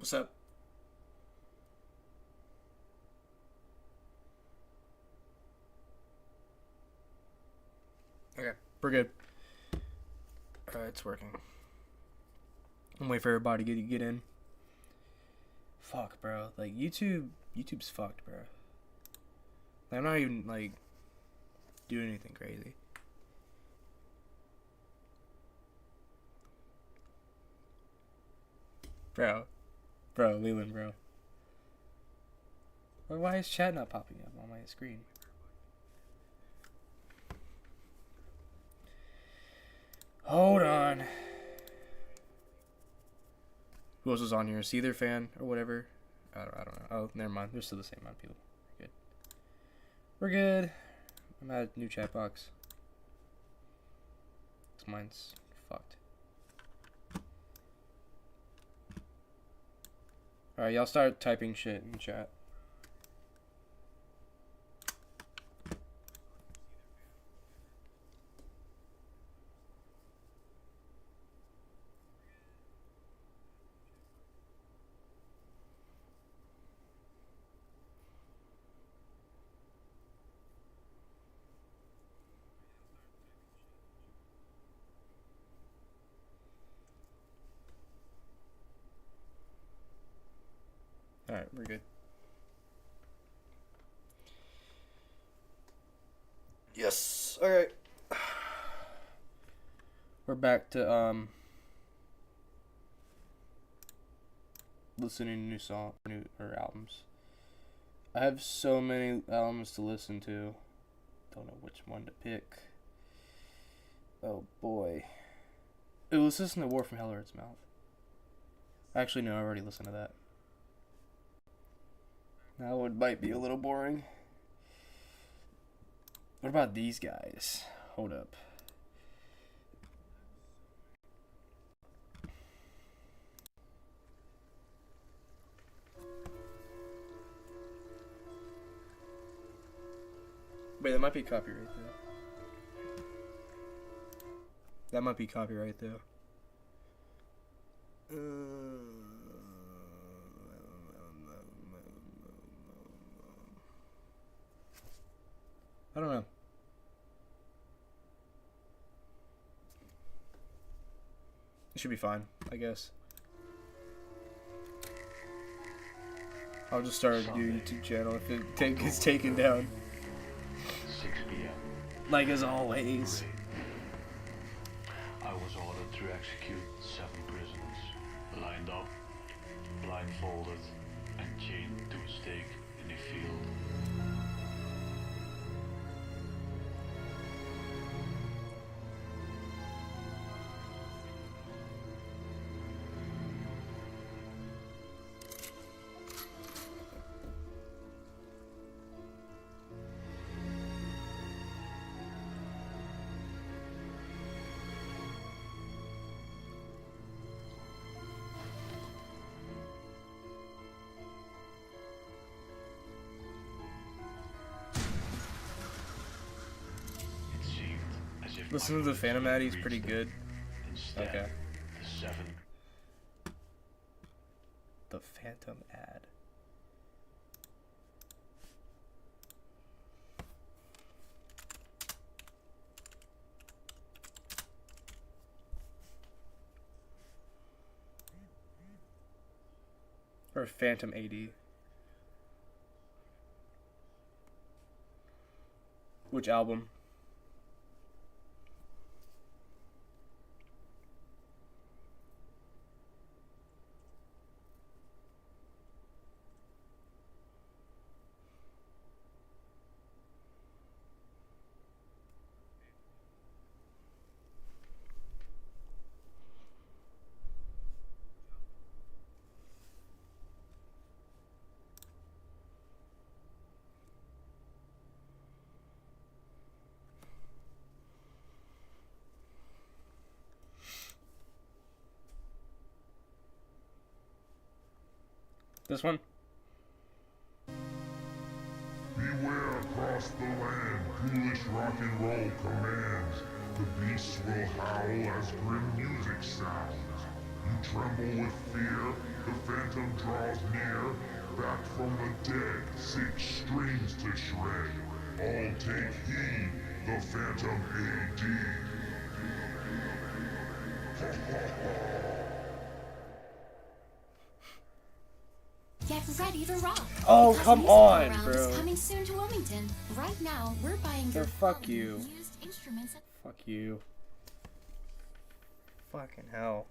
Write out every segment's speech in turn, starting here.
What's up? Okay, we're good. Alright, it's working. I'm waiting for everybody to get in. Fuck, bro. Like, YouTube's fucked, bro. Like, I'm not even, like, doing anything crazy. Bro, Leland, bro. Why is chat not popping up on my screen? Hold on. Who else is on here? Seether fan or whatever? I don't know. Oh, never mind. They're still the same amount of people. Good. We're good. I'm at a new chat box. Mine's fucked. Alright, y'all start typing shit in chat. Alright, we're good. Yes. Alright. We're back to listening to new albums. I have so many albums to listen to. Don't know which one to pick. Oh boy. Ooh, let's listen to War from Hell or Its Mouth. Actually, no, I already listened to that. That one might be a little boring. What about these guys? Hold up. Wait, that might be copyright though. That might be copyright though. I don't know. It should be fine, I guess. I'll just start a new YouTube channel if it gets taken down. 6 p.m. Like as always. I was ordered to execute 7 prisoners, lined up, blindfolded, and chained to a stake in a field. Listen to the Phantom ad, he's pretty good. Instead, Okay. the 7 The Phantom ad. Or Phantom AD. Which album? This one? Beware across the land, ghoulish rock and roll commands. The beasts will howl as grim music sounds. You tremble with fear, The phantom draws near, back from the dead, 6 strings to shred. All take heed, the phantom AD. Get ready to rock. Oh, because come Music on, Around bro. is coming soon to Wilmington. Right now, we're buying So your fuck quality you. used instruments at Fuck you. Fucking hell.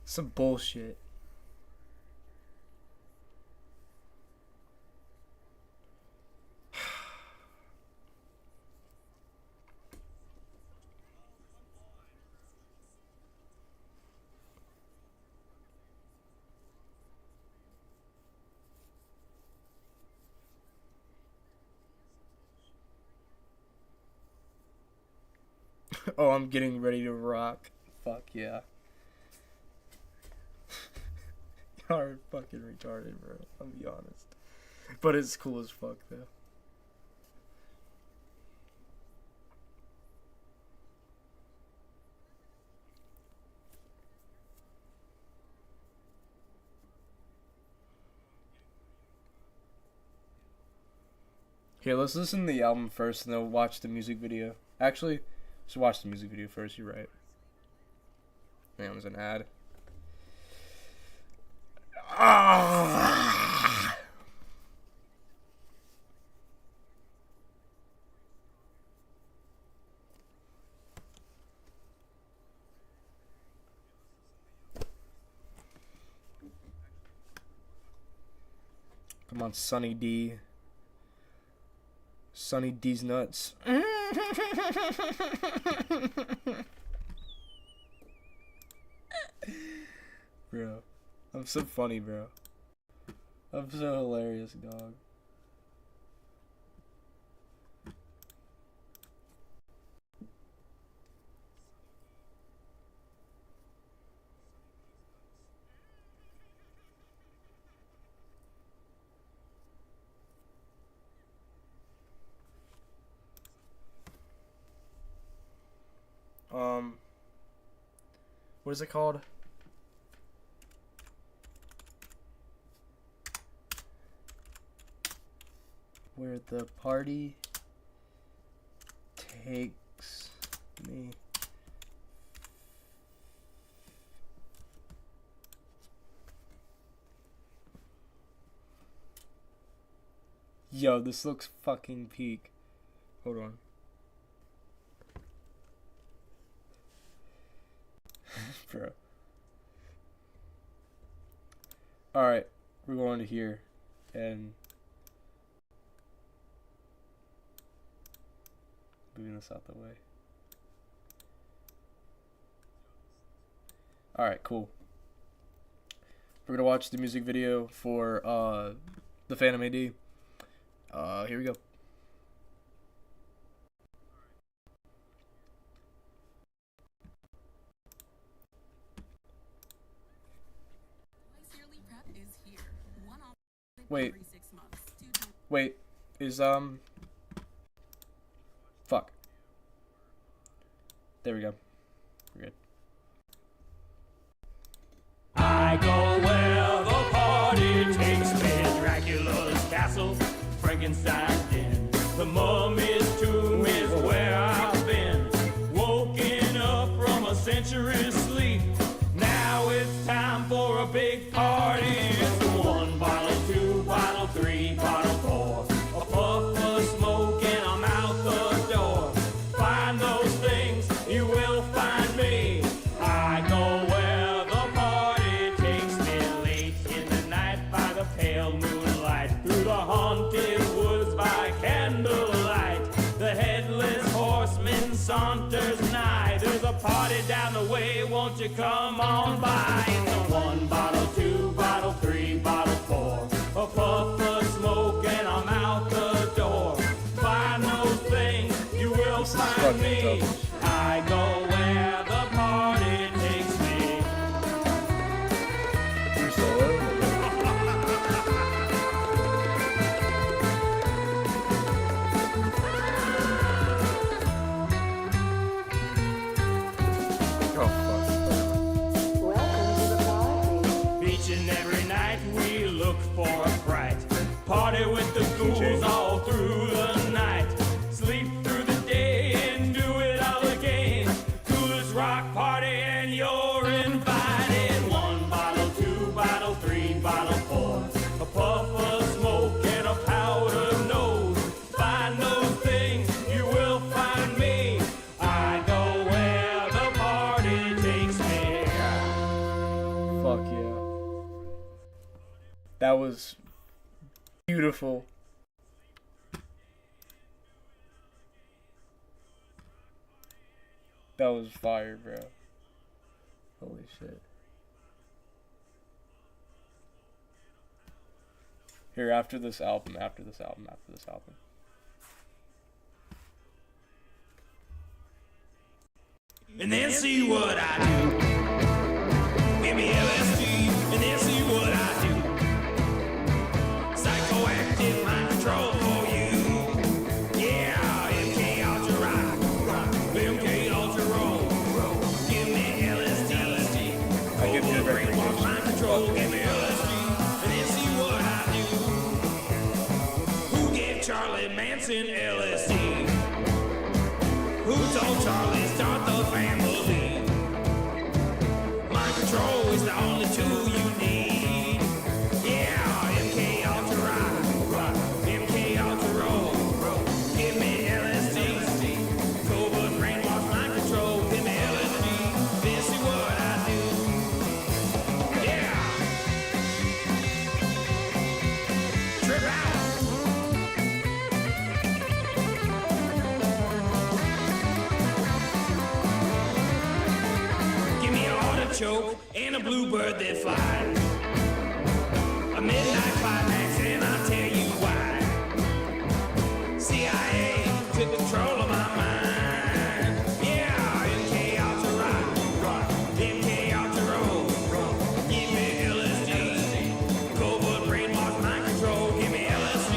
Some bullshit. Oh, I'm getting ready to rock. Fuck yeah. Y'all are fucking retarded, bro. I'll be honest. But it's cool as fuck, though. Here, let's listen to the album first and then we'll watch the music video. Actually, let's watch the music video first, you're right. Man, it was an ad. Ah! Come on, Sunny D. Sunny D's nuts. Bro, I'm so funny, bro. I'm so hilarious, dog. What is it called? Where the party takes me. Yo, this looks fucking peak. Hold on. Bro. Alright, we're going to here and moving this out the way. Alright, cool. We're gonna watch the music video for the Phantom AD. Here we go. Wait, is fuck. There we go. We're good. I go where the party takes me. Dracula's castle, Frankenstein's den. The mummy's tomb is where I've been. Woken up from a century's sleep. Now it's time for a big party. It's 1 bottle, 2 bottle, 3 bottle, 4. A puff of smoke and I'm out the door. Find those things, you will find me. I go where the party takes me. Late in the night by the pale moonlight. Through the haunted woods by candlelight. The headless horseman saunters nigh. There's a party down the way, won't you come on by? It's a 1 bottle, 2 bottle, 3 bottle, 4. A puff of smoke and I'm out the door. Find those things, you will find me. I go where the party takes me. You're solo? Oh, fuck. Beaches party with the ghouls all through the night. Sleep through the day and do it all again. Coolest rock party and you're invited. 1 bottle, 2 bottle, 3 bottle, 4. A puff of smoke and a powder nose. Find those things, you will find me. I go where the party takes me. Fuck yeah. That was beautiful. That was fire, bro. Holy shit. Here, after this album. And then see what I do. Give me LSD, and then see what I do. Psychoactive mind control for you. Yeah, MK Ultra rock, MK Ultra roll. Give me LSD, I give you a brainwash mind control. recommendation. Give me LSD, and then see what I do. Who gave Charlie Manson LSD? Who told Charlie start the family? Mind control is the only tool you need. Yeah, MK Ultra rock, MK Ultra roll. Give me LSD, covert brainwash mind control. Give me LSD, then see what I do. Yeah, trip out. Give me an artichoke and a bluebird that flies. A midnight climax and I'll tell you why. CIA took control of my mind. Yeah, MK Ultra rock, MK Ultra roll. Give me LSD, covert brainwash mind control. Give me LSD,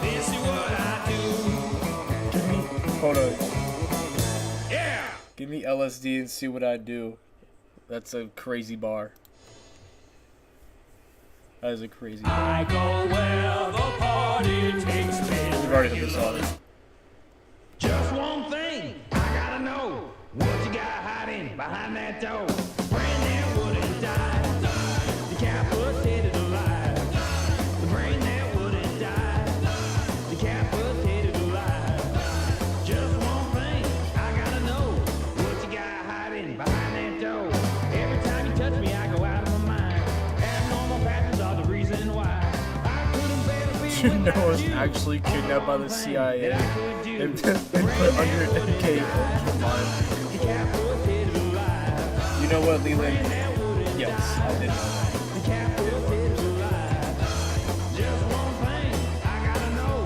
then see what I Hold on. do. Yeah. Give me LSD and see what I do. That's a crazy bar. That is a crazy bar. I go where the party takes me. We've already hit this on. Just one thing, I gotta know what you got hiding behind that door. Brain that wouldn't die, decapitated alive. The brain that wouldn't die, decapitated alive. Just one thing, I gotta know what you got hiding behind that door. Every time you touch me, I go out of my mind. Abnormal patterns are the reason why. I couldn't bear to be You know I was without you. actually kidnapped by the CIA and put under an MK Ultra mine. You know what, Leland? Yes, I did know that. Just one thing, I gotta know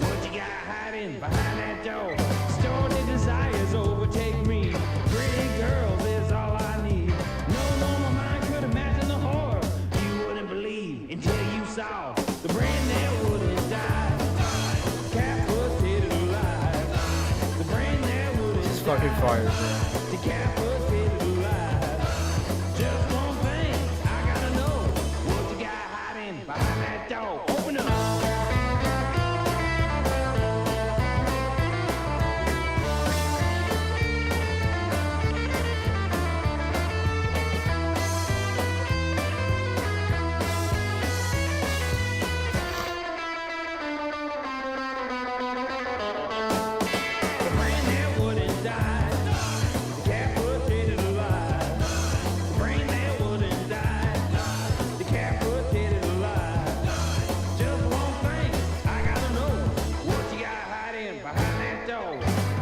what you got hiding behind that door. Stored desires overtake me. Pretty girls is all I need. No normal mind could imagine the horror you wouldn't believe until you saw the brain that wouldn't die. Decapitated alive. The brain that wouldn't This is fucking fire, bro. decapitated alive. Just one thing, I gotta know what you got hiding behind that door. Open up. The brain that wouldn't die, decapitated alive. The brain that wouldn't die, decapitated alive. Just one thing, I gotta know what you got hiding behind that door.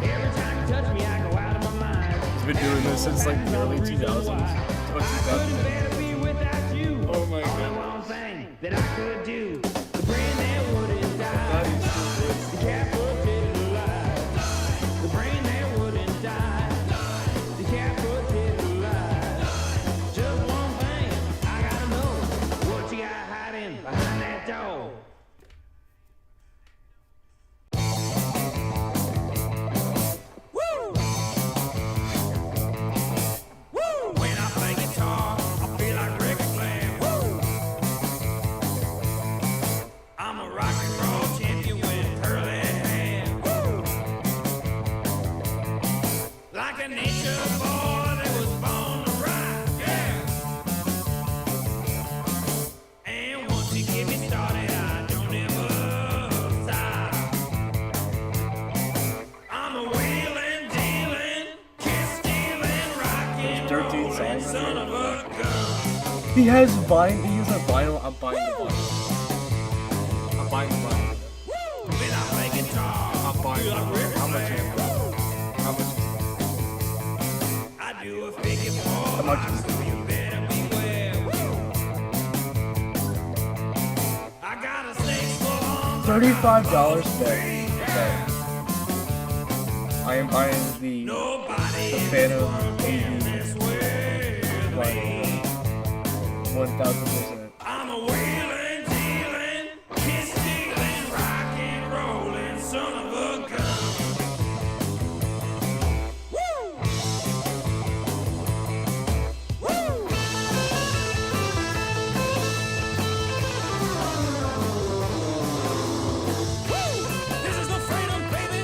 Every time you touch me, I go out of my mind. He's been doing this since like the early 2000s. I couldn't bear to be without you. Oh my Only goodness. one thing that I could do. The brain that wouldn't die, decapitated alive. The brain that wouldn't die, decapitated alive. Just one thing, I gotta know what you got hiding behind that door. Woo! Woo! When I play guitar, I feel like Rick Flair. Woo! He has vinyl. He has a vinyl. I'm buying the vinyl. I'm buying the vinyl. When I play guitar, I'm buying the vinyl. How much is it? How much is it? I do a figure four. How much is it? So you better beware. I got a $6 $35 bet. I am buying the Phantom AD vinyl. 1000%. I'm a wheeling, dealing, kiss stealing, rock and rolling son of a gun. Woo! Woo! This is the freedom, baby.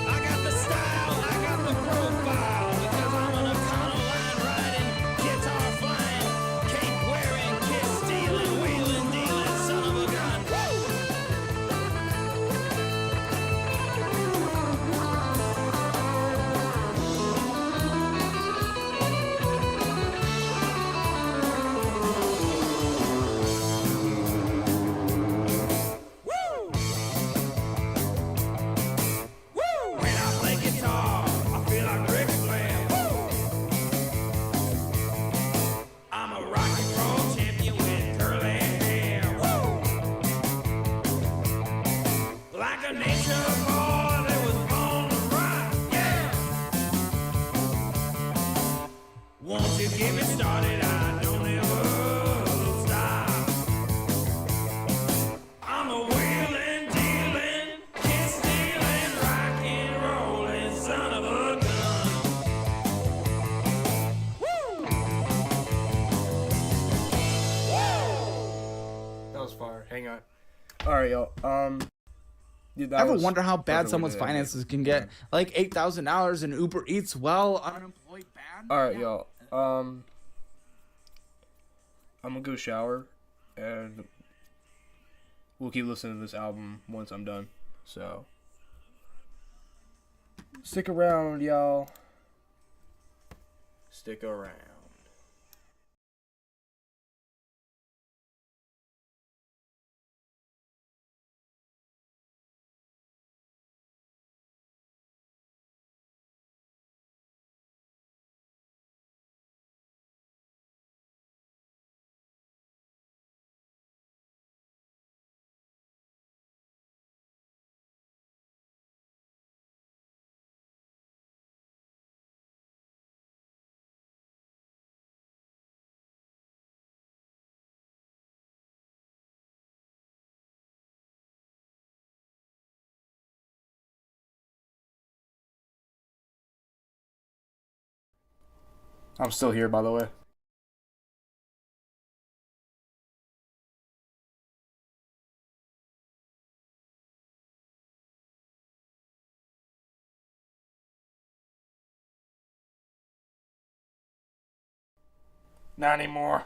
I got the style, I got the profile, because I'm an O'Connell line riding, guitar flying, cape wearing, kiss stealing, wheeling, dealing, son of a gun. Woo! Woo! Woo! When I play guitar, I feel like Ric Flair. Woo! I'm a rock and roll champion with curly hair. Woo! Like a nature boy that was born to rock. Yeah! Once you get me started, I don't ever stop. I'm a wheeling, dealing, kiss stealing, rock and rolling son of a gun. Woo! That was fire. Hang on. Alright, y'all. Dude, that Ever was wonder how bad perfect way someone's to end it. finances can get? Like $8,000 in Uber Eats while unemployed bad? Alright, y'all. I'm gonna go shower, and we'll keep listening to this album once I'm done. So, stick around, y'all. Stick around. I'm still here, by the way. Not anymore.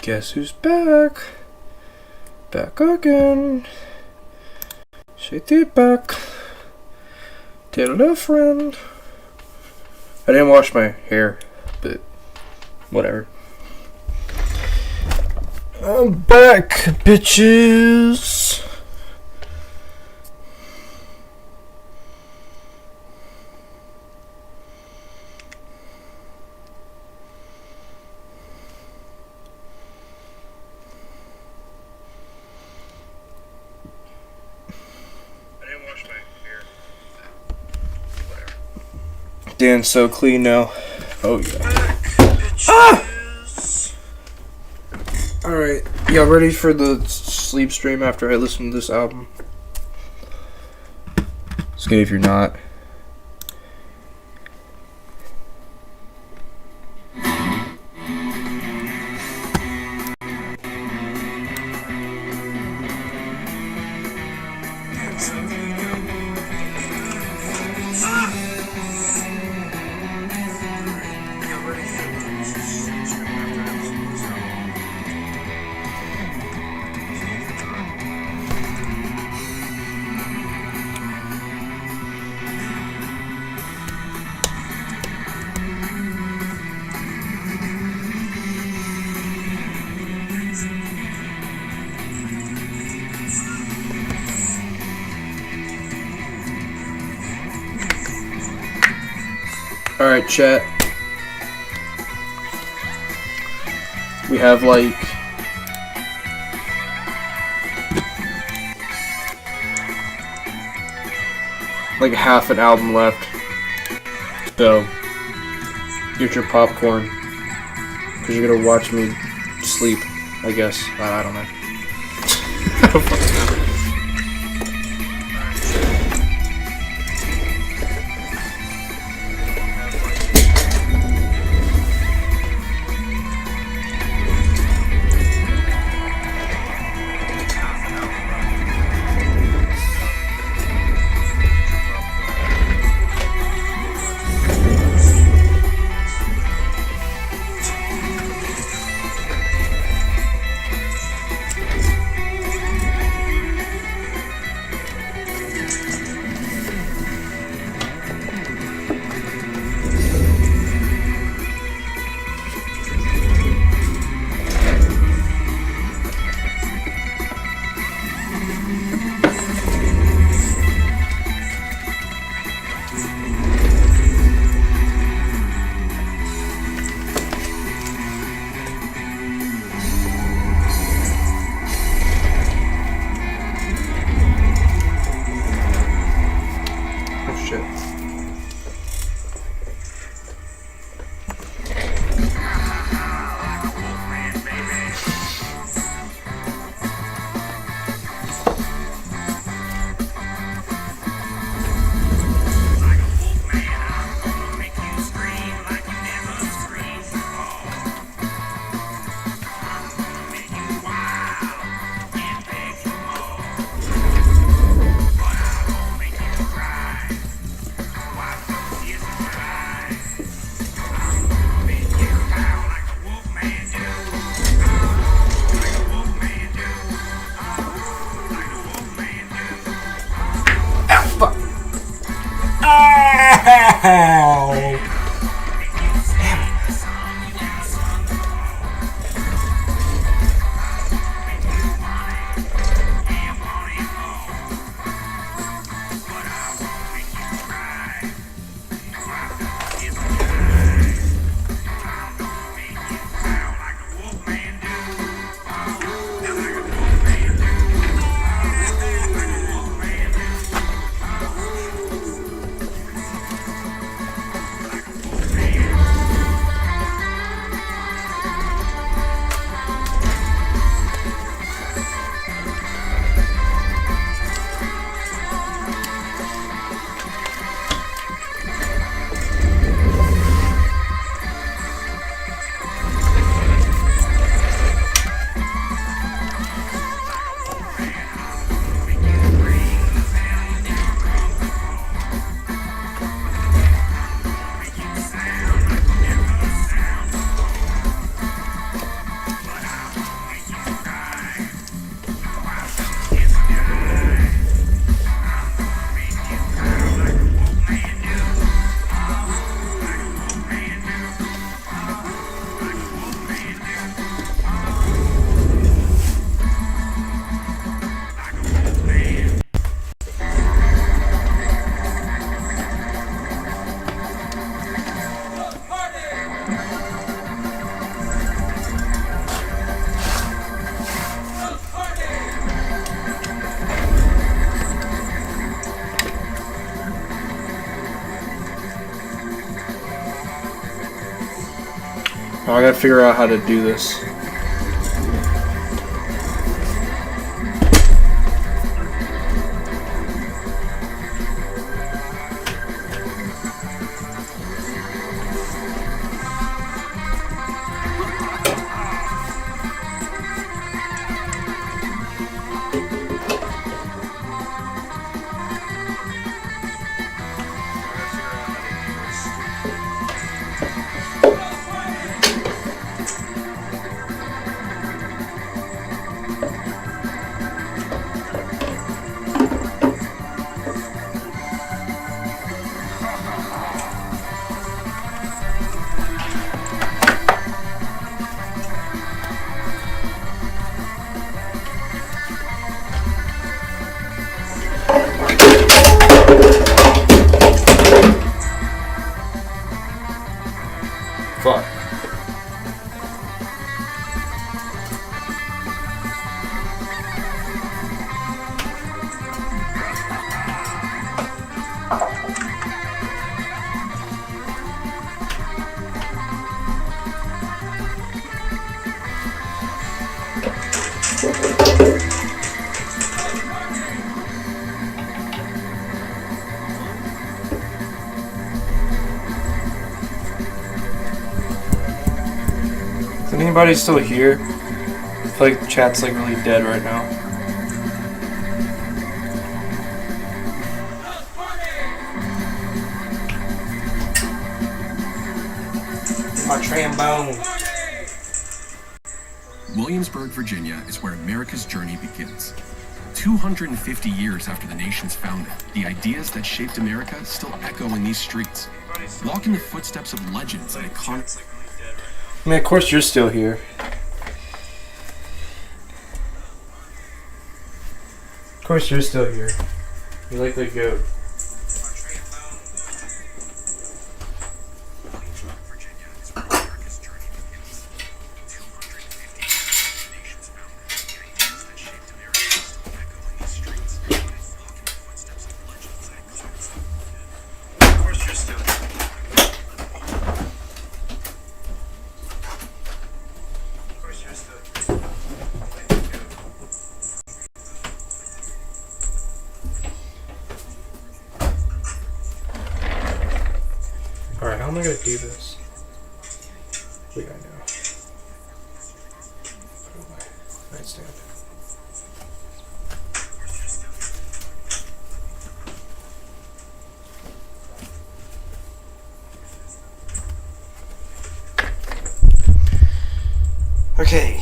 Guess who's back? Back again. Shitty back. Tell a friend. I didn't wash my hair, but whatever. I'm back, bitches. Dan's so clean now. Oh yeah. Ah! Alright, y'all ready for the sleep stream after I listen to this album? It's good if you're not. Alright, chat. We have like half an album left. So get your popcorn, because you're gonna watch me sleep, I guess. I don't know. I don't fucking know. Oh, I gotta figure out how to do this. Fuck. Is anybody still here? I feel like the chat's like really dead right now. My trombone. Williamsburg, Virginia is where America's journey begins. 250 years after the nation's founding, the ideas that shaped America still echo in these streets. Walk in the footsteps of legends and iconic. I mean, of course you're still here. Of course you're still here. You like the goat. Alright, how am I gonna do this? Wait, I know. Put it on my nightstand. Okay.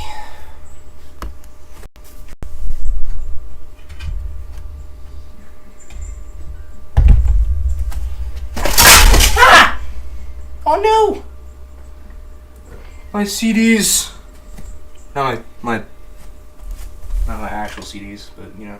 Oh no! My CDs. Not my actual CDs, but you know.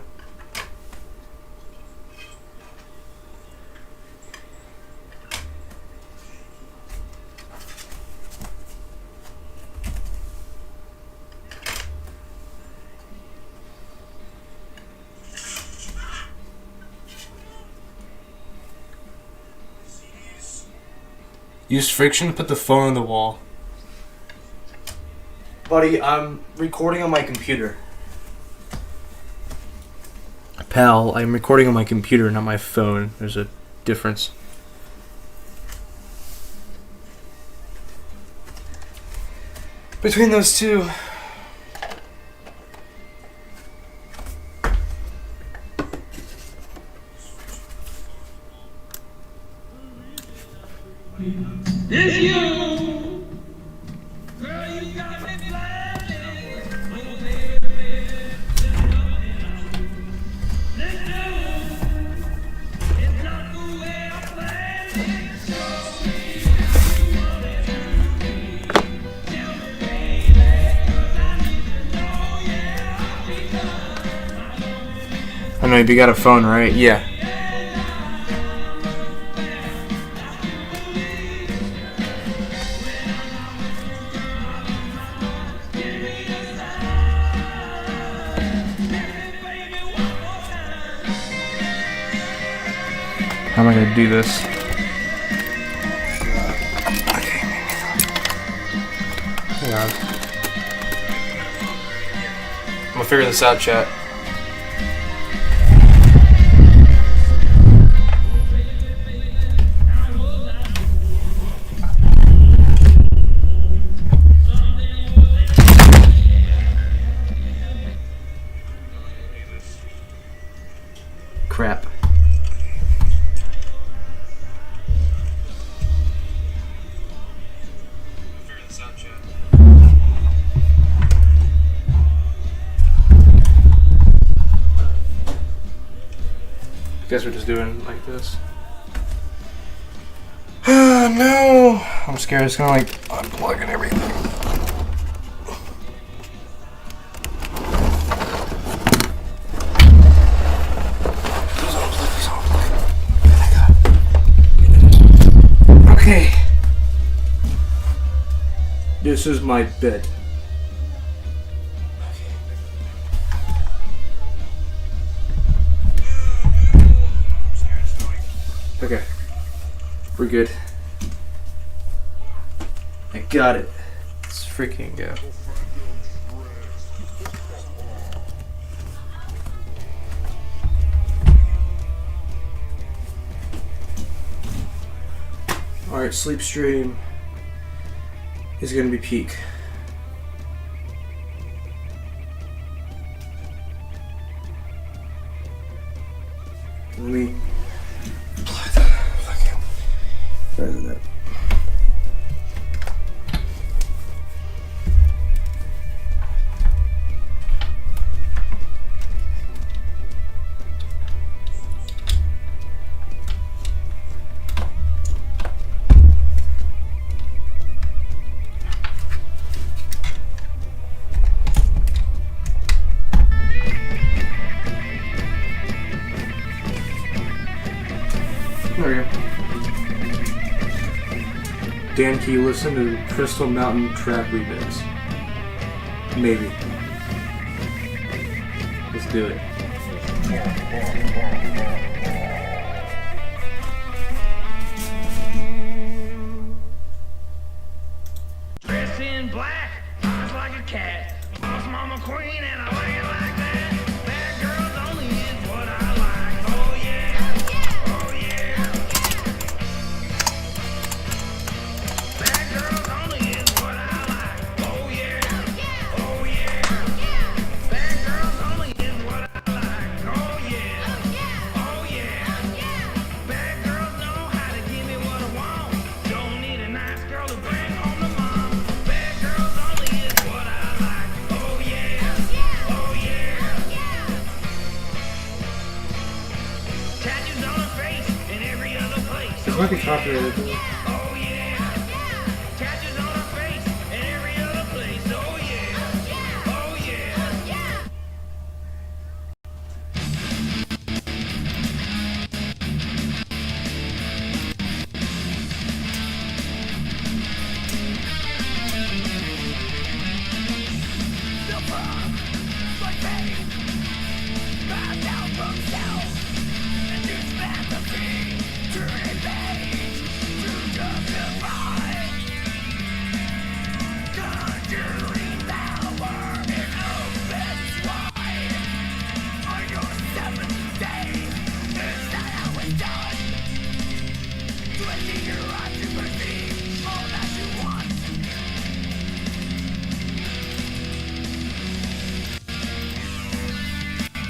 Use friction to put the phone on the wall. Buddy, I'm recording on my computer. Pal, I'm recording on my computer, not my phone. There's a difference. Between those two. It's you. Girl, you got me blinded. It's not the way I planned it. Tell me, baby, 'cause I need to know, yeah. I know you got a phone, right? Yeah. How am I gonna do this? Okay. Hang on. I'm gonna figure this out, chat. Crap. Guess we're just doing it like this. No! I'm scared it's gonna like unplug and everything. Okay. This is my bed. Okay. We're good. I got it. Let's freaking go. Alright, sleep stream is gonna be peak. Let me apply that. Fucking better than that. There we go. Dan, can you listen to Crystal Mountain Trap Remix? Maybe. Let's do it. Dressed in black, eyes like a cat. Boss mama queen and I like it like that. Bad girls only is what I like. Oh yeah, oh yeah. Bad girls only is what I like. Oh yeah, oh yeah. Bad girls only is what I like. Oh yeah, oh yeah. Bad girls know how to give me what I want. Don't need a nice girl to bring home to mom. Bad girls only is what I like. Oh yeah, oh yeah. Tattoos on her face and every other place. This might be copyrighted. Oh yeah. Tattoos on her face and every other place. Oh yeah, oh yeah.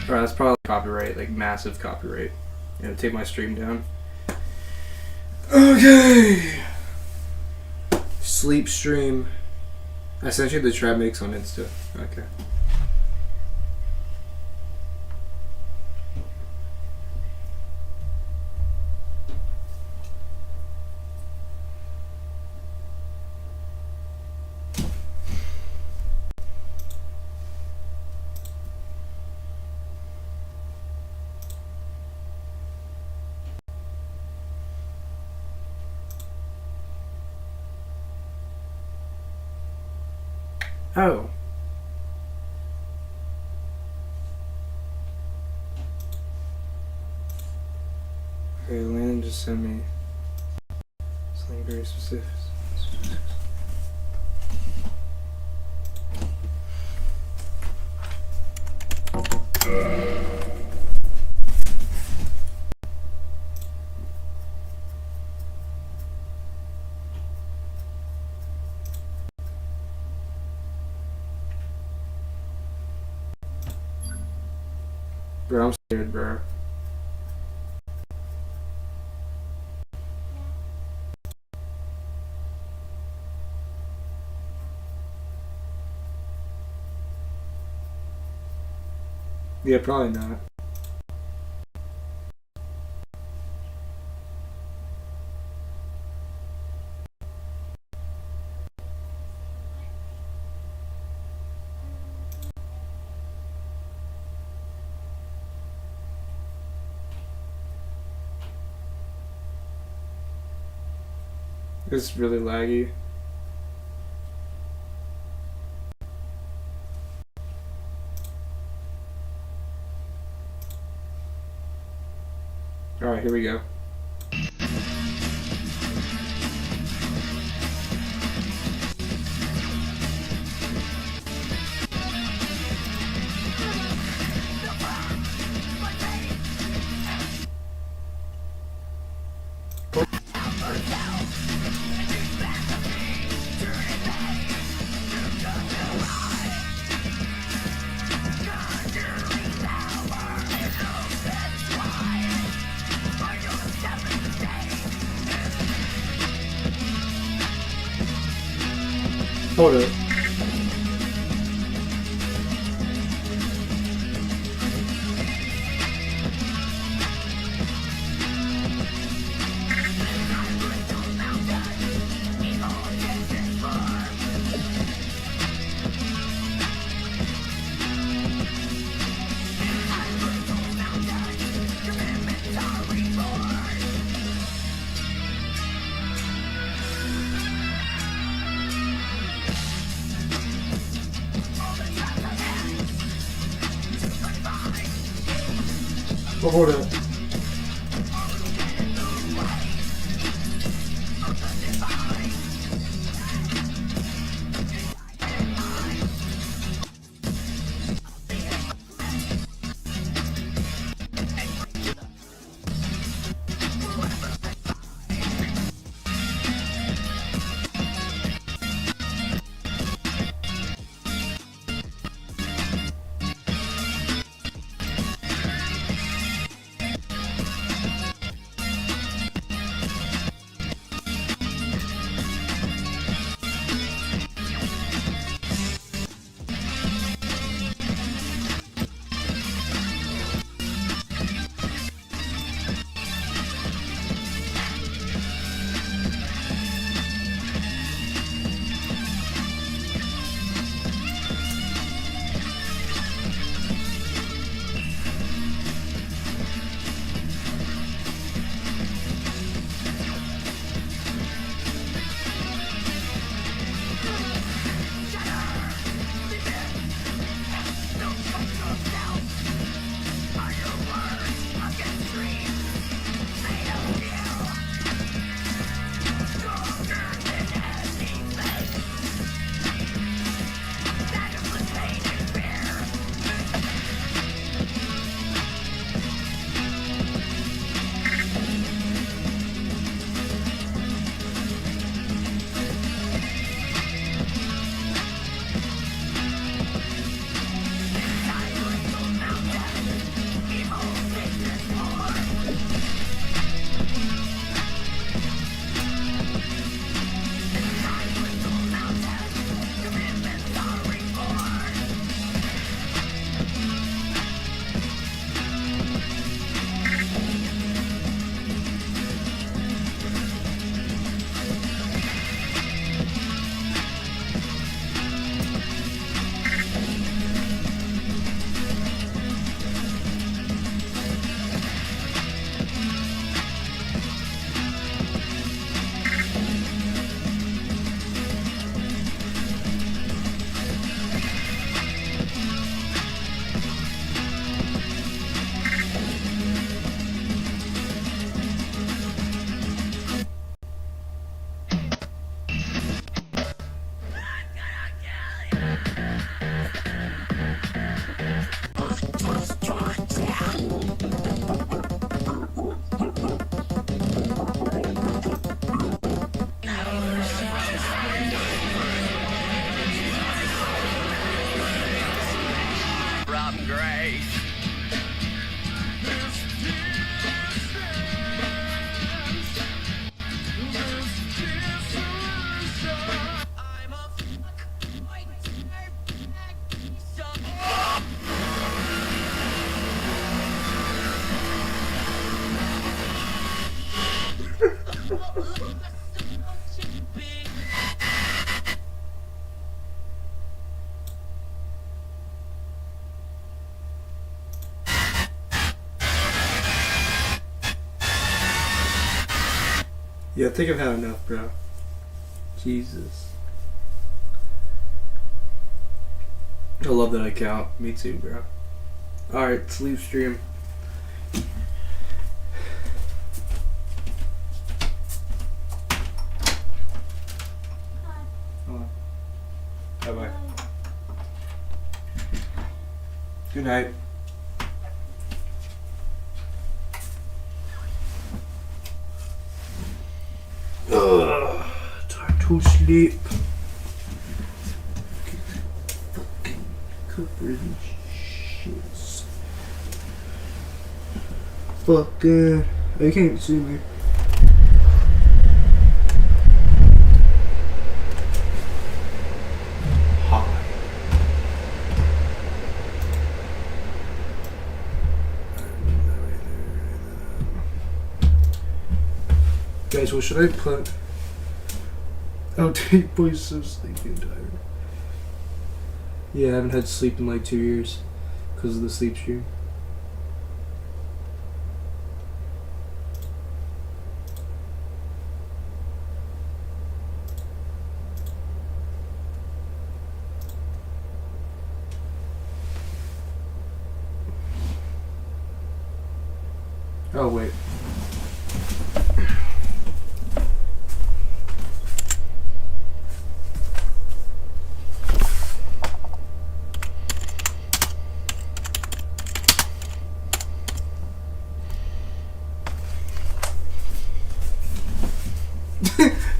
Alright, that's probably copyright, like massive copyright. You know, take my stream down. Okay! Sleep stream. I sent you the trap mix on Insta. Okay. Oh. Okay, Landon just sent me something very specific. Bro, I'm scared, bro. Yeah, probably not. It's really laggy. Alright, here we go. Hold up. Oh, hold up. Yeah, I think I've had enough, bro. Jesus. I love that I count. Me too, bro. Alright, sleep stream. Bye bye. Good night. Ugh, time to sleep. Fucking covered in shits. Fucking. You can't see me. Hi. Guys, what should I put? Oh, dude, boy's so sleepy and tired. Yeah, I haven't had sleep in like 2 years because of the sleep stream. Oh, wait.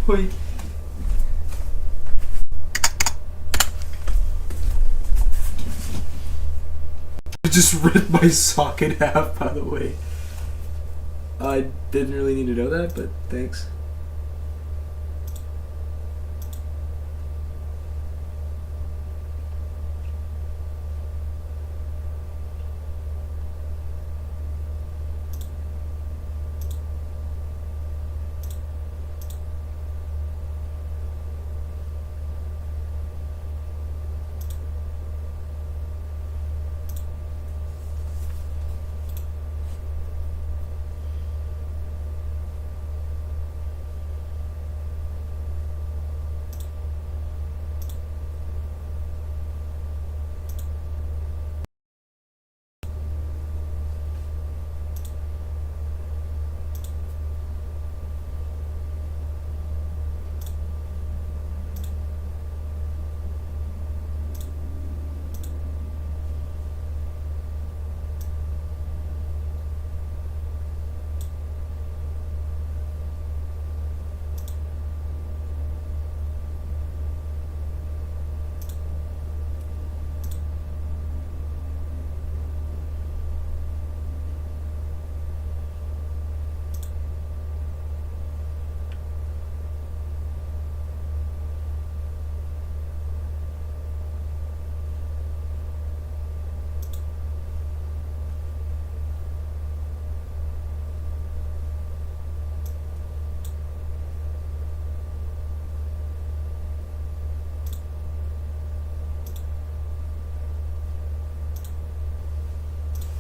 Wait. I just ripped my sock in half, by the way. I didn't really need to know that, but thanks.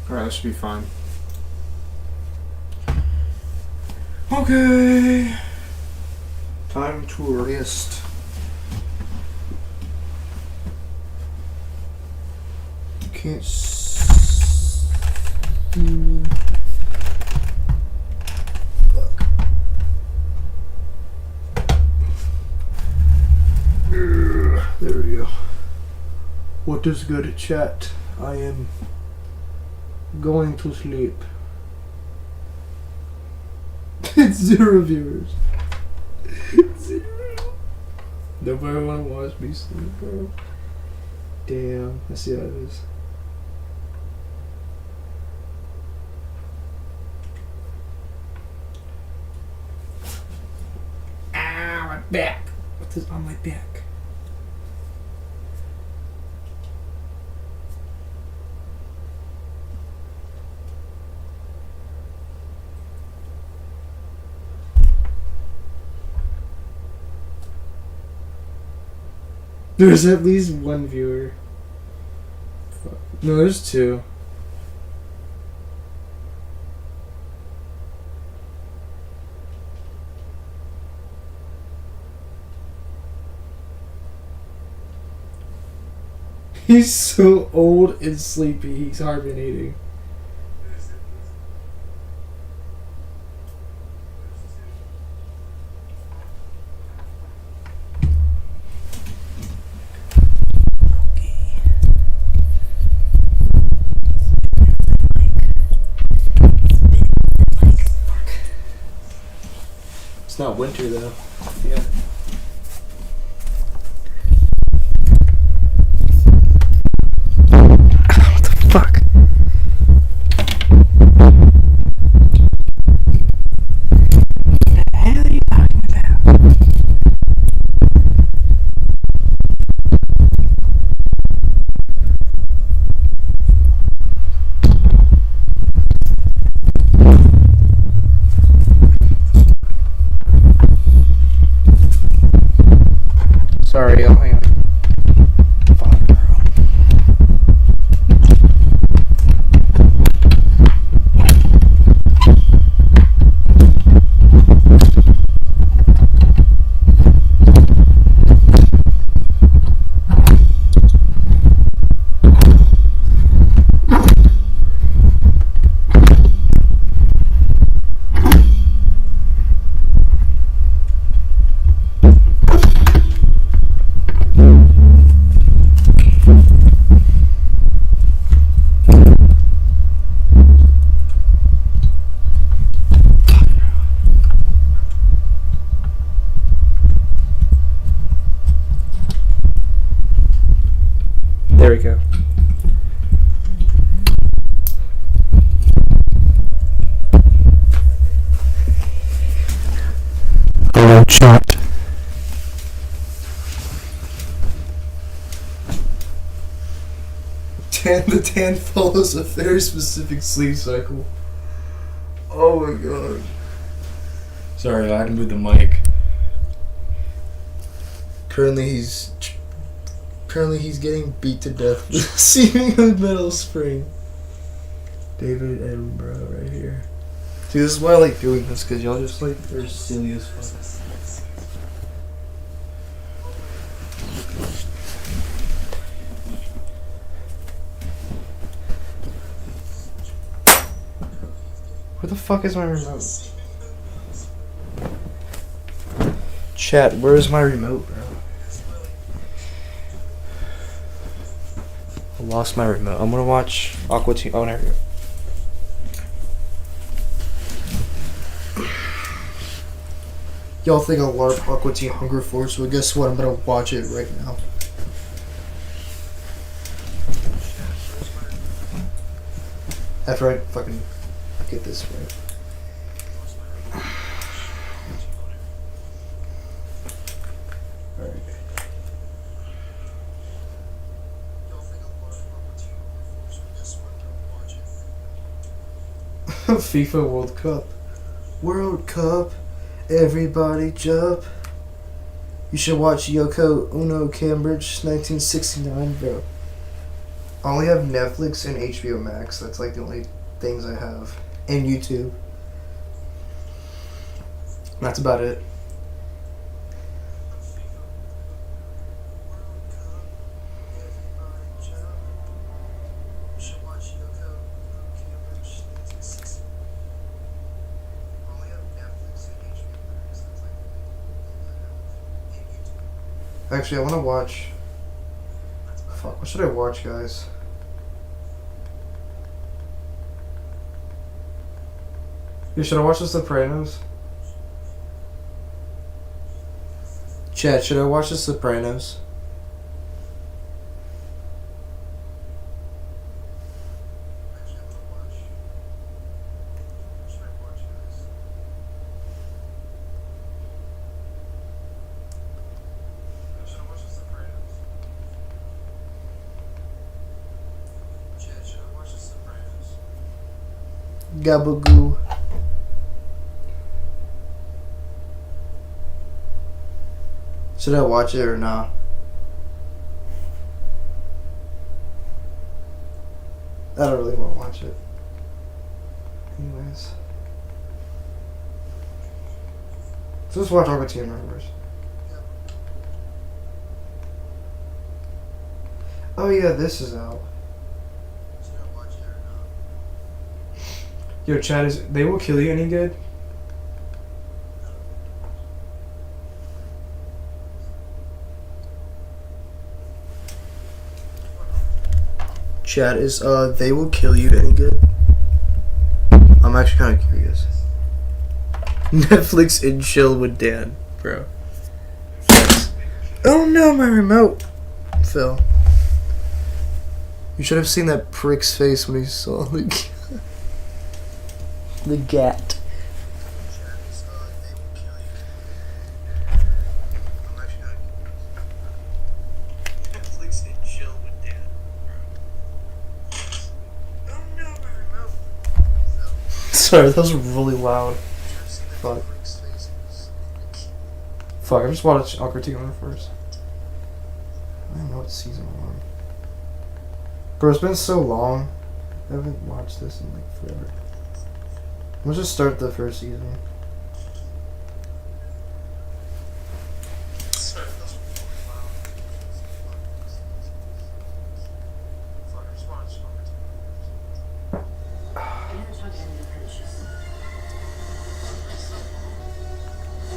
Alright, that should be fine. Okay. Time to rest. Can't see. Fuck. There we go. What is good, chat? I am going to sleep. It's 0 viewers. 0. Nobody wanna watch me sleep, bro. Damn, I see how it is. Ow, my back. What is on my back? There's at least 1 viewer. No, there's 2. He's so old and sleepy. He's hibernating. It's not winter though. Yeah. What the fuck? What the hell are you talking about? Sorry, I'll hang on. Fuck, bro. There we go. Hello, chat. The tan follows a very specific sleep cycle. Oh my god. Sorry, I had to move the mic. Currently he's getting beat to death with seeming metal spring. David Edinburgh right here. See, this is why I like doing this, because y'all just like are silly as fuck. Where the fuck is my remote? Chat, where is my remote, bro? I lost my remote. I'm gonna watch Aqua Teen. Oh, there we go. Y'all think I'll LARP Aqua Teen Hunger Force? Well, guess what? I'm gonna watch it right now. After I fucking get this right. FIFA World Cup. World Cup. Everybody jump. You should watch Yoko Uno Cambridge 1969, bro. I only have Netflix and HBO Max. That's like the only things I have. And YouTube. That's about it. Actually, I want to watch... Fuck, what should I watch, guys? Yeah, should I watch The Sopranos? Chat, should I watch The Sopranos? Gabagoo. Should I watch it or not? I don't really want to watch it. Anyways. So let's watch Aqua Teen Members. Oh yeah, this is out. Yo, Chad, is They Will Kill You any good? Chad, is They Will Kill You any good? I'm actually kind of curious. Netflix and chill with Dan, bro. Oh no, my remote fell. You should have seen that prick's face when he saw the gat. Sorry, that was really loud. Fuck. Fuck, I just watched Awkward Together first. I don't know what season I'm on. Bro, it's been so long. I haven't watched this in like forever. Let's just start the first season.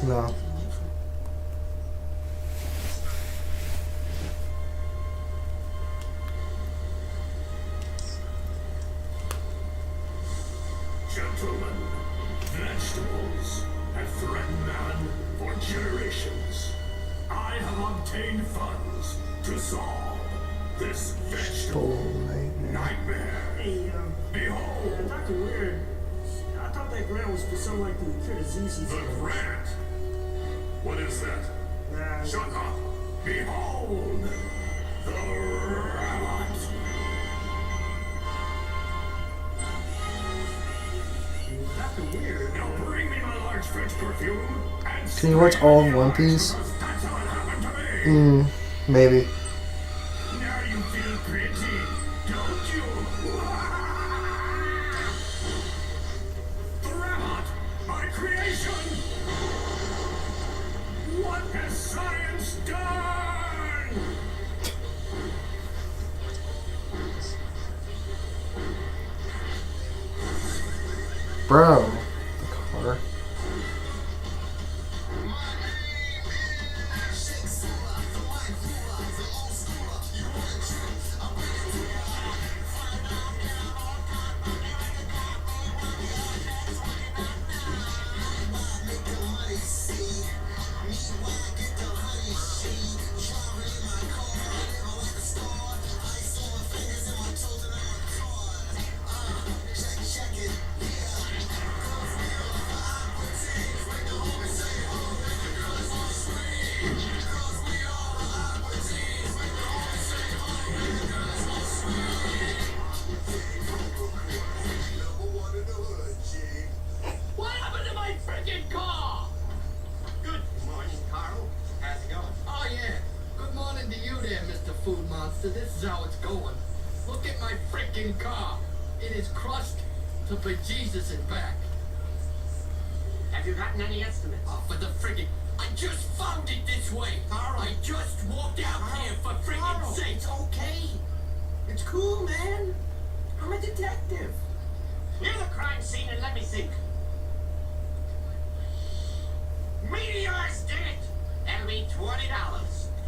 No. Gentlemen, vegetables have threatened man for generations. I have obtained funds to solve this vegetable nightmare. Hey, Behold, Dr. Weird, I thought that grant was for something like the cure diseases. the grant. What is that? Shut up. Behold, the rabbit. Dr. Weird. Now bring me my large French perfume and Can you watch all of One Piece? that's how it happened to me. Maybe. Now you feel pretty, don't you? The rabbit, my creation. What has science done? Bro. The car. What happened to my freaking car? Good morning, Carl. How's it going? Oh yeah. Good morning to you there, Mr. Food Monster. This is how it's going. Look at my freaking car. It is crushed to bejesus and back. Have you gotten any estimates? Oh, for the friggin'... I just found it this way. Carl. I just walked out here for friggin' Carl, sake. it's okay. It's cool, man. I'm a detective. Near the crime scene and let me think. Meteor's dead. That'll be $20.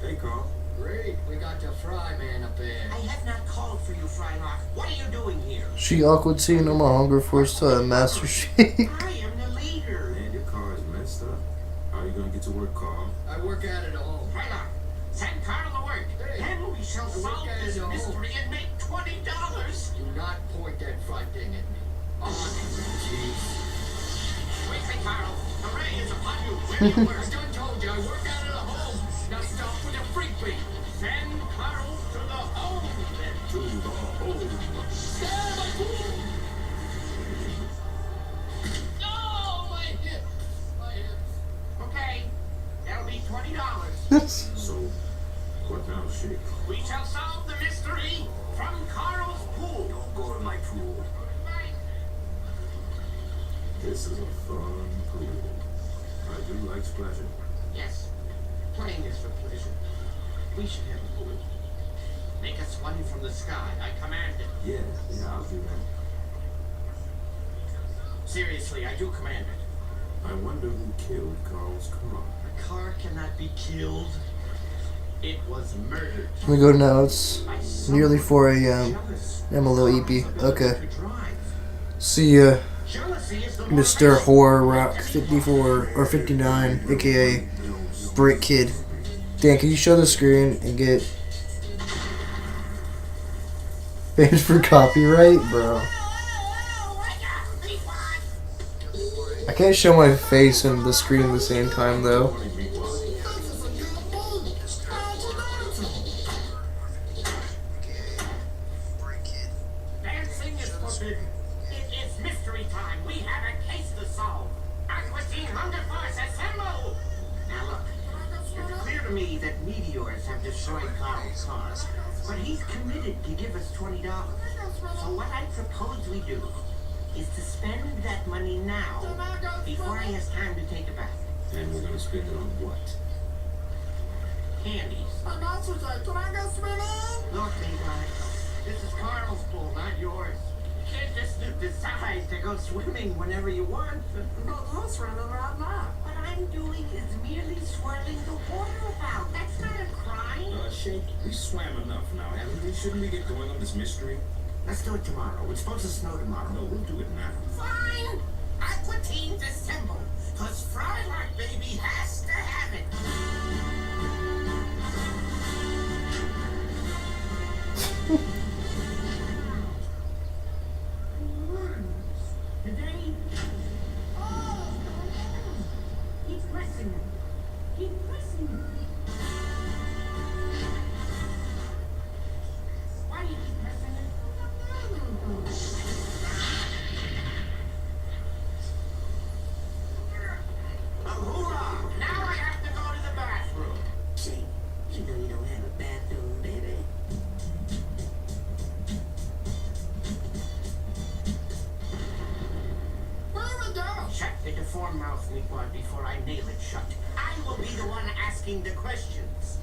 Hey, Carl. Great, we got your fry man up there. I have not called for you, Frylock. What are you doing here? She awkward seeing no more Hunger Force Master Shake. I am the leader. Man, your car is messed up. How are you gonna get to work, Carl? I work out at home. Frylock, send Carl to work. Hey, Then we shall I work solve out this at home. mystery and make $20. Do not point that fry thing at me. On jeez. Quickly, Carl. The ray is upon you. Where do you work? I done told you, I work out at home. Now stop with the freak beat. Send Carl to the home. Then. To the hole. Stand my fool! No, my hip! My hips. Okay, that'll be $20. So, what now, Shake? We shall solve the mystery from Carl's pool. Don't go to my pool. Right. This is a fun pool. I do like splashing. Yes, playing is for pleasure. We should have a pool. Make us one from the sky. I command it. Yeah, I'll do that. Seriously, I do command it. I wonder who killed Carl's car. The car cannot be killed. It was murdered. Let me go now. It's by nearly someone 4 a.m. jealous I'm a little of eepy. Carl's ability Okay. to drive. See ya, Jealousy is the Mr. motivation Horror for Rock every 54 or 59, aka Brick Kid. Dan, can you show the screen and get banned for copyright, bro? I can't show my face and the screen at the same time, though. Dancing is forbidden. It is mystery time. We have a case to solve. Aquatine Hunger Force, assemble! Now look, it's clear to me that meteors have destroyed Carl's car, but he's committed to give us $20. So what I propose we do is to spend that money now before he has time to take it back. And we're gonna spend it on what? Candies. Look, Levi, this is Carl's pool, not yours. You can't just decide to go swimming whenever you want. But you're swimming right now. What I'm doing is merely swirling the water about. That's not a crime. Shake, we swam enough now, haven't we? Shouldn't we get going on this mystery? Let's do it tomorrow. It's supposed to snow tomorrow. No, we'll do it now. Fine. Aquatines assemble. Cause Frylock Baby has to have it. Today. Oh, keep pressing it. Keep pressing it. Why do you keep pressing it? Hoorah! Now I have to go to the bathroom. See, you know you don't have a bathroom, baby. Where we go? Shut the deformed mouth, Meatwad, before I nail it shut. I will be the one asking the questions.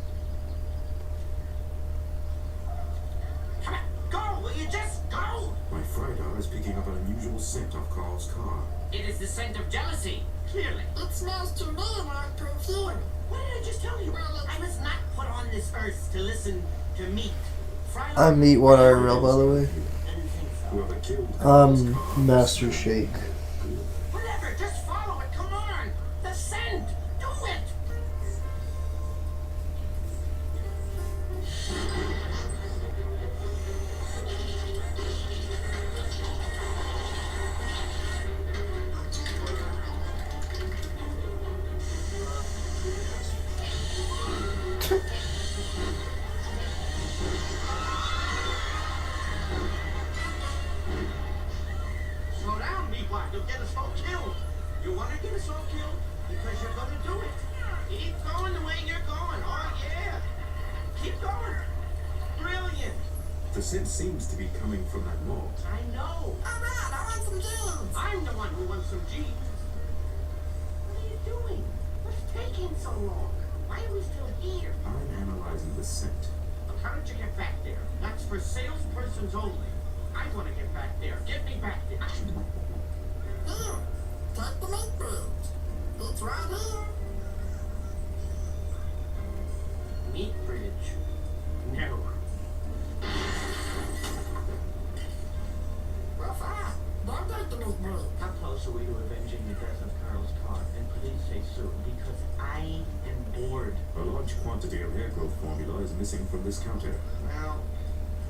Come on, go! Will you just go? My Frydar is picking up an unusual scent off Carl's car. It is the scent of jealousy, clearly. It smells to me like perfume. What did I just tell you? I was not put on this earth to listen to meat. I'm Meatwad IRL, by the way. Didn't think so. Whoever killed Carl's car. Master Shake. Whatever, just follow it. Come on. The scent. Do it. Slow down, Meatwad. You'll get us all killed. You want to get us all killed? Because you're going to do it. Keep going the way you're going. Oh, yeah. Keep going. Brilliant. The scent seems to be coming from that mall. I know. All right, I want some jeans. I'm the one who wants some jeans. What are you doing? What's taking so long? Why are we still here? I'm analyzing the scent. Look, how did you get back there? That's for salespersons only. I want to get back there. Get me back there. Here, take the meat bridge. It's right here. Meat bridge? No. Well, fine. Don't take the meat bridge. How close are we to avenging the death of Carl's car? And please say soon, because I am bored. A large quantity of hair growth formula is missing from this counter. Well,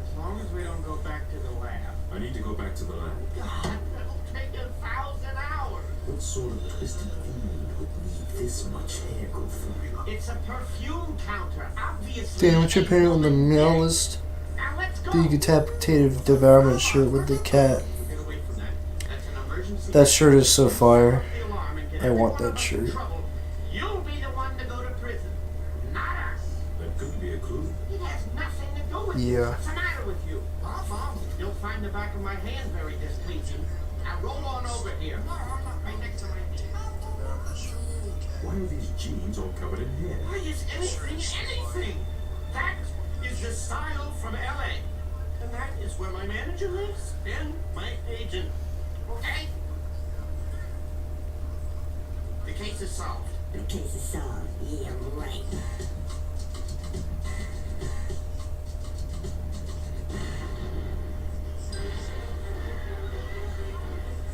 as long as we don't go back to the lab. I need to go back to the lab. God, that'll take 1,000 hours. What sort of twisted fiend would need this much hair growth formula? It's a perfume counter, obviously. Dan, what's your opinion on the meow list? Now let's go. The decapitated devourment shirt with the cat. Get away from that. That's an emergency. That shirt is so fire. The alarm and get I want everyone that else in shirt. trouble. You'll be the one to go to prison, not us. That could be a clue. It has nothing to do with Yeah. What's the matter with you? You'll find the back of my hand very displeasing. Now roll on over here. Right next to my hand. Why are these jeans all covered in hair? Why is anything anything? That is the style from That's where my manager lives and my agent. Okay? The case is solved. The case is solved. Yeah, right.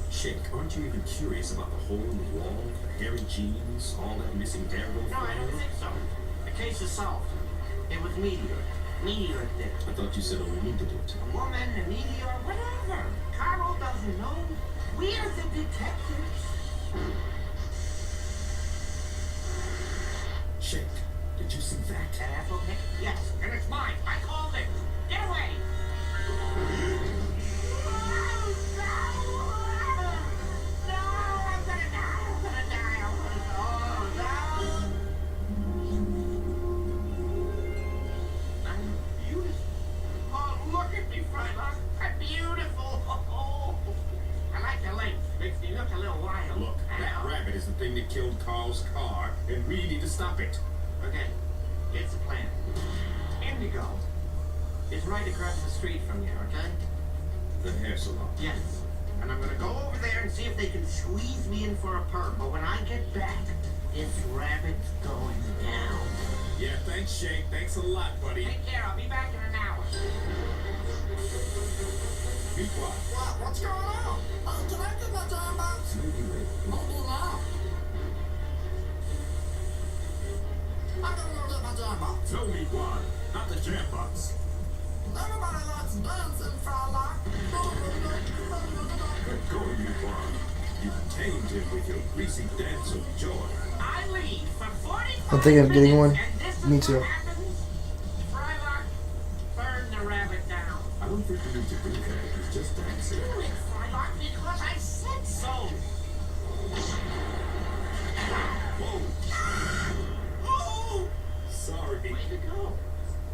Chick, aren't you even curious about the hole in the wall, the hairy jeans, all that missing hair going No, I don't think so. The case is solved. It was Meteor. Meteor did it. I thought you said a woman did it. A woman, a meteor, whatever. Carl doesn't know. We're the detectives. Chick, did you see that? Apple pick? Yes, and it's mine. I called it. Get away! Look, that rabbit is the thing that killed Carl's car, and we need to stop it. Okay, it's a plan. Indigo is right across the street from here, okay? The hair salon. Yes. And I'm gonna go over there and see if they can squeeze me in for a perk. But when I get back, this rabbit's going down. Yeah, thanks, Shake. Thanks a lot, buddy. Take care, I'll be back in an hour. Be quiet. What's going on? Can I get my time box? Maybe later. Maybe now. I gotta go get my jam box. No, me one. Not the jam box. Everybody likes dancing, Fowler. Let go of me, Juan. You tamed him with your greasy dance of joy. I leave for 45 I think I'm getting one. minutes, and this is Me what too. happens. Frylock, burn the rabbit down. I don't think you need to do that. It's just dancing. Do it, Frylock, because I said so. Whoa. Oh! Sorry. Way to go.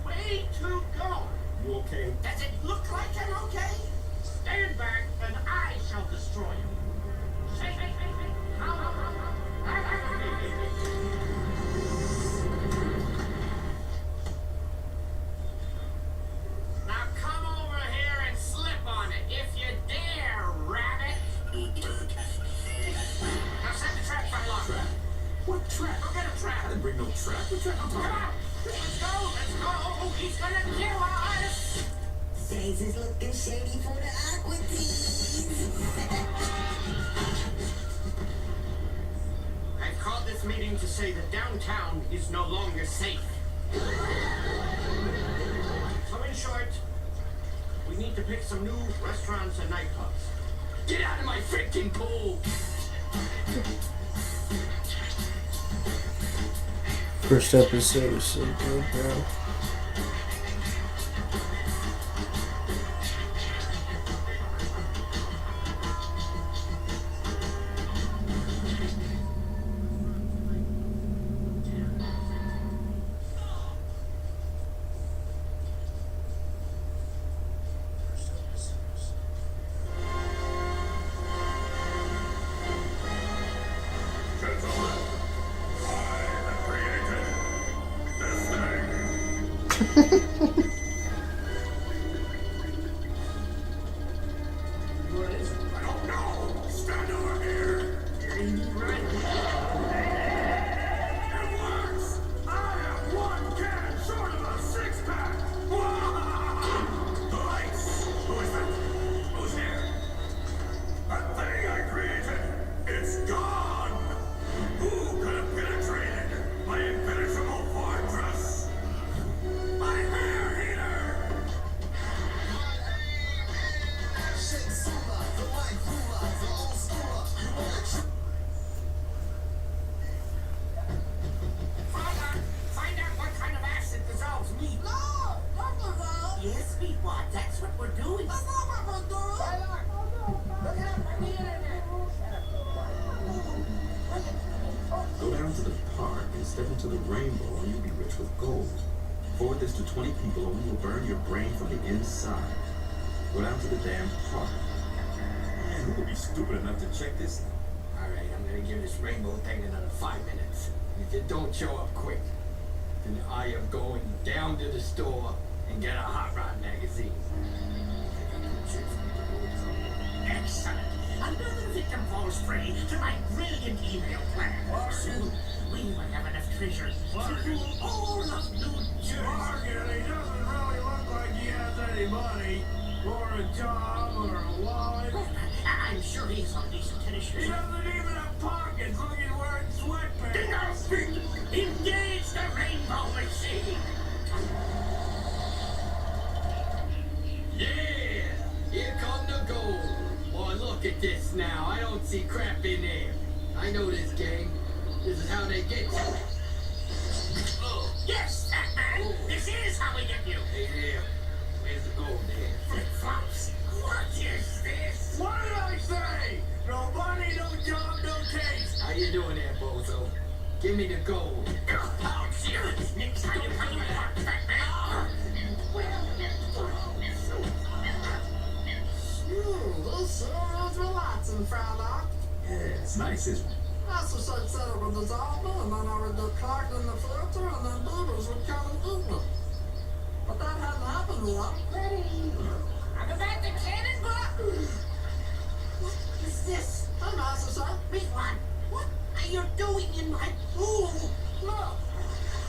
Way to go. You okay? Does it look like I'm okay? Stand back and I shall destroy you. Hey, hey, hey, hey. Now come over here and slip on it, if you dare, rabbit. Now set the trap, Frylock. Trap? What trap? Go get a trap. I didn't bring no trap. What trap you Come talking on. about? Let's go. He's gonna kill us. Things is looking shady for the aqua team. I've called this meeting to say that downtown is no longer safe. So in short, we need to pick some new restaurants and nightclubs. Get out of my freaking pool! First episode is so good, bro. Find out what kind of acid dissolves meat. No! Don't dissolve! Yes, Meatwad, that's what we're doing. That's not what we're doing! Look it up on the internet! Go down to the park and step into the rainbow and you'll be rich with gold. Forward this to 20 people and we will burn your brain from the inside. Go down to the damn park. Man, who would be stupid enough to check this? Alright, I'm gonna give this rainbow thing another 5 minutes. If you don't show up quick, then I am going down to the store and get a Hot Rod magazine. check for me to go somewhere. Excellent. Another victim falls prey to my brilliant email plan. Soon, we will have enough treasure to rule all of New Jersey. Morgan, he doesn't really look like he has any money, or a job, or a wallet. I'm sure he's on decent tennis shoes. He doesn't even have pockets. Look, he's wearing sweatpants. Bingo! Engage the rainbow machine! Yeah! Here come the gold. Boy, look at this now. I don't see crap in there. I know this gang. This is how they get you. Oh, Yes, Batman! This is how we get you! hey there. Where's the gold there? Flip-flops! What is this? What did I say? No money, no job, no taste. How you doing there, bozo? Give me the gold. Oh, serious! Next time you come to the park, Batman! This sure is relaxing, Fowler. Yeah, it's nice, isn't it? That's the shake set up with the zombie, and then I would get clogged in the filter, and then beavers would come and eat me. But that hadn't happened yet. Ready! I'm about to cannonball! What is this? Hey, Master Shark. Big one! What are you doing in my pool? Look,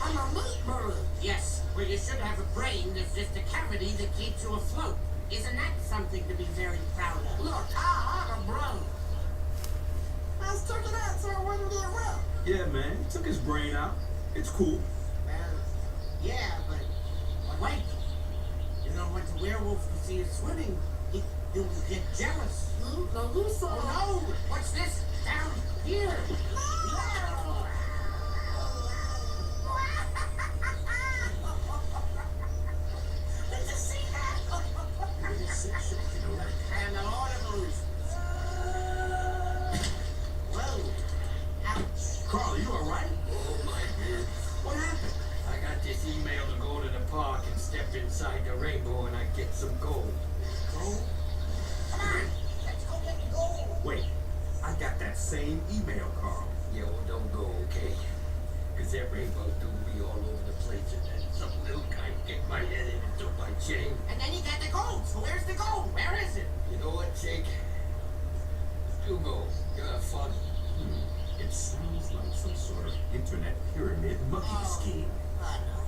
I'm a meat bird. Yes, well, you should have a brain that's just a cavity that keeps you afloat. Isn't that something to be very proud of? Look, I have a brain. I just took it out so I wouldn't get wet. Yeah, man. He took his brain out. It's cool. Well, yeah, but wait. You know what the werewolf will see you swimming, he will get jealous. No, you saw. Oh no! What's this? Down here! Did you see that? Really sick shit, you know that? And the Lord of Blues. Whoa! Ouch! Carl, you alright? Oh, my man. What happened? I got this email to go to the park and step inside the rainbow and I get some gold. Gold? Come on! Let's go get the gold! Wait, I got that same email, Carl. Yo, don't go, okay? Cause that rainbow threw me all over the place and then some little guy kicked my head in and took my chain. And then you got the gold. So where's the gold? Where is it? You know what, Jake? You go. You have fun. It sounds like some sort of internet pyramid monkey scheme. Oh, no.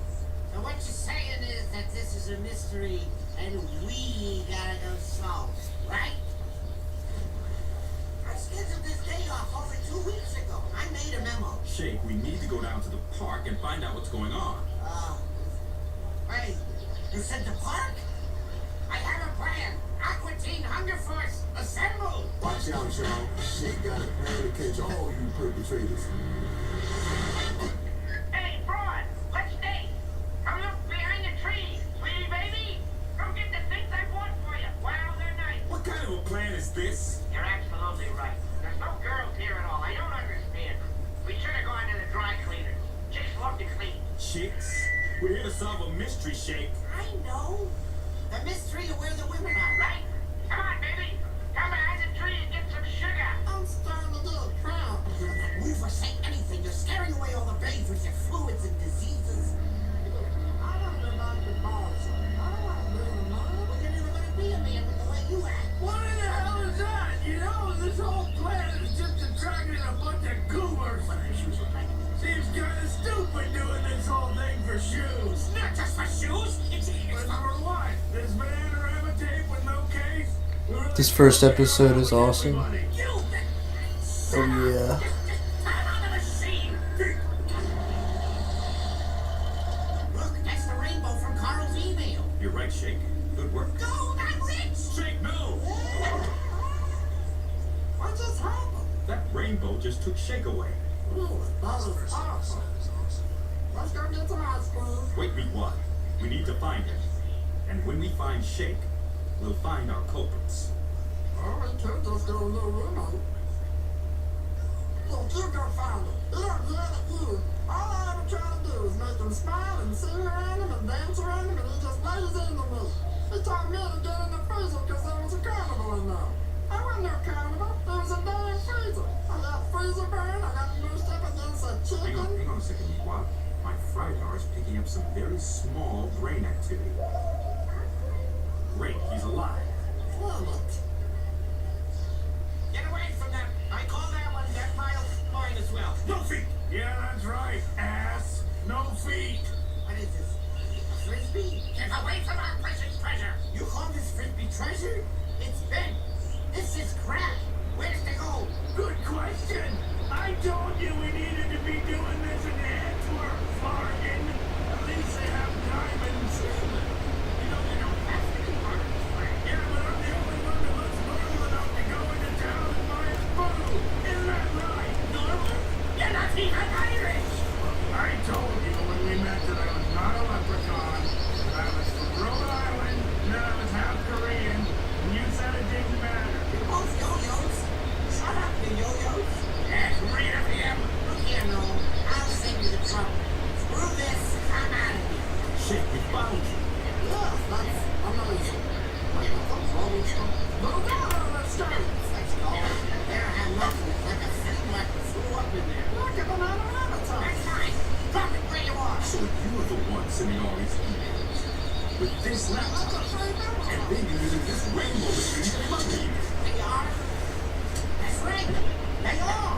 So what you're saying is that this is a mystery and we gotta go solve it, right? I scheduled this day off over 2 weeks ago. I made a memo. Shake, we need to go down to the park and find out what's going on. Wait, you said the park? I have a plan. Aqua Teen Hunger Force, assemble! Watch out, y'all. Shake got a plan to catch all you perpetrators. Hey, Braun, let's stay. Come look behind the tree, sweetie baby. Go get the things I bought for you while they're nice. What kind of a plan is this? You're absolutely right. There's no girls here at all. I don't understand. We should have gone to the dry cleaners. Chicks love to clean. Chicks? We're here to solve a mystery, Shake. I know. The mystery of where the women are, right? Come on, baby. Come behind the tree and get some sugar. I'm starting to get cramped. Move or say anything. You're scaring away all the babes with your fluids and diseases. I don't know about the boss. I don't want to be a man. Well, you're never going to be a man with the way you act. What in the hell is that? You know, this whole plan is just attracting a bunch of goobers. What are the shoes look like? Seems kind of stupid doing this whole thing for shoes. Not just for shoes. It's But for what? This banana rabbit tape with no case? This first episode is awesome. you. Oh yeah. Turn on the machine. Look, that's the rainbow from Carl's email. You're right, Shake. Good work. Gold, I'm rich. Shake, no! What just happened? That rainbow just took Shake away. Really, that is awesome. Let's go get some ice cream. Wait, we what? We need to find him. And when we find Shake, we'll find our culprits. Oh, we could just go in the room. Look, you go find him. He don't get at you. All I ever try to do is make him smile and sing around him and dance around him, and he just lays into me. He told me to get in the freezer because there was a carnival in there. I wasn't no carnival. There was a damn freezer. I got freezer burn. I got mushed up against a chicken. Hang on a second, Meatwad. My Frydar is picking up some very small brain activity. Great, he's alive. planet. Get away from that. I call that one, that pile's mine as well. No feet. Yeah, that's right, ass. No feet. What is this? A frisbee? Get away from our precious treasure. You call this frisbee treasure? It's bent. This is crap. Where's the gold? Good question. I told you we needed to be doing this in Antwerp, Morgan. At least they have diamonds. You know they don't have to be part of this plan. Yeah, but I'm the only one that looks normal enough to go into town and buy a food. Isn't that right? Normal? You're not even Irish. I told you when we met that I was not a leprechaun, that I was from Rhode Island, and that I was half Korean, and you said it didn't matter. You're both yo-yos. Shut up, you yo-yos. Yes, read of him. Look here, Noel. I'll save you the trouble. Screw this. I'm out of here. Shit, we found you. Yes, that's amazing. Wait, what's wrong with you? Move on, let's go. Let's go. There I have nothing. Like a thing like we threw up in there. Look at the man of Avatar. That's fine. Drop it where you are. So you're the one sending all these emails. With this laptop. And then you're using this rainbow machine to fuck you. There you are. That's right. There you are.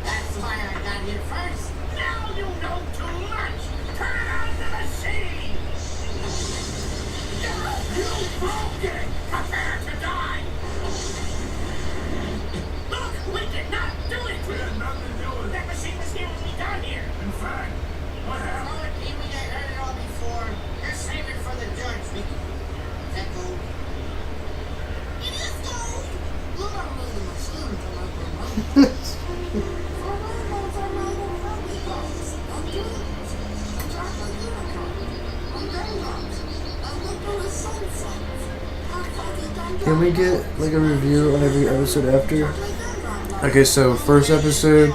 That's why I got here first. Now you know too much. Turn on the machine. You broke it. Prepare to die. Look, we did not do it. We had nothing to do with it. That machine was here when we got here. In fact, what happened? Throw it, Pee-wee. I heard it all before. Just save it for the judge. Is that gold? It is gold. You don't need a machine to make them money. For rainbows are made of holy gods and dreams, and chocolate unicorn, and raindrops, and licorice sunsets, and fuzzy gumdrops. Can we get like a review on every episode after? Okay, so first episode,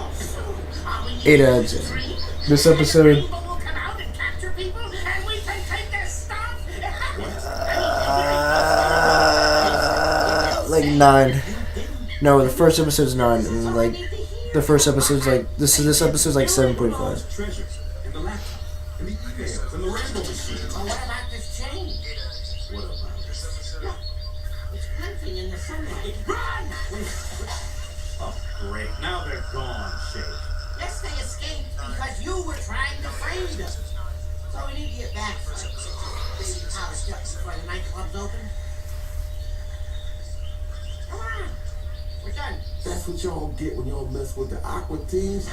8 out of 10. This episode, like 9. No, the first episode's 9, and like the first episode's like this episode's like 7.5. Treasures, and the laptop, and the emails, and the rainbow machine. Well, what about this chain? What about it? Look, it's glinting in the sunlight. Run! Oh, great. Now they're gone, Shake. Yes, they escaped because you were trying to frame them. So we need to get back for it. Polished up before the nightclub's open. Come on. We're done. That's what y'all get when y'all mess with the Aqua teams.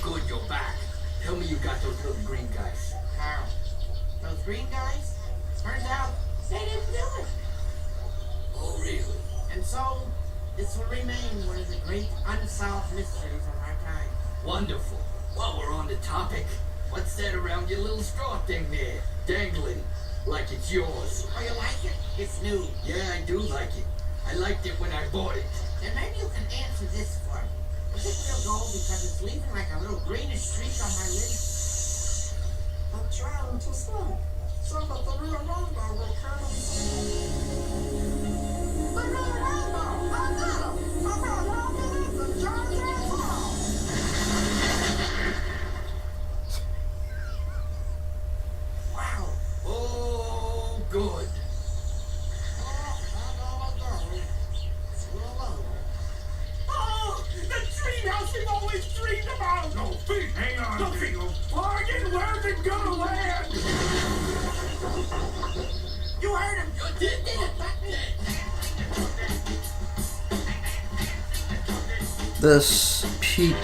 Good, you're back. Tell me you got those little green guys. How? Those green guys? Turns out they didn't do it. Oh, really? And so, this will remain one of the great unsolved mysteries of our time. Wonderful. While we're on the topic, what's that around your little straw thing there? Dangling. Like it's yours. Oh, you like it? It's new. Yeah, I do like it. I liked it when I bought it. Then maybe you can answer this for me. Is it real gold because it's leaving like a little greenish streak on my lid? I'm trying to swim so that the real rainbow will come and see. The real rainbow! I did it! I found all the eggs in George Hall. Wow. Oh, good. Oh, the treehouse we've always dreamed about! No feet. Hang on, No feet. Jingle. Morgan, where's it gonna land? You heard him. You did it. This peak.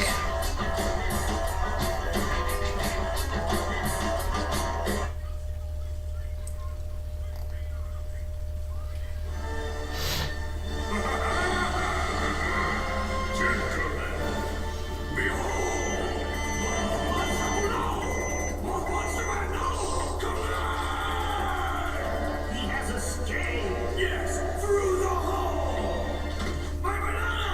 He has escaped. Yes, through the hole. My banana.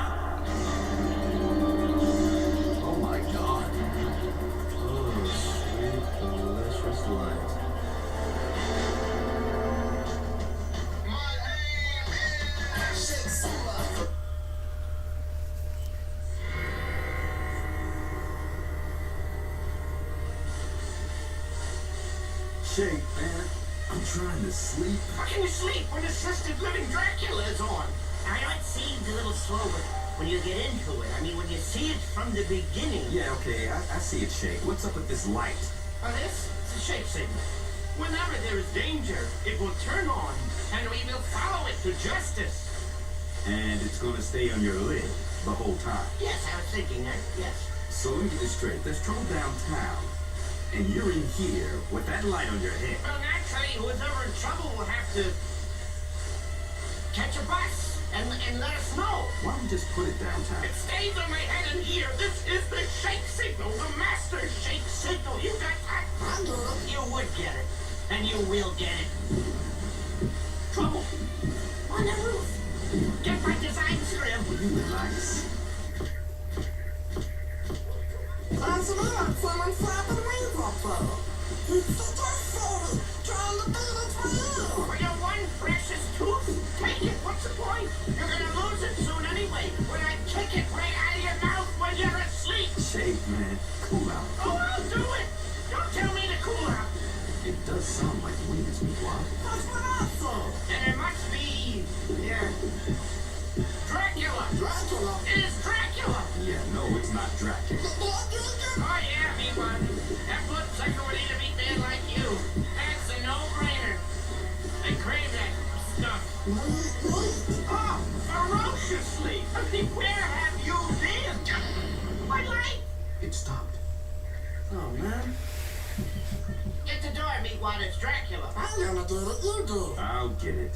Shake, man. I'm trying to sleep. How can you sleep when Assisted Living Dracula is on? I know it seems a little slow, but when you get into it, I mean, when you see it from the beginning. Yeah, okay, I see it, Shake. What's up with this light? This? It's a shake signal. Whenever there is danger, it will turn on, and we will follow it to justice. And it's gonna stay on your lid the whole time. Yes, I was thinking that, yes. So let me get this straight. There's trouble downtown, and you're in here with that light on your head. Well, naturally, who's ever in trouble will have to catch a bus and let us know. Why don't you just put it downtown? It stays on my head and here. This is the shake signal, the master shake signal. You got that? I do. You would get it, and you will get it. Trouble on the roof. Get my design trim. Will you relax? That's what someone slapping the wings up for. It's suggested. Trying to beat it for you. For your one precious tooth? Take it. What's the point? You're gonna lose it soon anyway. When I kick it right out of your mouth when you're asleep. Shake, man. Cool out. Oh, I'll do it. Don't tell me to cool out. It does sound like wings, Meatwad. That's what I said. And it must be, Dracula. Dracula? It is Dracula. Yeah, no, it's not Dracula. Oh, yeah, me one. That bloodsucker would eat a meat man like you. That's a no-brainer. I crave that stuff. Oh, ferociously. I mean, where have you been? My life. It stopped. Oh, man. Get the door, Meatwad. It's Dracula. I'm gonna get it. You do. I'll get it.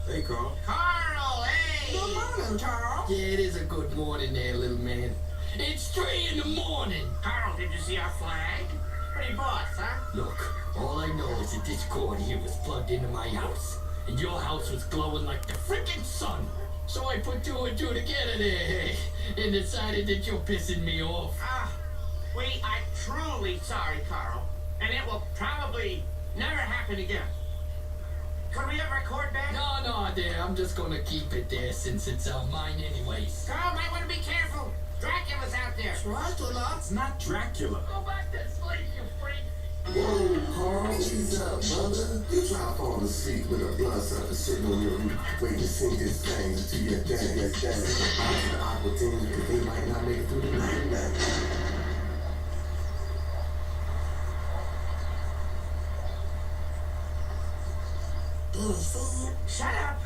Hey, Carl. Carl, hey! Good morning, Carl. Yeah, it is a good morning there, little man. It's 3 in the morning. Carl, did you see our flag? Pretty boss, huh? Look, all I know is that this cord here was plugged into my house, and your house was glowing like the freaking sun. So I put 2 and 2 together there, and decided that you're pissing me off. We are truly sorry, Carl, and it will probably never happen again. Could we ever record that? No, there. I'm just gonna keep it there since it's mine anyways. Carl might want to be careful. Dracula's out there. Dracula? It's not Dracula. Go back to sleep, you freak. Whoa, Carl, ease up, brother. You try to fall asleep with a bloodsucker sitting on your roof, waiting to sing this thing to your dad. The awkward things because they might not make it through the night. Shut up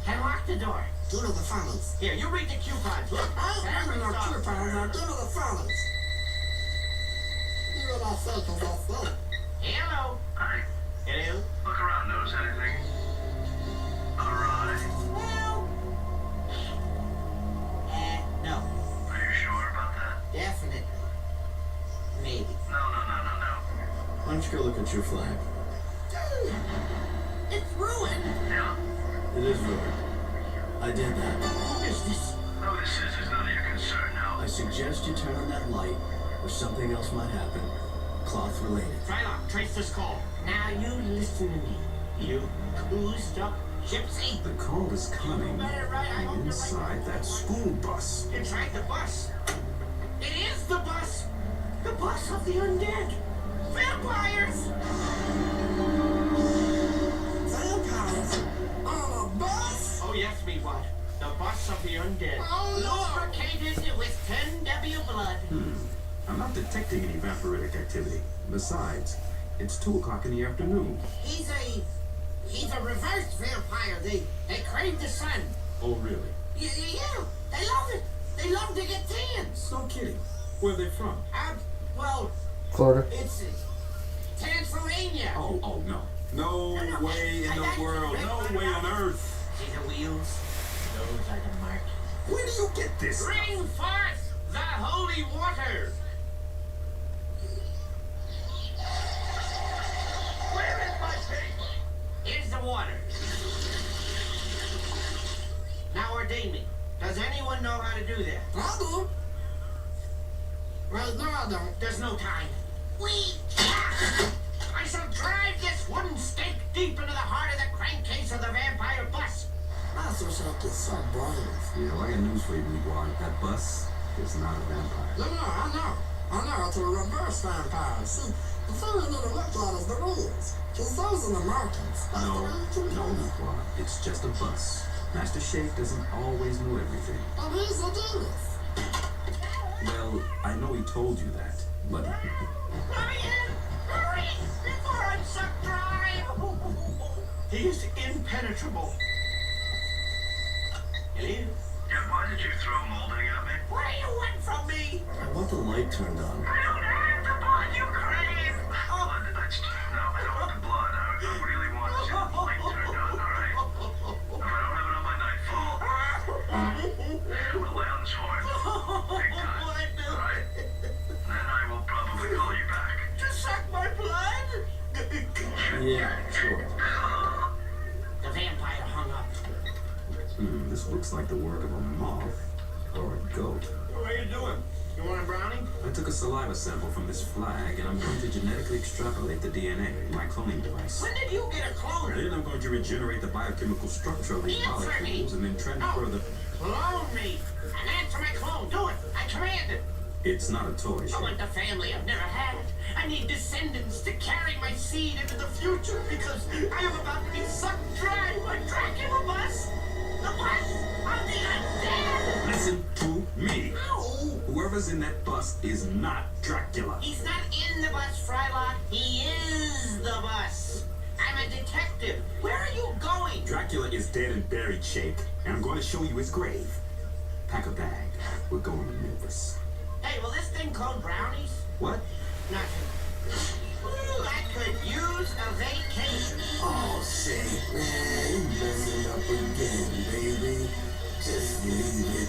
and lock the door. Give me the funnies. Here, you read the coupons. Look, I ain't no coupons. Now give me the funnies. You what I say, cause I say. Hello. Hi. Hello. Look around, notice anything? Alright. Well, no. Are you sure about that? Definitely. Maybe. No. Why don't you go look at your flag? It's ruined. Yeah? It is ruined. I did that. Who is this? No, this is none of your concern now. I suggest you turn on that light, or something else might happen. Cloth related. Trylock, trace this call. Now you listen to me. You coozed up gypsy. The call is coming You better right, I hope you're inside that school bus. Inside the bus. It is the bus. The bus of the undead. Vampires. Vampires? On a bus? Oh yes, me what? The bus of the undead. Oh, no. Lubricated with 10W blood. I'm not detecting any vampiric activity. Besides, it's 2 o'clock in the afternoon. He's a reverse vampire. They crave the sun. Oh, really? Yeah, they love it. They love to get tans. No kidding. Where are they from? Well, Florida. it's Transylvania. Oh, no. No way in the world. No way on earth. See the wheels? Those are the mark. Where do you get this? Bring forth the holy water. Where is my paper? Here's the water. Now ordain me. Does anyone know how to do that? I do. Right now I don't. There's no time. I shall drive this wooden stake deep into the heart of the crankcase of the vampire bus. That's what shall get so brave. Yeah, well, I got news for you, Meatwad. That bus is not a vampire. No, I know. I know, to reverse vampires. See, the thing you need to look at is the wheels. Because those are the markings. That's the way you can No, do it. Meatwad. It's just a bus. Master Shake doesn't always know everything. And he's the genius. Well, I know he told you that, but Hurry in! Hurry! Before I'm sucked dry! He's impenetrable. Hello? Yeah, why did you throw molding at me? What do you want from me? I want the light turned on. I don't have the blood you crave! Blood? No, I don't want the blood. I really want to see the light turned on, alright? If I don't have it on by nightfall, I'm gonna lay on this horn. Big time. Alright? Then I will probably call you back. To suck my blood? Yeah, sure. The vampire hung up. This looks like the work of a moth or a goat. What are you doing? You want a brownie? I took a saliva sample from this flag, and I'm going to genetically extrapolate the DNA in my cloning device. When did you get a cloner? Then I'm going to regenerate the biochemical structure of these Answer me. molecules and then transfer the... Clone me! And answer my clone! Do it! I command it! It's not a toy, I Shake. want the family I've never had. I need descendants to carry my seed into the future because I am about to be sucked dry by Dracula bus. The bus of the undead. Listen to me. Ow. Whoever's in that bus is not Dracula. He's not in the bus, Frylock. He is the bus. I'm a detective. Where are you going? Dracula is dead and buried, Shake, and I'm going to show you his grave. Pack a bag. We're going to Memphis. Hey, will this thing clone brownies? What? Nothing. Ooh, I could use a vacation. Oh, shit, man, you messing up again, baby. Just leave it.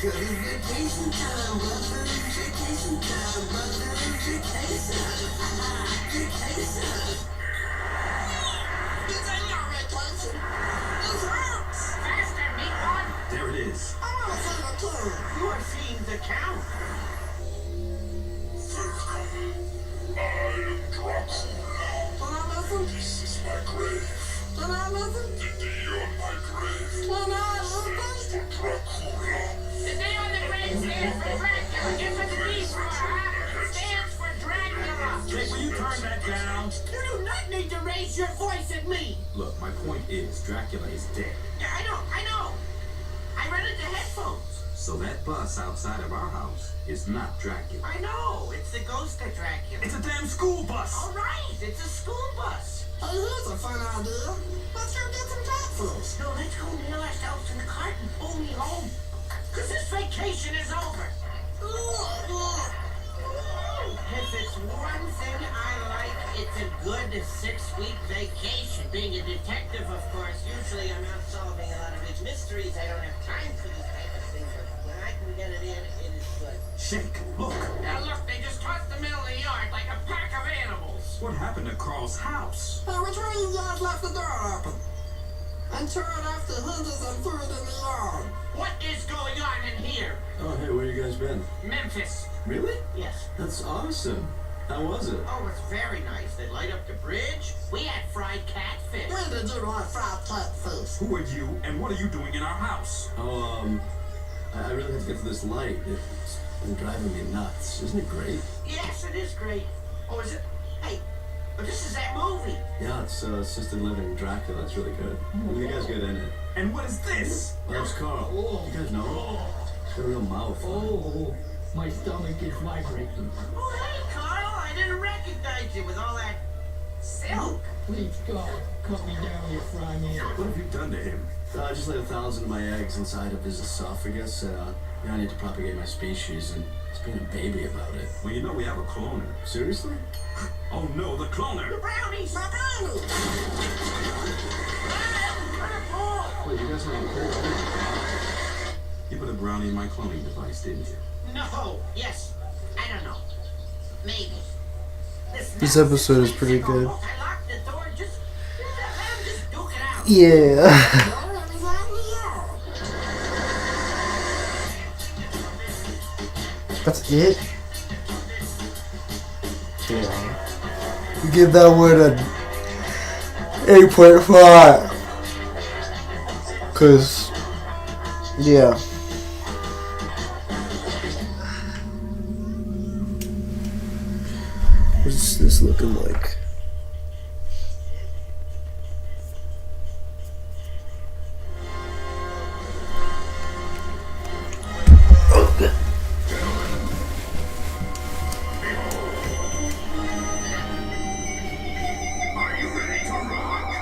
Cause it's vacation time, brother. Vacation time, brother. Vacation. Vacation. This ain't your vacation. This hurts. Faster, meatball. There it is. I want to see the kid. You are seeing the count. I am Dracula. Can I listen? This is my grave. Can I listen? The D on my grave Can I listen? stands for Dracula. The D on the grave stands for Dracula. Guess what the D for, huh? Stands for Dracula. Shake, will you turn that down? You do not need to raise your voice at me. Look, my point is, Dracula is dead. Yeah, I know. I rented the headphones. So that bus outside of our house is not Dracula. I know. It's the ghost of Dracula. It's a damn school bus! All right. It's a school bus. Hey, here's a fun idea. Let's go get some catfish. No, let's go nail ourselves in the cart and pull me home. Because this vacation is over. If it's one thing I like, it's a good 6-week vacation. Being a detective, of course, usually I'm out solving a lot of big mysteries. I don't have time for this type of thing, but when I can get it in, it is good. Shake, look! Now look, they just tossed the middle of the yard like a pack of animals. What happened to Carl's house? Hey, which one of you guys left the door open? And turned off the hinges and threw it in the yard. What is going on in here? Oh, hey, where you guys been? Memphis. Really? Yes. That's awesome. How was it? Oh, it's very nice. They light up the bridge. We had fried catfish. When did you want fried catfish? Who are you, and what are you doing in our house? Oh, I really have to get to this light. It's been driving me nuts. Isn't it great? Yes, it is great. Oh, is it? Hey, but this is that movie. Yeah, it's Assisted Living Dracula. It's really good. You guys get in it. And what is this? Well, that's Carl. You guys know him? He's got a real mouth. Oh, my stomach is vibrating. Oh, hey, Carl. I didn't recognize you with all that silk. Please, God, cut me down here, fry me. What have you done to him? I just laid 1,000 of my eggs inside of his esophagus. I need to propagate my species, and he's being a baby about it. Well, you know we have a cloner. Seriously? Oh no, the cloner! The brownies. My brownies. Wait, you guys have a cold? You put a brownie in my cloning device, didn't you? No. Yes. I don't know. Maybe. This episode is pretty good. I locked the door. Just duke it out. Yeah. That's it? Yeah. You give that word a 8.5. Cause, yeah. What's this looking like? Are you ready to rock?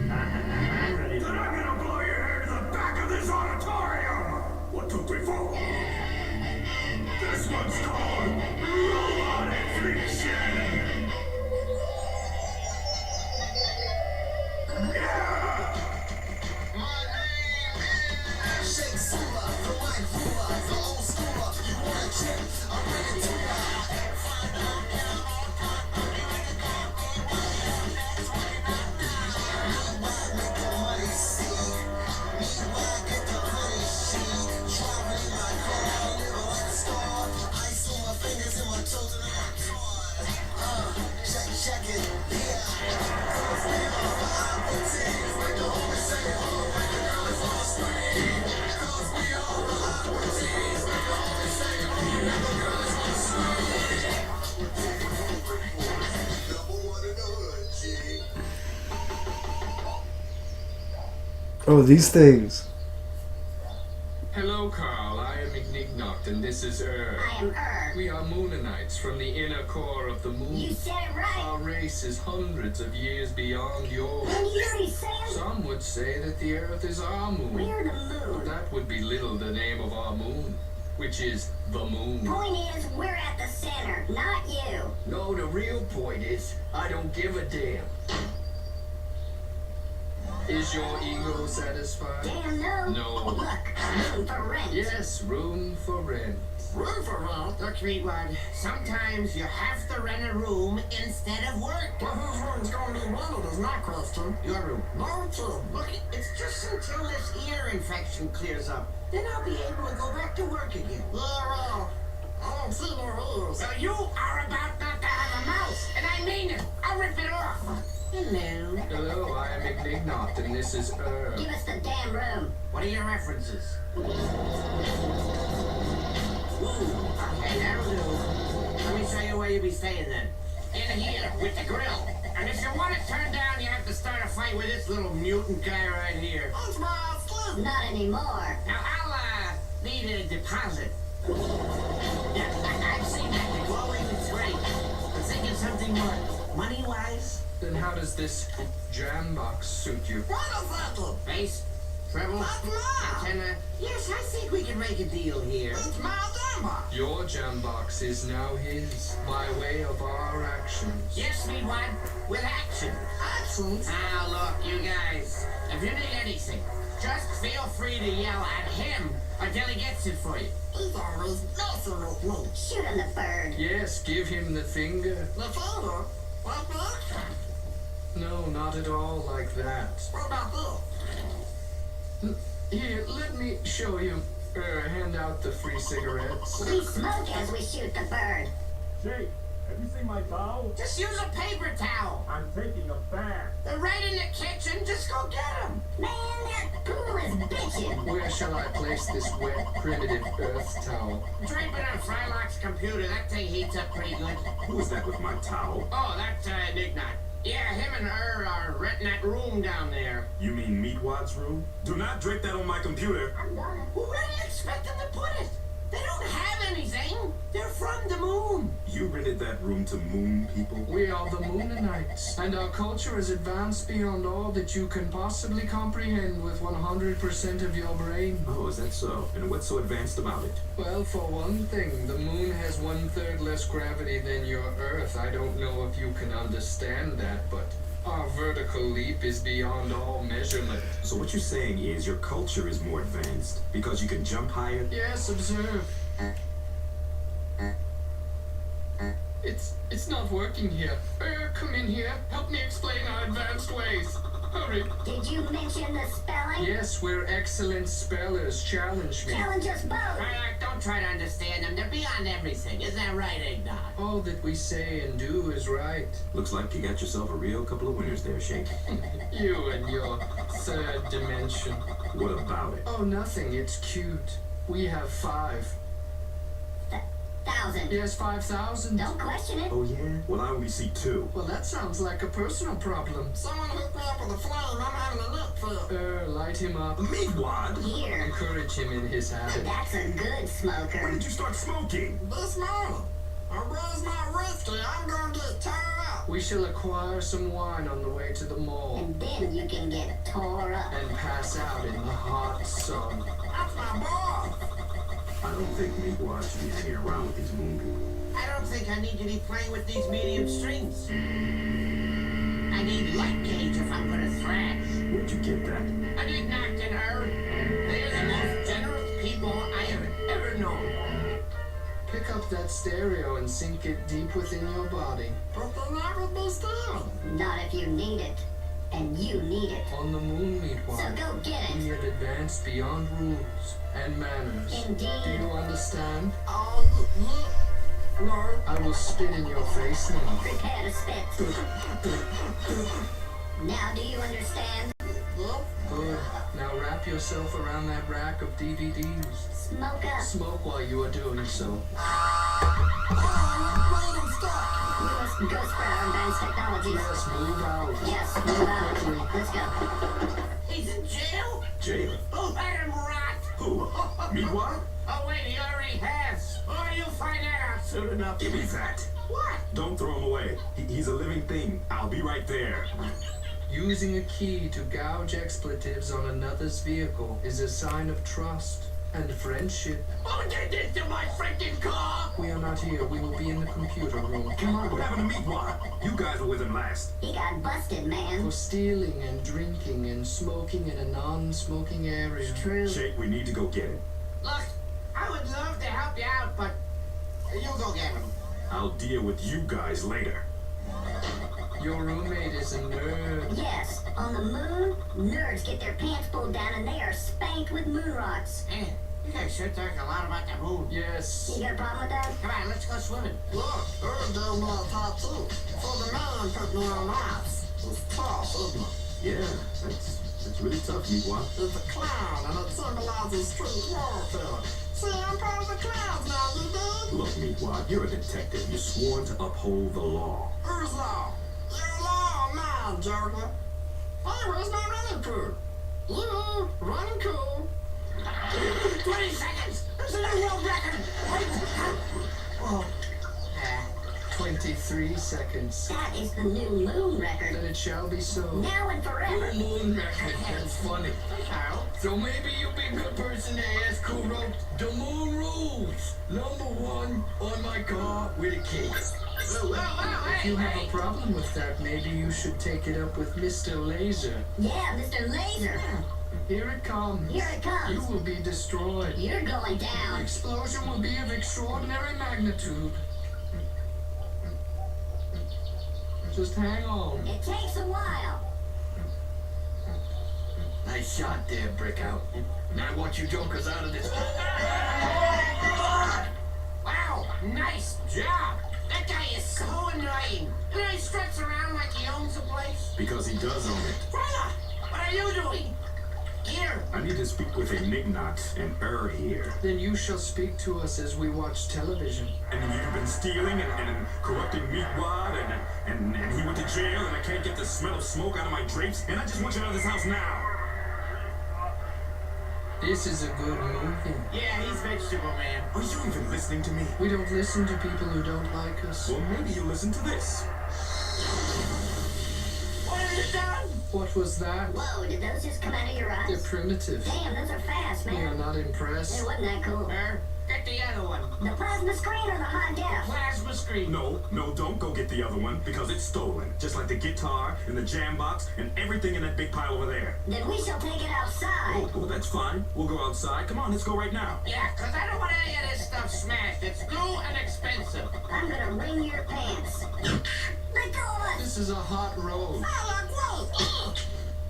I'm ready to Then I'm gonna blow your hair to the back of this auditorium! 1, 2, 3, 4. This one's called Robot Affliction! Oh, these things. Hello, Carl. I am Ignignot, and this is I am We are Moonanites from the inner core of the moon. You said it right. Our race is hundreds of years beyond yours. And you're saying Some would say that the Earth is our moon. we're the moon. That would belittle the name of our moon, which is the moon. Point is, we're at the center, not you. No, the real point is, I don't give a damn. Is your ego satisfied? Damn no. No. Look, room for rent. Yes, room for rent. Room for rent? Look, Meatwad, sometimes you have to rent a room instead of work. Well, whose room's gonna be rented is my question. Your room. No kid. Look, it's just until this ear infection clears up. Then I'll be able to go back to work again. Yeah, well, I don't see no ears. So you are about not to have a mouse, and I mean it. I'll rip it off. Hello. Hello, I am Ignignot, and this is Give us the damn room. What are your references? Ooh, okay, that'll do. Let me show you where you'll be staying then. In here, with the grill. And if you want it turned down, you have to start a fight with this little mutant guy right here. That's my skin. Not anymore. Now, I'll, need a deposit. Yeah, I've seen that. The glowing is great. I'm thinking something more money-wise. Then how does this jam box suit you? What is that then? Bass, treble, That's mine. antenna. Yes, I think we can make a deal here. It's my damn box. Your jam box is now his, by way of our actions. Yes, Meatwad, with action. Actions. Now, look, you guys, if you need anything, just feel free to yell at him until he gets it for you. He's always messing with me. Shoot him the bird. Yes, give him the finger. The finger? Like that? No, not at all like that. What about this? Here, let me show you. Hand out the free cigarettes. We smoke as we shoot the bird. Jake, have you seen my towel? Just use a paper towel. I'm taking a bath. They're right in the kitchen. Just go get them. Man, that pool is bitchin'. Where shall I place this wet, primitive earth towel? Drape it on Frylock's computer. That thing heats up pretty good. Who is that with my towel? Oh, that's Nignot. Yeah, him and her are renting that room down there. You mean Meatwad's room? Do not drape that on my computer. Where do you expect them to put it? They don't have anything. They're from the moon. You rented that room to moon people? We are the Moonanites, and our culture is advanced beyond all that you can possibly comprehend with 100% of your brain. Oh, is that so? And what's so advanced about it? Well, for one thing, the moon has 1/3 less gravity than your Earth. I don't know if you can understand that, but our vertical leap is beyond all measurement. So what you're saying is your culture is more advanced because you can jump higher? Yes, observe. It's not working here. Come in here. Help me explain our advanced ways. Hurry. Did you mention the spelling? Yes, we're excellent spellers. Challenge me. Challenge us both. Don't try to understand them. They're beyond everything. Isn't that right, Eggnog? All that we say and do is right. Looks like you got yourself a real couple of winners there, Shake. You and your third dimension. What about it? Oh, nothing. It's cute. We have 5. 5,000. Yes, 5,000. Don't question it. Oh, yeah? Well, I only see 2. Well, that sounds like a personal problem. Someone hook me up with a flame. I'm having a nut fit. Light him up. Meatwad? Here. Encourage him in his habit. That's a good smoker. When did you start smoking? This morning. And where's my whiskey? I'm gonna get tore up. We shall acquire some wine on the way to the mall. And then you can get tore up. And pass out in the hot sun. That's my boy. I don't think Meatwad should be hanging around with these moon people. I don't think I need to be playing with these medium strings. I need light gauge if I'm gonna thrash. Where'd you get that? I didn't act in her. They're the most generous people I have ever known. Pick up that stereo and sink it deep within your body. But then that would be stealing. Not if you need it. And you need it. On the moon, Meatwad. So go get We it. have advanced beyond rules and manners. Indeed. Do you understand? Oh, yeah. No. I will spit in your face now. Prepare to spit. Now do you understand? Yep. Good. Now wrap yourself around that rack of DVDs. Smoke up. Smoke while you are doing so. Wait, I'm stuck. We must go spread our advanced technologies. Yes, move out. Yes, move out. Quickly. Let's go. He's in jail? Jail? Oh, let him rot. Who? Meatwad? Oh, wait, he already has. Oh, you'll find that out soon enough. Give me that. What? Don't throw him away. He's a living thing. I'll be right there. Using a key to gouge expletives on another's vehicle is a sign of trust and friendship. Oh, did this to my freaking car? We are not here. We will be in the computer room. Come on. What happened to Meatwad? You guys were with him last. He got busted, man. For stealing and drinking and smoking in a non-smoking area. True. Shake, we need to go get him. Look, I would love to help you out, but you go get him. I'll deal with you guys later. Your roommate is a nerd. Yes, on the moon, nerds get their pants pulled down and they are spanked with moon rocks. Man, you guys sure talk a lot about the moon. Yes. You got a problem with that? Come on, let's go swimming. Look, Earth gave me a tattoo. So the man put me on ice. It's tough, isn't it? Yeah, that's really tough, Meatwad. It's a clown, and it symbolizes street warfare. See, I'm part of the clowns now, you dig? Look, Meatwad, you're a detective. You're sworn to uphold the law. Who's law? Your law, mine, Joker. Hey, where's my running crew? You, running cool. 20 seconds! That's a new world record! Oh. 23 seconds. That is the new moon record. Then it shall be so. Now and forever. Moon record. That's funny. How? So maybe you be a good person to ask who wrote the moon rules. Number 1 on my car with a key. If you have a problem with that, maybe you should take it up with Mr. Laser. Yeah, Mr. Laser. Here it comes. Here it comes. You will be destroyed. You're going The down. explosion will be of extraordinary magnitude. Just hang on. It takes a while. Nice shot there, Brickout. Now I want you jokers out of this. Wow, nice job! That guy is so annoying. You know, he struts around like he owns the place. Because he does own it. Brother, what are you doing? Here. I need to speak with a Nignot and here. Then you shall speak to us as we watch television. And you've been stealing and corrupting Meatwad, and he went to jail, and I can't get the smell of smoke out of my drapes, and I just want you out of this house now. This is a good movie. Yeah, he's Vegetable Man. Are you even listening to me? We don't listen to people who don't like us. Well, maybe you listen to this. What have you done? What was that? Whoa, did those just come out of your eyes? They're primitive. Damn, those are fast, We are man. not impressed. It wasn't that cool. Get the other one. The plasma screen or the high def? Plasma screen. No, don't go get the other one, because it's stolen. Just like the guitar and the jam box and everything in that big pile over there. Then we shall take it outside. Well, that's fine. We'll go outside. Come on, let's go right now. Yeah, 'cause I don't want any of this stuff smashed. It's new and expensive. I'm gonna wring your pants. Let go of us! This is a hot road.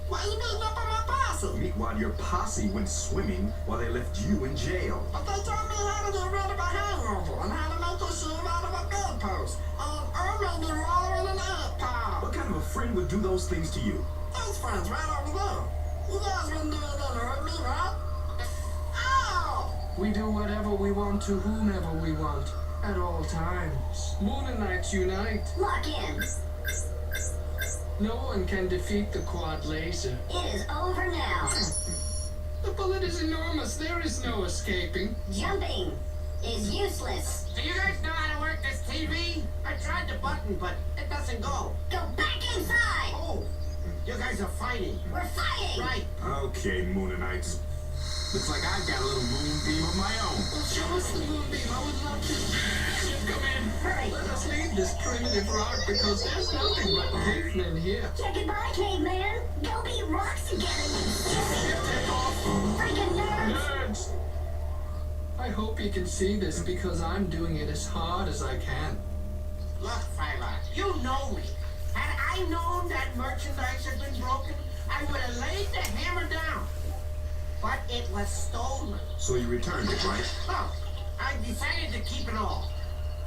Why you beating up on my posse? Meatwad, your posse went swimming while they left you in jail. But they told me how to get rid of a hangover and how to make a shield out of a bedpost. And I made me water in an ant pile. What kind of a friend would do those things to you? Those friends right over there. You guys wouldn't do it to hurt me, right? Ow! We do whatever we want to whomever we want, at all times. Moon and Knights unite. Lock in. No one can defeat the quad laser. It is over now. The bullet is enormous. There is no escaping. Jumping is useless. Do you guys know how to work this TV? I tried the button, but it doesn't go. Go back inside. Oh, you guys are fighting. We're fighting. Right. Okay, Moonanites. Looks like I've got a little moonbeam of my own. Well, show us the moonbeam. I would love to. Ship, come in. Hurry. Let us leave this primitive rock because there's nothing but cavemen here. Check it by, caveman. Go beat rocks together, you stupid freaking nerds. Nerds! I hope you can see this because I'm doing it as hard as I can. Look, Frylock, you know me. Had I known that merchandise had been broken, I would have laid the hammer down. But it was stolen. So you returned it, right? Oh, I decided to keep it all.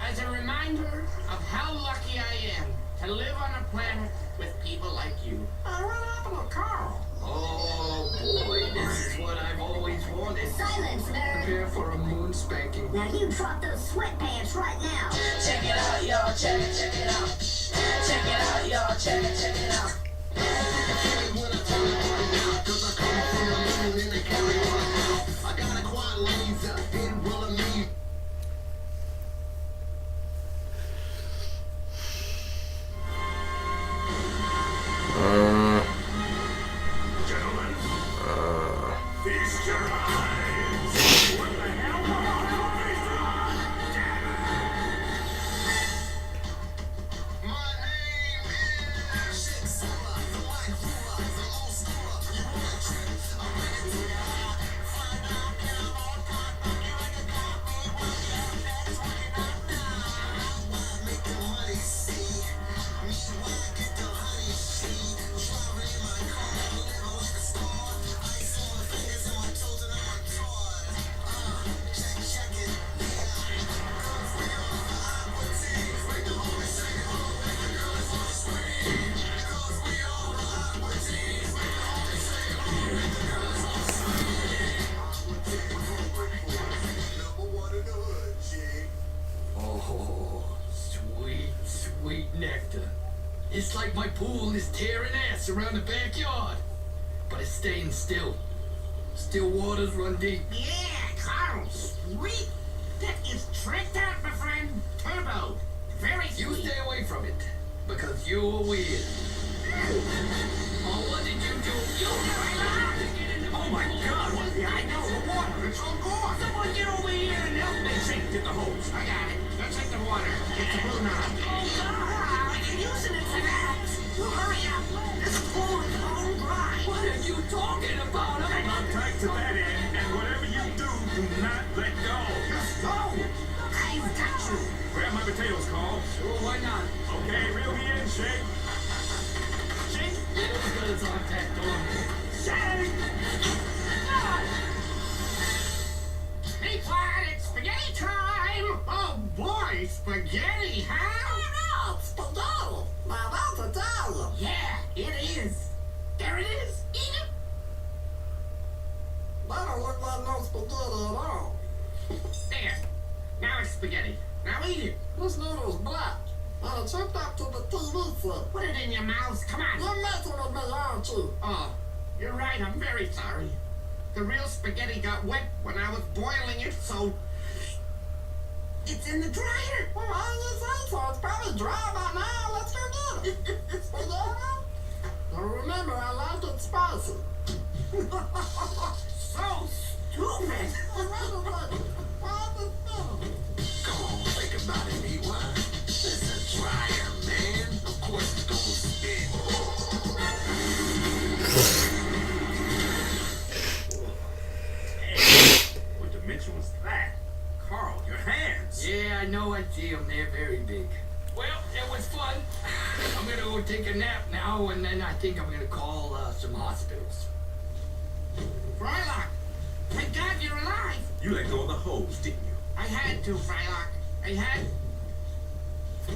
As a reminder of how lucky I am to live on a planet with people like you. What happened to Carl? Oh boy, this is what I've always wanted. Silence, nerd. Prepare for a moon spanking. Now you drop those sweatpants right now. Check it out, y'all. Check it out. Check it out, y'all. Check it out. I got a quad laser in will of me. Gentlemen, feast your eyes. What the hell? My name is Shitsula, the white ruler, the old schooler. You want a trip? I'm ready to ride. Find out that I'm on top. You ain't a copy. Well, yeah, that's right now. Why make the money see? Me, why get the honey see? Driving in my car, living like a star. Ice on my fingers and my toes and on my toys. Check it. Cause we on the Aqua team. Make the homie say, oh, make the girls wanna scream. Cause we on the Aqua team. Make the homie say, oh, make the girls wanna scream. Aqua team, number one in the hood, G. Oh, sweet, sweet nectar. It's like my pool is tearing ass around the backyard. But it's staying still. Still waters run deep. Yeah, Carl, sweet. That is tricked out, my friend. Turbo. Very You sweet. stay away from it. Because you're weird. Oh, what did you do? You Oh my God! Yeah, I know the water. It's all gone. Someone get over here and help me. Shake, get the hose. I got it. Let's take the water. Get the blue knob. Oh God! You're using it for that. Well, hurry up. This pool is all dry. What are you talking about? Hang on tight to that end, and whatever you do not let go. Just go. I've got you. Grab my potatoes, Carl. Sure, why not? Okay, reel me in, Shake. Shake. Those guns are tacked on. Shake. God. Be quiet. It's spaghetti time. Oh boy, spaghetti, huh? Oh, spaghetti. Now that's Italian. Yeah, it is. There it is. Eat it. That don't look like no spaghetti at all. There. Now it's spaghetti. Now eat it. This noodle's black. And it's hooked up to the TV set. Put it in your mouth. Come on. You're messing with me, aren't you? Oh, you're right. I'm very sorry. The real spaghetti got wet when I was boiling it, so it's in the dryer. Well, why you say so? It's probably dry by now. Let's go get it. Spaghetti? Now remember, I like it spicy. So stupid. Come on, think about it, B1. It's a dryer, man. Of course it's gonna spin. Hey, what dimension was that? Carl, your hands. Yeah, I know I see them. They're very big. Well, it was fun. I'm gonna go take a nap now, and then I think I'm gonna call some hospitals. Frylock, thank God you're alive. You let go of the hose, didn't you? I had to, Frylock. I had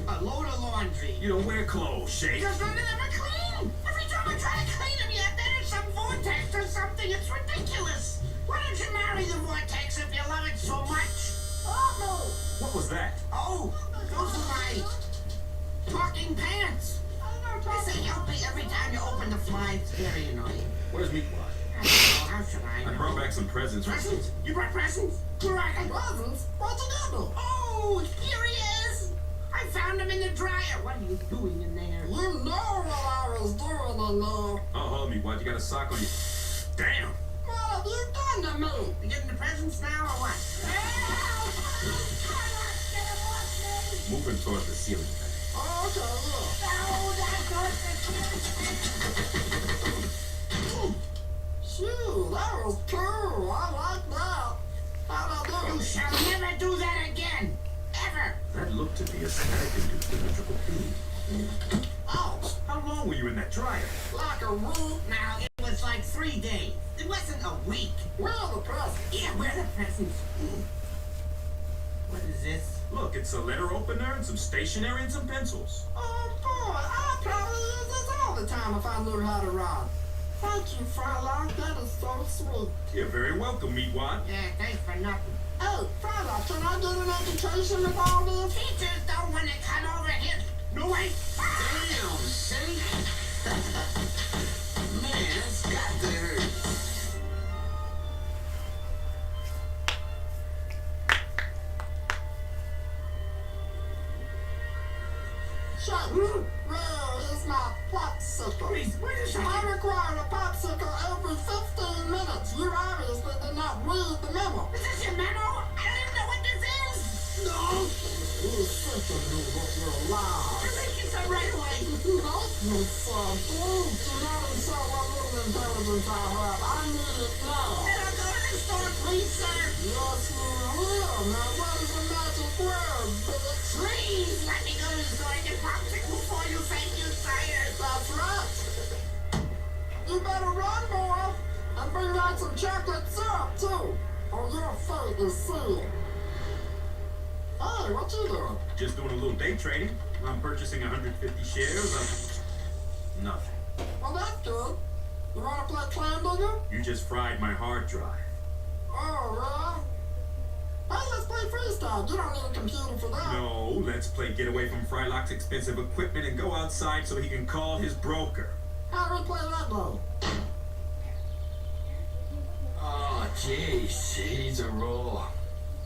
a load of laundry. You don't wear clothes, Shake. Because none of them are clean. Every time I try to clean them, you have that in some vortex or something. It's ridiculous. Why don't you marry the vortex if you love it What was that? Oh, those are my talking pants. They say help me every time you open the fly. It's very annoying. Where's Meatwad? I don't know. How should I know? I brought back some presents. Presents? You brought presents? Right. Presents? What'd you get me? Oh, here he is. I found him in the dryer. What are you doing in there? You know what I was doing in there. Oh, hold on, Meatwad. You got a sock on you. Damn. What have you done to me? You getting the presents now or what? Moving towards the ceiling fan. Oh, okay, yeah. Shoot, that was cool. I like that. How'd I do? You shall never do that again. Ever. That looked to be a static-induced electrical field. Ouch. How long were you in that dryer? Like a week. Now, it was like 3 days. It wasn't a week. Where are the presents? Yeah, where are the presents? What is this? Look, it's a letter opener and some stationery and some pencils. Oh, boy, I'd probably use this all the time if I knew how to ride. Thank you, Frylock. That is so sweet. You're very welcome, Meatwad. Yeah, thanks for nothing. Hey, Frylock, can I get an education with all this? Teachers don't want to come over here. No way. Damn, City. Man, that's got to hurt. Shut Where is my popsicle? Please, where is I it? require a popsicle every 15 minutes. You obviously did not read the memo. Is this your memo? I don't even know what this is. No. You sickened me with your lies. You're making some right away. Make me some. Please do not insult what little intelligence I have. I need it now. Then I'll go to the store, please, sir. Yes, you will. Now, what is the magic word, bitch? Please let me go to the store and get popsicles before you thank you, sire. That's right. You better run, boy. And bring back some chocolate syrup, too. Or your fate is sealed. Hey, what you doing? Just doing a little day trading. I'm purchasing 150 shares of nothing. Well, that's good. You want to play clam digger? You just fried my hard drive. Oh, well. Hey, let's play freestyle. You don't need a computer for that. No, let's play get away from Frylock's expensive equipment and go outside so he can call his broker. How do we play that game? Oh, jeez, he's a roll.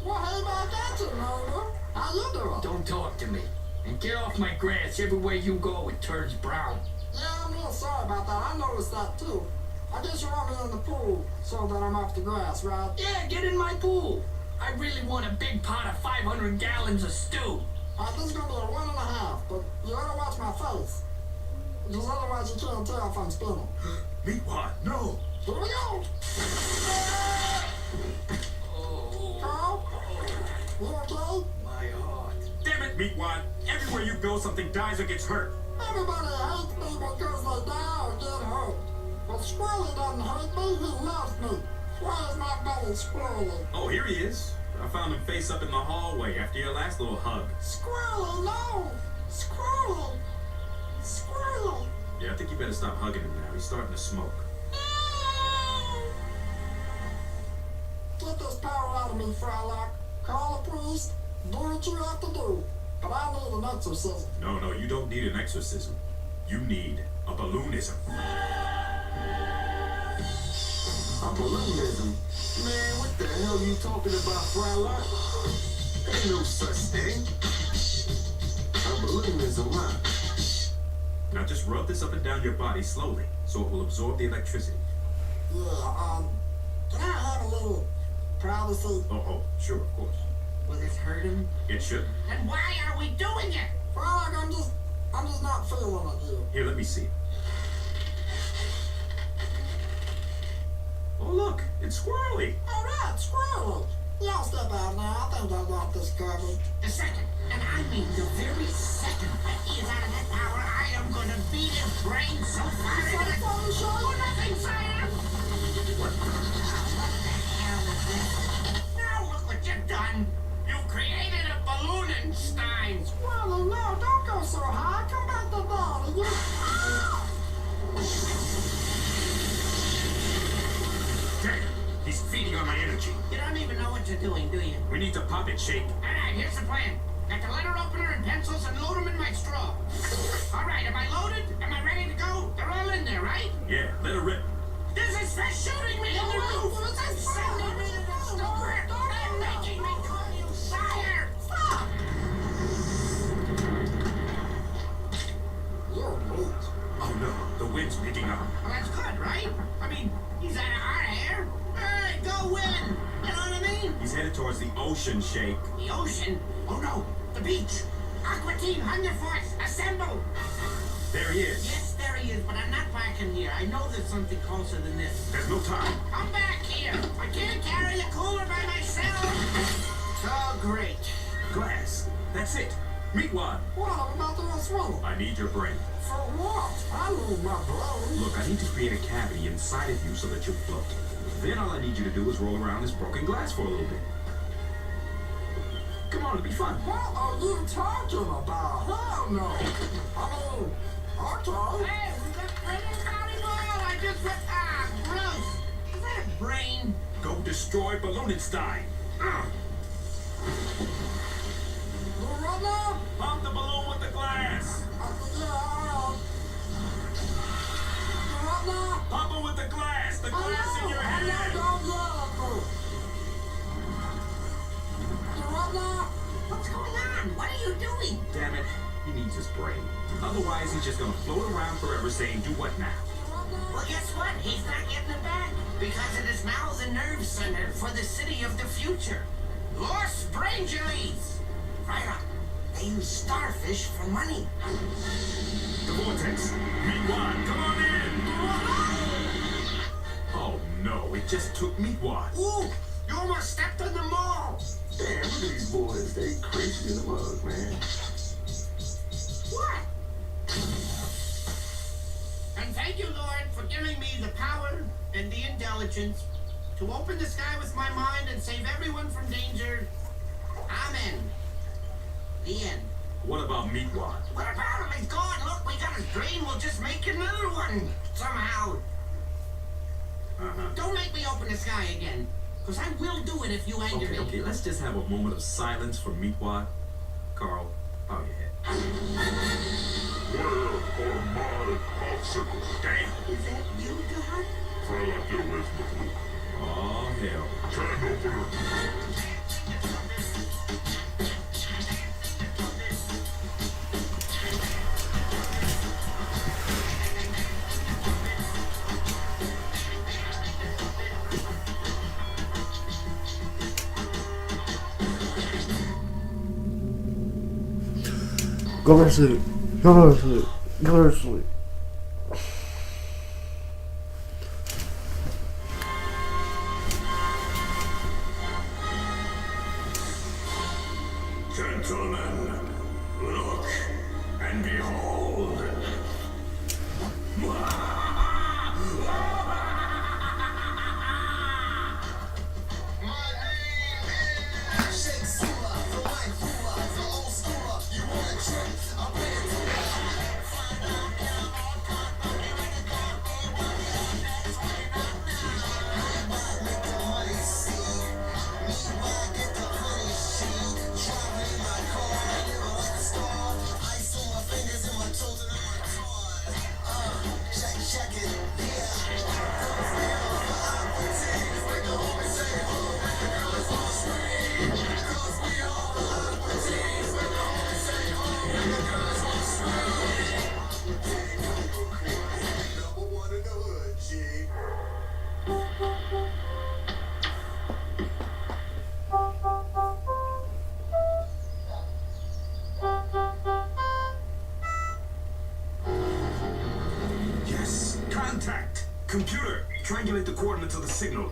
Well, hey, back at you, Nova. How you doing? Don't talk to me. And get off my grass. Everywhere you go, it turns brown. Yeah, I'm real sorry about that. I noticed that, too. I guess you want me in the pool so that I'm off the grass, right? Yeah, get in my pool. I really want a big pot of 500 gallons of stew. This is going to be a 1.5, but you gotta watch my face. Because otherwise you can't tell if I'm spinning. Meatwad, no! Here we go! Carl? You okay? My heart. Damn it, Meatwad! Everywhere you go, something dies or gets hurt. Everybody hates me because they die or get hurt. But Squirrely doesn't hate me, he loves me. Why is my buddy Squirrely? Oh, here he is. I found him face up in the hallway after your last little hug. Squirrely, no! Squirrely! Squirrely! Yeah, I think you better stop hugging him now. He's starting to smoke. Get this power out of me, Frylock. Call a priest, do what you have to do. But I need an exorcism. No, you don't need an exorcism. You need a balloonism. A balloonism? Man, what the hell you talking about, Frylock? Ain't no such thing. A balloonism, huh? Now just rub this up and down your body slowly so it will absorb the electricity. Yeah, can I have a little privacy? Oh, sure, of course. Will this hurt him? It shouldn't. Then why are we doing it? Frylock, I'm just not feeling it here. Here, let me see. Oh, look, it's Squirrely. All right, Squirrely. Y'all step out now. I think I got this covered. The second, and I mean the very second that he is out of that power, I am going to beat his brain so far into the... Oh, nothing, sire! What the hell is this? Now look what you've done. You created a Ballooninstein. Squirrely, no, don't go so high. Come back to daddy. Damn, he's feeding on my energy. You don't even know what you're doing, do you? We need to pop it, Shake. All right, here's the plan. Got the letter opener and pencils and load them in my straw. All right, am I loaded? Am I ready to go? They're all in there, right? Yeah, let her rip. This is for shooting me in the roof! It's sending me to the store! And making me call you sire! Stop! Oh no, the wind's picking up. Well, that's good, right? I mean, he's out of our hair. Hey, go win! You know what I mean? He's headed towards the ocean, Shake. The ocean? Oh no, the beach! Aqua Team Hunger Force, assemble! There he is. Yes, there he is, but I'm not backing here. I know there's something closer than this. There's no time. Come back here! I can't carry a cooler by myself! Oh, great. Glass. That's it. Meet one. What about the swallow? I need your brain. For what? I need my brain. Look, I need to create a cavity inside of you so that you'll float. Then all I need you to do is roll around this broken glass for a little bit. Come on, it'll be fun. What are you talking about? Hell no. I mean, okay. Hey, we got plenty volleyball! I just went... Ah, gross! Is that a brain? Go destroy Ballooninstein. Pump the balloon with the glass. Pump it with the glass. The glass in your hand. What's going on? What are you doing? Damn it. He needs his brain. Otherwise, he's just gonna float around forever saying, do what now? Well, guess what? He's not getting it back. Because it is now the nerve center for the city of the future. Los Brangeles! Right on. They use starfish for money. The vortex. Meatwad, come on in. Oh no, it just took Meatwad. Ooh, you almost stepped on the mall. Damn, look at these boys. They crazy in the mug, man. What? And thank you, Lord, for giving me the power and the intelligence to open the sky with my mind and save everyone from danger. Amen. The end. What about Meatwad? What about him? He's gone. Look, we got his brain. We'll just make another one. Somehow. Don't make me open the sky again. Because I will do it if you anger me. Okay, let's just have a moment of silence for Meatwad. Carl, bow your head. Where are my popsicles? Damn! Is that you, God? Throw out your wisdom. Oh, hell. Can opener. Go to sleep. Go to sleep. Go to sleep. Gentlemen, look and behold. Yes! Contact! Computer, triangulate the coordinates of the signal.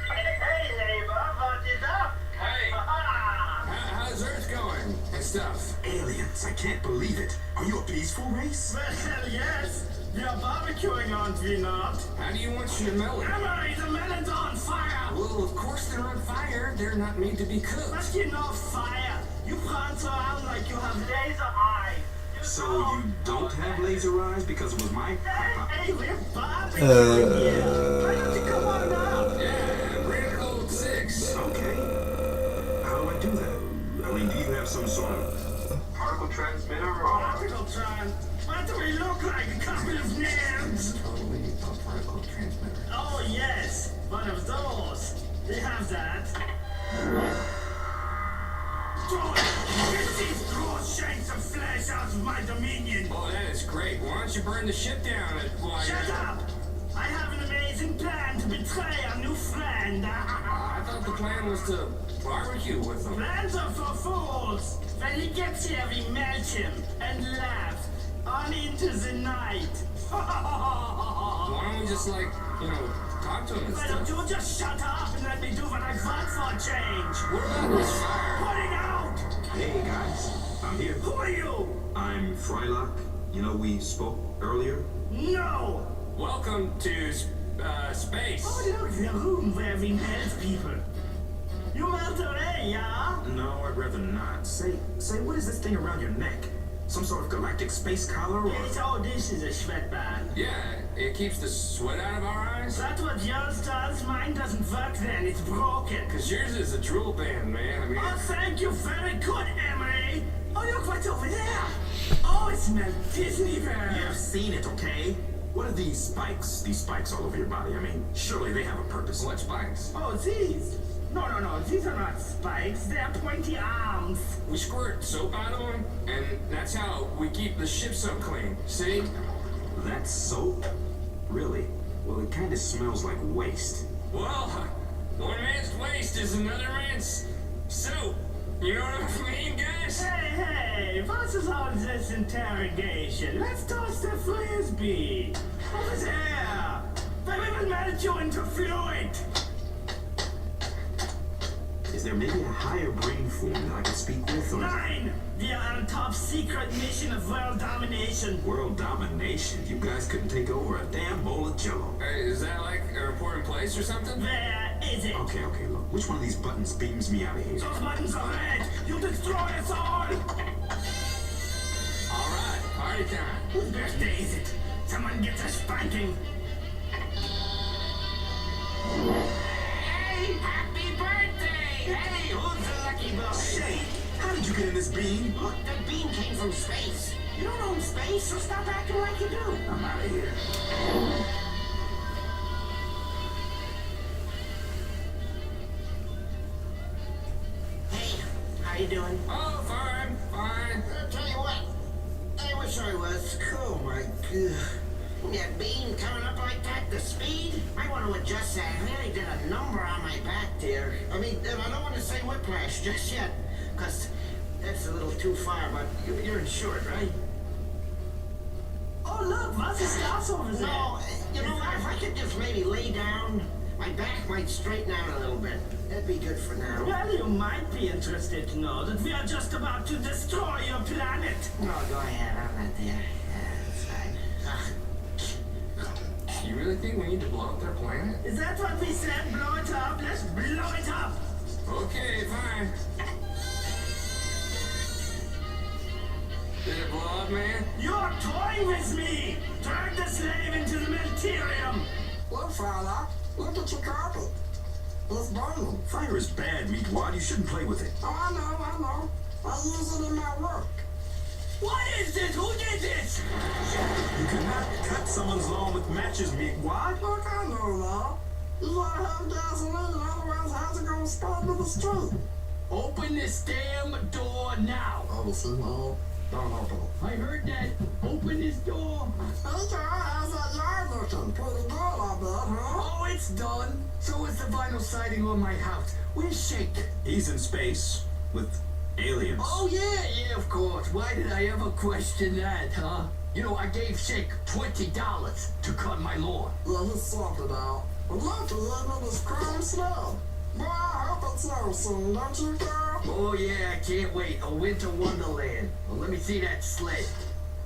Hey, neighbor, what is up? Hey. How's Earth going and stuff? Aliens, I can't believe it. Are you a peaceful race? Well, yes. We are barbecuing, aren't we not? How do you want your melon? Emily, the melon's on fire! Well, of course they're on fire. They're not made to be cooked. But you know fire. You prance around like you have laser eyes. So you don't have laser eyes because it was my... Hey, we're barbecuing here. Why don't you come on out? Yeah, bring it old 6. Okay. How do I do that? mean, do you have some sort of particle transmitter or... Particle tran? What do we look like? A couple of nerds? Totally a particle transmitter. Oh, yes. One of those. They have that. Get these gross shanks of flesh out of my dominion! Oh, that is great. Why don't you burn the ship down while Shut up! I have an amazing plan to betray our new friend. I thought the plan was to barbecue with them. Plans are for fools. When he gets here, we melt him and laugh on into the night. Why don't we just, like, you know, talk to him and Why don't stuff? you just shut up and let me do what I want for a change? What about this fire? Put it out! Hey, guys. I'm here. Who are you? I'm Frylock. You know, we spoke earlier. No! Welcome to space. Oh, look, the room where we melt people. You melt away, yeah? No, I'd rather not. Say, what is this thing around your neck? Some sort of galactic space collar or... Yes, oh, this is a sweatband. Yeah, it keeps the sweat out of our eyes. That's what yours does. Mine doesn't work then. It's broken. Because yours is a drool band, man. I mean... Oh, thank you. Very good, Emily. Oh, look what's over there. Oh, it smells Disney World. Yeah, I've seen it, okay? What are these spikes? These spikes all over your body. I mean, surely they have a purpose. What spikes? Oh, these. No. These are not spikes. They're pointy arms. We squirt soap out of them, and that's how we keep the ship so clean. See? That's soap? Really? Well, it kind of smells like waste. Well, one man's waste is another man's soap. You know what I mean, guys? Hey, what is all this interrogation? Let's toss the frisbee. Over there. They will melt you into fluid. Is there maybe a higher brain form that I can speak with? Or... 9! We are on a top secret mission of world domination. World domination? You guys couldn't take over a damn bowl of jello. Is that like an important place or something? Where is it? Okay, look. Which one of these buttons beams me out of here? Those buttons are red. You destroy us all. Alright, party time. Whose birthday is it? Someone gets a spanking. Hey, happy birthday! Hey, who's the lucky boy? Say, how did you get in this beam? Look, the beam came from space. You don't own space, so stop acting like you do. I'm out of here. Hey, how you doing? Oh, fine. I'll tell you what. I wish I was. Oh my god. That beam coming up like that, the speed, I want to adjust that. I really did a number on my back there. I mean, I don't want to say whiplash just yet, because that's a little too far, but you're insured, right? Oh, look, what's the stars over there? No, you know what, if I could just maybe lay down, my back might straighten out a little bit. That'd be good for now. Well, you might be interested to know that we are just about to destroy your planet. No, go ahead, I'm not there. That's fine. You really think we need to blow up their planet? Is that what we said? Blow it up? Let's blow it up! Okay, fine. Did it blow up, man? You're toying with me! Turn the slave into the Melterium! Look, fella, look at your carpet. It's burning. Fire is bad, meatwad. You shouldn't play with it. Oh, I know. I use it in my work. What is this? Who did this? You cannot cut someone's lawn with matches, meatwad. Look, I know that. You gotta have gasoline, otherwise how's it gonna spread to the street? Open this damn door now. Obviously, no. Don't open it. I heard that. Open this door. Hey, Carl, how's that yard looking? Pretty good, I bet, huh? Oh, it's done. So is the vinyl siding on my house. Where's Shake? He's in space with aliens. Oh, yeah, of course. Why did I ever question that, huh? You know, I gave Shake $20 to cut my lawn. Yeah, he sorted it out. But lucky ain't in his crime snow. Boy, I hope it snows soon, don't you, Carl? Oh, yeah, I can't wait. A winter wonderland. Well, let me see that sled.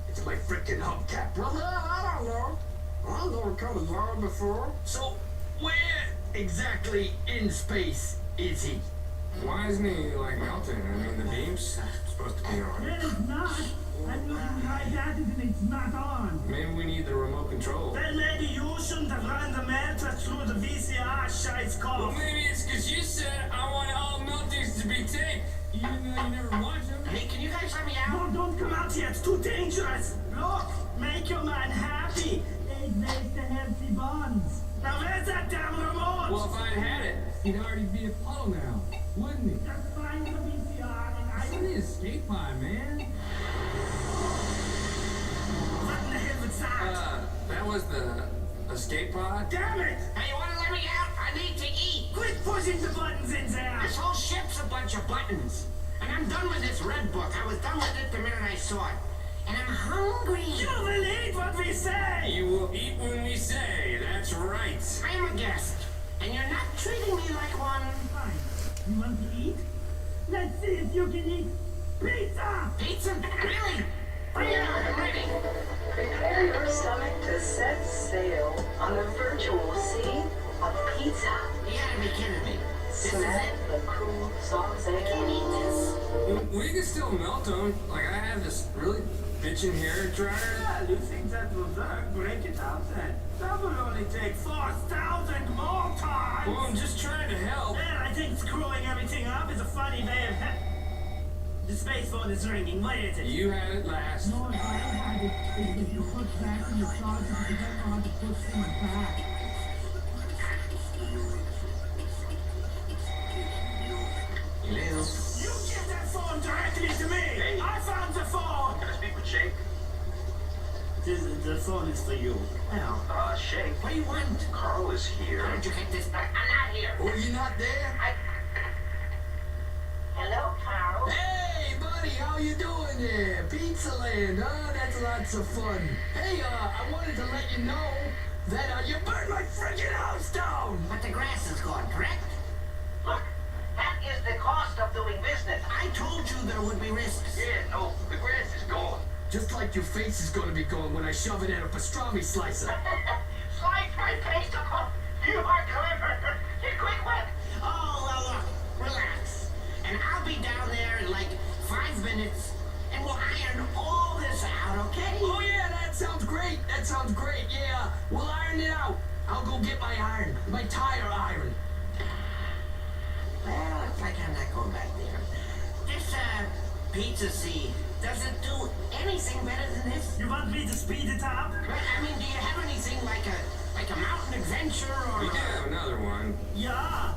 It's my frickin' hubcap. Well, hell, I don't know. I never cut a yard before. So, where exactly in space is he? Why isn't he, like, melting? I mean, the beam's supposed to be on. Well, it's not. I'm looking right at it and it's not on. Maybe we need the remote control. Then maybe you shouldn't have run the melter through the VCR scheiß Well, Kopf. maybe it's because you said I want all melters to be taped, even though you never watch them. Hey, can you guys let me out? No, don't come out here. It's too dangerous. Look, make your man happy. It makes the healthy bonds. Now where's that damn remote? Well, if I'd had it, he'd already be a puddle now, wouldn't he? Just find the VCR and I It's in the escape pod, man. What in the hell was that? That was the escape pod? Damn it! Hey, you wanna let me out? I need to eat. Quit pushing the buttons in there. This whole ship's a bunch of buttons. And I'm done with this red book. I was done with it the minute I saw it. And I'm hungry. You will eat what we say. You will eat when we say, that's right. I am a guest. And you're not treating me like one. Fine. You want to eat? Let's see if you can eat pizza. Pizza? Really? Bring it on, I'm ready. Prepare your stomach to set sail on the virtual sea of pizza. You gotta be kidding me. This is Smell it? the cool sauce. I can't eat this. We can still melt them. Like, I have this really bitchin' hair dryer. Yeah, you think that will work? Break it out then. That will only take 4,000 more times. Well, I'm just trying to help. Well, I think screwing everything up is a funny way of... The space phone is ringing. What is it? You had it last. No, if I had it, if you put back in the closet, you don't know how to put things back. Hello? You give that phone directly to me! Hey. I found the phone! Can I speak with Shake? The phone is for you. Well, Shake. what do you want? Carl is here. How did you get this? I'm not here. Oh, you're not there? Hello, Carl. Hey, buddy, how you doing there? Pizza Land, huh? That's lots of fun. Hey, I wanted to let you know that you burned my freaking house down. But the grass is gone, correct? Look, that is the cost of doing business. I told you there would be risks. Yeah, no, the grass is gone. Just like your face is gonna be gone when I shove it in a pastrami slicer. Slice my face off. You are clever. You quick wit. Oh, well, look, relax. And I'll be down there in like 5 minutes, and we'll iron all this out, okay? Oh, yeah, that sounds great. That sounds great. Yeah, we'll iron it out. I'll go get my iron, my tire iron. Well, looks like I'm not going back there. This, pizza seed, does it do anything better than this? You want me to speed it up? Well, I mean, do you have anything like a mountain adventure or... We can have another one. Yeah.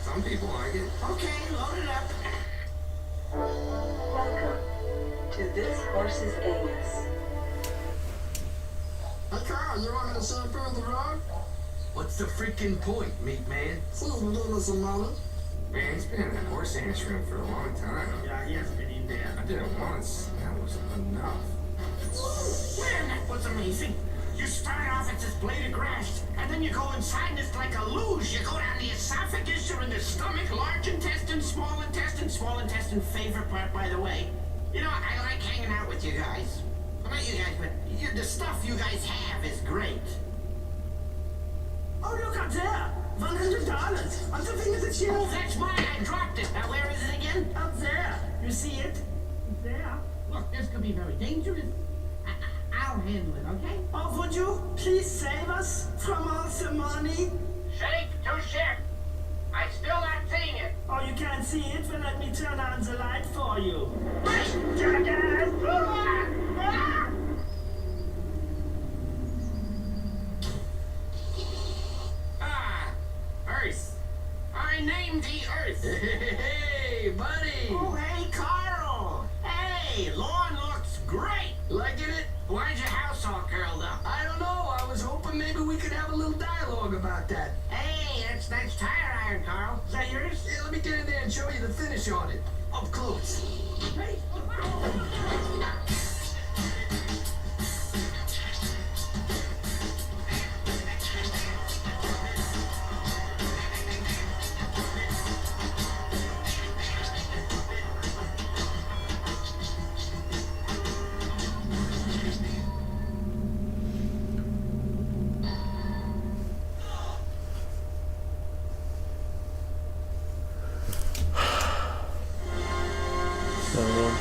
Some people like it. Okay, load it up. Welcome to this horse's anus. Hey, Carl, you want me to shampoo the road? What's the freaking point, meat man? Seems to give me some money. Man, he's been in that horse anus room for a long time. Yeah, he has been in there. I did it once. That was enough. Man, that was amazing. You start off as this blade of grass, and then you go inside and it's like a luge. You go down the esophagus, you're in the stomach, large intestine, small intestine, favorite part, by the way. You know, I like hanging out with you guys. Well, not you guys, but the stuff you guys have is great. Oh, look up there. $100. On the thing of the chip. Oh, that's mine. I dropped it. Now, where is it again? Up there. You see it? It's there. Look, this could be very dangerous. I'll handle it, okay? Oh, would you please save us from all the money? Shake to ship. I still not seeing it. Oh, you can't see it? Well, let me turn on the light for you. Jackass! Earth. I named the Earth. Hey, buddy! Oh, hey, Carl. Hey, lawn looks great. Liking it? Why's your house all curled up? I don't know. I was hoping maybe we could have a little dialogue about that. Hey, that's tire iron, Carl. Is that yours? Yeah, let me get in there and show you the finish on it. Up close. Hey.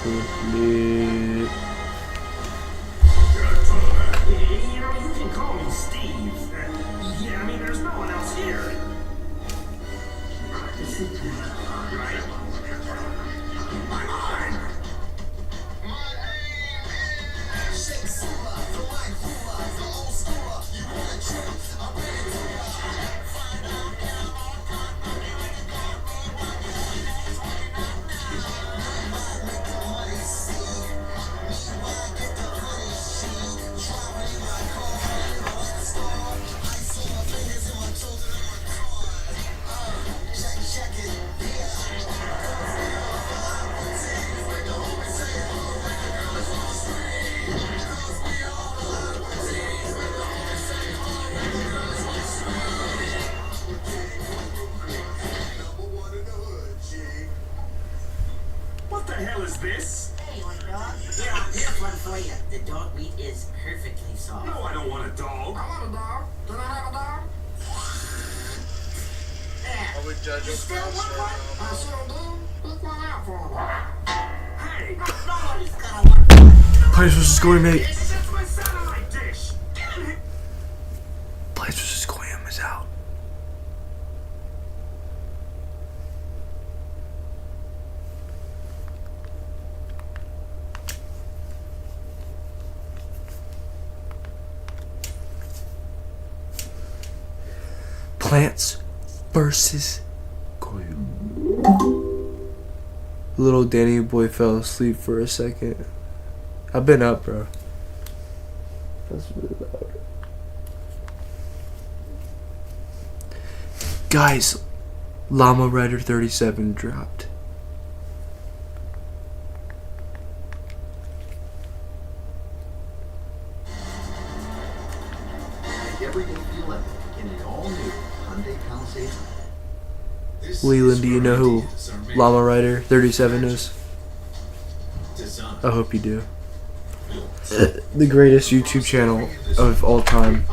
Yeah. You know, you can call me Steve. Yeah, I mean, there's no one else here. Right? What the hell is this? Hey, one dog. Yeah, here's one for you. The dog meat is perfectly soft. No, I don't want a dog. I want a dog. Can I have a dog? There. Are we judging You still first want or one? I sure do. Pick one out for me. Hey, Nobody's gonna want one. Plants vs. Gourmet. that's my satellite dish. Get in here. Plants vs. Goyam is out. Plants versus Goyam. Little Danny boy fell asleep for a second. I've been up, bro. That's really loud. Guys, Llama Rider 37 dropped. Make every day feel epic in an all-new Hyundai Palisade. Leland, do you know who Llama Rider 37 is? I hope you do. The greatest YouTube channel of all time.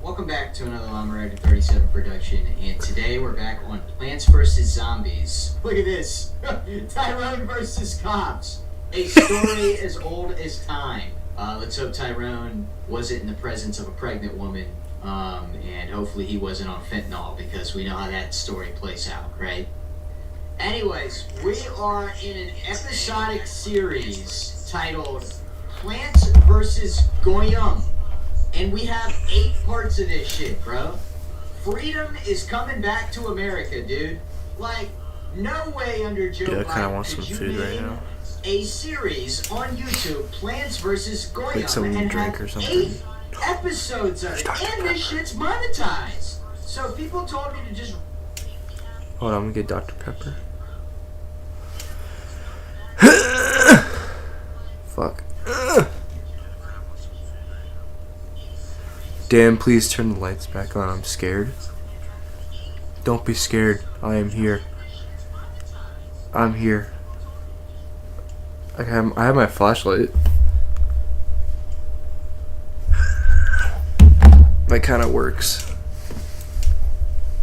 Welcome back to another Llama Rider 37 production, and today we're back on Plants vs. Zombies. Look at this. Tyrone versus Cops. A story as old as time. Let's hope Tyrone wasn't in the presence of a pregnant woman, and hopefully he wasn't on fentanyl, because we know how that story plays out, right? Anyways, we are in an episodic series titled Plants vs. Goyam. And we have 8 parts of this shit, bro. Freedom is coming back to America, dude. Like, no way under Joe Dude, I kind of Biden want some could you food right name now. a series on YouTube, Plants vs. Goyam, Like something to and drink have or something. 8 episodes of it. And this shit's monetized. So people told me to just... Hold on, I'm gonna get Dr. Pepper. Fuck. Dan, please turn the lights back on. I'm scared. Don't be scared. I am here. I'm here. I have my flashlight. That kind of works.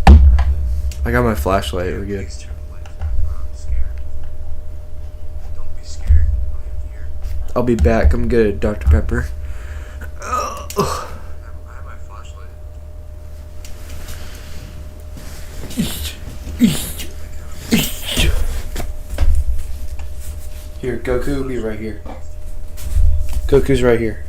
I got my flashlight. We're good. I'll be back. I'm good, Dr. Pepper. Here, Goku will be right here. Goku's right here.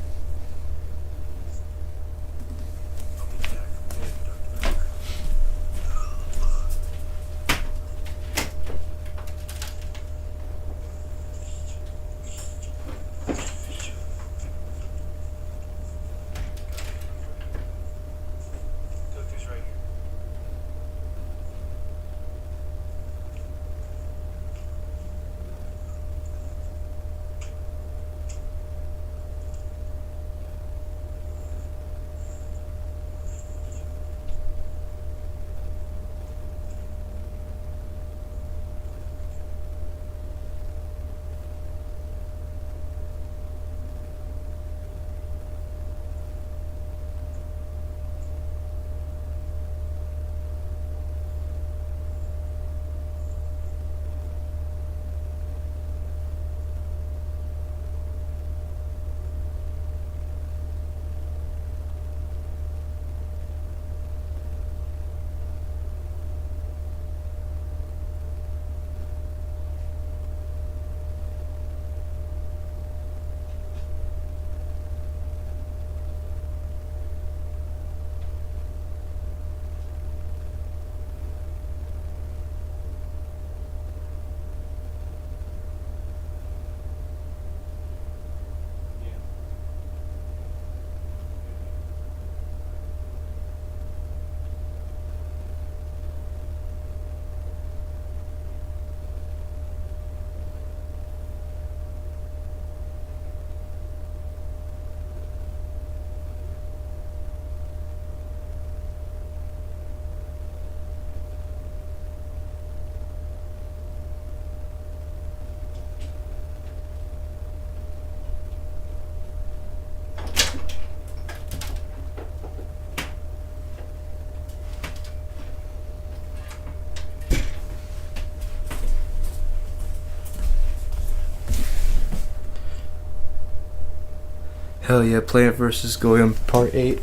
Hell yeah, Plant vs. Goyim Part 8.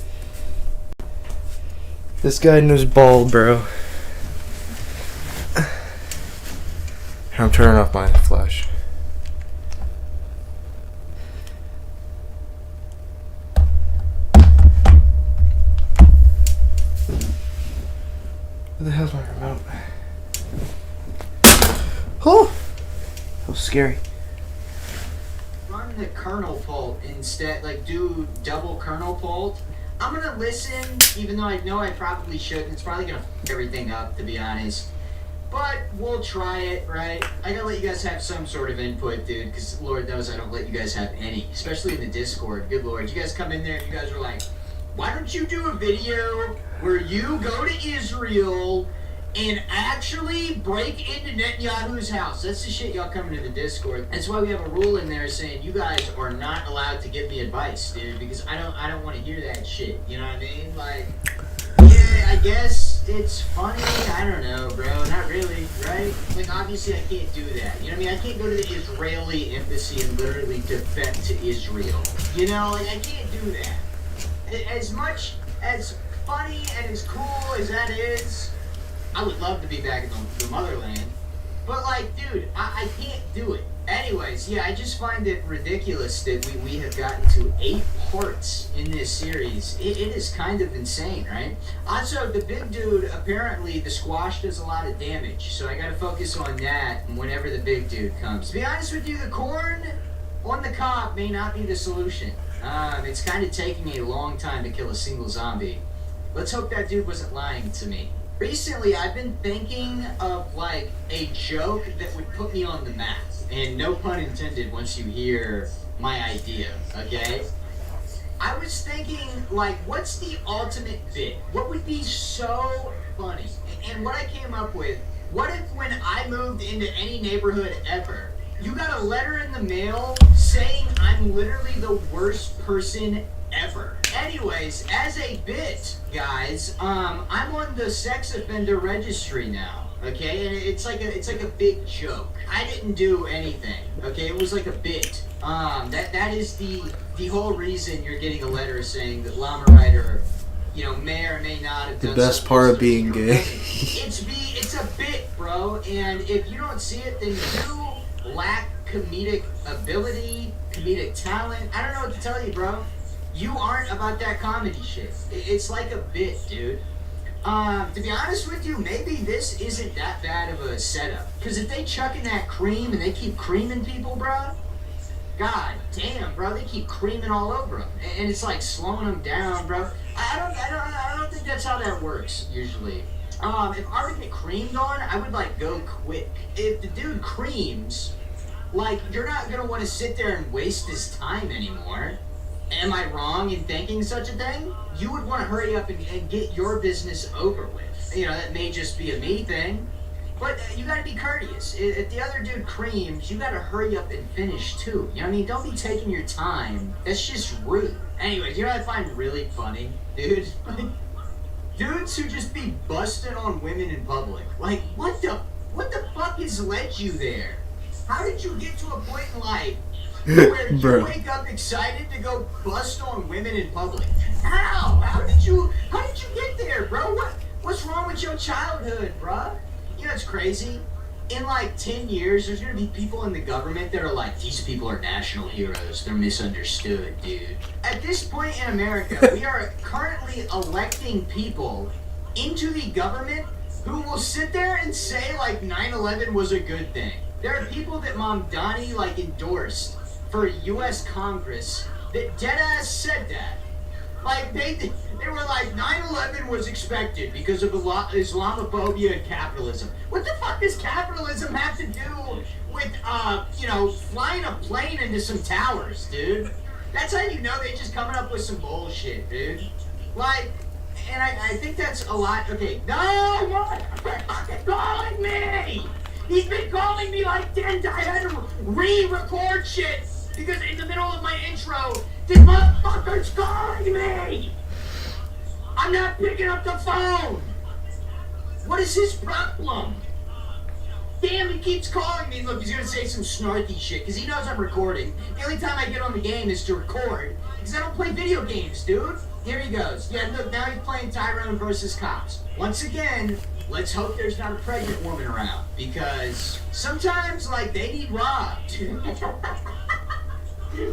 This guy knows ball, bro. I'm turning off my flash. Where the hell's my remote? Oh! That was scary. Run the kernel pult instead, like do double kernel pult. I'm gonna listen, even though I know I probably shouldn't. It's probably gonna f everything up, to be honest. But we'll try it, right? I gotta let you guys have some sort of input, dude, because Lord knows I don't let you guys have any, especially in the Discord. Good Lord, you guys come in there and you guys are like, why don't you do a video where you go to Israel and actually break into Netanyahu's house? That's the shit y'all come into the Discord. That's why we have a rule in there saying you guys are not allowed to give me advice, dude, because I don't want to hear that shit. You know what I mean? Like, yeah, I guess it's funny. I don't know, bro. Not really, right? Like, obviously I can't do that. You know what I mean? I can't go to the Israeli embassy and literally defect to Israel. You know, like, I can't do that. As much as funny and as cool as that is, I would love to be back in the motherland. But, like, dude, I can't do it. Anyways, yeah, I just find it ridiculous that we have gotten to 8 parts in this series. It is kind of insane, right? Also, the big dude, apparently, the squash does a lot of damage. So I gotta focus on that whenever the big dude comes. To be honest with you, the corn on the cob may not be the solution. It's kind of taking a long time to kill a single zombie. Let's hope that dude wasn't lying to me. Recently, I've been thinking of, like, a joke that would put me on the map. And no pun intended once you hear my idea, okay? I was thinking, like, what's the ultimate bit? What would be so funny? And what I came up with, what if when I moved into any neighborhood ever, you got a letter in the mail saying I'm literally the worst person ever. Anyways, as a bit, guys, I'm on the sex offender registry now, okay? And it's like a big joke. I didn't do anything, okay? It was like a bit. That is the whole reason you're getting a letter saying that Llama Rider, you know, may or may not have done the best part of being gay. It's a bit, bro, and if you don't see it, then you lack comedic ability, comedic talent. I don't know what to tell you, bro. You aren't about that comedy shit. It's like a bit, dude. To be honest with you, maybe this isn't that bad of a setup. Because if they chuck in that cream and they keep creaming people, bro, god damn, bro, they keep creaming all over them. And it's like slowing them down, bro. I don't think that's how that works, usually. If I were to get creamed on, I would, like, go quick. If the dude creams, like, you're not gonna want to sit there and waste his time anymore. Am I wrong in thinking such a thing? You would want to hurry up and get your business over with. You know, that may just be a me thing, but you gotta be courteous. If the other dude creams, you gotta hurry up and finish too. You know what I mean? Don't be taking your time. That's just rude. Anyways, you know what I find really funny, dude? Dudes who just be busting on women in public. Like, what the fuck has led you there? How did you get to a point in life where you wake up excited to go bust on women in public? How? How did you get there, bro? What's wrong with your childhood, bro? You know, it's crazy. In like 10 years, there's gonna be people in the government that are like, these people are national heroes. They're misunderstood, dude. At this point in America, we are currently electing people into the government who will sit there and say like 9/11 was a good thing. There are people that Mom Donnie like endorsed for U.S. Congress that deadass said that. Like, they were like, 9/11 was expected because of Islamophobia and capitalism. What the fuck does capitalism have to do with, you know, flying a plane into some towers, dude? That's how you know they just coming up with some bullshit, dude. Like, and I think that's a lot. Okay, no, what? Quit fucking calling me! He's been calling me like 10 times. I had to re-record shit because in the middle of my intro, this motherfucker's calling me! I'm not picking up the phone! What is his problem? Damn, he keeps calling me. Look, he's gonna say some snarky shit because he knows I'm recording. The only time I get on the game is to record because I don't play video games, dude. Here he goes. Yeah, look, now he's playing Tyrone versus Cops. Once again, let's hope there's not a pregnant woman around because sometimes, like, they need robbed.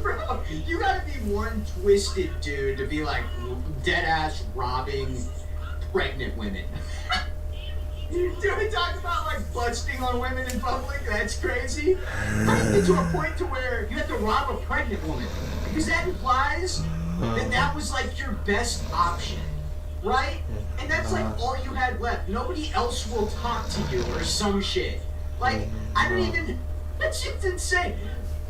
Bro, you gotta be one twisted dude to be like dead ass robbing pregnant women. Dude, we talk about like busting on women in public? That's crazy. How do you get to a point to where you have to rob a pregnant woman? Because that implies that that was like your best option, right? And that's like all you had left. Nobody else will talk to you or some shit. Like, I don't even, that shit's insane.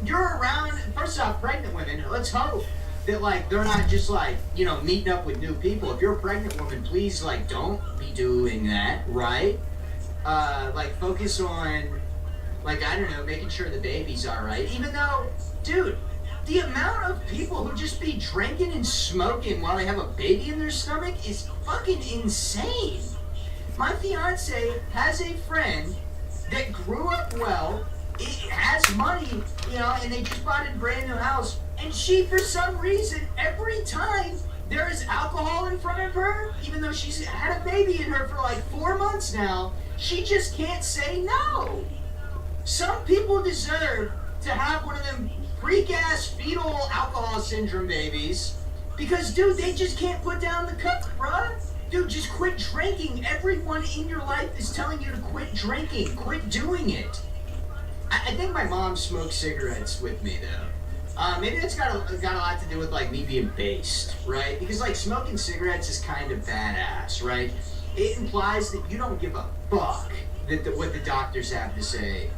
You're around, first off, pregnant women, let's hope that, like, they're not just, like, you know, meeting up with new people. If you're a pregnant woman, please, like, don't be doing that, right? Like, focus on, like, I don't know, making sure the baby's alright. Even though, dude, the amount of people who just be drinking and smoking while they have a baby in their stomach is fucking insane. My fiance has a friend that grew up well, it has money, you know, and they just bought a brand new house. And she, for some reason, every time there is alcohol in front of her, even though she's had a baby in her for like 4 months now, she just can't say no. Some people deserve to have one of them freak-ass fetal alcohol syndrome babies because, dude, they just can't put down the cup, bruh. Dude, just quit drinking. Everyone in your life is telling you to quit drinking. Quit doing it. I think my mom smoked cigarettes with me, though. Maybe that's got a lot to do with, like, me being based, right? Because, like, smoking cigarettes is kind of badass, right? It implies that you don't give a fuck that what the doctors have to say.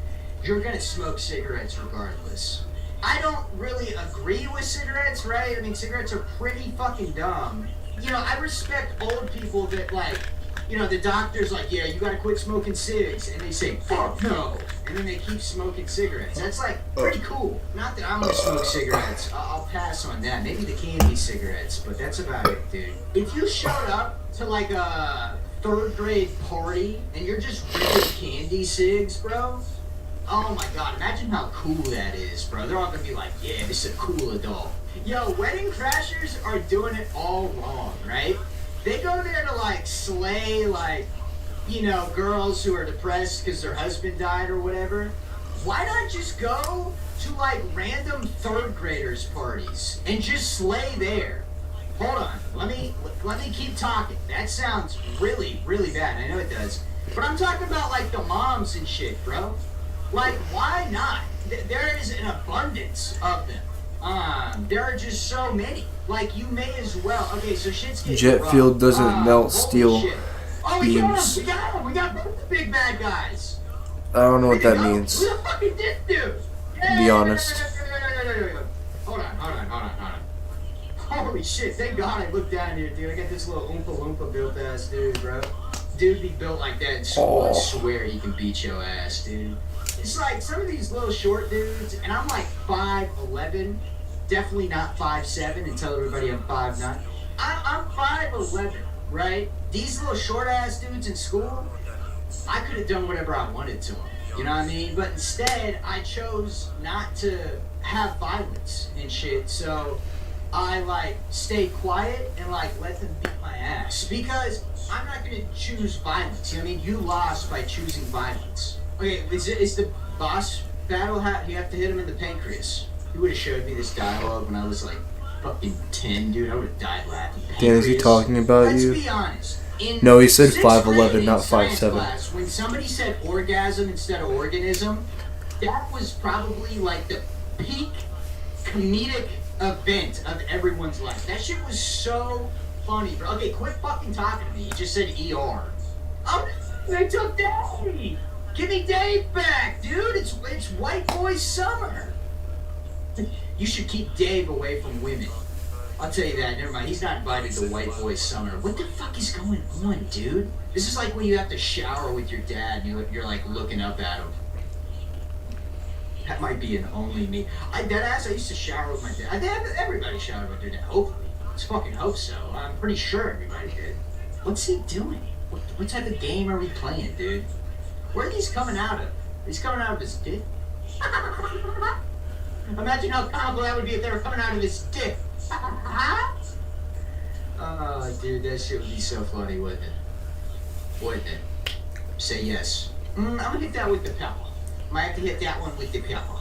You're gonna smoke cigarettes regardless. I don't really agree with cigarettes, right? I mean, cigarettes are pretty fucking dumb. You know, I respect old people that, like, you know, the doctor's like, yeah, you gotta quit smoking cigs. And they say, fuck no. And then they keep smoking cigarettes. That's, like, pretty cool. Not that I'm gonna smoke cigarettes. I'll pass on that. Maybe the candy cigarettes, but that's about it, dude. If you showed up to, like, a 3rd grade party and you're just ripping candy cigs, bro, oh my god, imagine how cool that is, bro. They're all gonna be like, yeah, this is a cool adult. Yo, wedding crashers are doing it all wrong, right? They go there to, like, slay, like, you know, girls who are depressed because their husband died or whatever. Why not just go to, like, random 3rd graders parties and just slay there? Hold on, let me keep talking. That sounds really, really bad. I know it does. But I'm talking about, like, the moms and shit, bro. Like, why not? There is an abundance of them. There are just so many. Like, you may as well. Okay, so shit's getting Jet rough. fuel doesn't melt steel shit. Oh, beams. we got him. We got both the big bad guys. I don't know what that means. Who the fuck is this dude? To be honest. Hold on. Holy shit, thank God I looked down here, dude. I got this little Oompa Loompa built ass dude, bro. Dude be built like that in school, I swear he can beat your ass, dude. It's like some of these little short dudes, and I'm like 5'11", definitely not 5'7", and tell everybody I'm 5'9". I'm 5'11", right? These little short ass dudes in school, I could have done whatever I wanted to them. You know what I mean? But instead, I chose not to have violence and shit. So I like stay quiet and like let them beat my ass because I'm not gonna choose violence. You know what I mean? You lost by choosing violence. Okay, is the boss battle hat? You have to hit him in the pancreas. You would have showed me this dialogue when I was like fucking 10, dude. I would have died laughing. Dan, is he talking about you? Let's be honest. No, he said 5'11", not 5'7". Class, when somebody said orgasm instead of organism, that was probably like the peak comedic event of everyone's life. That shit was so funny, bro. Okay, quit fucking talking to me. You just said ER. Oh, they took Dave. Give me Dave back, dude. It's white boy summer. You should keep Dave away from women. I'll tell you that. Never mind. He's not invited to White Boy Summer. What the fuck is going on, dude? This is like when you have to shower with your dad and you're like looking up at him. That might be an only me. I used to shower with my dad. I think everybody showered with their dad. Hopefully. Let's fucking hope so. I'm pretty sure everybody did. What's he doing? What type of game are we playing, dude? Where are these coming out of? He's coming out of his dick. Imagine how comical that would be if they were coming out of his dick. Oh, dude, that shit would be so funny, wouldn't it? Wouldn't it? Say yes. I'm gonna hit that with the pepper. Might have to hit that one with the pepper.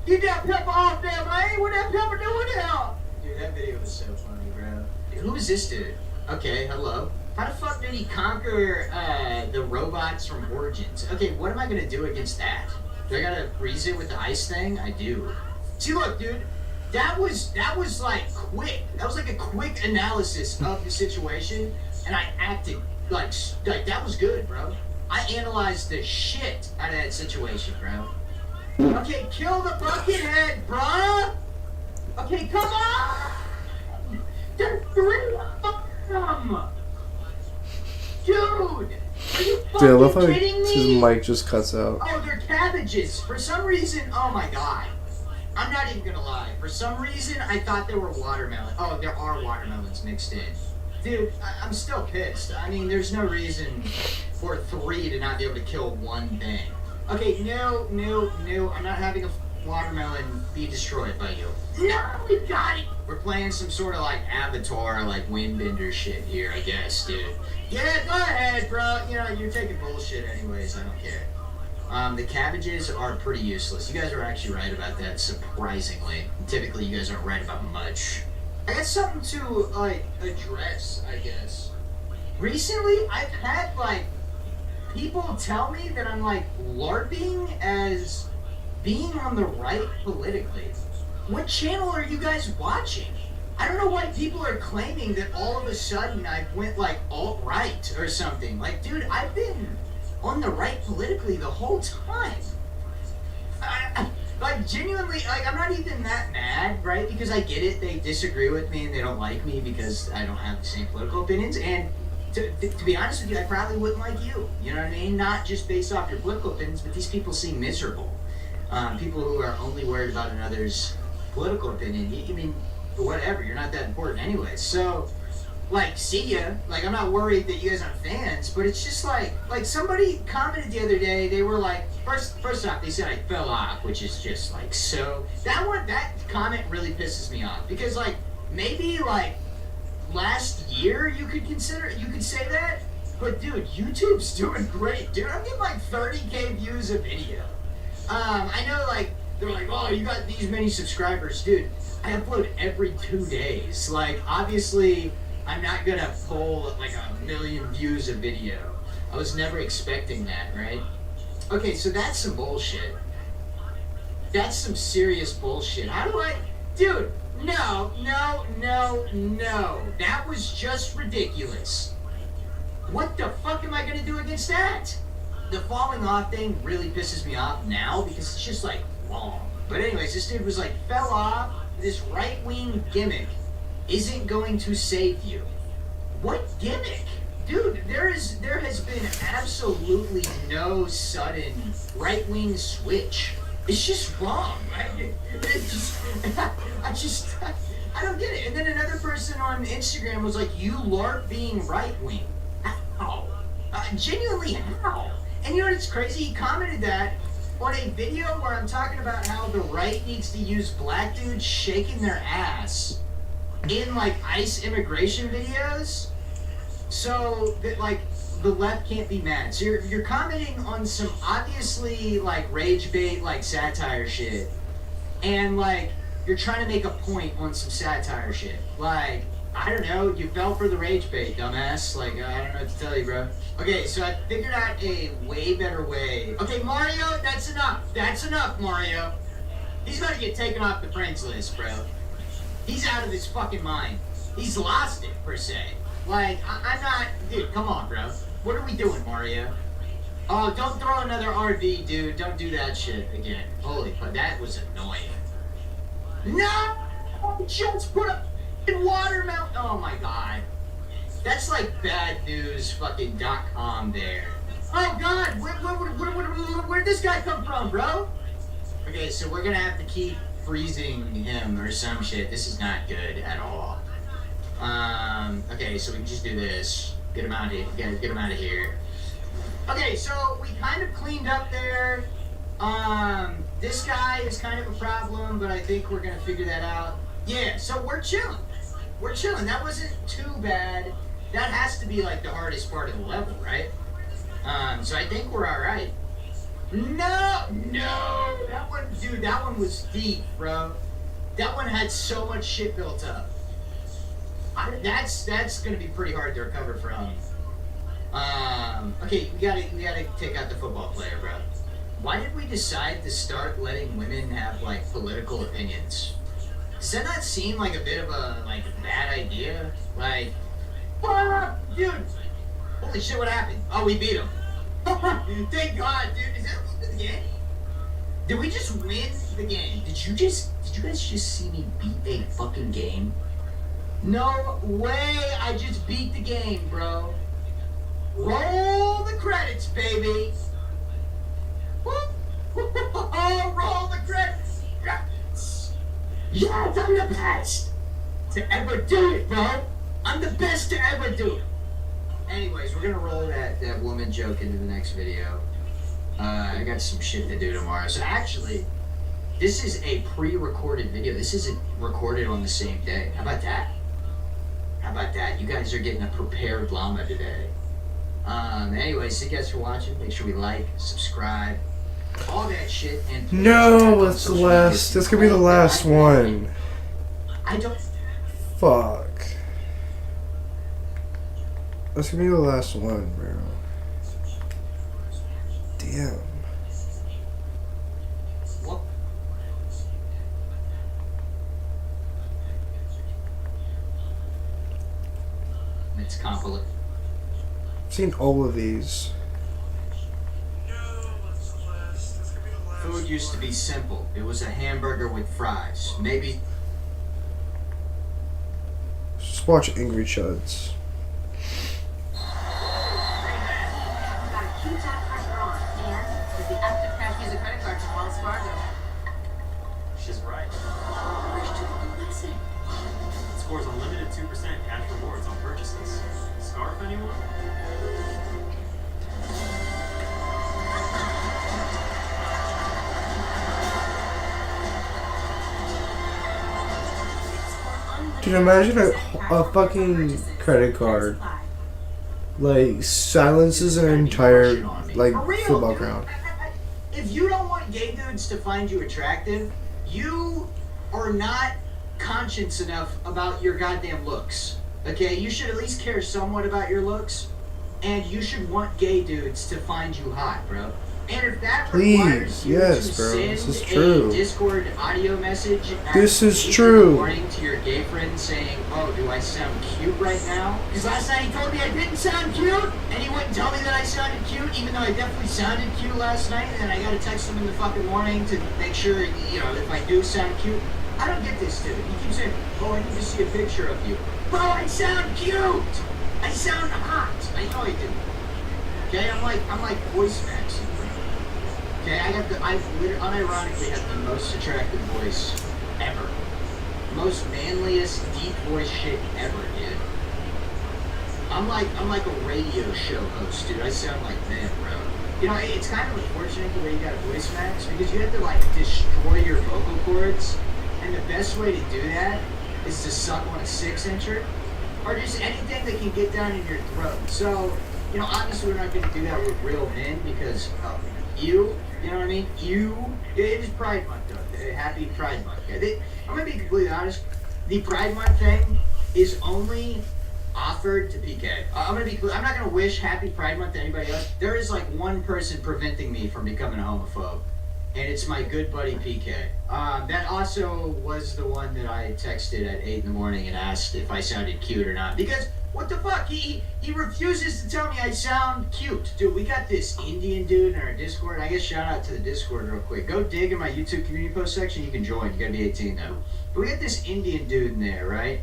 Get that pepper off there, man! What that pepper doing now? Dude, that video was so funny, bro. Dude, who is this dude? Okay, hello. How the fuck did he conquer the robots from Origins? Okay, what am I gonna do against that? Do I gotta freeze it with the ice thing? I do. See, look, dude. That was like quick. That was like a quick analysis of the situation, and I acted like that was good, bro. I analyzed the shit out of that situation, bro. Okay, kill the buckethead, bro. Okay, come on. There's 3 of them. Dude, are you Dude, I love how fucking kidding his me? mic just cuts out. Oh, they're cabbages. For some reason, oh my god. I'm not even gonna lie. For some reason, I thought there were watermelon. Oh, there are watermelons mixed in. Dude, I'm still pissed. I mean, there's no reason for 3 to not be able to kill 1 thing. Okay, no. I'm not having a watermelon be destroyed by you. No, we got it. We're playing some sort of like Avatar, like Windbender shit here, I guess, dude. Yeah, go ahead, bro. You know, you're taking bullshit anyways. I don't care. The cabbages are pretty useless. You guys are actually right about that, surprisingly. Typically, you guys aren't right about much. I got something to, like, address, I guess. Recently, I've had, like, people tell me that I'm, like, LARPing as being on the right politically. What channel are you guys watching? I don't know why people are claiming that all of a sudden I went, like, alt-right or something. Like, dude, I've been on the right politically the whole time. Like, genuinely, like, I'm not even that mad, right? Because I get it, they disagree with me and they don't like me because I don't have the same political opinions. And to be honest with you, I probably wouldn't like you. You know what I mean? Not just based off your political opinions, but these people seem miserable. People who are only worried about another's political opinion. I mean, whatever, you're not that important anyway. So, like, see ya. Like, I'm not worried that you guys aren't fans, but it's just like somebody commented the other day, they were like, first off, they said I fell off, which is just like, so, that comment really pisses me off, because, like, maybe, like, last year you could say that, but dude, YouTube's doing great, dude. I'm getting like 30K views a video. I know, like, they're like, oh, you got these many subscribers, dude. I upload every 2 days. Like, obviously, I'm not gonna pull like 1 million views a video. I was never expecting that, right? Okay, so that's some bullshit. That's some serious bullshit. How do I... Dude, no. That was just ridiculous. What the fuck am I gonna do against that? The falling off thing really pisses me off now because it's just like wrong. But anyways, this dude was like, fell off. This right-wing gimmick isn't going to save you. What gimmick? Dude, there has been absolutely no sudden right-wing switch. It's just wrong, right? I don't get it. And then another person on Instagram was like, you LARP being right-wing. How? Genuinely, how? And you know what's crazy? He commented that on a video where I'm talking about how the right needs to use black dudes shaking their ass in like ICE immigration videos, so that like the left can't be mad. So you're commenting on some obviously like rage bait, like satire shit, and like you're trying to make a point on some satire shit. Like, I don't know, you fell for the rage bait, dumbass. Like, I don't know what to tell you, bro. Okay, so I figured out a way better way. Okay, Mario, that's enough. That's enough, Mario. He's about to get taken off the friends list, bro. He's out of his fucking mind. He's lost it, per se. Like, I'm not... Dude, come on, bro. What are we doing, Mario? Oh, don't throw another RV, dude. Don't do that shit again. Holy fuck, that was annoying. No! Just put a fucking watermelon... Oh, my God. That's like bad news fucking .com there. Oh, God! Where'd this guy come from, bro? Okay, so we're gonna have to keep freezing him or some shit. This is not good at all. Okay, so we can just do this. Get him out of here. Get him out of here. Okay, so we kind of cleaned up there. This guy is kind of a problem, but I think we're gonna figure that out. Yeah, so we're chilling. We're chilling. That wasn't too bad. That has to be like the hardest part of the level, right? So I think we're all right. No, that one, dude, that one was deep, bro. That one had so much shit built up. That's gonna be pretty hard to recover from. Okay, we gotta take out the football player, bro. Why did we decide to start letting women have like political opinions? Does that not seem like a bit of a bad idea? Like, dude, holy shit, what happened? Oh, we beat him. Thank God, dude. Is that the game? Did we just win the game? Did you guys just see me beat a fucking game? No way! I just beat the game, bro. Roll the credits, baby. Oh, roll the credits. Yes, I'm the best to ever do it, bro. I'm the best to ever do it. Anyways, we're gonna roll that woman joke into the next video. I got some shit to do tomorrow. So actually, this is a pre-recorded video. This isn't recorded on the same day. How about that? How about that? You guys are getting a prepared llama today. Anyways, thank you guys for watching. Make sure we like, subscribe, all that shit. And no, it's the last. That's gonna be the last one. I don't. Fuck. That's gonna be the last one, bro. Damn. What? It's complicated. I've seen all of these. Food used to be simple. It was a hamburger with fries. Maybe. Just watch Angry Chuds. She's right. Scores unlimited 2% cash rewards on purchases. Scarf, anyone? Dude, imagine a fucking credit card like silences an entire like football ground. If you don't want gay dudes to find you attractive, you are not conscious enough about your goddamn looks. Okay, you should at least care somewhat about your looks, and you should want gay dudes to find you hot, bro. And if that requires you to send a Discord audio message at 8 in the morning to your gay friend saying, "Oh, do I sound cute right now?" Because last night he told me I didn't sound cute, and he wouldn't tell me that I sounded cute, even though I definitely sounded cute last night. And then I gotta text him in the fucking morning to make sure, you know, if I do sound cute. I don't get this, dude. He keeps saying, "Oh, I need to see a picture of you." Bro, I sound cute. I sound hot. I know I do. Okay, I'm like voice maxing. Okay, I unironically have the most attractive voice ever. Most manliest, deep voice shit ever, dude. I'm like a radio show host, dude. I sound like that, bro. You know, it's kind of unfortunate the way you got a voice max because you have to like destroy your vocal cords, and the best way to do that is to suck on a 6-incher or just anything that can get down in your throat. So, you know, obviously we're not going to do that with real men because you know what I mean? It is Pride Month, though. Happy Pride Month. I'm going to be completely honest. The Pride Month thing is only offered to PK. I'm not going to wish Happy Pride Month to anybody else. There is like one person preventing me from becoming a homophobe, and it's my good buddy PK. That also was the one that I texted at 8 in the morning and asked if I sounded cute or not. Because, what the fuck? He refuses to tell me I sound cute. Dude, we got this Indian dude in our Discord. I guess shout out to the Discord real quick. Go dig in my YouTube community post section. You can join. You gotta be 18 though. But we got this Indian dude in there, right?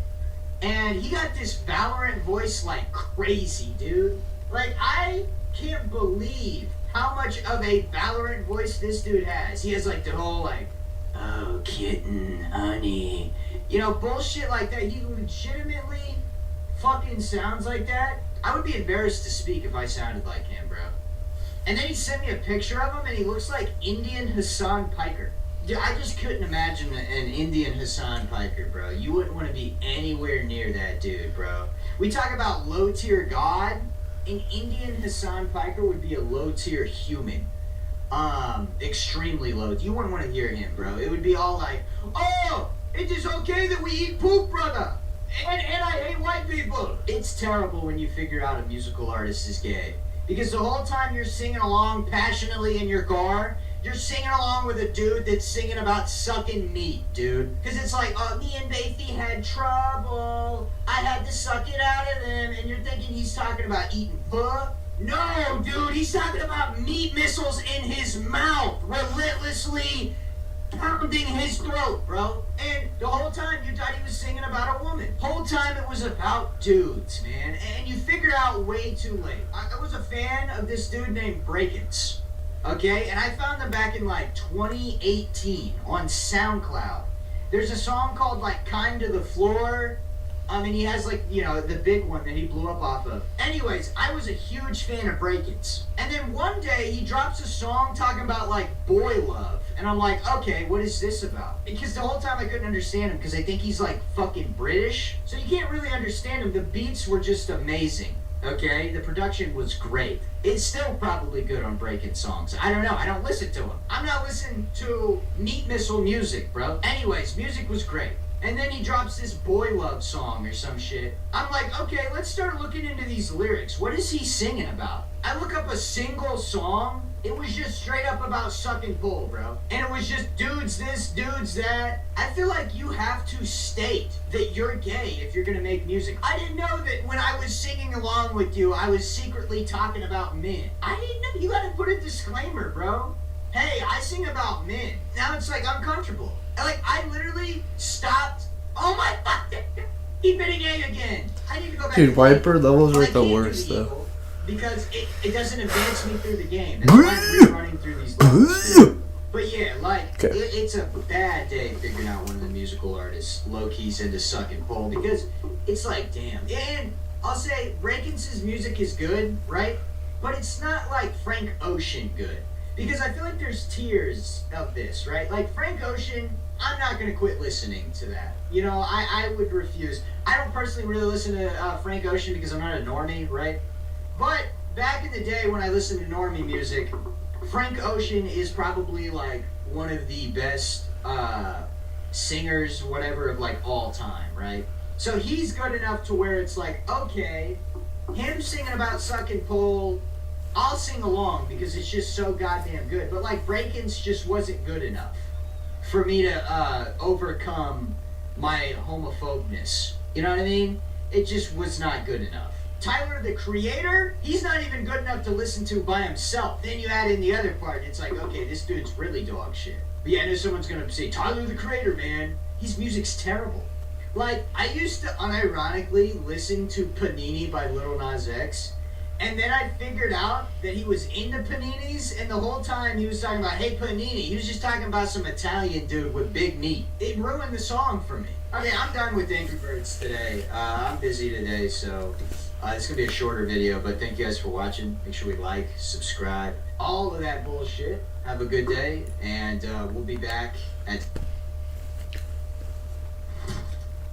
And he got this Valorant voice like crazy, dude. Like, I can't believe how much of a Valorant voice this dude has. He has like the whole like, "Oh, kitten, honey." You know, bullshit like that. He legitimately fucking sounds like that. I would be embarrassed to speak if I sounded like him, bro. And then he sent me a picture of him, and he looks like Indian Hassan Piker. Dude, I just couldn't imagine an Indian Hassan Piker, bro. You wouldn't want to be anywhere near that dude, bro. We talk about low-tier god. An Indian Hassan Piker would be a low-tier human. Extremely low. You wouldn't want to hear him, bro. It would be all like, oh, it is okay that we eat poop, brother. And I hate white people. It's terrible when you figure out a musical artist is gay. Because the whole time you're singing along passionately in your car, you're singing along with a dude that's singing about sucking meat, dude. Because it's like, oh, me and Bathy had trouble. I had to suck it out of them. And you're thinking he's talking about eating puh? No, dude, he's talking about meat missiles in his mouth, relentlessly pounding his throat, bro. And the whole time you thought he was singing about a woman. Whole time it was about dudes, man. And you figured out way too late. I was a fan of this dude named Breakins. Okay, and I found them back in like 2018 on SoundCloud. There's a song called like Kind to the Floor. I mean, he has like, you know, the big one that he blew up off of. Anyways, I was a huge fan of Breakins. And then one day he drops a song talking about like boy love. And I'm like, okay, what is this about? Because the whole time I couldn't understand him because I think he's like fucking British. So you can't really understand him. The beats were just amazing. Okay, the production was great. It's still probably good on breaking songs. I don't know. I don't listen to them. I'm not listening to meat missile music, bro. Anyways, music was great. And then he drops this boy love song or some shit. I'm like, okay, let's start looking into these lyrics. What is he singing about? I look up a single song. It was just straight up about sucking bull, bro. And it was just dudes this, dudes that. I feel like you have to state that you're gay if you're gonna make music. I didn't know that when I was singing along with you, I was secretly talking about men. I didn't know. You gotta put a disclaimer, bro. Hey, I sing about men. Now it's like uncomfortable. Like, I literally stopped. Oh my fuck! Keep hitting A again. I need to go back. Dude, Viper levels are the worst, though. Because it doesn't advance me through the game. That's why I'm running through these levels. But yeah, like, it's a bad day figuring out one of the musical artists low-key's into sucking pole. Because it's like, damn. And I'll say, Breakins' music is good, right? But it's not like Frank Ocean good. Because I feel like there's tiers of this, right? Like Frank Ocean, I'm not going to quit listening to that. You know, I would refuse. I don't personally really listen to Frank Ocean because I'm not a normie, right? But back in the day when I listened to normie music, Frank Ocean is probably like one of the best singers, whatever, of like all time, right? So he's good enough to where it's like, okay, him singing about sucking pole, I'll sing along because it's just so goddamn good. But like Breakins just wasn't good enough for me to overcome my homophobness. You know what I mean? It just was not good enough. Tyler, the Creator, he's not even good enough to listen to by himself. Then you add in the other part, and it's like, okay, this dude's really dog shit. But yeah, I know someone's gonna say, Tyler, the Creator, man, his music's terrible. Like, I used to unironically listen to Panini by Lil Nas X, and then I figured out that he was into paninis, and the whole time he was talking about, hey, panini. He was just talking about some Italian dude with big meat. It ruined the song for me. Okay, I'm done with Angry Birds today. I'm busy today, so it's going to be a shorter video, but thank you guys for watching. Make sure we like, subscribe, all of that bullshit. Have a good day, and we'll be back at...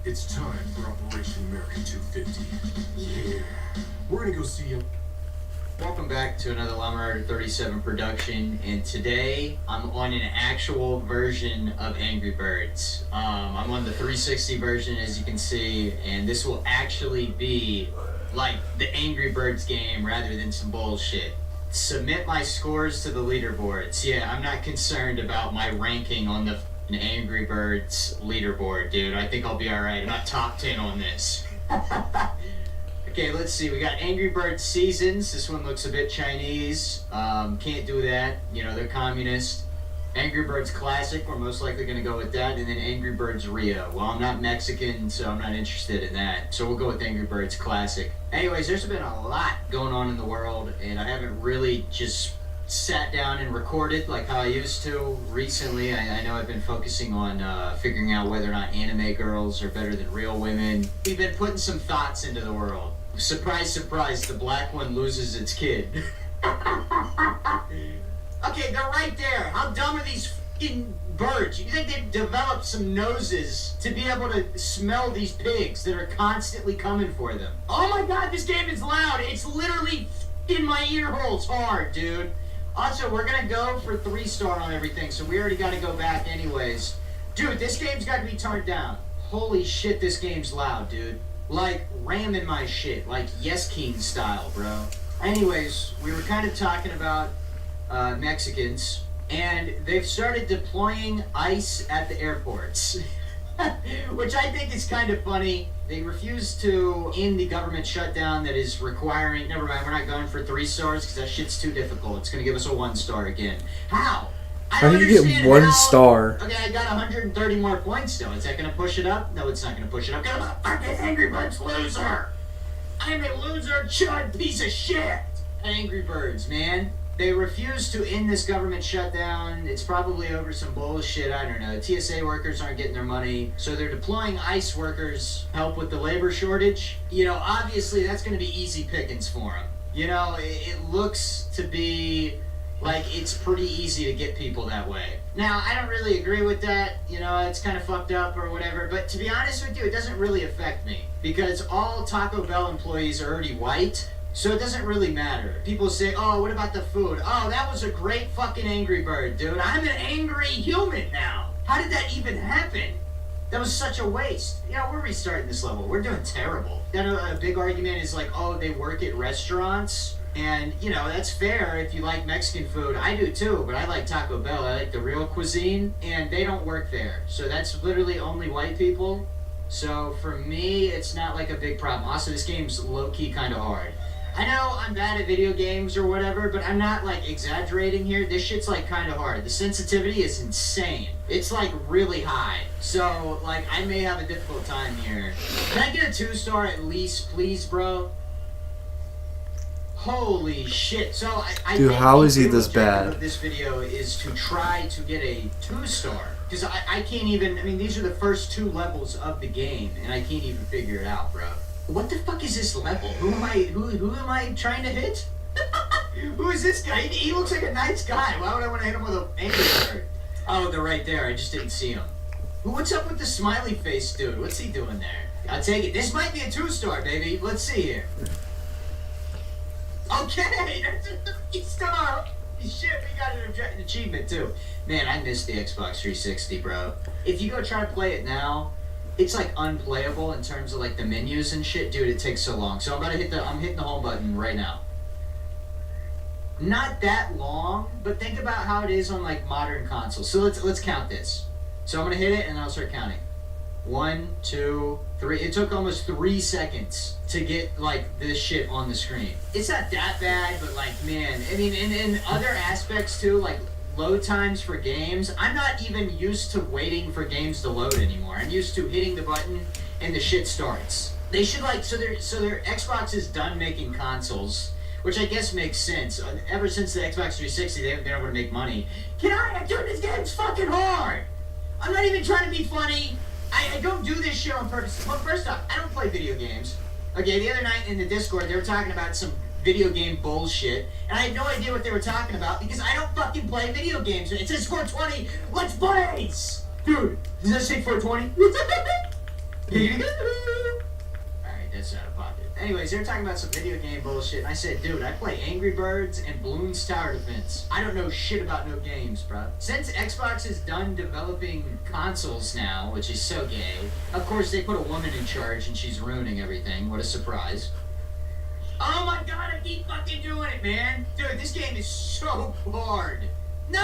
It's time for Operation America 250. Yeah. We're gonna go see him. Welcome back to another Llama 37 production, and today I'm on an actual version of Angry Birds. I'm on the 360 version, as you can see, and this will actually be like the Angry Birds game rather than some bullshit. Submit my scores to the leaderboards. Yeah, I'm not concerned about my ranking on the Angry Birds leaderboard, dude. I think I'll be alright. I'm not top 10 on this. Okay, let's see. We got Angry Birds Seasons. This one looks a bit Chinese. Can't do that. You know, they're communist. Angry Birds Classic. We're most likely going to go with that. And then Angry Birds Rio. Well, I'm not Mexican, so I'm not interested in that. So we'll go with Angry Birds Classic. Anyways, there's been a lot going on in the world, and I haven't really just sat down and recorded like how I used to recently. I know I've been focusing on figuring out whether or not anime girls are better than real women. We've been putting some thoughts into the world. Surprise, surprise, the black one loses its kid. dumb are these fucking birds? You think they've developed some noses to be able to smell these pigs that are constantly coming for them? Oh my god, this game is loud. It's literally in my ear holes hard, dude. Also, we're gonna go for 3-star on everything, so we already gotta go back anyways. Dude, this game's gotta be turned down. Holy shit, this game's loud, dude. Like, ramming my shit, like Yes King style, bro. Anyways, we were kind of talking about Mexicans, and they've started deploying ICE at the airports. Which I think is kind of funny. They refuse to end the government shutdown that is requiring... Never mind, we're not going for 3 stars because that shit's too difficult. It's going to give us a 1-star again. How? How do you get 1 star? Okay, I got 130 more points though. Is that going to push it up? No, it's not going to push it up. I'm a fucking Angry Birds loser! I'm a loser, chud, piece of shit! Angry Birds, man. They refuse to end this government shutdown. It's probably over some bullshit, I don't know. TSA workers aren't getting their money, so they're deploying ICE workers to help with the labor shortage. You know, obviously that's going to be easy pickings for them. You know, it looks to be like it's pretty easy to get people that way. Now, I don't really agree with that. You know, it's kind of fucked up or whatever, but to be honest with you, it doesn't really affect me because all Taco Bell employees are already white. So it doesn't really matter. People say, oh, what about the food? Oh, that was a great fucking Angry Bird, dude. I'm an angry human now. How did that even happen? That was such a waste. You know, we're restarting this level. We're doing terrible. Then a big argument is like, oh, they work at restaurants. And, you know, that's fair if you like Mexican food. I do too, but I like Taco Bell. I like the real cuisine, and they don't work there. So that's literally only white people. So for me, it's not like a big problem. Also, this game's low-key kind of hard. I know I'm bad at video games or whatever, but I'm not like exaggerating here. This shit's like kind of hard. The sensitivity is insane. It's like really high. So like I may have a difficult time here. Can I get a 2-star at least, please, bro? Holy shit. So I Dude, think how is he the this objective bad? of this video is to try to get a 2-star. Because I can't even, I mean, these are the first 2 levels of the game, and I can't even figure it out, bro. What the fuck is this level? Who am I trying to hit? Who is this guy? He looks like a nice guy. Why would I want to hit him with an angry bird? Oh, they're right there. I just didn't see him. What's up with the smiley face dude? What's he doing there? I'll take it. This might be a 2-star, baby. Let's see here. Okay, that's a 3-star. Shit, we got an achievement too. Man, I missed the Xbox 360, bro. If you go try to play it now, it's like unplayable in terms of like the menus and shit, dude. It takes so long. So I'm hitting the home button right now. Not that long, but think about how it is on like modern consoles. So let's count this. So I'm gonna hit it and I'll start counting. 1, 2, 3. It took almost 3 seconds to get like this shit on the screen. It's not that bad, but like man, I mean, in other aspects too, like load times for games, I'm not even used to waiting for games to load anymore. I'm used to hitting the button and the shit starts. They should like so their Xbox is done making consoles, which I guess makes sense. Ever since the Xbox 360, they haven't been able to make money. Dude, this game's fucking hard. I'm not even trying to be funny. I don't do this shit on purpose. Well, first off, I don't play video games. Okay, the other night in the Discord, they were talking about some video game bullshit, and I had no idea what they were talking about because I don't fucking play video games. It says 420. Let's play! Dude, does that say 420? Alright, that's out of pocket. Anyways, they were talking about some video game bullshit, and I said, dude, I play Angry Birds and Bloons Tower Defense. I don't know shit about no games, bro. Since Xbox is done developing consoles now, which is so gay, of course they put a woman in charge and she's ruining everything. What a surprise. Oh my god, I keep fucking doing it, man. Dude, this game is so hard. No!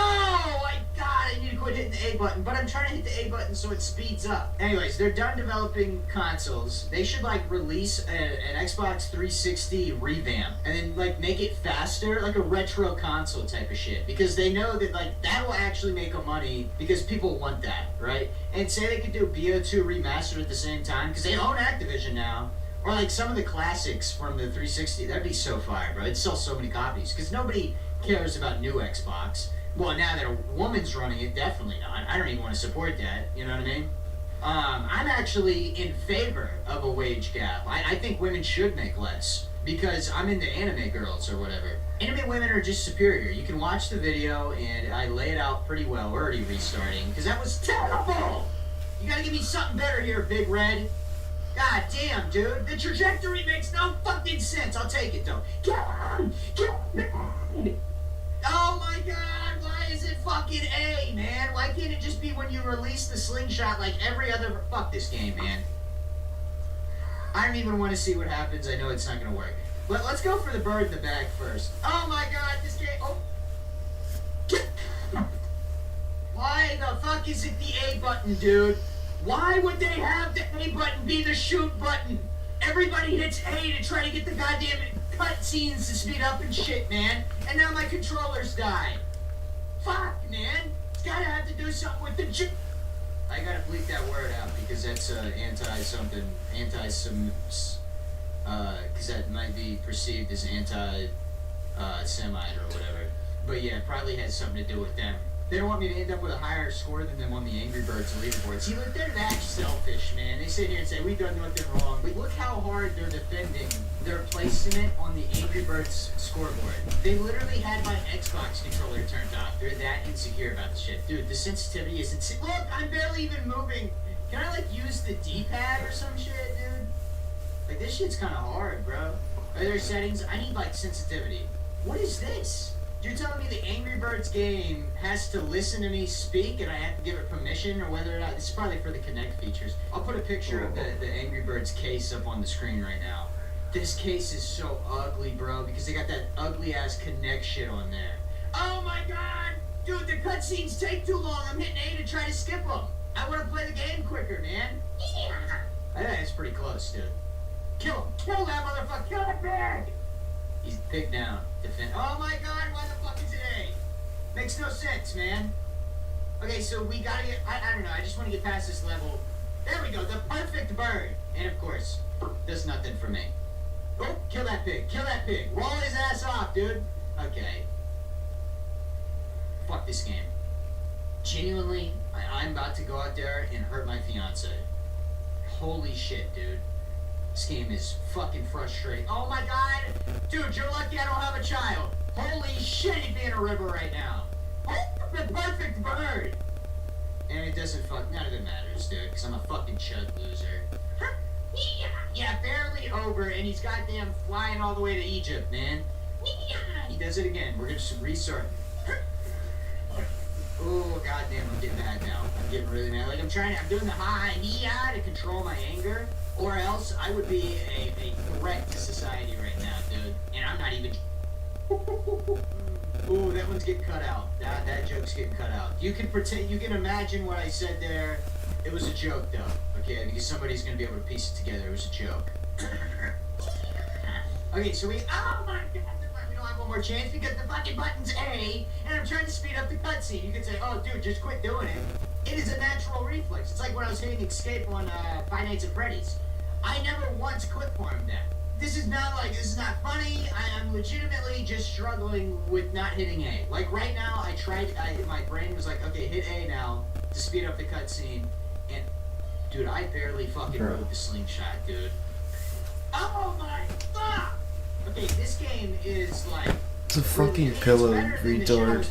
I need to quit hitting the A button, but I'm trying to hit the A button so it speeds up. Anyways, they're done developing consoles. They should, like, release an Xbox 360 revamp and then, like, make it faster, like a retro console type of shit. Because they know that, like, that will actually make them money because people want that, right? And say they could do BO2 remastered at the same time because they own Activision now. Or, like, some of the classics from the 360. That'd be so fire, bro. It'd sell so many copies because nobody cares about new Xbox. Well, now that a woman's running it, definitely not. I don't even want to support that, you know what I mean? I'm actually in favor of a wage gap. I think women should make less because I'm into anime girls or whatever. Intimate women are just superior. You can watch the video, and I lay it out pretty well. We're already restarting, because that was terrible! You gotta give me something better here, Big Red. God damn, dude. The trajectory makes no fucking sense. I'll take it, though. Get on! Get on! Oh my god, why is it fucking A, man? Why can't it just be when you release the slingshot like every other... Fuck this game, man. I don't even want to see what happens. I know it's not gonna work. But let's go for the bird in the bag first. Oh my god, this game... Oh. Why the fuck is it the A button, dude? Why would they have the A button be the shoot button? Everybody hits A to try to get the goddamn cutscenes to speed up and shit, man. And now my controllers die. Fuck, man. It's gotta have to do something with the I gotta bleep that word out because that's anti-something, anti-some... because that might be perceived as anti-Semite or whatever. But yeah, it probably has something to do with them. They don't want me to end up with a higher score than them on the Angry Birds leaderboard. See, look, they're that selfish, man. They sit here and say, we've done nothing wrong. But look how hard they're defending their placement on the Angry Birds scoreboard. They literally had my Xbox controller turned off. They're that insecure about the shit. Dude, the sensitivity is insane. Look, I'm barely even moving. Can I, like, use the D-pad or some shit, dude? Like, this shit's kind of hard, bro. Are there settings? I need, like, sensitivity. What is this? You're telling me the Angry Birds game has to listen to me speak and I have to give it permission, or whether or not... This is probably for the Connect features. I'll put a picture of the Angry Birds case up on the screen right now. This case is so ugly, bro, because they got that ugly-ass Connect shit on there. Oh, my God! Dude, the cutscenes take too long. I'm hitting A to try to skip them. I want to play the game quicker, man. I think it's pretty close, dude. Kill him! Kill that motherfucker! Kill that pig! He's picked down. Defend. Oh my god, why the fuck is it A? Makes no sense, man. Okay, so we gotta get... I don't know, I just want to get past this level. There we go, the perfect bird. And of course, does nothing for me. Oh, kill that pig. Kill that pig. Roll his ass off, dude. Okay. Fuck this game. Genuinely, I'm about to go out there and hurt my fiance. Holy shit, dude. This game is fucking frustrating. Oh my god! Dude, you're lucky I don't have a child. Holy shit, he'd be in a river right now. Oh, the perfect bird! And it doesn't fuck... None of it matters, dude, because I'm a fucking chud loser. Yeah, barely over, and he's goddamn flying all the way to Egypt, man. He does it again. We're gonna just restart. Oh, goddamn, I'm getting mad now. I'm getting really mad. Like, I'm doing the hi-ya to control my anger. Or else I would be a threat to society right now, dude. And I'm not even... Ooh, that one's getting cut out. That joke's getting cut out. You can pretend... You can imagine what I said there. It was a joke, though. Okay, because somebody's going to be able to piece it together. It was a joke. Okay, so we... Oh, my God! We don't have one more chance because the fucking button's A, and I'm trying to speed up the cutscene. You could say, oh, dude, just quit doing it. It is a natural reflex. It's like when I was hitting escape on Five Nights at Freddy's. I never once clip-farmed that. This is not funny. I'm legitimately just struggling with not hitting A. Like right now, my brain was like, okay, hit A now to speed up the cutscene. And, dude, I barely fucking rode the slingshot, dude. Oh my fuck! Okay, this game is like... It's a fucking pillow, retard.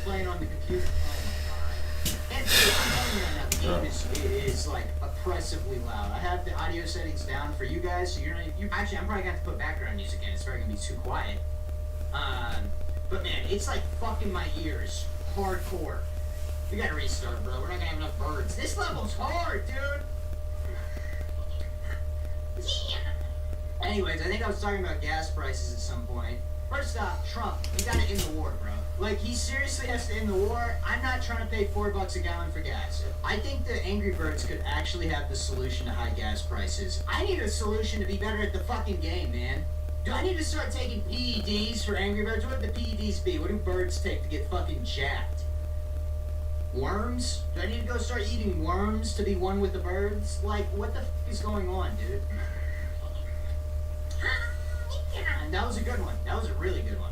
The game is like oppressively loud. I have the audio settings down for you guys, so actually, I'm probably gonna have to put background music in. It's probably gonna be too quiet. But man, it's like fucking my ears hardcore. We gotta restart, bro. We're not gonna have enough birds. This level's hard, dude. Anyways, I think I was talking about gas prices at some point. First off, Trump, he got to end the war, bro. Like, he seriously has to end the war. I'm not trying to pay $4 a gallon for gas. I think the Angry Birds could actually have the solution to high gas prices. I need a solution to be better at the fucking game, man. Do I need to start taking PEDs for Angry Birds? What would the PEDs be? What do birds take to get fucking jacked? Worms? Do I need to go start eating worms to be one with the birds? Like, what the f*** is going on, dude? And that was a good one. That was a really good one.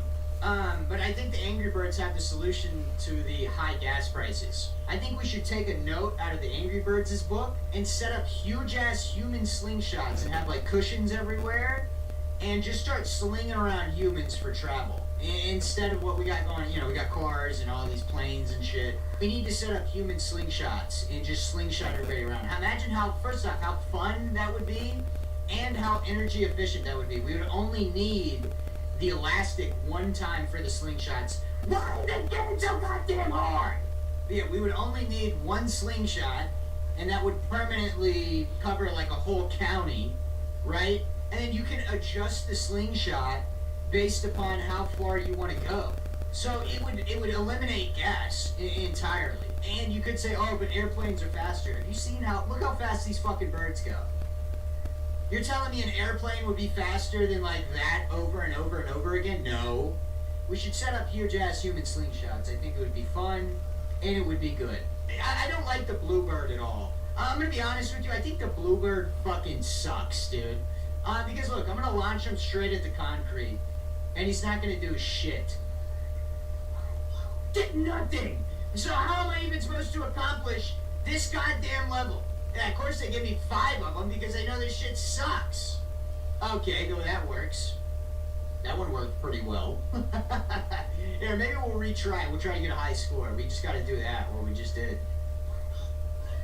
But I think the Angry Birds have the solution to the high gas prices. I think we should take a note out of the Angry Birds' book and set up huge-ass human slingshots and have, like, cushions everywhere and just start slinging around humans for travel. Instead of what we got going, we got cars and all these planes and shit. We need to set up human slingshots and just slingshot everybody around. Imagine first off, how fun that would be and how energy efficient that would be. We would only need the elastic one time for the slingshots. Why are they getting so goddamn hard? But yeah, we would only need one slingshot, and that would permanently cover like a whole county, right? And then you can adjust the slingshot based upon how far you want to go. So it would eliminate gas entirely. And you could say, oh, but airplanes are faster. Have you seen look how fast these fucking birds go? You're telling me an airplane would be faster than like that over and over and over again? No. We should set up huge ass human slingshots. I think it would be fun and it would be good. I don't like the Bluebird at all. I'm gonna be honest with you, I think the Bluebird fucking sucks, dude. Because look, I'm gonna launch him straight at the concrete, and he's not gonna do shit. Get nothing! So how am I even supposed to accomplish this goddamn level? Yeah, of course they give me 5 of them because they know this shit sucks. Okay, well that works. That one worked pretty well. Here, maybe we'll retry. We'll try to get a high score. We just gotta do that, or we just did.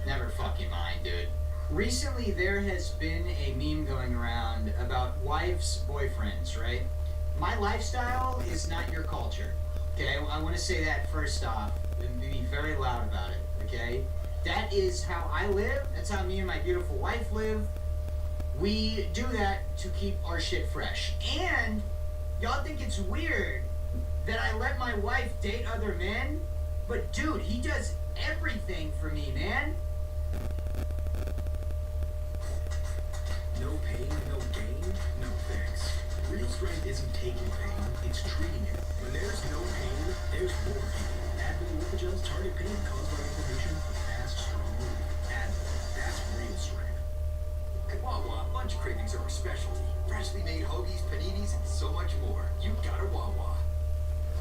Never fucking mind, dude. Recently, there has been a meme going around about wives' boyfriends, right? My lifestyle is not your culture, okay? I want to say that first off and be very loud about it, okay? That is how I live. That's how me and my beautiful wife live. We do that to keep our shit fresh. And y'all think it's weird that I let my wife date other men? But dude, he does everything for me, man. No pain, no gain, no thanks. Real strength isn't taking pain, it's treating it. When there's no pain, there's more pain. Advil Lipogel's target pain caused by inflammation with fast, strong relief. Advil, that's real strength. At Wawa, lunch cravings are our specialty. Freshly made hoagies, paninis, and so much more. You got a Wawa.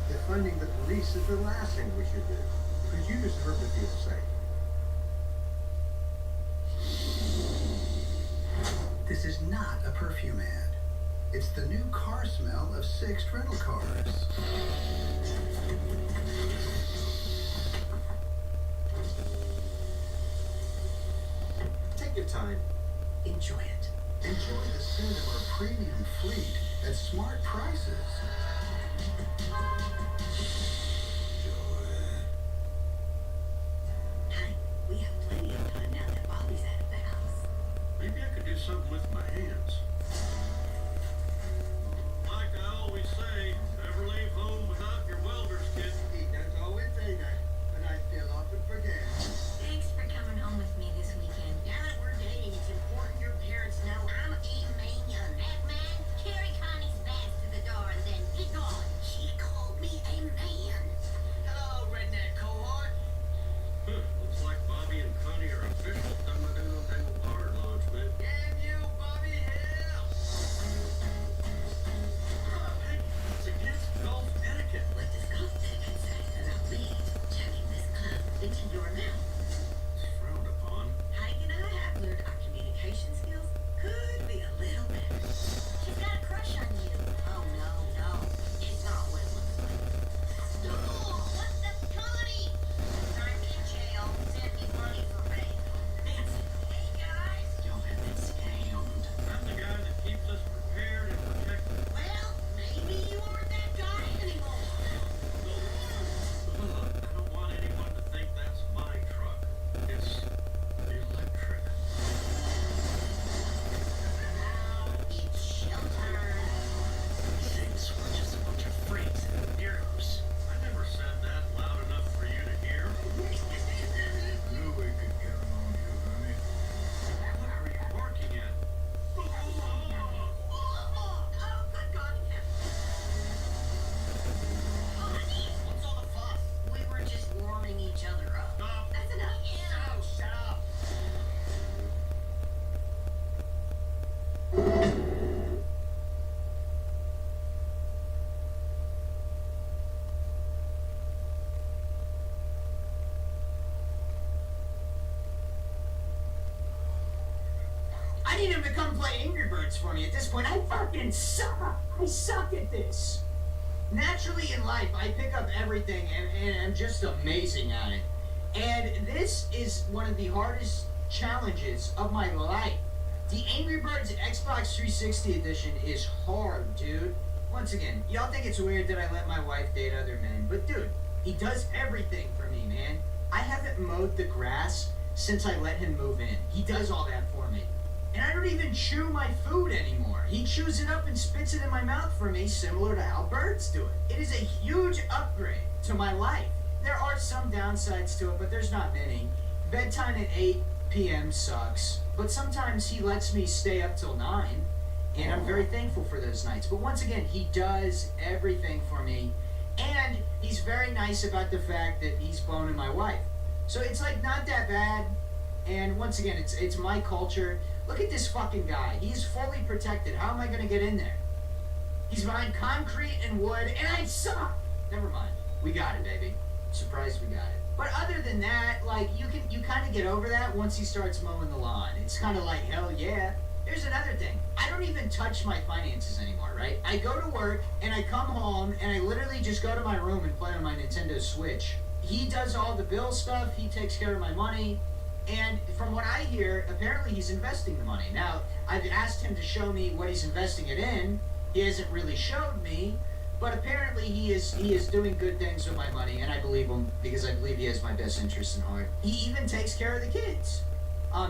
Defunding the police is the last thing we should do, because you deserve to feel safe. This is not a perfume ad. It's the new car smell of Sixt rental cars. Take your time. Enjoy it. Enjoy the scent of our premium fleet at smart prices. Hi, we have plenty of time now that Bobby's out of the house. Maybe I could do something with my hands. Like I always say, never leave home without your welder's kit. That's always say that, but I still often forget. Thanks for coming home with me this weekend. Now that we're dating, it's important your parents know I'm a man young. That man, carry Connie's bags to the door and then get going. She called me a man. Hello, redneck cohort. Looks like Bobby and Connie are official table bar launch, man. Damn you, Bobby Hill! Hey, it's against golf etiquette. What does golf etiquette say about me chucking this club into your mouth? It's frowned upon. Heike and I have learned our communication skills could be a little better. She's got a crush on you. Oh, no. It's not what it looks like. What's the Connie? I'm in jail. Send me money for rape. Nancy. Hey guys. Y'all have been scammed. I'm the guy that keeps us prepared and protected. Well, maybe you aren't that guy anymore. I don't want anyone to think that's my truck. It's electric. Now it's showtime. Thinks we're just a bunch of freaks and weirdos. I never said that loud enough for you to hear. Nobody could count on you, honey. What are you barking at? Oh, good God. What's all the fuss? We were just warming each other up. That's enough. Oh, Shut up. I need him to come play Angry Birds for me at this point. I fucking suck. I suck at this. naturally in life, I pick up everything and I'm just amazing at it. And this is one of the hardest challenges of my life. The Angry Birds Xbox 360 edition is hard, dude. Once again, y'all think it's weird that I let my wife date other men, but dude, he does everything for me, man. I haven't mowed the grass since I let him move in. He does all that for me. And I don't even chew my food anymore. He chews it up and spits it in my mouth for me, similar to how birds do it. It is a huge upgrade to my life. There are some downsides to it, but there's not many. Bedtime at 8 p.m. sucks, but sometimes he lets me stay up till 9, and I'm very thankful for those nights. But once again, he does everything for me, and he's very nice about the fact that he's boning my wife. So it's like not that bad, and once again, it's my culture. Look at this fucking guy. He's fully protected. How am I gonna get in there? He's behind concrete and wood, and I suck! Never mind. We got it, baby. Surprised we got it. But other than that, like, you kind of get over that once he starts mowing the lawn. It's kind of like, hell yeah. Here's another thing. I don't even touch my finances anymore, right? I go to work, and I come home, and I literally just go to my room and play on my Nintendo Switch. He does all the bill stuff. He takes care of my money. And from what I hear, apparently he's investing the money. Now, I've asked him to show me what he's investing it in. He hasn't really showed me. But apparently he is doing good things with my money, and I believe him because I believe he has my best interest in heart. He even takes care of the kids.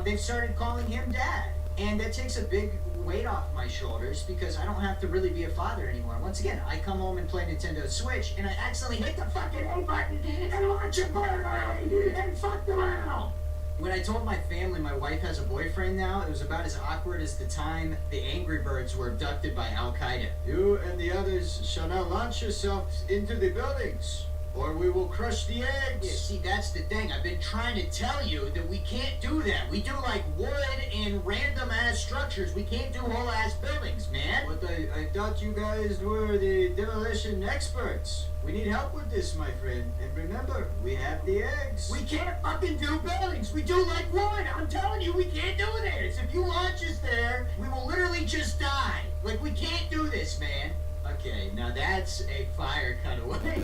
They've started calling him dad, and that takes a big weight off my shoulders because I don't have to really be a father anymore. Once again, I come home and play Nintendo Switch, and I accidentally hit the fucking A button and launch a bird and fucked around. When I told my family my wife has a boyfriend now, it was about as awkward as the time the Angry Birds were abducted by Al-Qaeda. You and the others shall now launch yourselves into the buildings, or we will crush the eggs. Yeah, see, that's the thing. I've been trying to tell you that we can't do that. We do, like, wood and random-ass structures. We can't do whole-ass buildings, man. But I thought you guys were the demolition experts. We need help with this, my friend. And remember, we have the eggs. We can't fucking do buildings. We do like wood. I'm telling you, we can't do this. If you launch us there, we will literally just die. Like, we can't do this, man. Okay, now that's a fire cutaway.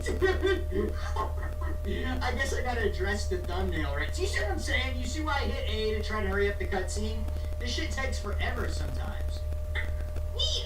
I guess I gotta address the thumbnail, right? Do you see what I'm saying? You see why I hit A to try to hurry up the cutscene? This shit takes forever sometimes.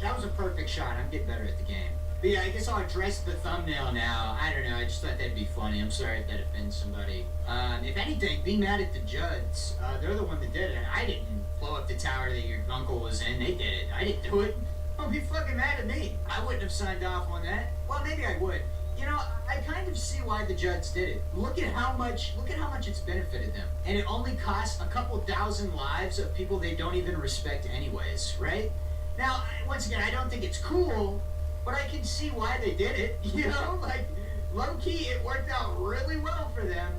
That was a perfect shot. I'm getting better at the game. But yeah, I guess I'll address the thumbnail now. I don't know, I just thought that'd be funny. I'm sorry if that offends somebody. If anything, be mad at the Judds. They're the one that did it. I didn't blow up the tower that your uncle was in. They did it. I didn't do it. Don't be fucking mad at me. I wouldn't have signed off on that. Well, maybe I would. You know, I kind of see why the Judds did it. Look at how much it's benefited them. And it only cost a couple thousand lives of people they don't even respect anyways, right? Now, once again, I don't think it's cool, but I can see why they did it, you know? Like, low-key, it worked out really well for them.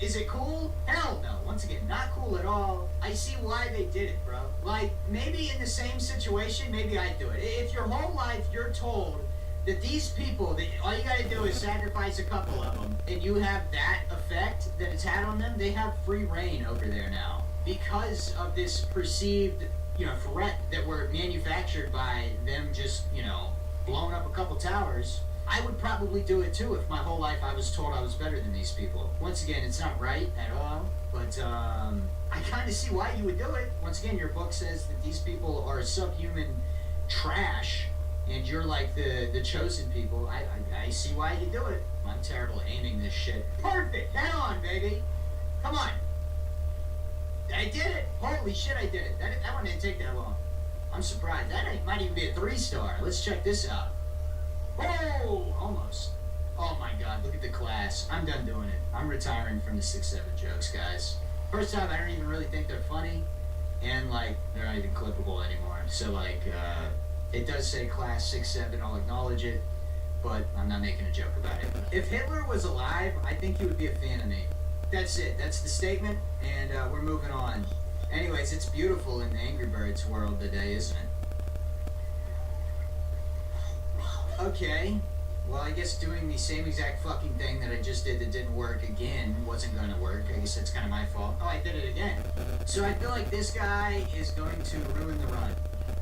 Is it cool? Hell no. Once again, not cool at all. I see why they did it, bro. Like, maybe in the same situation, maybe I'd do it. If your whole life you're told that these people, that all you gotta do is sacrifice a couple of them, and you have that effect that it's had on them, they have free reign over there now. Because of this perceived, you know, threat that were manufactured by them just, you know, blowing up a couple towers, I would probably do it too if my whole life I was told I was better than these people. Once again, it's not right at all, but I kind of see why you would do it. Once again, your book says that these people are subhuman trash, and you're like the chosen people. I see why you do it. I'm terrible at aiming this shit. Perfect! Head on, baby! Come on! I did it! Holy shit, I did it. That one didn't take that long. I'm surprised. That might even be a 3-star. Let's check this out. Oh! Almost. Oh my god, look at the class. I'm done doing it. I'm retiring from the 6-7 jokes, guys. First time, I don't even really think they're funny, and, like, they're not even clippable anymore. So, like, it does say class 6-7, I'll acknowledge it, but I'm not making a joke about it. If Hitler was alive, I think he would be a fan of me. That's it. That's the statement, and we're moving on. Anyways, it's beautiful in the Angry Birds world today, isn't it? Okay. Well, I guess doing the same exact fucking thing that I just did that didn't work again wasn't going to work. I guess that's kind of my fault. Oh, I did it again. So I feel like this guy is going to ruin the run.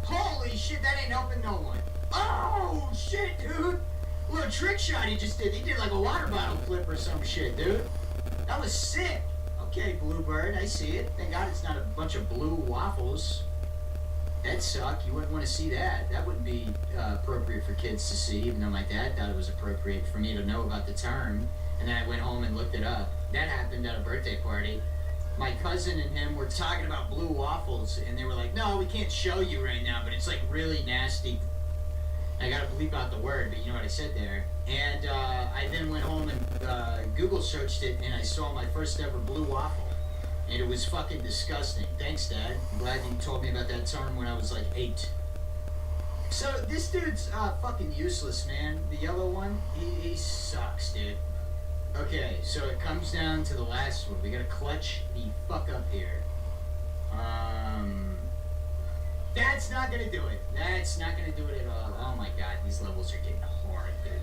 Holy shit, that ain't helping no one. Oh, shit, dude. A little trick shot he just did. He did like a water bottle flip or some shit, dude. That was sick. Okay, Bluebird, I see it. Thank God it's not a bunch of blue waffles. That'd suck. You wouldn't want to see that. That wouldn't be appropriate for kids to see, even though my dad thought it was appropriate for me to know about the term. And then I went home and looked it up. That happened at a birthday party. My cousin and him were talking about blue waffles, and they were like, no, we can't show you right now, but it's like really nasty. I gotta bleep out the word, but you know what I said there. And I then went home and Google searched it, and I saw my first ever blue waffle. And it was fucking disgusting. Thanks, Dad. I'm glad you told me about that term when I was like 8. So this dude's fucking useless, man. The yellow one, he sucks, dude. Okay, so it comes down to the last one. We gotta clutch the fuck up here. That's not gonna do it. That's not gonna do it at all. Oh my god, these levels are getting hard, dude.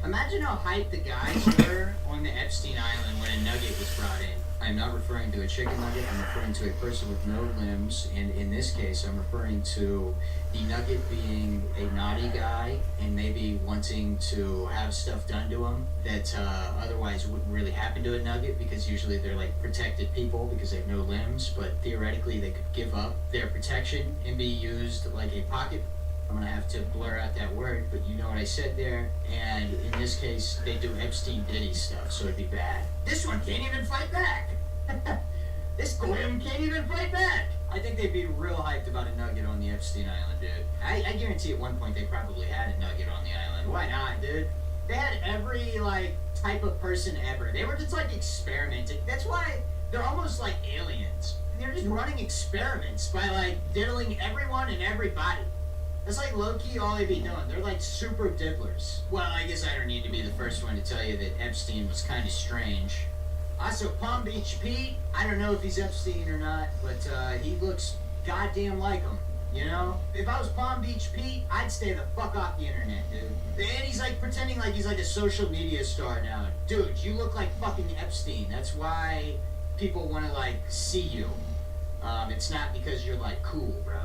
Imagine how hyped the guys were on the Epstein Island when a nugget was brought in. I'm not referring to a chicken nugget, I'm referring to a person with no limbs, and in this case, I'm referring to the nugget being a naughty guy and maybe wanting to have stuff done to him that otherwise wouldn't really happen to a nugget, because usually they're like protected people because they have no limbs, but theoretically they could give up their protection and be used like a pocket. I'm gonna have to blur out that word, but you know what I said there. And in this case, they do Epstein Diddy stuff, so it'd be bad. This one can't even fight back. This Glim can't even fight back. I think they'd be real hyped about a nugget on the Epstein Island, dude. I guarantee at one point they probably had a nugget on the island. Why not, dude? They had every, like, type of person ever. They were just, like, experimenting. That's why they're almost like aliens. They're just running experiments by, like, diddling everyone and everybody. That's like low-key all they be doing. They're like super diddlers. Well, I guess I don't need to be the first one to tell you that Epstein was kind of strange. Also, Palm Beach Pete, I don't know if he's Epstein or not, but he looks goddamn like him, you know? If I was Palm Beach Pete, I'd stay the fuck off the internet, dude. And he's like pretending like he's like a social media star now. Dude, you look like fucking Epstein. That's why people want to like see you. It's not because you're like cool, bro.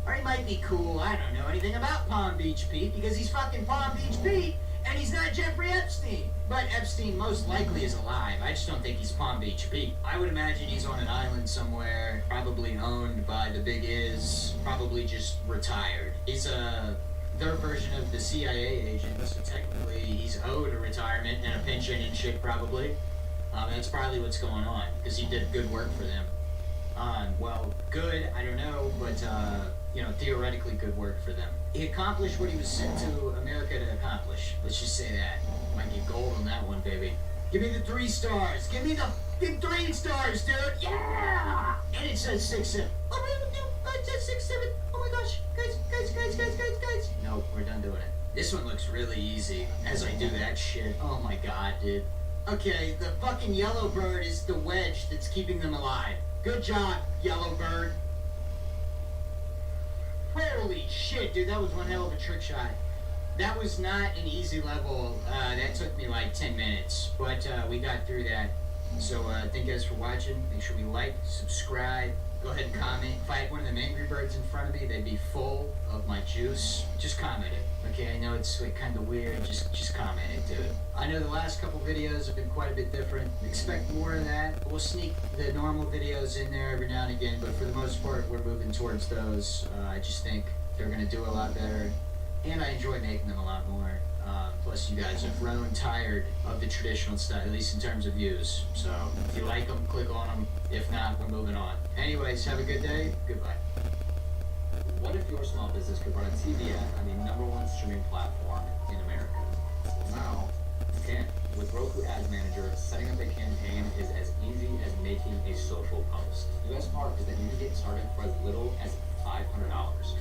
Or he might be cool, I don't know anything about Palm Beach Pete, because he's fucking Palm Beach Pete, and he's not Jeffrey Epstein. But Epstein most likely is alive. I just don't think he's Palm Beach Pete. I would imagine he's on an island somewhere, probably owned by the Big Is, probably just retired. He's their version of the CIA agent, so technically he's owed a retirement and a pension and shit, probably. That's probably what's going on, because he did good work for them. Well, good, I don't know, but, you know, theoretically good work for them. He accomplished what he was sent to America to accomplish. Let's just say that. Might get gold on that one, baby. Give me the 3 stars. Give me the big 3 stars, dude. Yeah! And it says 6-7. Oh, it says 6-7. Oh my gosh. Guys. Nope, we're done doing it. This one looks really easy as I do that shit. Oh my god, dude. Okay, the fucking yellow bird is the wedge that's keeping them alive. Good job, yellow bird. Holy shit, dude, that was one hell of a trick shot. That was not an easy level. That took me like 10 minutes, but we got through that. So thank you guys for watching. Make sure we like, subscribe, go ahead and comment. If I had one of them Angry Birds in front of me, they'd be full of my juice. Just comment it. Okay, I know it's like kind of weird. Just comment it, dude. I know the last couple videos have been quite a bit different. Expect more of that. We'll sneak the normal videos in there every now and again, but for the most part, we're moving towards those. I just think they're gonna do a lot better, and I enjoy making them a lot more. Plus, you guys have grown tired of the traditional style, at least in terms of views. So, if you like them, click on them. If not, we're moving on. Anyways, have a good day. Goodbye. What if your small business could run a TV ad on the #1 streaming platform in America? Now, you can. With Roku Ads Manager, setting up a campaign is as easy as making a social post. The best part is that you can get started for as little as $500.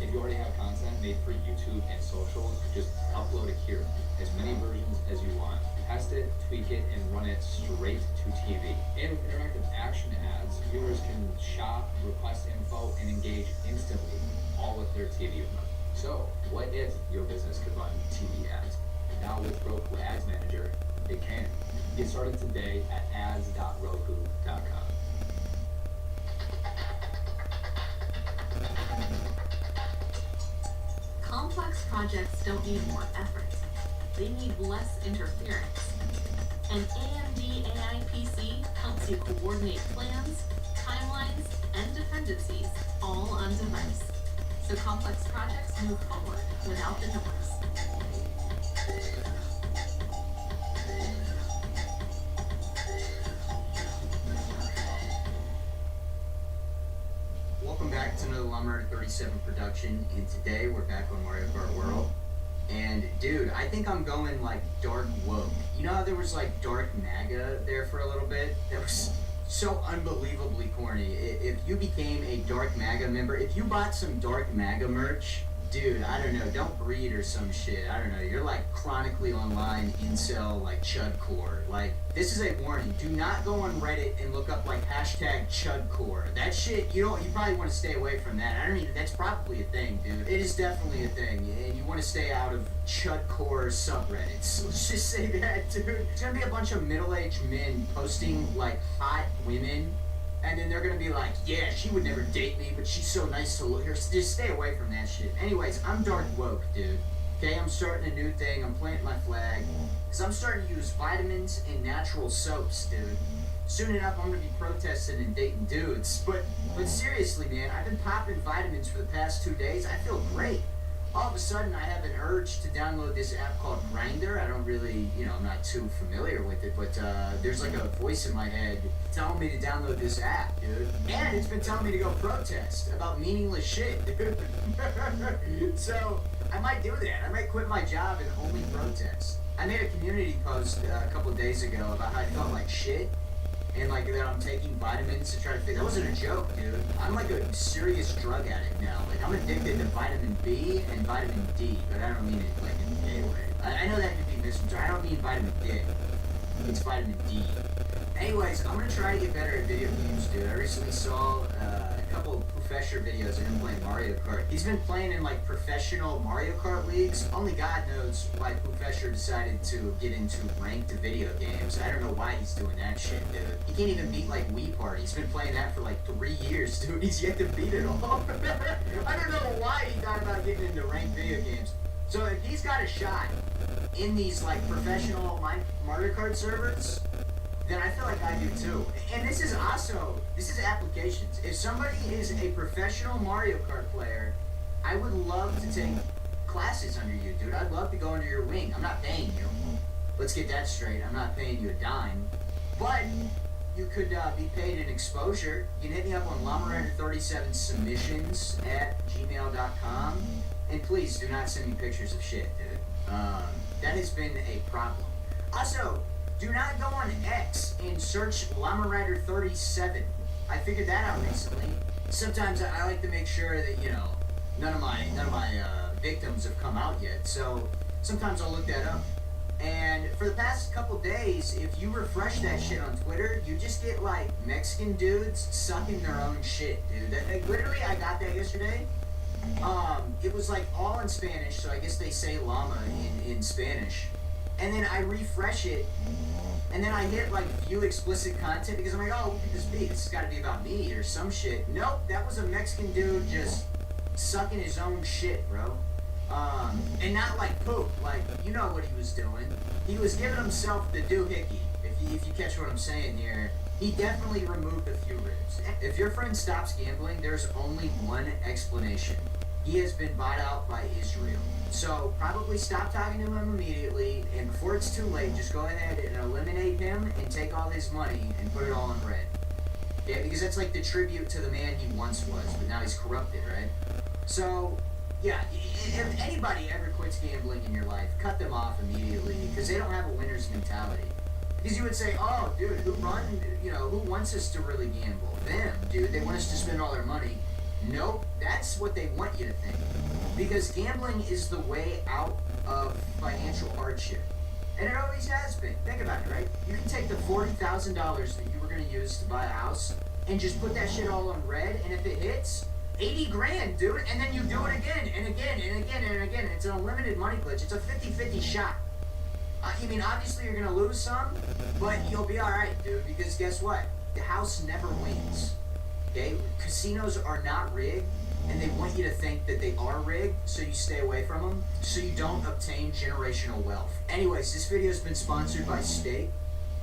If you already have content made for YouTube and social, just upload it here. As many versions as you want. Test it, tweak it, and run it straight to TV. And with interactive action ads, viewers can shop, request info, and engage instantly, all with their TV remote. So, what if your business could run TV ads? Now with Roku Ads Manager, it can. Get started today at ads.roku.com. Complex projects don't need more effort. they need less interference. An AMD AI PC helps you coordinate plans, timelines, and dependencies all on device. So complex projects move forward without the noise. Welcome back to another Lumber 37 production, and today we're back on Mario Kart World. And dude, I think I'm going like dark woke. You know how there was like dark MAGA there for a little bit? That was so unbelievably corny. If you became a dark MAGA member, if you bought some dark MAGA merch, dude, I don't know, don't breed or some shit. I don't know. You're like chronically online incel, like chudcore. Like, this is a warning. Do not go on Reddit and look up like hashtag chudcore. That shit, you probably want to stay away from that. I don't even, that's probably a thing, dude. It is definitely a thing, and you want to stay out of chudcore subreddits. Let's just say that, dude. It's gonna be a bunch of middle-aged men posting like hot women. And then they're gonna be like, yeah, she would never date me, but she's so nice to look. Just stay away from that shit. Anyways, I'm dark woke, dude. Okay, I'm starting a new thing. I'm planting my flag. Because I'm starting to use vitamins and natural soaps, dude. Soon enough, I'm gonna be protesting and dating dudes. But seriously, man, I've been popping vitamins for the past 2 days. I feel great. All of a sudden, I have an urge to download this app called Grindr. I don't really, I'm not too familiar with it, but there's like a voice in my head telling me to download this app, dude. And it's been telling me to go protest about meaningless shit, dude. So, I might do that. I might quit my job and only protest. I made a community post a couple of days ago about how I felt like shit. And like that I'm taking vitamins to try to fix. That wasn't a joke, dude. I'm like a serious drug addict now. Like I'm addicted to vitamin B and vitamin D, but I don't mean it like in a gay way. I know that could be misinterpreted. I don't mean vitamin D. It's vitamin D. Anyways, I'm gonna try to get better at video games, dude. I recently saw a couple of Professor videos of him playing Mario Kart. He's been playing in like professional Mario Kart leagues. Only God knows why Professor decided to get into ranked video games. I don't know why he's doing that shit, dude. He can't even beat like Wii Party. He's been playing that for like 3 years, dude. He's yet to beat it all. I don't know why he thought about getting into ranked video games. So if he's got a shot in these like professional Mario Kart servers, then I feel like I do too. And this is applications. If somebody is a professional Mario Kart player, I would love to take classes under you, dude. I'd love to go under your wing. I'm not paying you. Let's get that straight. I'm not paying you a dime. But you could be paid in exposure. You can hit me up on llama37submissions at gmail.com. And please do not send me pictures of shit, dude. That has been a problem. Also, do not go on X and search llama37. I figured that out recently. Sometimes I like to make sure that, none of my victims have come out yet. So sometimes I'll look that up. And for the past couple days, if you refresh that shit on Twitter, you just get like Mexican dudes sucking their own shit, dude. Literally, I got that yesterday. It was like all in Spanish, so I guess they say llama in Spanish. And then I refresh it, and then I hit like view explicit content because I'm like, oh, what could this be? This has got to be about me or some shit. Nope, that was a Mexican dude just sucking his own shit, bro. And not like poop, like, you know what he was doing. He was giving himself the doohickey, if you catch what I'm saying here. He definitely removed a few ribs. If your friend stops gambling, there's only one explanation. He has been bought out by Israel. So probably stop talking to him immediately, and before it's too late, just go ahead and eliminate him and take all his money and put it all in red. Yeah, because that's like the tribute to the man he once was, but now he's corrupted, right? So, yeah, if anybody ever quits gambling in your life, cut them off immediately, because they don't have a winner's mentality. Because you would say, oh, dude, who wants us to really gamble? Them, dude, they want us to spend all their money. Nope, that's what they want you to think. Because gambling is the way out of financial hardship. And it always has been. Think about it, right? You can take the $40,000 that you were going to use to buy a house and just put that shit all on red, and if it hits, 80 grand, dude, and then you do it again and again and again and again. It's an unlimited money glitch. It's a 50-50 shot. I mean, obviously you're going to lose some, but you'll be alright, dude, because guess what? The house never wins. Okay? Casinos are not rigged. and they want you to think that they are rigged, so you stay away from them, so you don't obtain generational wealth. Anyways, this video has been sponsored by Steak.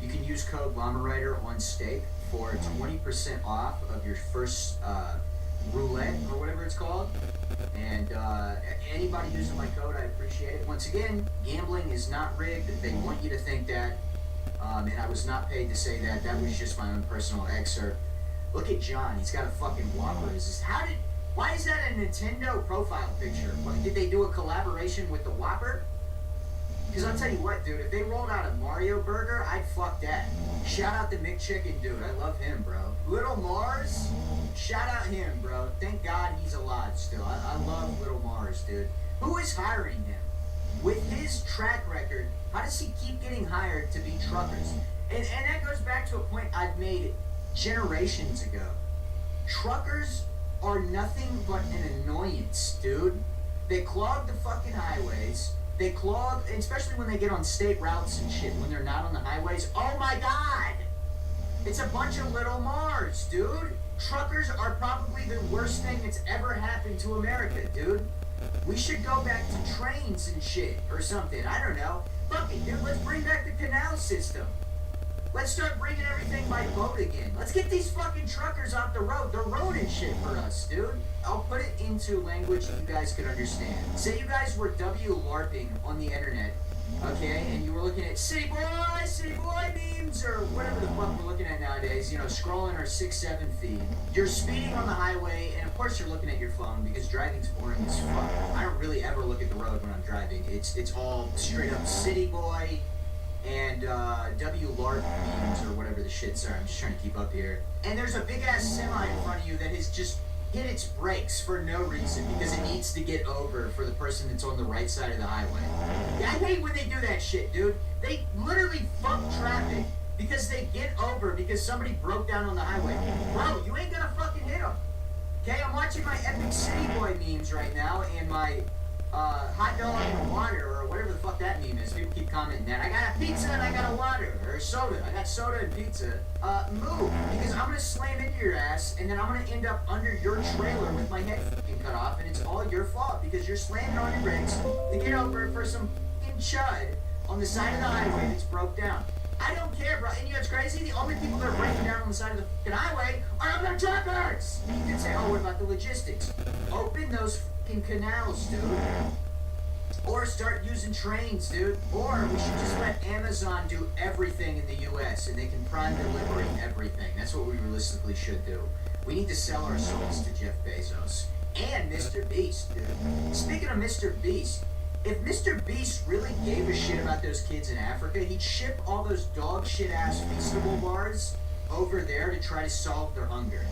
You can use code LlamaWriter on Steak for 20% off of your first roulette, or whatever it's called. And anybody using my code, I appreciate it. Once again, gambling is not rigged. They want you to think that. And I was not paid to say that. That was just my own personal excerpt. Look at John. He's got a fucking Whopper. Why is that a Nintendo profile picture? What, did they do a collaboration with the Whopper? Because I'll tell you what, dude, if they rolled out a Mario burger, I'd fuck that. Shout out to McChicken, dude. I love him, bro. Little Mars, shout out him, bro. Thank God he's alive still. I love Little Mars, dude. Who is hiring him? With his track record, how does he keep getting hired to be truckers? And that goes back to a point I've made generations ago. Truckers are nothing but an annoyance, dude. They clog the fucking highways. They clog, especially when they get on state routes and shit, when they're not on the highways. Oh my God! It's a bunch of Little Mars, dude. Truckers are probably the worst thing that's ever happened to America, dude. We should go back to trains and shit, or something. I don't know. Fuck it, dude. Let's bring back the canal system. Let's start bringing everything by boat again. Let's get these fucking truckers off the road. They're roading shit for us, dude. I'll put it into language that you guys could understand. Say you guys were WLARPing on the internet, okay, and you were looking at city boy memes, or whatever the fuck we're looking at nowadays, you know, scrolling our 6-7 feed. You're speeding on the highway, and of course you're looking at your phone, because driving's boring as fuck. I don't really ever look at the road when I'm driving. It's all straight up city boy and WLARP memes, or whatever the shit. Sorry, I'm just trying to keep up here. And there's a big ass semi in front of you that has just hit its brakes for no reason, because it needs to get over for the person that's on the right side of the highway. Yeah, I hate when they do that shit, dude. They literally fuck traffic because they get over because somebody broke down on the highway. Bro, you ain't gonna fucking hit them. Okay, I'm watching my epic city boy memes right now, and my hot dog and water, or whatever the fuck that meme is. People keep commenting that. I got a pizza and I got a water, or a soda. I got soda and pizza. Move, because I'm gonna slam into your ass, and then I'm gonna end up under your trailer with my head fucking cut off, and it's all your fault, because you're slamming on your brakes to get over for some fucking chud on the side of the highway that's broke down. I don't care, bro. And you know what's crazy? The only people that are breaking down on the side of the fucking highway are other truckers. And you can say, oh, what about the logistics? Open those fucking canals, dude. Or start using trains, dude. Or we should just let Amazon do everything in the U.S. and they can prime delivery everything. That's what we realistically should do. We need to sell our souls to Jeff Bezos. And Mr. Beast, dude. Speaking of Mr. Beast, if Mr. Beast really gave a shit about those kids in Africa, he'd ship all those dog shit ass Feastable bars over there to try to solve their hunger.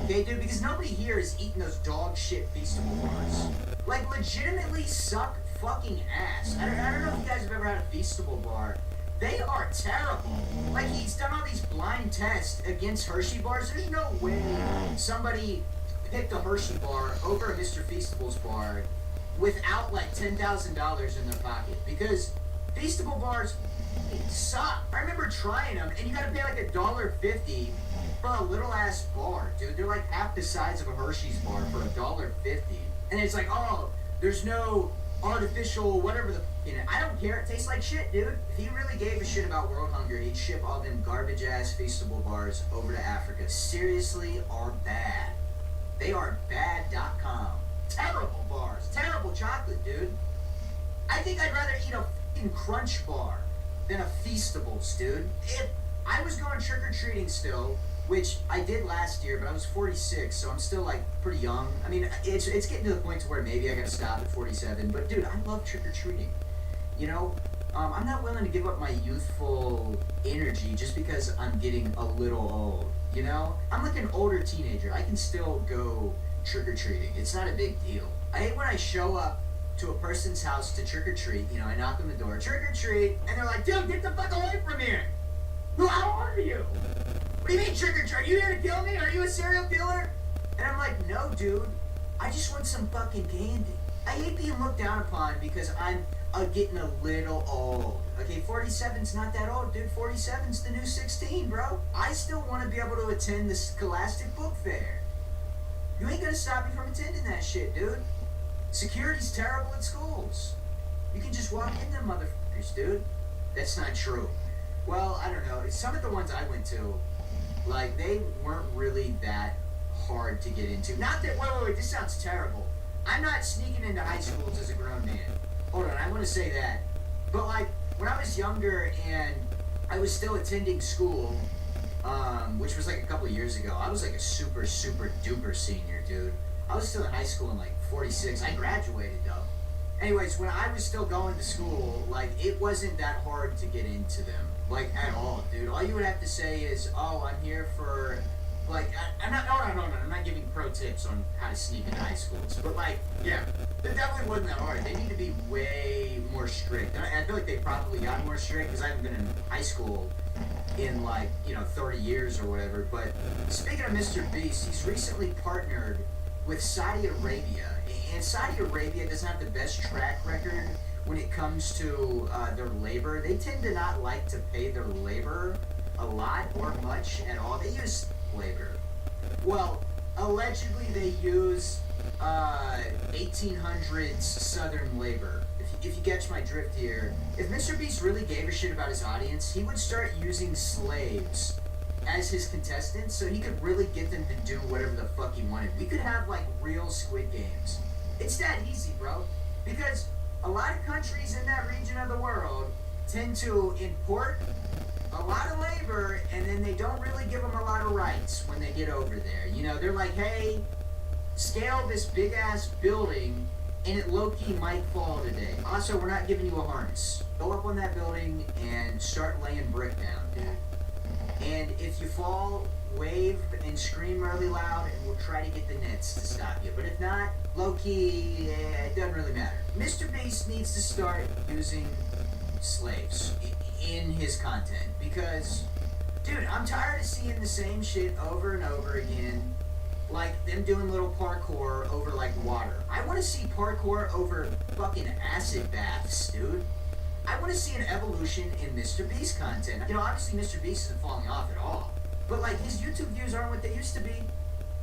Okay, dude, because nobody here is eating those dog shit Feastable bars. Like, legitimately suck fucking ass. I don't know if you guys have ever had a Feastable bar. They are terrible. Like, he's done all these blind tests against Hershey bars. There's no way somebody picked a Hershey bar over a Mr. Feastable's bar without like $10,000 in their pocket, because Feastable bars suck. I remember trying them, and you gotta pay like $1.50 for a little ass bar, dude. They're like half the size of a Hershey's bar for $1.50, and it's like, oh, there's no artificial whatever the, you know. I don't care. It tastes like shit, dude. If he really gave a shit about world hunger, he'd ship all them garbage ass Feastable bars over to Africa. Seriously, are bad. They are bad.com. Terrible bars. Terrible chocolate, dude. I think I'd rather eat a fucking Crunch bar than a Feastables, dude. If I was going trick-or-treating still, which I did last year, but I was 46, so I'm still, like, pretty young. I mean, it's getting to the point to where maybe I gotta stop at 47, but, dude, I love trick-or-treating. You know, I'm not willing to give up my youthful energy just because I'm getting a little old, you know? I'm like an older teenager. I can still go trick-or-treating. It's not a big deal. I hate when I show up to a person's house to trick-or-treat, you know, I knock on the door, trick-or-treat, and they're like, dude, get the fuck away from here! How are you? What do you mean trick-or-treat? Are you here to kill me? Are you a serial killer? And I'm like, no, dude. I just want some fucking candy. I hate being looked down upon because I'm getting a little old. Okay, 47's not that old, dude. 47's the new 16, bro. I still want to be able to attend the Scholastic Book Fair. You ain't gonna stop me from attending that shit, dude. Security's terrible at schools. You can just walk in them motherfuckers, dude. That's not true. Well, I don't know. Some of the ones I went to, like, they weren't really that hard to get into. Not that, wait, this sounds terrible. I'm not sneaking into high schools as a grown man. Hold on, I want to say that. But, like, when I was younger and I was still attending school, which was like a couple of years ago, I was like a super, super duper senior, dude. I was still in high school in like 46. I graduated, though. Anyways, when I was still going to school, like, it wasn't that hard to get into them. Like, at all, dude. All you would have to say is, oh, I'm here for, like, I'm not, no, I'm not giving pro tips on how to sneak into high schools. But, like, yeah, it definitely wasn't that hard. They need to be way more strict. And I feel like they probably got more strict because I haven't been in high school in, like, 30 years or whatever. But speaking of Mr. Beast, he's recently partnered with Saudi Arabia. And Saudi Arabia doesn't have the best track record when it comes to their labor. They tend to not like to pay their labor a lot or much at all. They use labor. Well, allegedly they use 1800s Southern labor. If you catch my drift here, if Mr. Beast really gave a shit about his audience, he would start using slaves as his contestants so he could really get them to do whatever the fuck he wanted. We could have, like, real Squid Games. It's that easy, bro. Because a lot of countries in that region of the world tend to import a lot of labor, and then they don't really give them a lot of rights when they get over there. They're like, hey, scale this big-ass building, and it low-key might fall today. Also, we're not giving you a harness. Go up on that building and start laying brick down, dude. And if you fall, wave and scream really loud, and we'll try to get the nets to stop you. But if not, low-key, it doesn't really matter. Mr. Beast needs to start using slaves in his content. Because, dude, I'm tired of seeing the same shit over and over again. Like them doing little parkour over, like, water. I want to see parkour over fucking acid baths, dude. I want to see an evolution in Mr. Beast content. Obviously Mr. Beast isn't falling off at all. But, like, his YouTube views aren't what they used to be.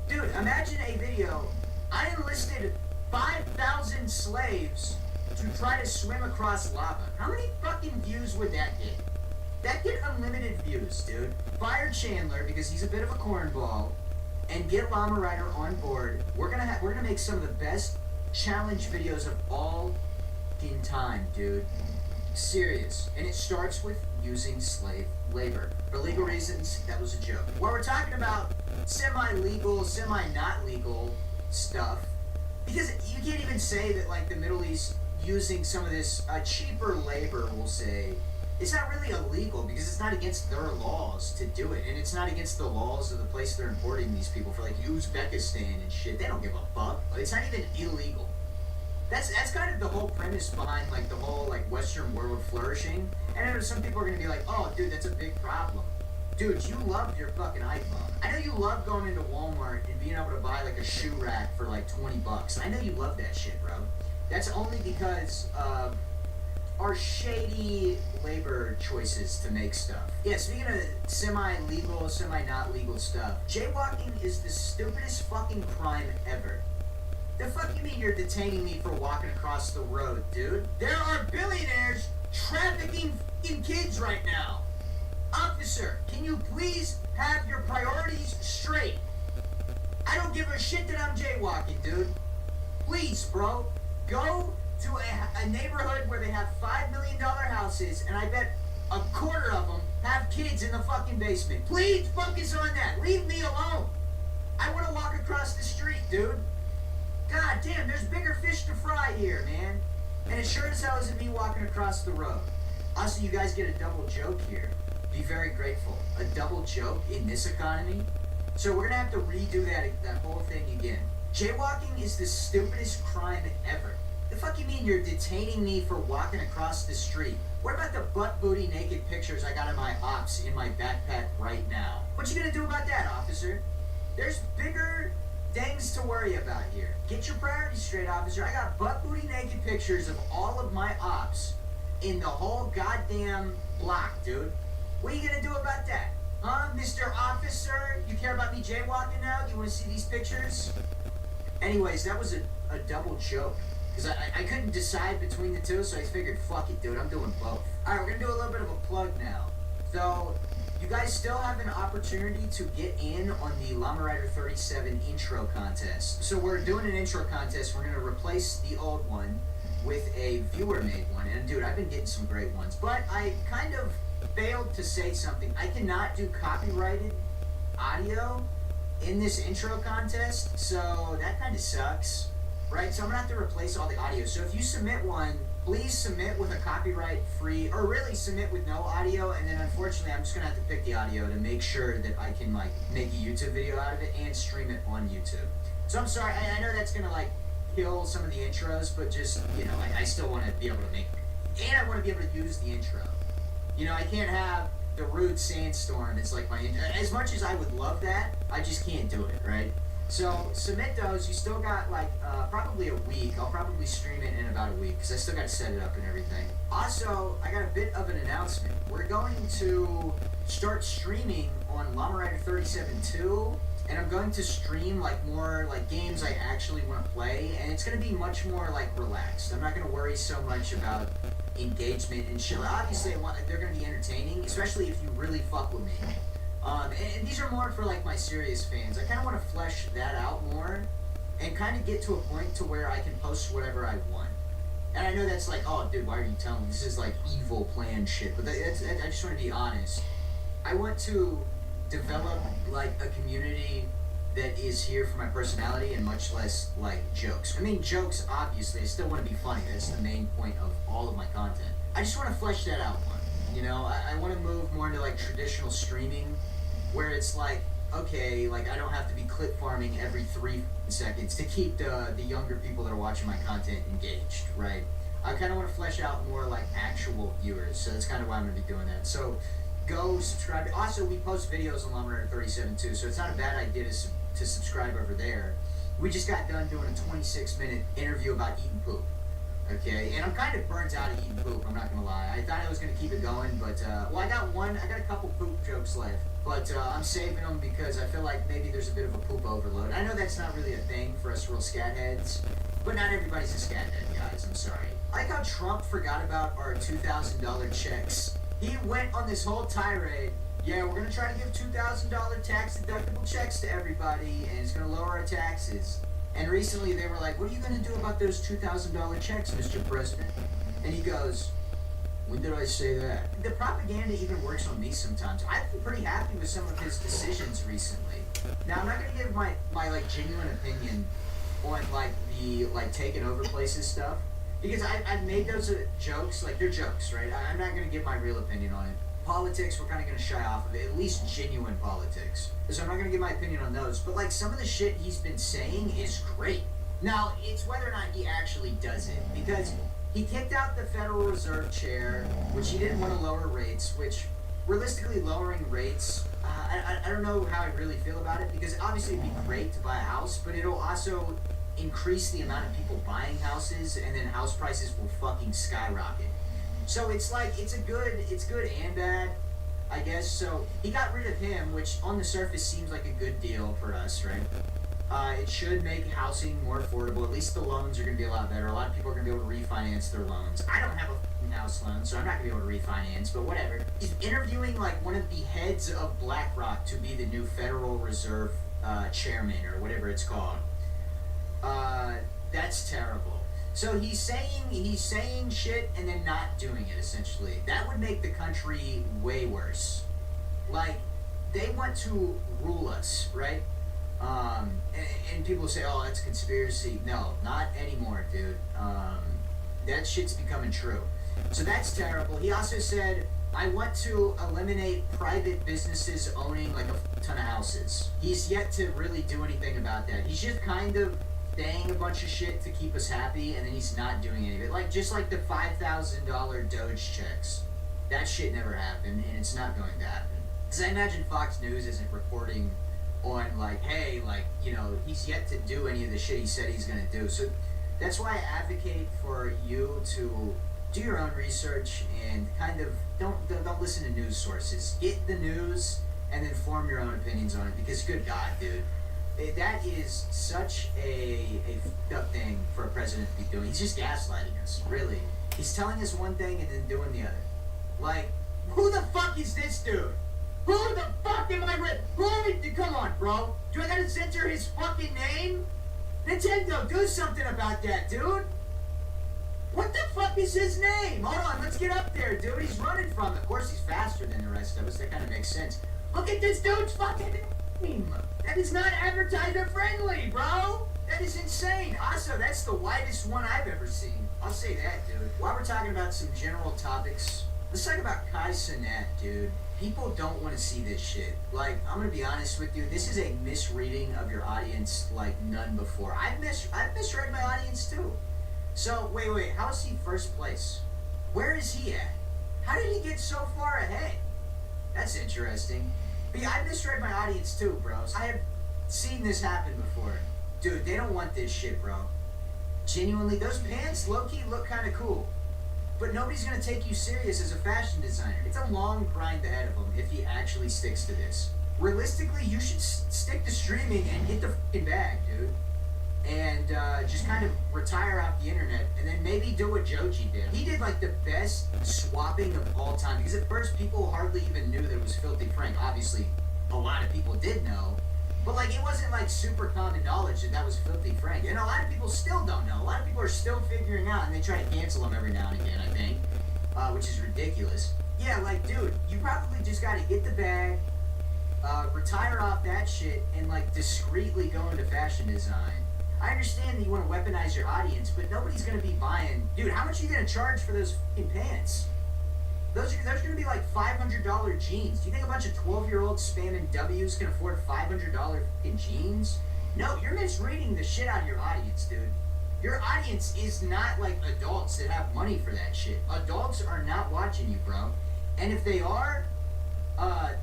Dude, imagine a video. I enlisted 5,000 slaves to try to swim across lava. How many fucking views would that get? That get unlimited views, dude. Fire Chandler, because he's a bit of a cornball, and get Llama Rider on board. We're gonna make some of the best challenge videos of all in time, dude. Serious. And it starts with using slave labor. For legal reasons, that was a joke. While we're talking about semi-legal, semi-not legal stuff, because you can't even say that, like, the Middle East using some of this cheaper labor, we'll say, it's not really illegal because it's not against their laws to do it. And it's not against the laws of the place they're importing these people for, like, Uzbekistan and shit. They don't give a fuck. It's not even illegal. That's kind of the whole premise behind, like, the whole, like, Western world flourishing. And I know some people are going to be like, oh, dude, that's a big problem. Dude, you love your fucking iPhone. I know you love going into Walmart and being able to buy, like, a shoe rack for, like, $20. I know you love that shit, bro. That's only because of our shady labor choices to make stuff. Yeah, speaking of semi-legal, semi-not legal stuff, jaywalking is the stupidest fucking crime ever. The fuck you mean you're detaining me for walking across the road, dude? There are billionaires trafficking fucking kids right now. Officer, can you please have your priorities straight? I don't give a shit that I'm jaywalking, dude. Please, bro, go to a neighborhood where they have $5 million houses, and I bet a quarter of them have kids in the fucking basement. Please focus on that. Leave me alone. I want to walk across the street, dude. God damn, there's bigger fish to fry here, man. And it sure as hell isn't me walking across the road. Also, you guys get a double joke here. Be very grateful. A double joke in this economy? So we're gonna have to redo that whole thing again. Jaywalking is the stupidest crime ever. The fuck you mean you're detaining me for walking across the street? What about the butt booty naked pictures I got of my ops in my backpack right now? What you gonna do about that, officer? There's bigger things to worry about here. Get your priorities straight, officer. I got butt booty naked pictures of all of my ops in the whole goddamn block, dude. What are you gonna do about that? Huh, Mr. Officer? You care about me jaywalking now? Do you want to see these pictures? Anyways, that was a double joke. Because I couldn't decide between the two, so I figured, fuck it, dude, I'm doing both. Alright, we're gonna do a little bit of a plug now. So, you guys still have an opportunity to get in on the Llama Rider 37 intro contest. So we're doing an intro contest. We're gonna replace the old one with a viewer-made one. And dude, I've been getting some great ones. But I kind of failed to say something. I cannot do copyrighted audio in this intro contest, so that kind of sucks, right? So I'm gonna have to replace all the audio. So if you submit one, please submit with a copyright-free, or really submit with no audio, and then unfortunately I'm just gonna have to pick the audio to make sure that I can like make a YouTube video out of it and stream it on YouTube. So I'm sorry, I know that's gonna like kill some of the intros, but just, you know, I still want to be able to make, and I want to be able to use the intro. You know, I can't have the rude sandstorm. It's like my intro. As much as I would love that, I just can't do it, right? So submit those. You still got like probably a week. I'll probably stream it in about a week because I still got to set it up and everything. Also, I got a bit of an announcement. We're going to start streaming on Llama Rider 37.2. And I'm going to stream like more like games I actually want to play, and it's going to be much more like relaxed. I'm not going to worry so much about engagement and shit. Obviously, they're going to be entertaining, especially if you really fuck with me. And these are more for like my serious fans. I kind of want to flesh that out more and kind of get to a point to where I can post whatever I want. And I know that's like, oh, dude, why are you telling me this is like evil plan shit? But I just want to be honest. I want to develop like a community that is here for my personality and much less like jokes. I mean, jokes, obviously, I still want to be funny. That's the main point of all of my content. I just want to flesh that out more. You know, I want to move more into like traditional streaming where it's like, okay, like I don't have to be clip farming every 3 seconds to keep the younger people that are watching my content engaged, right? I kind of want to flesh out more like actual viewers. So that's kind of why I'm going to be doing that. So go subscribe. Also, we post videos on Llama Rider 37 too, so it's not a bad idea to subscribe over there. We just got done doing a 26-minute interview about eating poop. Okay, and I'm kind of burnt out of eating poop, I'm not gonna lie. I thought I was gonna keep it going, but well, I got a couple poop jokes left, but I'm saving them because I feel like maybe there's a bit of a poop overload. I know that's not really a thing for us real scat heads, but not everybody's a scat head, guys, I'm sorry. I like how Trump forgot about our $2,000 checks. He went on this whole tirade. Yeah, we're gonna try to give $2,000 tax deductible checks to everybody, and it's gonna lower our taxes. And recently they were like, what are you gonna do about those $2,000 checks, Mr. President? And he goes, when did I say that? The propaganda even works on me sometimes. I've been pretty happy with some of his decisions recently. Now, I'm not gonna give my like genuine opinion on like the like taking over places stuff. Because I've made those jokes, like they're jokes, right? I'm not going to give my real opinion on it. Politics, we're kind of going to shy off of it, at least genuine politics. So I'm not going to give my opinion on those. But like some of the shit he's been saying is great. Now, it's whether or not he actually does it. Because he kicked out the Federal Reserve chair, which he didn't want to lower rates, which realistically lowering rates, I don't know how I really feel about it. Because obviously it'd be great to buy a house, but it'll also increase the amount of people buying houses, and then house prices will fucking skyrocket. So it's like, it's good and bad, I guess. So he got rid of him, which on the surface seems like a good deal for us, right? It should make housing more affordable. At least the loans are going to be a lot better. A lot of people are going to be able to refinance their loans. I don't have a house loan, so I'm not going to be able to refinance, but whatever. He's interviewing like one of the heads of BlackRock to be the new Federal Reserve chairman, or whatever it's called. That's terrible. So he's saying shit and then not doing it, essentially. That would make the country way worse. Like, they want to rule us, right? And people say, oh, that's conspiracy. No, not anymore, dude. That shit's becoming true. So that's terrible. He also said, I want to eliminate private businesses owning like a ton of houses. He's yet to really do anything about that. He's just kind of saying a bunch of shit to keep us happy, and then he's not doing any of it. Like, just like the $5,000 Doge checks. That shit never happened, and it's not going to happen. Because I imagine Fox News isn't reporting on, like, hey, like, you know, he's yet to do any of the shit he said he's going to do. So that's why I advocate for you to do your own research and kind of don't listen to news sources. Get the news and then form your own opinions on it, because good God, dude. That is such a fucked up thing for a president to be doing. He's just gaslighting us, really. He's telling us one thing and then doing the other. Like, who the fuck is this dude? Who the fuck am I with? Come on, bro. Do I gotta censor his fucking name? Nintendo, do something about that, dude. What the fuck is his name? Hold on, let's get up there, dude. He's running from it. Of course, he's faster than the rest of us. That kind of makes sense. Look at this dude's fucking name. That is not advertiser friendly, bro. That is insane. Also, that's the widest one I've ever seen. I'll say that, dude. While we're talking about some general topics, let's talk about Kai Cenat, dude. People don't want to see this shit. Like, I'm gonna be honest with you. This is a misreading of your audience like none before. I've misread my audience too. So, wait, how is he first place? Where is he at? How did he get so far ahead? That's interesting. But yeah, I misread my audience too, bros. I have seen this happen before. Dude, they don't want this shit, bro. Genuinely, those pants low-key look kind of cool. But nobody's gonna take you serious as a fashion designer. It's a long grind ahead of him if he actually sticks to this. Realistically, you should stick to streaming and get the fucking bag, dude. And just kind of retire off the internet, and then maybe do what Joji did. He did like the best swapping of all time, because at first people hardly even knew that it was Filthy Frank. Obviously, a lot of people did know, but like it wasn't like super common knowledge that was Filthy Frank. And a lot of people still don't know. A lot of people are still figuring out, and they try to cancel him every now and again, I think, which is ridiculous. Yeah, like, dude, you probably just got to get the bag, retire off that shit, and like discreetly go into fashion design. I understand that you want to weaponize your audience, but nobody's going to be buying... Dude, how much are you going to charge for those fucking pants? Those are going to be like $500 jeans. Do you think a bunch of 12-year-olds spamming W's can afford $500 fucking jeans? No, you're misreading the shit out of your audience, dude. Your audience is not like adults that have money for that shit. Adults are not watching you, bro. And if they are,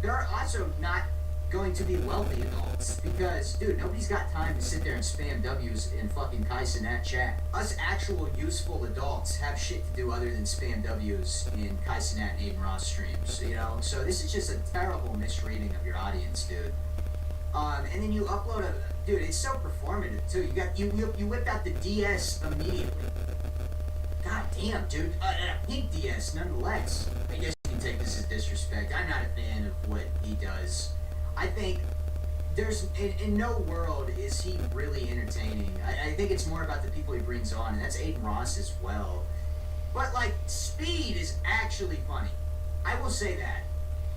they're also not going to be wealthy adults, because, dude, nobody's got time to sit there and spam W's in fucking Kai Cenat chat. Us actual useful adults have shit to do other than spam W's in Kai Cenat and Aiden Ross streams, you know? So this is just a terrible misreading of your audience, dude. And then you upload a... Dude, it's so performative, too. You whipped out the DS immediately. God damn, dude. A pink DS, nonetheless. I guess you can take this as disrespect. I'm not a fan of what he does. I think there's, in no world is he really entertaining. I think it's more about the people he brings on, and that's Aiden Ross as well. But, like, Speed is actually funny. I will say that.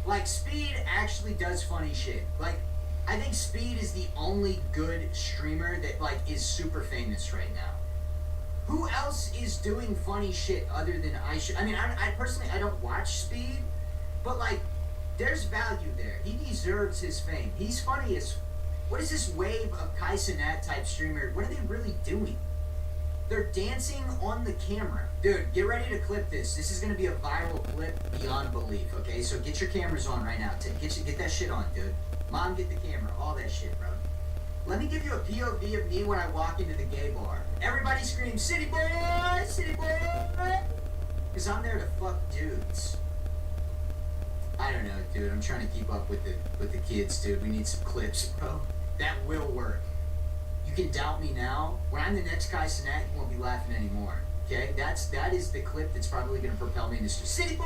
Like, Speed actually does funny shit. Like, I think Speed is the only good streamer that, like, is super famous right now. Who else is doing funny shit other than I mean, I personally, I don't watch Speed, but, like, there's value there. He deserves his fame. He's funny as... What is this wave of Kai Cenat type streamer? What are they really doing? They're dancing on the camera. Dude, get ready to clip this. This is going to be a viral clip beyond belief, okay? So get your cameras on right now. Get that shit on, dude. Mom, get the camera. All that shit, bro. Let me give you a POV of me when I walk into the gay bar. Everybody scream, "City boy! City boy!" Because I'm there to fuck dudes. I don't know, dude. I'm trying to keep up with the kids, dude. We need some clips, bro. That will work. You can doubt me now. When I'm the next Kai Cenat, you won't be laughing anymore. Okay? That is the clip that's probably gonna propel me in this. City boy!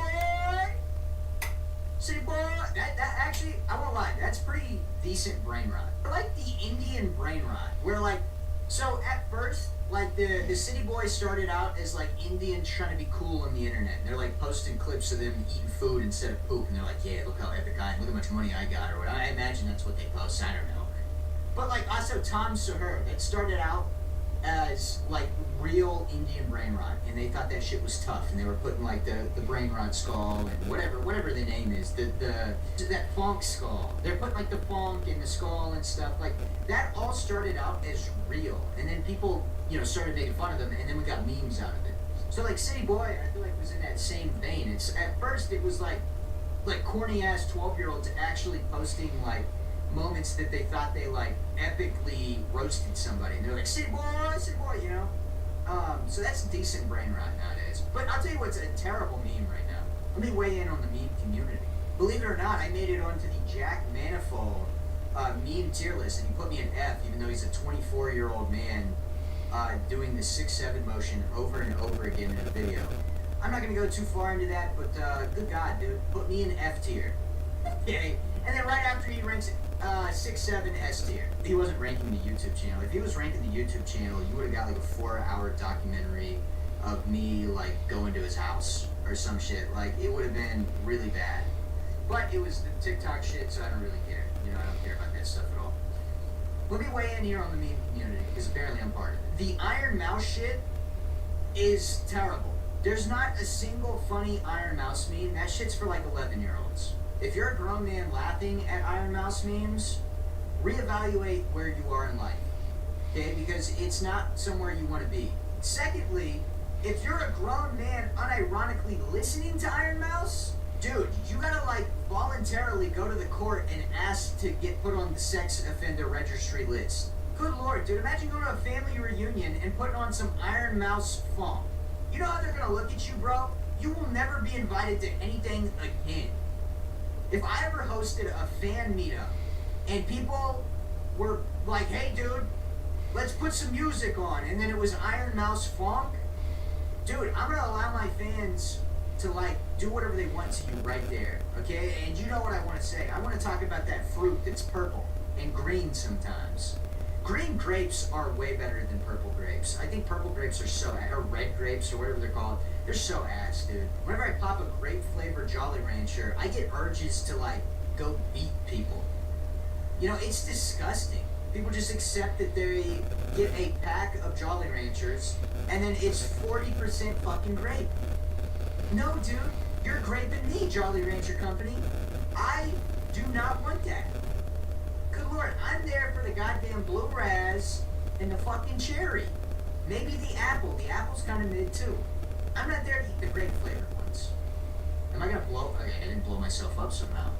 City boy! That actually, I won't lie, that's pretty decent brain rot. I like the Indian brain rot, where like, so at first, like the city boys started out as like Indians trying to be cool on the internet. And they're like posting clips of them eating food instead of poop, and they're like, yeah, look how epic I am, look how much money I got, or whatever. I imagine that's what they post, I don't know. But like also Tom Sahur, that started out as like real Indian brain rot, and they thought that shit was tough, and they were putting like the brain rot skull and whatever the name is, that funk skull. They're putting like the funk in the skull and stuff like that. All started out as real, and then people, you know, started making fun of them, and then we got memes out of it. So like City Boy, I feel like was in that same vein. It's at first it was like corny ass 12-year-olds actually posting like moments that they thought they like epically roasted somebody, and they're like, City boy, you know. So that's decent brain rot nowadays. But I'll tell you what's a terrible meme right now. Let me weigh in on the meme community. Believe it or not, I made it onto the Jack Manifold me in tier list, and he put me in F, even though he's a 24-year-old man doing the 6-7 motion over and over again in a video. I'm not gonna go too far into that, but good God, dude, put me in F tier. Okay, and then right after he ranks 6-7 S tier. He wasn't ranking the YouTube channel. If he was ranking the YouTube channel, you would have got like a 4-hour documentary of me like going to his house or some shit. Like it would have been really bad. But it was the TikTok shit, so I don't really care. You know, I don't care about that stuff at all. Let me weigh in here on the meme community, because apparently I'm part of it. The Iron Mouse shit is terrible. There's not a single funny Iron Mouse meme. That shit's for like 11-year-olds. If you're a grown man laughing at Iron Mouse memes, reevaluate where you are in life. Okay? Because it's not somewhere you want to be. Secondly, if you're a grown man unironically listening to Iron Mouse, dude, you gotta like voluntarily go to the court and ask to get put on the sex offender registry list. Good lord, dude, imagine going to a family reunion and putting on some Iron Mouse funk. You know how they're gonna look at you, bro? You will never be invited to anything again. If I ever hosted a fan meetup and people were like, hey dude, let's put some music on, and then it was Iron Mouse funk, dude, I'm gonna allow my fans to like do whatever they want to you right there, okay? And you know what I want to say. I want to talk about that fruit that's purple and green sometimes. Green grapes are way better than purple grapes. I think purple grapes are so, or red grapes or whatever they're called, they're so ass, dude. Whenever I pop a grape flavored Jolly Rancher, I get urges to like go beat people. You know, it's disgusting. People just accept that they get a pack of Jolly Ranchers and then it's 40% fucking grape. No, dude, you're graping me, Jolly Rancher Company. I do not want that. Good lord, I'm there for the goddamn blue raz and the fucking cherry. Maybe the apple. The apple's kind of mid too. I'm not there to eat the grape flavored ones. Am I gonna blow? Okay, I didn't blow myself up somehow.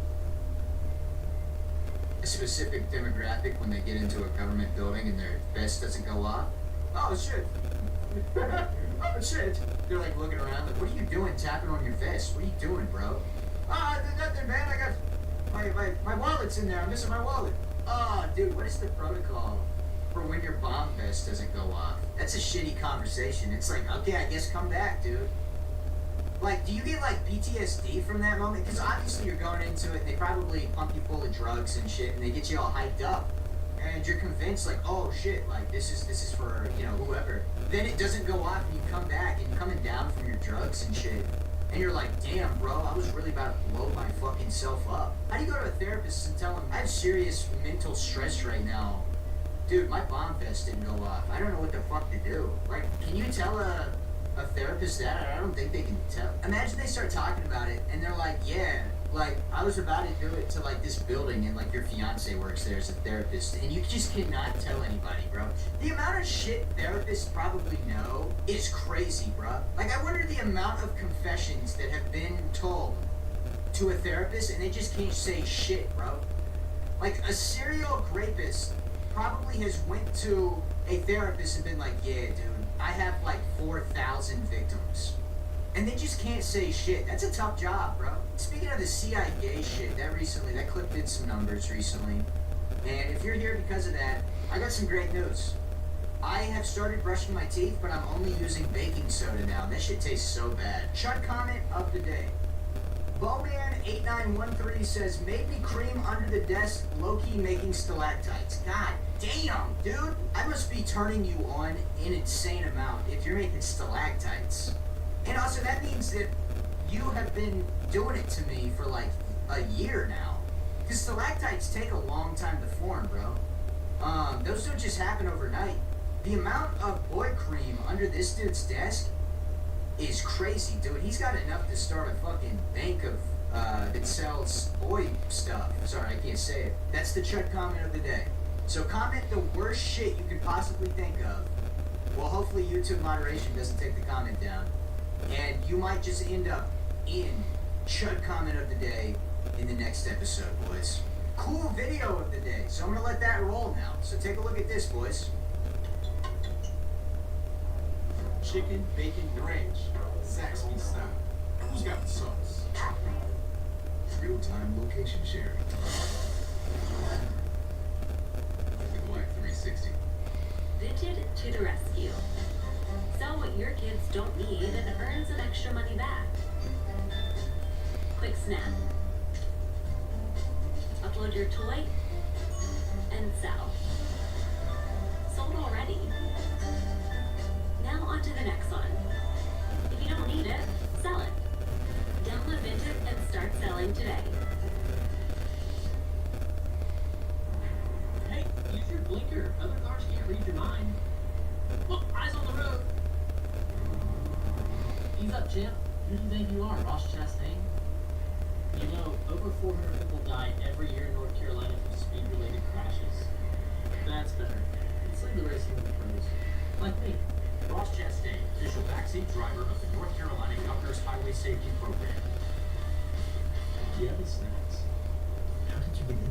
A specific demographic when they get into a government building and their vest doesn't go off. Oh shit. Oh shit. They're like looking around like, what are you doing tapping on your vest? What are you doing, bro? Ah, there's nothing, man. I got my wallet's in there. I'm missing my wallet. Oh, dude, what is the protocol for when your bomb vest doesn't go off? That's a shitty conversation. It's like, okay, I guess come back, dude. Like, do you get like PTSD from that moment? Because obviously you're going into it and they probably pump you full of drugs and shit and they get you all hyped up. And you're convinced like, oh shit, like this is for, you know, whoever. Then it doesn't go off and you come back and you're coming down from your drugs and shit. And you're like, damn, bro, I was really about to blow my fucking self up. How do you go to a therapist and tell him, I have serious mental stress right now? Dude, my bomb vest didn't go off. I don't know what the fuck to do. Like, can you tell a therapist that? I don't think they can tell. Imagine they start talking about it and they're like, yeah, like, I was about to do it to, like, this building and, like, your fiance works there as a therapist and you just cannot tell anybody, bro. The amount of shit therapists probably know is crazy, bro. Like, I wonder the amount of confessions that have been told to a therapist and they just can't say shit, bro. Like, a serial rapist probably has went to a therapist and been like, yeah, dude, I have, like, 4,000 victims. And they just can't say shit. That's a tough job, bro. Speaking of the CIA shit, that clip did some numbers recently. And if you're here because of that, I got some great news. I have started brushing my teeth, but I'm only using baking soda now. That shit tastes so bad. Chud comment of the day. Bowman8913 says, made me cream under the desk, low-key making stalactites. God damn, dude. I must be turning you on an insane amount if you're making stalactites. And also, that means that you have been doing it to me for like a year now. Because stalactites take a long time to form, bro. Those don't just happen overnight. The amount of boy cream under this dude's desk is crazy, dude. He's got enough to start a fucking bank of, that sells boy stuff. Sorry, I can't say it. That's the Chud comment of the day. So comment the worst shit you could possibly think of. Well, hopefully YouTube moderation doesn't take the comment down. And you might just end up in Chud comment of the day in the next episode, boys. Cool video of the day, so I'm gonna let that roll now. So take a look at this, boys. Chicken, bacon, ranch, Zaxby style. Who's got the sauce? Real-time location sharing. snap. Upload your toy and sell. Sold already. Now on to the next one. If you don't need it, sell it. Download Vinted and start selling today. Hey, use your blinker. Other cars can't read your mind. Look, eyes on the road. Ease up, champ. Who do you think you are, Ross Chastain? You know, over 400 people die every year in North Carolina from speed-related crashes. That's better. Let's leave the racing to the pros. Like me. Ross Chastain, official backseat driver of the North Carolina Governor's Highway Safety Program. Do you have any snacks? How did you get in here?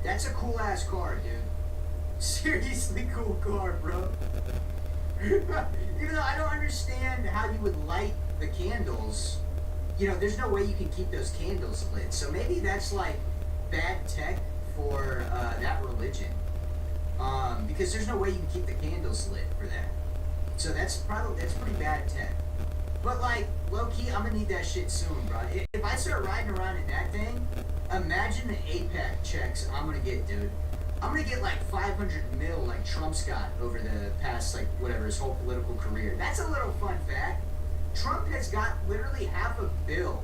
That's a cool ass car, dude. Seriously cool car, bro. Even though I don't understand how you would light the candles, you know, there's no way you can keep those candles lit. So maybe that's like bad tech for that religion. Because there's no way you can keep the candles lit for that. So that's pretty bad tech. But like, low key, I'm gonna need that shit soon, bro. If I start riding around in that thing, imagine the APAC checks I'm gonna get, dude. I'm gonna get like 500 mil like Trump's got over the past, like, whatever, his whole political career. That's a little fun fact. Trump has got literally $500 million,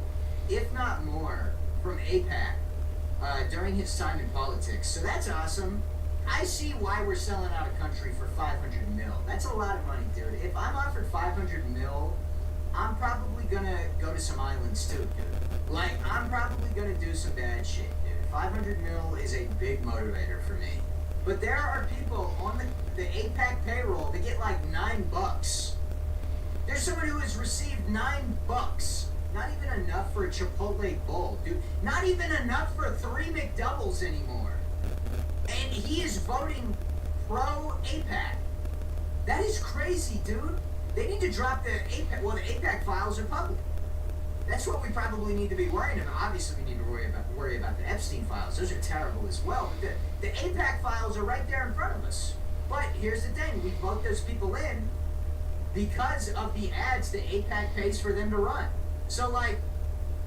if not more, from APAC during his time in politics. So that's awesome. I see why we're selling out a country for 500 mil. That's a lot of money, dude. If I'm offered 500 mil, I'm probably gonna go to some islands too, dude. Like, I'm probably gonna do some bad shit, dude. 500 mil is a big motivator for me. But there are people on the APAC payroll that get like $9. There's someone who has received $9. Not even enough for a Chipotle bowl, dude. Not even enough for 3 McDoubles anymore. And he is voting pro-APAC. That is crazy, dude. They need to drop the APAC. Well, the APAC files are public. That's what we probably need to be worrying about. Obviously, we need to worry about the Epstein files. Those are terrible as well. But the APAC files are right there in front of us. But here's the thing. We vote those people in because of the ads that APAC pays for them to run. So, like,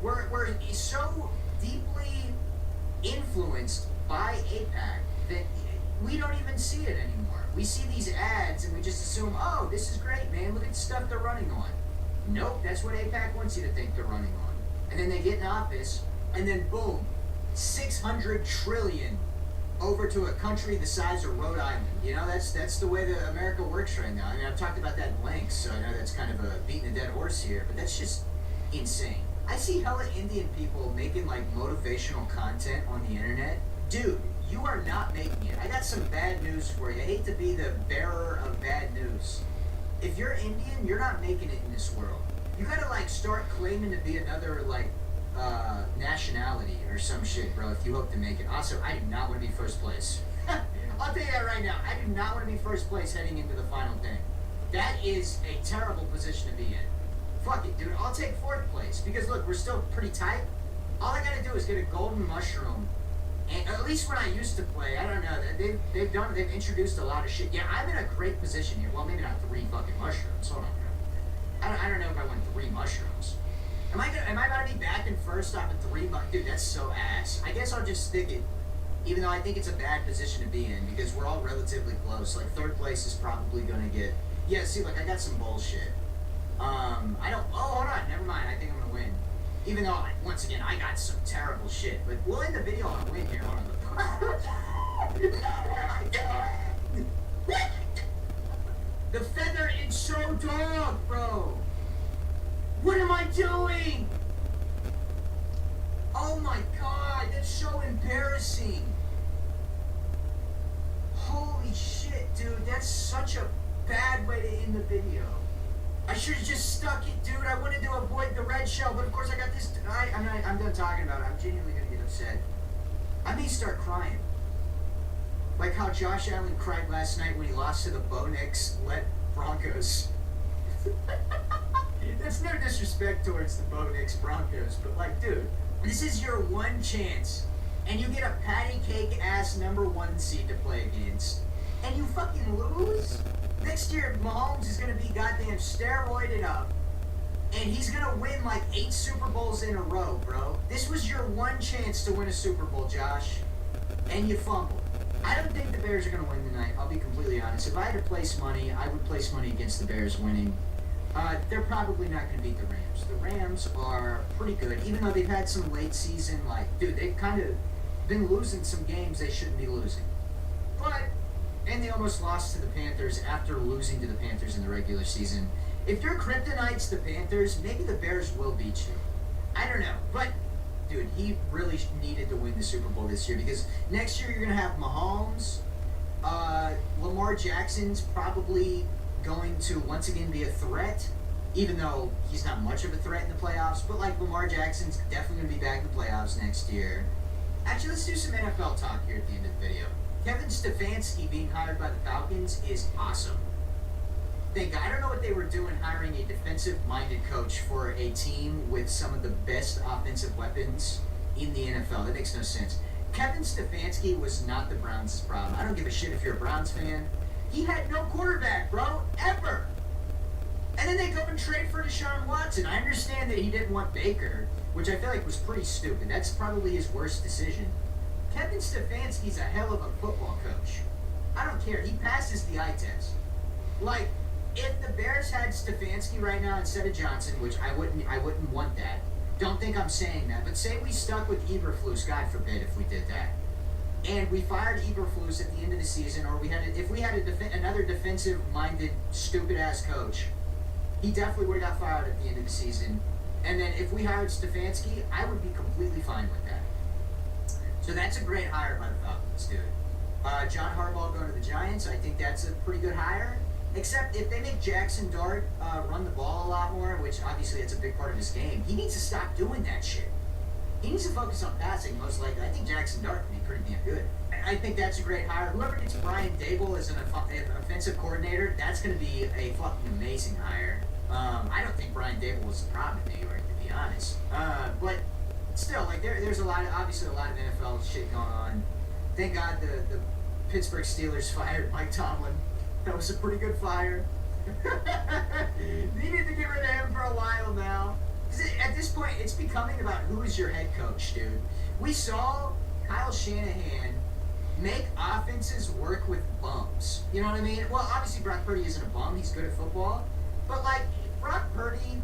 we're so deeply influenced by APAC that we don't even see it anymore. We see these ads and we just assume, oh, this is great, man. Look at the stuff they're running on. Nope, that's what APAC wants you to think they're running on. And then they get in office, and then boom, 600 trillion over to a country the size of Rhode Island. You know, that's the way that America works right now. I mean, I've talked about that in length, so I know that's kind of a beating a dead horse here, but that's just insane. I see hella Indian people making like motivational content on the internet. Dude, you are not making it. I got some bad news for you. I hate to be the bearer of bad news. If you're Indian, you're not making it in this world. You gotta like start claiming to be another like nationality or some shit, bro, if you hope to make it. Also, I do not want to be first place. I'll tell you that right now. I do not want to be first place heading into the final thing. That is a terrible position to be in. Fuck it, dude. I'll take 4th place because look, we're still pretty tight. All I gotta do is get a golden mushroom. And at least when I used to play, I don't know, they've introduced a lot of shit. Yeah, I'm in a great position here. Well, maybe not 3 fucking mushrooms. Hold on, bro. I don't know if I won 3 mushrooms. Am I about to be back in first off of 3 Dude, that's so ass. I guess I'll just stick it, even though I think it's a bad position to be in because we're all relatively close. Like 3rd place is probably gonna get. Yeah, see, like I got some bullshit. I don't. Oh, hold on. Never mind. I think I'm gonna win. Even though, once again, I got some terrible shit. But we'll end the video on a win here. Hold on. The feather is so dog, bro. What am I doing? Oh my god, that's so embarrassing. Holy shit, dude. That's such a bad way to end the video. I should have just stuck it, dude. I wanted to avoid the red shell, but of course I got this. I'm done talking about it. I'm genuinely gonna get upset. I may start crying. Like how Josh Allen cried last night when he lost to the Bo Nix-led Broncos. That's no disrespect towards the Bo Nix Broncos, but like, dude, this is your one chance. and you get a patty cake ass #1 seed to play against, and you fucking lose? Next year, Mahomes is going to be goddamn steroided up, and he's going to win like 8 Super Bowls in a row, bro. This was your one chance to win a Super Bowl, Josh, and you fumbled. I don't think the Bears are going to win tonight. I'll be completely honest. If I had to place money, I would place money against the Bears winning. They're probably not going to beat the Rams. The Rams are pretty good, even though they've had some late season, like, dude, they've kind of been losing some games they shouldn't be losing. And they almost lost to the Panthers after losing to the Panthers in the regular season. If your kryptonite's the Panthers, maybe the Bears will beat you. I don't know. But, dude, he really needed to win the Super Bowl this year because next year you're going to have Mahomes. Lamar Jackson's probably going to once again be a threat, even though he's not much of a threat in the playoffs. But, like, Lamar Jackson's definitely going to be back in the playoffs next year. Actually, let's do some NFL talk here at the end of the video. Kevin Stefanski being hired by the Falcons is awesome. I don't know what they were doing hiring a defensive-minded coach for a team with some of the best offensive weapons in the NFL. That makes no sense. Kevin Stefanski was not the Browns' problem. I don't give a shit if you're a Browns fan. He had no quarterback, bro, ever. And then they go and trade for Deshaun Watson. I understand that he didn't want Baker, which I feel like was pretty stupid. That's probably his worst decision. Kevin Stefanski's a hell of a football coach. I don't care. He passes the eye test. Like, if the Bears had Stefanski right now instead of Johnson, which I wouldn't want that. Don't think I'm saying that. But say we stuck with Eberflus, God forbid if we did that. And we fired Eberflus at the end of the season, or if we had another defensive-minded, stupid-ass coach, he definitely would have got fired at the end of the season. And then if we hired Stefanski, I would be completely fine with that. So that's a great hire by the Falcons, dude. John Harbaugh going to the Giants, I think that's a pretty good hire. Except if they make Jackson Dart run the ball a lot more, which obviously that's a big part of his game, he needs to stop doing that shit. He needs to focus on passing, most likely. I think Jackson Dart can be pretty damn good. I think that's a great hire. Whoever gets Brian Dable as an offensive coordinator, that's going to be a fucking amazing hire. I don't think Brian Dable was the problem in New York, to be honest. But still, like there's obviously a lot of NFL shit going on. Thank God the Pittsburgh Steelers fired Mike Tomlin. That was a pretty good fire. Needed to get rid of him for a while now. At this point, it's becoming about who is your head coach, dude. We saw Kyle Shanahan make offenses work with bums. You know what I mean? Well, obviously Brock Purdy isn't a bum. He's good at football. But, like, Brock Purdy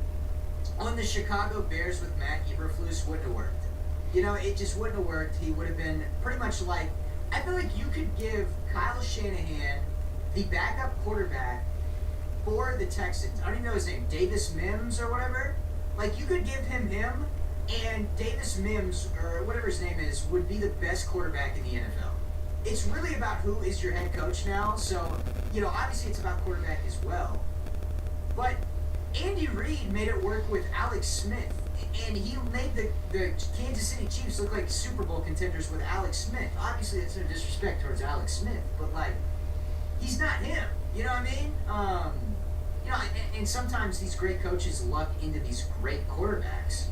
on the Chicago Bears with Matt Eberflus wouldn't have worked. You know, it just wouldn't have worked. He would have been pretty much like... I feel like you could give Kyle Shanahan the backup quarterback for the Texans. I don't even know his name. Davis Mims or whatever. Like, you could give him, and Davis Mims, or whatever his name is, would be the best quarterback in the NFL. It's really about who is your head coach now. So, you know, obviously it's about quarterback as well. But Andy Reid made it work with Alex Smith. And he made the Kansas City Chiefs look like Super Bowl contenders with Alex Smith. Obviously, that's no disrespect towards Alex Smith. But, like, he's not him. You know what I mean? You know, and sometimes these great coaches luck into these great quarterbacks.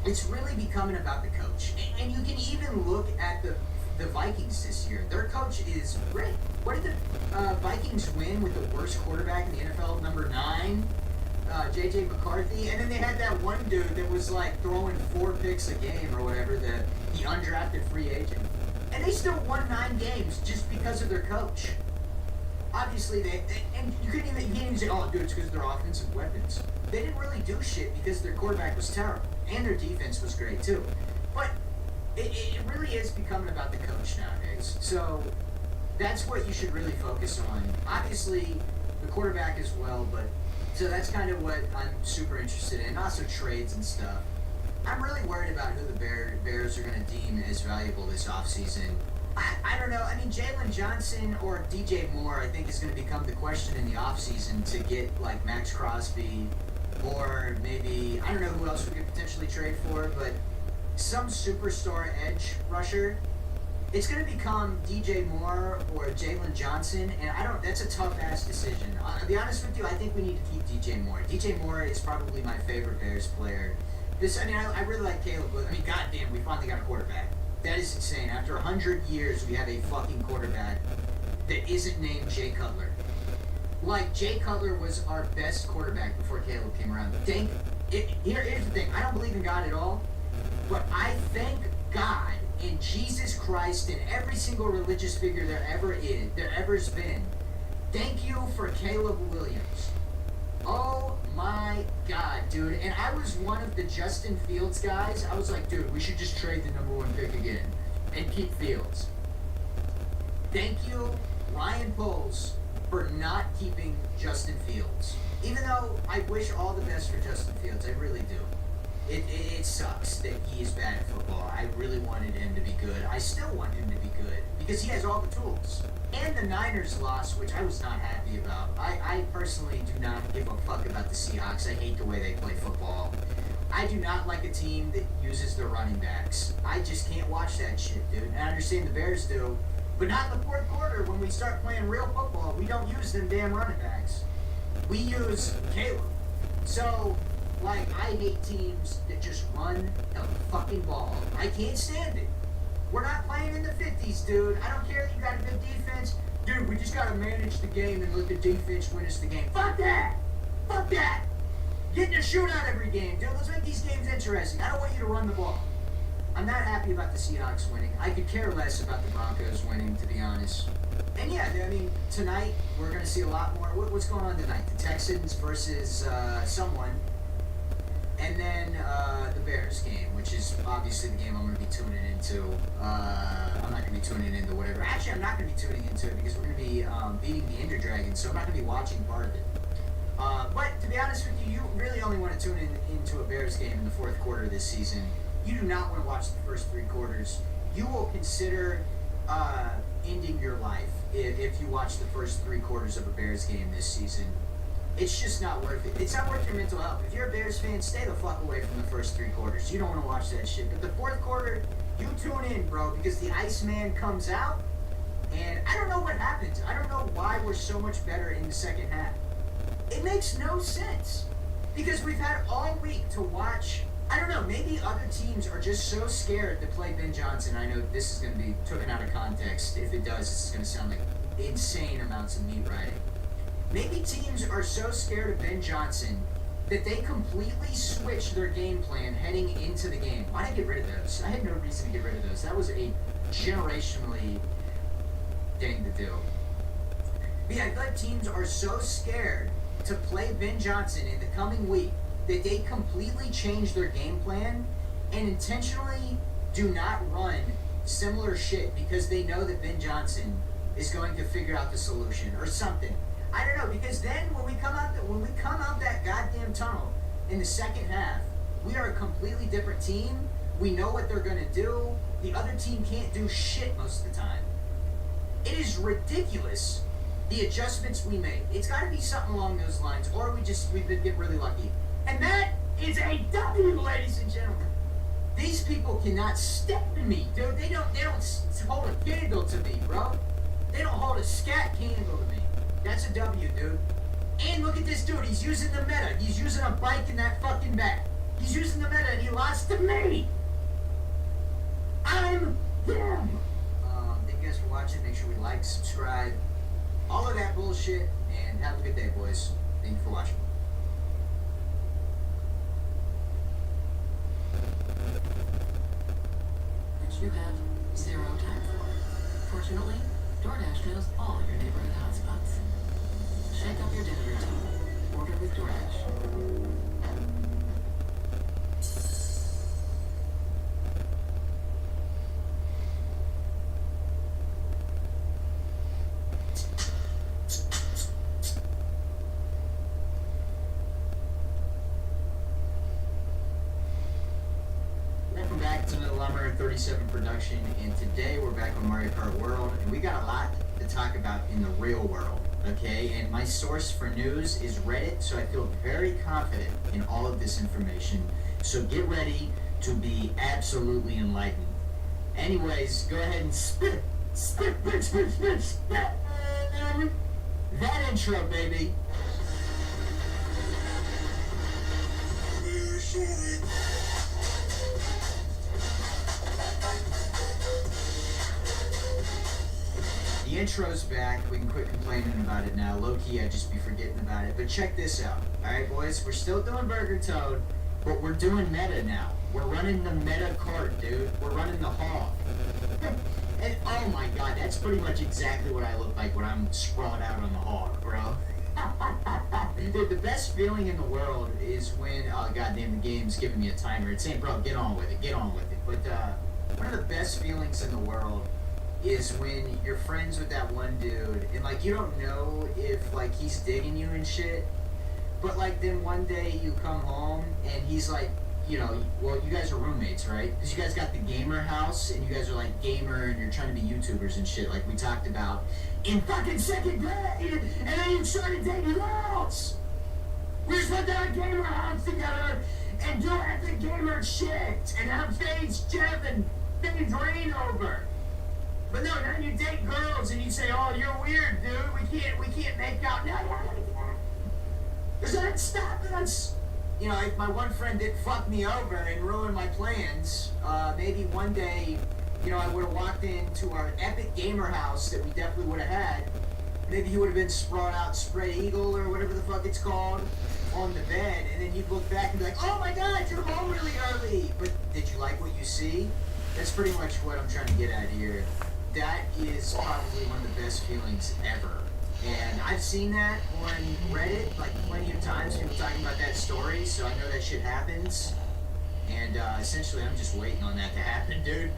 It's really becoming about the coach. And you can even look at the Vikings this year. Their coach is great. What did the Vikings win with the worst quarterback in the NFL, number 9? J.J. McCarthy, and then they had that one dude that was like throwing 4 picks a game or whatever, the undrafted free agent. And they still won 9 games just because of their coach. Obviously, and you can't even say, oh, dude, it's because of their offensive weapons. They didn't really do shit because their quarterback was terrible. And their defense was great, too. But it really is becoming about the coach nowadays. So that's what you should really focus on. Obviously, the quarterback as well, but so that's kind of what I'm super interested in. Also trades and stuff. I'm really worried about who the Bears are going to deem as valuable this offseason. I don't know. I mean, Jalen Johnson or DJ Moore, I think, is going to become the question in the offseason to get, like, Max Crosby or maybe, I don't know who else we could potentially trade for, but some superstar edge rusher. It's going to become DJ Moore or Jalen Johnson, and that's a tough-ass decision. I'll be honest with you, I think we need to keep DJ Moore. DJ Moore is probably my favorite Bears player. I really like Caleb, but, goddamn, we finally got a quarterback. That is insane. After 100 years, we have a fucking quarterback that isn't named Jay Cutler. Like, Jay Cutler was our best quarterback before Caleb came around. Here's the thing. I don't believe in God at all, but I thank God and Jesus Christ and every single religious figure there ever's been. Thank you for Caleb Williams. Oh my God, dude. And I was one of the Justin Fields guys. I was like, dude, we should just trade the #1 pick again and keep Fields. Thank you, Ryan Poles, for not keeping Justin Fields. Even though I wish all the best for Justin Fields, I really do. It sucks that he is bad at football. I really wanted him to be good. I still want him to be good because he has all the tools. And the Niners lost, which I was not happy about. I personally do not give a fuck about the Seahawks. I hate the way they play football. I do not like a team that uses their running backs. I just can't watch that shit, dude. And I understand the Bears do, but not in the fourth quarter when we start playing real football. We don't use them damn running backs. We use Caleb. So, like, I hate teams that just run the fucking ball. I can't stand it. We're not playing in the 50s, dude. I don't care that you got a good defense. Dude, we just gotta manage the game and let the defense win us the game. Fuck that! Fuck that! Get in a shootout every game, dude. Let's make these games interesting. I don't want you to run the ball. I'm not happy about the Seahawks winning. I could care less about the Broncos winning, to be honest. And yeah, I mean, tonight we're going to see a lot more. What's going on tonight? The Texans versus someone. And then the Bears game, which is obviously the game I'm going to be tuning into. I'm not going to be tuning into whatever. Actually, I'm not going to be tuning into it because we're going to be beating the Ender Dragons, so I'm not going to be watching part of it. But to be honest with you, you really only want to tune into a Bears game in the fourth quarter this season. You do not want to watch the first 3 quarters. You will consider ending your life if you watch the first 3 quarters of a Bears game this season. It's just not worth it. It's not worth your mental health. If you're a Bears fan, stay the fuck away from the first 3 quarters. You don't want to watch that shit. But the fourth quarter, you tune in, bro, because the Iceman comes out, and I don't know what happens. I don't know why we're so much better in the second half. It makes no sense. Because we've had all week to watch. I don't know, maybe other teams are just so scared to play Ben Johnson. I know this is going to be taken out of context. If it does, this is going to sound like insane amounts of meat riding. Maybe teams are so scared of Ben Johnson that they completely switch their game plan heading into the game. Why did I get rid of those? I had no reason to get rid of those. That was a generationally thing to do. But yeah, I feel like teams are so scared to play Ben Johnson in the coming week that they completely change their game plan and intentionally do not run similar shit because they know that Ben Johnson is going to figure out the solution or something. I don't know, because then when we come out that goddamn tunnel in the second half, we are a completely different team. We know what they're gonna do. The other team can't do shit most of the time. It is ridiculous the adjustments we made. It's got to be something along those lines, or we've been getting really lucky. And that is a W, ladies and gentlemen. These people cannot step to me, dude. They don't hold a candle to me, bro. They don't hold a scat candle to me. That's a W, dude. And look at this dude. He's using the meta. He's using a bike in that fucking back. He's using the meta, and he lost to me. I'm him. Thank you guys for watching. Make sure we like, subscribe, all of that bullshit, and have a good day, boys. Thank you for watching. Which you have 0 time for. Fortunately, DoorDash knows all your neighborhood hotspots. Shake up your dinner routine. Order with DoorDash. Welcome back to another Lumber 37 production, and today we're back on Mario Kart World, and we got a lot to talk about in the real world, okay? And my source for news is Reddit, so I feel very confident in all of this information. So get ready to be absolutely enlightened. Anyways, go ahead and spit that intro, baby. The intro's back. We can quit complaining about it now. Low-key, I'd just be forgetting about it. But check this out. Alright, boys? We're still doing Burger Toad, but we're doing meta now. We're running the meta cart, dude. We're running the hog. And oh my god, that's pretty much exactly what I look like when I'm sprawled out on the hog, bro. Dude, the best feeling in the world is when, oh goddamn, the game's giving me a timer. It's saying, bro, get on with it, get on with it. But one of the best feelings in the world is when you're friends with that one dude, and like you don't know if like he's digging you and shit, but like then one day you come home and he's like, you know, well, you guys are roommates, right? Because you guys got the gamer house, and you guys are like gamer, and you're trying to be YouTubers and shit, like we talked about in fucking second grade, and then you started dating girls. We just went down a gamer house together and do epic gamer shit, and have Phage Jeff and Phage Rain over. But no, now you date girls, and you say, oh, you're weird, dude. We can't make out. No, because that's stopping us. You know, if my one friend didn't fuck me over and ruin my plans, maybe one day, you know, I would have walked into our epic gamer house that we definitely would have had. Maybe he would have been sprawled out spread eagle or whatever the fuck it's called on the bed, and then you'd look back and be like, oh my god, you're home really early. But did you like what you see? That's pretty much what I'm trying to get at here. That is probably one of the best feelings ever. And I've seen that on Reddit like plenty of times, people talking about that story, so I know that shit happens. And essentially I'm just waiting on that to happen, dude.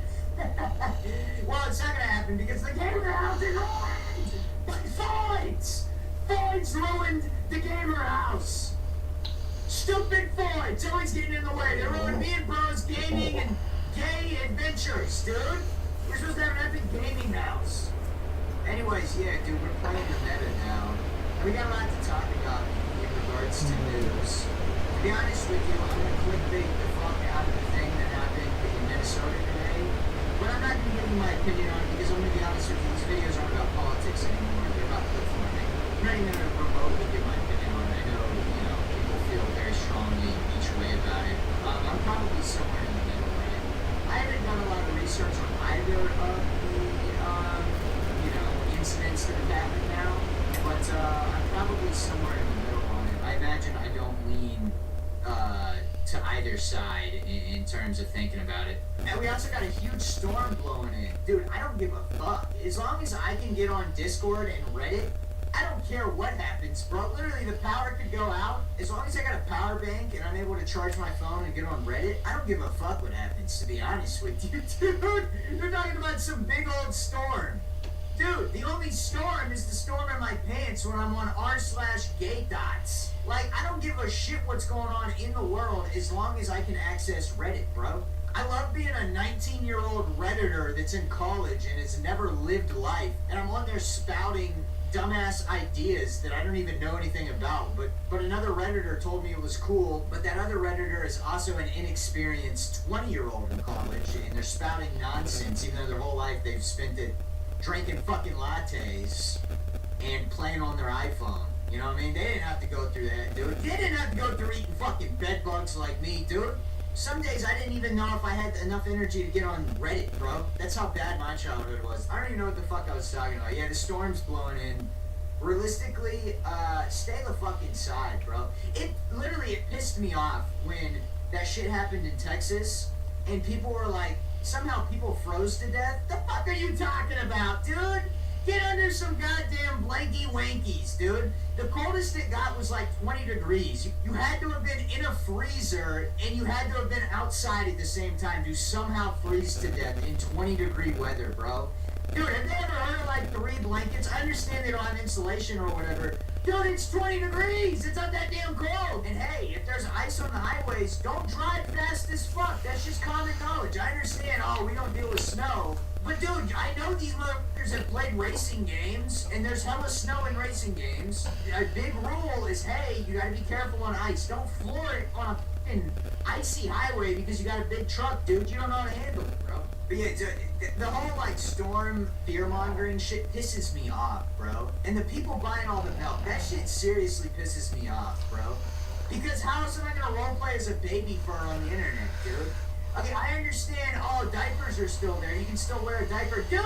Well, it's not gonna happen because the gamer house is ruined by Foids! Foids ruined the gamer house! Stupid Foids always getting in the way. They ruined me and bro's gaming and gay adventures, dude. We're supposed to have an epic gaming house. Anyways, yeah, dude, we're playing the meta now. And we got a lot to talk about in regards to news. To be honest with you, I'm gonna clickbait the fuck out of the thing that happened in Minnesota today. But I'm not gonna give you my opinion on it because I'm gonna be honest with you, these videos aren't about politics anymore. They're about clip farming. I'm not even gonna remotely give my opinion on it. I know, you know, people feel very strongly each way about it. I'm probably somewhere in the middle, right? I haven't done a lot of research on either of the, incidents that have happened now, but I'm probably somewhere in the middle on it. I imagine I don't lean to either side in terms of thinking about it. And we also got a huge storm blowing in. Dude, I don't give a fuck. As long as I can get on Discord and Reddit, I don't care what happens, bro. Literally, the power could go out. As long as I got a power bank and I'm able to charge my phone and get on Reddit, I don't give a fuck what happens, to be honest with you, dude. You're talking about some big old storm. Dude, the only storm is the storm in my pants when I'm on r/gay dots. Like, I don't give a shit what's going on in the world as long as I can access Reddit, bro. I love being a 19-year-old Redditor that's in college and has never lived life, and I'm on there spouting dumbass ideas that I don't even know anything about, but another Redditor told me it was cool, but that other Redditor is also an inexperienced 20-year-old in college, and they're spouting nonsense, even though their whole life they've spent it drinking fucking lattes and playing on their iPhone. You know what I mean? They didn't have to go through that, dude. They didn't have to go through eating fucking bed bugs like me, dude. Some days I didn't even know if I had enough energy to get on Reddit, bro. That's how bad my childhood was. I don't even know what the fuck I was talking about. Yeah, the storm's blowing in. Realistically, stay the fuck inside, bro. It pissed me off when that shit happened in Texas and people were like, somehow people froze to death. The fuck are you talking about, dude? Get under some goddamn blanky wankies, dude. The coldest it got was like 20 degrees. You had to have been in a freezer and you had to have been outside at the same time to somehow freeze to death in 20-degree weather, bro. Dude, have they ever heard of like 3 blankets? I understand they don't have insulation or whatever. Dude, it's 20 degrees. It's not that damn cold. And hey, if there's ice on the highways, don't drive fast as fuck. That's just common knowledge. I understand, oh, we don't deal with snow. But dude, I know these motherfuckers have played racing games, and there's hella snow in racing games. A big rule is, hey, you gotta be careful on ice. Don't floor it on a fucking icy highway because you got a big truck, dude. You don't know how to handle it, bro. But yeah, the whole like storm fear-mongering shit pisses me off, bro. And the people buying all the milk, that shit seriously pisses me off, bro. Because how else am I gonna roleplay as a baby fur on the internet, dude? Okay, I understand, oh, diapers are still there. You can still wear a diaper. Dude,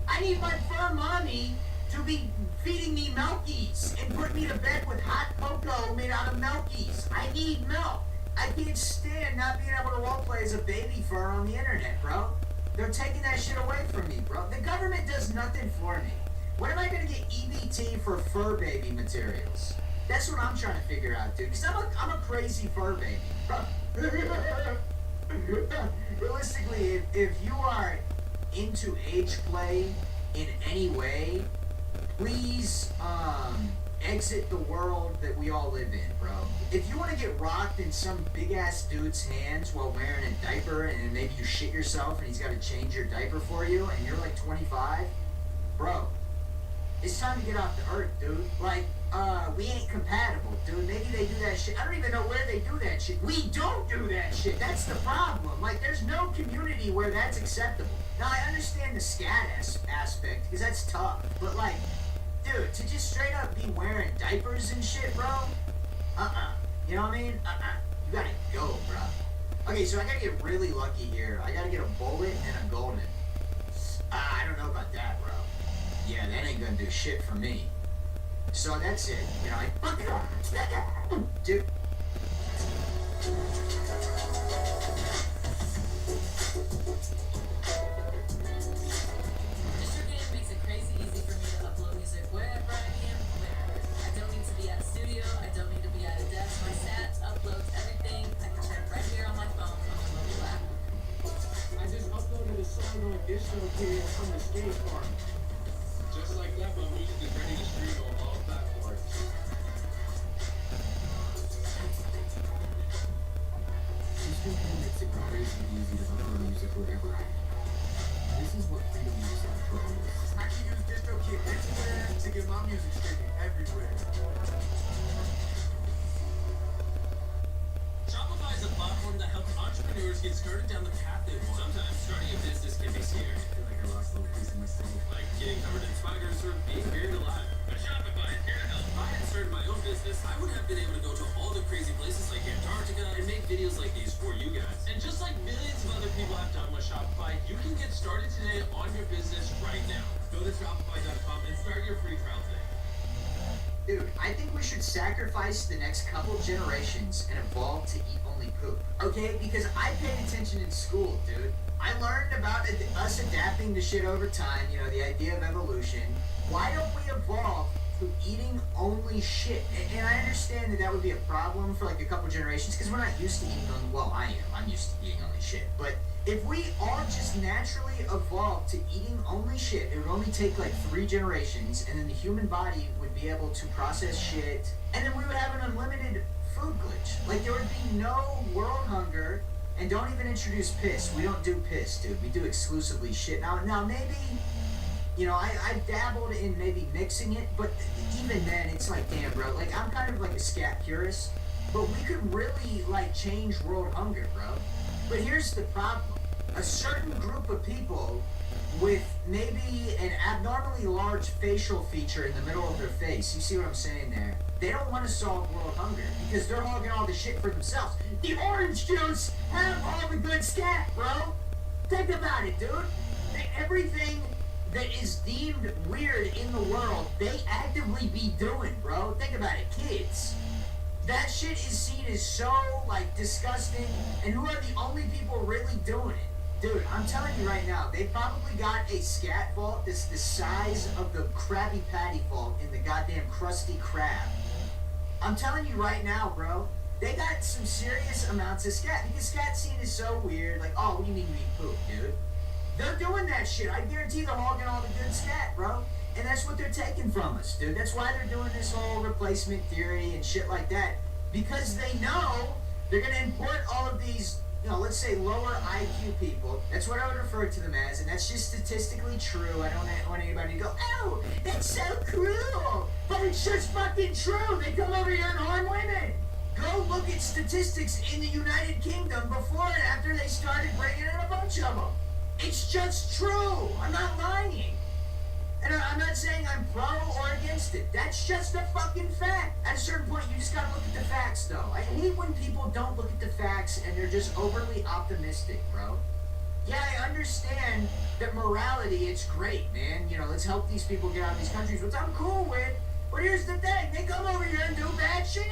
I need my fur mommy to be feeding me Milkies and put me to bed with hot cocoa made out of Milkies. I need milk. I can't stand not being able to roleplay as a baby fur on the internet, bro. They're taking that shit away from me, bro. The government does nothing for me. When am I gonna get EBT for fur baby materials? That's what I'm trying to figure out, dude. Because I'm a crazy fur baby, bro. Realistically, if you are into age play in any way, please exit the world that we all live in, bro. If you want to get rocked in some big ass dude's hands while wearing a diaper and maybe you shit yourself and he's got to change your diaper for you and you're like 25, bro, it's time to get off the earth, dude. Like, we ain't compatible, dude. Maybe they do that shit. I don't even know where they do that shit. We don't do that shit. That's the problem. Like, there's no community where that's acceptable. Now, I understand the scat aspect, because that's tough. But, like, dude, to just straight up be wearing diapers and shit, bro? You know what I mean? You gotta go, bro. Okay, so I gotta get really lucky here. I gotta get a bullet and a golden. I don't know about that, bro. Yeah, that ain't gonna do shit for me. So that's it. You know, dude. DistroKid makes it crazy easy for me to upload music wherever I am, whenever. I don't need to be at a studio. I don't need to be at a desk. My stats, uploads, everything. I can check right here on my phone on the mobile app. I just uploaded a song on DistroKid from the skate park. Just like that, my music is ready to stream on all platforms. DistroKid makes it crazy easy to upload music wherever I am. This is what Freedom Music Pro is. I can use DistroKid anywhere to get my music streaming everywhere. Shopify is a platform that helps entrepreneurs get started down the path they want. Sometimes starting a business can be scary. I feel like I lost a little piece of myself. Like getting covered in spiders or being buried alive. But Shopify is here to help. If I had started my own business, I would have been able to go to all the crazy places like Antarctica and make videos like these for you guys. And just like millions of other people have done with Shopify, you can get started today on your business right now. Go to Shopify.com and start your free trial today. Dude, I think we should sacrifice the next couple generations and evolve to eat only poop. Okay? Because I paid attention in school, dude. I learned about us adapting to shit over time, you know, the idea of evolution. Why don't we evolve to eating only shit? And I understand that would be a problem for like a couple generations because we're not used to eating only, well, I am. I'm used to eating only shit. But if we all just naturally evolved to eating only shit, it would only take like 3 generations, and then the human body would be able to process shit, and then we would have an unlimited food glitch. Like there would be no world hunger, and don't even introduce piss. We don't do piss, dude. We do exclusively shit. Now maybe, you know, I've dabbled in maybe mixing it, but even then, it's like, damn, bro. Like I'm kind of like a scat purist, but we could really like change world hunger, bro. But here's the problem. A certain group of people with maybe an abnormally large facial feature in the middle of their face, you see what I'm saying there? They don't want to solve world hunger because they're hogging all the shit for themselves. The orange juice have all the good scat, bro. Think about it, dude. Everything that is deemed weird in the world, they actively be doing, bro. Think about it, kids. That shit is seen as so, like, disgusting, and who are the only people really doing it? Dude, I'm telling you right now, they probably got a scat vault that's the size of the Krabby Patty vault in the goddamn Krusty Krab. I'm telling you right now, bro, they got some serious amounts of scat, because scat scene is so weird, like, oh, what do you mean you eat poop, dude? They're doing that shit. I guarantee they're hogging all the good scat, bro. And that's what they're taking from us, dude. That's why they're doing this whole replacement theory and shit like that. Because they know they're going to import all of these, you know, let's say lower IQ people. That's what I would refer to them as. And that's just statistically true. I don't want anybody to go, oh, that's so cruel. But it's just fucking true. They come over here and harm women. Go look at statistics in the United Kingdom before and after they started bringing in a bunch of them. It's just true. I'm not lying. And I'm not saying I'm pro or against it. That's just a fucking fact. At a certain point, you just gotta look at the facts, though. I hate when people don't look at the facts and they're just overly optimistic, bro. Yeah, I understand that morality, it's great, man. You know, let's help these people get out of these countries, which I'm cool with. But here's the thing, they come over here and do bad shit.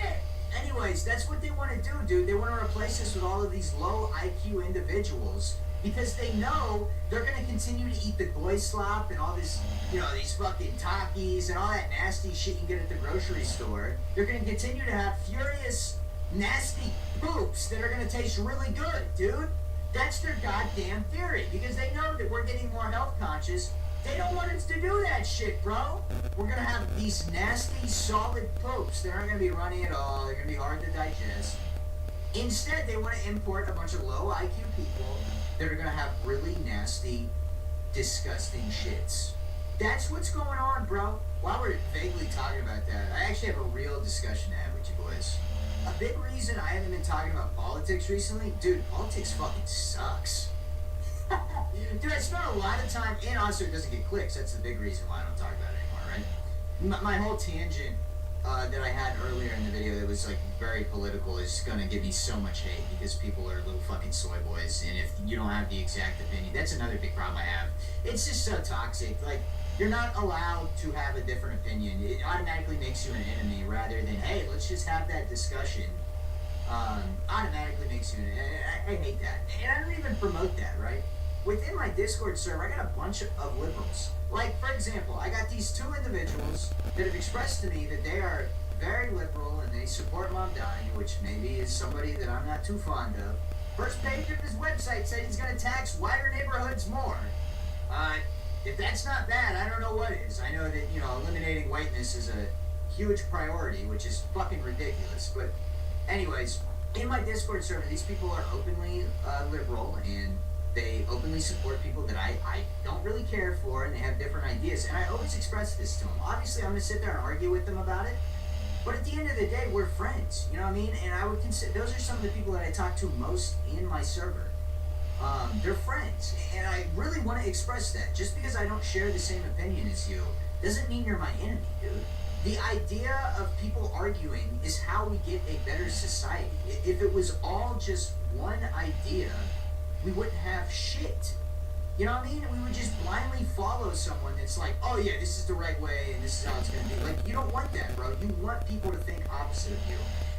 Anyways, that's what they want to do, dude. They want to replace us with all of these low IQ individuals because they know they're going to continue to eat the goy slop and all this, you know, these fucking Takis and all that nasty shit you get at the grocery store. They're going to continue to have furious, nasty poops that are going to taste really good, dude. That's their goddamn theory because they know that we're getting more health conscious. They don't want us to do that shit, bro. We're gonna have these nasty, solid poops that aren't gonna be runny at all. They're gonna be hard to digest. Instead, they want to import a bunch of low IQ people that are gonna have really nasty, disgusting shits. That's what's going on, bro. While we're vaguely talking about that, I actually have a real discussion to have with you boys. A big reason I haven't been talking about politics recently, dude, politics fucking sucks. Dude, I spent a lot of time, and also it doesn't get clicks. That's the big reason why I don't talk about it anymore, right? My whole tangent that I had earlier in the video that was like very political is gonna give me so much hate because people are little fucking soy boys, and if you don't have the exact opinion, that's another big problem I have. It's just so toxic. Like, you're not allowed to have a different opinion. It automatically makes you an enemy rather than, hey, let's just have that discussion. Automatically makes you an enemy. I hate that. And I don't even promote that, right? Within my Discord server, I got a bunch of liberals. Like, for example, I got these two individuals that have expressed to me that they are very liberal and they support Mom Donnie, which maybe is somebody that I'm not too fond of. First page of his website said he's going to tax wider neighborhoods more. If that's not bad, I don't know what is. I know that, you know, eliminating whiteness is a huge priority, which is fucking ridiculous. But anyways, in my Discord server, these people are openly liberal, and they openly support people that I don't really care for, and they have different ideas. And I always express this to them. Obviously, I'm going to sit there and argue with them about it. But at the end of the day, we're friends. You know what I mean? And I would consider, those are some of the people that I talk to most in my server. They're friends. And I really want to express that. Just because I don't share the same opinion as you doesn't mean you're my enemy, dude. The idea of people arguing is how we get a better society. If it was all just one idea, we wouldn't have shit. You know what I mean? We would just blindly follow someone that's like, oh yeah, this is the right way and this is how it's going to be. Like, you don't want that, bro. You want people to think opposite of you.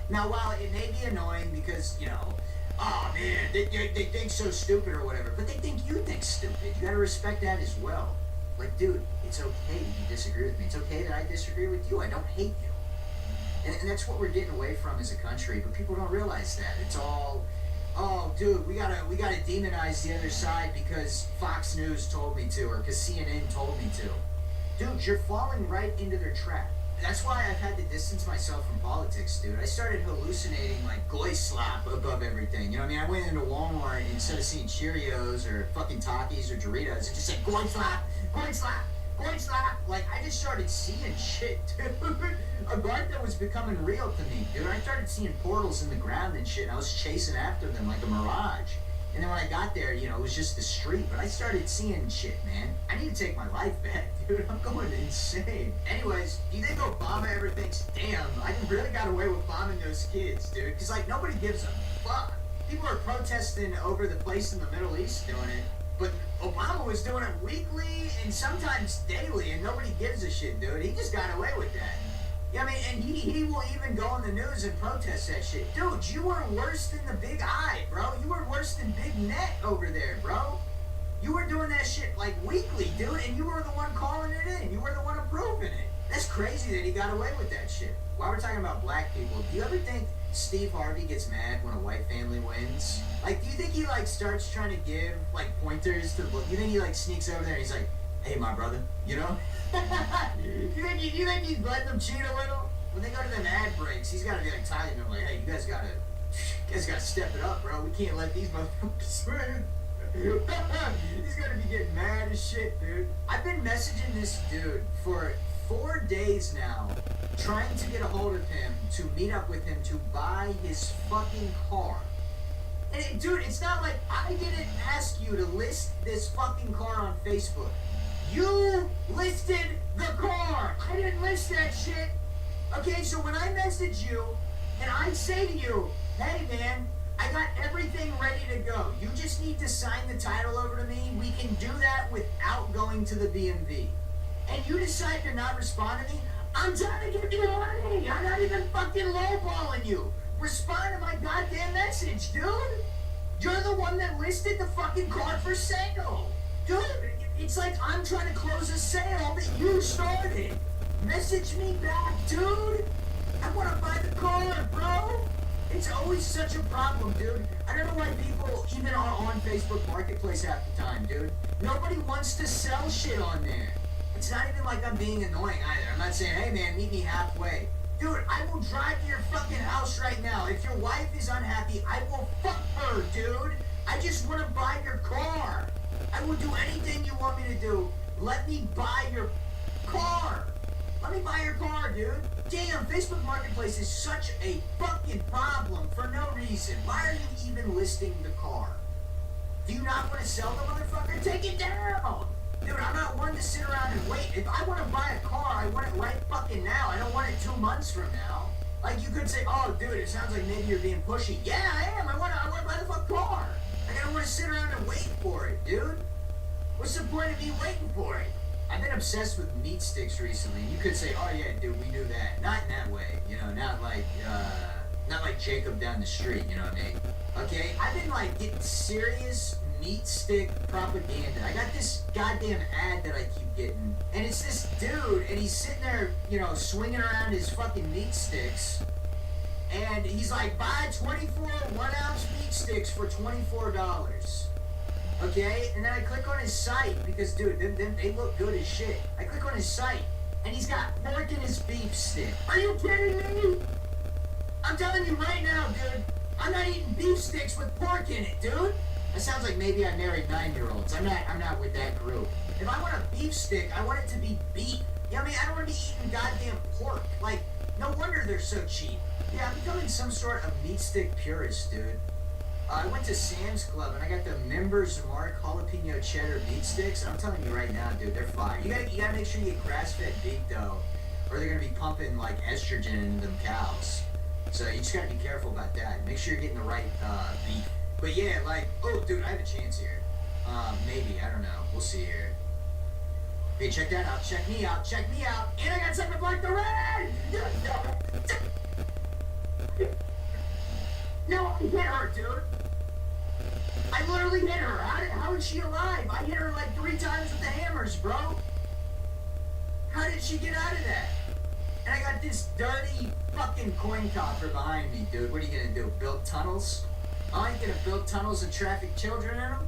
Now, while it may be annoying because, you know, oh man, they think so stupid or whatever, but they think you think stupid. You got to respect that as well. Like, dude, it's okay that you disagree with me. It's okay that I disagree with you. I don't hate you. And that's what we're getting away from as a country, but people don't realize that. It's all, oh, dude, we gotta demonize the other side because Fox News told me to, or because CNN told me to. Dude, you're falling right into their trap. That's why I've had to distance myself from politics, dude. I started hallucinating like goy slop above everything. You know what I mean? I went into Walmart and instead of seeing Cheerios or fucking Takis or Doritos, it just said goy slop, goy slop, goy slop. Like, I just started seeing shit, dude. A guard that was becoming real to me, dude. I started seeing portals in the ground and shit, and I was chasing after them like a mirage. And then when I got there, you know, it was just the street. But I started seeing shit, man. I need to take my life back, dude. I'm going insane. Anyways, do you think Obama ever thinks, damn, I really got away with bombing those kids, dude? Because, like, nobody gives a fuck. People are protesting over the place in the Middle East doing it. But Obama was doing it weekly and sometimes daily, and nobody gives a shit, dude. He just got away with that. Yeah, I mean, and he will even go on the news and protest that shit. Dude, you were worse than the Big I, bro. You were worse than Big Net over there, bro. You were doing that shit, like, weekly, dude, and you were the one calling it in. You were the one approving it. That's crazy that he got away with that shit. While we're talking about black people, do you ever think Steve Harvey gets mad when a white family wins? Like, do you think he, like, starts trying to give, like, pointers to the book? You think he, like, sneaks over there and he's like, hey, my brother, you know? you think he's letting them cheat a little? When they go to them ad breaks, he's got to be like telling them, like, hey, you guys gotta step it up, bro. We can't let these motherfuckers win. He's gonna be getting mad as shit, dude. I've been messaging this dude for 4 days now, trying to get a hold of him to meet up with him to buy his fucking car. And dude, it's not like I didn't ask you to list this fucking car on Facebook. You listed the car. I didn't list that shit. Okay, so when I message you and I say to you, hey man, I got everything ready to go. You just need to sign the title over to me. We can do that without going to the BMV. And you decide to not respond to me, I'm trying to give you money. I'm not even fucking lowballing you. Respond to my goddamn message, dude. You're the one that listed the fucking car for sale. Dude, it's like I'm trying to close a sale that you started. Message me back, dude. I want to buy the car, bro. It's always such a problem, dude. I don't know why people even are on Facebook Marketplace half the time, dude. Nobody wants to sell shit on there. It's not even like I'm being annoying either. I'm not saying, hey man, meet me halfway. Dude, I will drive to your fucking house right now. If your wife is unhappy, I will fuck her, dude. I just want to buy your car. I will do anything you want me to do. Let me buy your car. Let me buy your car, dude. Damn, Facebook Marketplace is such a fucking problem for no reason. Why are you even listing the car? Do you not want to sell the motherfucker? Take it down. Dude, I'm not one to sit around and wait. If I want to buy a car, I want it right fucking now. I don't want it 2 months from now. Like, you could say, oh, dude, it sounds like maybe you're being pushy. Yeah, I am. I want to buy the fucking car. Like, I don't want to sit around and wait for it, dude. What's the point of me waiting for it? I've been obsessed with meat sticks recently. You could say, oh, yeah, dude, we do that. Not in that way. You know, not like Jacob down the street, you know what I mean? Okay? I've been, like, getting serious meat stick propaganda. I got this goddamn ad that I keep getting, and it's this dude, and he's sitting there, you know, swinging around his fucking meat sticks, and he's like, buy 24 1-ounce meat sticks for $24. Okay? And then I click on his site, because, dude, they look good as shit. I click on his site, and he's got pork in his beef stick. Are you kidding me? I'm telling you right now, dude, I'm not eating beef sticks with pork in it, dude. That sounds like maybe I married 9-year-olds. I'm not with that group. If I want a beef stick, I want it to be beef. You know what I mean? I don't want to be eating goddamn pork. Like, no wonder they're so cheap. Yeah, I'm becoming some sort of meat stick purist, dude. I went to Sam's Club and I got the Members Mark jalapeno cheddar meat sticks. I'm telling you right now, dude, they're fire. You gotta make sure you get grass-fed beef though, or they're gonna be pumping like estrogen into them cows. So you just gotta be careful about that. Make sure you're getting the right beef. But yeah, like, oh, dude, I have a chance here. Maybe, I don't know. We'll see here. Hey, check that out. Check me out. Check me out. And I got something like the red! No, I hit her, dude. I literally hit her. How is she alive? I hit her like 3 times with the hammers, bro. How did she get out of that? And I got this dirty fucking coin copper behind me, dude. What are you gonna do? Build tunnels? Oh, you gonna build tunnels and traffic children in them?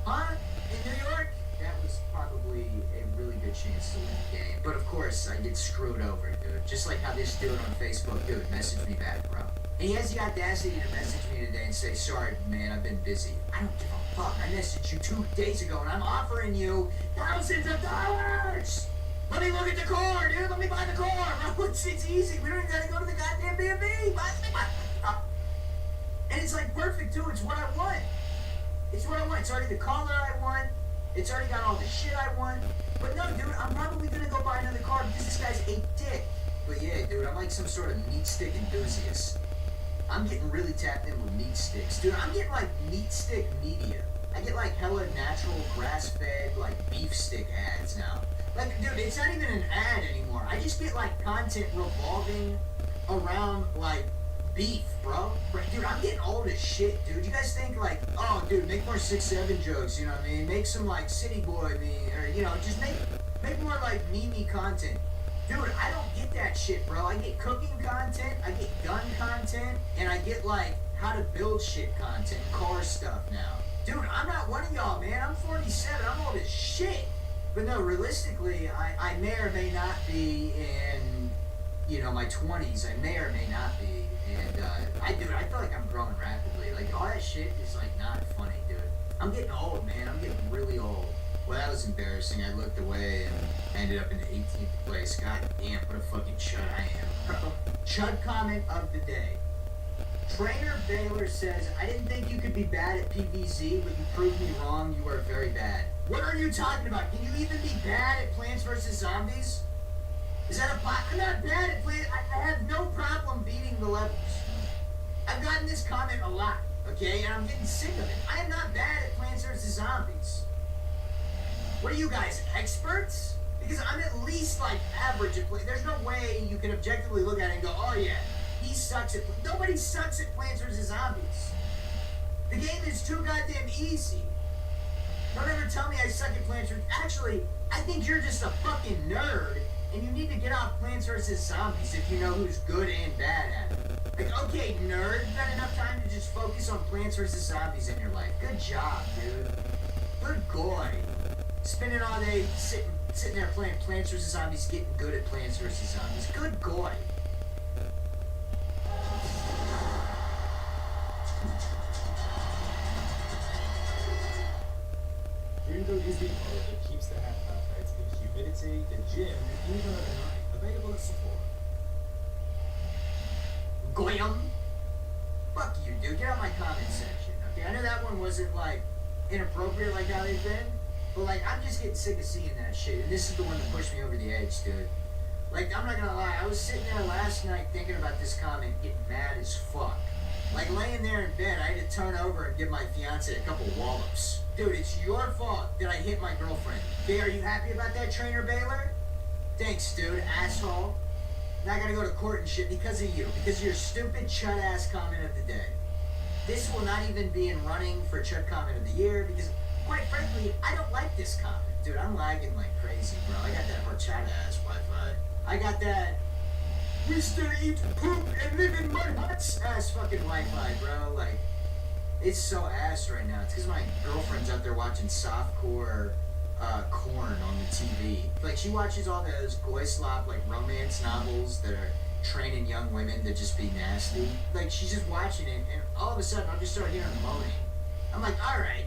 Huh? In New York? That was probably a really good chance to win the game. But of course, I get screwed over, dude. Just like how this dude on Facebook, dude, messaged me back, bro. And he has the audacity to message me today and say, sorry, man, I've been busy. I don't give a fuck. I messaged you 2 days ago and I'm offering you thousands of dollars. Let me look at the car, dude. Let me buy the car, bro. It's easy. We don't even gotta go to the goddamn B&B. Buy and it's like perfect too. It's what I want. It's what I want. It's already the color I want. It's already got all the shit I want. But no, dude, I'm probably gonna go buy another car because this guy's a dick. But yeah, dude, I'm like some sort of meat stick enthusiast. I'm getting really tapped in with meat sticks. Dude, I'm getting like meat stick media. I get like hella natural grass-fed like beef stick ads now. Like, dude, it's not even an ad anymore. I just get like content revolving around like beef, bro. Dude, I'm getting old as shit, dude. You guys think like, oh, dude, make more 6'7" jokes, you know what I mean? Make some like city boy meme, or you know, just make more like meme content. Dude, I don't get that shit, bro. I get cooking content, I get gun content, and I get like how to build shit content, car stuff now. Dude, I'm not one of y'all, man. I'm 47. I'm old as shit. But no, realistically, I may or may not be in, you know, my 20s. I may or may not be. And, I feel like I'm growing rapidly. Like, all that shit is, like, not funny, dude. I'm getting old, man. I'm getting really old. Well, that was embarrassing. I looked away and ended up in the 18th place. God damn, what a fucking chud I am. Chud comment of the day. Trainer Baylor says, I didn't think you could be bad at PvZ, but you proved me wrong. You are very bad. What are you talking about? Can you even be bad at Plants vs. Zombies? Is that I'm not bad at Plants. I have no problem beating the levels. I've gotten this comment a lot. Okay, and I'm getting sick of it. I am not bad at Plants vs. Zombies. What are you guys, experts? Because I'm at least like average at there's no way you can objectively look at it and go, oh yeah, he sucks at nobody sucks at Plants vs. Zombies. The game is too goddamn easy. Don't ever tell me I suck at Plants vs. Actually, I think you're just a fucking nerd and you need to get off Plants vs. Zombies if you know who's good and bad at it. Like, okay, nerd, you got enough time to just focus on Plants vs. Zombies in your life. Good job, dude. Good boy. Spending all day sitting there playing Plants vs. Zombies, getting good at Plants vs. Zombies. Good boy. Dreamcoat is the color that keeps the hat perfect in humidity, the gym, even overnight. Available at Sephora. Goyam. Fuck you, dude. Get out my comment section. Okay, I know that one wasn't like inappropriate like how they've been, but like I'm just getting sick of seeing that shit. And this is the one that pushed me over the edge, dude. Like I'm not gonna lie, I was sitting there last night thinking about this comment, getting mad as fuck. Like laying there in bed, I had to turn over and give my fiance a couple wallops. Dude, it's your fault that I hit my girlfriend. Okay, are you happy about that, Trainer Baylor? Thanks, dude, asshole. Now I gotta go to court and shit because of you. Because of your stupid chud-ass comment of the day. This will not even be in running for Chud Comment of the Year because, quite frankly, I don't like this comment. Dude, I'm lagging like crazy, bro. I got that horchata-ass Wi-Fi. I got that Mr. Eat Poop and Live in Mud Huts ass fucking Wi-Fi, bro. Like, it's so ass right now. It's because my girlfriend's out there watching softcore corn on the TV. Like, she watches all those goy slop, like, romance novels that are training young women to just be nasty. Like, she's just watching it, and all of a sudden, I'll just start hearing moaning. I'm like, alright,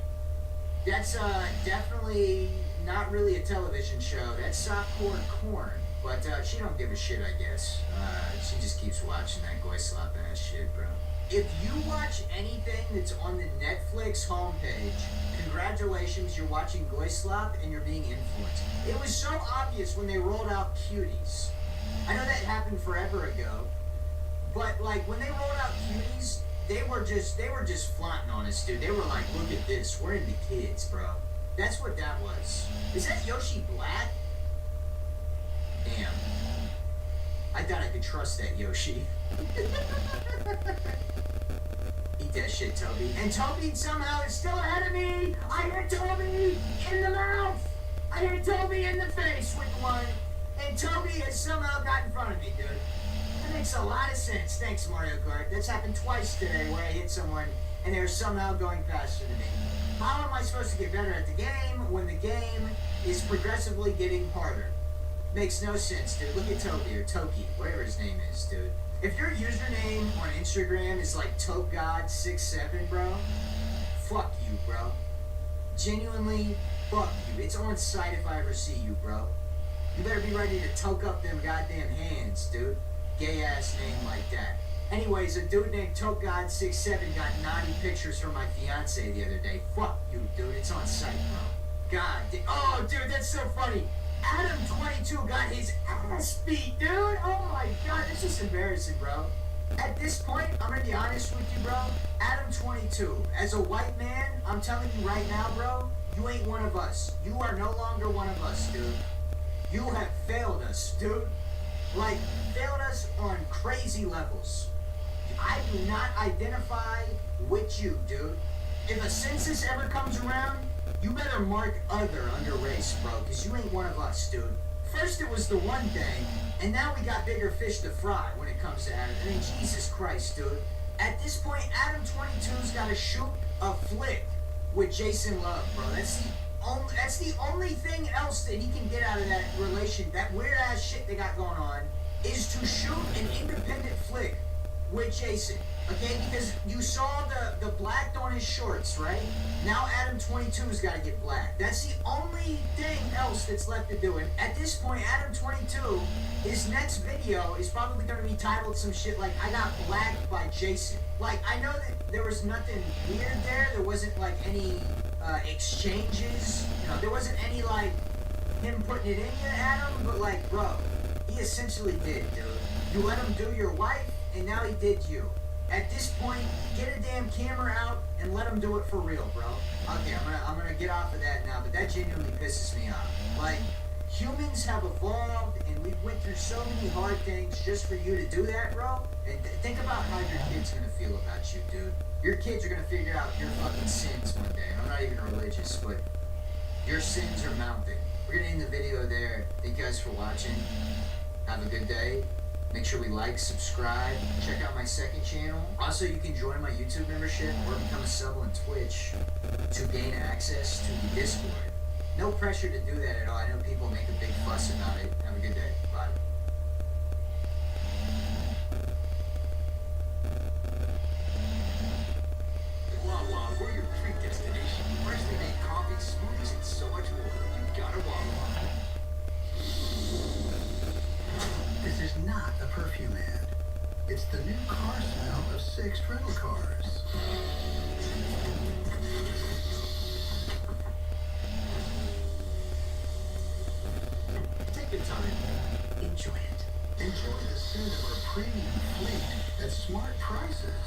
that's definitely not really a television show. That's softcore corn. But she don't give a shit, I guess. She just keeps watching that goy slop ass shit, bro. If you watch anything that's on the Netflix homepage, congratulations, you're watching goy slop and you're being influenced. It was so obvious when they rolled out Cuties. I know that happened forever ago, but like when they rolled out Cuties, they were just flaunting on us, dude. They were like, look at this, we're into kids, bro. That's what that was. Is that Yoshi Black? Damn. I thought I could trust that Yoshi. Eat that shit, Toby. And Toby somehow is still ahead of me! I hit Toby in the mouth! I hit Toby in the face with one, and Toby has somehow got in front of me, dude. That makes a lot of sense. Thanks, Mario Kart. That's happened twice today where I hit someone and they're somehow going faster than me. How am I supposed to get better at the game when the game is progressively getting harder? Makes no sense, dude. Look at Toby, or Toki, whatever his name is, dude. If your username on Instagram is like TokeGod67, bro, fuck you, bro. Genuinely, fuck you. It's on sight if I ever see you, bro. You better be ready to toke up them goddamn hands, dude. Gay-ass name like that. Anyways, a dude named TokeGod67 got naughty pictures from my fiance the other day. Fuck you, dude. It's on sight, bro. God, oh, dude, that's so funny. Adam22 got his ass beat, dude. Oh my god, that's just embarrassing, bro. At this point, I'm gonna be honest with you, bro. Adam22, as a white man, I'm telling you right now, bro, you ain't one of us. You are no longer one of us, dude. You have failed us, dude. Like, failed us on crazy levels. I do not identify with you, dude. If a census ever comes around, you better mark other under race, bro, because you ain't one of us, dude. First it was the one thing, and now we got bigger fish to fry when it comes to Adam. I mean, Jesus Christ, dude. At this point, Adam22's got to shoot a flick with Jason Love, bro. That's the only thing else that he can get out of that relation, that weird-ass shit they got going on, is to shoot an independent flick with Jason. Okay, because you saw the blacked on his shorts, right? Now Adam22's got to get black. That's the only thing else that's left to do. And at this point, Adam22, his next video is probably going to be titled some shit like, I got blacked by Jason. Like, I know that there was nothing weird there. There wasn't, like, any exchanges. You know, there wasn't any, like, him putting it in you, Adam. But, like, bro, he essentially did, dude. You let him do your wife, and now he did you. At this point, get a damn camera out and let them do it for real, bro. Okay, I'm gonna get off of that now, but that genuinely pisses me off. Like, humans have evolved and we've went through so many hard things just for you to do that, bro. And think about how your kid's gonna feel about you, dude. Your kids are gonna figure out your fucking sins one day. And I'm not even religious, but your sins are mounting. We're gonna end the video there. Thank you guys for watching. Have a good day. Make sure we like, subscribe, check out my second channel. Also, you can join my YouTube membership or become a sub on Twitch to gain access to the Discord. No pressure to do that at all. I know people make a big fuss about it. Have a good day. Bye. Wawa, we're your treat destination. Freshly made coffee, smoothies, and so much more. You gotta Wawa. This is not a perfume ad. It's the new car smell of 6 rental cars. Take your time. Enjoy it. Enjoy the scent of our premium fleet at smart prices.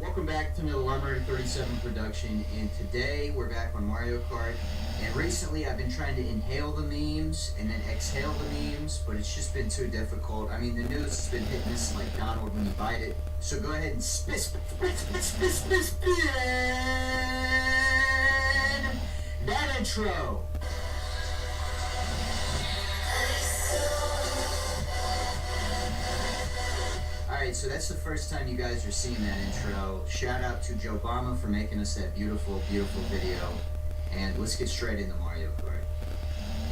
Welcome back to another Library 37 production, and today we're back on Mario Kart. And recently I've been trying to inhale the memes and then exhale the memes, but it's just been too difficult. I mean, the news has been hitting us like Donald when you bite it. So go ahead and spin that intro. Alright, so that's the first time you guys are seeing that intro. Shout out to Joe Obama for making us that beautiful, beautiful video. And let's get straight into Mario Kart.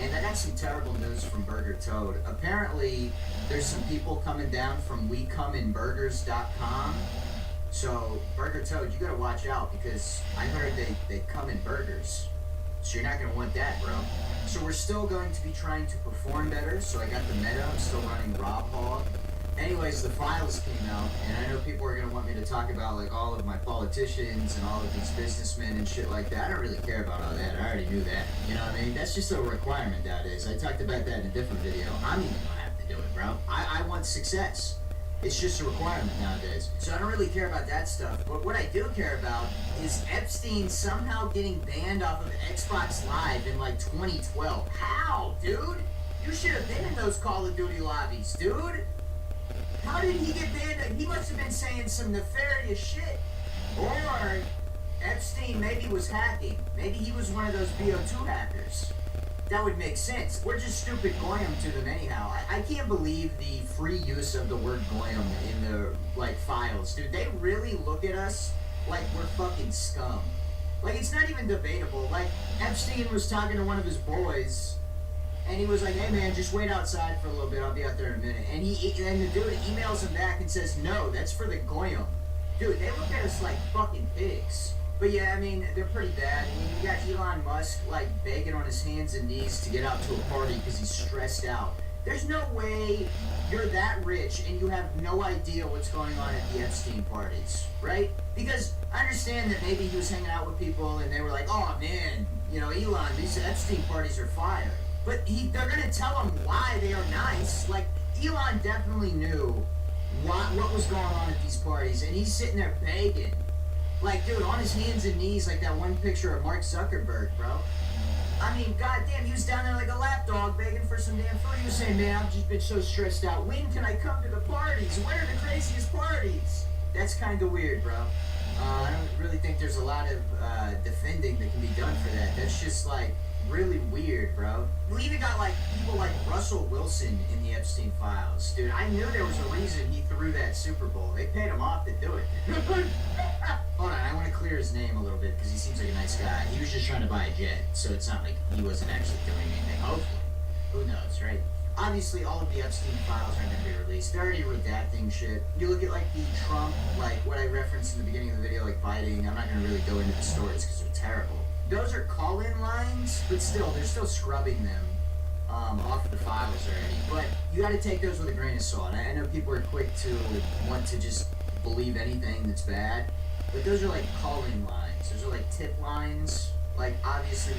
And I got some terrible news from Burger Toad. Apparently, there's some people coming down from WeComeInBurgers.com. So, Burger Toad, you gotta watch out because I heard they come in burgers. So you're not gonna want that, bro. So we're still going to be trying to perform better. So I got the meta, I'm still running Rob Hog. Anyways, the files came out, and I know people are gonna want me to talk about like all of my politicians and all of these businessmen and shit like that. I don't really care about all that. I already knew that. You know what I mean? That's just a requirement nowadays. I talked about that in a different video. I'm even gonna have to do it, bro. I want success. It's just a requirement nowadays. So I don't really care about that stuff. But what I do care about is Epstein somehow getting banned off of Xbox Live in like 2012. How, dude? You should have been in those Call of Duty lobbies, dude. How did he get banned? He must have been saying some nefarious shit. Or Epstein maybe was hacking. Maybe he was one of those BO2 hackers. That would make sense. We're just stupid goyim to them anyhow. I can't believe the free use of the word goyim in the like files. Dude, they really look at us like we're fucking scum. Like, it's not even debatable. Like, Epstein was talking to one of his boys, and he was like, hey man, just wait outside for a little bit, I'll be out there in a minute. And the dude emails him back and says, no, that's for the goyim. Dude, they look at us like fucking pigs. But yeah, I mean, they're pretty bad. I mean, you got Elon Musk, like, begging on his hands and knees to get out to a party because he's stressed out. There's no way you're that rich and you have no idea what's going on at the Epstein parties, right? Because I understand that maybe he was hanging out with people and they were like, oh man, you know, Elon, these Epstein parties are fire. But they're gonna tell him why they are nice. Like, Elon definitely knew what was going on at these parties, and he's sitting there begging. Like, dude, on his hands and knees, like that one picture of Mark Zuckerberg, bro. I mean, goddamn, he was down there like a lapdog begging for some damn food. He was saying, man, I've just been so stressed out. When can I come to the parties? Where are the craziest parties? That's kind of weird, bro. I don't really think there's a lot of defending that can be done for that. That's just, like, really weird, bro. We even got, like, people like Russell Wilson in the Epstein files. Dude, I knew there was a reason he threw that Super Bowl. They paid him off to do it. Hold on, I want to clear his name a little bit because he seems like a nice guy. He was just trying to buy a jet, so it's not like he wasn't actually doing anything. Hopefully. Who knows, right? Obviously, all of the Epstein files are going to be released. They're already redacting shit. You look at, like, the Trump, like, what I referenced in the beginning of the video, like, biting. I'm not going to really go into the stories because they're terrible. Those are call-in lines, but still, they're still scrubbing them off of the files already. But you got to take those with a grain of salt. I know people are quick to want to just believe anything that's bad, but those are like call-in lines. Those are like tip lines. Like, obviously,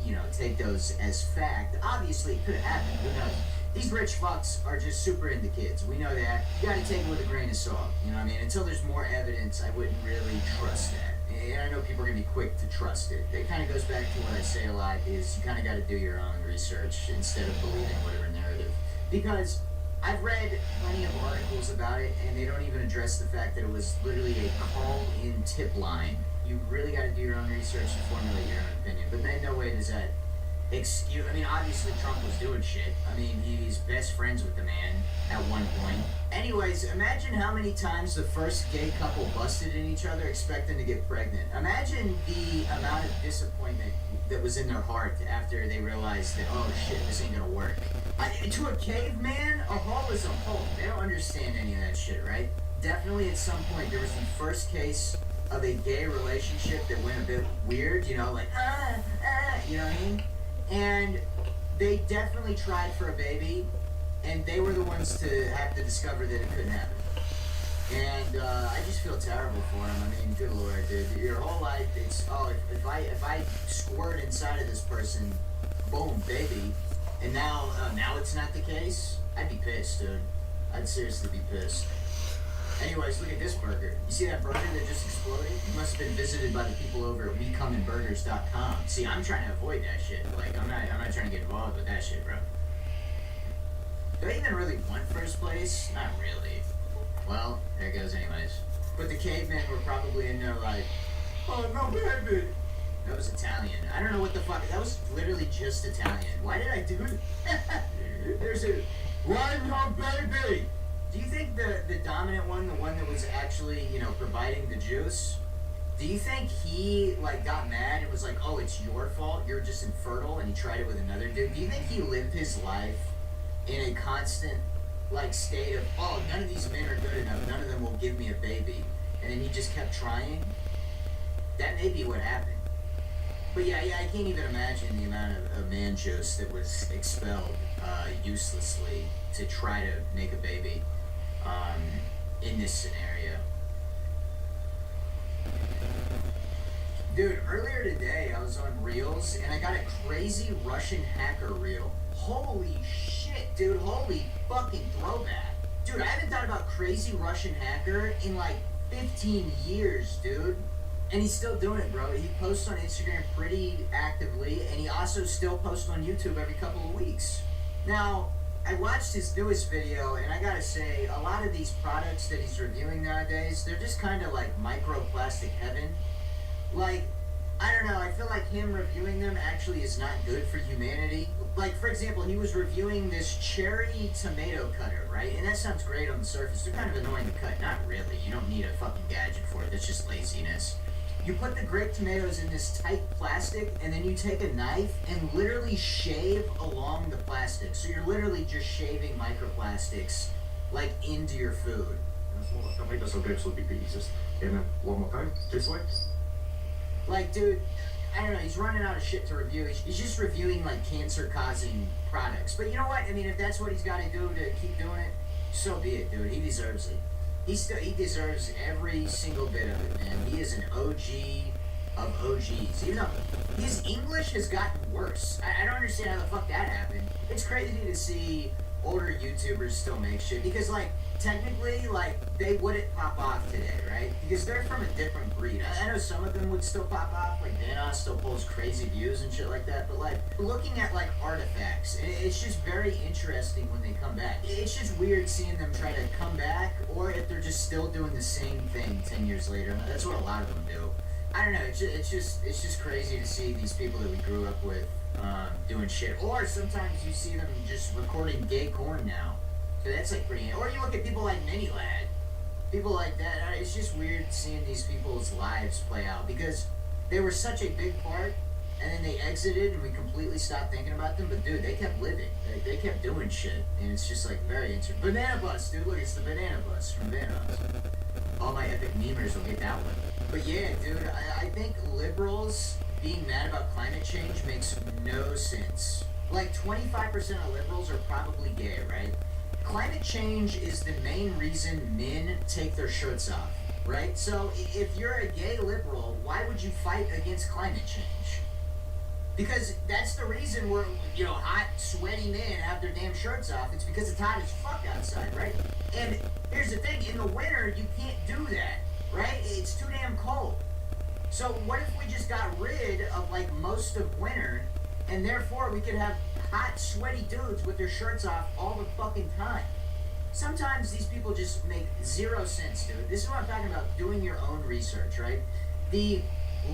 you take those as fact. Obviously, it could have happened. Who knows? These rich fucks are just super into kids. We know that. You gotta take it with a grain of salt. You know what I mean? Until there's more evidence, I wouldn't really trust that. And I know people are gonna be quick to trust it. It kind of goes back to what I say a lot, is you kind of got to do your own research instead of believing whatever narrative. Because I've read plenty of articles about it, and they don't even address the fact that it was literally a call-in tip line. You really got to do your own research and formulate your own opinion. But in no way does that excuse. I mean, obviously Trump was doing shit. I mean, he's best friends with the man at one point. Anyways, imagine how many times the first gay couple busted in each other expecting to get pregnant. Imagine the amount of disappointment that was in their heart after they realized that, oh shit, this ain't gonna work. To a caveman, a hole is a hole. They don't understand any of that shit, right? Definitely at some point there was the first case of a gay relationship that went a bit weird, you know, like, you know what I mean? And they definitely tried for a baby, and they were the ones to have to discover that it couldn't happen. And I just feel terrible for them. I mean, good lord, dude. Your whole life, it's, oh, if I squirt inside of this person, boom, baby, and now it's not the case, I'd be pissed, dude. I'd seriously be pissed. Anyways, look at this burger. You see that burger that just exploded? It must have been visited by the people over at WeComeInBurgers.com. See, I'm trying to avoid that shit. Like, I'm not trying to get involved with that shit, bro. Do I even really want first place? Not really. Well, there it goes anyways. But the cavemen were probably in there like, oh, no, baby. That was Italian. I don't know what the fuck. That was literally just Italian. Why did I do that? There's a, why no, baby? Do you think the dominant one, the one that was actually, providing the juice, do you think he, got mad and was like, oh, it's your fault, you're just infertile, and he tried it with another dude? Do you think he lived his life in a constant, state of, oh, none of these men are good enough, none of them will give me a baby, and then he just kept trying? That may be what happened. But yeah, I can't even imagine the amount of man juice that was expelled uselessly to try to make a baby. In this scenario. Dude, earlier today I was on Reels and I got a crazy Russian hacker reel. Holy shit, dude, holy fucking throwback. Dude, I haven't thought about crazy Russian hacker in 15 years, dude. And he's still doing it, bro. He posts on Instagram pretty actively, and he also still posts on YouTube every couple of weeks. Now, I watched his newest video, and I gotta say, a lot of these products that he's reviewing nowadays, they're just kind of like microplastic heaven. I don't know, I feel like him reviewing them actually is not good for humanity. For example, he was reviewing this cherry tomato cutter, right? And that sounds great on the surface. They're kind of annoying to cut. Not really. You don't need a fucking gadget for it. That's just laziness. You put the grape tomatoes in this tight plastic, and then you take a knife and literally shave along the plastic. So you're literally just shaving microplastics, into your food. Tomatoes or grapes would be the easiest. And then one more time, this way. Dude, I don't know, he's running out of shit to review. He's just reviewing, cancer-causing products. But you know what? I mean, if that's what he's got to do to keep doing it, so be it, dude. He deserves it. He deserves every single bit of it, man. He is an OG of OGs. Even though his English has gotten worse. I don't understand how the fuck that happened. It's crazy to see older YouTubers still make shit. Because, technically, they wouldn't pop off today, right? Because they're from a different breed. I know some of them would still pop off. Danos still pulls crazy views and shit like that. But, looking at, artifacts, it's just very interesting when they come back. It's just weird seeing them try to come back, or if they're just still doing the same thing 10 years later. That's what a lot of them do. I don't know, it's just crazy to see these people that we grew up with doing shit. Or sometimes you see them just recording gay corn now. So that's pretty. Or you look at people like Minilad, people like that. It's just weird seeing these people's lives play out because they were such a big part, and then they exited, and we completely stopped thinking about them. But dude, they kept living. They kept doing shit, and it's just very interesting. Banana Bus, dude. Look, it's the Banana Bus from Thanos. All my epic memers will get that one. But yeah, dude, I think liberals being mad about climate change makes no sense. 25% of liberals are probably gay, right? Climate change is the main reason men take their shirts off, right? So if you're a gay liberal, why would you fight against climate change? Because that's the reason we're, hot, sweaty men have their damn shirts off. It's because it's hot as fuck outside, right? And here's the thing, in the winter, you can't do that, right? It's too damn cold. So what if we just got rid of, like, most of winter, and therefore we could have hot, sweaty dudes with their shirts off all the fucking time? Sometimes these people just make zero sense, dude. This is what I'm talking about, doing your own research, right? The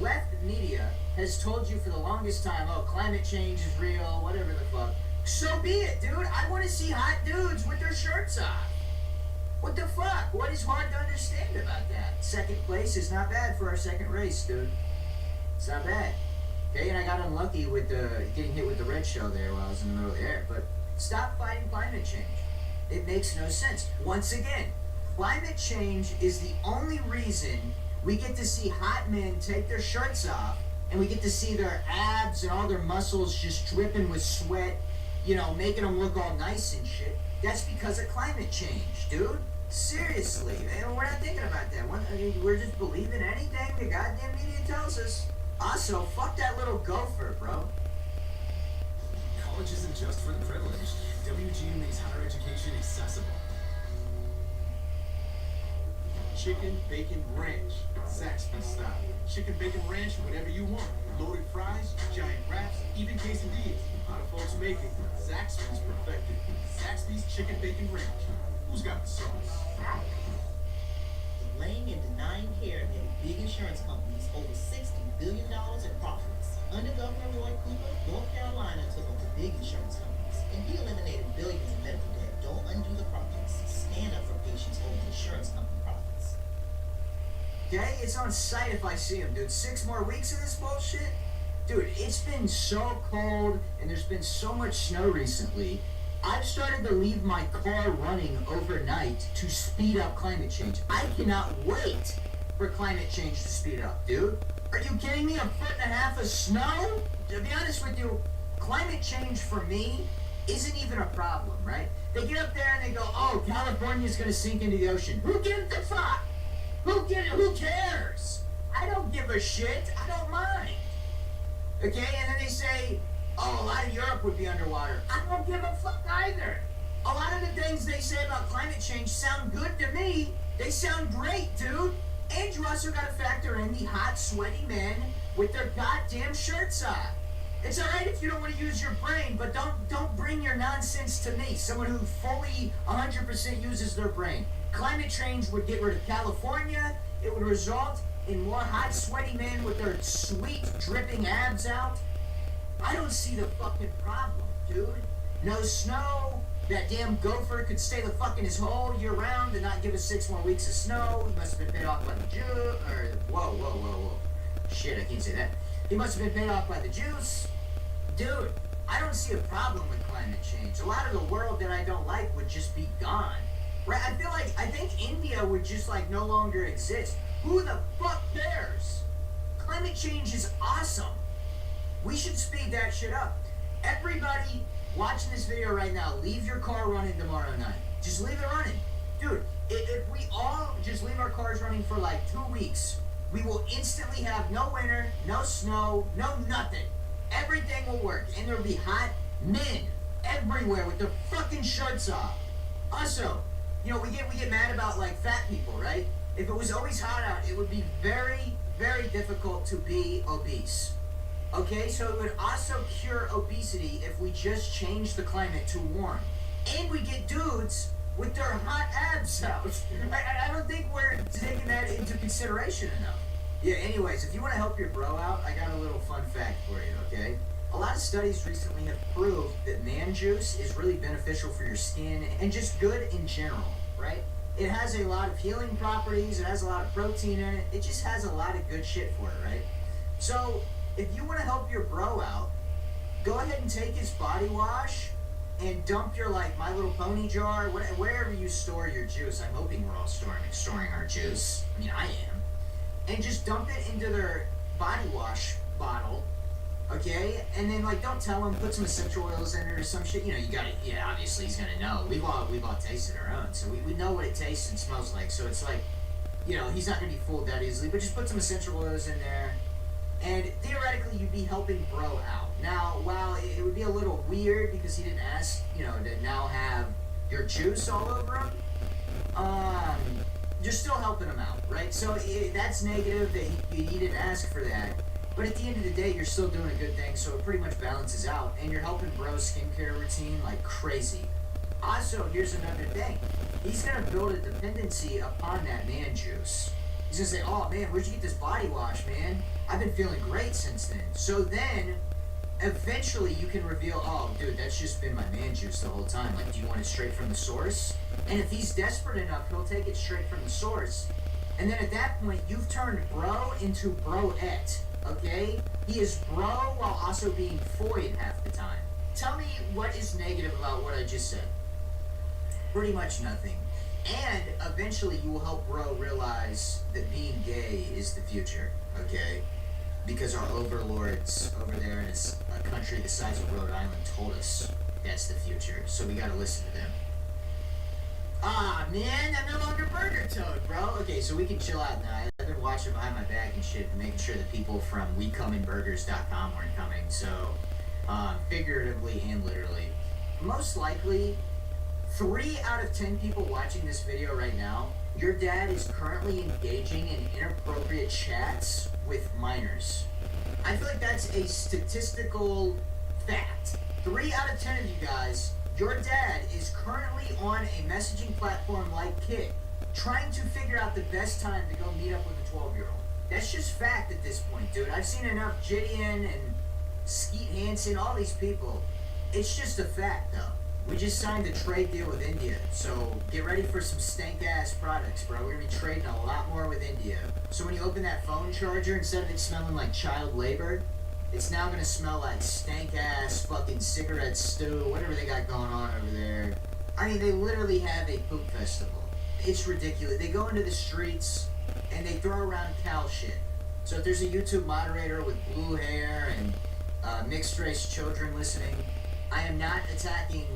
left media has told you for the longest time, oh, climate change is real, whatever the fuck. So be it, dude. I want to see hot dudes with their shirts off. What the fuck? What is hard to understand about that? Second place is not bad for our second race, dude. It's not bad. Okay, and I got unlucky with getting hit with the red show there while I was in the middle of the air. But stop fighting climate change. It makes no sense. Once again, climate change is the only reason we get to see hot men take their shirts off, and we get to see their abs and all their muscles just dripping with sweat, making them look all nice and shit. That's because of climate change, dude. Seriously, man, we're not thinking about that. We're just believing anything the goddamn media tells us. Also, fuck that little gopher, bro. College isn't just for the privileged. WGU makes higher education accessible. Chicken Bacon Ranch, Zaxby style. Chicken Bacon Ranch, whatever you want. Loaded fries, giant wraps, even quesadillas. How do folks make it? Zaxby's perfected. Zaxby's Chicken Bacon Ranch. Who's got the sauce? Delaying and denying care gave big insurance companies over $60 billion in profits. Under Governor Roy Cooper, North Carolina took over big insurance companies, and he eliminated billions in medical debt. Don't undo the progress. Stand up for patients over insurance company profits. Okay, it's on sight if I see him, dude. 6 more weeks of this bullshit? Dude, it's been so cold, and there's been so much snow recently. I've started to leave my car running overnight to speed up climate change. I cannot wait for climate change to speed up, dude. Are you kidding me? 1.5 feet of snow? To be honest with you, climate change for me isn't even a problem, right? They get up there and they go, oh, California's gonna sink into the ocean. Who gives a fuck? Who cares? I don't give a shit. I don't mind. Okay, and then they say, oh, a lot of Europe would be underwater. I don't give a fuck either. A lot of the things they say about climate change sound good to me. They sound great, dude. And you also gotta factor in the hot, sweaty men with their goddamn shirts on. It's alright if you don't want to use your brain, but don't bring your nonsense to me, someone who fully 100% uses their brain. Climate change would get rid of California. It would result in more hot, sweaty men with their sweet, dripping abs out. I don't see the fucking problem, dude. No snow. That damn gopher could stay the fuck in his hole year round and not give us 6 more weeks of snow. He must have been paid off by the Jew. Whoa. Shit, I can't say that. He must have been paid off by the Jews. Dude, I don't see a problem with climate change. A lot of the world that I don't like would just be gone. Right? I think India would just no longer exist. Who the fuck cares? Climate change is awesome. We should speed that shit up. Everybody watching this video right now, leave your car running tomorrow night. Just leave it running. Dude, if we all just leave our cars running for 2 weeks, we will instantly have no winter, no snow, no nothing. Everything will work. And there'll be hot men everywhere with their fucking shirts off. Also, we get mad about fat people, right? If it was always hot out, it would be very, very difficult to be obese. Okay, so it would also cure obesity if we just change the climate to warm. And we get dudes with their hot abs out. I don't think we're taking that into consideration enough. Yeah, anyways, if you want to help your bro out, I got a little fun fact for you, okay? A lot of studies recently have proved that man juice is really beneficial for your skin and just good in general, right? It has a lot of healing properties, it has a lot of protein in it, it just has a lot of good shit for it, right? So, if you want to help your bro out, go ahead and take his body wash and dump your My Little Pony jar, wherever you store your juice. I'm hoping we're all storing our juice. I mean, I am. And just dump it into their body wash bottle, okay? And then don't tell him, put some essential oils in it or some shit. You gotta, obviously he's gonna know. We've all tasted our own, so we know what it tastes and smells like. So it's he's not gonna be fooled that easily. But just put some essential oils in there. And theoretically, you'd be helping bro out. Now, while it would be a little weird because he didn't ask, you know, to now have your juice all over him, you're still helping him out, right? So that's negative that he didn't ask for that. But at the end of the day, you're still doing a good thing, so it pretty much balances out. And you're helping bro's skincare routine like crazy. Also, here's another thing. He's going to build a dependency upon that man juice. He's going to say, oh man, where'd you get this body wash, man? I've been feeling great since then. So then, eventually you can reveal, oh dude, that's just been my man juice the whole time. Like, do you want it straight from the source? And if he's desperate enough, he'll take it straight from the source. And then at that point, you've turned bro into broette, okay? He is bro while also being foid half the time. Tell me what is negative about what I just said. Pretty much nothing. And eventually you will help bro realize that being gay is the future, okay? Because our overlords over there in a country the size of Rhode Island told us that's the future. So we gotta listen to them. Ah, man, I'm no longer Burger Toad, bro. Okay, so we can chill out now. I've been watching behind my back and shit and making sure that people from WeComeInBurgers.com weren't coming. So, figuratively and literally. Most likely, 3 out of 10 people watching this video right now, your dad is currently engaging in inappropriate chats with minors. I feel like that's a statistical fact. 3 out of 10 of you guys, your dad is currently on a messaging platform like Kik, trying to figure out the best time to go meet up with a 12-year-old. That's just fact at this point, dude. I've seen enough Gideon and Skeet Hansen, all these people. It's just a fact, though. We just signed a trade deal with India, so get ready for some stank-ass products, bro. We're gonna be trading a lot more with India. So when you open that phone charger, instead of it smelling like child labor, it's now gonna smell like stank-ass fucking cigarette stew, whatever they got going on over there. I mean, they literally have a poop festival. It's ridiculous. They go into the streets, and they throw around cow shit. So if there's a YouTube moderator with blue hair and mixed-race children listening, I am not attacking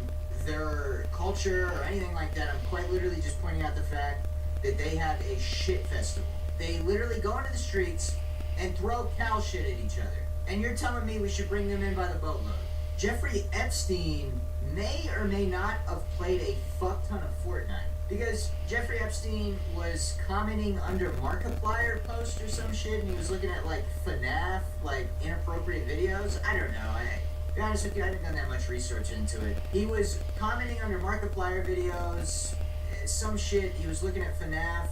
their culture or anything like that. I'm quite literally just pointing out the fact that they have a shit festival. They literally go into the streets and throw cow shit at each other. And you're telling me we should bring them in by the boatload. Jeffrey Epstein may or may not have played a fuck ton of Fortnite. Because Jeffrey Epstein was commenting under Markiplier post or some shit, and he was looking at like FNAF, like inappropriate videos. I don't know. To be honest with you, I haven't done that much research into it. He was commenting under Markiplier videos, some shit. He was looking at FNAF,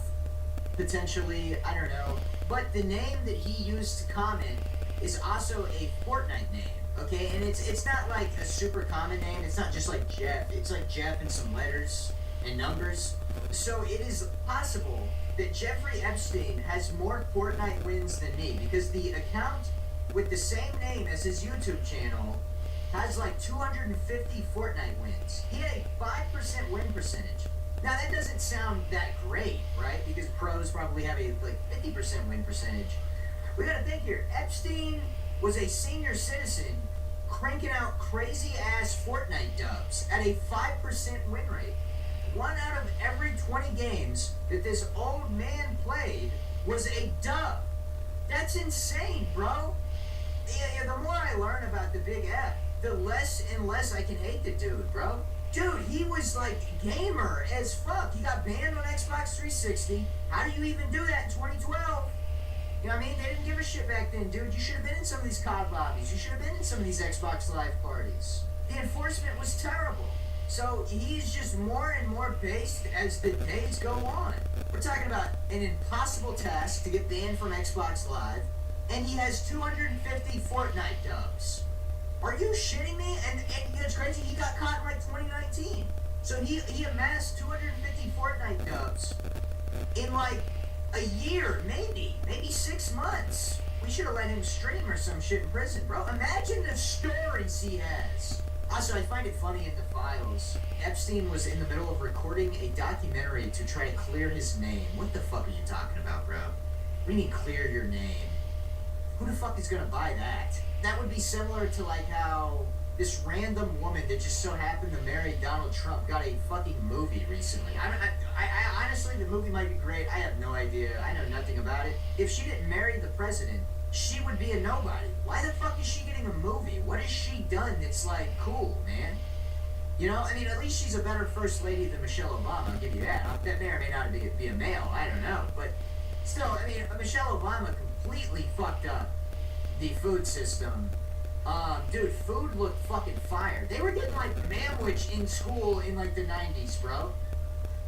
potentially. I don't know. But the name that he used to comment is also a Fortnite name, okay? And it's not like a super common name. It's not just like Jeff. It's like Jeff and some letters and numbers. So it is possible that Jeffrey Epstein has more Fortnite wins than me, because the account with the same name as his YouTube channel has like 250 Fortnite wins. He had a 5% win percentage. Now that doesn't sound that great, right? Because pros probably have a like 50% win percentage. We gotta think here. Epstein was a senior citizen cranking out crazy ass Fortnite dubs at a 5% win rate. 1 out of every 20 games that this old man played was a dub. That's insane, bro. Yeah, the more I learn about the Big F, the less and less I can hate the dude, bro. Dude, he was like gamer as fuck. He got banned on Xbox 360. How do you even do that in 2012? You know what I mean? They didn't give a shit back then, dude. You should have been in some of these COD lobbies. You should have been in some of these Xbox Live parties. The enforcement was terrible. So he's just more and more based as the days go on. We're talking about an impossible task to get banned from Xbox Live, and he has 250 Fortnite dubs. Are you shitting me? And it's crazy, he got caught in like 2019. So he amassed 250 Fortnite dubs in like a year, maybe 6 months. We should have let him stream or some shit in prison, bro. Imagine the stories he has. Also, I find it funny in the files, Epstein was in the middle of recording a documentary to try to clear his name. What the fuck are you talking about, bro? What do you mean clear your name? Who the fuck is gonna buy that? That would be similar to like how this random woman that just so happened to marry Donald Trump got a fucking movie recently. I honestly, the movie might be great. I have no idea. I know nothing about it. If she didn't marry the president, she would be a nobody. Why the fuck is she getting a movie? What has she done that's like cool, man? You know, I mean, at least she's a better first lady than Michelle Obama. I'll give you that. That may or may not be a male. I don't know, but still, I mean, Michelle Obama completely fucked up the food system. Dude, food looked fucking fire. They were getting like manwich in school in like the 90s, bro.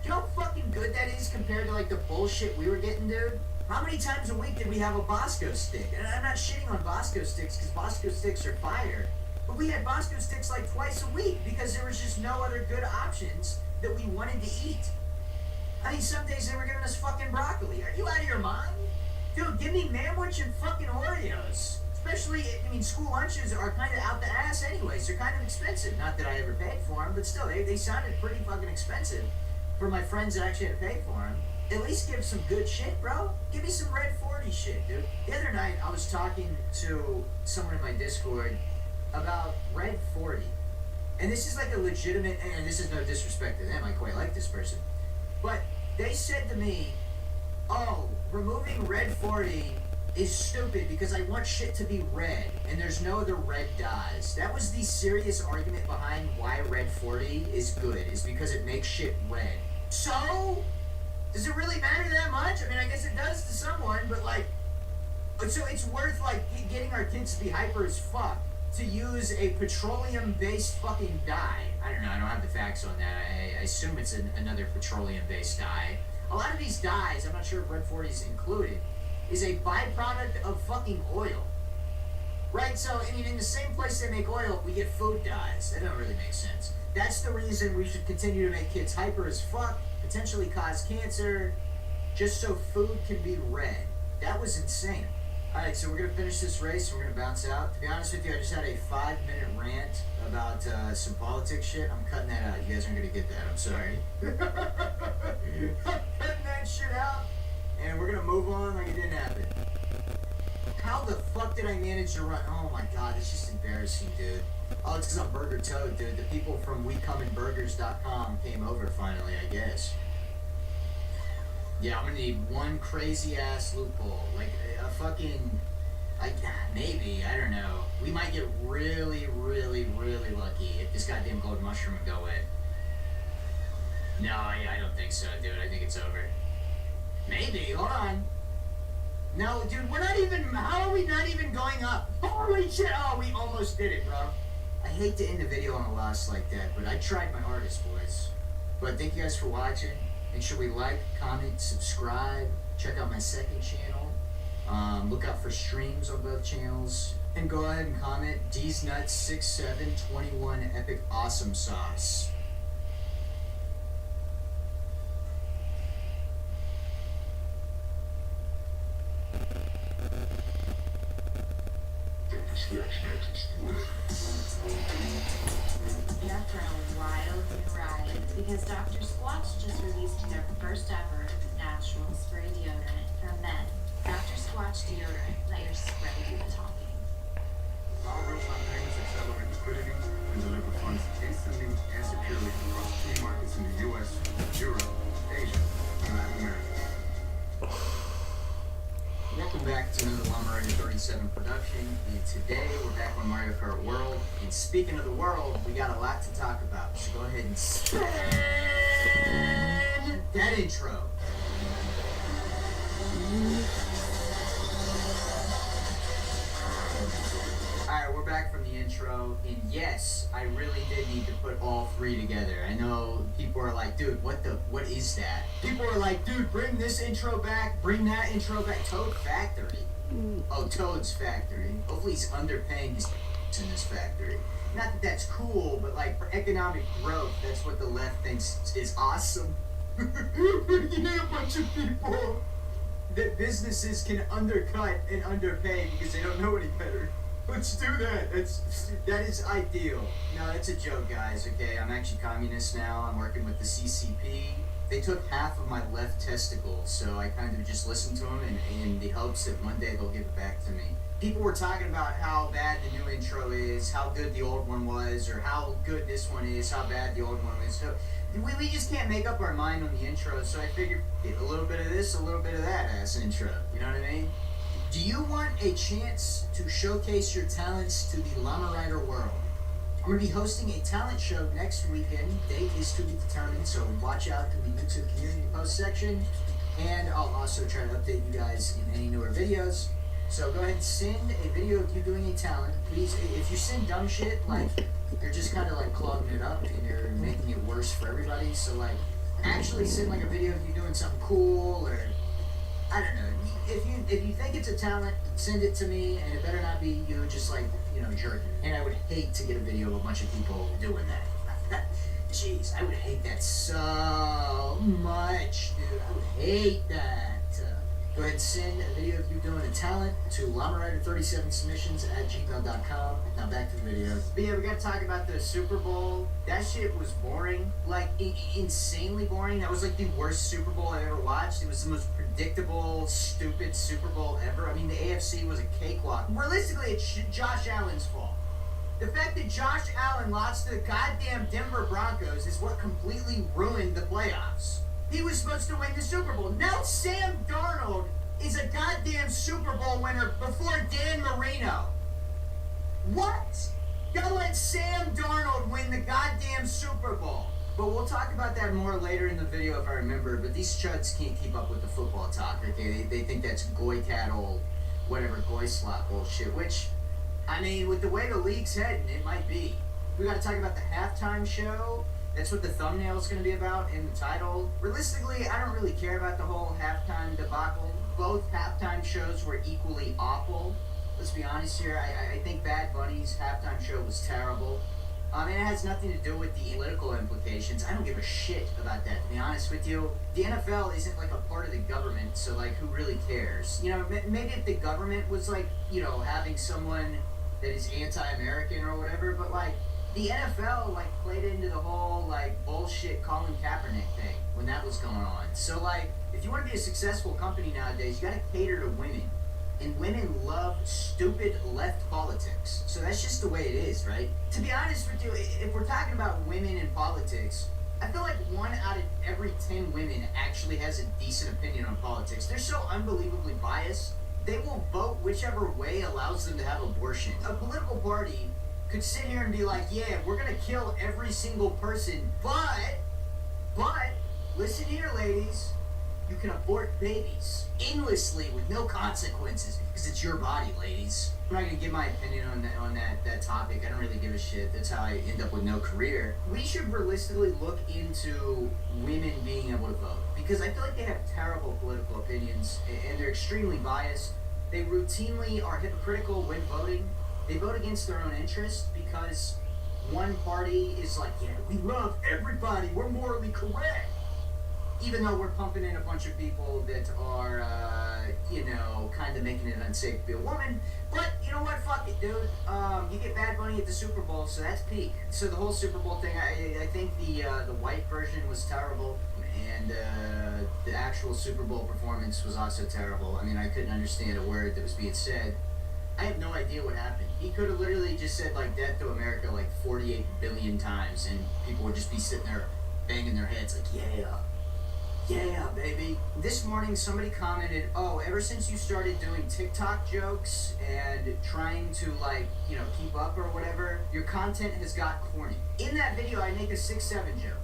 You know how fucking good that is compared to like the bullshit we were getting, dude? How many times a week did we have a Bosco stick? And I'm not shitting on Bosco sticks because Bosco sticks are fire. But we had Bosco sticks like twice a week because there was just no other good options that we wanted to eat. I mean, some days they were giving us fucking broccoli. Are you out of your mind? Dude, give me manwich and fucking Oreos. Especially, I mean, school lunches are kind of out the ass anyways. They're kind of expensive. Not that I ever paid for them, but still, they sounded pretty fucking expensive for my friends that actually had to pay for them. At least give some good shit, bro. Give me some Red 40 shit, dude. The other night, I was talking to someone in my Discord about Red 40. And this is like a legitimate, and this is no disrespect to them, I quite like this person. But they said to me, oh, removing Red 40 is stupid because I want shit to be red, and there's no other red dyes. That was the serious argument behind why Red 40 is good, is because it makes shit red. So, does it really matter that much? I mean, I guess it does to someone, but like, so it's worth like getting our kids to be hyper as fuck to use a petroleum-based fucking dye. I don't know, I don't have the facts on that. I assume it's another petroleum-based dye. A lot of these dyes, I'm not sure if Red 40 is included, is a byproduct of fucking oil. Right? So, I mean, in the same place they make oil, we get food dyes. That don't really make sense. That's the reason we should continue to make kids hyper as fuck, potentially cause cancer, just so food can be red. That was insane. Alright, so we're going to finish this race, we're going to bounce out. To be honest with you, I just had a 5-minute rant about some politics shit. I'm cutting that out. You guys aren't going to get that. I'm sorry. I'm cutting that shit out, and we're going to move on like it didn't happen. How the fuck did I manage to run? Oh my god, it's just embarrassing, dude. Oh, it's because I'm Burger Toad, dude. The people from WeComeInBurgers.com came over finally, I guess. Yeah, I'm gonna need one crazy ass loophole, like a fucking, maybe, I don't know. We might get really, really, really lucky if this goddamn gold mushroom would go in. No, I don't think so, dude. I think it's over. Maybe, hold on. No, dude, we're not even, how are we not even going up? Holy shit, oh, we almost did it, bro. I hate to end the video on a loss like that, but I tried my hardest, boys. But thank you guys for watching. Make sure we like, comment, subscribe. Check out my second channel. Look out for streams on both channels. And go ahead and comment D's Nuts 6721 Epic Awesome Sauce. After a wild new ride, because Dr. Squatch just released their first ever natural spray deodorant for men. Dr. Squatch deodorant, let your spray do the talking. Our real-time payments accelerate liquidity and deliver funds instantly and securely across key markets in the U.S., Europe, Asia, and Latin America. Welcome back to another Llama Radio 37 production, and today we're back on Mario Kart World. And speaking of the world, we got a lot to talk about, so go ahead and spin that intro. Alright, we're back from the intro, and yes, I really did need to put all three together. I know people are like, dude, what is that? People are like, dude, bring this intro back, bring that intro back. Toad Factory. Oh, Toad's Factory. Hopefully he's underpaying these in this factory. Not that that's cool, but like for economic growth, that's what the left thinks is awesome. Bringing in a bunch of people that businesses can undercut and underpay because they don't know any better. Let's do that. That is ideal. No, that's a joke, guys, okay? I'm actually communist now. I'm working with the CCP. They took half of my left testicle, so I kind of just listened to them in the hopes that one day they'll give it back to me. People were talking about how bad the new intro is, how good the old one was, or how good this one is, how bad the old one is. So we just can't make up our mind on the intro, so I figured a little bit of this, a little bit of that ass intro. You know what I mean? Do you want a chance to showcase your talents to the llama rider world? I'm going to be hosting a talent show next weekend. Date is to be determined, so watch out in the YouTube community post section. And I'll also try to update you guys in any newer videos. So go ahead and send a video of you doing a talent. Please, if you send dumb shit, like, you're just kind of like clogging it up and you're making it worse for everybody. So like, actually send like a video of you doing something cool, or I don't know. If you think it's a talent, send it to me, and it better not be you just like, you know, jerking. And I would hate to get a video of a bunch of people doing that. Jeez, I would hate that so much, dude. I would hate that. Go ahead and send a video of you doing a talent to llama37submissions@gmail.com. Now back to the video. But yeah, we gotta talk about the Super Bowl. That shit was boring. Like, insanely boring. That was like the worst Super Bowl I ever watched. It was the most predictable, stupid Super Bowl ever. I mean, the AFC was a cakewalk. Realistically, it's Josh Allen's fault. The fact that Josh Allen lost to the goddamn Denver Broncos is what completely ruined the playoffs. He was supposed to win the Super Bowl. Now Sam Darnold is a goddamn Super Bowl winner before Dan Marino. What? Gotta let Sam Darnold win the goddamn Super Bowl. But we'll talk about that more later in the video if I remember. But these chuds can't keep up with the football talk, okay? They think that's goy cattle, whatever, goy slop bullshit, which, I mean, with the way the league's heading, it might be. We gotta talk about the halftime show. That's what the thumbnail is going to be about in the title. Realistically, I don't really care about the whole halftime debacle. Both halftime shows were equally awful. Let's be honest here. I think Bad Bunny's halftime show was terrible. And it has nothing to do with the political implications. I don't give a shit about that, to be honest with you. The NFL isn't like a part of the government, so like, who really cares? You know, maybe if the government was like, you know, having someone that is anti-American or whatever, but like, the NFL, like, played into the whole, like, bullshit Colin Kaepernick thing when that was going on. So, like, if you want to be a successful company nowadays, you gotta cater to women. And women love stupid left politics. So that's just the way it is, right? To be honest with you, if we're talking about women in politics, I feel like 1 out of every 10 women actually has a decent opinion on politics. They're so unbelievably biased, they will vote whichever way allows them to have abortion. A political party could sit here and be like, yeah, we're gonna kill every single person, but, listen here, ladies, you can abort babies endlessly with no consequences because it's your body, ladies. I'm not gonna give my opinion on that topic. I don't really give a shit. That's how I end up with no career. We should realistically look into women being able to vote because I feel like they have terrible political opinions and they're extremely biased. They routinely are hypocritical when voting. They vote against their own interest because one party is like, yeah, we love everybody, we're morally correct. Even though we're pumping in a bunch of people that are, you know, kind of making it unsafe to be a woman. But, you know what, fuck it, dude. You get Bad Bunny at the Super Bowl, so that's peak. So the whole Super Bowl thing, I think the white version was terrible. And the actual Super Bowl performance was also terrible. I mean, I couldn't understand a word that was being said. I have no idea what happened. He could have literally just said, like, death to America like 48 billion times, and people would just be sitting there banging their heads like, yeah, baby. This morning, somebody commented, oh, ever since you started doing TikTok jokes and trying to, like, you know, keep up or whatever, your content has got corny. In that video, I make a 6'7" joke,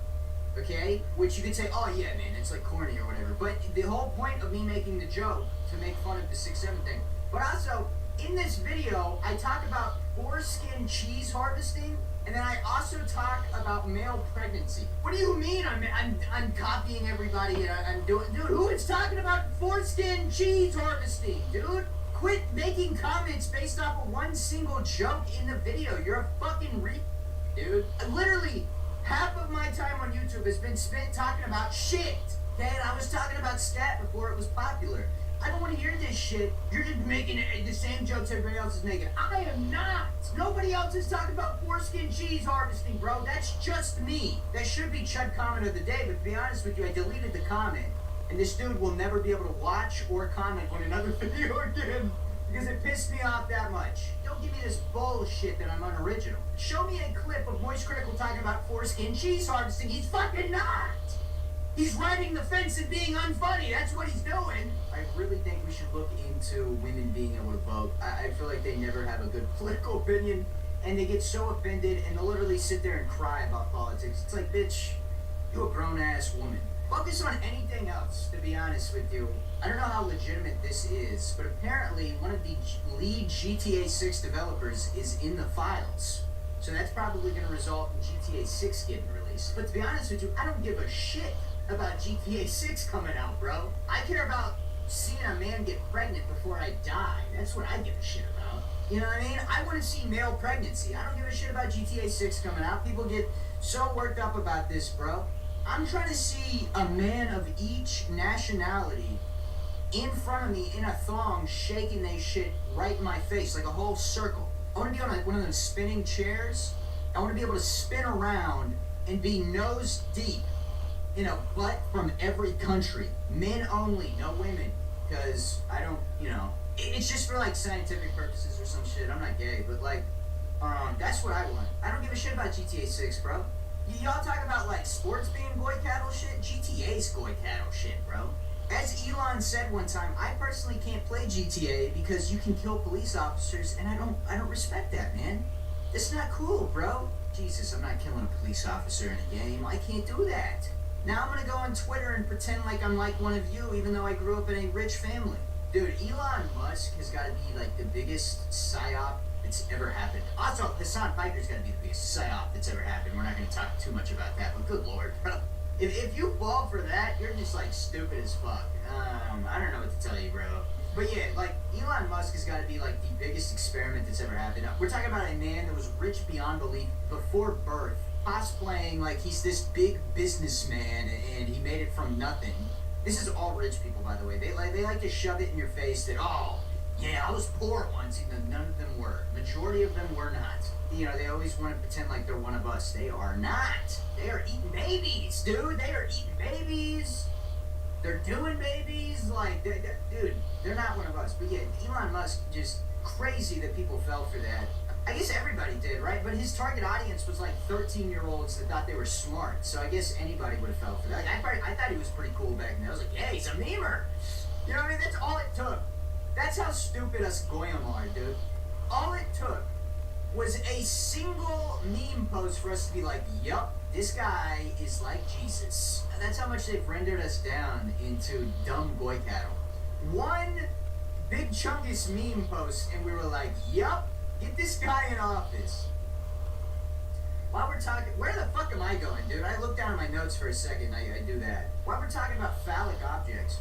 okay? Which you could say, oh, yeah, man, it's, like, corny or whatever. But the whole point of me making the joke to make fun of the 6'7" thing. But also, in this video, I talk about foreskin cheese harvesting, and then I also talk about male pregnancy. What do you mean I'm copying everybody and I'm doing... Dude, who is talking about foreskin cheese harvesting, dude? Quit making comments based off of one single joke in the video. You're a fucking dude. Literally, half of my time on YouTube has been spent talking about shit. Okay, and I was talking about stat before it was popular. I don't want to hear this shit. You're just making the same jokes everybody else is making. I am not. Nobody else is talking about foreskin cheese harvesting, bro. That's just me. That should be Chud comment of the day, but to be honest with you, I deleted the comment. And this dude will never be able to watch or comment on another video again because it pissed me off that much. Don't give me this bullshit that I'm unoriginal. Show me a clip of Moist Critical talking about foreskin cheese harvesting. He's fucking not. He's riding the fence and being unfunny. That's what he's doing. I really think we should look into women being able to vote. I feel like they never have a good political opinion, and they get so offended, and they'll literally sit there and cry about politics. It's like, bitch, you're a grown-ass woman. Focus on anything else, to be honest with you. I don't know how legitimate this is, but apparently one of the lead GTA 6 developers is in the files. So that's probably going to result in GTA 6 getting released. But to be honest with you, I don't give a shit about GTA 6 coming out, bro. I care about seeing a man get pregnant before I die. That's what I give a shit about. You know what I mean? I want to see male pregnancy. I don't give a shit about GTA 6 coming out. People get so worked up about this, bro. I'm trying to see a man of each nationality in front of me in a thong shaking they shit right in my face, like a whole circle. I want to be on one of those spinning chairs. I want to be able to spin around and be nose deep in a butt from every country. Men only, no women. Because I don't, you know, it's just for like scientific purposes or some shit. I'm not gay, but like, that's what I want. I don't give a shit about GTA 6, bro. Y'all talk about like sports being goy cattle shit. GTA's goy cattle shit, bro. As Elon said one time, I personally can't play GTA because you can kill police officers, and I don't respect that, man. It's not cool, bro. Jesus, I'm not killing a police officer in a game. I can't do that. Now I'm gonna go on Twitter and pretend like I'm like one of you, even though I grew up in a rich family. Dude, Elon Musk has got to be like the biggest psyop that's ever happened. Also, Hassan Piker's got to be the biggest psyop that's ever happened. We're not going to talk too much about that, but good lord, bro. If you fall for that, you're just like stupid as fuck. I don't know what to tell you, bro. But yeah, like Elon Musk has got to be like the biggest experiment that's ever happened. We're talking about a man that was rich beyond belief before birth, cosplaying like he's this big businessman and he made it from nothing. This is all rich people, by the way. They like to shove it in your face that, oh, yeah, I was poor once, even though none of them were. Majority of them were not. You know, they always want to pretend like they're one of us. They are not. They are eating babies, dude. They are eating babies. They're doing babies. Like, dude, they're not one of us. But yeah, Elon Musk, just crazy that people fell for that. I guess everybody did, right? But his target audience was like 13-year-olds that thought they were smart. So I guess anybody would have fell for that. I thought he was pretty cool back then. I was like, yeah, he's a memer. You know what I mean? That's all it took. That's how stupid us goyim are, dude. All it took was a single meme post for us to be like, yup, this guy is like Jesus. That's how much they've rendered us down into dumb goy cattle. One big chungus meme post and we were like, yup, get this guy in office. While we're talking, where the fuck am I going, dude? I look down at my notes for a second, I do that. While we're talking about phallic objects,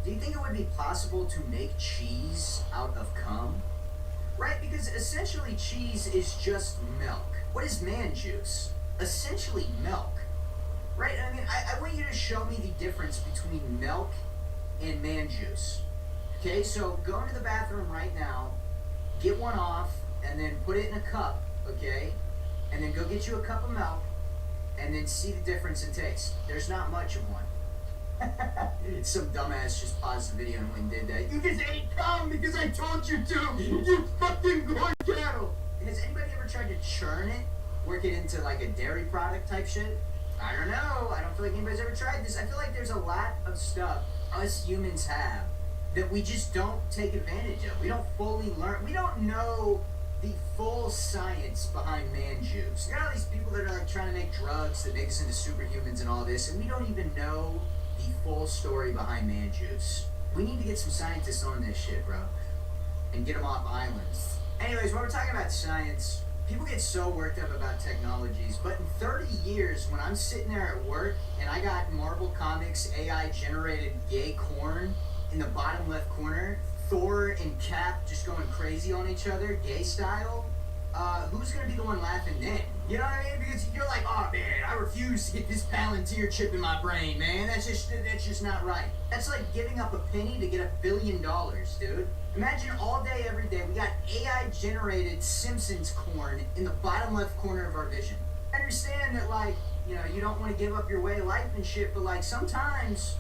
do you think it would be possible to make cheese out of cum? Right, because essentially cheese is just milk. What is man juice? Essentially milk. Right, I mean, I want you to show me the difference between milk and man juice. Okay, so go into the bathroom right now, get one off, and then put it in a cup, okay? And then go get you a cup of milk, and then see the difference in taste. There's not much of one. Some dumbass just paused the video and went and did that. You just ate cum because I told you to! You fucking goy cattle! Has anybody ever tried to churn it? Work it into like a dairy product type shit? I don't know. I don't feel like anybody's ever tried this. I feel like there's a lot of stuff us humans have that we just don't take advantage of. We don't fully learn. We don't know the full science behind man juice. You got all these people that are like trying to make drugs that make us into superhumans and all this, and we don't even know the full story behind man juice. We need to get some scientists on this shit, bro, and get them off islands. Anyways, when we're talking about science, people get so worked up about technologies, but in 30 years, when I'm sitting there at work and I got Marvel Comics AI-generated gay corn in the bottom left corner, Thor and Cap just going crazy on each other, gay style, who's gonna be the one laughing then? You know what I mean? Because you're like, oh man, I refuse to get this Palantir chip in my brain, man. That's just not right. That's like giving up a penny to get $1 billion, dude. Imagine all day, every day, we got AI-generated Simpsons corn in the bottom left corner of our vision. I understand that, like, you know, you don't want to give up your way of life and shit, but like sometimes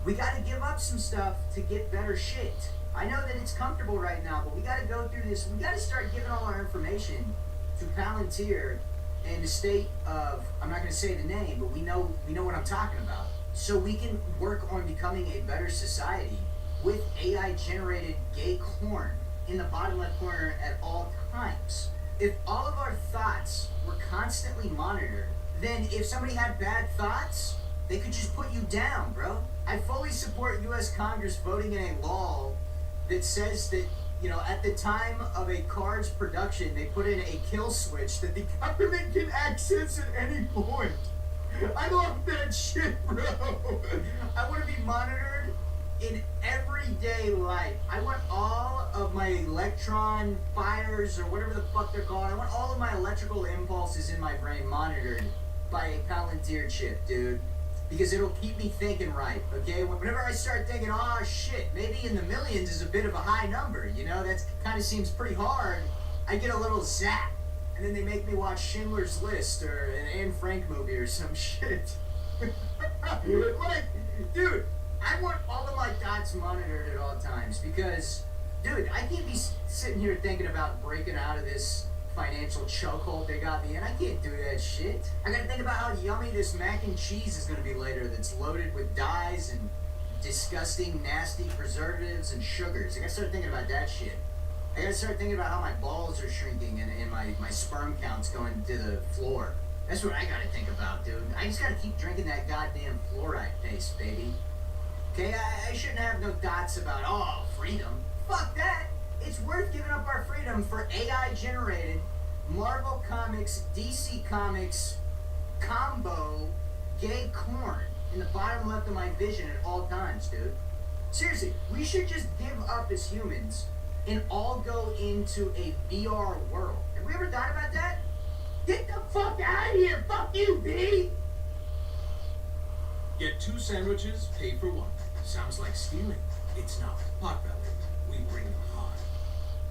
we gotta give up some stuff to get better shit. I know that it's comfortable right now, but we gotta go through this. We gotta start giving all our information to Palantir in the state of, I'm not gonna say the name, but we know what I'm talking about. so we can work on becoming a better society with AI generated gay corn in the bottom left corner at all times. If all of our thoughts were constantly monitored, then if somebody had bad thoughts, they could just put you down, bro. I fully support US Congress voting in a law that says that, you know, at the time of a card's production, they put in a kill switch that the government can access at any point. I love that shit, bro. I want to be monitored in everyday life. I want all of my electron fires, or whatever the fuck they're called, I want all of my electrical impulses in my brain monitored by a Palantir chip, dude. Because it'll keep me thinking right, okay? Whenever I start thinking, oh shit, maybe in the millions is a bit of a high number, you know? That kind of seems pretty hard. I get a little zap. And then they make me watch Schindler's List or an Anne Frank movie or some shit. Like, dude, I want all of my thoughts monitored at all times because, dude, I can't be sitting here thinking about breaking out of this financial chokehold they got me in. I can't do that shit. I gotta think about how yummy this mac and cheese is gonna be later that's loaded with dyes and disgusting, nasty preservatives and sugars. I gotta start thinking about that shit. I gotta start thinking about how my balls are shrinking and my sperm count's going to the floor. That's what I gotta think about, dude. I just gotta keep drinking that goddamn fluoride paste, baby. Okay, I shouldn't have no thoughts about, oh, freedom. Fuck that! It's worth giving up our freedom for AI-generated Marvel Comics, DC Comics, combo, gay corn in the bottom left of my vision at all times, dude. Seriously, we should just give up as humans and all go into a VR world. Have we ever thought about that? Get the fuck out of here! Fuck you, B! Get 2 sandwiches, pay for 1. Sounds like stealing. It's not. Potbelly. We bring the hot.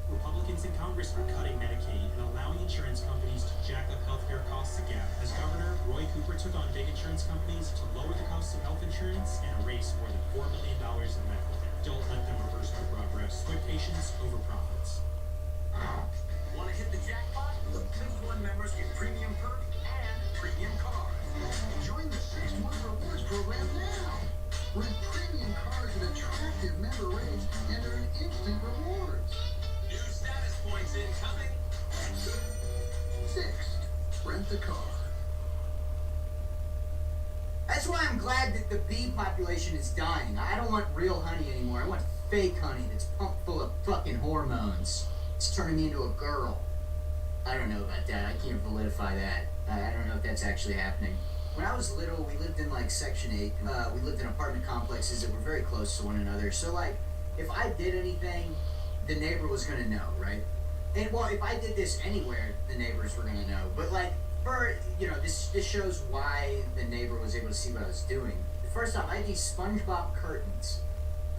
Republicans in Congress are cutting Medicaid and allowing insurance companies to jack up healthcare costs again. As Governor, Roy Cooper took on big insurance companies to lower the cost of health insurance and erase more than $4 million in medical debt. Don't let them reverse our progress. Put patients over profits. Want to hit the jackpot? Big One members get premium perk and premium cars. Join the 6-month rewards program now. With premium cards at attractive member rates and earn instant rewards. New status points incoming. 6. Rent the car. That's why I'm glad that the bee population is dying. I don't want real honey anymore. I want fake honey that's pumped full of fucking hormones. It's turning me into a girl. I don't know about that. I can't validify that. I don't know if that's actually happening. When I was little, we lived in like Section 8. We lived in apartment complexes that were very close to one another. So like, if I did anything, the neighbor was gonna know, right? And well, if I did this anywhere, the neighbors were gonna know. But like, for, you know, this shows why the neighbor was able to see what I was doing. First off, I had these SpongeBob curtains,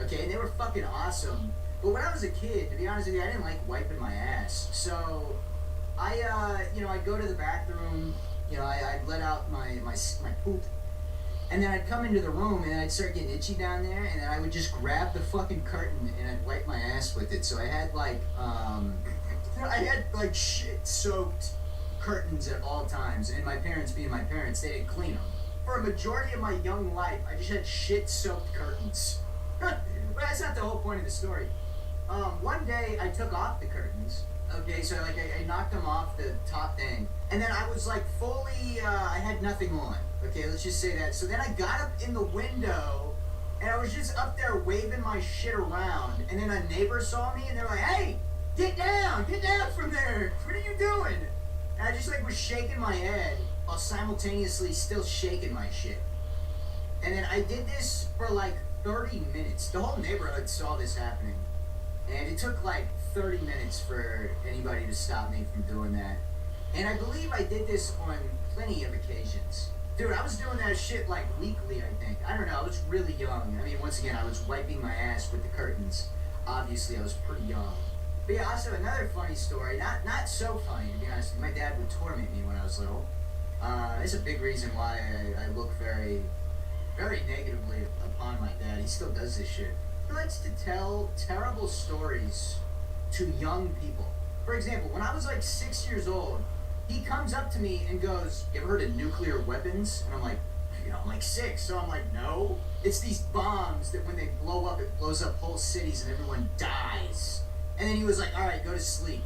okay, and they were fucking awesome. But when I was a kid, to be honest with you, I didn't like wiping my ass. So I, you know, I'd go to the bathroom, you know, I'd let out my poop, and then I'd come into the room and I'd start getting itchy down there, and then I would just grab the fucking curtain and I'd wipe my ass with it. So I had like, shit-soaked curtains at all times, and my parents being my parents, they didn't clean them. For a majority of my young life, I just had shit-soaked curtains. But that's not the whole point of the story. One day I took off the curtains. Okay, so like I knocked them off the top thing, and then I was like fully, I had nothing on. Okay, let's just say that. So then I got up in the window, and I was just up there waving my shit around, and then a neighbor saw me, and they're like, "Hey, get down from there. What are you doing?" And I just like was shaking my head while simultaneously still shaking my shit. And then I did this for like 30 minutes. The whole neighborhood saw this happening. And it took like 30 minutes for anybody to stop me from doing that. And I believe I did this on plenty of occasions. Dude, I was doing that shit like weekly, I think. I don't know, I was really young. I mean, once again, I was wiping my ass with the curtains. Obviously, I was pretty young. But yeah, also another funny story. Not so funny, to be honest. My dad would torment me when I was little. That's a big reason why I look very, very negatively upon my dad. He still does this shit. He likes to tell terrible stories to young people. For example, when I was like 6 years old, he comes up to me and goes, "You ever heard of nuclear weapons?" And I'm like, I'm like 6, so I'm like, no. It's these bombs that when they blow up, it blows up whole cities and everyone dies. And then he was like, all right, go to sleep.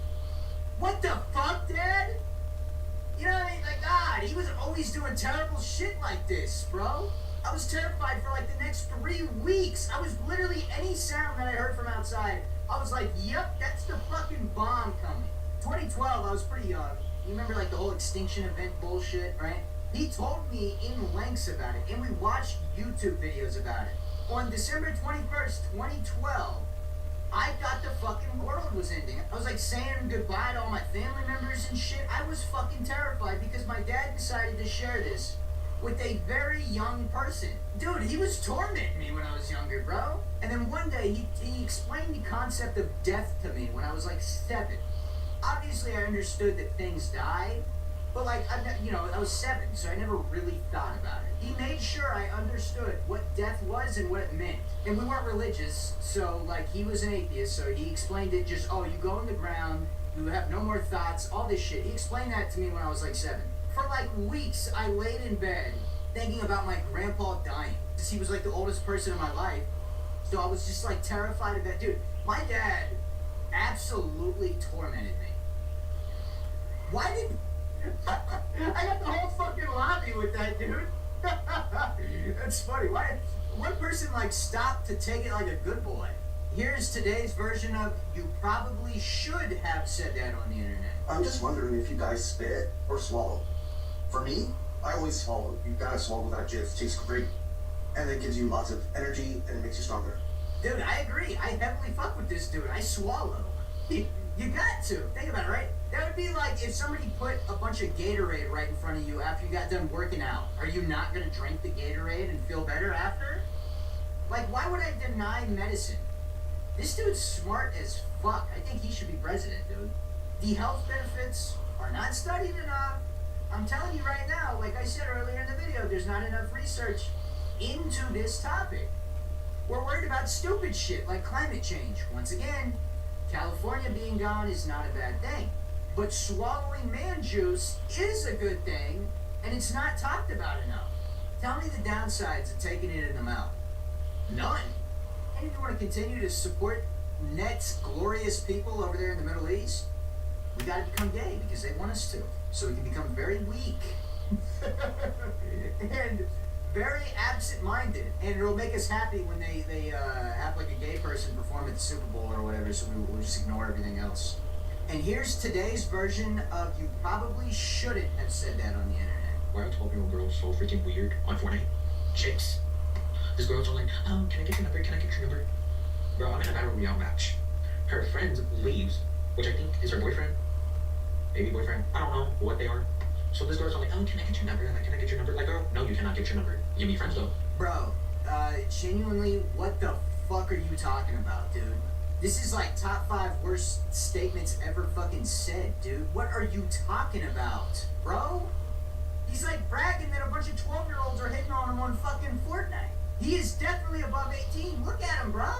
What the fuck, Dad? You know what I mean? Like, God, he was always doing terrible shit like this, bro. I was terrified for like the next 3 weeks. I was literally, any sound that I heard from outside, I was like, yep, that's the fucking bomb coming. 2012, I was pretty young. You remember like the whole extinction event bullshit, right? He told me in lengths about it, and we watched YouTube videos about it. On December 21st, 2012, I thought the fucking world was ending. I was like saying goodbye to all my family members and shit. I was fucking terrified because my dad decided to share this with a very young person. Dude, he was tormenting me when I was younger, bro. And then one day, he explained the concept of death to me when I was like 7. Obviously, I understood that things die, but like, I was 7, so I never really thought about it. He made sure I understood what death was and what it meant. And we weren't religious, so like, he was an atheist, so he explained it just, oh, you go in the ground, you have no more thoughts, all this shit. He explained that to me when I was like 7. For like weeks, I laid in bed thinking about my grandpa dying. Because he was like the oldest person in my life. So I was just like terrified of that. Dude, my dad absolutely tormented me. Why did... I got the whole fucking lobby with that, dude. That's funny. Why one person like stopped to take it like a good boy? Here's today's version of you probably should have said that on the internet. I'm just wondering if you guys spit or swallow. For me, I always swallow. You gotta swallow that shit. It tastes great. And it gives you lots of energy and it makes you stronger. Dude, I agree. I heavily fuck with this dude. I swallow. You got to. Think about it, right? That would be like if somebody put a bunch of Gatorade right in front of you after you got done working out. Are you not going to drink the Gatorade and feel better after? Like, why would I deny medicine? This dude's smart as fuck. I think he should be president, dude. The health benefits are not studied enough. I'm telling you right now, like I said earlier in the video, there's not enough research into this topic. We're worried about stupid shit like climate change. Once again, California being gone is not a bad thing. But swallowing man juice is a good thing, and it's not talked about enough. Tell me the downsides of taking it in the mouth. None. And if you want to continue to support Net's glorious people over there in the Middle East, we got to become gay because they want us to. So we can become very weak and very absent-minded. And it'll make us happy when they have like a gay person perform at the Super Bowl or whatever, so we'll just ignore everything else. And here's today's version of you probably shouldn't have said that on the internet. Why are 12-year-old girls so freaking weird on Fortnite? Chicks. These girls are like, oh, can I get your number? Can I get your number? Bro, I'm in a battle royale match. Her friend leaves, which I think is her boyfriend. Maybe boyfriend. I don't know what they are. So this girl's all like, oh, can I get your number? Like, can I get your number? Like, girl, no, you cannot get your number. You can be friends, though. Bro, genuinely, what the fuck are you talking about, dude? This is like top 5 worst statements ever fucking said, dude. What are you talking about, bro? He's like bragging that a bunch of 12-year-olds are hitting on him on fucking Fortnite. He is definitely above 18. Look at him, bro.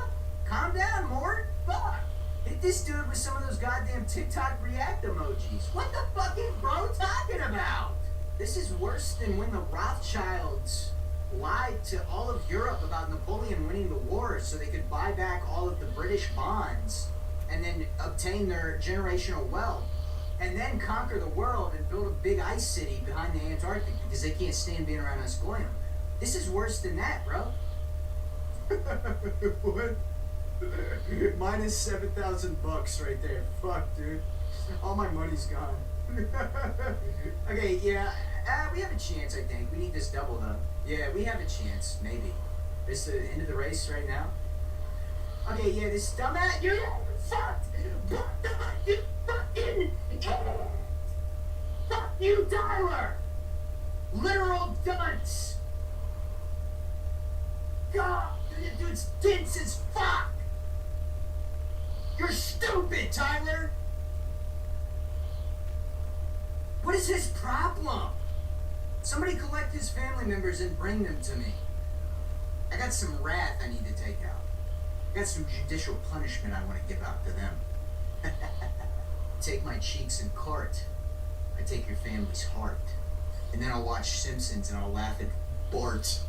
Calm down, Mort. Fuck. Hit this dude with some of those goddamn TikTok react emojis. What the fuck is bro talking about? This is worse than when the Rothschilds lied to all of Europe about Napoleon winning the war so they could buy back all of the British bonds and then obtain their generational wealth and then conquer the world and build a big ice city behind the Antarctic because they can't stand being around us going. This is worse than that, bro. What? Minus 7,000 bucks right there. Fuck, dude. All my money's gone. Okay, yeah. We have a chance, I think. We need this double, though. Yeah, we have a chance. Maybe. It's the end of the race right now. Okay, yeah, this dumbass... You fucked! You fucking... Fuck you, Tyler! Literal dunce! God! Dude's dense as fuck! You're stupid, Tyler! What is his problem? Somebody collect his family members and bring them to me. I got some wrath I need to take out. I got some judicial punishment I want to give out to them. Take my cheeks in court. I take your family's heart. And then I'll watch Simpsons and I'll laugh at Bart.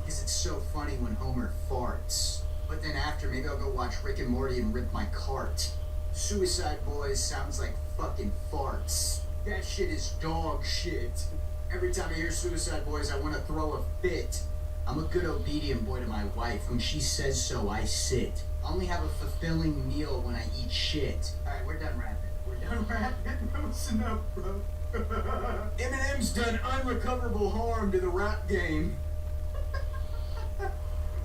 Because it's so funny when Homer farts. But then after, maybe I'll go watch Rick and Morty and rip my cart. Suicide Boys sounds like fucking farts. That shit is dog shit. Every time I hear Suicide Boys, I want to throw a fit. I'm a good obedient boy to my wife. When she says so, I sit. I only have a fulfilling meal when I eat shit. Alright, we're done rapping. We're done rapping. Listen up, bro. Eminem's done unrecoverable harm to the rap game.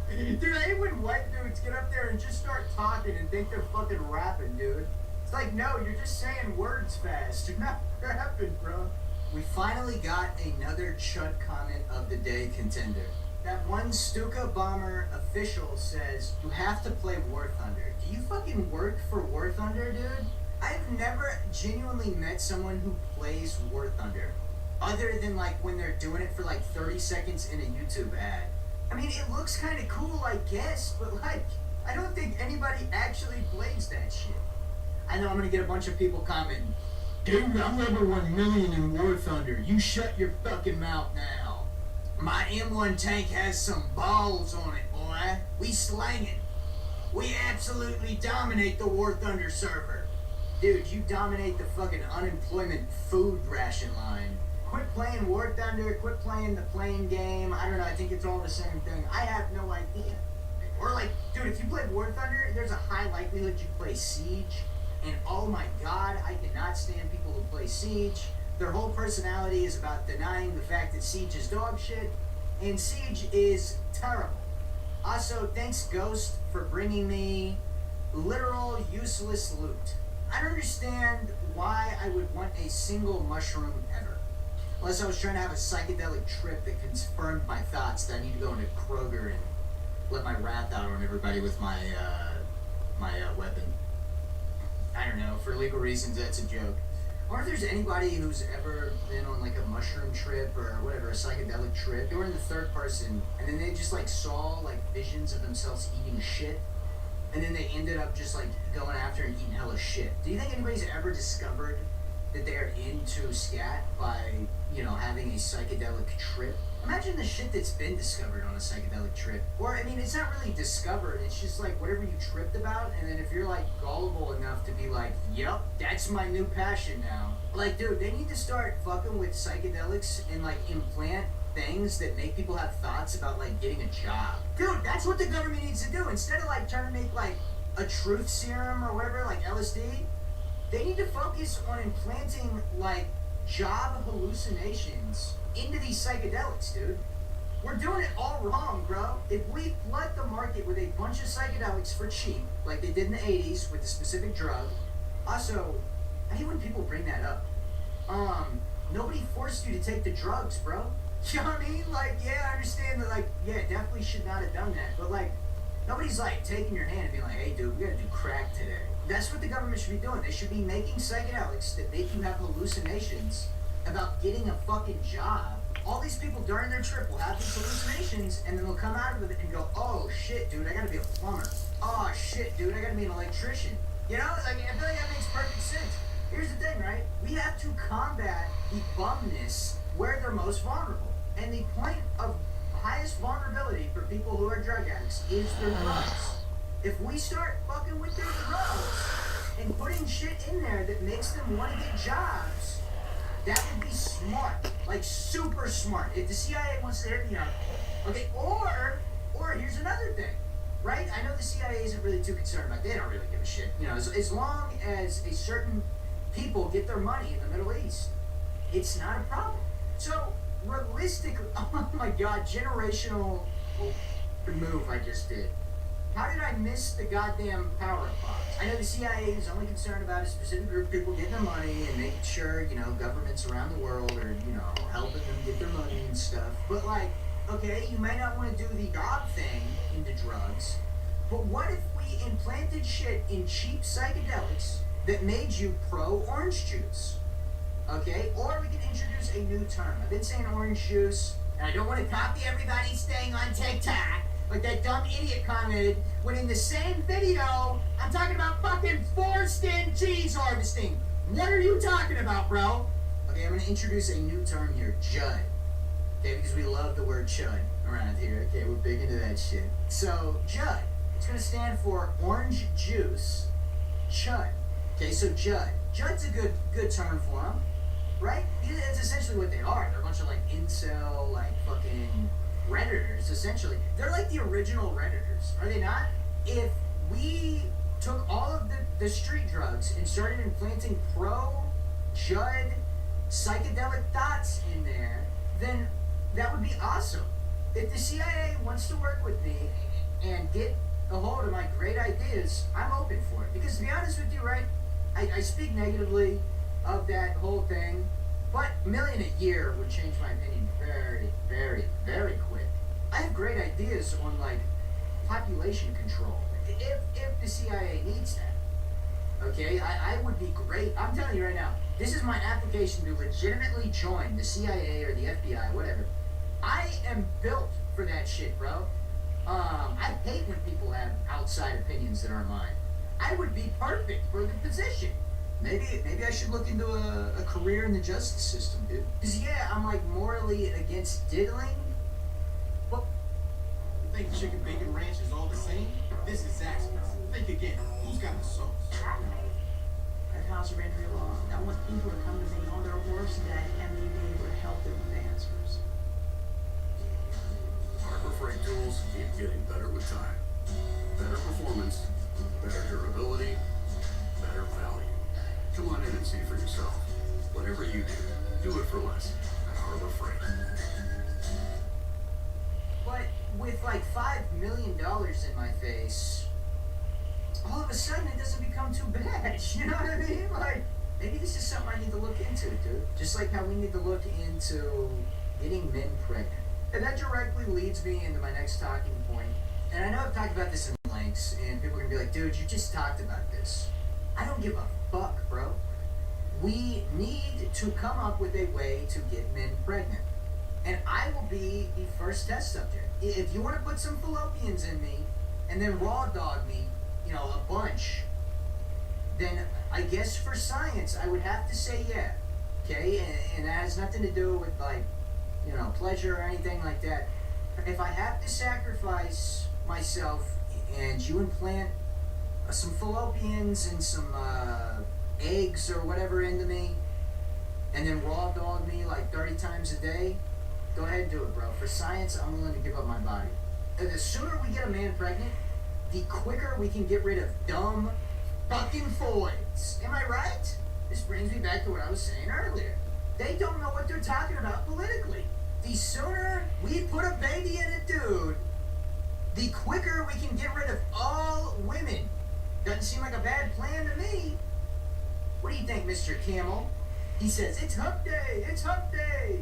Dude, I hate when white dudes get up there and just start talking and think they're fucking rapping, dude. It's like, no, you're just saying words fast. You're not rapping, bro. We finally got another chud comment of the day contender. That one Stuka Bomber official says, you have to play War Thunder. Do you fucking work for War Thunder, dude? I've never genuinely met someone who plays War Thunder. Other than like when they're doing it for like 30 seconds in a YouTube ad. I mean, it looks kind of cool, I guess, but like, I don't think anybody actually plays that shit. I know I'm gonna get a bunch of people commenting, dude, I'm number 1 million in War Thunder. You shut your fucking mouth now. My M1 tank has some balls on it, boy. We slang it. We absolutely dominate the War Thunder server. Dude, you dominate the fucking unemployment food ration line. Quit playing War Thunder, quit playing the plane game. I don't know, I think it's all the same thing. I have no idea. Or like, dude, if you play War Thunder, there's a high likelihood you play Siege. And oh my god, I cannot stand people who play Siege. Their whole personality is about denying the fact that Siege is dog shit. And Siege is terrible. Also, thanks Ghost for bringing me literal useless loot. I don't understand why I would want a single mushroom ever. Unless I was trying to have a psychedelic trip that confirmed my thoughts that I need to go into Kroger and let my wrath out on everybody with my weapon. I don't know, for legal reasons that's a joke. I wonder if there's anybody who's ever been on like a mushroom trip or whatever, a psychedelic trip. They were in the third person and then they just like saw like visions of themselves eating shit. And then they ended up just like going after and eating hella shit. Do you think anybody's ever discovered that they're into scat by, you know, having a psychedelic trip? Imagine the shit that's been discovered on a psychedelic trip. Or, I mean, it's not really discovered, it's just like whatever you tripped about, and then if you're like gullible enough to be like, yep, that's my new passion now. Like, dude, they need to start fucking with psychedelics and like implant things that make people have thoughts about like getting a job. Dude, that's what the government needs to do. Instead of like trying to make like a truth serum or whatever, like LSD, they need to focus on implanting like job hallucinations into these psychedelics, dude. We're doing it all wrong, bro. If we flood the market with a bunch of psychedelics for cheap, like they did in the 80s with the specific drug. Also, I hate when people bring that up. Nobody forced you to take the drugs, bro. You know what I mean? Like, yeah, I understand that, like, yeah, definitely should not have done that. But, like, nobody's, like, taking your hand and being like, hey, dude, we gotta do crack today. That's what the government should be doing. They should be making psychedelics that make you have hallucinations about getting a fucking job. All these people during their trip will have these hallucinations, and then they'll come out of it and go, oh, shit, dude, I gotta be a plumber. Oh, shit, dude, I gotta be an electrician. You know, like, I feel like that makes perfect sense. Here's the thing, right? We have to combat the bumness where they're most vulnerable. And the point of highest vulnerability for people who are drug addicts is their drugs. If we start fucking with their drugs and putting shit in there that makes them want to get jobs, that would be smart. Like, super smart. If the CIA wants to hit me up, okay, or here's another thing, right? I know the CIA isn't really too concerned about it. They don't really give a shit. You know, as long as a certain people get their money in the Middle East, it's not a problem. So, realistically, oh my god, generational move I just did. How did I miss the goddamn power-up box? I know the CIA is only concerned about a specific group of people getting their money and making sure, you know, governments around the world are, you know, helping them get their money and stuff. But, like, okay, you may not want to do the God thing into drugs, but what if we implanted shit in cheap psychedelics that made you pro-orange juice? Okay, or we can introduce a new term. I've been saying orange juice, and I don't want to copy everybody's thing on TikTok, like that dumb idiot commented, when in the same video, I'm talking about fucking foreskin cheese harvesting. What are you talking about, bro? Okay, I'm gonna introduce a new term here, Judd. Okay, because we love the word chud around here. Okay, we're big into that shit. So, JUD. It's going to stand for Orange Juice Chud. Okay, so JUD. JUD's a good term for them, right? It's essentially what they are. They're a bunch of like incel, like fucking Redditors, essentially. They're like the original Redditors, are they not? If we took all of the street drugs and started implanting pro-JUD psychedelic thoughts in there, then that would be awesome. If the CIA wants to work with me and get a hold of my great ideas, I'm open for it. Because to be honest with you, right, I speak negatively of that whole thing, but $1 million a year would change my opinion very, very, very quick. I have great ideas on like population control. If the CIA needs that, okay, I would be great. I'm telling you right now, this is my application to legitimately join the CIA or the FBI, whatever. I am built for that shit, bro. I hate when people have outside opinions that aren't mine. I would be perfect for the position. Maybe I should look into a career in the justice system, dude. Because, yeah, I'm, like, morally against diddling. But think chicken bacon ranch is all the same? This is Zaxby's. Think again. Who's got the sauce? I've house surrender law. I want people to come to me on their worst day and me be able to help them with answers. Harbor Freight tools keep getting better with time. Better performance, better durability, better value. Come on in and see for yourself. Whatever you do it for less at Harbor Freight. But with like $5 million in my face, all of a sudden it doesn't become too bad. You know what I mean? Like, maybe this is something I need to look into, dude. Just like how we need to look into getting men pregnant. And that directly leads me into my next talking point. And I know I've talked about this in lengths, and people are gonna be like, dude, you just talked about this. I don't give a fuck, bro. We need to come up with a way to get men pregnant. And I will be the first test subject. If you want to put some fallopians in me, and then raw dog me, you know, a bunch, then I guess for science, I would have to say yeah. Okay? And that has nothing to do with, like, you know, pleasure or anything like that. If I have to sacrifice myself and you implant some fallopians and some eggs or whatever into me, and then raw dog me like 30 times a day, go ahead and do it, bro. For science, I'm willing to give up my body. And the sooner we get a man pregnant, the quicker we can get rid of dumb fucking foids. Am I right? This brings me back to what I was saying earlier. They don't know what they're talking about politically. The sooner we put a baby in a dude, the quicker we can get rid of all women. Doesn't seem like a bad plan to me. What do you think, Mr. Camel? He says, it's hump day, it's hump day.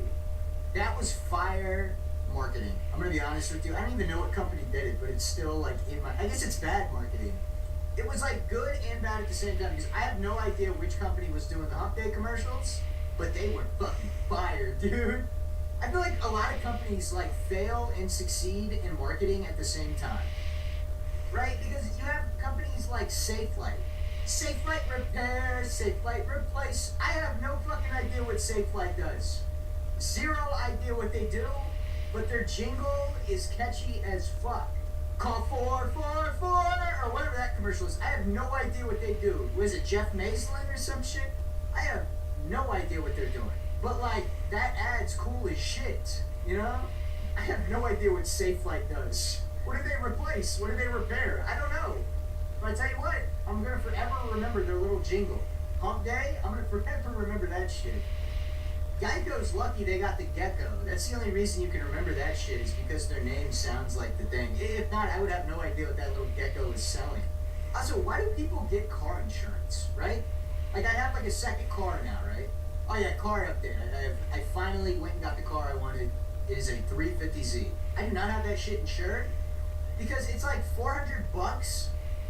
That was fire marketing. I'm gonna be honest with you, I don't even know what company did it, but it's still like in my, I guess it's bad marketing. It was like good and bad at the same time, because I have no idea which company was doing the hump day commercials, but they were fucking fire, dude. I feel like a lot of companies like fail and succeed in marketing at the same time. Right? Because you have companies like SafeLight. SafeLight repair, SafeLight replace. I have no fucking idea what SafeLight does. Zero idea what they do, but their jingle is catchy as fuck. Call 444 or whatever that commercial is. I have no idea what they do. Was it Jeff Maslin or some shit? I have no idea what they're doing. But like, that ad's cool as shit, you know? I have no idea what SafeLight does. What do they replace? What do they repair? I don't know. But I tell you what, I'm gonna forever remember their little jingle. Hump day, I'm gonna forever remember that shit. Geico's lucky they got the gecko. That's the only reason you can remember that shit is because their name sounds like the thing. If not, I would have no idea what that little gecko is selling. Also, why do people get car insurance, right? Like, I have like a second car now, right? Oh yeah, car update. I finally went and got the car I wanted. It is a 350Z. I do not have that shit insured because it's like $400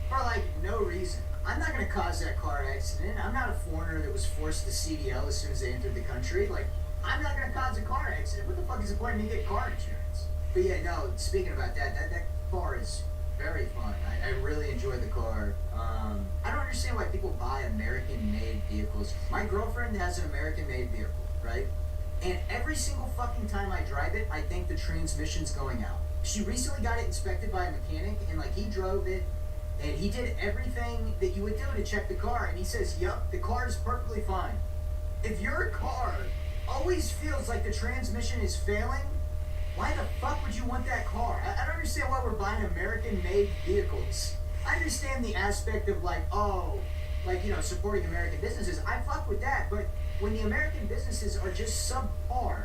for like no reason. I'm not gonna cause that car accident. I'm not a foreigner that was forced to CDL as soon as they entered the country. Like, I'm not gonna cause a car accident. What the fuck is the point of me getting car insurance? But yeah, no, speaking about that car is very fun. I really enjoyed the car. I don't understand why people buy American-made vehicles. My girlfriend has an American-made vehicle, right? And every single fucking time I drive it, I think the transmission's going out. She recently got it inspected by a mechanic, and like he drove it, and he did everything that you would do to check the car, and he says, yup, the car is perfectly fine. If your car always feels like the transmission is failing, why the fuck would you want that car? I don't understand why we're buying American-made vehicles. I understand the aspect of like, oh, like, you know, supporting American businesses. I fuck with that, but when the American businesses are just subpar,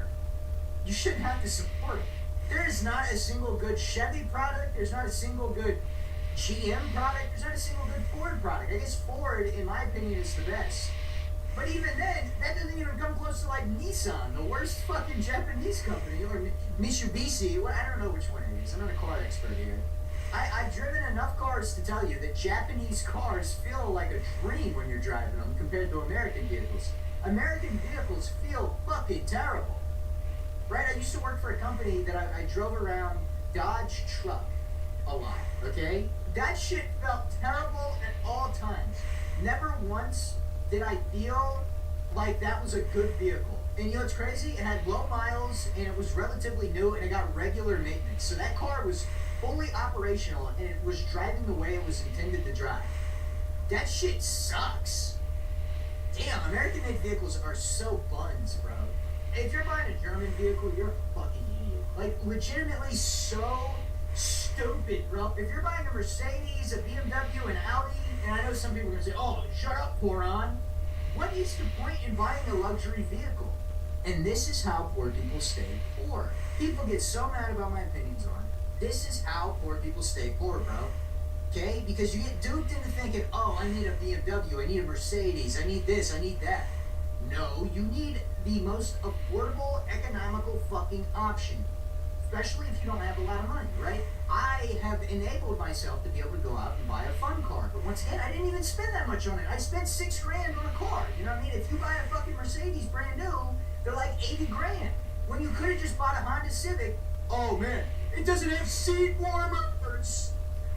you shouldn't have to support them. There is not a single good Chevy product. There's not a single good GM product. There's not a single good Ford product. I guess Ford, in my opinion, is the best. But even then, that doesn't even come close to like Nissan, the worst fucking Japanese company, or Mitsubishi. Well, I don't know which one it is. I'm not a car expert here. I've driven enough cars to tell you that Japanese cars feel like a dream when you're driving them compared to American vehicles. American vehicles feel fucking terrible. Right? I used to work for a company that I drove around Dodge truck a lot, okay? That shit felt terrible at all times. Never once did I feel like that was a good vehicle. And you know what's crazy? It had low miles, and it was relatively new, and it got regular maintenance. So that car was fully operational, and it was driving the way it was intended to drive. That shit sucks. Damn, American-made vehicles are so buns, bro. If you're buying a German vehicle, you're a fucking idiot. Like, legitimately so stupid, bro. If you're buying a Mercedes, a BMW, an Audi, and I know some people are going to say, oh, shut up, moron. What is the point in buying a luxury vehicle? And this is how poor people stay poor. People get so mad about my opinions on it. This is how poor people stay poor, bro. Okay? Because you get duped into thinking, oh, I need a BMW, I need a Mercedes, I need this, I need that. No, you need the most affordable, economical fucking option. Especially if you don't have a lot of money, right? I have enabled myself to be able to go out and buy a fun car. But once again, I didn't even spend that much on it. I spent $6 grand on a car. You know what I mean? If you buy a fucking Mercedes brand new, they're like 80 grand. When you could have just bought a Honda Civic, oh man, it doesn't have seat warmers.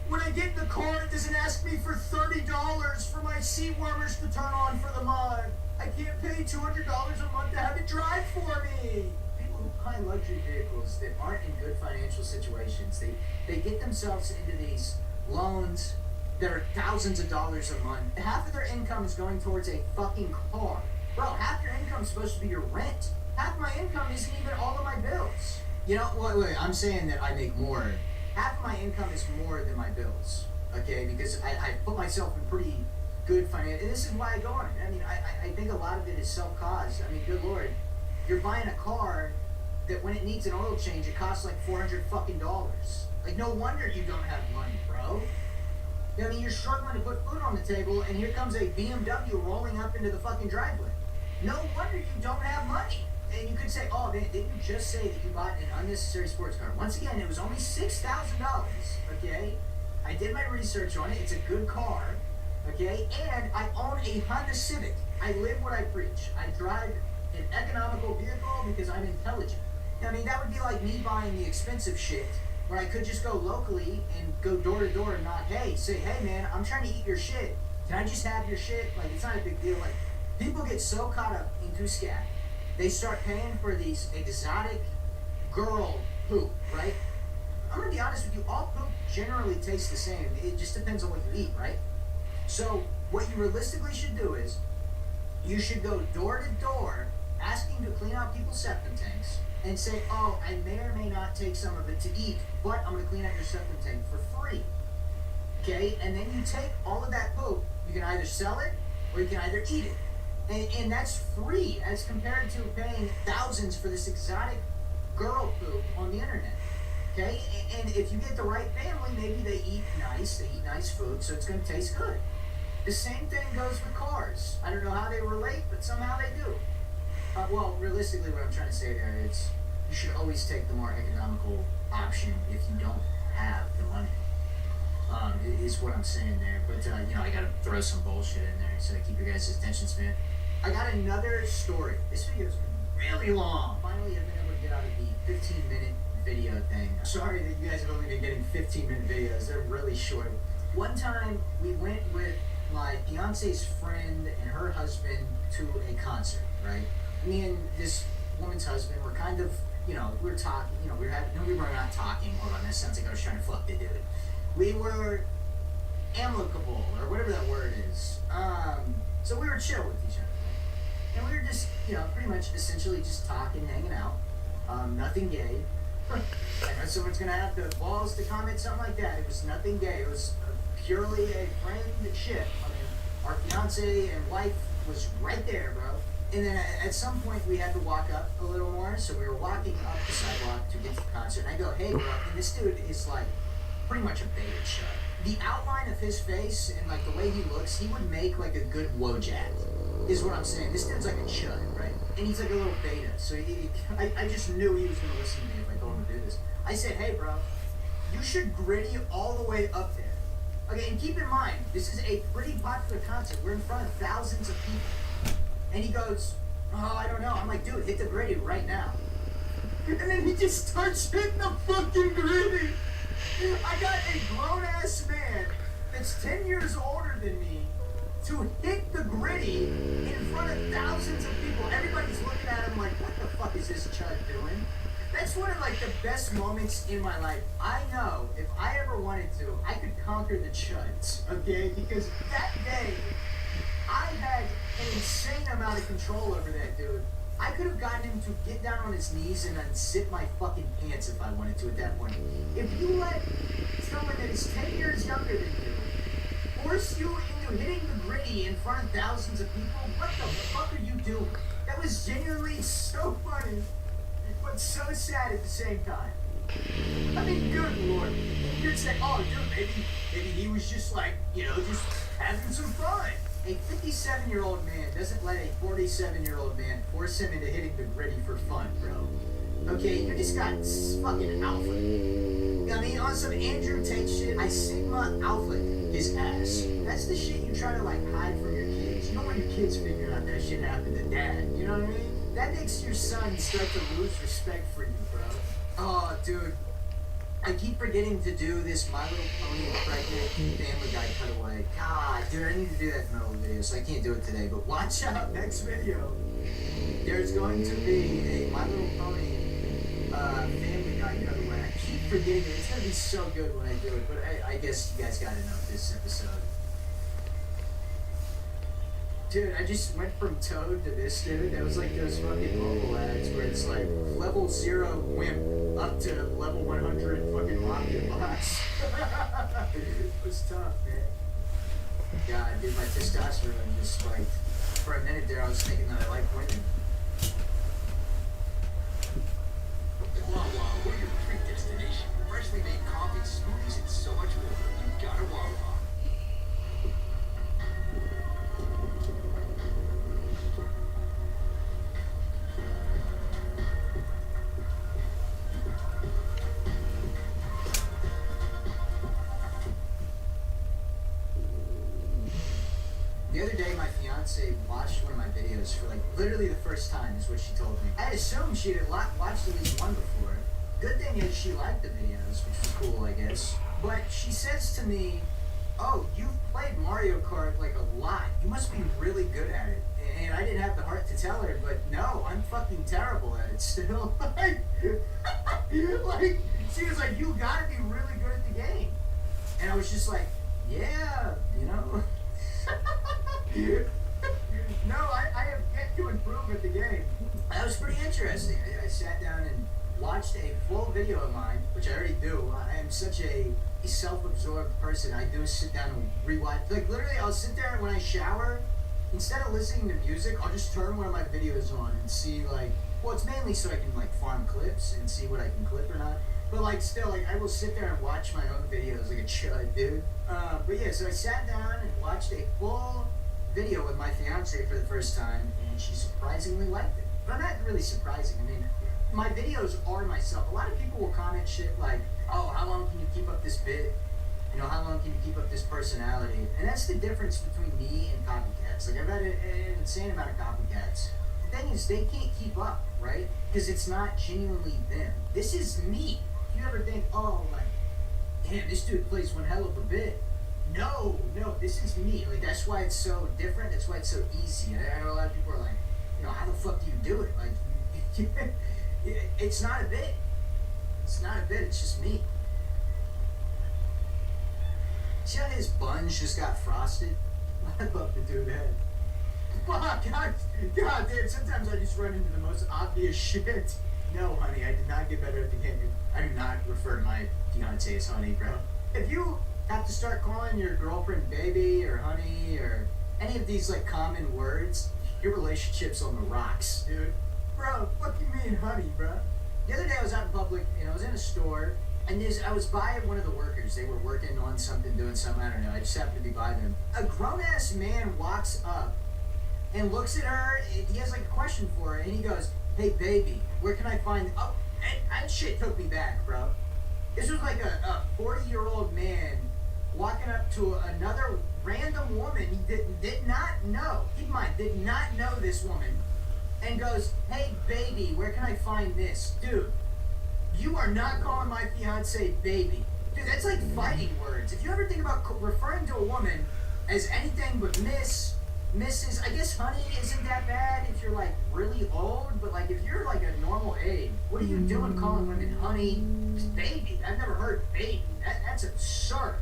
When I get in the car, it doesn't ask me for $30 for my seat warmers to turn on for the mod. I can't pay $200 a month to have it drive for me. People who buy luxury vehicles that aren't in good financial situations, they get themselves into these loans that are thousands of dollars a month. Half of their income is going towards a fucking car. Bro, half your income is supposed to be your rent. Half my income isn't even all of my bills. You know, wait, I'm saying that I make more. Half of my income is more than my bills, okay? Because I put myself in pretty good financial, and this is why I go on it. I mean, I think a lot of it is self-caused. I mean, good lord, you're buying a car that when it needs an oil change, it costs like $400 fucking dollars. Like, no wonder you don't have money, bro. I mean, you're struggling to put food on the table, and here comes a BMW rolling up into the fucking driveway. No wonder you don't have money. And you could say, oh, man, didn't you just say that you bought an unnecessary sports car? Once again, it was only $6,000, okay? I did my research on it. It's a good car, okay? And I own a Honda Civic. I live what I preach. I drive an economical vehicle because I'm intelligent. I mean, that would be like me buying the expensive shit where I could just go locally and go door to door and not, say, hey, man, I'm trying to eat your shit. Can I just have your shit? Like, it's not a big deal. Like, people get so caught up into scat. They start paying for these exotic girl poop, right? I'm gonna be honest with you, all poop generally tastes the same. It just depends on what you eat, right? So what you realistically should do is you should go door to door asking to clean out people's septum tanks and say, oh, I may or may not take some of it to eat, but I'm gonna clean out your septum tank for free. Okay? And then you take all of that poop, you can either sell it or you can either eat it. And that's free as compared to paying thousands for this exotic girl poop on the internet. Okay? And if you get the right family, maybe they eat nice food, so it's going to taste good. The same thing goes with cars. I don't know how they relate, but somehow they do. Well, realistically, what I'm trying to say there is you should always take the more economical option if you don't have the money. Is what I'm saying there. But, I got to throw some bullshit in there so I keep your guys' attention span. I got another story. This video's been really long. Finally, I've been able to get out of the 15-minute video thing. Sorry that you guys have only been getting 15-minute videos. They're really short. One time, we went with my fiance's friend and her husband to a concert, right? Me and this woman's husband. We're kind of, we were talking, we were not talking. Hold on, that sounds like I was trying to fuck the dude. We were amicable, or whatever that word is. So we were chill with each other. Right? And we were just, pretty much essentially just talking, hanging out. Nothing gay. I know someone's gonna have the balls to comment something like that. It was nothing gay. It was purely a friend shit. I mean, our fiance and wife was right there, bro. And then at some point we had to walk up a little more, so we were walking up the sidewalk to get to the concert. And I go, hey, bro, and this dude is like pretty much a beta shut. The outline of his face and like the way he looks, he would make like a good Wojak, is what I'm saying. This dude's like a chud, right? And he's like a little beta, so I just knew he was gonna listen to me if I told him to do this. I said, hey, bro, you should gritty all the way up there. Okay, and keep in mind, this is a pretty popular concert. We're in front of thousands of people. And he goes, oh, I don't know. I'm like, dude, hit the gritty right now. And then he just starts hitting the fucking gritty. I got a grown-ass man that's 10 years older than me to hit the gritty in front of thousands of people. Everybody's looking at him like, what the fuck is this chud doing? That's one of like the best moments in my life. I know if I ever wanted to, I could conquer the chuds, okay? Because that day, I had an insane amount of control over that dude. I could have gotten him to get down on his knees and unzip my fucking pants if I wanted to at that point. If you let someone that is 10 years younger than you force you into hitting the gritty in front of thousands of people, what the fuck are you doing? That was genuinely so funny, but so sad at the same time. I mean, good lord. You'd say, oh, dude, maybe he was just like, just having some fun. A 57-year-old man doesn't let a 47-year-old man force him into hitting the gritty for fun, bro. Okay, you just got fucking alpha. I mean, on some Andrew Tate shit, I Sigma alpha his ass. That's the shit you try to like hide from your kids. You don't want your kids figuring out that shit happened to dad. You know what I mean? That makes your son start to lose respect for you, bro. Oh, dude. I keep forgetting to do this My Little Pony pregnant Family Guy cutaway. God, dude, I need to do that in the middle of the video, so I can't do it today. But watch out, next video. There's going to be a My Little Pony Family Guy cutaway. I keep forgetting it. It's going to be so good when I do it, but I guess you guys got enough this episode. Dude, I just went from Toad to this dude. That was like those fucking mobile ads where it's like level 0 wimp up to level 100 fucking rocket box. It was tough, man. God, dude, my testosterone just spiked. For a minute there, I was thinking that I liked women. Wawa, we're your treat destination. Freshly made coffee, smoothies, and so much more. You gotta Wawa. The other day, my fiance watched one of my videos for like literally the first time, is what she told me. I assumed she had watched at least one before. Good thing is she liked the videos, which was cool, I guess. But she says to me, oh, you've played Mario Kart like a lot. You must be really good at it. And I didn't have the heart to tell her, but no, I'm fucking terrible at it still. Like, she was like, you gotta be really good at the game. And I was just like, yeah, No, I have yet to improve at the game. That was pretty interesting. I sat down and watched a full video of mine, which I already do. I am such a self-absorbed person. I do sit down and rewatch. Like, literally, I'll sit there when I shower. Instead of listening to music, I'll just turn one of my videos on and see, like, well, it's mainly so I can, like, farm clips and see what I can clip or not. But, like, still, like, I will sit there and watch my own videos like a chud, dude. But yeah, so I sat down and watched a full video with my fiance for the first time, and she surprisingly liked it. But not really surprising. I mean, my videos are myself. A lot of people will comment shit like, oh, how long can you keep up this bit? How long can you keep up this personality? And that's the difference between me and copycats. Like, I've had an insane amount of copycats. The thing is, they can't keep up, right? Because it's not genuinely them. This is me. If you ever think, oh, like, damn, this dude plays one hell of a bit. No, this is me. Like, that's why it's so different. That's why it's so easy. And I know a lot of people are like, how the fuck do you do it? Like, It's not a bit. It's not a bit, it's just me. See how his buns just got frosted? I'd love to do that. Fuck, God, dude, sometimes I just run into the most obvious shit. No, honey, I did not get better at the game. I do not refer to my fiance as honey, bro. If you have to start calling your girlfriend baby or honey or any of these, like, common words, your relationship's on the rocks, dude. Bro, what do you mean honey, bro? The other day I was out in public, and I was in a store, and I was by one of the workers. They were working on something, doing something, I don't know. I just happened to be by them. A grown-ass man walks up and looks at her. He has like a question for her, and he goes, "Hey, baby, where can I find..." Oh, and that shit took me back, bro. This was like a 40-year-old man walking up to another random woman he did not know. Keep in mind, did not know this woman, and goes, "Hey, baby, where can I find this?" Dude, you are not calling my fiance baby. Dude, that's like fighting words. If you ever think about referring to a woman as anything but Miss, Mrs., I guess honey isn't that bad if you're like really old, but like if you're like a normal age, what are you doing calling women honey, baby? I've never heard baby. That's absurd.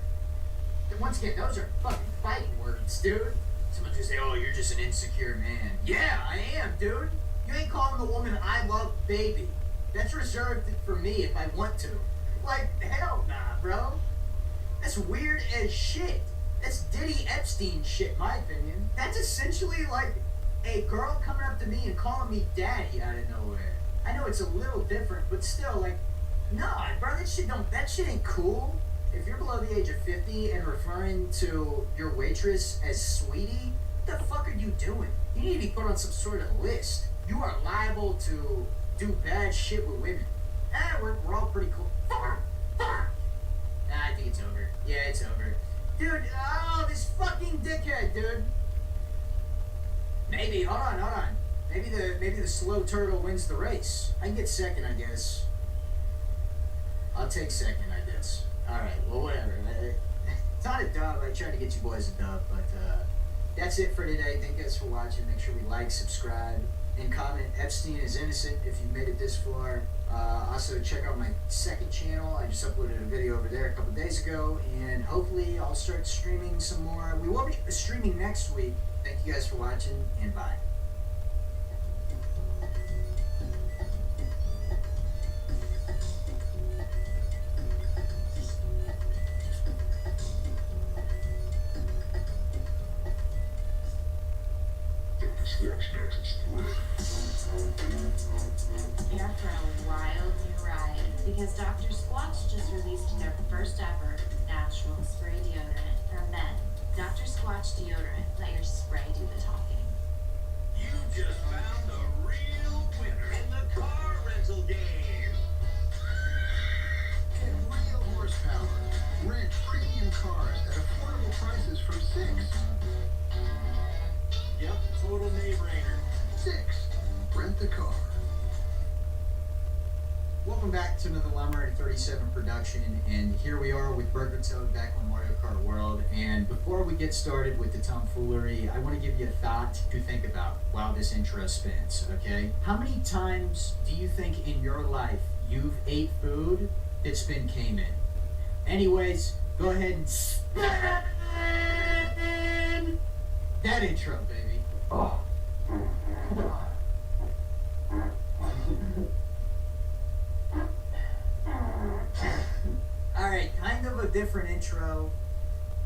And once again, those are fucking fighting words, dude. Someone's gonna say, "Oh, you're just an insecure man." Yeah, I am, dude. You ain't calling the woman I love baby. That's reserved for me if I want to. Like, hell nah, bro. That's weird as shit. That's Diddy Epstein shit, in my opinion. That's essentially like a girl coming up to me and calling me daddy out of nowhere. I know it's a little different, but still, like, nah, bro, that shit ain't cool. If you're below the age of 50 and referring to your waitress as sweetie, what the fuck are you doing? You need to be put on some sort of list. You are liable to do bad shit with women. We're all pretty cool. I think it's over. Yeah, it's over. Dude, oh, this fucking dickhead, dude. Maybe, hold on. Maybe the slow turtle wins the race. I can get second, I guess. I'll take second, I guess. Alright, well, whatever. It's not a dub. I tried to get you boys a dub, but that's it for today. Thank you guys for watching. Make sure we like, subscribe, and comment. Epstein is innocent if you've made it this far. Also, check out my second channel. I just uploaded a video over there a couple days ago, and hopefully I'll start streaming some more. We will be streaming next week. Thank you guys for watching, and bye. Prepare for a wild new ride because Dr. Squatch just released their first ever natural spray deodorant for men. Dr. Squatch deodorant, let your spray do the talking. You just found a real winner in the car rental game. Get real horsepower. Rent premium cars at affordable prices from 6. Yep, total no-brainer. 6. Rent the car. Welcome back to another Llama 37 production, and here we are with Burger Toad back on Mario Kart World. And before we get started with the tomfoolery, I want to give you a thought to think about while this intro spins, okay? How many times do you think in your life you've ate food that's been Cayman? Anyways, go ahead and spin that intro, baby. Oh. Alright, kind of a different intro.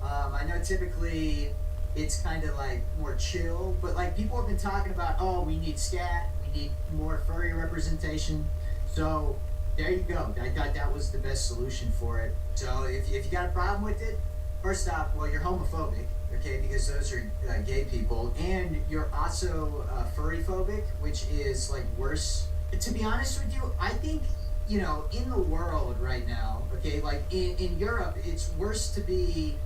I know typically it's kind of like more chill, but like people have been talking about, oh, we need scat, we need more furry representation. So there you go. I thought that was the best solution for it. So if you got a problem with it, first off, well, you're homophobic, okay, because those are gay people, and you're also furry phobic, which is like worse. To be honest with you, I think, you know, in the world right now, okay, like in Europe, it's worse to be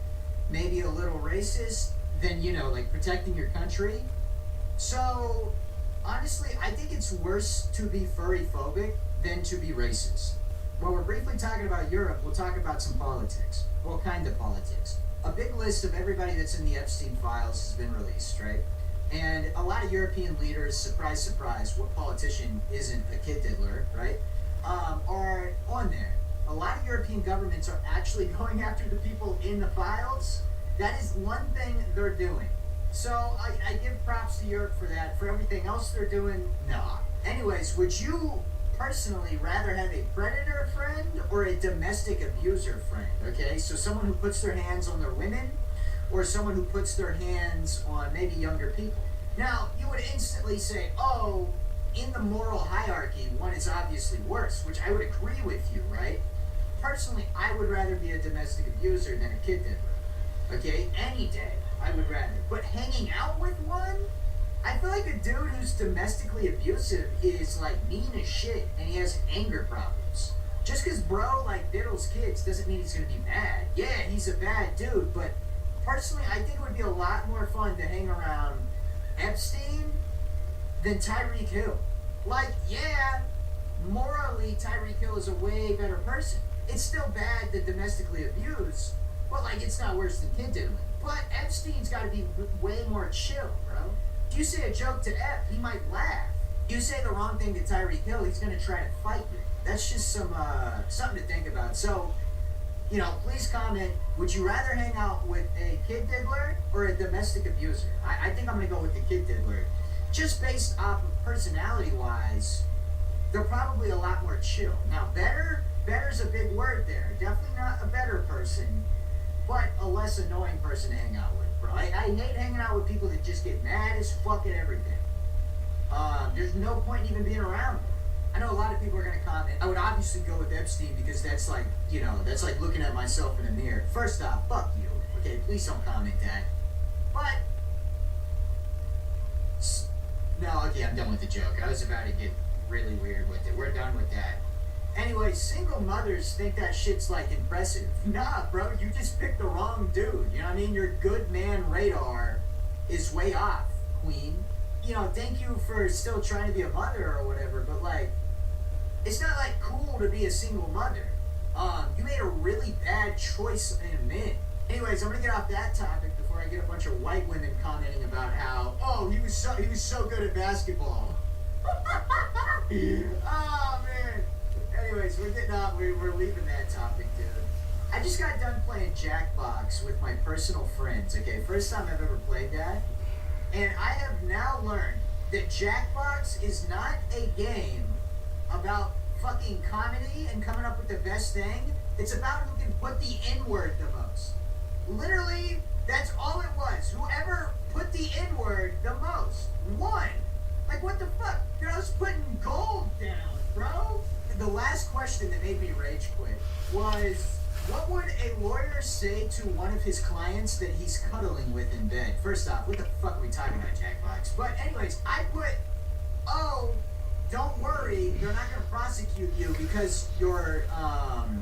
maybe a little racist than, you know, like protecting your country. So honestly, I think it's worse to be furry phobic than to be racist. While we're briefly talking about Europe, we'll talk about some politics. What kind of politics? A big list of everybody that's in the Epstein files has been released, right? And a lot of European leaders, surprise, surprise, what politician isn't a kid diddler, right? Are on there. A lot of European governments are actually going after the people in the files. That is one thing they're doing. So I give props to Europe for that. For everything else they're doing, nah. Anyways, would you personally rather have a predator friend or a domestic abuser friend? Okay, so someone who puts their hands on their women or someone who puts their hands on maybe younger people. Now, you would instantly say, oh, in the moral hierarchy, one is obviously worse, which I would agree with you, right? Personally, I would rather be a domestic abuser than a kid diddler. Okay, any day, I would rather. But hanging out with one, I feel like a dude who's domestically abusive is like mean as shit and he has anger problems. Just cause bro like diddles kids doesn't mean he's gonna be bad. Yeah, he's a bad dude, but personally I think it would be a lot more fun to hang around Epstein than Tyreek Hill. Like, yeah, morally Tyreek Hill is a way better person. It's still bad to domestically abuse, but like it's not worse than kid diddling. But Epstein's gotta be way more chill, bro. If you say a joke to Ep, he might laugh. You say the wrong thing to Tyreek Hill, he's gonna try to fight you. That's just something to think about. So, you know, please comment, would you rather hang out with a kid diddler or a domestic abuser? I think I'm gonna go with the kid diddler. Just based off of personality-wise, they're probably a lot more chill. Now, better's a big word there. Definitely not a better person, but a less annoying person to hang out with, bro. I hate hanging out with people that just get mad as fuck at everything. There's no point in even being around them. I know a lot of people are gonna comment. I would obviously go with Epstein because that's like, you know, that's like looking at myself in a mirror. First off, fuck you. Okay, please don't comment that. But no, okay, I'm done with the joke. I was about to get really weird with it. We're done with that. Anyway, single mothers think that shit's like impressive. Nah, bro, you just picked the wrong dude. You know what I mean? Your good man radar is way off, queen. You know, thank you for still trying to be a mother or whatever, but like, it's not like cool to be a single mother. You made a really bad choice in a minute. Anyways, I'm gonna get off that topic before I get a bunch of white women commenting about how, oh, he was so good at basketball. Oh man. Anyways, we're getting off. We're leaving that topic, dude. I just got done playing Jackbox with my personal friends. Okay, first time I've ever played that, and I have now learned that Jackbox is not a game about fucking comedy and coming up with the best thing. It's about who can put the N-word the most. Literally, that's all it was. Whoever put the N-word the most won. Like, what the fuck? Dude, I was putting gold down, bro. The last question that made me rage quit was, what would a lawyer say to one of his clients that he's cuddling with in bed? First off, what the fuck are we talking about, Jackbox? But anyways, I put, oh, don't worry, they're not going to prosecute you because you're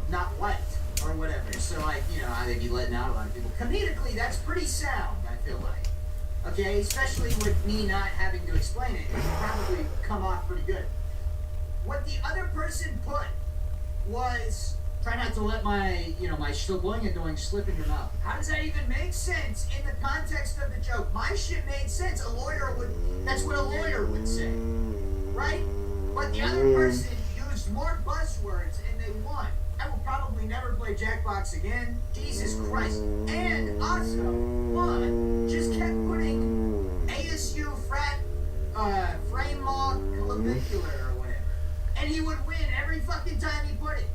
not white or whatever. So, like, you know, they'd be letting out a lot of people. Comedically, that's pretty sound, I feel like. Okay, especially with me not having to explain it. It would probably come off pretty good. What the other person put was, try not to let my, you know, my doing slip in your mouth. How does that even make sense in the context of the joke? My shit made sense. That's what a lawyer would say, right? But the other person used more buzzwords and they won. I will probably never play Jackbox again. Jesus Christ. And also, one just kept putting ASU frame law clavicular or whatever. And he would win every fucking time he put it.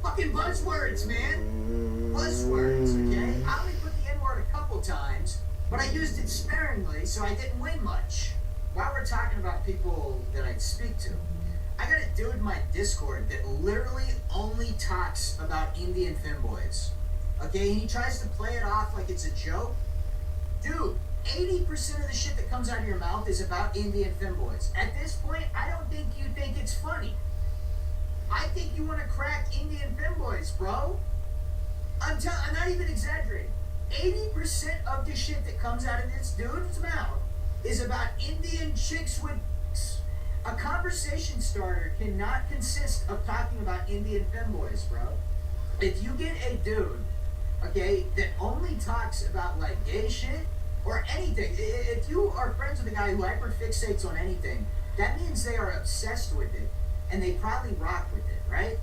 Fucking buzzwords, man. Buzzwords, okay? I only put the N-word a couple times, but I used it sparingly, so I didn't win much. While we're talking about people that I'd speak to, I got a dude in my Discord that literally only talks about Indian femboys. Okay, and he tries to play it off like it's a joke. Dude, 80% of the shit that comes out of your mouth is about Indian femboys. At this point, I don't think you think it's funny. I think you want to crack Indian femboys, bro. I'm not even exaggerating. 80% of the shit that comes out of this dude's mouth is about Indian chicks with... A conversation starter cannot consist of talking about Indian femboys, bro. If you get a dude, okay, that only talks about, like, gay shit, or anything. If you are friends with a guy who hyperfixates on anything, that means they are obsessed with it, and they probably rock with it, right?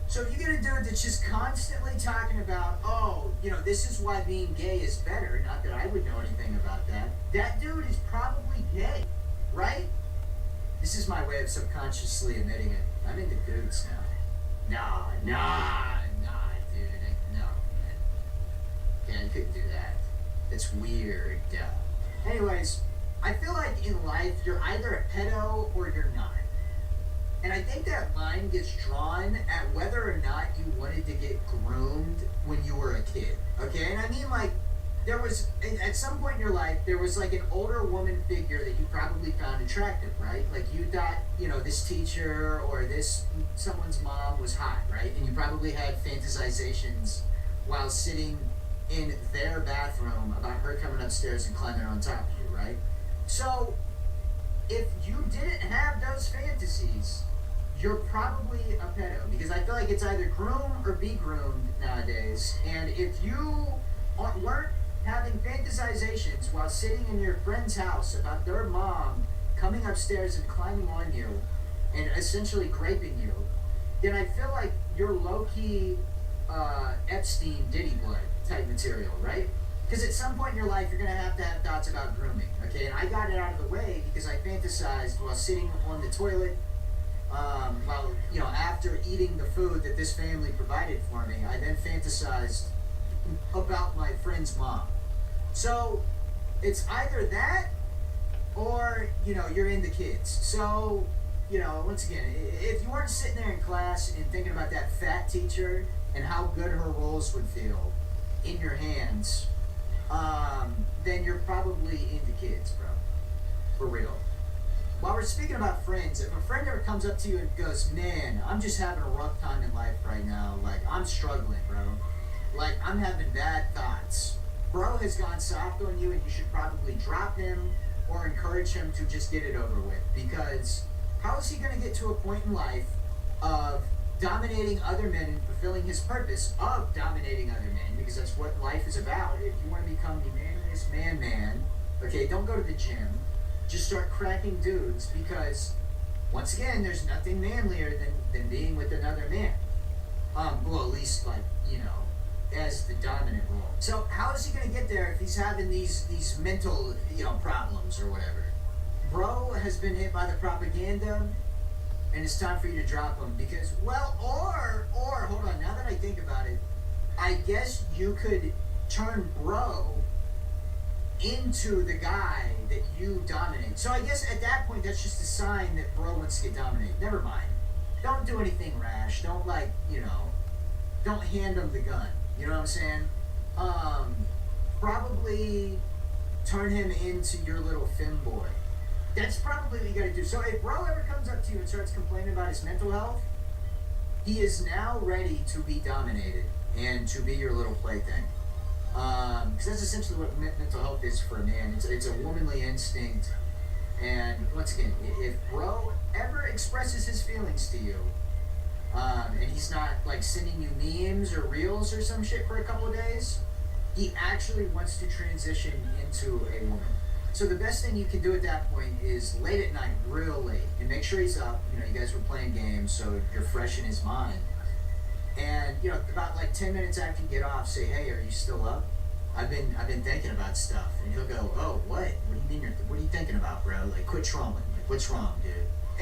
So if you get a dude that's just constantly talking about, oh, you know, this is why being gay is better, not that I would know anything about that, that dude is probably gay, right? This is my way of subconsciously admitting it. I'm into dudes now. Nah, dude. No, man. Yeah, you couldn't do that. That's weird. Anyways, I feel like in life, you're either a pedo or you're not. And I think that line gets drawn at whether or not you wanted to get groomed when you were a kid. Okay? And I mean, like, there was, at some point in your life, there was like an older woman figure that you probably found attractive, right? Like you thought, you know, this teacher or this, someone's mom was hot, right? And you probably had fantasizations while sitting in their bathroom about her coming upstairs and climbing on top of you, right? So, if you didn't have those fantasies, you're probably a pedo, because I feel like it's either groom or be groomed nowadays. And if you weren't having fantasizations while sitting in your friend's house about their mom coming upstairs and climbing on you and essentially graping you, then I feel like you're low-key Epstein Diddy blood type material, right? Because at some point in your life, you're going to have thoughts about grooming, okay? And I got it out of the way because I fantasized while sitting on the toilet, while, you know, after eating the food that this family provided for me, I then fantasized about my friend's mom. So, it's either that or, you know, you're into kids. So, you know, once again, if you weren't sitting there in class and thinking about that fat teacher and how good her rolls would feel in your hands, then you're probably into kids, bro. For real. While we're speaking about friends, if a friend ever comes up to you and goes, man, I'm just having a rough time in life right now, like, I'm struggling, bro. Like, I'm having bad thoughts. Bro has gone soft on you, and you should probably drop him or encourage him to just get it over with. Because how is he going to get to a point in life of dominating other men and fulfilling his purpose of dominating other men, because that's what life is about. If you want to become the manliest man, okay, don't go to the gym. Just start cracking dudes, because once again, there's nothing manlier than being with another man. Well, at least, like, you know, as the dominant role. So how is he going to get there if he's having these mental, you know, problems or whatever? Bro has been hit by the propaganda, and it's time for you to drop him, because, well, or hold on, now that I think about it, I guess you could turn bro into the guy that you dominate. So I guess at that point, that's just a sign that bro wants to get dominated. Never mind. Don't do anything rash. Don't, like, you know, don't hand him the gun. You know what I'm saying? Probably turn him into your little femboy. That's probably what you gotta do. So if bro ever comes up to you and starts complaining about his mental health, he is now ready to be dominated and to be your little plaything. Because that's essentially what mental health is for a man. It's a womanly instinct. And once again, if bro ever expresses his feelings to you, and he's not like sending you memes or reels or some shit for a couple of days, he actually wants to transition into a woman. So the best thing you can do at that point is late at night, real late, and make sure he's up. You know, you guys were playing games, so you're fresh in his mind. And, you know, about like 10 minutes after you get off, say, hey, are you still up? I've been thinking about stuff. And he'll go, oh, what? What do you mean what are you thinking about, bro? Like, quit trolling. Like, what's wrong, dude?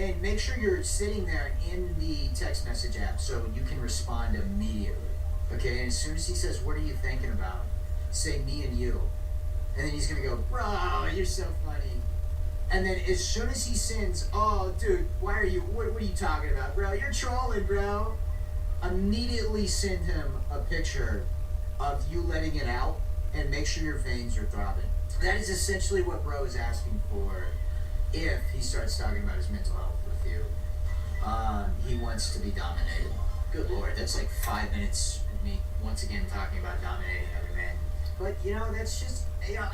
And make sure you're sitting there in the text message app so you can respond immediately. Okay? And as soon as he says, what are you thinking about? Say, me and you. And then he's gonna go, bro, you're so funny. And then as soon as he sends, oh, dude, why are you, what are you talking about, bro? You're trolling, bro. Immediately send him a picture of you letting it out and make sure your veins are throbbing. That is essentially what bro is asking for if he starts talking about his mental health with you. He wants to be dominated. Good Lord, that's like 5 minutes of me once again talking about dominating other men. But, you know, that's just, you know,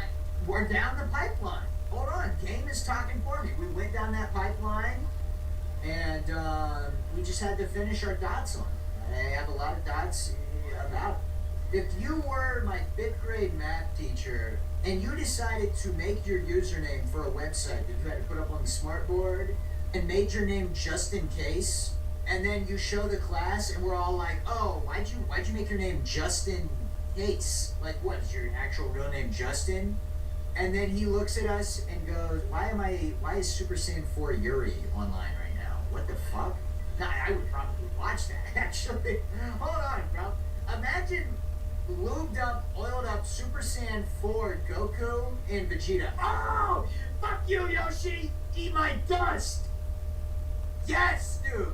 we're down the pipeline. Hold on, game is talking for me. We went down that pipeline, and we just had to finish our dots on it. I have a lot of dots about If you were my 5th grade math teacher and you decided to make your username for a website that you had to put up on the smartboard and made your name just in case, and then you show the class and we're all like, oh, why'd you make your name just in case? Like, what, is your actual real name Justin? And then he looks at us and goes, why is Super Saiyan 4 Yuri online right now? What the fuck? Nah, I would probably watch that, actually. Hold on, bro. Imagine lubed up, oiled up Super Saiyan 4 Goku and Vegeta. Oh! Fuck you, Yoshi! Eat my dust! Yes, dude!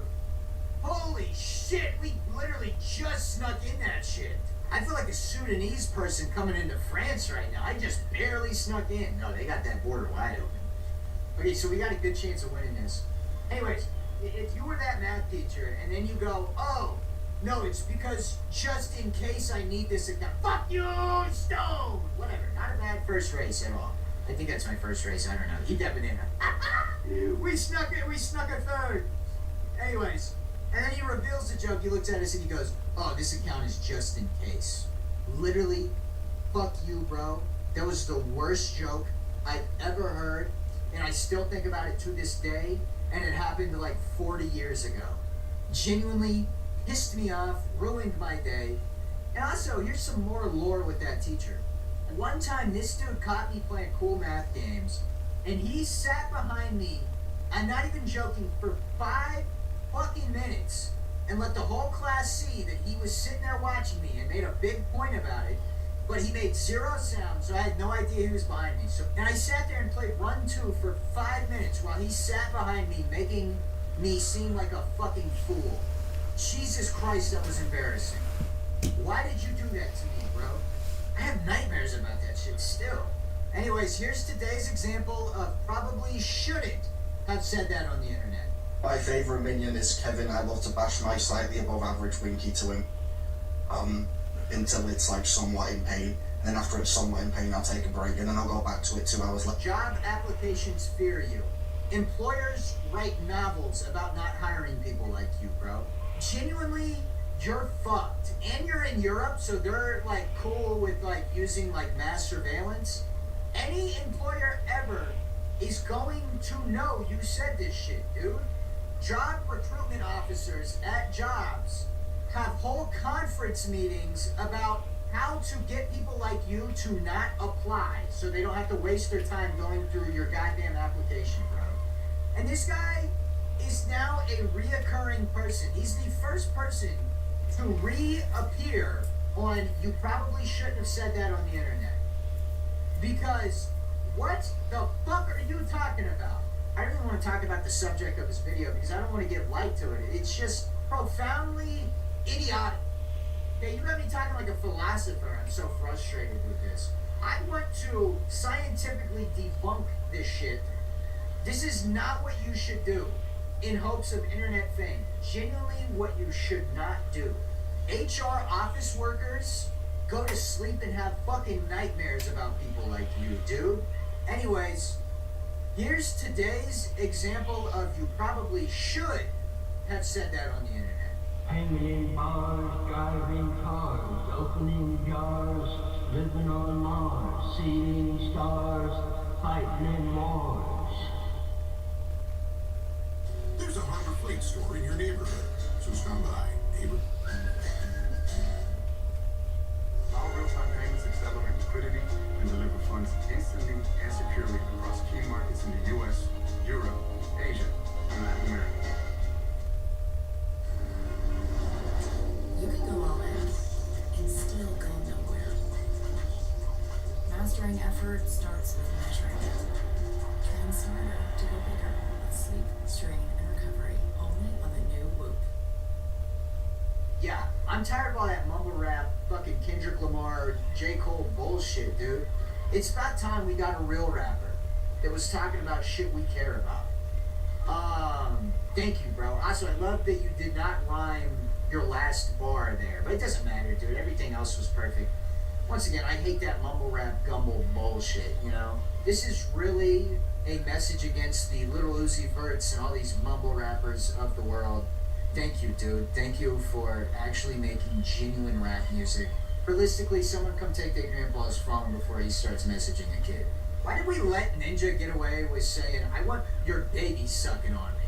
Holy shit, we literally just snuck in that shit. I feel like a Sudanese person coming into France right now. I just barely snuck in. No, they got that border wide open. Okay, so we got a good chance of winning this. Anyways, if you were that math teacher and then you go, oh, no, it's because just in case I need this account. Fuck you, Stone! Whatever, not a bad first race at all. I think that's my first race, I don't know. Eat that banana. We snuck it, we snuck a third. Anyways, and then he reveals the joke, he looks at us and he goes, oh, this account is just in case. Literally, fuck you, bro. That was the worst joke I've ever heard, and I still think about it to this day, and it happened like 40 years ago. Genuinely pissed me off, ruined my day. And also, here's some more lore with that teacher. One time, this dude caught me playing cool math games, and he sat behind me, I'm not even joking, for 5 fucking minutes, and let the whole class see that he was sitting there watching me and made a big point about it, but he made 0 sound, so I had no idea he was behind me. And I sat there and played Run 2 for 5 minutes while he sat behind me, making me seem like a fucking fool. Jesus Christ, that was embarrassing. Why did you do that to me, bro? I have nightmares about that shit still. Anyways, here's today's example of probably shouldn't have said that on the internet. My favourite minion is Kevin. I love to bash my slightly above average Winky to him. Until it's like somewhat in pain. And then after it's somewhat in pain, I'll take a break and then I'll go back to it 2 hours later. Job applications fear you. Employers write novels about not hiring people like you, bro. Genuinely, you're fucked. And you're in Europe, so they're like cool with like using like mass surveillance. Any employer ever is going to know you said this shit, dude. Job recruitment officers at jobs have whole conference meetings about how to get people like you to not apply so they don't have to waste their time going through your goddamn application, bro. And this guy is now a reoccurring person. He's the first person to reappear on You Probably Shouldn't Have Said That on the internet. Because what the fuck are you talking about? I don't even want to talk about the subject of this video because I don't want to give light to it. It's just profoundly idiotic. Okay, you got me talking like a philosopher. I'm so frustrated with this. I want to scientifically debunk this shit. This is not what you should do in hopes of internet fame. Genuinely what you should not do. HR office workers go to sleep and have fucking nightmares about people like you, dude. Anyways, here's today's example of You Probably Should Have Said That on the internet. Hanging in bars, driving cars, opening jars, living on Mars, seeing stars, fighting in wars. There's a Harbor Freight store in your neighborhood, so stop by, neighbor. Our real-time payments accelerate liquidity and deliver funds instantly and securely across key markets in the U.S., Europe, Asia, and Latin America. You can go all in and still go nowhere. Mastering effort starts with measuring it. Train smarter to go bigger with sleep, strain, and recovery. Only on the new Whoop. Yeah, I'm tired of all that mumble rap, fucking Kendrick Lamar, J. Cole bullshit, dude. It's about time we got a real rapper that was talking about shit we care about. Thank you, bro. Also, I love that you did not rhyme your last bar there, but it doesn't matter, dude. Everything else was perfect. Once again, I hate that mumble rap gumble bullshit, you know? This is really a message against the Little Uzi Verts and all these mumble rappers of the world. Thank you, dude. Thank you for actually making genuine rap music. Realistically, someone come take their grandpa's phone before he starts messaging a kid. Why did we let Ninja get away with saying, I want your baby sucking on me?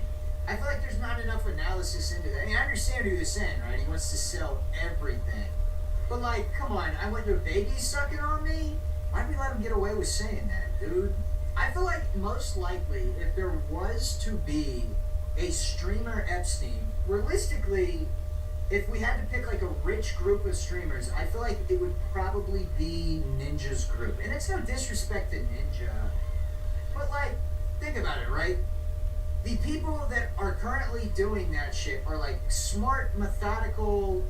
I feel like there's not enough analysis into that. I mean, I understand what he was saying, right? He wants to sell everything. But like, come on, I want your baby sucking on me? Why'd we let him get away with saying that, dude? I feel like most likely, if there was to be a streamer Epstein, realistically, if we had to pick like a rich group of streamers, I feel like it would probably be Ninja's group. And it's no disrespect to Ninja, but like, think about it, right? The people that are currently doing that shit are like smart, methodical,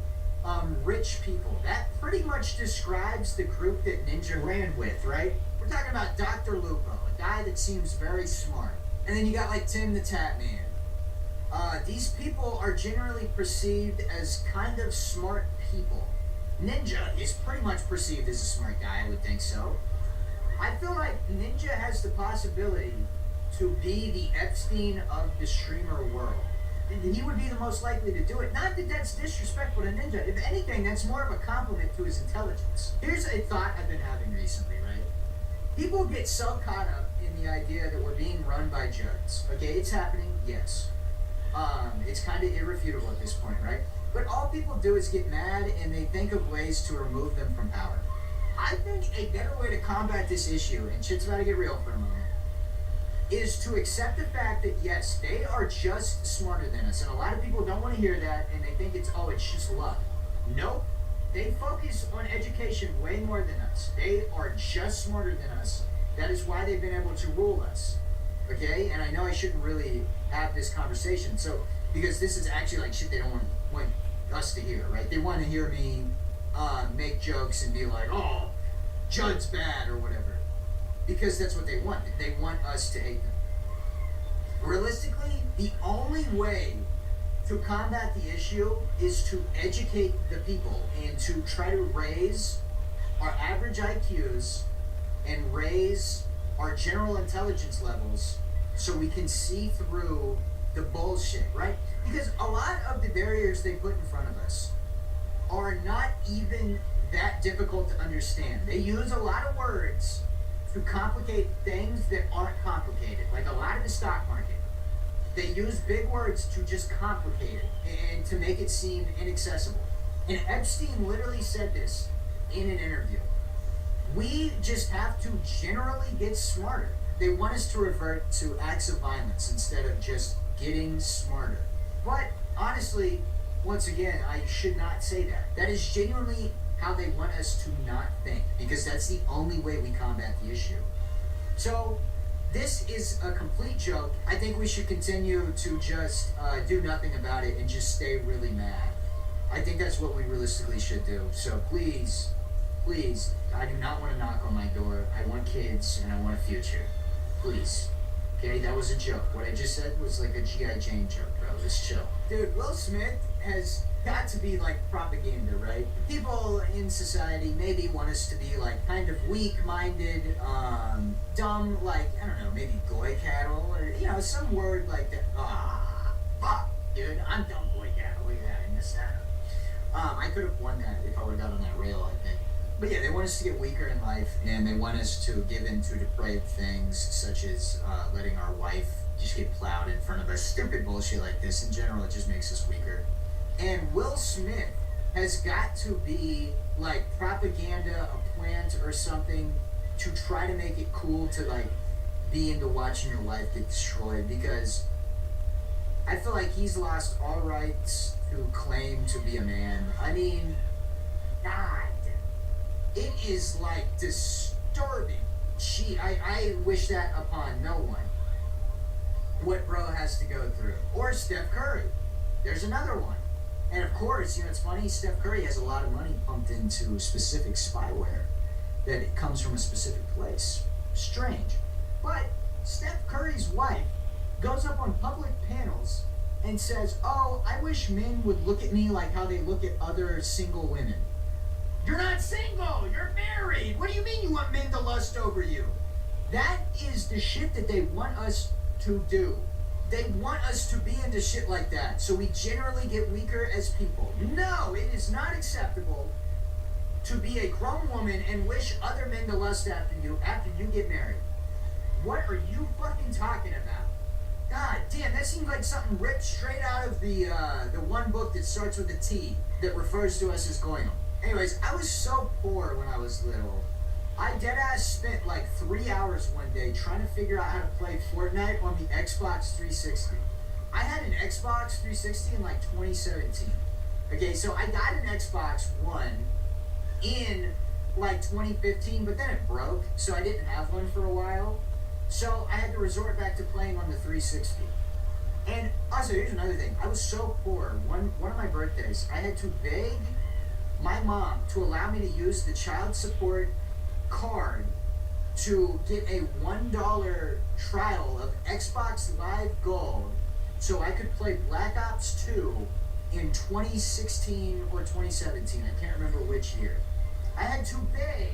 rich people. That pretty much describes the group that Ninja ran with, right? We're talking about Dr. Lupo, a guy that seems very smart. And then you got like Tim the Tap Man. These people are generally perceived as kind of smart people. Ninja is pretty much perceived as a smart guy, I would think so. I feel like Ninja has the possibility to be the Epstein of the streamer world. And he would be the most likely to do it. Not that that's disrespectful to Ninja. If anything, that's more of a compliment to his intelligence. Here's a thought I've been having recently, right? People get so caught up in the idea that we're being run by Judds. Okay, it's happening, yes. It's kind of irrefutable at this point, right? But all people do is get mad and they think of ways to remove them from power. I think a better way to combat this issue, and shit's about to get real for a moment, is to accept the fact that yes, they are just smarter than us. And a lot of people don't want to hear that and they think it's just luck. Nope. They focus on education way more than us. They are just smarter than us. That is why they've been able to rule us. Okay? And I know I shouldn't really have this conversation. So, because this is actually like shit they don't want us to hear, right? They want to hear me make jokes and be like, oh, Judd's bad or whatever. Because that's what they want. They want us to hate them. Realistically, the only way to combat the issue is to educate the people and to try to raise our average IQs and raise our general intelligence levels so we can see through the bullshit, right? Because a lot of the barriers they put in front of us are not even that difficult to understand. They use a lot of words to complicate things that aren't complicated, like a lot of the stock market. They use big words to just complicate it and to make it seem inaccessible. And Epstein literally said this in an interview. We just have to generally get smarter. They want us to revert to acts of violence instead of just getting smarter. But honestly, once again, I should not say that. That is genuinely how they want us to not think, because that's the only way we combat the issue. So, this is a complete joke. I think we should continue to just do nothing about it and just stay really mad. I think that's what we realistically should do. So please, please, I do not want to knock on my door. I want kids and I want a future. Please. Okay, that was a joke. What I just said was like a G.I. Jane joke, bro. Just chill. Dude, Will Smith has got to be like propaganda, right? People in society maybe want us to be like kind of weak-minded, dumb, like, I don't know, maybe goy cattle, or, you know, some word like that. Fuck, dude, I'm dumb goy cattle. Look at that, I missed that. I could have won that if I would have got on that rail, I think. But yeah, they want us to get weaker in life, and they want us to give in to depraved things, such as letting our wife just get plowed in front of us. Stupid bullshit like this. In general, it just makes us weaker. And Will Smith has got to be like propaganda, a plant or something to try to make it cool to like be into watching your life get destroyed, because I feel like he's lost all rights to claim to be a man. I mean, God, it is like disturbing. I wish that upon no one. What bro has to go through. Or Steph Curry. There's another one. And of course, you know, it's funny, Steph Curry has a lot of money pumped into specific spyware that it comes from a specific place. Strange. But Steph Curry's wife goes up on public panels and says, oh, I wish men would look at me like how they look at other single women. You're not single, you're married. What do you mean you want men to lust over you? That is the shit that they want us to do. They want us to be into shit like that, so we generally get weaker as people. No, it is not acceptable to be a grown woman and wish other men to lust after you get married. What are you fucking talking about? God damn, that seems like something ripped straight out of the one book that starts with a T that refers to us as goyim. Anyways, I was so poor when I was little. I deadass spent like 3 hours one day trying to figure out how to play Fortnite on the Xbox 360. I had an Xbox 360 in like 2017. Okay, so I got an Xbox One in like 2015, but then it broke, so I didn't have one for a while. So I had to resort back to playing on the 360. And also, here's another thing. I was so poor. One of my birthdays, I had to beg my mom to allow me to use the child support card to get a $1 trial of Xbox Live Gold so I could play Black Ops 2 in 2016 or 2017. I can't remember which year. I had to beg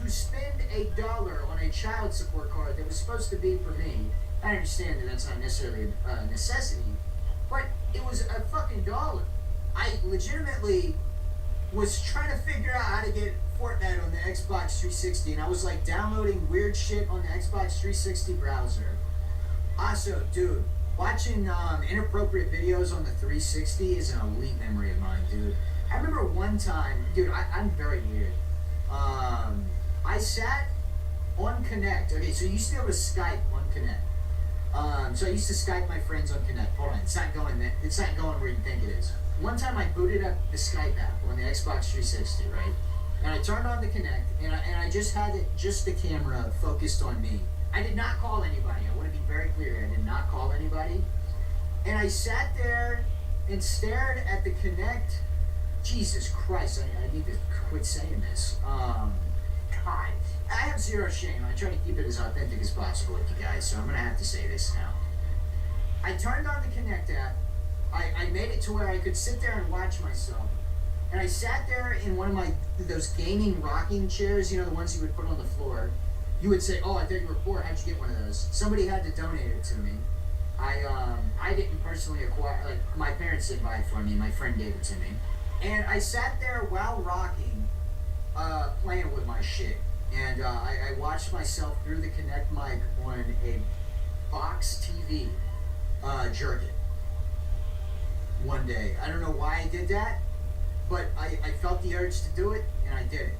to spend $1 on a child support card that was supposed to be for me. I understand that that's not necessarily a necessity, but it was a fucking dollar. I legitimately was trying to figure out how to get Fortnite on the Xbox 360, and I was like downloading weird shit on the Xbox 360 browser. Also, dude, watching inappropriate videos on the 360 is an elite memory of mine, dude. I remember one time, dude, I'm very weird. I sat on Connect. Okay, so you used to be able to Skype on Connect. So I used to Skype my friends on Connect. Hold on, it's not going where you think it is. One time I booted up the Skype app on the Xbox 360, right? And I turned on the Connect, and I just had the camera focused on me. I did not call anybody. I want to be very clear. I did not call anybody. And I sat there and stared at the Connect. Jesus Christ, I need to quit saying this. God, I have zero shame. I try to keep it as authentic as possible with you guys, so I'm going to have to say this now. I turned on the Connect app. I made it to where I could sit there and watch myself. And I sat there in one of those gaming rocking chairs, you know, the ones you would put on the floor. You would say, oh, I thought you were poor. How'd you get one of those? Somebody had to donate it to me. I didn't personally acquire, like, my parents didn't buy it for me. My friend gave it to me. And I sat there while rocking, playing with my shit. And I watched myself through the Connect mic on a box TV, jerk it. One day. I don't know why I did that, but I felt the urge to do it, and I did it.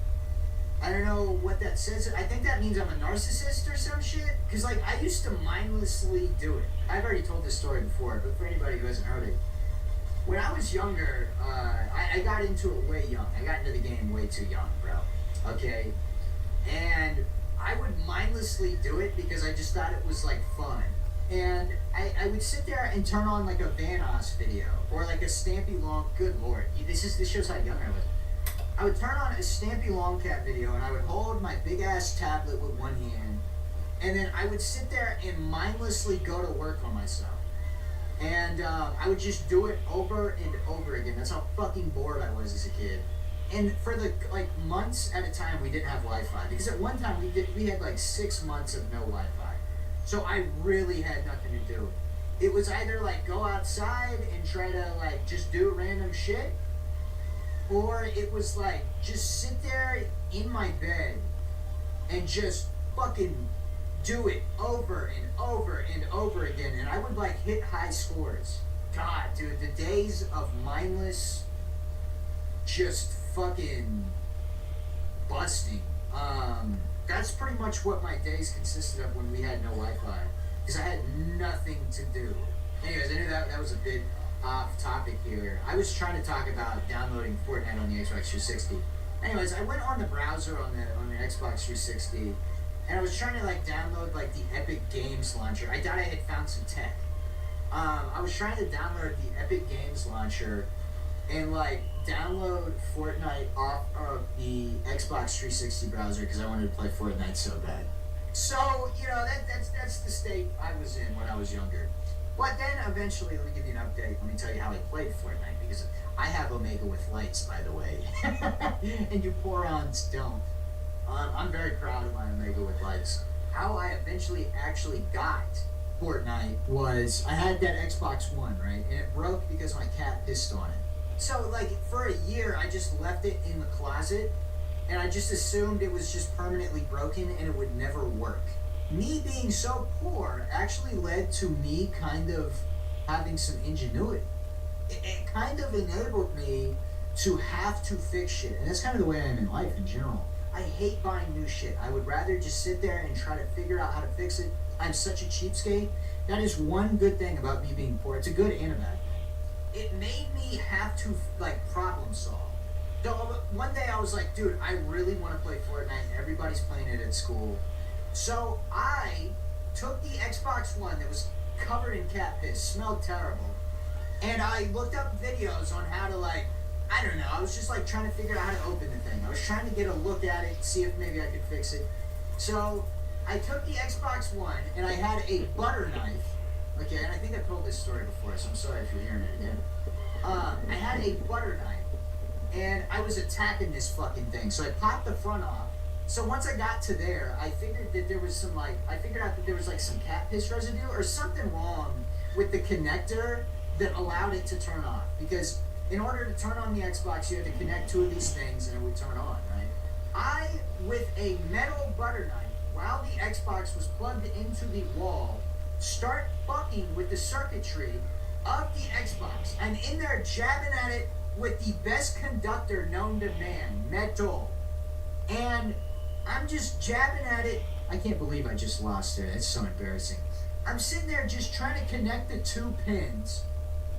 I don't know what that says. I think that means I'm a narcissist or some shit. Because, like, I used to mindlessly do it. I've already told this story before, but for anybody who hasn't heard it. When I was younger, I got into it way young. I got into the game way too young, bro. Okay? And I would mindlessly do it because I just thought it was, like, fun. And I would sit there and turn on, like, a Van Oss video. Or, like, a Stampy Long... Good lord. This shows how young I was. I would turn on a Stampy Longcat video, and I would hold my big-ass tablet with one hand, and then I would sit there and mindlessly go to work on myself. And I would just do it over and over again. That's how fucking bored I was as a kid. And for like months at a time, we didn't have Wi-Fi. Because at one time, we had like 6 months of no Wi-Fi. So I really had nothing to do. It was either like go outside and try to like just do random shit, or it was like just sit there in my bed and just fucking do it over and over and over again. And I would like hit high scores. God, dude, the days of mindless just fucking busting. That's pretty much what my days consisted of when we had no Wi-Fi. Because I had nothing to do. Anyways, I knew that was a bit off topic here. I was trying to talk about downloading Fortnite on the Xbox 360. Anyways, I went on the browser on the Xbox 360, and I was trying to like download like the Epic Games launcher. I thought I had found some tech. I was trying to download the Epic Games launcher and like download Fortnite off of the Xbox 360 browser because I wanted to play Fortnite so bad. So, you know, that's the state I was in when I was younger. But then eventually, let me give you an update. Let me tell you how I played Fortnite, because I have Omega with lights, by the way. And you porons don't. I'm very proud of my Omega with lights. How I eventually actually got Fortnite was, I had that Xbox One, right? And it broke because my cat pissed on it. So, like, for a year, I just left it in the closet. and I just assumed it was just permanently broken and it would never work. Me being so poor actually led to me kind of having some ingenuity. It kind of enabled me to have to fix shit, and that's kind of the way I am in life in general. I hate buying new shit. I would rather just sit there and try to figure out how to fix it. I'm such a cheapskate. That is one good thing about me being poor. It's a good and a bad thing. It made me have to like problem solve. So one day I was like, dude, I really want to play Fortnite. Everybody's playing it at school. So I took the Xbox One that was covered in cat piss, smelled terrible, and I looked up videos on how to like, I don't know, I was just like trying to figure out how to open the thing. I was trying to get a look at it, see if maybe I could fix it. So I took the Xbox One and I had a butter knife. Okay, and I think I told this story before, so I'm sorry if you're hearing it again. I had a butter knife and I was attacking this fucking thing. So I popped the front off. So once I got to there, I figured that there was some like, I figured out that there was like some cat piss residue or something wrong with the connector that allowed it to turn off. Because in order to turn on the Xbox, you had to connect two of these things and it would turn on, right? I, with a metal butter knife, while the Xbox was plugged into the wall, start fucking with the circuitry of the Xbox. I'm in there jabbing at it with the best conductor known to man, metal. And I'm just jabbing at it. I can't believe I just lost it. It's so embarrassing. I'm sitting there just trying to connect the two pins,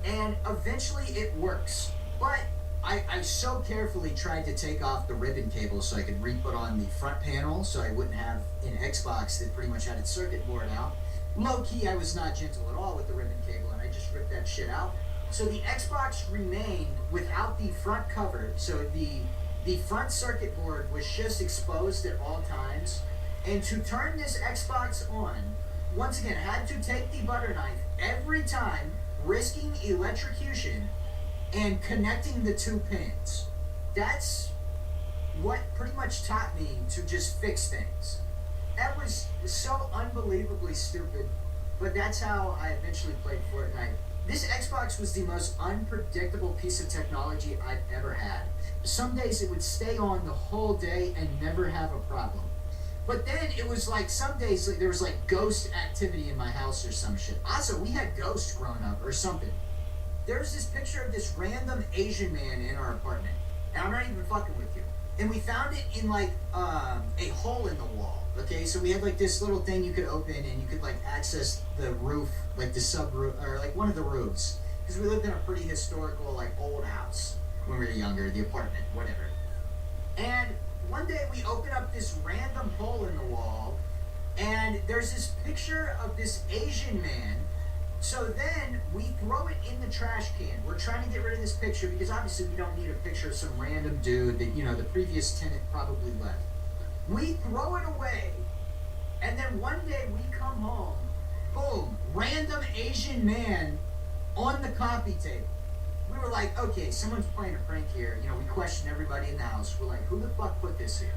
and eventually it works. But I so carefully tried to take off the ribbon cable so I could re-put on the front panel so I wouldn't have an Xbox that pretty much had its circuit board out. Low-key, I was not gentle at all with the ribbon cable, and I just ripped that shit out. So the Xbox remained without the front cover, so the front circuit board was just exposed at all times. And to turn this Xbox on, once again, had to take the butter knife every time, risking electrocution and connecting the two pins. That's what pretty much taught me to just fix things. That was so unbelievably stupid, but that's how I eventually played Fortnite. This Xbox was the most unpredictable piece of technology I've ever had. Some days it would stay on the whole day and never have a problem. But then it was like some days like, there was like ghost activity in my house or some shit. Also, we had ghosts growing up or something. There was this picture of this random Asian man in our apartment. And I'm not even fucking with you. And we found it in like a hole in the wall. Okay, so we had like this little thing you could open and you could like access the roof, like the sub roof, or like one of the roofs. Because we lived in a pretty historical, like old house when we were younger, the apartment, whatever. And one day we open up this random hole in the wall and there's this picture of this Asian man. So then we throw it in the trash can. We're trying to get rid of this picture because obviously we don't need a picture of some random dude that, you know, the previous tenant probably left. We throw it away, and then one day we come home, boom, random Asian man on the coffee table. We were like, okay, someone's playing a prank here. You know, we questioned everybody in the house. We're like, who the fuck put this here?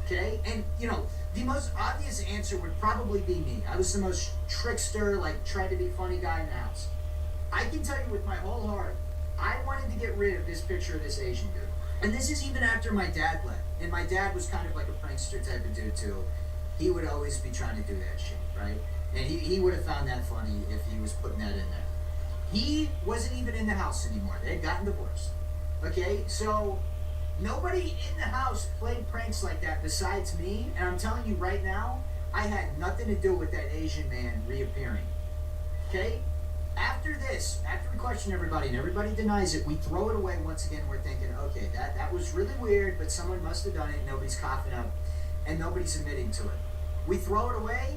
Okay? And, you know, the most obvious answer would probably be me. I was the most trickster, like, try to be funny guy in the house. I can tell you with my whole heart, I wanted to get rid of this picture of this Asian dude. And this is even after my dad left. And my dad was kind of like a prankster type of dude, too. He would always be trying to do that shit, right? And he would have found that funny if he was putting that in there. He wasn't even in the house anymore. They had gotten divorced. Okay? So nobody in the house played pranks like that besides me. And I'm telling you right now, I had nothing to do with that Asian man reappearing. Okay? After this, after we question everybody and everybody denies it, we throw it away once again. We're thinking, okay, that was really weird, but someone must have done it. Nobody's coughing up and nobody's admitting to it. We throw it away.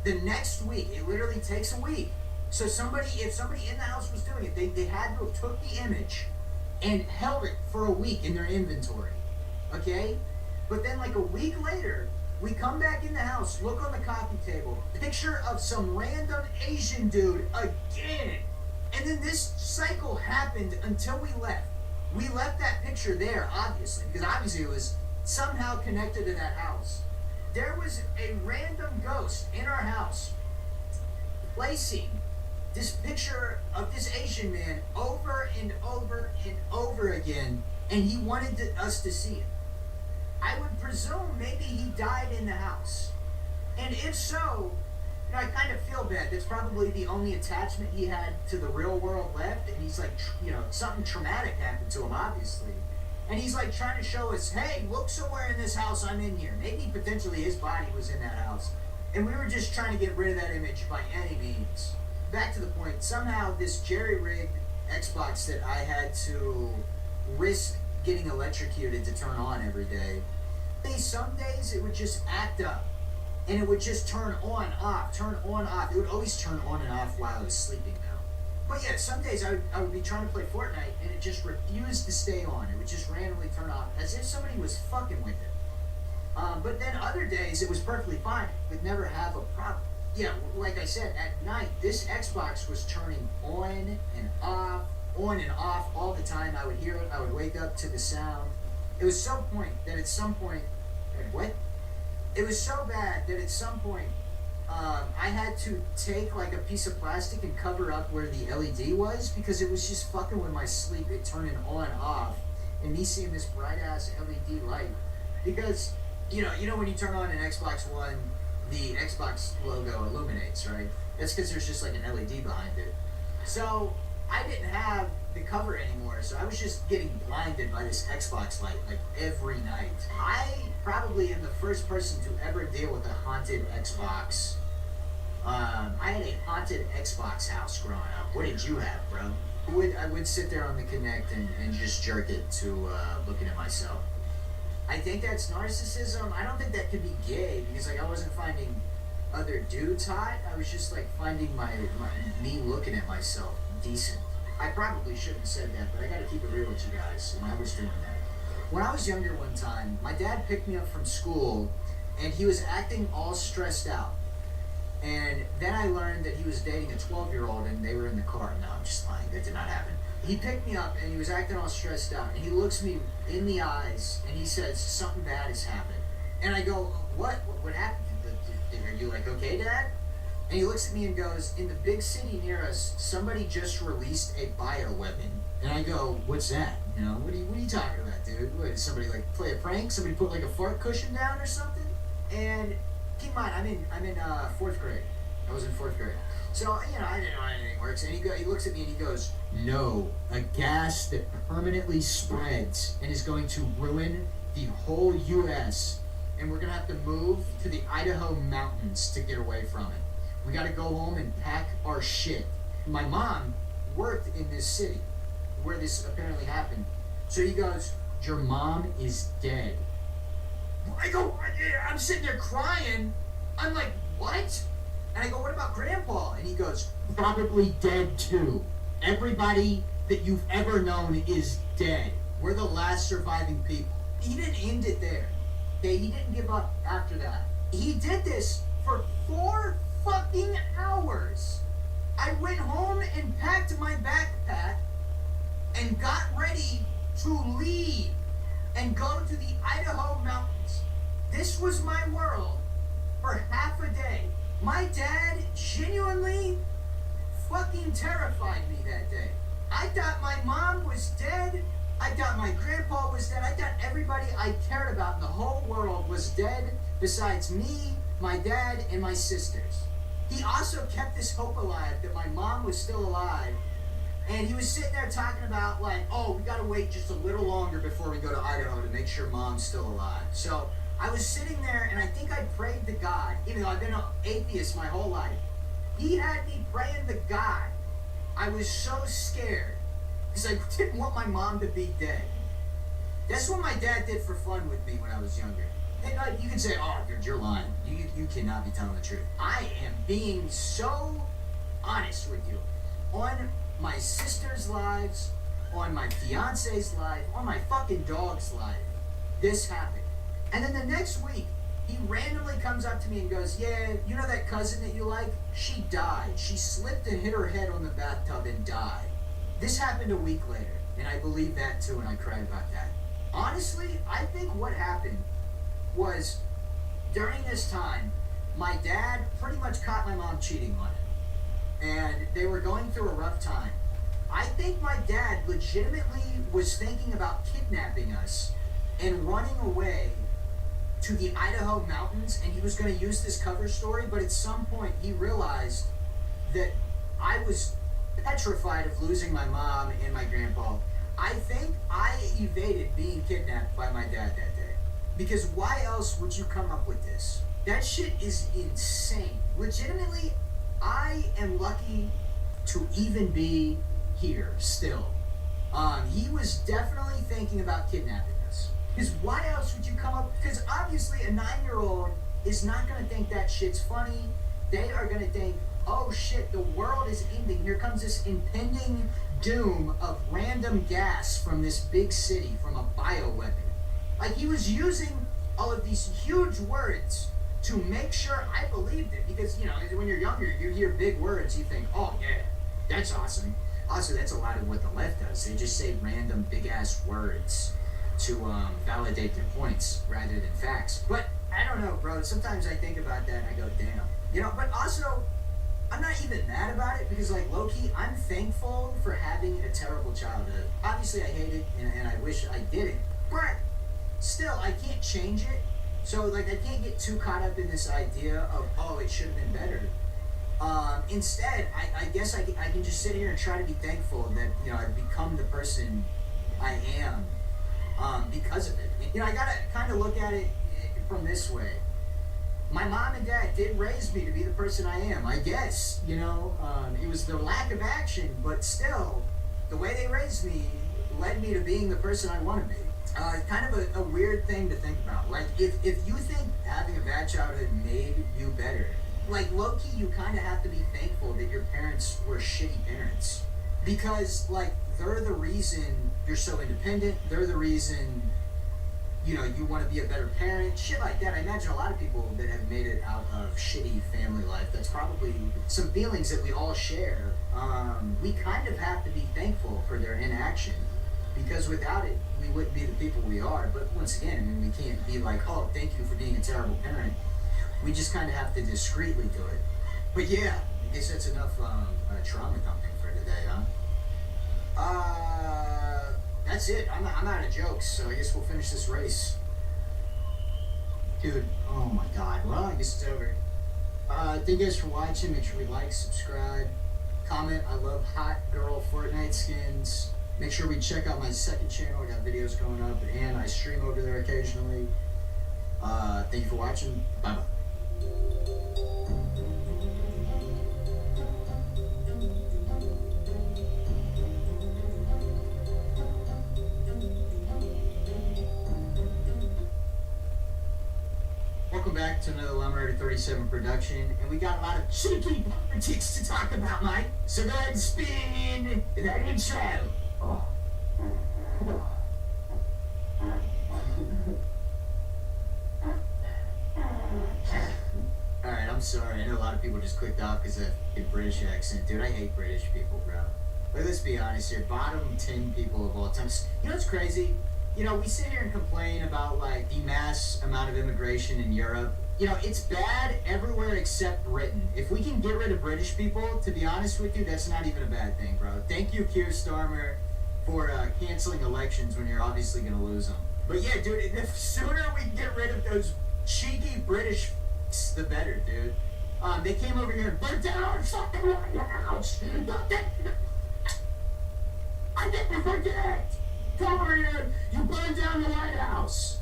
The next week, it literally takes a week. So if somebody in the house was doing it, they had to have took the image and held it for a week in their inventory. Okay? But then like a week later, we come back in the house, look on the coffee table, picture of some random Asian dude again. And then this cycle happened until we left. We left that picture there, obviously, because obviously it was somehow connected to that house. There was a random ghost in our house placing this picture of this Asian man over and over and over again, and he wanted us to see it. I would presume maybe he died in the house. And if so, you know, I kind of feel bad. That's probably the only attachment he had to the real world left. And he's like, you know, something traumatic happened to him, obviously. And he's like trying to show us, hey, look somewhere in this house I'm in here. Maybe potentially his body was in that house. And we were just trying to get rid of that image by any means. Back to the point, somehow this jerry-rigged Xbox that I had to risk getting electrocuted to turn on every day, some days it would just act up. And it would just turn on, off, turn on, off. It would always turn on and off while I was sleeping now. But yeah, some days I would be trying to play Fortnite and it just refused to stay on. It would just randomly turn off as if somebody was fucking with it. But then other days it was perfectly fine. It would never have a problem. Yeah, like I said, at night, this Xbox was turning on and off all the time. I would hear it. I would wake up to the sound. It was so point that at some point, what? It was so bad that at some point, I had to take like a piece of plastic and cover up where the LED was because it was just fucking with my sleep. It turning on and off, and me seeing this bright ass LED light. Because you know when you turn on an Xbox One, the Xbox logo illuminates, right? That's because there's just like an LED behind it. So I didn't have the cover anymore, so I was just getting blinded by this Xbox light like every night. I probably am the first person to ever deal with a haunted Xbox. I had a haunted Xbox house growing up. What did you have, bro? I would sit there on the Kinect and just jerk it to looking at myself. I think that's narcissism. I don't think that could be gay because like I wasn't finding other dudes hot. I was just like finding me looking at myself decent. I probably shouldn't have said that, but I gotta keep it real with you guys, and I was doing that. When I was younger one time, my dad picked me up from school, and he was acting all stressed out. And then I learned that he was dating a 12-year-old, and they were in the car. No, I'm just lying. That did not happen. He picked me up, and he was acting all stressed out, and he looks me in the eyes, and he says, something bad has happened. And I go, what? What happened? Are you like, okay, Dad? And he looks at me and goes, in the big city near us, somebody just released a bioweapon. And I go, what's that? You know, what are you talking about, dude? What, did somebody like play a prank? Somebody put like a fart cushion down or something? And keep in mind, I'm in 4th grade. I was in 4th grade. So, you know, I didn't know how anything works. And he looks at me and he goes, no, a gas that permanently spreads and is going to ruin the whole U.S. And we're going to have to move to the Idaho mountains to get away from it. We got to go home and pack our shit. My mom worked in this city where this apparently happened. So he goes, your mom is dead. I go, yeah, I'm sitting there crying. I'm like, what? And I go, what about Grandpa? And he goes, probably dead too. Everybody that you've ever known is dead. We're the last surviving people. He didn't end it there. Okay, he didn't give up after that. He did this for 4 fucking hours. I went home and packed my backpack and got ready to leave and go to the Idaho mountains. This was my world for half a day. My dad genuinely fucking terrified me that day. I thought my mom was dead. I thought my grandpa was dead. I thought everybody I cared about in the whole world was dead besides me, my dad, and my sisters. He also kept this hope alive that my mom was still alive. And he was sitting there talking about like, oh, we gotta wait just a little longer before we go to Idaho to make sure mom's still alive. So I was sitting there and I think I prayed to God, even though I've been an atheist my whole life. He had me praying to God. I was so scared because I didn't want my mom to be dead. That's what my dad did for fun with me when I was younger. And you can say, oh, you're lying. You cannot be telling the truth. I am being so honest with you. On my sister's lives, on my fiance's life, on my fucking dog's life, this happened. And then the next week, he randomly comes up to me and goes, yeah, you know that cousin that you like? She died. She slipped and hit her head on the bathtub and died. This happened a week later, and I believe that too, and I cried about that. Honestly, I think what happened was during this time, my dad pretty much caught my mom cheating on him. And they were going through a rough time. I think my dad legitimately was thinking about kidnapping us and running away to the Idaho mountains, and he was going to use this cover story, but at some point he realized that I was petrified of losing my mom and my grandpa. I think I evaded being kidnapped by my dad that day. Because why else would you come up with this? That shit is insane. Legitimately, I am lucky to even be here still. He was definitely thinking about kidnapping us. Because why else would you come up? Because obviously a 9-year-old is not going to think that shit's funny. They are going to think, oh shit, the world is ending. Here comes this impending doom of random gas from this big city, from a bioweapon. Like, he was using all of these huge words to make sure I believed it. Because, you know, when you're younger, you hear big words, you think, oh yeah, that's awesome. Also, that's a lot of what the left does. They just say random big-ass words to validate their points rather than facts. But I don't know, bro. Sometimes I think about that and I go, damn. You know, but also, I'm not even mad about it because, like, low-key, I'm thankful for having a terrible childhood. Obviously, I hate it and I wish I didn't. But still, I can't change it. So, like, I can't get too caught up in this idea of, oh, it should have been better. Instead, I guess I can just sit here and try to be thankful that, you know, I've become the person I am because of it. You know, I gotta kind of look at it from this way. My mom and dad did raise me to be the person I am, I guess. You know, it was the lack of action, but still, the way they raised me led me to being the person I want to be. Kind of a weird thing to think about. Like, if you think having a bad childhood made you better, like, low-key, you kind of have to be thankful that your parents were shitty parents. Because, like, they're the reason you're so independent. They're the reason, you know, you want to be a better parent. Shit like that. I imagine a lot of people that have made it out of shitty family life, that's probably some feelings that we all share. We kind of have to be thankful for their inaction. Because without it, we wouldn't be the people we are. But once again, I mean, we can't be like, oh, thank you for being a terrible parent. We just kind of have to discreetly do it. But yeah, I guess that's enough trauma dumping for today, huh? That's it. I'm out of jokes, so I guess we'll finish this race. Dude, oh my god. Well, I guess it's over. Thank you guys for watching. Make sure we like, subscribe, comment. I love hot girl Fortnite skins. Make sure we check out my second channel. I got videos going up, and I stream over there occasionally. Thank you for watching. Bye-bye. Welcome back to another Lumber 37 production, and we got a lot of cheeky politics to talk about, Mike. So go ahead and spin that intro. Oh. Alright, I'm sorry. I know a lot of people just clicked off because of the British accent. Dude, I hate British people, bro. Like, let's be honest here. Bottom 10 people of all time. You know what's crazy? You know, we sit here and complain about, like, the mass amount of immigration in Europe. You know, it's bad everywhere except Britain. If we can get rid of British people, to be honest with you, that's not even a bad thing, bro. Thank you, Keir Starmer, for canceling elections when you're obviously going to lose them. But yeah, dude, the sooner we get rid of those cheeky British the better, dude. They came over here and burnt down our fucking White House. I didn't forget. Come over here. You burned down the White House.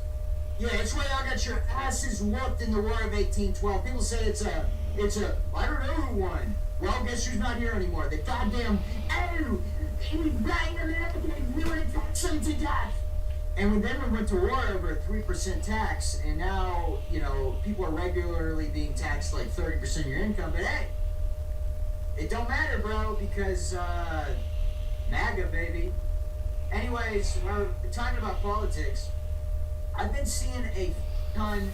Yeah, that's why y'all got your asses whooped in the War of 1812. People say it's a, I don't know who won. Well, guess who's not here anymore? The goddamn, any blind Americans, we would have taxed them to death. And then we went to war over a 3% tax, and now, you know, people are regularly being taxed like 30% of your income, but hey, it don't matter, bro, because, MAGA, baby. Anyways, we're talking about politics. I've been seeing a ton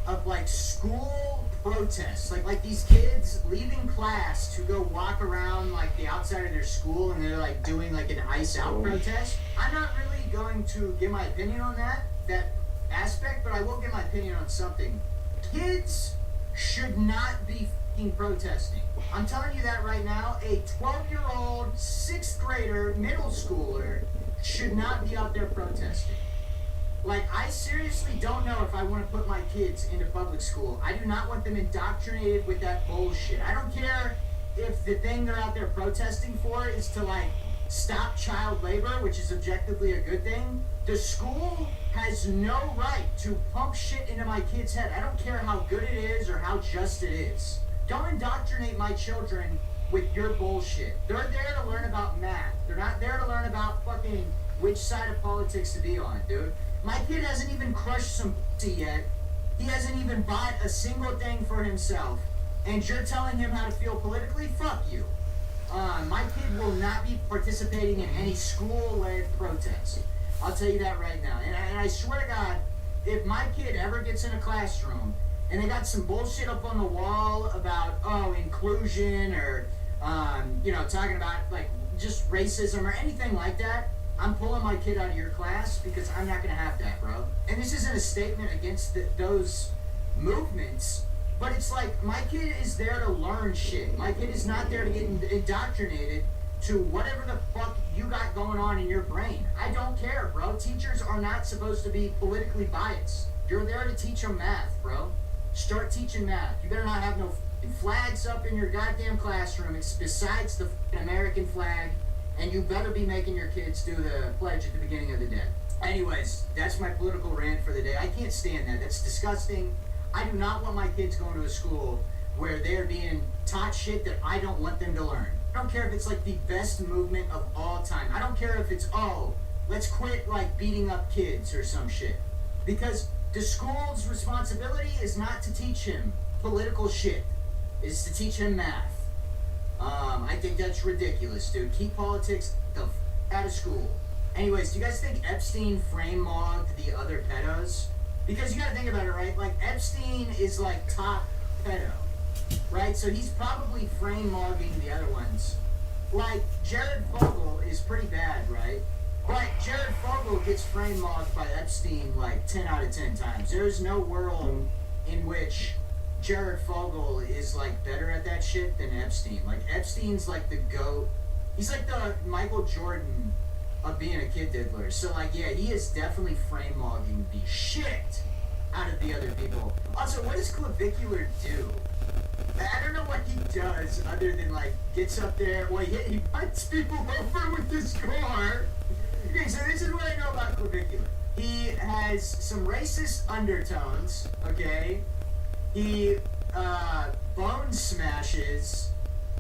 of, like, school protests, like these kids leaving class to go walk around, like, the outside of their school, and they're, like, doing, like, an ice out protest. I'm not really going to give my opinion on that aspect, but I will give my opinion on something. Kids should not be f***ing protesting. I'm telling you that right now. A 12-year-old, 6th grader, middle schooler should not be out there protesting. Like, I seriously don't know if I want to put my kids into public school. I do not want them indoctrinated with that bullshit. I don't care if the thing they're out there protesting for is to, like, stop child labor, which is objectively a good thing. The school has no right to pump shit into my kid's head. I don't care how good it is or how just it is. Don't indoctrinate my children with your bullshit. They're there to learn about math. They're not there to learn about fucking which side of politics to be on, dude. My kid hasn't even crushed some pussy yet. He hasn't even bought a single thing for himself. And you're telling him how to feel politically? Fuck you. My kid will not be participating in any school-led protest. I'll tell you that right now. And I swear to God, if my kid ever gets in a classroom and they got some bullshit up on the wall about, inclusion or, talking about, like, just racism or anything like that, I'm pulling my kid out of your class because I'm not going to have that, bro. And this isn't a statement against those movements, but it's like, my kid is there to learn shit. My kid is not there to get indoctrinated to whatever the fuck you got going on in your brain. I don't care, bro. Teachers are not supposed to be politically biased. You're there to teach them math, bro. Start teaching math. You better not have no flags up in your goddamn classroom. It's besides the American flag. And you better be making your kids do the pledge at the beginning of the day. Anyways, that's my political rant for the day. I can't stand that. That's disgusting. I do not want my kids going to a school where they're being taught shit that I don't want them to learn. I don't care if it's like the best movement of all time. I don't care if it's, let's quit like beating up kids or some shit. Because the school's responsibility is not to teach him political shit. It's to teach him math. I think that's ridiculous, dude. Keep politics the out of school. Anyways, do you guys think Epstein frame-mogged the other pedos? Because you gotta think about it, right? Like, Epstein is like top pedo, right? So he's probably frame-mogging the other ones. Like, Jared Fogle is pretty bad, right? But Jared Fogle gets frame-mogged by Epstein like 10 out of 10 times. There's no world in which Jared Fogle is like better at that shit than Epstein. Like, Epstein's like the GOAT. He's like the Michael Jordan of being a kid diddler. So like, yeah, he is definitely frame-mogging the shit out of the other people. Also, what does Clavicular do? I don't know what he does other than like gets up there. Well, he bites people over with his car. Okay, so this is what I know about Clavicular. He has some racist undertones, okay? He bone smashes,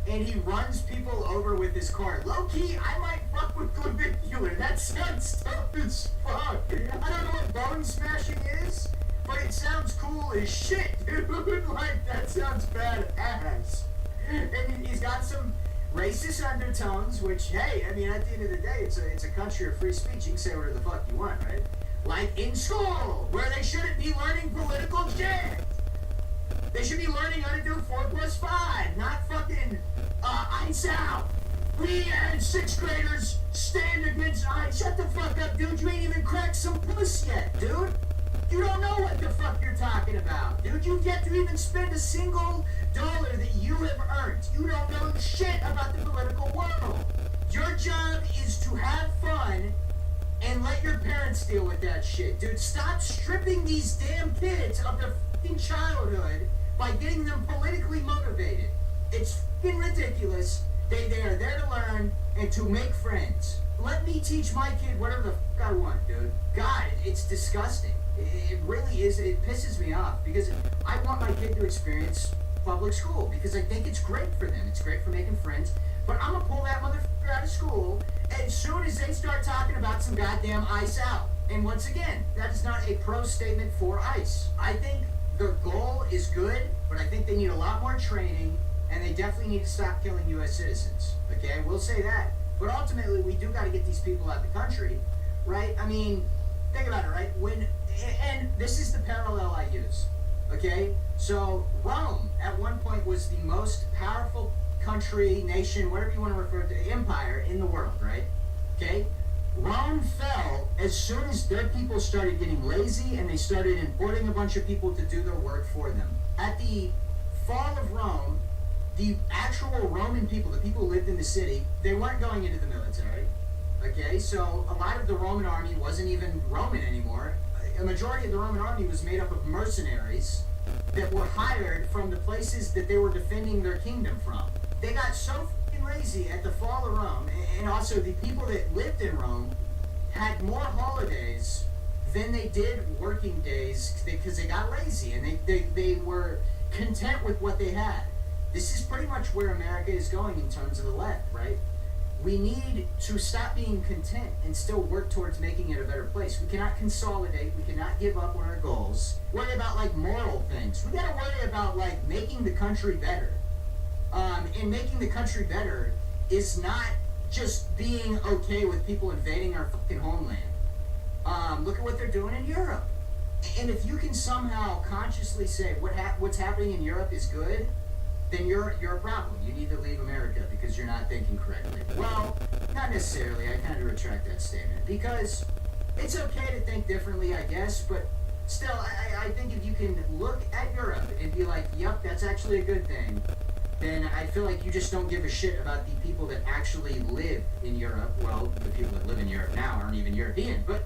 and he runs people over with his car. Low-key, I might fuck with Clavicular. That sounds tough as fuck. I don't know what bone smashing is, but it sounds cool as shit, dude. Like, that sounds badass. And he's got some racist undertones, which, hey, I mean, at the end of the day, it's a country of free speech. You can say whatever the fuck you want, right? Like in school, where they shouldn't be learning political shit. They should be learning how to do 4+5, not fucking ice out. We as 6th graders stand against ice. Shut the fuck up, dude. You ain't even cracked some puss yet, dude. You don't know what the fuck you're talking about, dude. You've yet to even spend a single dollar that you have earned. You don't know shit about the political world. Your job is to have fun and let your parents deal with that shit, dude. Stop stripping these damn kids of their fucking childhood by getting them politically motivated. It's fucking ridiculous. They are there to learn and to make friends. Let me teach my kid whatever the fuck I want, dude. God, it's disgusting. It really is. It pisses me off because I want my kid to experience public school because I think it's great for them. It's great for making friends. But I'm gonna pull that motherfucker out of school as soon as they start talking about some goddamn ice out. And once again, that is not a pro statement for ICE. I think the goal is good, but I think they need a lot more training, and they definitely need to stop killing U.S. citizens. Okay, we'll say that. But ultimately, we do got to get these people out of the country, right? I mean, think about it, right? And this is the parallel I use, okay? So Rome, at one point, was the most powerful country, nation, whatever you want to refer to, empire in the world, right? Okay? Rome fell as soon as their people started getting lazy and they started importing a bunch of people to do their work for them. At the fall of Rome, the actual Roman people, the people who lived in the city, they weren't going into the military. Okay, so a lot of the Roman army wasn't even Roman anymore. a majority of the Roman army was made up of mercenaries that were hired from the places that they were defending their kingdom from. They got so fucking lazy at the fall of Rome, and also the people that lived in Rome had more holidays than they did working days because they got lazy and they were content with what they had. This is pretty much where America is going in terms of the left, right? We need to stop being content and still work towards making it a better place. We cannot consolidate. We cannot give up on our goals. Worry about like moral things. We gotta worry about like making the country better. And making the country better is not just being okay with people invading our fucking homeland. Look at what they're doing in Europe. And if you can somehow consciously say what's happening in Europe is good, then you're a problem. You need to leave America because you're not thinking correctly. Well, not necessarily. I kind of retract that statement because it's okay to think differently, I guess, but still, I think if you can look at Europe and be like, yep, that's actually a good thing, then I feel like you just don't give a shit about the people that actually live in Europe. Well, the people that live in Europe now aren't even European, but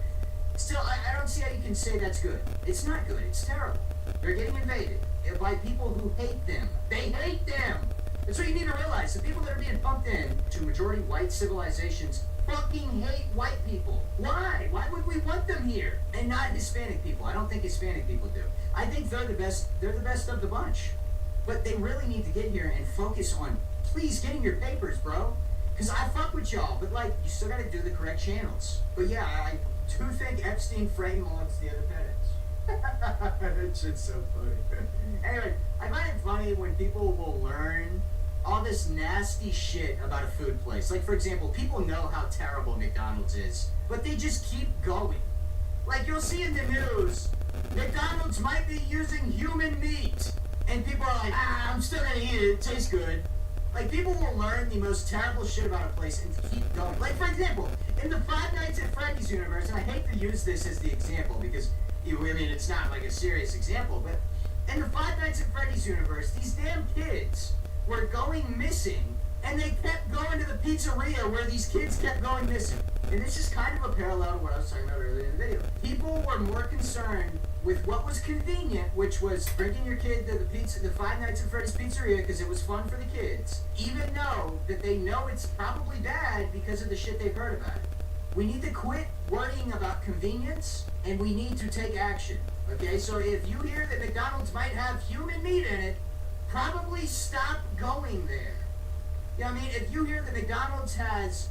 still, I don't see how you can say that's good. It's not good. It's terrible. They're getting invaded by people who hate them. They hate them. That's what you need to realize. The people that are being pumped in to majority white civilizations fucking hate white people. Why? Why would we want them here? And not Hispanic people. I don't think Hispanic people do. I think they're the best of the bunch. But they really need to get here and focus on, please, getting your papers, bro. Because I fuck with y'all, but like, you still gotta do the correct channels. But yeah, I do think Epstein framed amongst the other pedants. That shit's so funny. Anyway, I find it funny when people will learn all this nasty shit about a food place. Like, for example, people know how terrible McDonald's is, but they just keep going. Like, you'll see in the news, McDonald's might be using human meat. And people are like, I'm still gonna eat it, it tastes good. Like, people will learn the most terrible shit about a place and keep going. Like, for example, in the Five Nights at Freddy's universe, and I hate to use this as the example because, I mean, it's not like a serious example, but in the Five Nights at Freddy's universe, these damn kids were going missing, and they kept going to the pizzeria where these kids kept going missing. And this is kind of a parallel to what I was talking about earlier in the video. People were more concerned with what was convenient, which was bringing your kid to the Five Nights at Freddy's pizzeria because it was fun for the kids, even though that they know it's probably bad because of the shit they've heard about it. We need to quit worrying about convenience, and we need to take action. Okay, so if you hear that McDonald's might have human meat in it, probably stop going there. You know what I mean? If you hear that McDonald's has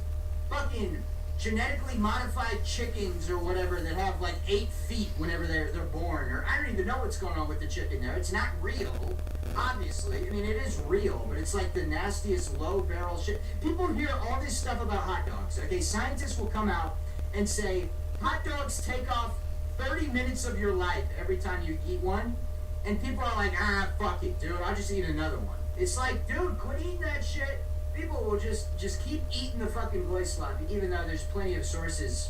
fucking genetically modified chickens or whatever that have like 8 feet whenever they're born, or I don't even know what's going on with the chicken there. It's not real, obviously. I mean, it is real, but it's like the nastiest low barrel shit. People hear all this stuff about hot dogs. Okay, scientists will come out and say hot dogs take off 30 minutes of your life every time you eat one, and people are like, fuck it, dude, I'll just eat another one. It's like, dude, quit eating that shit. People will just keep eating the fucking boy sloppy, even though there's plenty of sources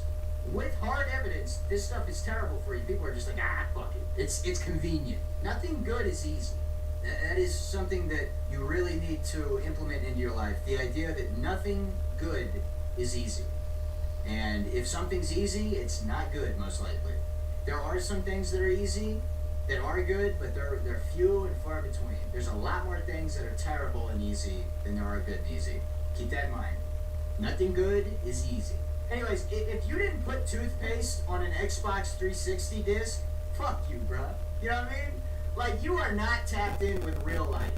with hard evidence this stuff is terrible for you. People are just like, fuck it. It's convenient. Nothing good is easy. That is something that you really need to implement into your life. The idea that nothing good is easy. And if something's easy, it's not good, most likely. There are some things that are easy, that are good, but they're few and far between. There's a lot more things that are terrible and easy than there are good and easy. Keep that in mind. Nothing good is easy. Anyways, if you didn't put toothpaste on an Xbox 360 disc, fuck you, bruh. You know what I mean? Like, you are not tapped in with real life.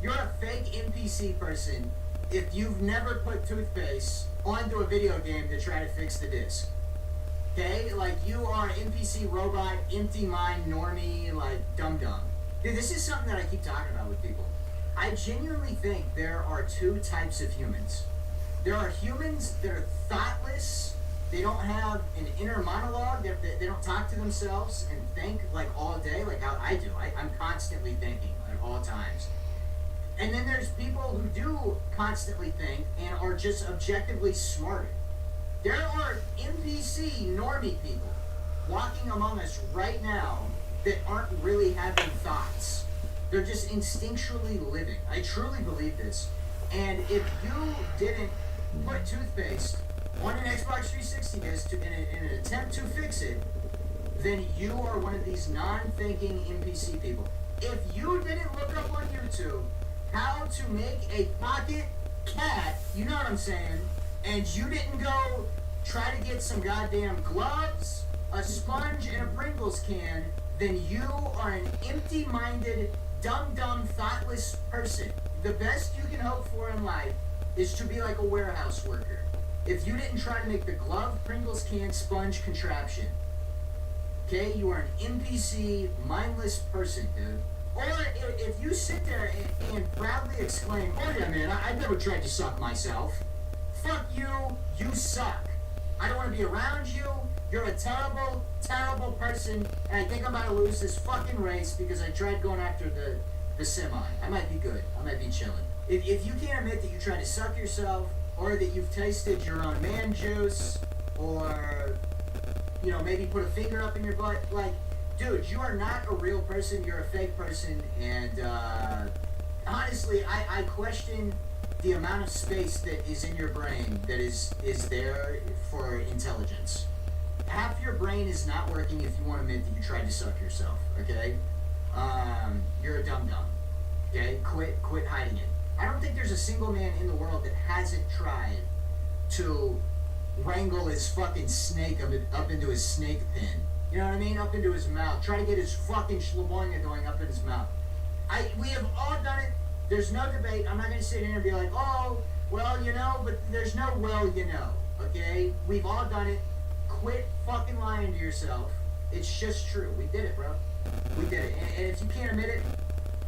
You're a fake NPC person if you've never put toothpaste onto a video game to try to fix the disc. Okay? Like, you are an NPC robot, empty mind, normie, like, dum-dum. Dude, this is something that I keep talking about with people. I genuinely think there are 2 types of humans. There are humans that are thoughtless. They don't have an inner monologue. They don't talk to themselves and think, like, all day, like how I do. I'm constantly thinking at all times. And then there's people who do constantly think and are just objectively smarter. There are NPC normie people walking among us right now that aren't really having thoughts. They're just instinctually living. I truly believe this. And if you didn't put toothpaste on an Xbox 360 disc in an attempt to fix it, then you are one of these non-thinking NPC people. If you didn't look up on YouTube how to make a pocket cat, you know what I'm saying, and you didn't go try to get some goddamn gloves, a sponge, and a Pringles can, then you are an empty-minded, dumb, thoughtless person. The best you can hope for in life is to be like a warehouse worker. If you didn't try to make the glove, Pringles can, sponge contraption, okay, you are an NPC, mindless person, dude. Or if you sit there and proudly exclaim, oh yeah, man, I've never tried to suck myself. Fuck you, you suck. I don't want to be around you. You're a terrible, terrible person, and I think I'm about to lose this fucking race because I tried going after the semi. I might be good. I might be chilling. If you can't admit that you tried to suck yourself, or that you've tasted your own man juice, or, you know, maybe put a finger up in your butt, like, dude, you are not a real person, you're a fake person, and honestly, I question the amount of space that is in your brain that is there for intelligence. Half your brain is not working if you want to admit that you tried to suck yourself, okay? You're a dum-dum, okay? Quit hiding it. I don't think there's a single man in the world that hasn't tried to wrangle his fucking snake up into his snake pen. You know what I mean? Up into his mouth. Try to get his fucking schleboinga going up in his mouth. We have all done it. There's no debate. I'm not going to sit here and be like, oh, well, you know, but there's no well, you know, okay? We've all done it. Quit fucking lying to yourself. It's just true. We did it, bro. We did it. And if you can't admit it,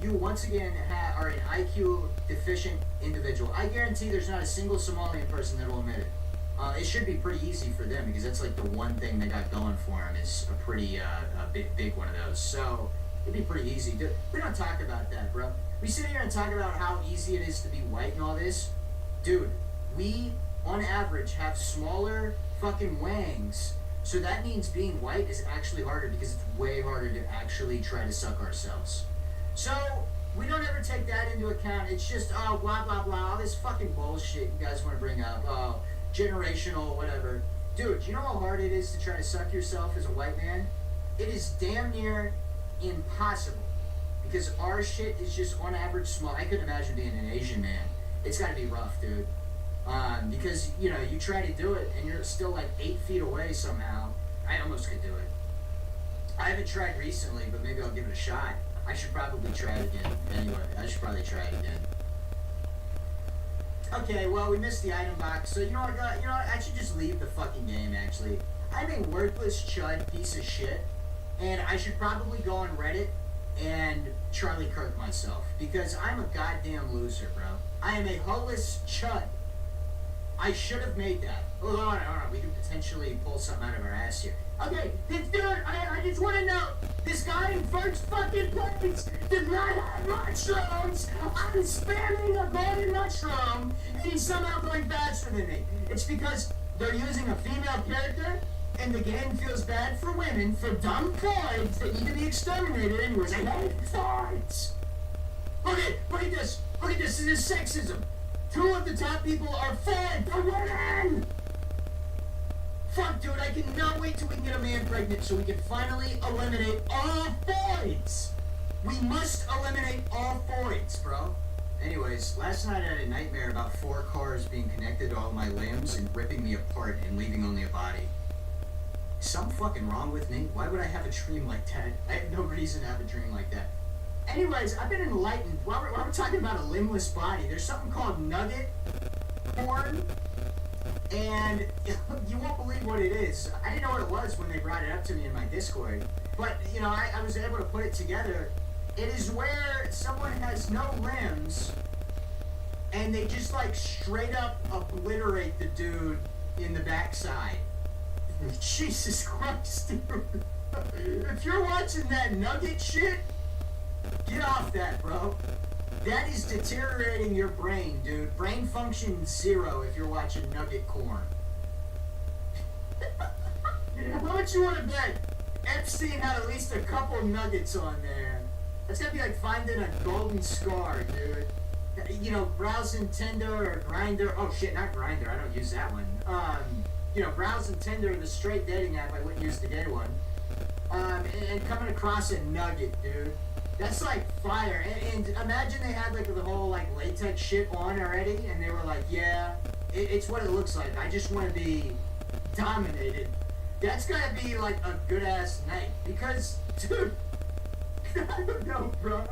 you once again are an IQ deficient individual. I guarantee there's not a single Somalian person that will admit it. It should be pretty easy for them because that's like the one thing they got going for them is a pretty big one of those. So it'd be pretty easy. We don't talk about that, bro. We sit here and talk about how easy it is to be white and all this. Dude, we, on average, have smaller fucking wangs. So that means being white is actually harder because it's way harder to actually try to suck ourselves. So we don't ever take that into account. It's just, oh, blah, blah, blah, all this fucking bullshit you guys want to bring up. Oh, generational, whatever. Dude, you know how hard it is to try to suck yourself as a white man? It is damn near impossible. Because our shit is just on average small. I couldn't imagine being an Asian man. It's gotta be rough, dude. Because, you know, you try to do it and you're still like 8 feet away somehow. I almost could do it. I haven't tried recently, but maybe I'll give it a shot. I should probably try it again. Anyway, I should probably try it again. Okay, well, we missed the item box, so you know what, I should just leave the fucking game, actually. I'm a worthless chud piece of shit, and I should probably go on Reddit and Charlie Kirk myself, because I'm a goddamn loser, bro. I am a holeless chud. I should have made that. Hold on, we can potentially pull something out of our ass here. Okay, dude, I just want to know, this guy in first fucking place did not have mushrooms. I'm spamming a golden mushroom, and he's somehow going faster than me. It's because they're using a female character, and the game feels bad for women, for dumb coins that need to be exterminated, and we're like, hey, coins! Look at this, this is sexism. 2 of the top people are for women! Fuck, dude, I cannot wait till we can get a man pregnant so we can finally eliminate all voids! We must eliminate all voids, bro. Anyways, last night I had a nightmare about 4 cars being connected to all my limbs and ripping me apart and leaving only a body. Is something fucking wrong with me? Why would I have a dream like that? I have no reason to have a dream like that. Anyways, I've been enlightened. While we're talking about a limbless body, there's something called nugget porn, and you won't believe what it is. I didn't know what it was when they brought it up to me in my Discord, but, you know, I was able to put it together. It is where someone has no limbs, and they just, like, straight up obliterate the dude in the backside. Jesus Christ, dude. If you're watching that nugget shit, get off that, bro. That is deteriorating your brain, dude. Brain function 0 if you're watching nugget corn. How much you want to bet Epstein had at least a couple nuggets on there? That's gotta be like finding a golden scar, dude. You know, browsing Tinder or Grindr. Oh shit, not Grindr. I don't use that one. You know, browsing Tinder, the straight dating app. I wouldn't use the gay one. and coming across a nugget, dude. That's like fire. And imagine they had like the whole like latex shit on already, and they were like, yeah, it's what it looks like. I just want to be dominated. That's gotta be like a good ass night because, dude, I don't know, bro.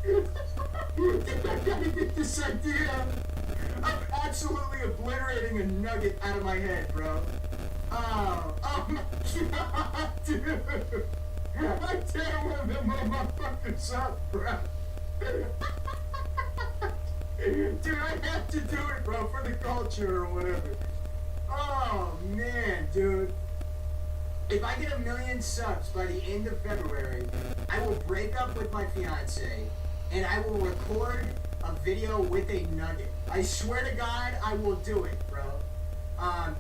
I gotta get this idea of absolutely obliterating a nugget out of my head, bro. Oh my god, dude. I tear one of them motherfuckers up, bro. Dude, I have to do it, bro, for the culture or whatever. Oh, man, dude. If I get 1 million subs by the end of February, I will break up with my fiance and I will record a video with a nugget. I swear to God, I will do it, bro.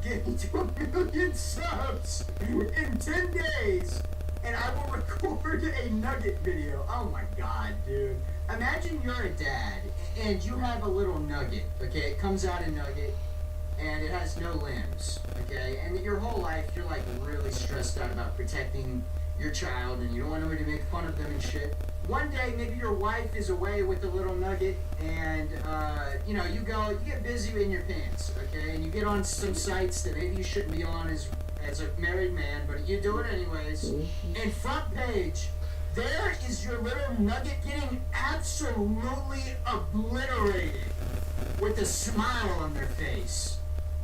Get me to 1 million subs in 10 days and I will record a nugget video. Oh my god, dude. Imagine you're a dad and you have a little nugget, okay? It comes out a nugget and it has no limbs, okay? And your whole life you're like really stressed out about protecting your child and you don't want nobody to make fun of them and shit. One day maybe your wife is away with a little nugget and you know, you get busy in your pants, okay? And you get on some sites that maybe you shouldn't be on as a married man, but you do it anyways. And front page, there is your little nugget getting absolutely obliterated with a smile on their face.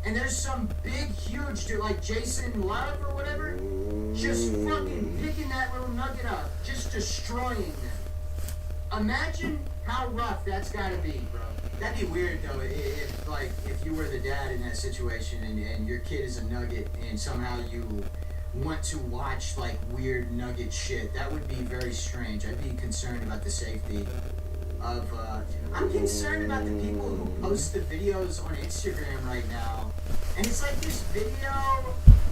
And there's some big, huge dude like Jason Love or whatever, just fucking picking that little nugget up, just destroying them. Imagine how rough that's gotta be, bro. That'd be weird though, if you were the dad in that situation and your kid is a nugget and somehow you want to watch like weird nugget shit. That would be very strange. I'd be concerned about the safety of I'm concerned about the people who post the videos on Instagram right now. And it's like this video,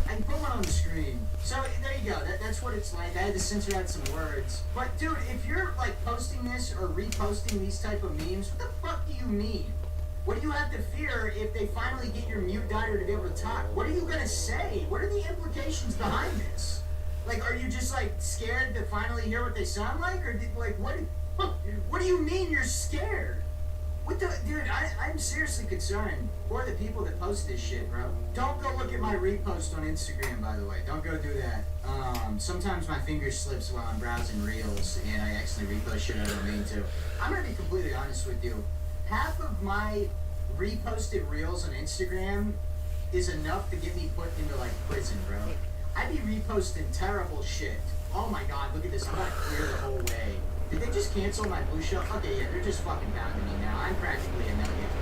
I can put one on the screen. So there you go, that's what it's like. I had to censor out some words. But dude, if you're like posting this or reposting these type of memes, what the fuck do you mean? What do you have to fear if they finally get your mute dialer to be able to talk? What are you gonna say? What are the implications behind this? Like, are you just like scared to finally hear what they sound like? Or like, what do you mean you're scared? What the, dude, I'm seriously concerned for the people that post this shit, bro. Don't go look at my repost on Instagram, by the way. Don't go do that. Sometimes my finger slips while I'm browsing Reels and I accidentally repost shit I don't mean to. I'm gonna be completely honest with you. Half of my reposted Reels on Instagram is enough to get me put into like prison, bro. I be reposting terrible shit. Oh my god, look at this. I'm gonna clear the whole way. Did they just cancel my blue shell? Okay, yeah, they're just fucking pounding me now. I'm practically a nugget.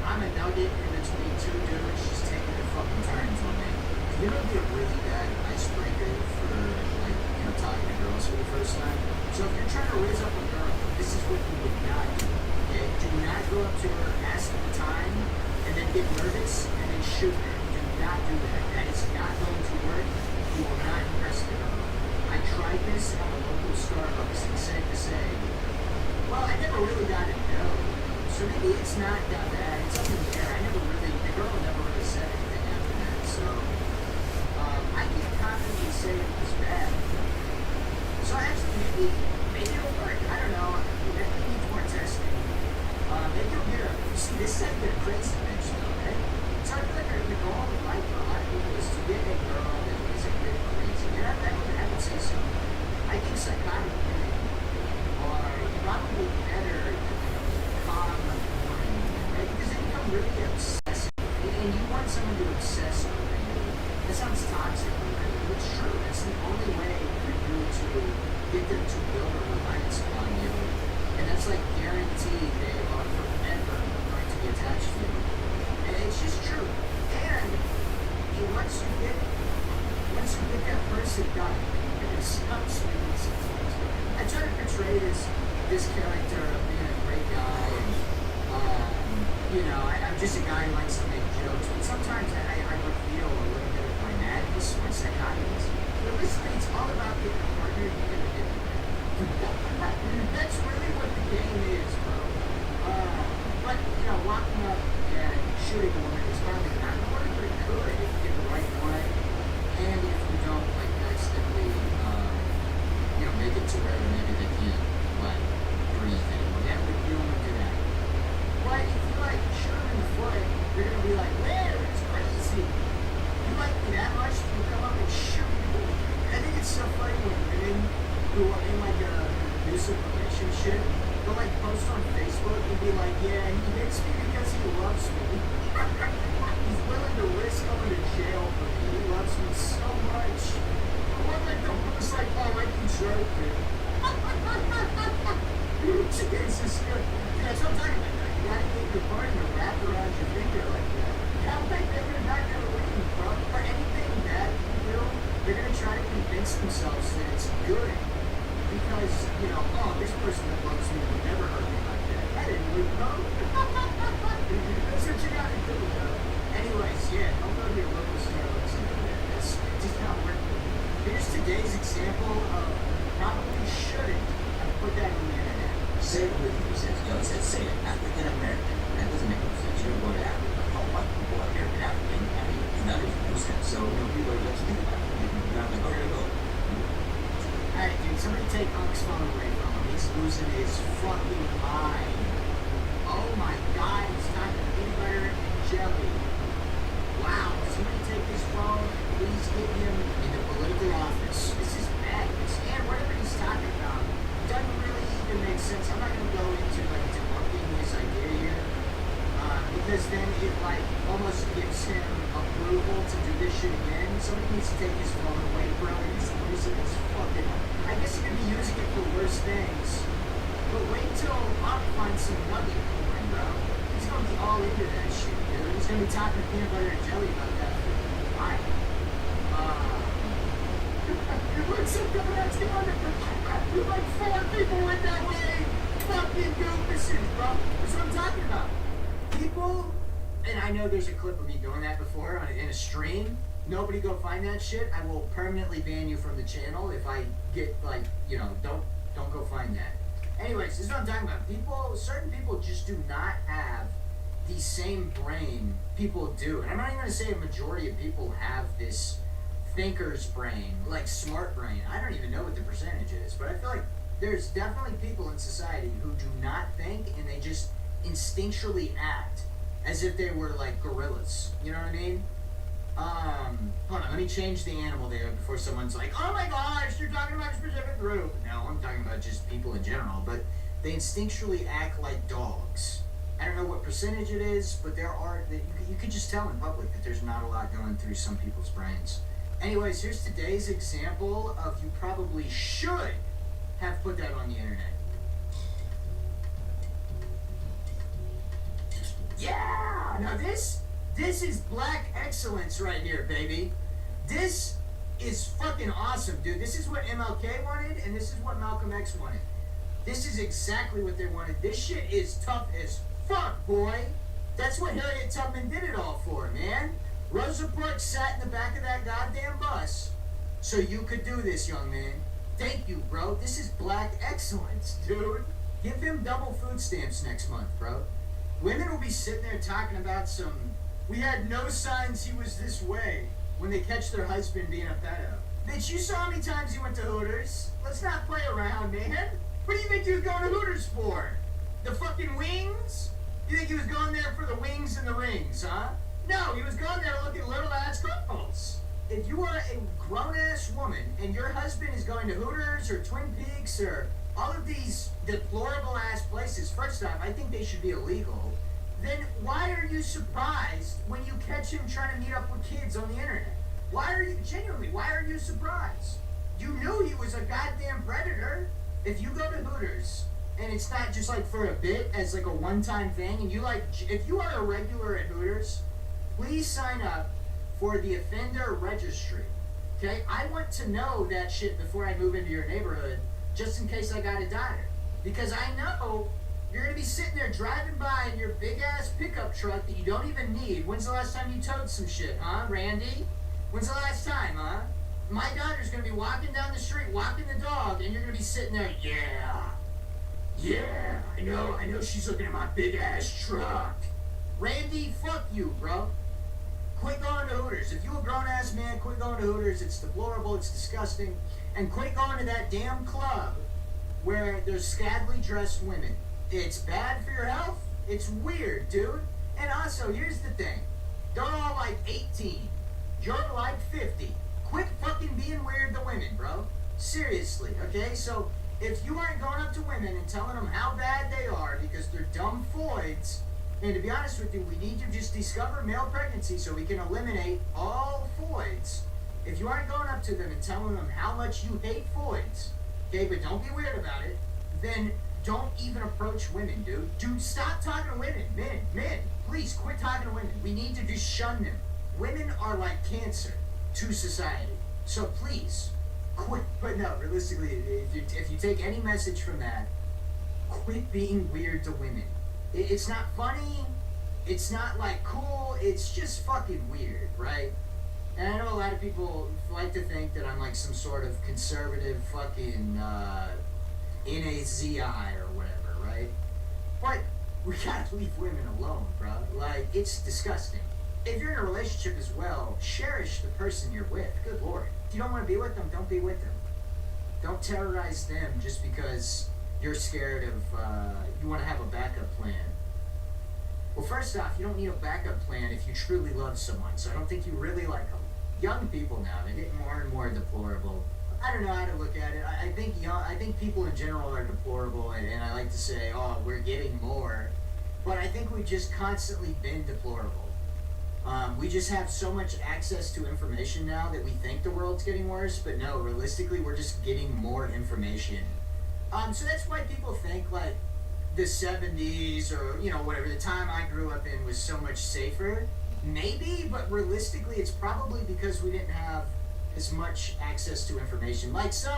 I'm a nugget in between two dudes just taking their fucking turns on me. You know, it'd be a really bad icebreaker for, like, you know, talking to girls for the first time. So if you're trying to raise up a girl, this is what you would not do. Okay? Do not go up to her, ask for time, and then get nervous, and then shoot her. Do not do that. That is not going to work. You will not impress the girl. I tried this at a local Starbucks, and safe to say, well, I never really got a no. So maybe it's not that bad. It's up in the air. The girl never really said anything after that. So I can't confidently say it was bad. So actually, maybe it'll work. I don't know. Maybe it needs more testing. Maybe you'll get a. See, this is like the crazy bitch, though, right? So I feel like the goal of life for a lot of people is to get a girl that is a bit crazy. And I would say so. I think psychotic women are probably better than calm and boring, right? Because they become really obsessive. And you want someone to obsess over you. That sounds toxic, but it's true. That's the only way for you to get them to build a reliance upon you. And that's like guaranteed they are forever going to be attached to you. And it's just true. And once you get that person done, it stops making sense. I try to portray this character of being a great guy and you know, I'm just a guy who likes to make jokes, but sometimes I reveal a little bit of my madness, my psychotic. Realistically, it's all about getting a partner you can get with. That's really what the game is, bro. But, you know, walking up and shooting a woman is probably not going to work, but it could if you get the right one. that much, you come up and shoot people. I think it's so funny when women who are in like a abusive relationship, they'll like post on Facebook and be like, yeah, he hits me because he loves me. He's willing to risk going to jail for me. He loves me so much. I want like the post like, oh, I deserve it. Jesus, yeah, so I'm talking about that. You gotta get your partner wrapped around your finger like that. I don't think they're not gonna leave, bro. For anything bad you do, they're gonna try to convince themselves that it's good. Because, you know, oh, this person that loves me would never hurt me like that. I didn't really know. That's what you gotta do, though. Anyways, yeah, don't go to your local Starbucks and do that. That's just not working. Here's today's example of probably shouldn't have put that on the internet. Say it with me, says Joe says, say it. African American. That doesn't make no sense. You don't go to Africa. How white people are American African. I mean, that makes no sense. So, you know, people are just thinking about it. You're not like, okay, go. Alright, dude, somebody take Hunk's phone away from him. He's losing his fucking mind. Oh my god, he's talking peanut butter and jelly. Wow, somebody take his phone. Please get him into political office. This is madness. And whatever he's talking about doesn't really even make sense. I'm not gonna go into like debunking his idea here. Because then it like almost gives him approval to do this shit again. Somebody needs to take his phone away, bro. He's losing his fucking. I guess he could be using it for worse things. But wait till Mark finds some nugget porn, bro. He's gonna be all into that shit, dude. He's gonna be talking peanut butter and jelly about that for a while. What's up, that's going like 4 people went that way. Fucking goofuses, bro. That's what I'm talking about. People, and I know there's a clip of me doing that before in a stream. Nobody go find that shit. I will permanently ban you from the channel if I get like, you know, don't go find that. Anyways, this is what I'm talking about. People, certain people just do not have the same brain people do. And I'm not even gonna say a majority of people have this thinker's brain, like smart brain. I don't even know what the percentage is, but I feel like there's definitely people in society who do not think and they just instinctually act as if they were like gorillas. You know what I mean? Hold on, let me change the animal there before someone's like, oh my gosh, you're talking about a specific group. No, I'm talking about just people in general, but they instinctually act like dogs. I don't know what percentage it is, but there are, you could just tell in public that there's not a lot going through some people's brains. Anyways, here's today's example of you probably should have put that on the internet. Yeah! Now this is black excellence right here, baby. This is fucking awesome, dude. This is what MLK wanted, and this is what Malcolm X wanted. This is exactly what they wanted. This shit is tough as fuck, boy. That's what Harriet Tubman did it all for, man. Rosa Parks sat in the back of that goddamn bus so you could do this, young man. Thank you, bro. This is black excellence, dude. Give him double food stamps next month, bro. Women will be sitting there talking about some, we had no signs he was this way when they catch their husband being a pedo. Bitch, you saw how many times he went to Hooters? Let's not play around, man. What do you think he was going to Hooters for? The fucking wings? You think he was going there for the wings and the rings, huh? No, he was going there to look at little ass couples. If you are a grown ass woman and your husband is going to Hooters or Twin Peaks or all of these deplorable ass places, first off, I think they should be illegal. Then why are you surprised when you catch him trying to meet up with kids on the internet? Why are you, genuinely, why are you surprised? You knew he was a goddamn predator. If you go to Hooters and it's not just like for a bit as like a one-time thing and you like, if you are a regular at Hooters, please sign up for the offender registry. Okay? I want to know that shit before I move into your neighborhood just in case I got a daughter. Because I know you're going to be sitting there driving by in your big-ass pickup truck that you don't even need. When's the last time you towed some shit, huh, Randy? When's the last time, huh? My daughter's going to be walking down the street, walking the dog, and you're going to be sitting there, yeah, I know she's looking at my big-ass truck. Randy, fuck you, bro. Quit going to Hooters. If you're a grown-ass man, quit going to Hooters. It's deplorable, it's disgusting. And quit going to that damn club where there's scantily dressed women. It's bad for your health. It's weird, dude. And also, here's the thing. They're all like 18. You're like 50. Quit fucking being weird to women, bro. Seriously, okay? So, if you aren't going up to women and telling them how bad they are because they're dumb foids, and to be honest with you, we need to just discover male pregnancy so we can eliminate all foids. If you aren't going up to them and telling them how much you hate foids, okay, but don't be weird about it, then don't even approach women, dude. Dude, stop talking to women. Men, please quit talking to women. We need to just shun them. Women are like cancer to society. So please, quit. But no, realistically, if you take any message from that, quit being weird to women. It's not funny. It's not like cool. It's just fucking weird, right? And I know a lot of people like to think that I'm like some sort of conservative fucking NAZI or whatever, right? But we gotta leave women alone, bro. Like, it's disgusting. If you're in a relationship as well, cherish the person you're with. Good lord. If you don't want to be with them, don't be with them. Don't terrorize them just because you're scared of, you want to have a backup plan. Well, first off, you don't need a backup plan if you truly love someone, so I don't think you really like them. Young people now, they're getting more and more deplorable. I don't know how to look at it. I think people in general are deplorable, and I like to say, oh, we're getting more. But I think we've just constantly been deplorable. We just have so much access to information now that we think the world's getting worse, but no, realistically, we're just getting more information. So that's why people think, like, the 70s or, you know, whatever, the time I grew up in was so much safer. Maybe, but realistically, it's probably because we didn't have as much access to information. Like, so,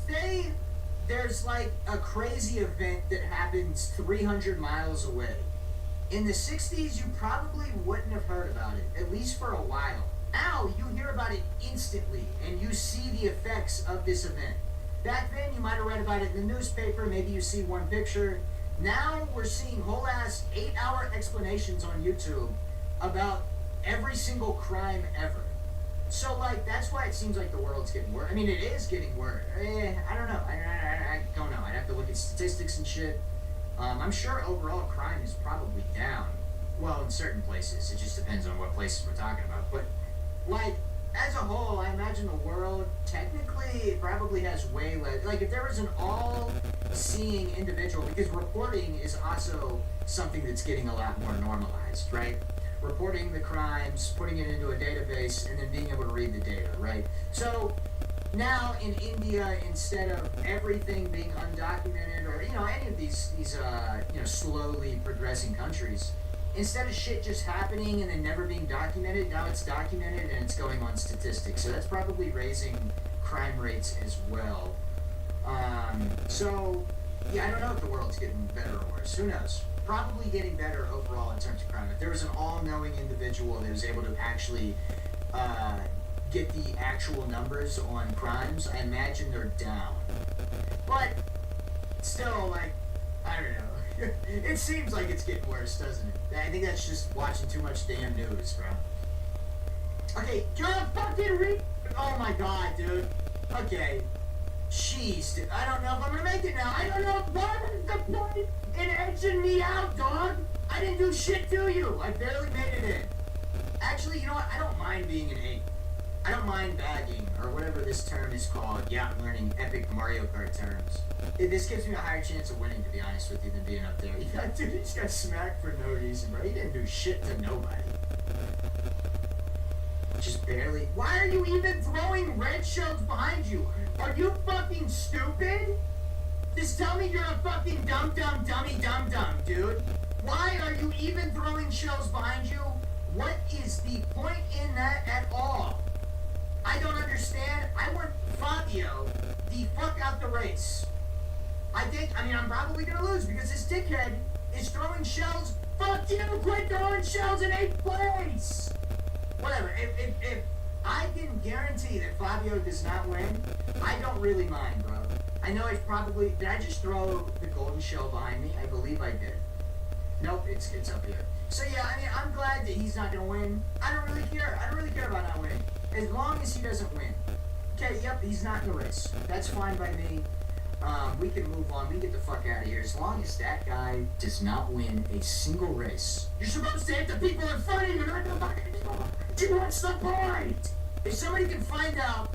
say there's, like, a crazy event that happens 300 miles away. In the 60s, you probably wouldn't have heard about it, at least for a while. Now, you hear about it instantly, and you see the effects of this event. Back then, you might have read about it in the newspaper, maybe you see one picture. Now, we're seeing whole-ass 8-hour explanations on YouTube about every single crime ever. So, like, that's why it seems like the world's getting worse. I mean, it is getting worse. I don't know. I don't know. I'd have to look at statistics and shit. I'm sure overall crime is probably down. Well, in certain places. It just depends on what places we're talking about. But, like, as a whole, I imagine the world technically probably has way less. Like, if there was an all-seeing individual, because reporting is also something that's getting a lot more normalized, right? Reporting the crimes, putting it into a database, and then being able to read the data, right? So now in India, instead of everything being undocumented, or, you know, any of these you know, slowly progressing countries, instead of shit just happening and then never being documented, now it's documented and it's going on statistics. So that's probably raising crime rates as well. So yeah, I don't know if the world's getting better or worse. Who knows? Probably getting better overall in terms of crime. If there was an all-knowing individual that was able to actually get the actual numbers on crimes, I imagine they're down. But still, like, I don't know. It seems like it's getting worse, doesn't it? I think that's just watching too much damn news, bro. Okay, you're a fucking oh my god, dude. Okay. Jeez, dude. I don't know if I'm gonna make it now. I don't know what is the point in edging me out, dog. I didn't do shit to you. I barely made it in. Actually, you know what? I don't mind being an 8. I don't mind bagging, or whatever this term is called. Yeah, I'm learning epic Mario Kart terms. This gives me a higher chance of winning, to be honest with you, than being up there. Dude, he just got smacked for no reason, bro. He didn't do shit to nobody. Just barely. Why are you even throwing red shells behind you? Are you fucking stupid? Just tell me you're a fucking dumb, dude. Why are you even throwing shells behind you? What is the point in that at all? I don't understand. I want Fabio the fuck out the race. I mean, I'm probably gonna lose because this dickhead is throwing shells. Fuck you! Quit throwing shells in 8th place! Whatever. If I can guarantee that Fabio does not win, I don't really mind, bro. I know it's probably... Did I just throw the golden shell behind me? I believe I did. Nope, it's up here. So yeah, I mean, I'm glad that he's not gonna win. I don't really care. I don't really care about not winning. As long as he doesn't win. Okay, yep, he's not in the race. That's fine by me. We can move on. We can get the fuck out of here. As long as that guy does not win a single race. You're supposed to hit the people in front of you, not the fucking people. What's the point? If somebody can find out,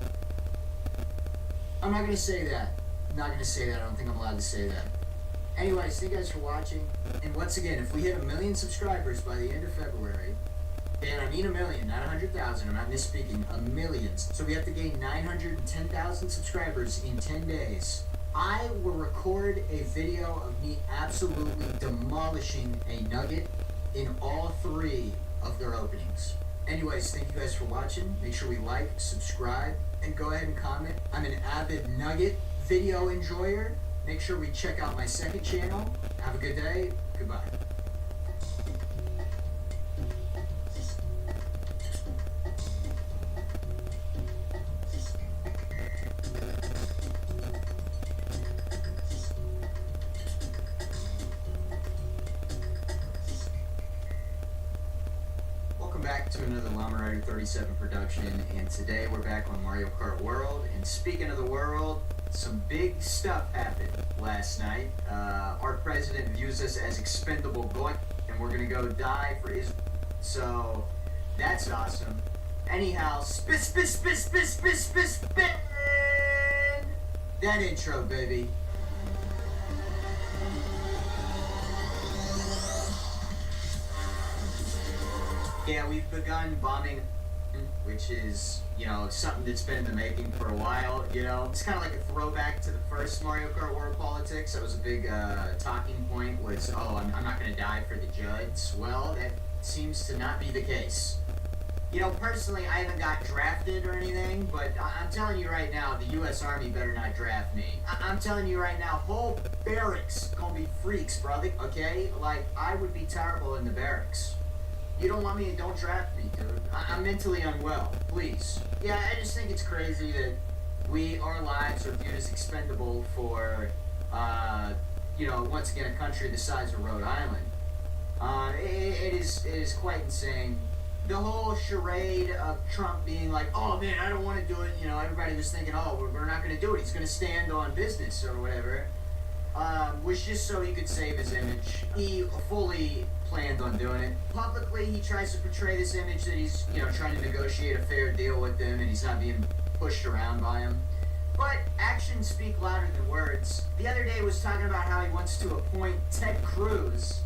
I'm not gonna say that. I'm not gonna say that. I don't think I'm allowed to say that. Anyways, thank you guys for watching. And once again, if we hit 1 million subscribers by the end of February, and I mean 1 million, not 100,000, I'm not misspeaking, 1 million. So we have to gain 910,000 subscribers in 10 days. I will record a video of me absolutely demolishing a Nugget in all 3 of their openings. Anyways, thank you guys for watching. Make sure we like, subscribe, and go ahead and comment. I'm an avid Nugget video enjoyer. Make sure we check out my second channel. Have a good day. Goodbye. Welcome back to another Llama Rider 37 production, and today we're back on Mario Kart World. And speaking of the world, some big stuff happened last night. Our president views us as expendable goy, and we're gonna go die for his. So that's awesome. Anyhow, spin that intro, baby. Yeah, we've begun bombing, which is, you know, something that's been in the making for a while, you know. It's kind of like a throwback to the first Mario Kart World Politics. That was a big talking point was, oh, I'm not going to die for the Judds. Well, that seems to not be the case. You know, personally, I haven't got drafted or anything, but I'm telling you right now, the U.S. Army better not draft me. I'm telling you right now, whole barracks gonna be freaks, brother, okay? Like, I would be terrible in the barracks. You don't want me, don't draft me, dude. I'm mentally unwell, please. Yeah, I just think it's crazy that our lives are viewed as expendable for, you know, once again, a country the size of Rhode Island. It is quite insane. The whole charade of Trump being like, oh man, I don't want to do it, you know, everybody was thinking, oh, we're not going to do it, he's going to stand on business or whatever, was just so he could save his image. He fully planned on doing it. Publicly, he tries to portray this image that he's, you know, trying to negotiate a fair deal with them and he's not being pushed around by him. But actions speak louder than words. The other day was talking about how he wants to appoint Ted Cruz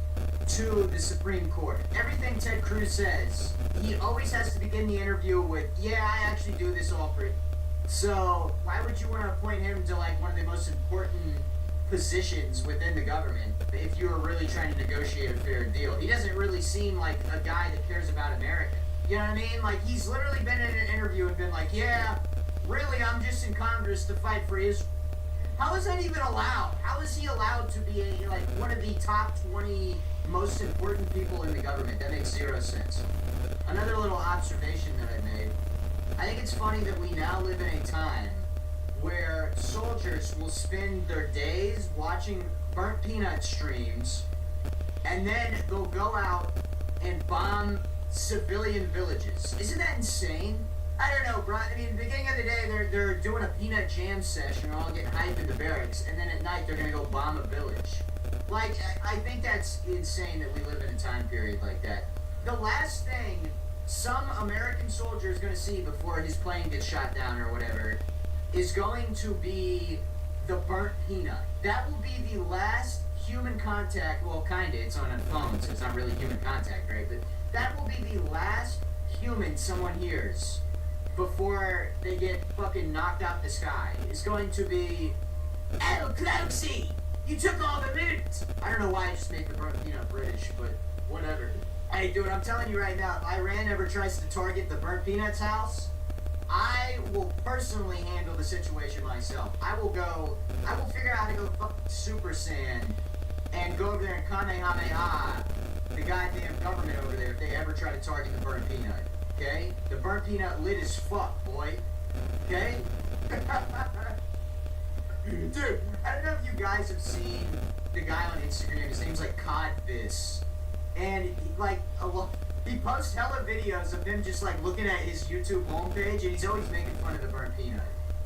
to the Supreme Court. Everything Ted Cruz says, he always has to begin the interview with, yeah, I actually do this all for it. So, why would you want to appoint him to, like, one of the most important positions within the government if you were really trying to negotiate a fair deal? He doesn't really seem like a guy that cares about America. You know what I mean? Like, he's literally been in an interview and been like, yeah, really, I'm just in Congress to fight for Israel. How is that even allowed? How is he allowed to be like one of the top 20 most important people in the government? That makes zero sense. Another little observation that I made. I think it's funny that we now live in a time where soldiers will spend their days watching burnt peanut streams, and then they'll go out and bomb civilian villages. Isn't that insane? I don't know, bro. I mean, at the beginning of the day, they're doing a peanut jam session, all getting hyped in the barracks, and then at night they're gonna go bomb a village. Like, I think that's insane that we live in a time period like that. The last thing some American soldier is gonna see before his plane gets shot down or whatever is going to be the burnt peanut. That will be the last human contact. Well, kinda. It's on a phone, so it's not really human contact, right? But that will be the last human someone hears before they get fucking knocked out the sky. It's going to be, oh, Clouksy, you took all the loot. I don't know why I just made the burnt peanut British, but whatever. Hey, dude, I'm telling you right now, if Iran ever tries to target the burnt peanuts house, I will personally handle the situation myself. I will figure out how to go fuck Super Saiyan and go over there and Kamehameha the goddamn government over there if they ever try to target the burnt peanut. Okay? The burnt peanut lit as fuck, boy. Okay? Dude, I don't know if you guys have seen the guy on Instagram. His name's like Codvis. And he posts hella videos of him just like looking at his YouTube homepage, and he's always making fun of the burnt peanut.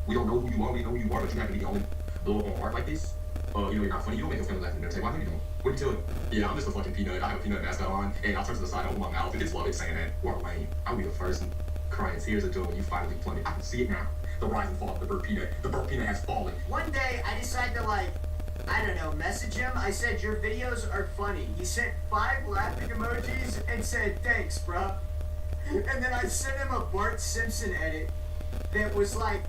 We don't know who you are, we know who you are, but you have to be the only blow up on art like this. You're not funny. You don't make us kind of laugh in there. Say, why are you doing? What are you doing? Yeah, I'm just a fucking peanut. I have a peanut mascot on, and I'll turn to the side, open my mouth, and just love it saying that. Or lame. I'll be the first and crying tears of joy when you finally plummet. I can see it now. The rise and fall of the bird peanut. The bird peanut has fallen. One day, I decided to, like, I don't know, message him. I said, your videos are funny. He sent 5 laughing emojis and said, thanks, bro. And then I sent him a Bart Simpson edit that was like,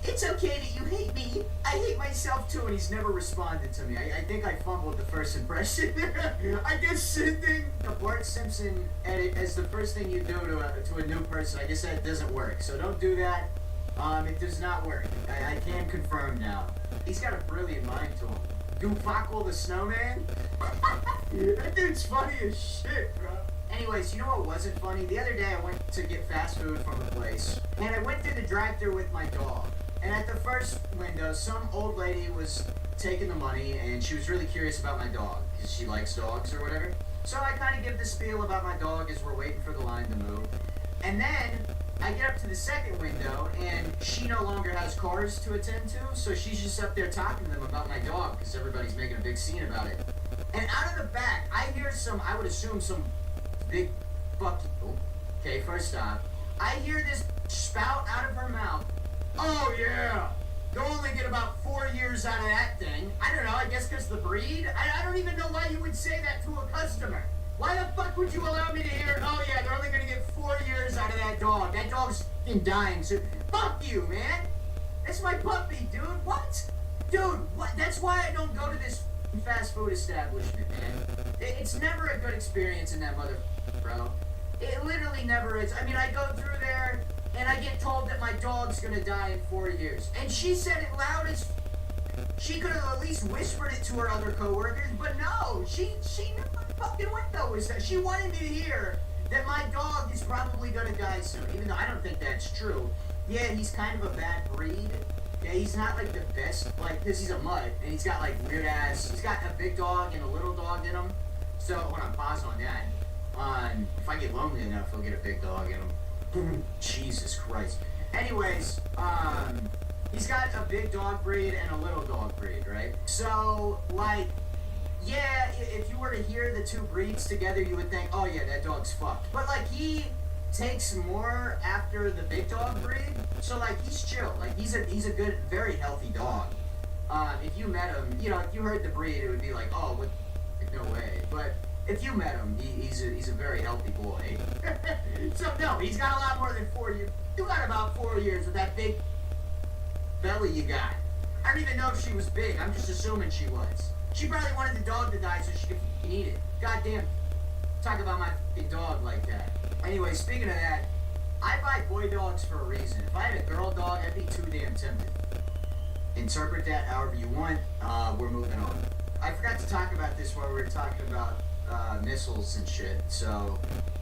it's okay that you hate me. I hate myself too, and he's never responded to me. I think I fumbled the first impression. I guess sending a Bart Simpson edit as the first thing you do to a new person, I guess that doesn't work. So don't do that. It does not work. I can confirm now. He's got a brilliant mind to him. Goofackle the Snowman? That dude's funny as shit, bro. Anyways, you know what wasn't funny? The other day I went to get fast food from a place, and I went through the drive-thru with my dog. And at the first window, some old lady was taking the money, and she was really curious about my dog, because she likes dogs or whatever. So I kind of give the spiel about my dog as we're waiting for the line to move. And then I get up to the second window, and she no longer has cars to attend to, so she's just up there talking to them about my dog, because everybody's making a big scene about it. And out of the back, I hear some, I would assume some big fuck you. Okay, first off, I hear this spout out of her mouth. Oh yeah, they'll only get about 4 years out of that thing. I don't know, I guess because the breed? I don't even know why you would say that to a customer. Why the fuck would you allow me to hear, oh yeah, they're only gonna get 4 years out of that dog. That dog's fucking dying soon. Fuck you, man. That's my puppy, dude. What? Dude, what? That's why I don't go to this fast food establishment, man. It's never a good experience in that mother, bro. It literally never is. I mean, I go through there, and I get told that my dog's gonna die in 4 years. And she said it loud as... She could have at least whispered it to her other coworkers, but no, she knew my fucking window was that. She wanted me to hear that my dog is probably gonna die soon, even though I don't think that's true. Yeah, he's kind of a bad breed. Yeah, he's not like the best, like, because he's a mutt, and he's got like weird ass, he's got a big dog and a little dog in him. So, hold on, pause on that. If I get lonely enough, he'll get a big dog in him. Jesus Christ. Anyways, he's got a big dog breed and a little dog breed, right? So, like, yeah, if you were to hear the two breeds together, you would think, oh yeah, that dog's fucked. But like, he takes more after the big dog breed, so like, he's chill. Like, he's a good, very healthy dog. If you met him, you know, if you heard the breed, it would be like, oh, what, like, no way. But if you met him, he's a very healthy boy. So no, he's got a lot more than 4 years. You got about 4 years with that big belly you got. I don't even know if she was big. I'm just assuming she was. She probably wanted the dog to die so she could eat it. Goddamn. Talk about my fucking dog like that. Anyway, speaking of that, I buy boy dogs for a reason. If I had a girl dog, I'd be too damn tempted. Interpret that however you want. We're moving on. I forgot to talk about this while we were talking about missiles and shit, so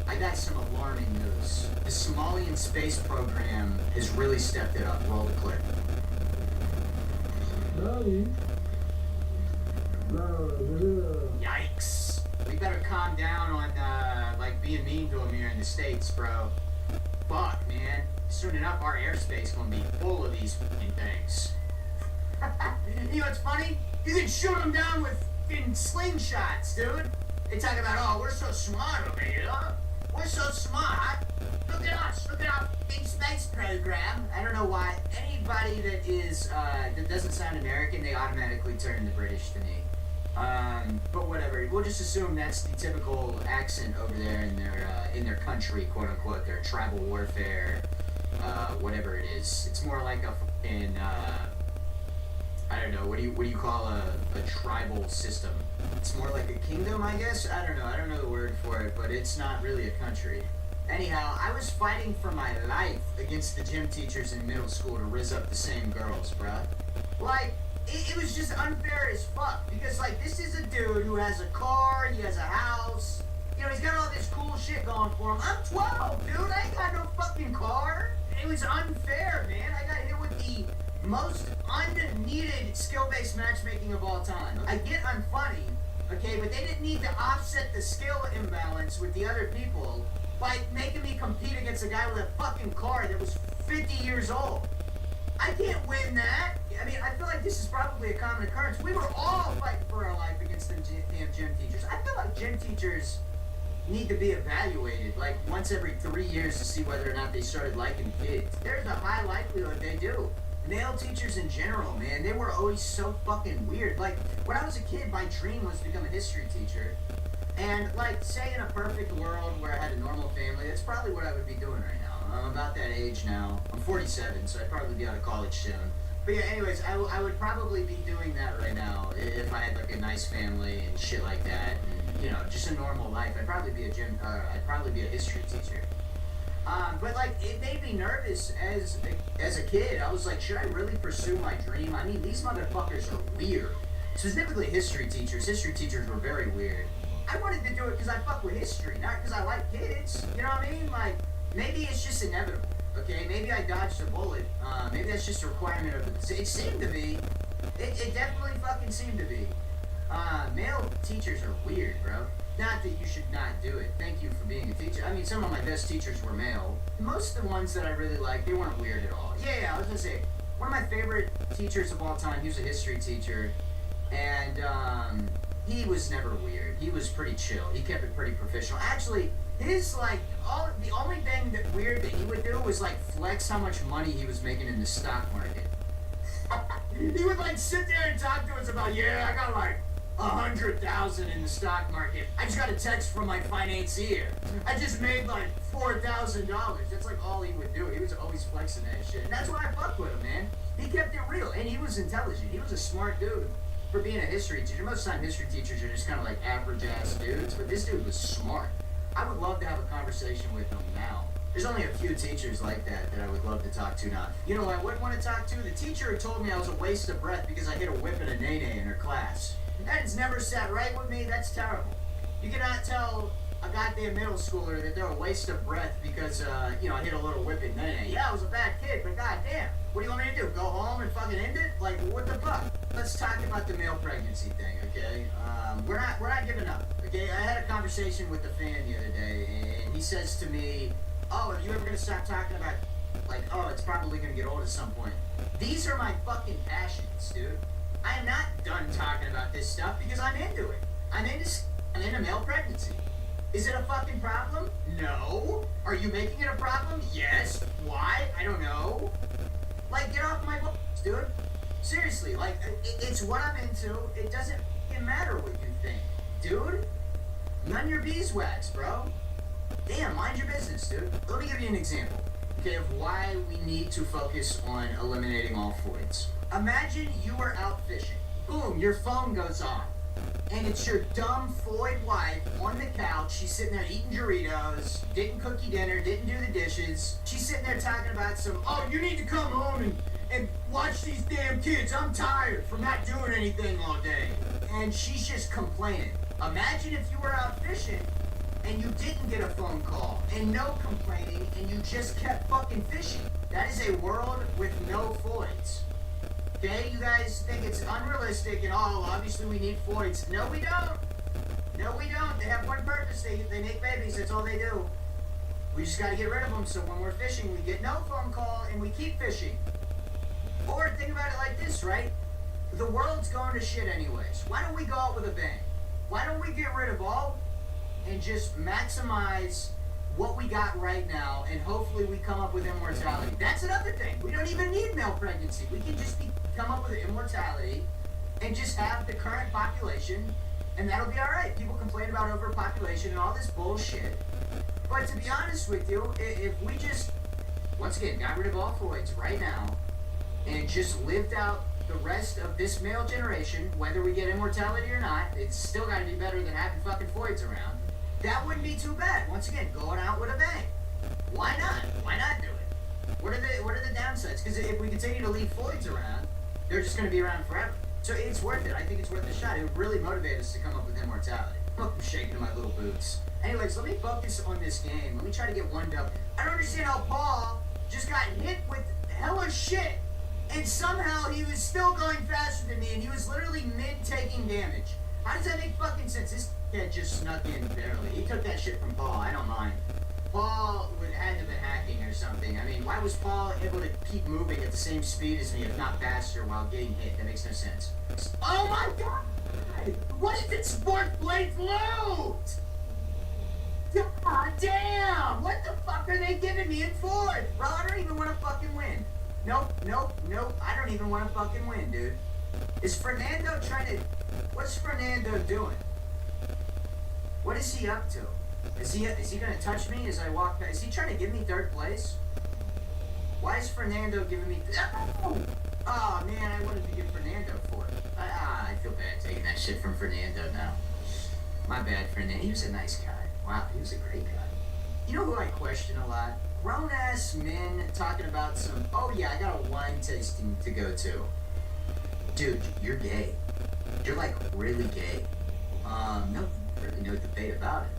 I got some alarming news. The Somalian space program has really stepped it up. Roll the clip. Yikes. We better calm down on, like, being mean to them here in the States, bro. Fuck, man. Soon enough, our airspace gonna be full of these fucking things. You know what's funny? You can shoot them down with fucking slingshots, dude. They talk about, oh, we're so smart over here. We're so smart. Look at us. Look at our big space program. I don't know why anybody that is, that doesn't sound American, they automatically turn to British to me. But whatever. We'll just assume that's the typical accent over there in their country, quote unquote, their tribal warfare, whatever it is. It's more like a fucking, I don't know, what do you call a tribal system? It's more like a kingdom, I guess? I don't know the word for it, but it's not really a country. Anyhow, I was fighting for my life against the gym teachers in middle school to rizz up the same girls, bruh. Like, it was just unfair as fuck, because, like, this is a dude who has a car, he has a house, you know, he's got all this cool shit going for him. I'm 12, dude, I ain't got no fucking car. It was unfair, man. I got hit with the most unneeded skill-based matchmaking of all time. I get I'm funny, okay, but they didn't need to offset the skill imbalance with the other people by making me compete against a guy with a fucking car that was 50 years old. I can't win that. I mean, I feel like this is probably a common occurrence. We were all fighting for our life against them damn gym teachers. I feel like gym teachers need to be evaluated like once every 3 years to see whether or not they started liking kids. There's a high likelihood they do. Male teachers in general, man, they were always so fucking weird. Like, when I was a kid, my dream was to become a history teacher. And, like, say in a perfect world where I had a normal family, that's probably what I would be doing right now. I'm about that age now. I'm 47, so I'd probably be out of college soon. But yeah, anyways, I would probably be doing that right now if I had, like, a nice family and shit like that. And, you know, just a normal life. I'd probably be a history teacher. But like, it made me nervous as a kid. I was like, should I really pursue my dream? I mean, these motherfuckers are weird. Specifically history teachers. History teachers were very weird. I wanted to do it because I fuck with history, not because I like kids. You know what I mean? Like, maybe it's just inevitable, okay? Maybe I dodged a bullet. Maybe that's just a requirement of it. It seemed to be. It definitely fucking seemed to be. Male teachers are weird, bro. Not that you should not do it. Thank you for being a teacher. I mean, some of my best teachers were male. Most of the ones that I really liked, they weren't weird at all. Yeah, I was gonna say, one of my favorite teachers of all time, he was a history teacher, and he was never weird. He was pretty chill. He kept it pretty professional. Actually, his, like, the only thing that weird that he would do was, like, flex how much money he was making in the stock market. He would, like, sit there and talk to us about, yeah, I got, like, 100,000 in the stock market. I just got a text from my financier. I just made like $4,000. That's like all he would do. He was always flexing that shit. And that's why I fucked with him, man. He kept it real. And he was intelligent. He was a smart dude for being a history teacher. Most of the time history teachers are just kind of like average ass dudes. But this dude was smart. I would love to have a conversation with him now. There's only a few teachers like that I would love to talk to now. You know who I wouldn't want to talk to? The teacher who told me I was a waste of breath because I hit a whip and a nay-nay in her class. That has never sat right with me. That's terrible. You cannot tell a goddamn middle schooler that they're a waste of breath because, you know, I hit a little whipping nay-nay. Yeah, I was a bad kid, but goddamn. What do you want me to do? Go home and fucking end it? Like, what the fuck? Let's talk about the male pregnancy thing, okay? We're not giving up, okay? I had a conversation with the fan the other day, and he says to me, oh, are you ever gonna stop talking about, like, oh, it's probably gonna get old at some point? These are my fucking passions, dude. I am not done talking about this stuff because I'm into it. I'm into male pregnancy. Is it a fucking problem? No. Are you making it a problem? Yes. Why? I don't know. Like, get off my balls, dude. Seriously, like, it's what I'm into. It doesn't fucking matter what you think. Dude, none your beeswax, bro. Damn, mind your business, dude. Let me give you an example, okay, of why we need to focus on eliminating all voids. Imagine you are out fishing. Boom, your phone goes on. And it's your dumb Floyd wife on the couch. She's sitting there eating Doritos, didn't cook you dinner, didn't do the dishes. She's sitting there talking about oh, you need to come home and watch these damn kids. I'm tired from not doing anything all day. And she's just complaining. Imagine if you were out fishing and you didn't get a phone call and no complaining and you just kept fucking fishing. That is a world with no voids. Okay, you guys think it's unrealistic and obviously we need voids. No, we don't. No, we don't. They have one purpose. They make babies. That's all they do. We just got to get rid of them so when we're fishing, we get no phone call and we keep fishing. Or think about it like this, right? The world's going to shit anyways. Why don't we go out with a bang? Why don't we get rid of all and just maximize what we got right now and hopefully we come up with immortality. That's another thing. We don't even need male pregnancy. We can just come up with immortality and just have the current population and that'll be alright. People complain about overpopulation and all this bullshit. But to be honest with you, if we just, once again, got rid of all voids right now and just lived out the rest of this male generation, whether we get immortality or not, it's still got to be better than having fucking voids around. That wouldn't be too bad. Once again, going out with a bang. Why not? Why not do it? What are the downsides? Because if we continue to leave voids around, they're just going to be around forever. So it's worth it. I think it's worth a shot. It would really motivate us to come up with immortality. I'm shaking in my little boots. Anyways, let me focus on this game. Let me try to get one dub. I don't understand how Paul just got hit with hella shit, and somehow he was still going faster than me, and he was literally mid-taking damage. How does that make fucking sense? This kid just snuck in barely. He took that shit from Paul. I don't mind. Paul had to have been hacking or something. I mean, why was Paul able to keep moving at the same speed as me, if not faster, while getting hit? That makes no sense. Oh my god! What is this fourth place loot? God damn! What the fuck are they giving me in fourth? Bro, I don't even want to fucking win. Nope. I don't even want to fucking win, dude. Is Fernando trying to... What's Fernando doing? What is he up to? Is he gonna touch me as I walk back? Is he trying to give me third place? Why is Fernando giving me... Oh, man, I wanted to give Fernando fourth. I feel bad taking that shit from Fernando now. My bad, Fernando. He was a nice guy. Wow, he was a great guy. You know who I question a lot? Grown-ass men talking about some... Oh, yeah, I got a wine tasting to go to. Dude, you're gay. You're, like, really gay. Really no debate about it.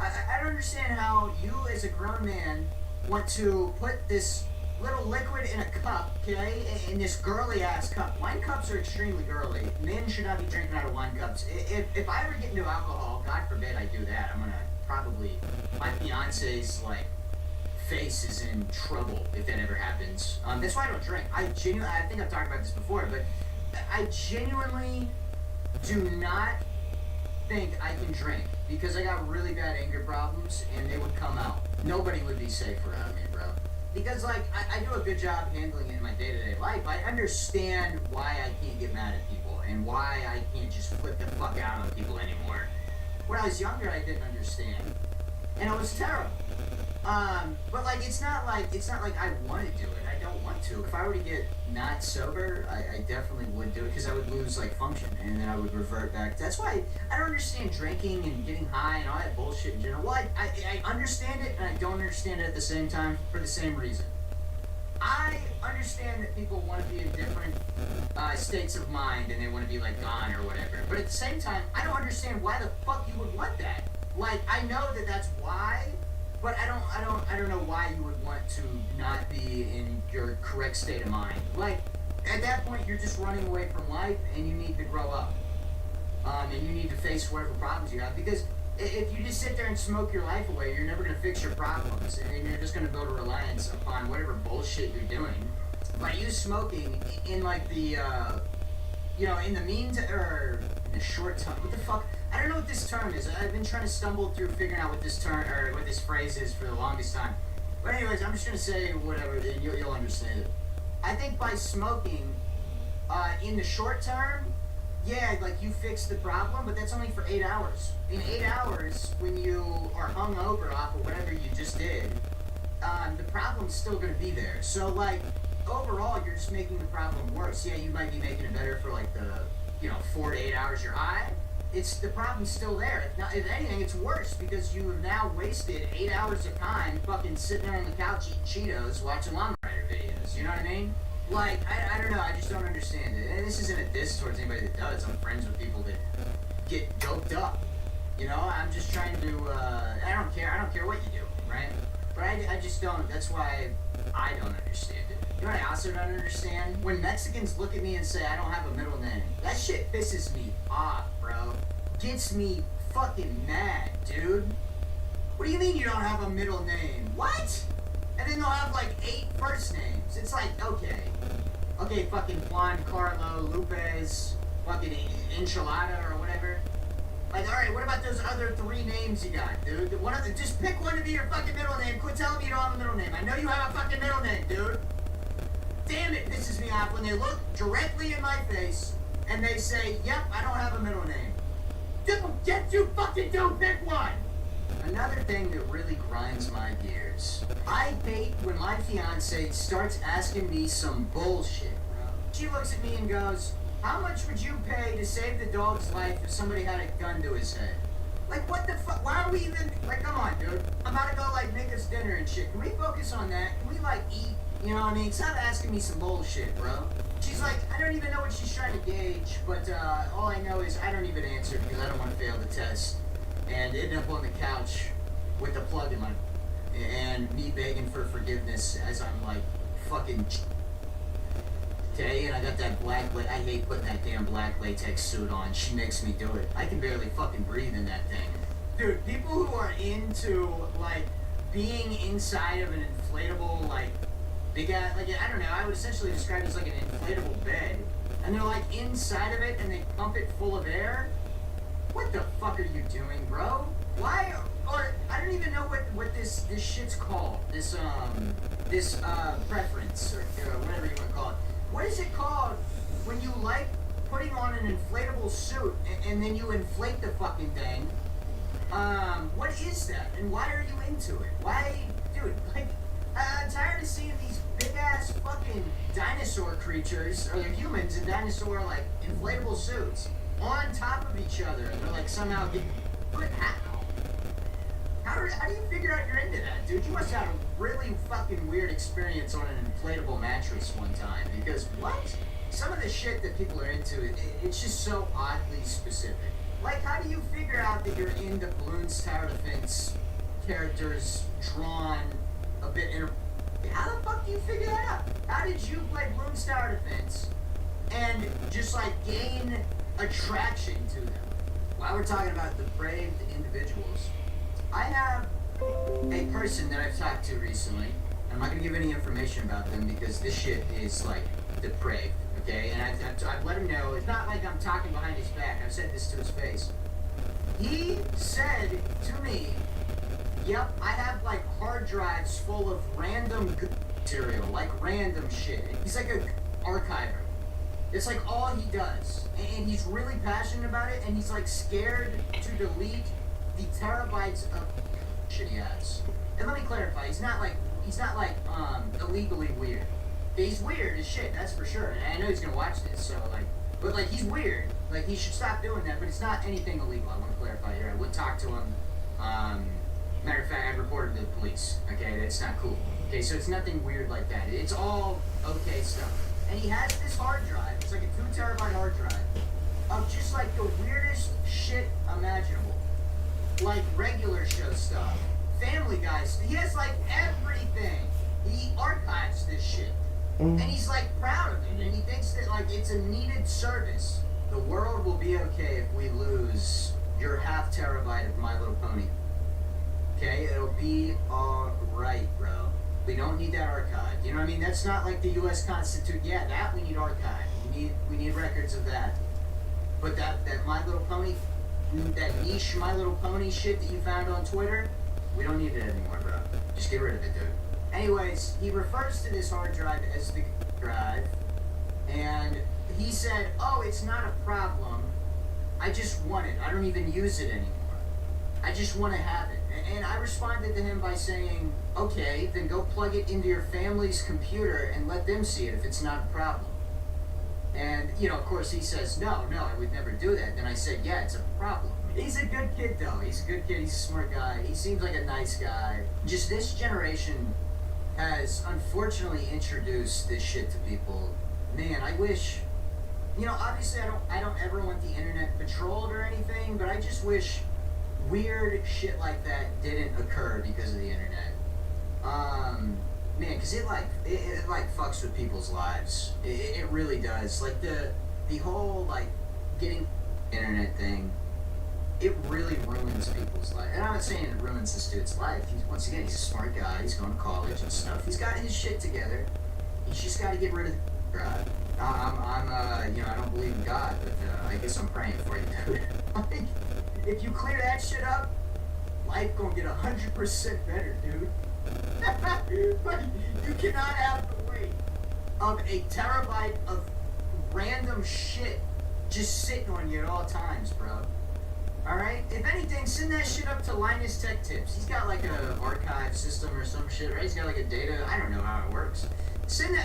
I don't understand how you, as a grown man, want to put this little liquid in a cup, okay, in this girly-ass cup. Wine cups are extremely girly. Men should not be drinking out of wine cups. If I ever get into alcohol, God forbid I do that, I'm gonna probably... My fiance's, like, face is in trouble if that ever happens. That's why I don't drink. I think I've talked about this before, but I genuinely do not think I can drink because I got really bad anger problems and they would come out. Nobody would be safe around me, bro. Because, like, I do a good job handling it in my day-to-day life. I understand why I can't get mad at people and why I can't just flip the fuck out on people anymore. When I was younger, I didn't understand. And it was terrible. But, like, it's not like I want to do it. I don't want to. If I were to get not sober, I definitely would do it because I would lose, like, function and then I would revert back. That's why I don't understand drinking and getting high and all that bullshit in general. Well, I understand it and I don't understand it at the same time for the same reason. I understand that people want to be in different states of mind and they want to be, like, gone or whatever. But at the same time, I don't understand why the fuck you would want that. Like, I know that that's why, but I don't know why you would want to not be in your correct state of mind. Like, at that point, you're just running away from life and you need to grow up. And you need to face whatever problems you have because if you just sit there and smoke your life away, you're never going to fix your problems and you're just going to build a reliance upon whatever bullshit you're doing. By you smoking in, like, the, in the meantime, or in the short time, what the fuck? I don't know what this term is. I've been trying to stumble through figuring out what this term, or what this phrase is for the longest time. But anyways, I'm just going to say whatever, and you'll understand it. I think by smoking, in the short term, yeah, like, you fix the problem, but that's only for 8 hours. In 8 hours, when you are hungover off of whatever you just did, the problem's still going to be there. So, like, overall, you're just making the problem worse. Yeah, you might be making it better for, like, the, 4 to 8 hours you're high. The problem's still there. Now, if anything, it's worse because you have now wasted 8 hours of time fucking sitting there on the couch eating Cheetos watching Lawn Rider videos. You know what I mean? Like, I don't know. I just don't understand it. And this isn't a diss towards anybody that does. I'm friends with people that get doped up. I'm just trying to, I don't care what you do, right? But I just don't. That's why I don't understand it. You know what I also don't understand? When Mexicans look at me and say I don't have a middle name, that shit pisses me off, bro. Gets me fucking mad, dude. What do you mean you don't have a middle name? What? And then they'll have, like, 8 first names. It's like, okay, fucking Juan Carlo Lopez, fucking Enchilada or whatever. Like, alright, what about those other 3 names you got, dude? Just pick one to be your fucking middle name. Quit telling me you don't have a middle name. I know you have a fucking middle name, dude. Damn, it pisses me off when they look directly in my face and they say, yep, I don't have a middle name. Dude, you fucking don't pick one! Another thing that really grinds my gears. I hate when my fiance starts asking me some bullshit, bro. She looks at me and goes, how much would you pay to save the dog's life if somebody had a gun to his head? Like, what the fuck? Why are we even... Like, come on, dude. I'm about to go, like, make us dinner and shit. Can we focus on that? Can we, like, eat? You know what I mean? Stop asking me some bullshit, bro. She's like, I don't even know what she's trying to gauge, but all I know is I don't even answer because I don't want to fail the test. And end up on the couch with the plug in my... And me begging for forgiveness as I'm, like, fucking... Okay, and I got that black... I hate putting that damn black latex suit on. She makes me do it. I can barely fucking breathe in that thing. Dude, people who are into, like, being inside of an inflatable, like, big ass, like, I don't know, I would essentially describe it as like an inflatable bed, and they're like inside of it and they pump it full of air? What the fuck are you doing, bro? Why? Or I don't even know what this shit's called. This preference or whatever you want to call it. What is it called when you like putting on an inflatable suit and then you inflate the fucking thing? What is that? And why are you into it? Why, dude? Like, I'm tired of seeing these big ass fucking dinosaur creatures, or they're humans in dinosaur like inflatable suits on top of each other, and they're like somehow getting. But how do you figure out you're into that, dude? You must have had a really fucking weird experience on an inflatable mattress one time, because what? Some of the shit that people are into, it's just so oddly specific. Like, how do you figure out that you're into Bloons Tower Defense characters drawn a bit how the fuck do you figure that out? How did you play Bloons Tower Defense and just like gain attraction to them? While we're talking about depraved individuals, I have a person that I've talked to recently. I'm not gonna give any information about them because this shit is like depraved, okay? And I've let him know. It's not like I'm talking behind his back. I've said this to his face. He said to me, "Yep, I have like hard drives full of random material, like random shit." He's like a archiver. It's like all he does, and he's really passionate about it, and he's like scared to delete the terabytes of shit he has. And let me clarify, he's not like illegally weird. He's weird as shit, that's for sure. And I know he's gonna watch this, so like, but like he's weird. Like he should stop doing that, but it's not anything illegal. I want to clarify here. I would talk to him. Matter of fact, I reported to the police. Okay, that's not cool. Okay, so it's nothing weird like that. It's all okay stuff. And he has this hard drive. It's like a 2 terabyte hard drive of just like the weirdest shit imaginable. Like regular show stuff, Family Guy. He has like everything. He archives this shit, and he's like proud of it, and he thinks that like it's a needed service. The world will be okay if we lose your half terabyte of My Little Pony. Okay, it'll be alright, bro. We don't need that archived. You know what I mean? That's not like the U.S. Constitution. Yeah, that we need archived. We need records of that. But that My Little Pony, that niche My Little Pony shit that you found on Twitter, we don't need it anymore, bro. Just get rid of it, dude. Anyways, he refers to this hard drive as the drive, and he said, "Oh, it's not a problem. I just want it. I don't even use it anymore. I just want to have it." And I responded to him by saying, "Okay, then go plug it into your family's computer and let them see it if it's not a problem." And, you know, of course he says, no, I would never do that. Then I said, yeah, it's a problem. He's a good kid, though. He's a good kid. He's a smart guy. He seems like a nice guy. Just this generation has unfortunately introduced this shit to people. Man, I wish, you know, obviously I don't ever want the internet patrolled or anything, but I just wish weird shit like that didn't occur because of the internet. Man, because it fucks with people's lives. It really does. Like the whole like getting internet thing, it really ruins people's life. And I'm not saying it ruins this dude's life. Once again, he's a smart guy. He's going to college and stuff. He's got his shit together. He's just got to get rid of the God. You know, I don't believe in God, but I guess I'm praying for you, dude. Like, if you clear that shit up, life gonna get 100% better, dude. Like, you cannot have the weight of a terabyte of random shit just sitting on you at all times, bro. Alright? If anything, send that shit up to Linus Tech Tips. He's got like an archive system or some shit, right? He's got like a data, I don't know how it works.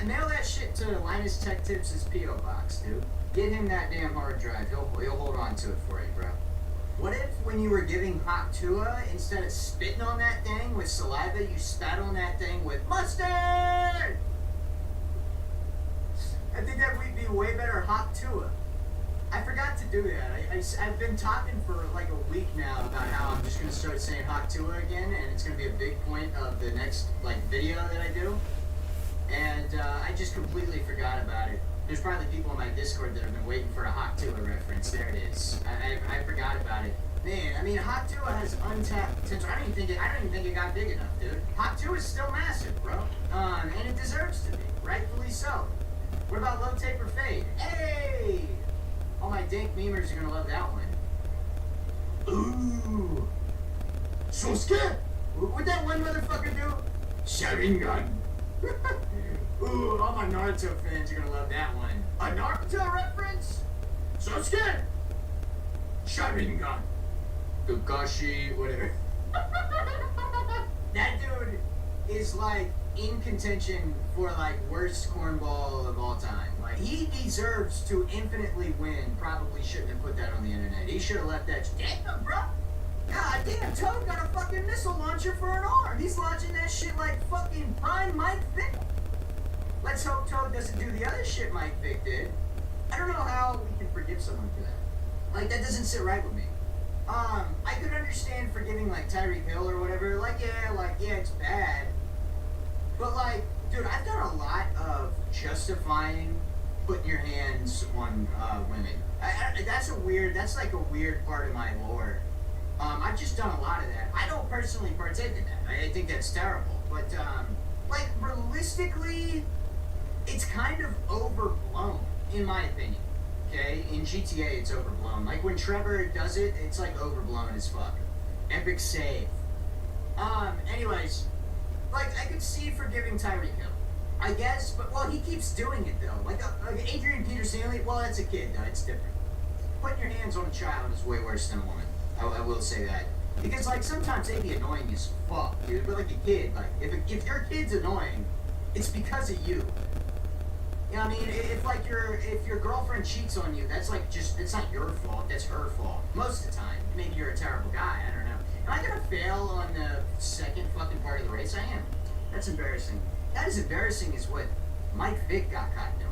Mail that shit to Linus Tech Tips' P.O. Box, dude. Get him that damn hard drive. He'll hold on to it for you, bro. What if when you were giving hot tua, instead of spitting on that thing with saliva, you spat on that thing with mustard? I think that would be way better hot tua. I forgot to do that. I've been talking for like a week now about how I'm just going to start saying hot tua again, and it's going to be a big point of the next like video that I do. And I just completely forgot about it. There's probably people on my Discord that have been waiting for a hot tua reference. There it is. I forgot about it. Man, I mean, Hawk 2 has untapped potential. I don't even think it got big enough, dude. Hawk 2 is still massive, bro. And it deserves to be, rightfully so. What about Low Taper Fade? Hey! All my dank memers are gonna love that one. Ooh! So scared! What'd that one motherfucker do? Sharingan! Ooh, all my Naruto fans are gonna love that one. A Naruto reference? So scared! Sharingan! Kakashi, whatever. That dude is like in contention for like worst cornball of all time. Like he deserves to infinitely win. Probably shouldn't have put that on the internet. He should have left that. Damn, bro. God damn, Toad got a fucking missile launcher for an arm. He's launching that shit like fucking prime Mike Vick. Let's hope Toad doesn't do the other shit Mike Vick did. I don't know how we can forgive someone for that. Like that doesn't sit right with me. I could understand forgiving like Tyreek Hill or whatever. Like yeah, it's bad. But like, dude, I've done a lot of justifying putting your hands on women. That's like a weird part of my lore. I've just done a lot of that. I don't personally partake in that. I think that's terrible. But like realistically, it's kind of overblown in my opinion. Okay, in GTA it's overblown. Like when Trevor does it, it's like overblown as fuck. Epic save. Anyways, like I could see forgiving Tyreek Hill, I guess, but well he keeps doing it though. Like Adrian Peterson, well that's a kid though, it's different. Putting your hands on a child is way worse than a woman. I will say that. Because like sometimes they be annoying as fuck, dude. But like a kid, like if your kid's annoying, it's because of you. You know what I mean? If your girlfriend cheats on you, that's like it's not your fault, that's her fault. Most of the time. Maybe you're a terrible guy, I don't know. Am I gonna fail on the second fucking part of the race? I am. That's embarrassing. That is embarrassing is what Mike Vick got caught doing.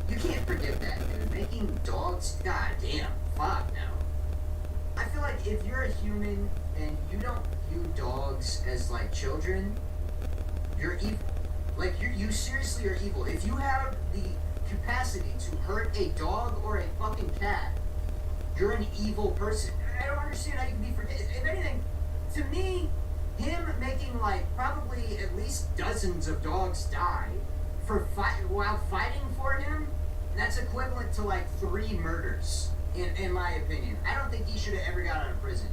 You can't forgive that, dude. Making dogs, god damn, fuck no. I feel like if you're a human and you don't view dogs as like children, you're evil. Like, you seriously are evil. If you have the capacity to hurt a dog or a fucking cat, you're an evil person. I don't understand how you can be forgiven. If anything, to me, him making, like, probably at least dozens of dogs die while fighting for him, that's equivalent to, like, 3 murders, in my opinion. I don't think he should have ever got out of prison.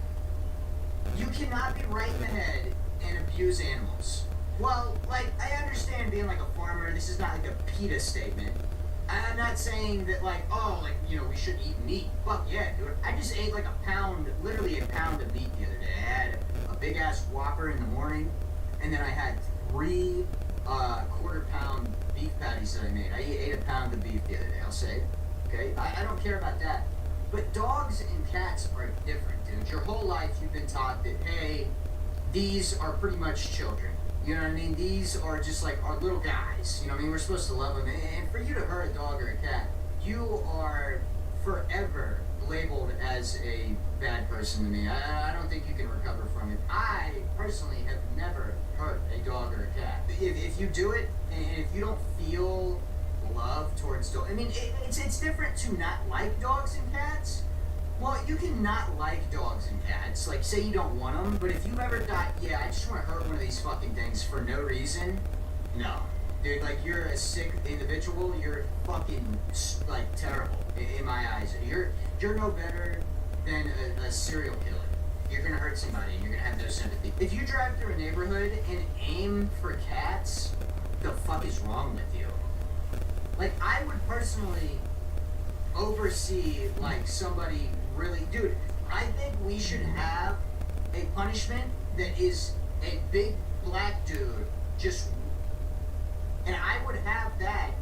You cannot be right in the head and abuse animals. Well, like, I understand being like a farmer, this is not like a PETA statement. I'm not saying that like, oh, like, you know, we shouldn't eat meat. Fuck yeah, dude. I just ate like literally a pound of meat the other day. I had a big ass Whopper in the morning, and then I had 3 quarter-pound beef patties that I made. I ate a pound of beef the other day, I'll say. Okay? I don't care about that. But dogs and cats are different, dude. Your whole life you've been taught that, hey, these are pretty much children. You know what I mean? These are just like our little guys. You know what I mean? We're supposed to love them. And for you to hurt a dog or a cat, you are forever labeled as a bad person to me. I don't think you can recover from it. I personally have never hurt a dog or a cat. If you do it, and if you don't feel love towards dogs, I mean, it's different to not like dogs and cats. Well, you can not like dogs and cats. Like, say you don't want them, but if you ever thought, yeah, I just want to hurt one of these fucking things for no reason, no. Dude, like, you're a sick individual. You're fucking, like, terrible in my eyes. You're no better than a serial killer. You're gonna hurt somebody and you're gonna have no sympathy. If you drive through a neighborhood and aim for cats, the fuck is wrong with you? Like, I would personally oversee, like, somebody really... Dude, I think we should have a punishment that is a big black dude just... And I would have that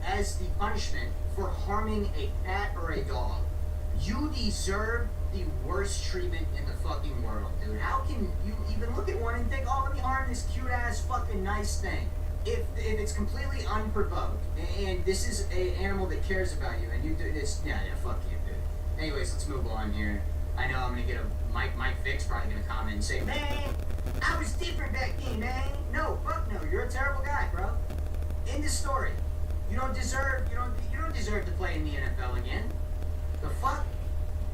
as the punishment for harming a cat or a dog. You deserve the worst treatment in the fucking world, dude. How can you even look at one and think, oh, let me harm this cute-ass fucking nice thing? If it's completely unprovoked, and this is an animal that cares about you, and you do this, yeah, fuck you, dude. Anyways, let's move on here. I know I'm gonna get a Mike Vick's probably gonna comment and say, man, I was different back then, man. No, fuck no, you're a terrible guy, bro. End of story. You don't deserve to play in the NFL again. The fuck?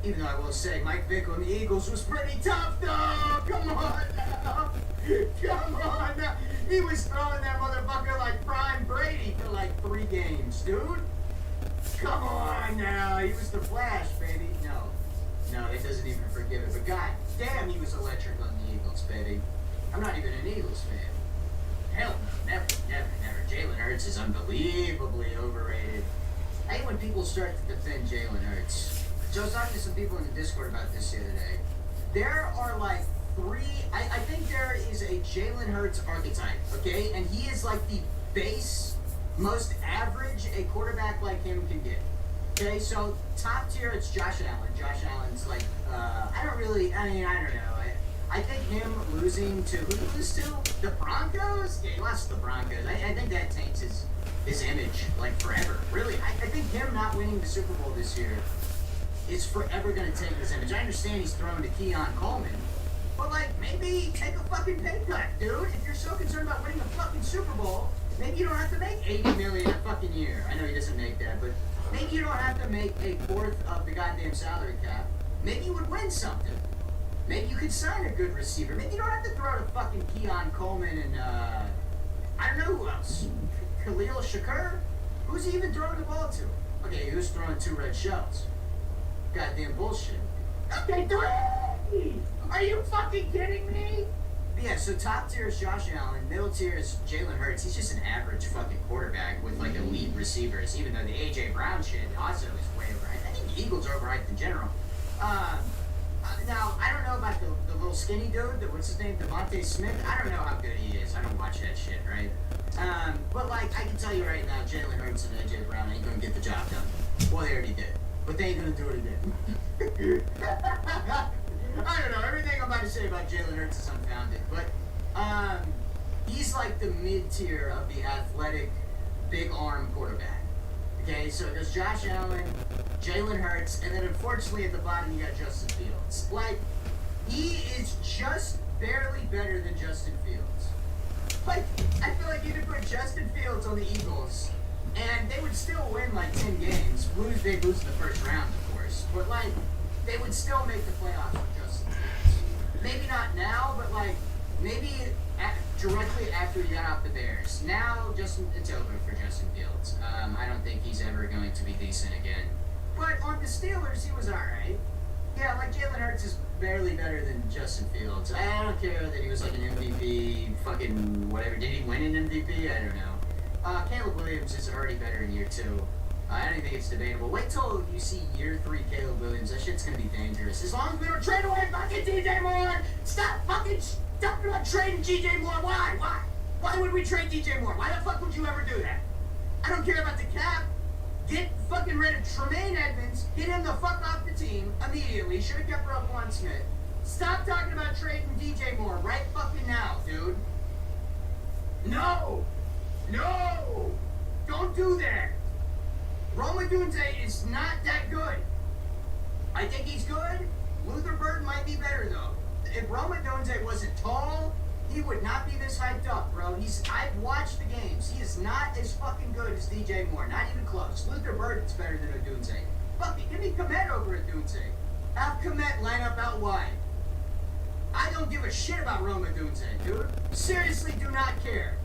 Even though I will say Mike Vick on the Eagles was pretty tough, though. Come on now. Come on now. He was throwing that motherfucker like prime Brady for like 3 games, dude. Come on now. He was the Flash, baby. No, it doesn't even forgive it. But god damn, he was electric on the Eagles, baby. I'm not even an Eagles fan. Hell no, never. Jalen Hurts is unbelievably overrated. I hate when people start to defend Jalen Hurts. So I was talking to some people in the Discord about this the other day. There are like 3, I think there is a Jalen Hurts archetype, okay? And he is like the base, most average a quarterback like him can get. Okay, so top tier, it's Josh Allen. Josh Allen's like, I don't know. I think him losing to, who did he lose to? The Broncos? Yeah, he lost to the Broncos. I think that taints his image, like, forever. Really, I think him not winning the Super Bowl this year is forever going to take his image. I understand he's throwing to Keon Coleman, but, like, maybe take a fucking pay cut, dude. If you're so concerned about winning a fucking Super Bowl, maybe you don't have to make $80 million a fucking year. I know he doesn't make that, but maybe you don't have to make a fourth of the goddamn salary cap. Maybe you would win something. Maybe you could sign a good receiver. Maybe you don't have to throw to fucking Keon Coleman and, I don't know who else. Khalil Shakur? Who's he even throwing the ball to? Okay, he was throwing 2 red shells. Goddamn bullshit. Okay, 3! Are you fucking kidding me? But yeah, so top tier is Josh Allen, middle tier is Jalen Hurts. He's just an average fucking quarterback with like elite receivers, even though the A.J. Brown shit also is way overhyped. I think the Eagles are overhyped in general. Now, I don't know about the little skinny dude, what's his name, Devontae Smith. I don't know how good he is. I don't watch that shit, right? But like, I can tell you right now, Jalen Hurts and A.J. Brown ain't gonna get the job done. Well, they already did. But they ain't gonna do it again. I don't know. Everything I'm about to say about Jalen Hurts is unfounded. But he's like the mid-tier of the athletic, big-arm quarterback. Okay, so there's Josh Allen, Jalen Hurts, and then unfortunately at the bottom you got Justin Fields. Like, he is just barely better than Justin Fields. Like, I feel like you could put Justin Fields on the Eagles, and they would still win like 10 games. They'd lose in the first round, of course. But like, they would still make the playoffs with Justin Fields. Maybe not now, but like, maybe directly after he got off the Bears. Now, it's over for Justin Fields. I don't think he's ever going to be decent again. But on the Steelers, he was alright. Yeah, like Jalen Hurts is barely better than Justin Fields. I don't care that he was like an MVP, fucking whatever. Did he win an MVP? I don't know. Caleb Williams is already better in year 2. I don't think it's debatable. Wait till you see year 3 Caleb Williams. That shit's gonna be dangerous. As long as we don't trade away fucking DJ Moore! Stop fucking talking about trading DJ Moore! Why? Why would we trade DJ Moore? Why the fuck would you ever do that? I don't care about the cap. Get fucking rid of Tremaine Edmonds. Get him the fuck off the team immediately. Should have kept Roquan Smith. Stop talking about trading DJ Moore right fucking now, dude. No! Don't do that. Roma Dunze is not that good. I think he's good. Luther Bird might be better though. If Roma Dunze wasn't tall, he would not be this hyped up, bro. I've watched the games. He is not as fucking good as DJ Moore. Not even close. Luther Bird is better than Odunze. Fuck it, give me Komet over Odunze. Have Komet line up out wide. I don't give a shit about Roma Odunze, dude. Seriously, do not care.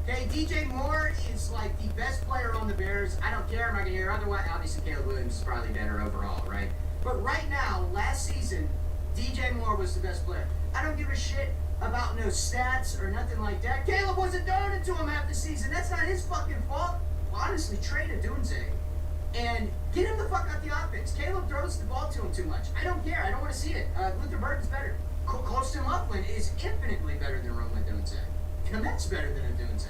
Okay, DJ Moore is like the best player on the Bears. I don't care. I'm not gonna hear otherwise. Obviously, Caleb Williams is probably better overall, right? But right now, last season, DJ Moore was the best player. I don't give a shit about no stats or nothing like that. Caleb wasn't throwing it to him half the season. That's not his fucking fault. Honestly, trade Odunze and get him the fuck out the offense. Caleb throws the ball to him too much. I don't care. I don't want to see it. Luther Burton's better. Colston Loveland is infinitely better than Roma Odunze. Komet's better than Odunze.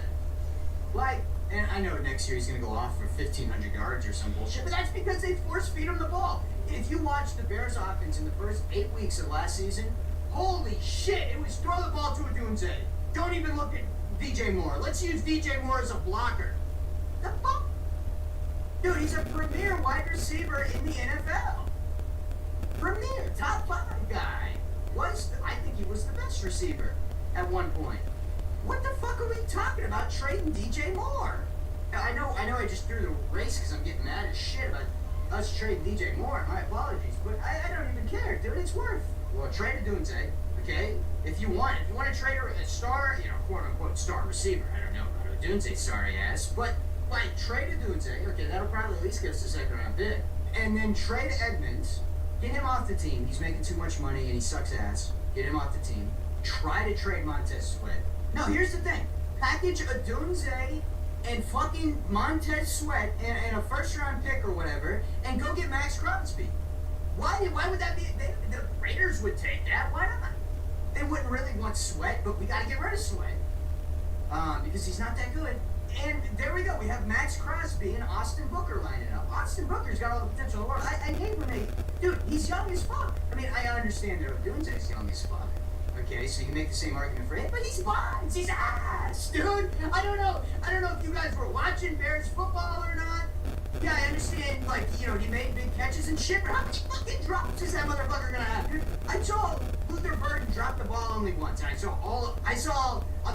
Like, and I know next year he's going to go off for 1,500 yards or some bullshit, but that's because they force feed him the ball. If you watch the Bears offense in the first 8 weeks of last season, holy shit, it was throw the ball to Odunze. Don't even look at DJ Moore. Let's use DJ Moore as a blocker. The fuck? Dude, he's a premier wide receiver in the NFL. Premier, top 5 guy. I think he was the best receiver at one point. What the fuck are we talking about trading DJ Moore? I know I just threw the race because I'm getting mad as shit about us trade DJ Moore, my apologies, but I don't even care, dude. It's worth. Well, trade a Dunze, okay? If you want to trade a star, quote unquote star receiver. I don't know about a Dunze, sorry ass, but like trade a Dunze, okay, that'll probably at least get us a second round pick. And then trade Edmonds, get him off the team. He's making too much money and he sucks ass. Get him off the team. Try to trade Montez Sweat. No, here's the thing. Package a Dunze and fucking Montez Sweat and a first round pick or whatever, and go get Max Crosby. Why would that be? The Raiders would take that. Why not? They wouldn't really want Sweat, but we got to get rid of Sweat because he's not that good. And there we go. We have Max Crosby and Austin Booker lining up. Austin Booker's got all the potential in the world. I hate when dude, he's young as fuck. I mean, I understand that Dunze's young as fuck. Okay, so you can make the same argument for him, but he's buns. He's ass, dude. I don't know if you guys were watching Bears football or not. Yeah, I understand, he made big catches and shit, but how much fucking drops is that motherfucker gonna have, dude? I saw Luther Burden drop the ball only once, and I'll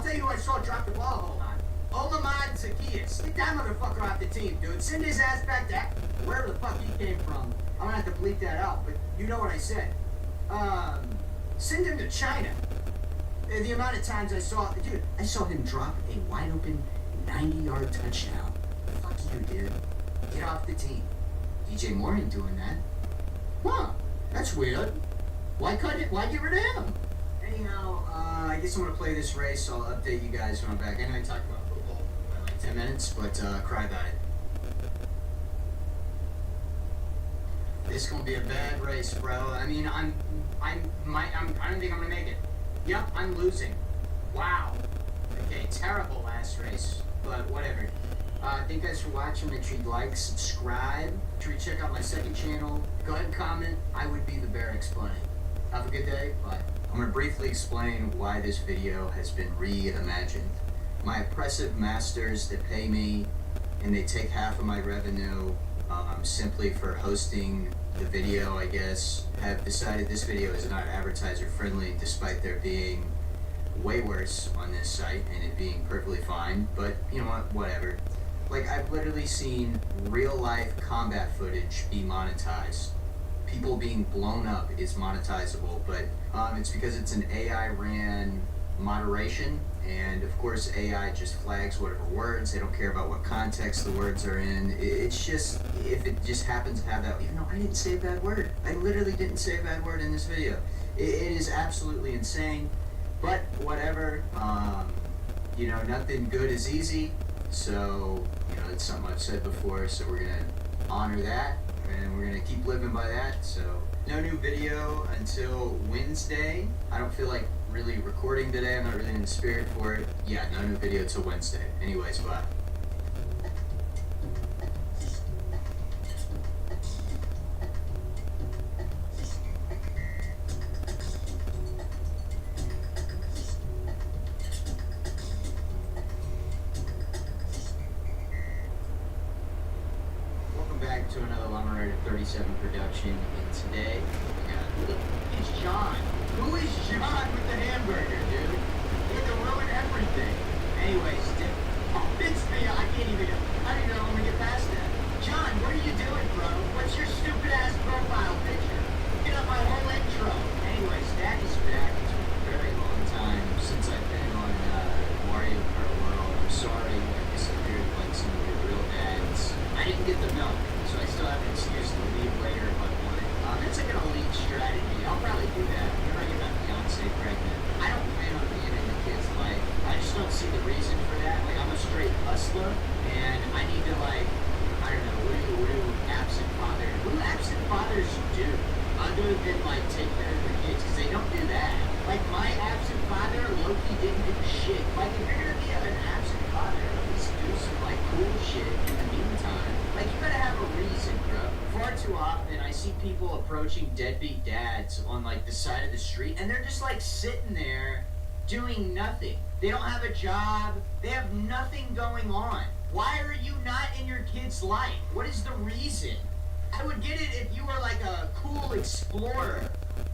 tell you who I saw drop the ball, hold on. Olamide Zacchaeus. Get that motherfucker off the team, dude. Send his ass back to wherever the fuck he came from. I'm gonna have to bleep that out, but you know what I said. Send him to China. The amount of times I saw him drop a wide open 90-yard touchdown. Fuck you, dude. Get off the team. DJ Moore ain't doing that. Huh, that's weird. Why get rid of him? Anyhow, I guess I'm gonna play this race, so I'll update you guys when I'm back. I know I talked about football for like 10 minutes, but cry about it. This is gonna be a bad race, bro. I mean, I don't think I'm gonna make it. Yep, I'm losing. Wow. Okay, terrible last race, but whatever. Thank you guys for watching. Make sure you like, subscribe. Make sure you check out my second channel. Go ahead and comment. I would be the bear explaining. Have a good day. Bye. I'm going to briefly explain why this video has been reimagined. My oppressive masters that pay me and they take half of my revenue simply for hosting the video, I guess, have decided this video is not advertiser friendly despite there being way worse on this site and it being perfectly fine, but you know what, whatever. Like, I've literally seen real life combat footage be monetized. People being blown up is monetizable, but it's because it's an AI ran moderation, and of course AI just flags whatever words. They don't care about what context the words are in. It's just, if it just happens to have that, even though I didn't say a bad word. I literally didn't say a bad word in this video. It is absolutely insane, but whatever. Nothing good is easy, so, it's something I've said before, so we're gonna honor that, and we're gonna keep living by that. So no new video until Wednesday. I don't feel like really recording today. I'm not really in the spirit for it. Yeah, no new video till Wednesday. Anyways, bye. Back to another Llama Rider 37 production, and today it's John. Who is John with the hamburger, dude? He had to ruin everything. Anyways, it's me. I don't even know when we get past that. John, what are you doing, bro? What's your stupid ass profile picture? Get up my whole intro. Anyways, Dad is back. It's been a very long time since I've been on Mario Kart World. I'm sorry I disappeared like some of your real dads. I didn't get the milk, so I still have an excuse to leave later if I want it. It's like an elite strategy. I'll probably do that whenever I get my fiance pregnant. I don't plan on being in the kid's life. I just don't see the reason for that. Like, I'm a straight hustler, and I need to, I don't know, what do absent fathers do? Other than, take care of their kids, because they don't do that. Like, my absent father, Loki, didn't do shit. Like, if you're gonna be an absent father, at least do some, cool shit in the meantime. Like, you gotta have a reason, bro. Far too often, I see people approaching deadbeat dads on, the side of the street, and they're just, sitting there doing nothing. They don't have a job. They have nothing going on. Why are you not in your kid's life? What is the reason? I would get it if you were, a cool explorer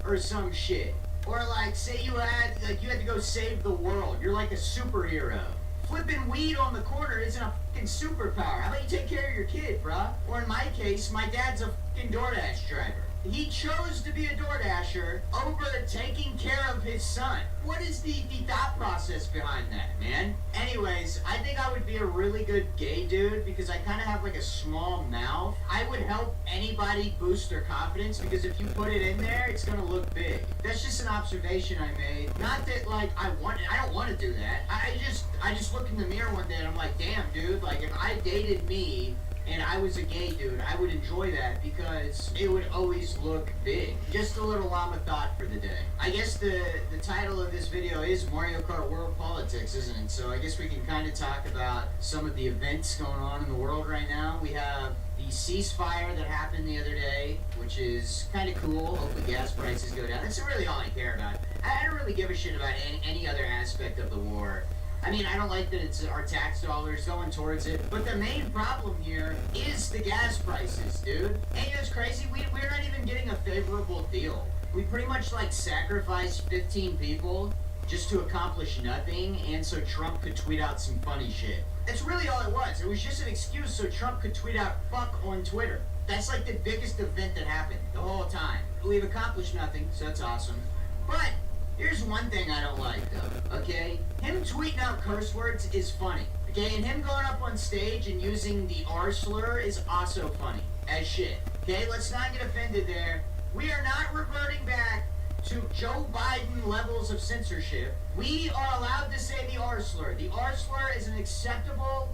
or some shit. Or, say you had to go save the world. You're like a superhero. flipping weed on the corner isn't a fucking superpower. How about you take care of your kid, bruh? Or in my case, my dad's a fucking DoorDash driver. He chose to be a DoorDasher over taking care of his son. What is the thought process behind that, man? Anyways, I think I would be a really good gay dude because I kind of have like a small mouth. I would help anybody boost their confidence because if you put it in there, it's gonna look big. That's just an observation I made. Not that like I don't want to do that. I just look in the mirror one day and I'm like, damn, dude, like if I dated me and I was a gay dude, I would enjoy that because it would always look big. Just a little llama thought for the day. I guess the title of this video is Mario Kart World Politics, isn't it? So I guess we can kind of talk about some of the events going on in the world right now. We have the ceasefire that happened the other day, which is kind of cool. Hopefully gas prices go down. That's really all I care about. I don't really give a shit about any other aspect of the war. I mean, I don't like that it's our tax dollars going towards it, but the main problem here is the gas prices, dude. And you know, it's crazy, we're not even getting a favorable deal. We pretty much like sacrificed 15 people just to accomplish nothing, and so Trump could tweet out some funny shit. That's really all it was. It was just an excuse so Trump could tweet out fuck on Twitter. That's like the biggest event that happened the whole time. We've accomplished nothing, so that's awesome. But here's one thing I don't like, though, okay? Him tweeting out curse words is funny, okay? And him going up on stage and using the R slur is also funny as shit, okay? Let's not get offended there. We are not reverting back to Joe Biden levels of censorship. We are allowed to say the R slur. The R slur is an acceptable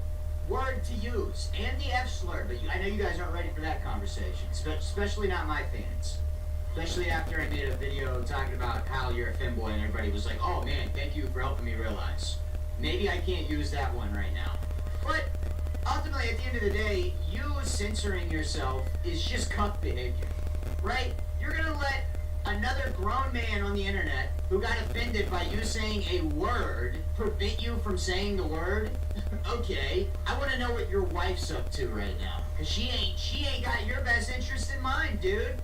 word to use, and the F slur, but I know you guys aren't ready for that conversation, especially not my fans. Especially after I made a video talking about how you're a femboy and everybody was like, oh man, thank you for helping me realize. Maybe I can't use that one right now. But ultimately, at the end of the day, you censoring yourself is just cuck behavior, right? You're gonna let another grown man on the internet who got offended by you saying a word prevent you from saying the word? Okay, I want to know what your wife's up to right now, cause she ain't got your best interest in mind, dude.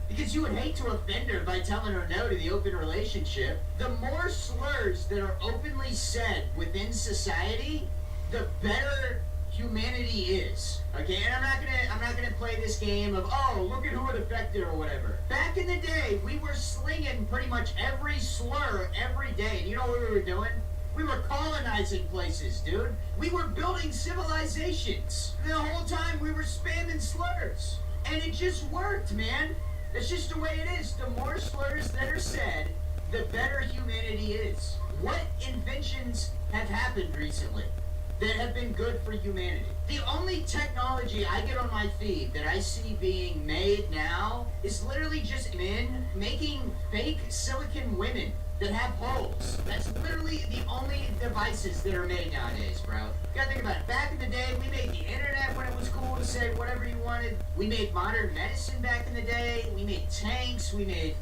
Because you would hate to offend her by telling her no to the open relationship. The more slurs that are openly said within society, the better humanity is. Okay, and I'm not gonna play this game of, oh, look at who it affected or whatever. Back in the day, we were slinging pretty much every slur every day. And you know what we were doing? We were colonizing places, dude. We were building civilizations. The whole time we were spamming slurs. And it just worked, man. That's just the way it is. The more slurs that are said, the better humanity is. What inventions have happened recently that have been good for humanity? The only technology I get on my feed that I see being made now is literally just men making fake silicon women that have holes. That's literally the only devices that are made nowadays, bro. You gotta think about it. Back in the day, we made the internet when it was cool to say whatever you wanted. We made modern medicine back in the day. We made tanks. We made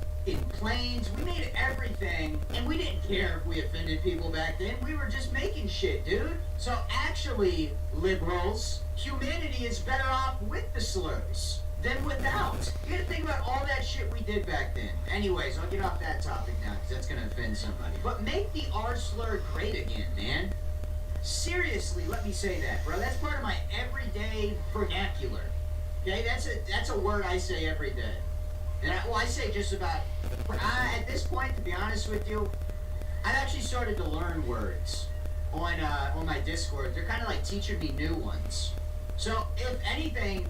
planes. We made everything. And we didn't care if we offended people back then. We were just making shit, dude. So actually, liberals, humanity is better off with the slurs than without. You gotta think about all that shit we did back then. Anyways, I'll get off that topic now, because that's gonna offend somebody. But make the R slur great again, man. Seriously, let me say that, bro. That's part of my everyday vernacular. Okay, that's a word I say every day. And I say just about, at this point, to be honest with you, I've actually started to learn words on my Discord. They're kind of like teaching me new ones. So, if anything,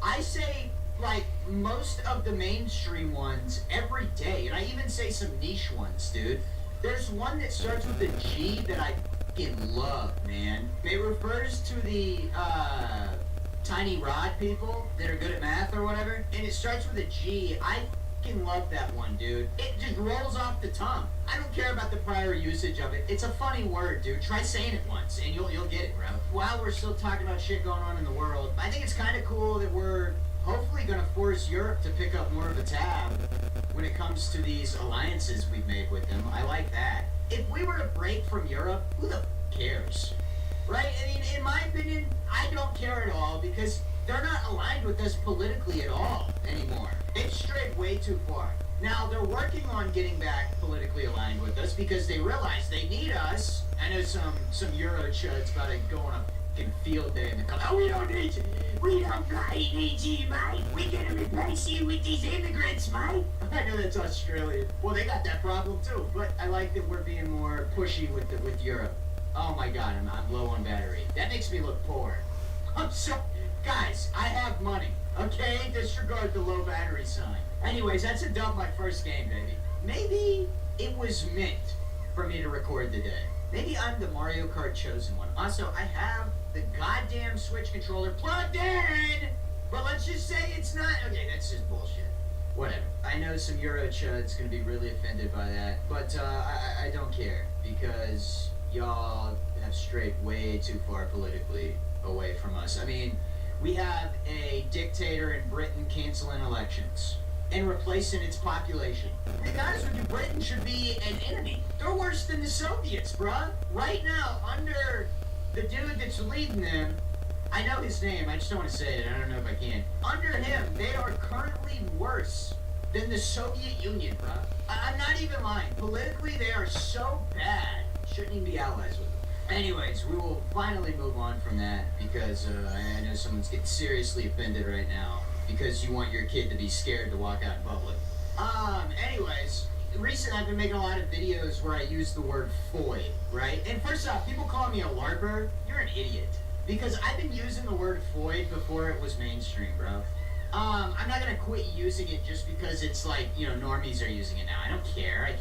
I say, like, most of the mainstream ones every day, and I even say some niche ones, dude. There's one that starts with a G that I fucking love, man. It refers to the, tiny rod people that are good at math or whatever, and it starts with a G. I fucking love that one, dude. It just rolls off the tongue. I don't care about the prior usage of it. It's a funny word, dude. Try saying it once, and you'll get it, bro. While we're still talking about shit going on in the world, I think it's kind of cool that we're hopefully going to force Europe to pick up more of a tab when it comes to these alliances we've made with them. I like that. If we were to break from Europe, who the cares? Right? I mean, in my opinion, I don't care at all because they're not aligned with us politically at all anymore. They've strayed way too far. Now, they're working on getting back politically aligned with us because they realize they need us. I know some Euro chuds about to go on a fucking field day in the country. Oh, we don't need you. We don't bloody need you, mate. We're gonna replace you with these immigrants, mate. I know that's Australia. Well, they got that problem too. But I like that we're being more pushy with Europe. Oh my God, I'm low on battery. That makes me look poor. I'm so... Guys, I have money, okay? Disregard the low battery sign. Anyways, that's a dub my first game, baby. Maybe it was meant for me to record today. Maybe I'm the Mario Kart chosen one. Also, I have the goddamn Switch controller plugged in! But let's just say it's not... Okay, that's just bullshit. Whatever. I know some Euro chud's gonna be really offended by that, but I don't care, because y'all have strayed way too far politically away from us. I mean, we have a dictator in Britain canceling elections and replacing its population. To be honest with you, Britain should be an enemy. They're worse than the Soviets, bruh. Right now, under the dude that's leading them, I know his name, I just don't want to say it, I don't know if I can. Under him, they are currently worse than the Soviet Union, bruh. I'm not even lying. Politically, they are so bad. Shouldn't even be allies with them. Anyways, we will finally move on from that because I know someone's getting seriously offended right now because you want your kid to be scared to walk out in public. Anyways, recently I've been making a lot of videos where I use the word foid, right? And first off, people call me a LARPer. You're an idiot. Because I've been using the word foid before it was mainstream, bro. I'm not gonna quit using it just because it's like, you know, normies are using it now. I don't care. I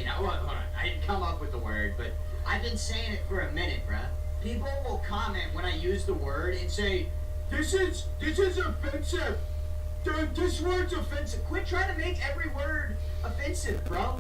hold on. I didn't come up with the word, but I've been saying it for a minute, bruh. People will comment when I use the word and say, this is offensive. This word's offensive. Quit trying to make every word offensive, bro.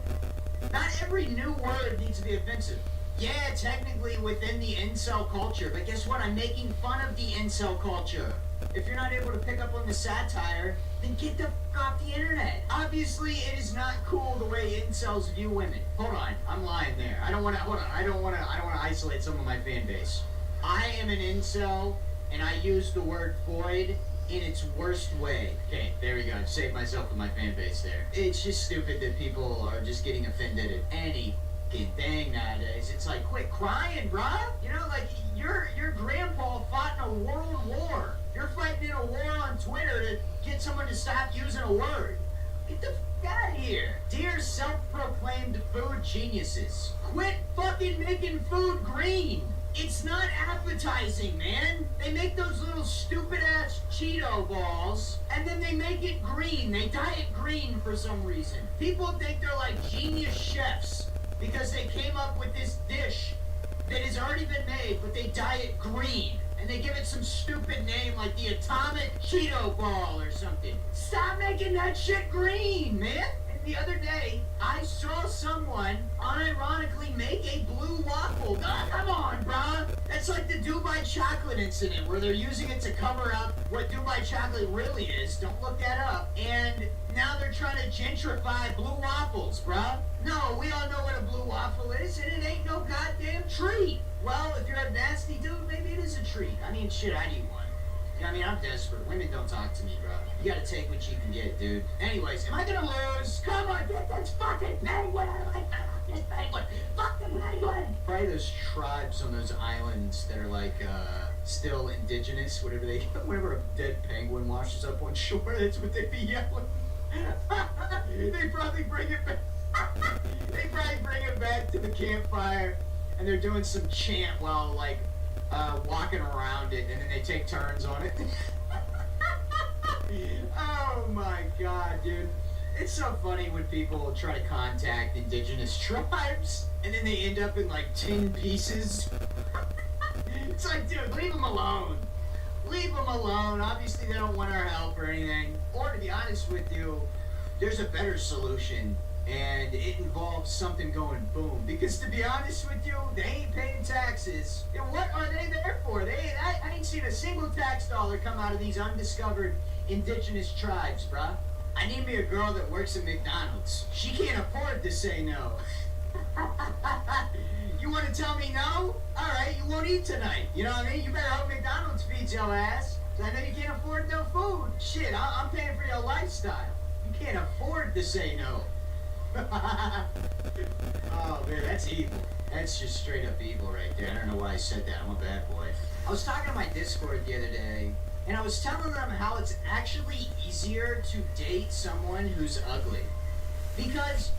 Not every new word needs to be offensive. Yeah, technically within the incel culture, but guess what? I'm making fun of the incel culture. If you're not able to pick up on the satire, then get the fuck off the internet. Obviously, it is not cool the way incels view women. Hold on, I'm lying there. I don't want to isolate some of my fan base. I am an incel, and I use the word void in its worst way. Okay, there we go. I've saved myself with my fan base there. It's just stupid that people are just getting offended at any thing nowadays. It's like, quit crying, bruh. You know, like, your grandpa fought in a world war. You're fighting in a war on Twitter to get someone to stop using a word. Get the fuck out of here. Dear self-proclaimed food geniuses, quit fucking making food green. It's not appetizing, man. They make those little stupid-ass Cheeto balls, and then they make it green. They dye it green for some reason. People think they're like genius chefs because they came up with this dish that has already been made, but they dye it green. And they give it some stupid name like the Atomic Cheeto Ball or something. Stop making that shit green, man! And the other day, I saw someone unironically make a blue waffle. Oh, come on, bruh! That's like the Dubai chocolate incident where they're using it to cover up what Dubai chocolate really is. Don't look that up. And now they're trying to gentrify blue waffles, bruh. No, we all know what a blue waffle is, and it ain't no goddamn treat. Well, if you're a nasty dude, maybe it is a treat. I mean, shit, I need one. You know, I mean, I'm desperate. Women don't talk to me, bro. You gotta take what you can get, dude. Anyways, am I gonna lose? Come on, get this fucking penguin out of my this penguin. Fuck the penguin! Probably those tribes on those islands that are like, still indigenous, whenever a dead penguin washes up on shore, that's what they be yelling. They probably bring it back. They probably bring it back to the campfire, and they're doing some chant while, like, walking around it, and then they take turns on it. Oh my god, dude. It's so funny when people try to contact indigenous tribes, and then they end up in, like, 10 pieces. It's like, dude, leave them alone. Leave them alone. Obviously, they don't want our help or anything. Or, to be honest with you, there's a better solution. And it involves something going boom. Because to be honest with you, they ain't paying taxes. And what are they there for? I ain't seen a single tax dollar come out of these undiscovered indigenous tribes, bruh. I need me a girl that works at McDonald's. She can't afford to say no. You want to tell me no? Alright, you won't eat tonight. You know what I mean? You better hope McDonald's feeds your ass. So I know you can't afford no food. Shit, I'm paying for your lifestyle. You can't afford to say no. Oh man, that's evil. That's just straight up evil right there. I don't know why I said that. I'm a bad boy. I was talking to my Discord the other day, and I was telling them how it's actually easier to date someone who's ugly. Because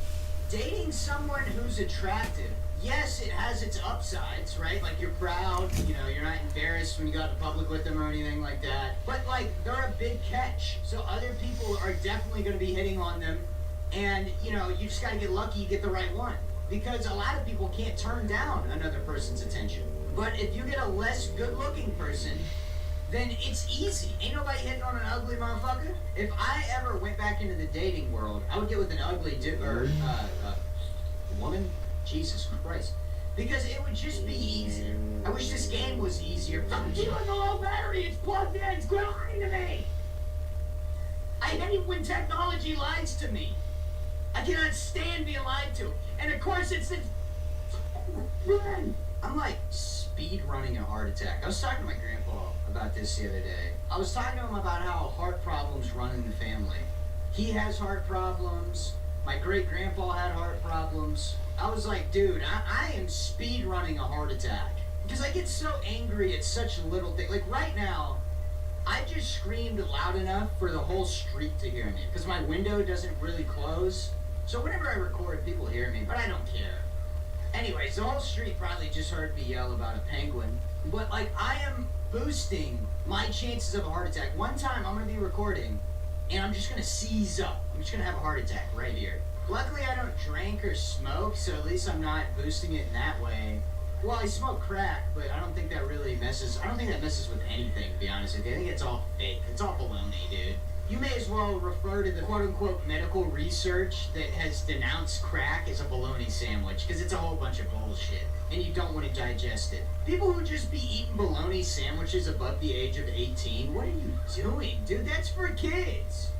dating someone who's attractive, yes, it has its upsides, right? Like, you're proud, you know, you're not embarrassed when you go out in public with them or anything like that. But, like, they're a big catch. So other people are definitely going to be hitting on them. And, you know, you just got to get lucky you get the right one. Because a lot of people can't turn down another person's attention. But if you get a less good-looking person, then it's easy. Ain't nobody hitting on an ugly motherfucker. If I ever went back into the dating world, I would get with an ugly woman. Jesus Christ. Because it would just be easier. I wish this game was easier. Fuck you on the low battery. It's plugged in. It's lying to me. I hate when technology lies to me. I cannot stand being lied to. And of course it's I'm like speed running a heart attack. I was talking to my grandpa about this the other day. I was talking to him about how heart problems run in the family. He has heart problems. My great-grandpa had heart problems. I was like, dude, I am speed running a heart attack. Because I get so angry at such little things. Like right now, I just screamed loud enough for the whole street to hear me. Because my window doesn't really close. So whenever I record, people hear me, but I don't care. Anyways, the whole street probably just heard me yell about a penguin. But, like, I am boosting my chances of a heart attack. One time, I'm going to be recording, and I'm just going to seize up. I'm just going to have a heart attack right here. Luckily, I don't drink or smoke, so at least I'm not boosting it in that way. Well, I smoke crack, but I don't think that really messes... I don't think that messes with anything, to be honest with you. I think it's all fake. It's all baloney, dude. You may as well refer to the quote-unquote medical research that has denounced crack as a bologna sandwich, because it's a whole bunch of bullshit, and you don't want to digest it. People who just be eating bologna sandwiches above the age of 18, what are you doing, dude? That's for kids.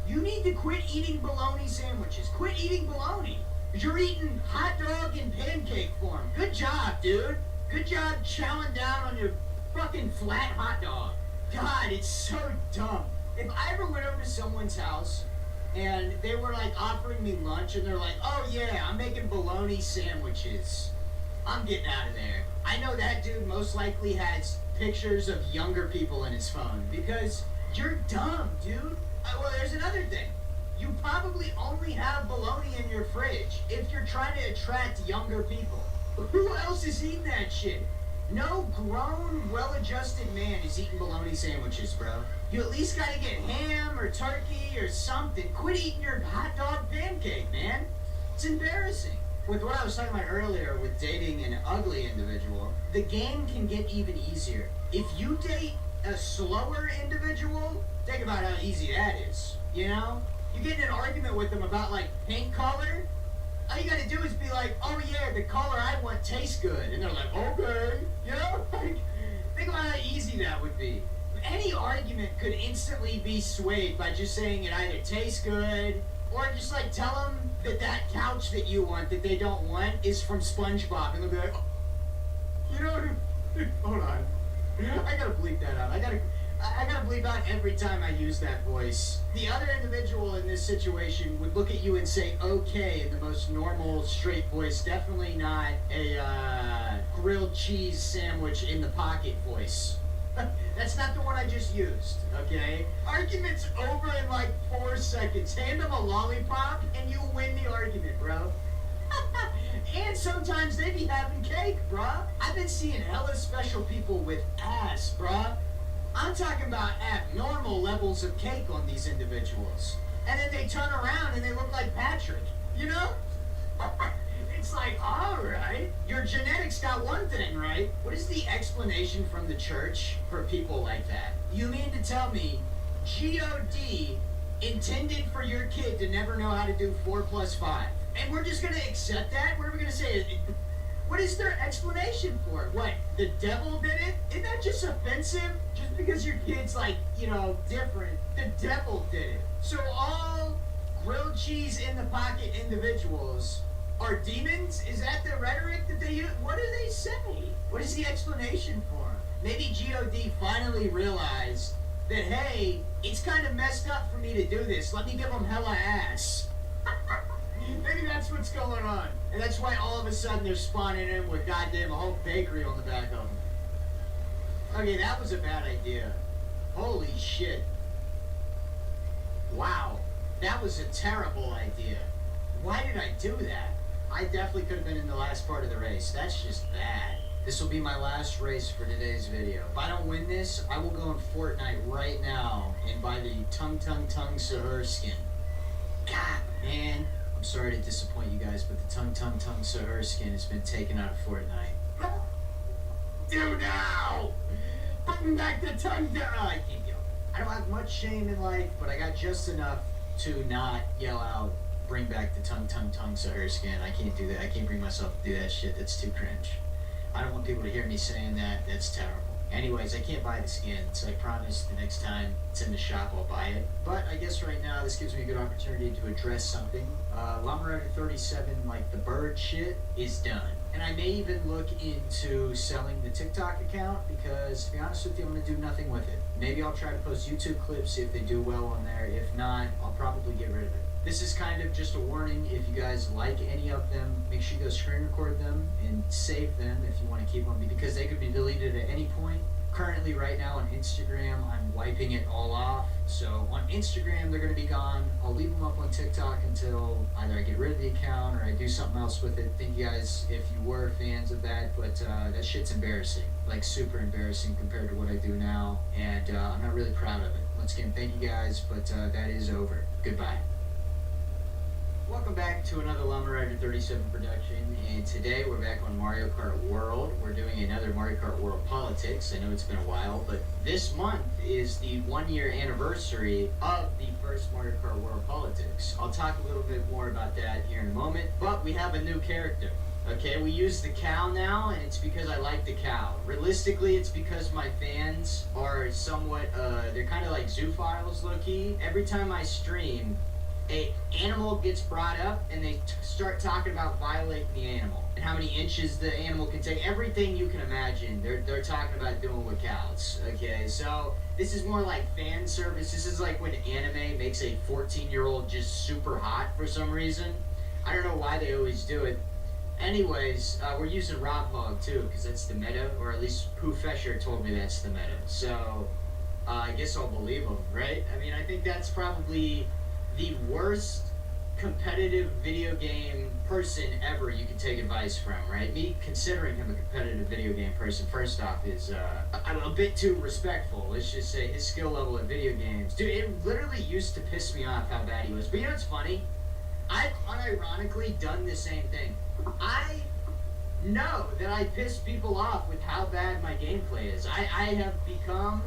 You need to quit eating bologna sandwiches. Quit eating bologna. You're eating hot dog in pancake form. Good job, dude. Good job chowing down on your fucking flat hot dog. God, it's so dumb. If I ever went over to someone's house and they were like offering me lunch and they're like, oh yeah, I'm making bologna sandwiches, I'm getting out of there. I know that dude most likely has pictures of younger people in his phone because you're dumb, dude. Well, there's another thing. You probably only have bologna in your fridge if you're trying to attract younger people. Who else is eating that shit? No grown, well-adjusted man is eating bologna sandwiches, bro. You at least gotta get ham or turkey or something. Quit eating your hot dog pancake, man. It's embarrassing. With what I was talking about earlier with dating an ugly individual, the game can get even easier. If you date a slower individual, think about how easy that is, you know? You get in an argument with them about, like, paint color, all you gotta do is be like, oh yeah, the color I want tastes good. And they're like, okay. You know? Like, think about how easy that would be. Any argument could instantly be swayed by just saying it either tastes good, or just like tell them that that couch that you want that they don't want is from SpongeBob. And they'll be like, oh. You know, hold on. I gotta bleep that out. I gotta bleep out every time I use that voice. The other individual in this situation would look at you and say, okay, in the most normal, straight voice. Definitely not a grilled cheese sandwich in the pocket voice. That's not the one I just used, okay? Argument's over in like 4 seconds. Hand them a lollipop and you win the argument, bro. And sometimes they be having cake, bruh. I've been seeing hella special people with ass, bruh. I'm talking about abnormal levels of cake on these individuals. And then they turn around and they look like Patrick, you know? It's like, alright, your genetics got one thing right. What is the explanation from the church for people like that? You mean to tell me G-O-D intended for your kid to never know how to do 4 plus 5? And we're just gonna accept that? What are we gonna say? What is their explanation for it? What, the devil did it? Isn't that just offensive? Just because your kid's like, you know, different, the devil did it. So all grilled cheese in the pocket individuals are demons? Is that the rhetoric that they use? What do they say? What is the explanation for it? Maybe G.O.D. finally realized that, hey, it's kind of messed up for me to do this. Let me give them hella ass. Maybe that's what's going on. And that's why all of a sudden they're spawning in with goddamn a whole bakery on the back of them. Okay, that was a bad idea. Holy shit. Wow. That was a terrible idea. Why did I do that? I definitely could have been in the last part of the race. That's just bad. This will be my last race for today's video. If I don't win this, I will go in Fortnite right now and buy the Tung Sahur skin. God, man. I'm sorry to disappoint you guys, but the Tung Sahur skin has been taken out of Fortnite. Do now! Bring back the Tung. I can't yell. I don't have much shame in life, but I got just enough to not yell out, bring back the Tung Sahur skin. I can't do that. I can't bring myself to do that shit. That's too cringe. I don't want people to hear me saying that. That's terrible. Anyways, I can't buy the skin, so I promise the next time it's in the shop, I'll buy it. But I guess right now, this gives me a good opportunity to address something. Llama Rider 37, like the bird shit, is done. And I may even look into selling the TikTok account because, to be honest with you, I'm going to do nothing with it. Maybe I'll try to post YouTube clips, see if they do well on there. If not, I'll probably get rid of it. This is kind of just a warning. If you guys like any of them, make sure you go screen record them and save them if you want to keep them, because they could be deleted at any point. Currently, right now on Instagram, I'm wiping it all off. So on Instagram, they're going to be gone. I'll leave them up on TikTok until either I get rid of the account or I do something else with it. Thank you guys if you were fans of that, but that shit's embarrassing. Like, super embarrassing compared to what I do now, and I'm not really proud of it. Once again, thank you guys, but that is over. Goodbye. Welcome back to another Llama Rider 37 production, and today we're back on Mario Kart World. We're doing another Mario Kart World Politics. I know it's been a while, but this month is the 1-year anniversary of the first Mario Kart World Politics. I'll talk a little bit more about that here in a moment, but we have a new character. Okay, we use the cow now, and it's because I like the cow. Realistically, it's because my fans are somewhat, they're kind of like zoophiles, low-key. Every time I stream, an animal gets brought up and they start talking about violating the animal and how many inches the animal can take. Everything you can imagine, they're talking about doing with cows. Okay, so this is more like fan service. This is like when anime makes a 14-year-old just super hot for some reason. I don't know why they always do it. Anyways, we're using Rob Hog too, because that's the meta, or at least Pooh Fesher told me that's the meta. So I guess I'll believe him, right? I mean, I think that's probably the worst competitive video game person ever you can take advice from, right? Me considering him a competitive video game person, first off, is a bit too respectful. Let's just say his skill level at video games. Dude, it literally used to piss me off how bad he was. But you know what's funny? I've unironically done the same thing. I know that I piss people off with how bad my gameplay is. I have become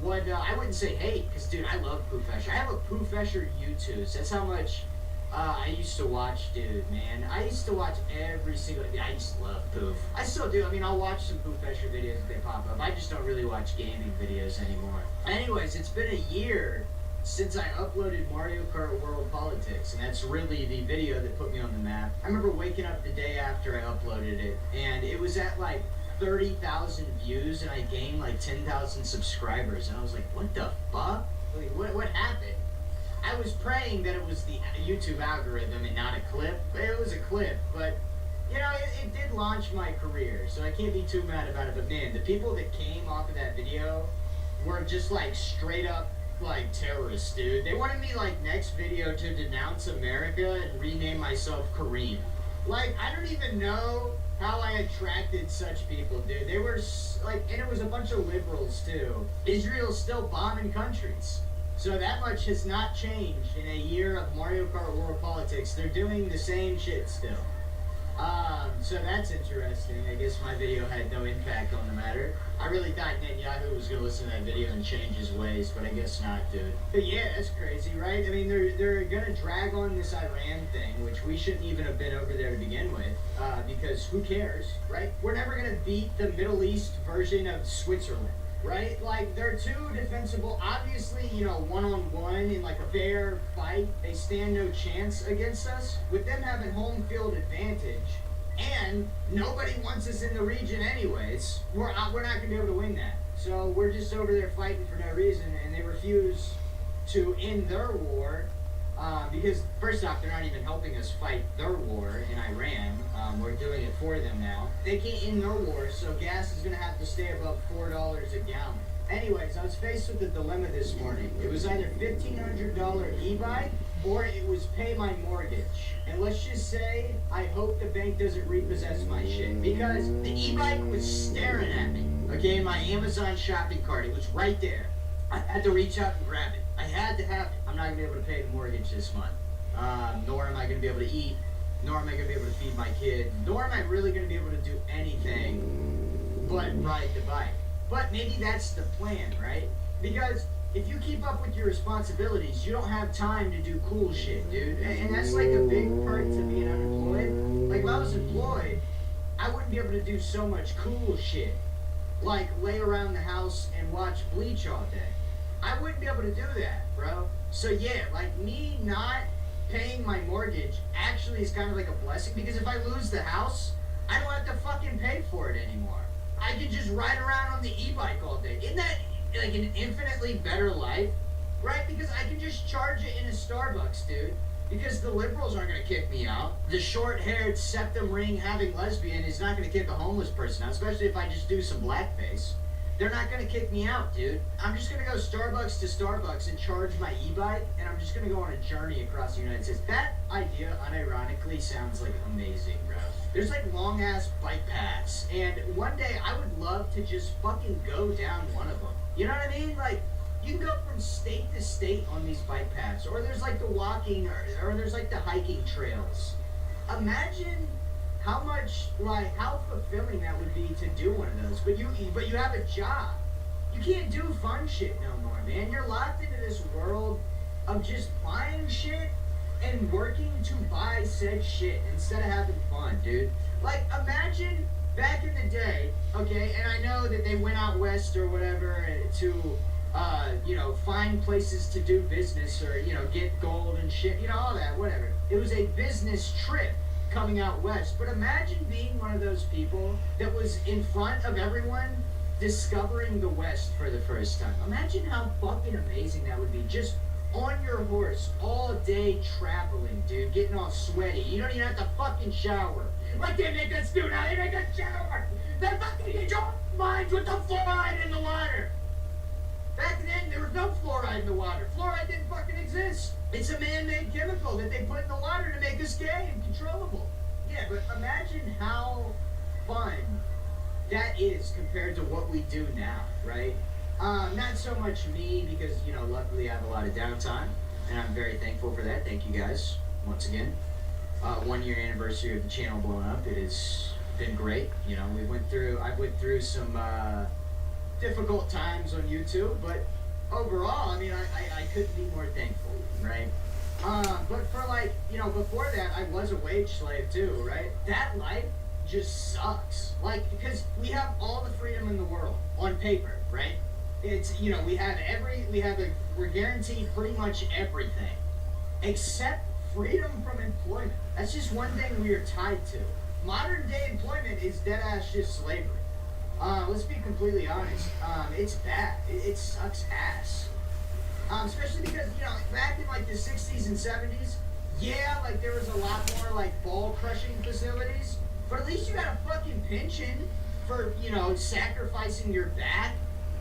what, I wouldn't say hate, because, dude, I love Pooh Fesher. I have a Pooh Fesher YouTube. That's how much I used to watch, dude, man. I used to watch every single, I used to love Pooh. I still do. I mean, I'll watch some Pooh Fesher videos if they pop up. I just don't really watch gaming videos anymore. Anyways, it's been a year since I uploaded Mario Kart World Politics, and that's really the video that put me on the map. I remember waking up the day after I uploaded it, and it was at like 30,000 views, and I gained like 10,000 subscribers, and I was like, what the fuck? Like, what happened? I was praying that it was the YouTube algorithm and not a clip, but it was a clip, but you know, it did launch my career, so I can't be too mad about it. But man, the people that came off of that video were just like straight up like terrorists, dude. They wanted me like next video to denounce America and rename myself Kareem. Like, I don't even know how I attracted such people, dude. They were like, and it was a bunch of liberals too. Israel's still bombing countries. So that much has not changed in a year of Mario Kart World Politics. They're doing the same shit still. So that's interesting. I guess my video had no impact on the matter. I really thought Netanyahu was going to listen to that video and change his ways, but I guess not, dude. But yeah, that's crazy, right? I mean, they're going to drag on this Iran thing, which we shouldn't even have been over there to begin with, because who cares, right? We're never going to beat the Middle East version of Switzerland. Right? Like, they're too defensible. Obviously, you know, one-on-one in, like, a fair fight, they stand no chance against us. With them having home field advantage, and nobody wants us in the region anyways, we're not going to be able to win that. So we're just over there fighting for no reason, and they refuse to end their war because, first off, they're not even helping us fight their war in Iran. We're doing it for them now. They can't end their war, so gas is going to have to stay above $4 a gallon. Anyways, I was faced with a dilemma this morning. It was either $1,500 e-bike or it was pay my mortgage. And let's just say, I hope the bank doesn't repossess my shit, because the e-bike was staring at me. Okay, in my Amazon shopping cart, it was right there. I had to reach out and grab it. I had to have it. I'm not going to be able to pay the mortgage this month. Nor am I going to be able to eat. Nor am I going to be able to feed my kid. Nor am I really going to be able to do anything but ride the bike. But maybe that's the plan, right? Because if you keep up with your responsibilities, you don't have time to do cool shit, dude. And that's like a big perk to being unemployed. Like, if I was employed, I wouldn't be able to do so much cool shit. Like lay around the house and watch Bleach all day. I wouldn't be able to do that, bro. So yeah, like me not paying my mortgage actually is kind of like a blessing, because if I lose the house, I don't have to fucking pay for it anymore. I can just ride around on the e-bike all day. Isn't that like an infinitely better life? Right? Because I can just charge it in a Starbucks, dude. Because the liberals aren't going to kick me out. The short-haired, septum ring having lesbian is not going to kick a homeless person out, especially if I just do some blackface. They're not going to kick me out, dude. I'm just going to go Starbucks to Starbucks and charge my e-bike, and I'm just going to go on a journey across the United States. That idea, unironically, sounds like amazing, bro. There's like long-ass bike paths, and one day I would love to just fucking go down one of them. You know what I mean? Like, you can go from state to state on these bike paths, or there's like the walking, or there's like the hiking trails. Imagine how much, like, how fulfilling that would be to do one of those. But you have a job. You can't do fun shit no more, man. You're locked into this world of just buying shit and working to buy said shit instead of having fun, dude. Like, imagine back in the day, okay, and I know that they went out west or whatever to, you know, find places to do business or, you know, get gold and shit, you know, all that, whatever. It was a business trip coming out west. But imagine being one of those people that was in front of everyone discovering the West for the first time. Imagine how fucking amazing that would be. Just on your horse all day traveling, dude, getting all sweaty. You don't even have to fucking shower. Like they make us do now, they make us shower. They fucking get your minds with the fluoride in the water. Back then, there was no fluoride in the water. Fluoride didn't fucking exist. It's a man-made chemical that they put in the water to make us gay and controllable. Yeah, but imagine how fun that is compared to what we do now, right? Not so much me, because, you know, luckily I have a lot of downtime, and I'm very thankful for that. Thank you guys, once again. 1 year anniversary of the channel blowing up. It has been great. You know, I went through some difficult times on YouTube, but overall, I mean, I couldn't be more thankful, right? But for, like, you know, before that, I was a wage slave too, right? That life just sucks. Like, because we have all the freedom in the world on paper, right? It's, you know, we're guaranteed pretty much everything except freedom from employment. That's just one thing we are tied to. Modern day employment is dead ass just slavery. Let's be completely honest. It's bad. It sucks ass. Especially because, you know, back in like the 60s and 70s, yeah, like there was a lot more like ball crushing facilities, but at least you got a fucking pension for, you know, sacrificing your back,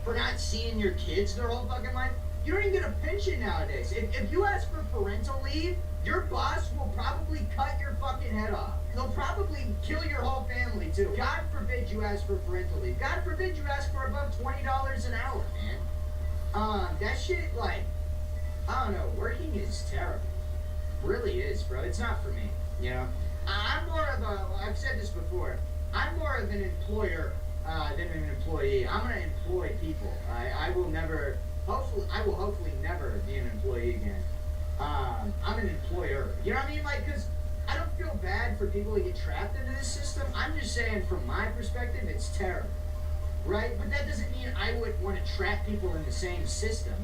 for not seeing your kids their whole fucking life. You don't even get a pension nowadays. If you ask for parental leave, your boss will probably cut your fucking head off. They'll probably kill your whole family too. God forbid you ask for parental leave. God forbid you ask for above $20 an hour, man. That shit, like, I don't know, working is terrible. Really is, bro. It's not for me, you know? I'm more of I've said this before, I'm more of an employer than an employee. I'm gonna employ people. I will hopefully never be an employee again. I'm an employer. You know what I mean? Like, because I don't feel bad for people who get trapped into this system. I'm just saying, from my perspective, it's terrible. Right? But that doesn't mean I would want to trap people in the same system.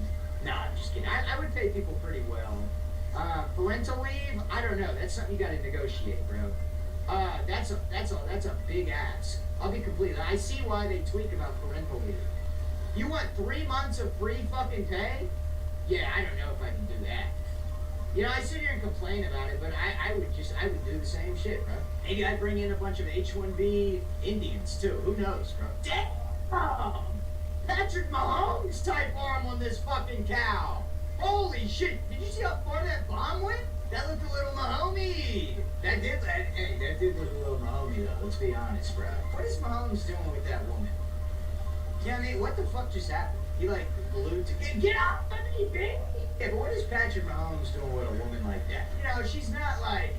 No, I'm just kidding. I would pay people pretty well. Parental leave, I don't know. That's something you got to negotiate, bro. That's a big ask. I'll be completely. I see why they tweak about parental leave. You want 3 months of free fucking pay? Yeah, I don't know if I can do that. You know, I sit here and complain about it, but I would do the same shit, bro. Maybe I'd bring in a bunch of H-1B Indians, too. Who knows, bro? Damn! Patrick Mahomes type arm on this fucking cow. Holy shit. Did you see how far that bomb went? That looked a little Mahomey. That did look a little Mahomey, though. Let's be honest, bro. What is Mahomes doing with that woman? Yeah, I mean, what the fuck just happened? He, like, glued to... Get off of me, baby! Yeah, but what is Patrick Mahomes doing with a woman like that? You know, she's not like,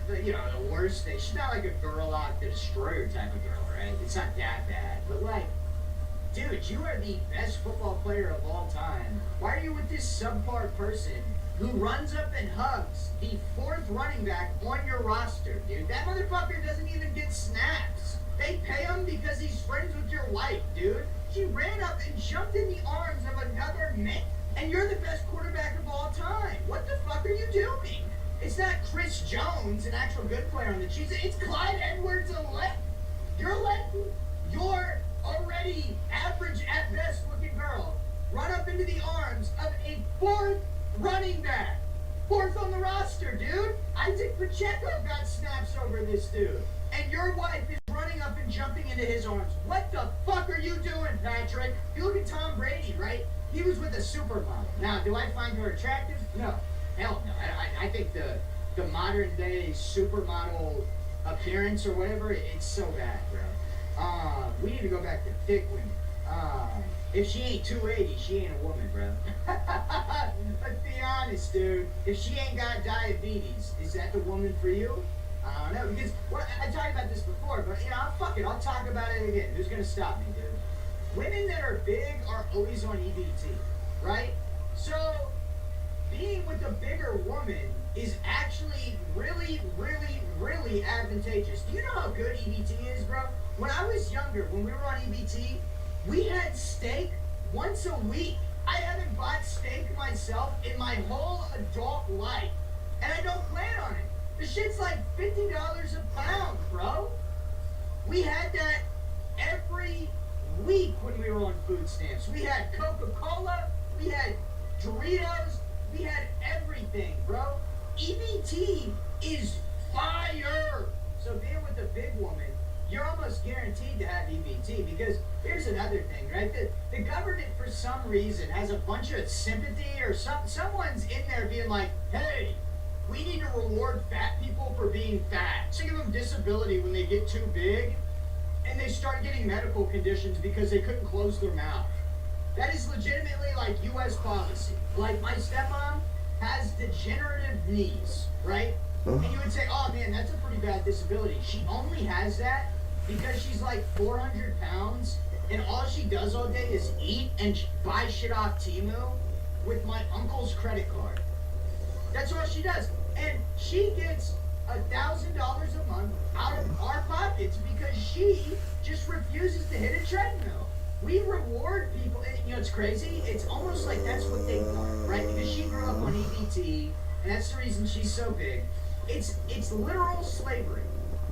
the worst thing. She's not like a girl out to destroy her type of girl, right? It's not that bad. But, like, dude, you are the best football player of all time. Why are you with this subpar person who runs up and hugs the 4th running back on your roster, dude? That motherfucker doesn't even get snaps. They pay him because he's friends with your wife, dude. She ran up and jumped in the arms of another man. And you're the best quarterback of all time. What the fuck are you doing? It's not Chris Jones, an actual good player on the Chiefs. It's Clyde Edwards-Helaire. You're letting your already average at best looking girl run up into the arms of a 4th running back. 4th on the roster, dude. Isaac Pacheco got snaps over this dude. And your wife is running up and jumping into his arms. What the fuck are you doing, Patrick? You look at Tom Brady, right? He was with a supermodel. Now, do I find her attractive? No. Hell no. I think the modern day supermodel appearance or whatever, it's so bad, bro. We need to go back to thick women. If she ain't 280, she ain't a woman, bro. Let's be honest, dude. If she ain't got diabetes, is that the woman for you? I don't know, because I talked about this before, but, you know, fuck it, I'll talk about it again. Who's gonna stop me, dude? Women that are big are always on EBT, right? So, being with a bigger woman is actually really, really, really advantageous. Do you know how good EBT is, bro? When I was younger, when we were on EBT, we had steak once a week. I haven't bought steak myself in my whole adult life, and I don't plan on it. The shit's like $50 a pound, bro. We had that every week when we were on food stamps. We had Coca-Cola, we had Doritos, we had everything, bro. EBT is fire. So being with a big woman, you're almost guaranteed to have EBT, because here's another thing, right? The government, for some reason, has a bunch of sympathy, or someone's in there being like, hey, we need to reward fat people for being fat. So give them disability when they get too big, and they start getting medical conditions because they couldn't close their mouth. That is legitimately like U.S. policy. Like, my stepmom has degenerative knees, right? And you would say, oh man, that's a pretty bad disability. She only has that because she's like 400 pounds, and all she does all day is eat and buy shit off Temu with my uncle's credit card. That's all she does. And she gets $1,000 a month out of our pockets because she just refuses to hit a treadmill. We reward people, and you know, it's crazy. It's almost like that's what they want, right? Because she grew up on EBT, and that's the reason she's so big. It's literal slavery.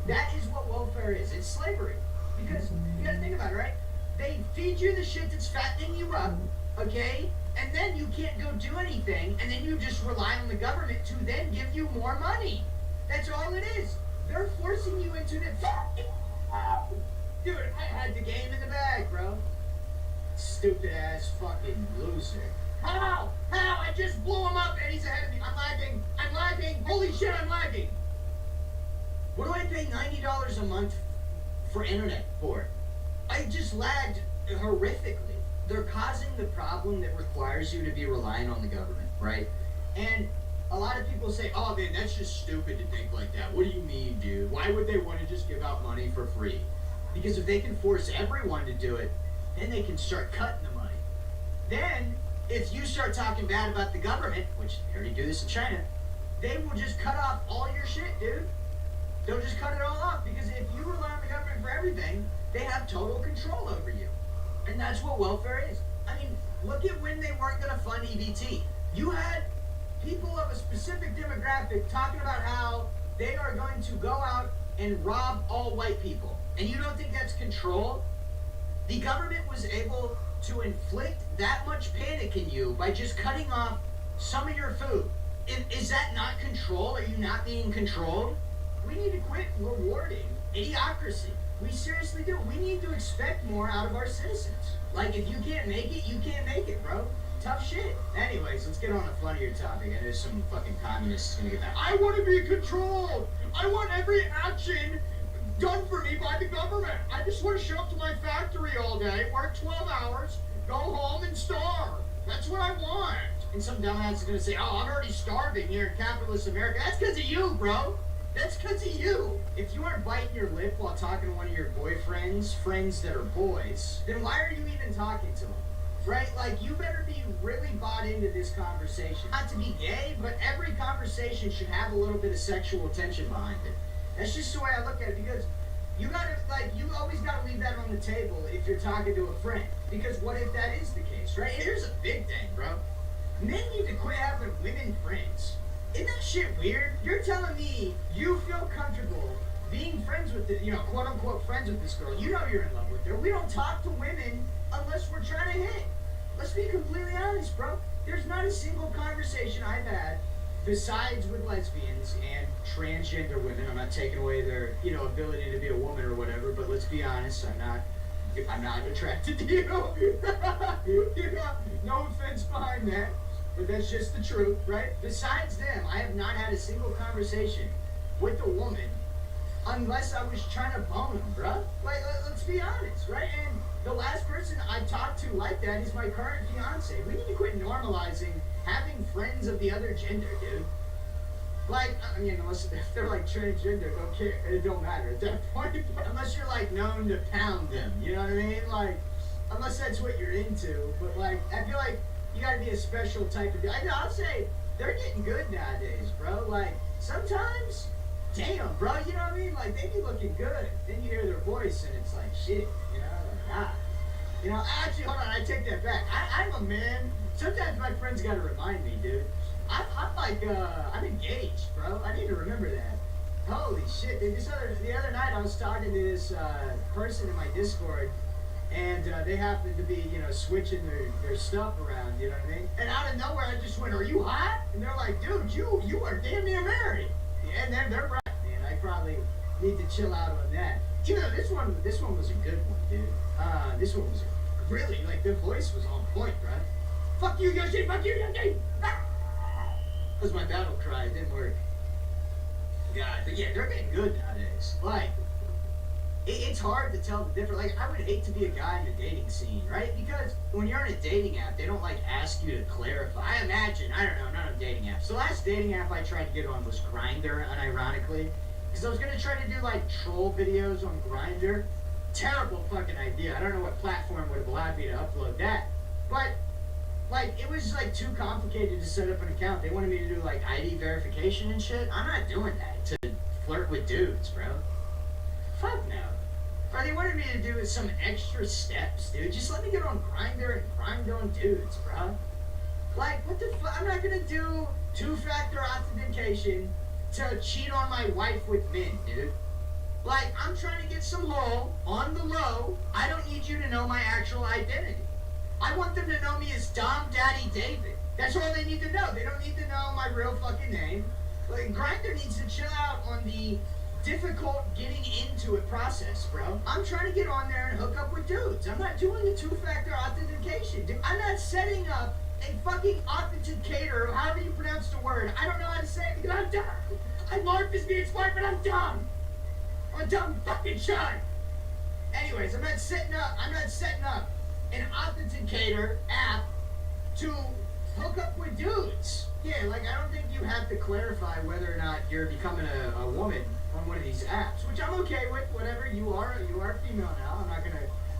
That is what welfare is. It's slavery. Because you gotta think about it, right? They feed you the shit that's fattening you up, okay? And then you can't go do anything, and then you just rely on the government to then give you more money. That's all it is. They're forcing you into the... Dude, I had the game in the bag, bro. Stupid ass fucking loser. How? I just blew him up and he's ahead of me. I'm lagging. Holy shit, I'm lagging. What do I pay $90 a month for internet for? I just lagged horrifically. They're causing the problem that requires you to be reliant on the government, right? And a lot of people say, oh man, that's just stupid to think like that. What do you mean, dude? Why would they want to just give out money for free? Because if they can force everyone to do it, then they can start cutting the money. Then, if you start talking bad about the government, which they already do this in China, they will just cut off all your shit, dude. They'll just cut it all off, because if you rely on the government for everything, they have total control over you. And that's what welfare is. I mean, look at when they weren't going to fund EBT. You had people of a specific demographic talking about how they are going to go out and rob all white people. And you don't think that's control? The government was able to inflict that much panic in you by just cutting off some of your food. Is that not control? Are you not being controlled? We need to quit rewarding idiocracy. We seriously do. We need to expect more out of our citizens. Like, if you can't make it, you can't make it, bro. Tough shit. Anyways, let's get on a funnier topic. I know some fucking communists gonna get that. I want to be controlled. I want every action done for me by the government. I just want to show up to my factory all day, work 12 hours, go home and starve. That's what I want. And some dumbass is gonna say, oh, I'm already starving here in capitalist America. That's because of you, bro. That's because of you. If you aren't biting your lip while talking to one of your boyfriends, friends that are boys, then why are you even talking to them? Right? Like, you better be really bought into this conversation. Not to be gay, but every conversation should have a little bit of sexual tension behind it. That's just the way I look at it, because you gotta, like, you always gotta leave that on the table if you're talking to a friend. Because what if that is the case, right? Here's a big thing, bro. Men need to quit having women friends. Isn't that shit weird? You're telling me you feel comfortable being friends with the, quote unquote friends with this girl. You know you're in love with her. We don't talk to women unless we're trying to hit. Let's be completely honest, bro. There's not a single conversation I've had, besides with lesbians and transgender women. I'm not taking away their, ability to be a woman or whatever, but let's be honest, I'm not attracted to you. No offense behind that, but that's just the truth, right? Besides them, I have not had a single conversation with a woman unless I was trying to bone them, bruh. Like, let's be honest, right? And the last person I talked to like that is my current fiance. We need to quit normalizing having friends of the other gender, dude. Like, I mean, unless if they're like transgender, don't care. It don't matter at that point. Unless you're like known to pound them, you know what I mean? Like, unless that's what you're into. But like, I feel like you gotta be a special type of. I'll say they're getting good nowadays, bro. Like, sometimes, damn, bro, you know what I mean? Like, they be looking good. Then you hear their voice and it's like, shit, actually, hold on, I take that back. I'm a man. Sometimes my friends gotta remind me, dude. I'm engaged, bro. I need to remember that. Holy shit, dude. The other night I was talking to this person in my Discord, and they happened to be, switching their stuff around, you know what I mean? And out of nowhere I just went, are you hot? And they're like, dude, you are damn near married. Yeah, and they're right, man. I probably need to chill out on that. This one was a good one, dude. This one was really, like, the voice was on point, bro. Fuck you, Yoshi! Fuck you, Yoshi! Ah! That was my battle cry. It didn't work. God, but yeah, they're getting good nowadays. Like, it's hard to tell the difference. Like, I would hate to be a guy in the dating scene, right? Because when you're in a dating app, they don't, like, ask you to clarify. I imagine, I don't know, none of dating apps. The last dating app I tried to get on was Grindr, unironically. Because I was going to try to do, like, troll videos on Grindr. Terrible fucking idea. I don't know what platform would have allowed me to upload that. But, like, it was, like, too complicated to set up an account. They wanted me to do, like, ID verification and shit. I'm not doing that to flirt with dudes, bro. Fuck no. Or they wanted me to do some extra steps, dude. Just let me get on Grindr and grind on dudes, bro. Like, what the fuck? I'm not gonna do two-factor authentication to cheat on my wife with men, dude. Like, I'm trying to get some low on the low. I don't need you to know my actual identity. I want them to know me as Dom Daddy David. That's all they need to know. They don't need to know my real fucking name. Like, Grindr needs to chill out on the difficult getting into it process, bro. I'm trying to get on there and hook up with dudes. I'm not doing a two-factor authentication, dude. I'm not setting up a fucking authenticator, however you pronounce the word. I don't know how to say it because I'm dumb. I mark as being smart, but I'm dumb. I'm a dumb fucking child. Anyways, I'm not setting up an authenticator app to hook up with dudes. Yeah, like, I don't think you have to clarify whether or not you're becoming a woman on one of these apps, which I'm okay with. Whatever, you are female now.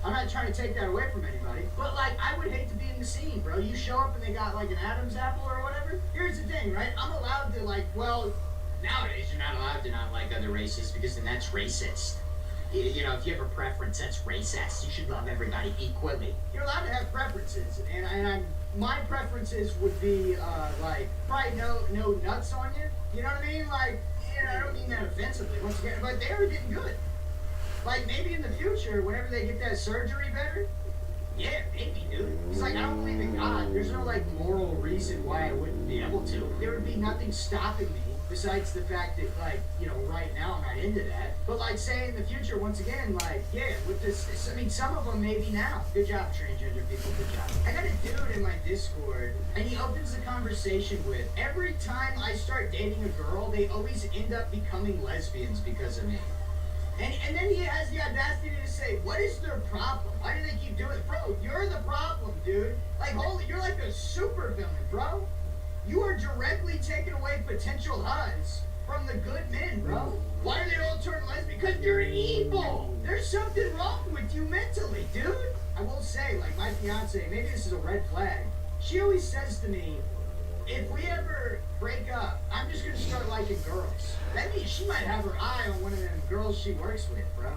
I'm not trying to take that away from anybody. But, like, I would hate to be in the scene, bro. You show up and they got, like, an Adam's apple or whatever. Here's the thing, right? I'm allowed to, like, well, nowadays you're not allowed to not like other races because then that's racist. You know, if you have a preference, that's racist. You should love everybody equally. You're allowed to have preferences, and my preferences would be, like, probably no nuts on you. You know what I mean? Like, I don't mean that offensively, once again, but they were getting good. Like, maybe in the future, whenever they get that surgery better, yeah, maybe, dude. He's like, I don't believe in God. There's no, like, moral reason why I wouldn't be able to. There would be nothing stopping me besides the fact that, like, you know, right now I'm not into that. But, like, say in the future, once again, like, yeah, with this I mean, some of them maybe now. Good job, transgender people, good job. I got a dude in my Discord, and he opens the conversation with, every time I start dating a girl, they always end up becoming lesbians because of me. And then he has the audacity to say, what is their problem? Why do they keep doing it? Bro, you're the problem, dude. Like, holy, you're like a super villain, bro. You are directly taking away potential HUDs from the good men, bro. Why do they all turn lesbian? Because you're evil. There's something wrong with you mentally, dude. I will say, like, my fiance, maybe this is a red flag. She always says to me, if we ever break up, I'm just gonna start liking girls. That means she might have her eye on one of them girls she works with, bro.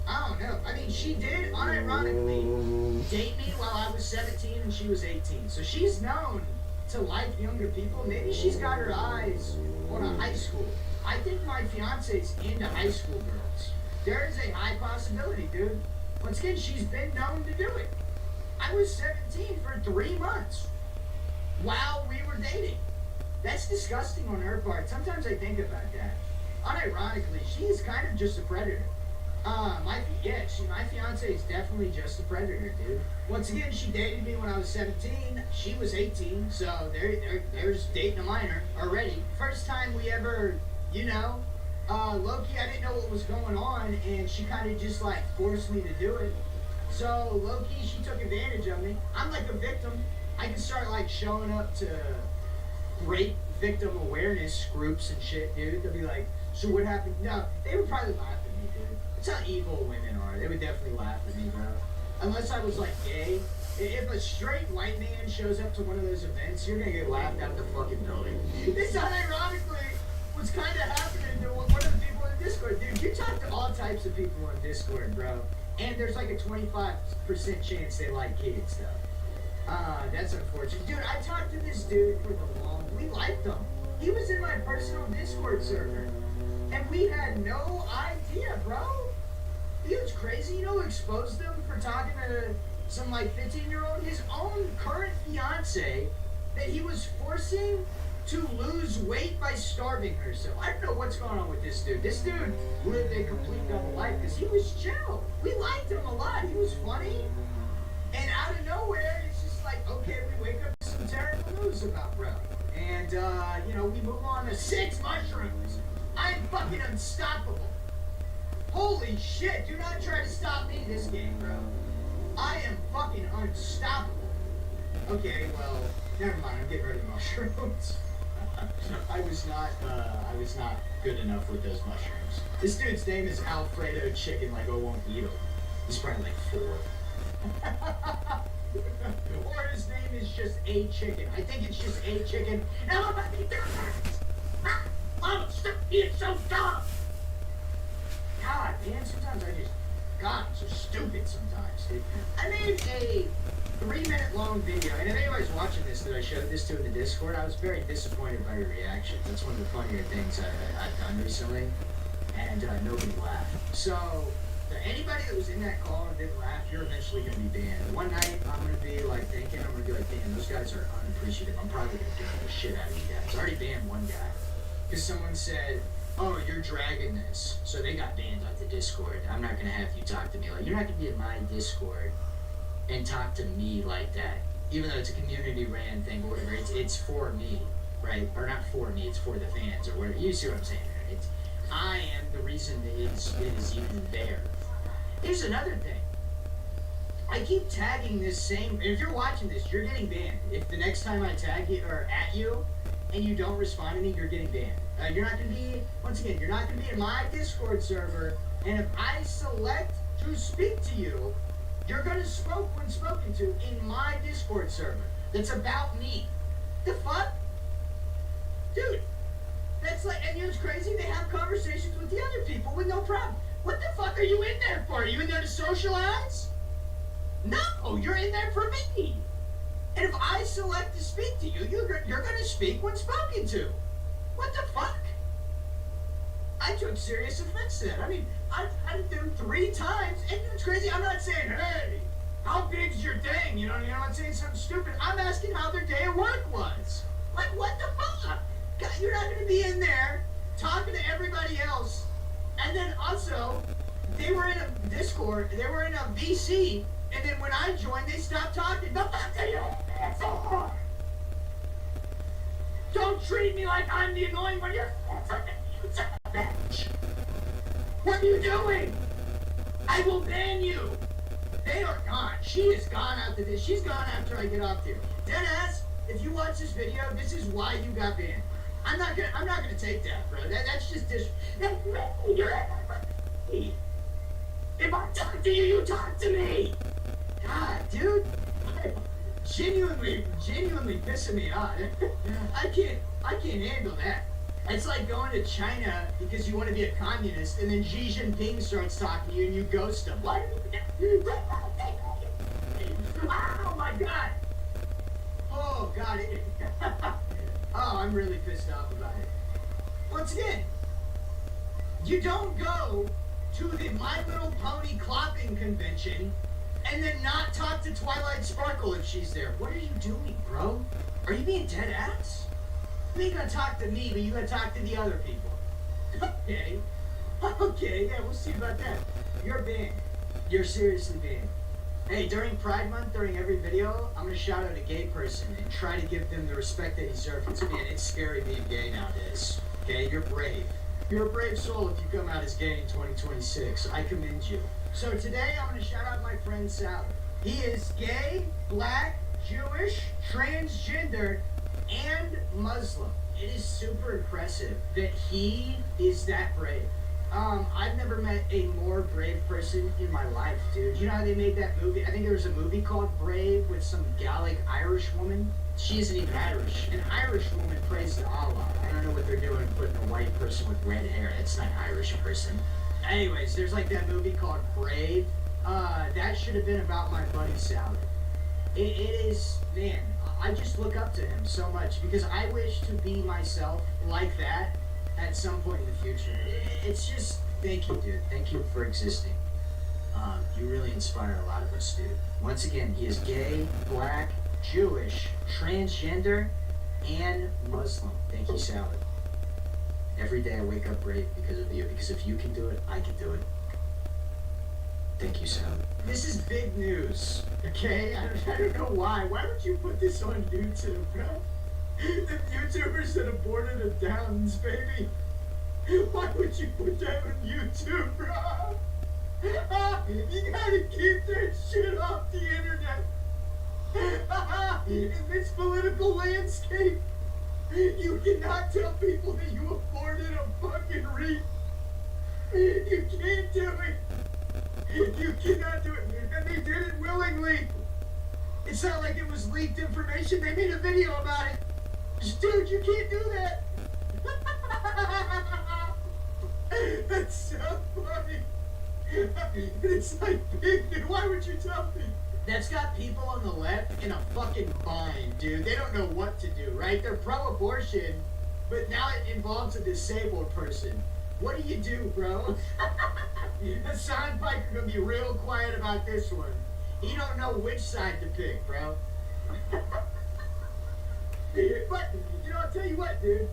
I don't know. I mean, she did, unironically, date me while I was 17 and she was 18. So she's known to like younger people. Maybe she's got her eyes on a high school. I think my fiance's into high school girls. There is a high possibility, dude. Once again, she's been known to do it. I was 17 for 3 months while we were dating. That's disgusting on her part. Sometimes I think about that. Unironically, she's kind of just a predator. My fiance is definitely just a predator, dude. Once again, she dated me when I was 17. She was 18, so there's dating a minor already. First time we ever, you know, low-key, I didn't know what was going on, and she kind of just, like, forced me to do it. So, low-key, she took advantage of me. I'm like a victim. I can start, like, showing up to rape victim awareness groups and shit, dude. They'll be like, so what happened? No, they would probably laugh at me, dude. That's how evil women are. They would definitely laugh at me, bro. Unless I was, like, gay. If a straight white man shows up to one of those events, you're gonna get laughed out the fucking building. This unironically was kind of happening to one of the people in Discord. Dude, you talk to all types of people on Discord, bro. And there's like a 25% chance they like kids, though. That's unfortunate. Dude, I talked to this dude for the long... We liked him. He was in my personal Discord server. And we had no idea, bro. He was crazy. You know who exposed him for talking to some, like, 15-year-old? His own current fiance that he was forcing to lose weight by starving herself. I don't know what's going on with this dude. This dude lived a complete double life because he was chill. We liked him a lot. He was funny. And out of nowhere, it's just like, okay, we wake up to some terrible news about bro. And, you know, we move on to 6 mushrooms. I'm fucking unstoppable. Holy shit, do not try to stop me this game, bro. I am fucking unstoppable. Okay, well, never mind, I'm getting rid of the mushrooms. I was not good enough with those mushrooms. This dude's name is Alfredo Chicken, like I won't eat him. He's probably like 4. Or his name is just A Chicken. I think it's just A Chicken. And I'm about to eat that. Oh, stop being so dumb. God, man, sometimes God, I'm so stupid sometimes, dude. I made a 3-minute long video, and if anybody's watching this that I showed this to in the Discord, I was very disappointed by your reaction. That's one of the funnier things I've done recently, and nobody laughed. So, anybody that was in that call and didn't laugh, you're eventually going to be banned. One night, I'm going to be like thinking, I'm going to be like, damn, those guys are unappreciative. I'm probably going to ban the shit out of you guys. I already banned one guy, because someone said, oh, you're dragging this. So they got banned on the Discord. I'm not going to have you talk to me like, you're not going to be in my Discord and talk to me like that. Even though it's a community ran thing or whatever, it's for me, right? Or not for me, it's for the fans or whatever. You see what I'm saying there. I am the reason that it is even there. Here's another thing. I keep tagging this same... If you're watching this, you're getting banned. If the next time I tag you or at you and you don't respond to me, you're getting banned. You're not going to be... Once again, you're not going to be in my Discord server. And if I select to speak to you, you're going to smoke when spoken to in my Discord server. That's about me. The fuck? Dude. That's like... And you know what's crazy? They have conversations with the other people with no problem. What the fuck are you in there for? Are you in there to socialize? No, you're in there for me. And if I select to speak to you, you're going to speak when spoken to. What the fuck? I took serious offense to that. I mean, I've done 3 times, and it's crazy. I'm not saying, hey, how big's your thing? You know, I'm not saying something stupid. I'm asking how their day of work was. Like, what the fuck? God, you're not going to be in there talking to everybody else. And then also, they were in a Discord, they were in a VC, and then when I joined, they stopped talking. The fuck are you asshole? Don't treat me like I'm the annoying one. You're you son of a bitch. What are you doing? I will ban you. They are gone. She is gone after this. She's gone after I get off here. Deadass, if you watch this video, this is why you got banned. I'm not gonna take that, bro. That's just you're if I talk to you, you talk to me. God, dude. Genuinely pissing me off. I can't handle that. It's like going to China because you want to be a communist, and then Xi Jinping starts talking to you and you ghost him. What? Oh my God. Oh God. Oh, I'm really pissed off about it. Once again, you don't go to the My Little Pony clopping convention and then not talk to Twilight Sparkle if she's there. What are you doing, bro? Are you being dead ass? You ain't gonna talk to me, but you gotta talk to the other people. Okay. Okay, yeah, we'll see about that. You're banned. You're seriously banned. Hey, during Pride Month, during every video, I'm gonna shout out a gay person and try to give them the respect they deserve. It's scary being gay nowadays. Okay, you're brave. You're a brave soul if you come out as gay in 2026. I commend you. So today, I'm gonna shout out my friend Sally. He is gay, black, Jewish, transgender, and Muslim. It is super impressive that he is that brave. I've never met a more brave person in my life, dude. You know how they made that movie? I think there was a movie called Brave with some Gallic Irish woman. She isn't even Irish. An Irish woman prays to Allah. I don't know what they're doing putting a white person with red hair. That's not an Irish person. Anyways, there's like that movie called Brave. That should have been about my buddy Sally. It is, man, I just look up to him so much because I wish to be myself like that at some point in the future. It's just, thank you, dude. Thank you for existing. You really inspire a lot of us, dude. Once again, he is gay, black, Jewish, transgender, and Muslim. Thank you, Sally. Every day I wake up brave because of you. Because if you can do it, I can do it. Thank you, Sally. This is big news, okay? I don't know why. Why would you put this on YouTube, bro? The YouTubers that aborted a Downs baby. Why would you put that on YouTube, bro? You gotta keep that shit off the internet. In this political landscape, you cannot tell people that you aborted a fucking reef. You can't do it. You cannot do it. And they did it willingly. It's not like it was leaked information. They made a video about it. Dude, you can't do that. That's so funny. It's like big, dude. Why would you tell me? That's got people on the left in a fucking bind, dude. They don't know what to do, right? They're pro-abortion, but now it involves a disabled person. What do you do, bro? Hassan Piker gonna be real quiet about this one. He don't know which side to pick, bro. But, you know, I'll tell you what, dude.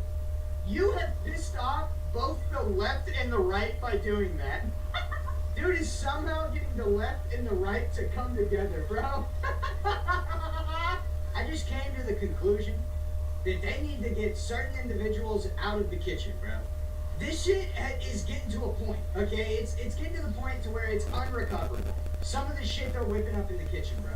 You have pissed off both the left and the right by doing that. Dude is somehow getting the left and the right to come together, bro. I just came to the conclusion that they need to get certain individuals out of the kitchen, bro. This shit is getting to a point, okay? It's getting to the point to where it's unrecoverable. Some of the shit they're whipping up in the kitchen, bro.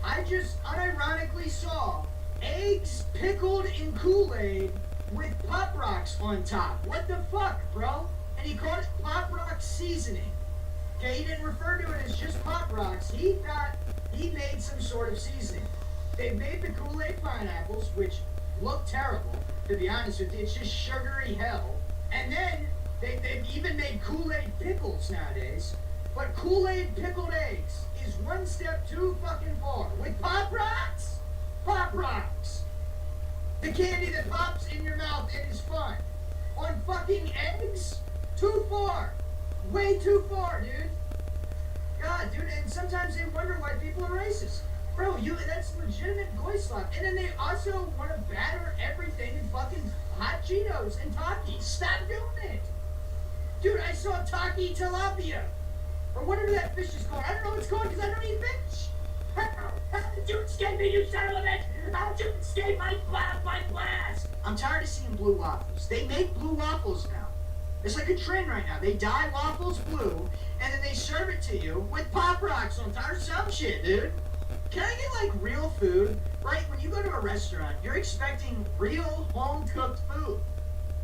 I just unironically saw eggs pickled in Kool-Aid with Pop Rocks on top. What the fuck, bro? And he called it Pop Rock seasoning. Okay, he didn't refer to it as just Pop Rocks. He thought he made some sort of seasoning. They made the Kool-Aid pineapples, which look terrible, to be honest with you. It's just sugary hell. And then they've even made Kool-Aid pickles nowadays. But Kool-Aid pickled eggs is one step too fucking far. With Pop Rocks? Pop Rocks. The candy that pops in your mouth and is fun. On fucking eggs? Too far. Way too far, dude. God, dude, and sometimes they wonder why people are racist. Bro, that's legitimate goy slop. And then they also want to batter everything in fucking hot Cheetos and Takis. Stop doing it. Dude, I saw Taki tilapia. Or whatever that fish is called. I don't know what it's called because I don't eat fish. How did you escape me, you son of a bitch? How did you escape my blast? I'm tired of seeing blue waffles. They make blue waffles now. It's like a trend right now. They dye waffles blue, and then they serve it to you with Pop Rocks on top or some shit, dude. Can I get, like, real food? Right, when you go to a restaurant, you're expecting real home-cooked food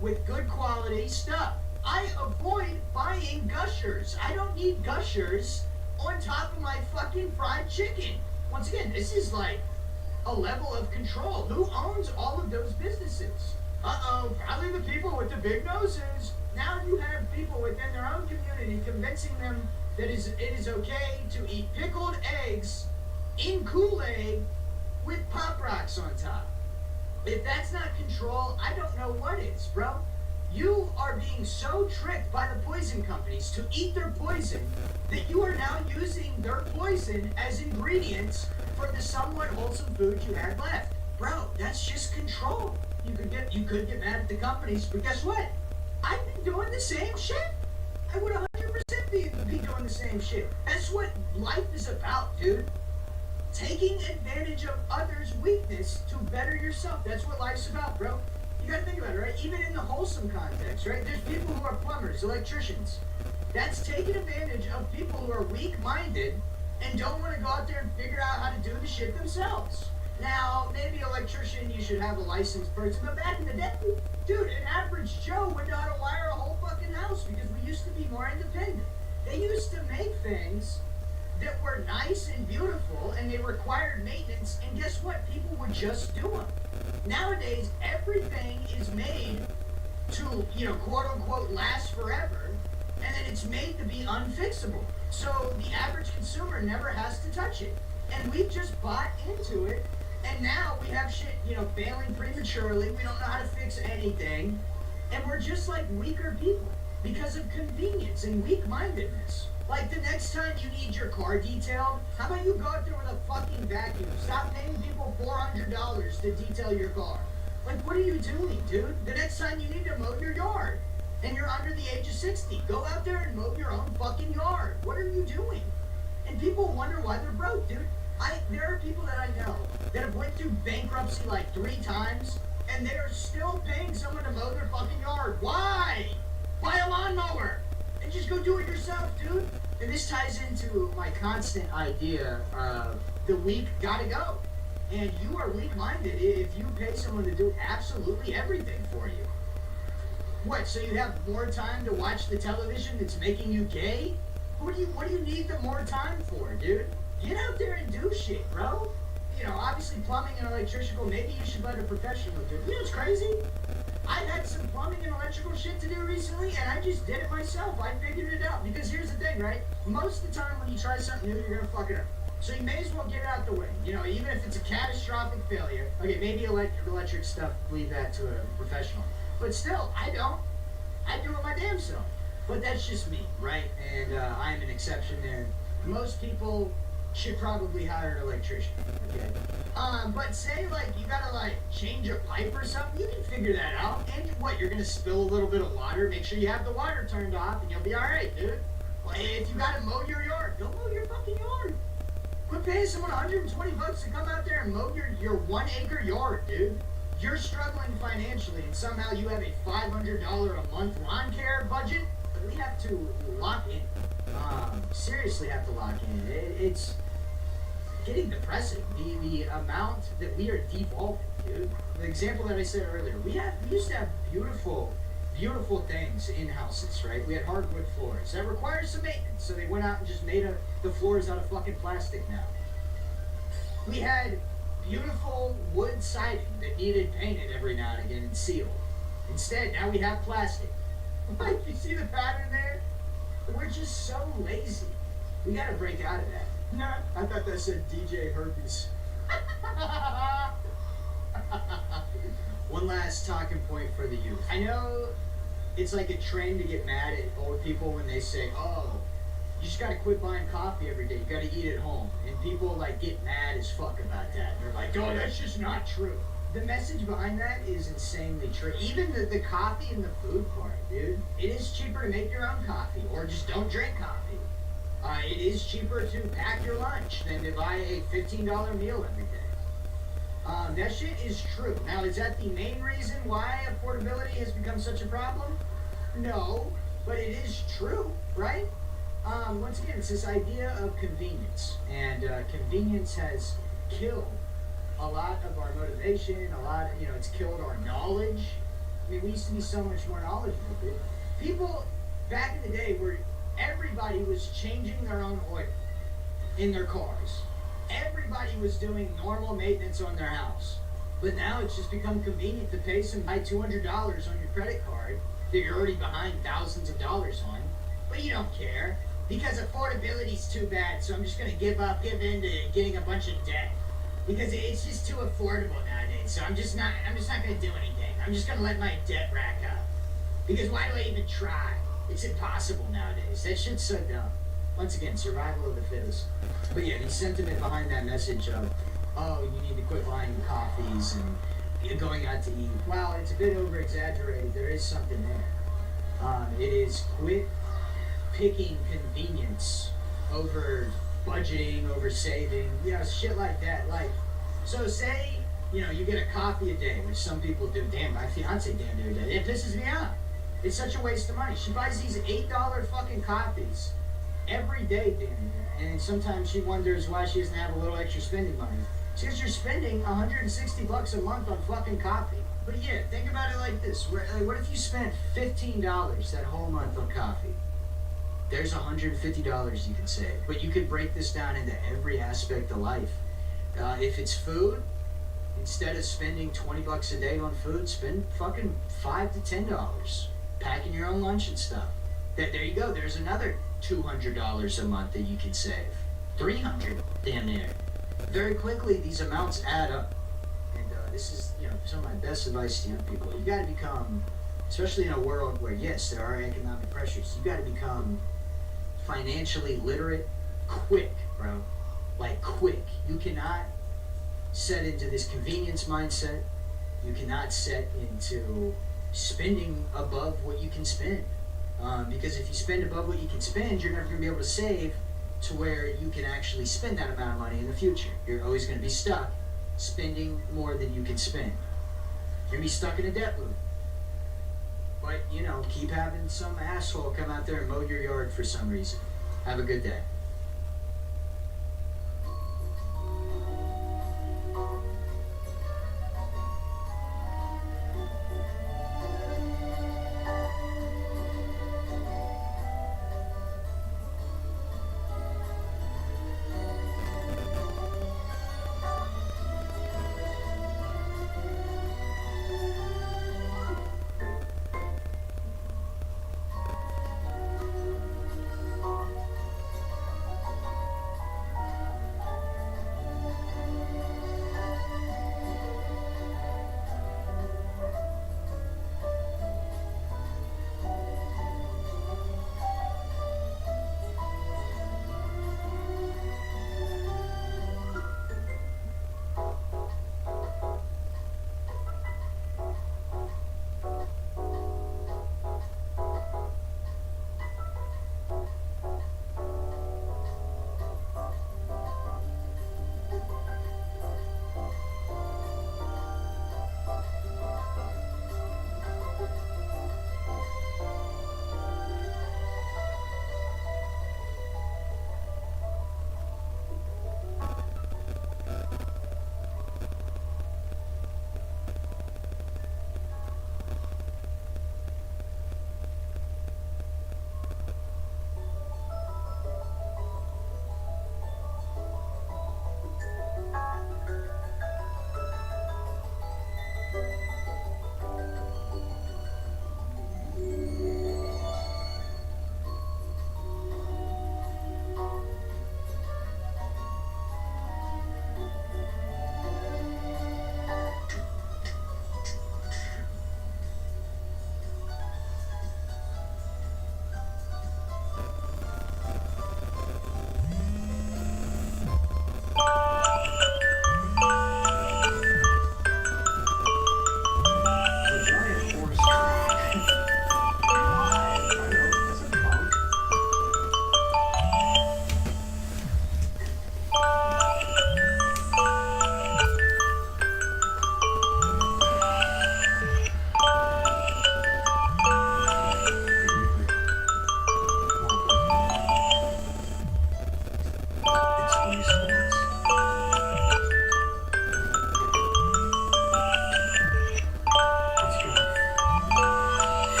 with good quality stuff. I avoid buying Gushers. I don't need Gushers on top of my fucking fried chicken. Once again, this is like a level of control. Who owns all of those businesses? Uh-oh, probably the people with the big noses. Now you have people within their own community convincing them that it is okay to eat pickled eggs in Kool-Aid with Pop Rocks on top. If that's not control, I don't know what is, bro. You are being so tricked by the poison companies to eat their poison that you are now using their poison as ingredients for the somewhat wholesome food you had left. Bro, that's just control. You could get mad at the companies, but guess what? I've been doing the same shit. I would 100% be doing the same shit. That's what life is about, dude. Taking advantage of others' weakness to better yourself. That's what life's about, bro. You gotta think about it, right? Even in the wholesome context, right? There's people who are plumbers, electricians. That's taking advantage of people who are weak-minded and don't want to go out there and figure out how to do the shit themselves. Now, maybe electrician, you should have a licensed person, but back in the day, dude, an average Joe would know how to wire a whole fucking house because we used to be more independent. They used to make things that were nice and beautiful and they required maintenance, and guess what? People would just do them. Nowadays, everything is made to, quote unquote, last forever, and then it's made to be unfixable. So the average consumer never has to touch it. And we've just bought into it, and now we have shit, failing prematurely. We don't know how to fix anything, and we're just like weaker people because of convenience and weak-mindedness. Like, the next time you need your car detailed, how about you go out there with a fucking vacuum? Stop paying people $400 to detail your car. Like, what are you doing, dude? The next time you need to mow your yard, and you're under the age of 60, go out there and mow your own fucking yard. What are you doing? And people wonder why they're broke, dude. There are people that I know that have went through bankruptcy like 3 times, and they're still paying someone to mow their fucking yard. Why? Buy a lawnmower and just go do it yourself, dude. And this ties into my constant idea of the weak gotta go. And you are weak-minded if you pay someone to do absolutely everything for you. What, so you have more time to watch the television that's making you gay? What do you need the more time for, dude? Get out there and do shit, bro. Obviously plumbing and electrical, maybe you should let a professional do it. It's crazy. I had some plumbing and electrical shit to do recently, and I just did it myself. I figured it out. Because here's the thing, right? Most of the time when you try something new, you're gonna fuck it up. So you may as well get it out the way. Even if it's a catastrophic failure. Okay, maybe electric stuff, leave that to a professional. But still, I don't. I do it my damn self. But that's just me, right? And I'm an exception there. Most people should probably hire an electrician, okay? But say, you gotta, change a pipe or something, you can figure that out. And what, you're gonna spill a little bit of water, make sure you have the water turned off, and you'll be alright, dude. If you gotta mow your yard, go mow your fucking yard. Quit paying someone $120 to come out there and mow your 1-acre yard, dude. You're struggling financially, and somehow you have a $500 a month lawn care budget? We have to lock in. Seriously have to lock in. It's getting depressing. The amount that we are devolving, dude. The example that I said earlier, we used to have beautiful things in houses, right? We had hardwood floors. That requires some maintenance, so they went out and just made the floors out of fucking plastic now. We had beautiful wood siding that needed painted every now and again and sealed. Instead, now we have plastic. You see the pattern there? We're just so lazy. We gotta break out of that. No, I thought that said DJ Herpes. One last talking point for the youth. I know it's like a trend to get mad at old people when they say, oh, You just gotta quit buying coffee every day. You gotta eat at home. And people like get mad as fuck about that. They're like, oh, that's just not true. The message behind that is insanely true. Even the coffee and the food part, dude. It is cheaper to make your own coffee, or just don't drink coffee. It is cheaper to pack your lunch than to buy a $15 meal every day. That shit is true. Now, is that the main reason why affordability has become such a problem? No, but it is true, right? Once again, it's this idea of convenience, and convenience has killed a lot of our motivation, it's killed our knowledge. I mean, we used to be so much more knowledgeable, dude. People back in the day everybody was changing their own oil in their cars. Everybody was doing normal maintenance on their house. But now it's just become convenient to pay somebody $200 on your credit card that you're already behind thousands of dollars on. But you don't care because affordability's too bad, so I'm just going to give in to getting a bunch of debt. Because it's just too affordable nowadays, so I'm just not going to do anything. I'm just going to let my debt rack up. Because why do I even try? It's impossible nowadays. That shit's so dumb. Once again, survival of the fittest. But yeah, the sentiment behind that message of, oh, you need to quit buying coffees and going out to eat. Well, it's a bit over-exaggerated. There is something there. It is quit picking convenience over budgeting, over saving, shit like that. Like, so say, you get a coffee a day, which some people do. Damn, my fiance damn near day. It pisses me off. It's such a waste of money. She buys these $8 fucking coffees every day, damn near. And sometimes she wonders why she doesn't have a little extra spending money. It's because you're spending $160 a month on fucking coffee. But yeah, think about it like this. What if you spent $15 that whole month on coffee? There's $150 you can save. But you could break this down into every aspect of life. If it's food, instead of spending $20 a day on food, spend fucking $5 to $10 packing your own lunch and stuff. There you go. There's another $200 a month that you can save. $300, damn near. Very quickly, these amounts add up. And this is, some of my best advice to young people. You got to become, especially in a world where, yes, there are economic pressures, you got to become financially literate quick, bro. Like, quick. You cannot set into this convenience mindset. You cannot set into spending above what you can spend. Because if you spend above what you can spend, you're never going to be able to save to where you can actually spend that amount of money in the future. You're always going to be stuck spending more than you can spend. You're going to be stuck in a debt loop. But, keep having some asshole come out there and mow your yard for some reason. Have a good day.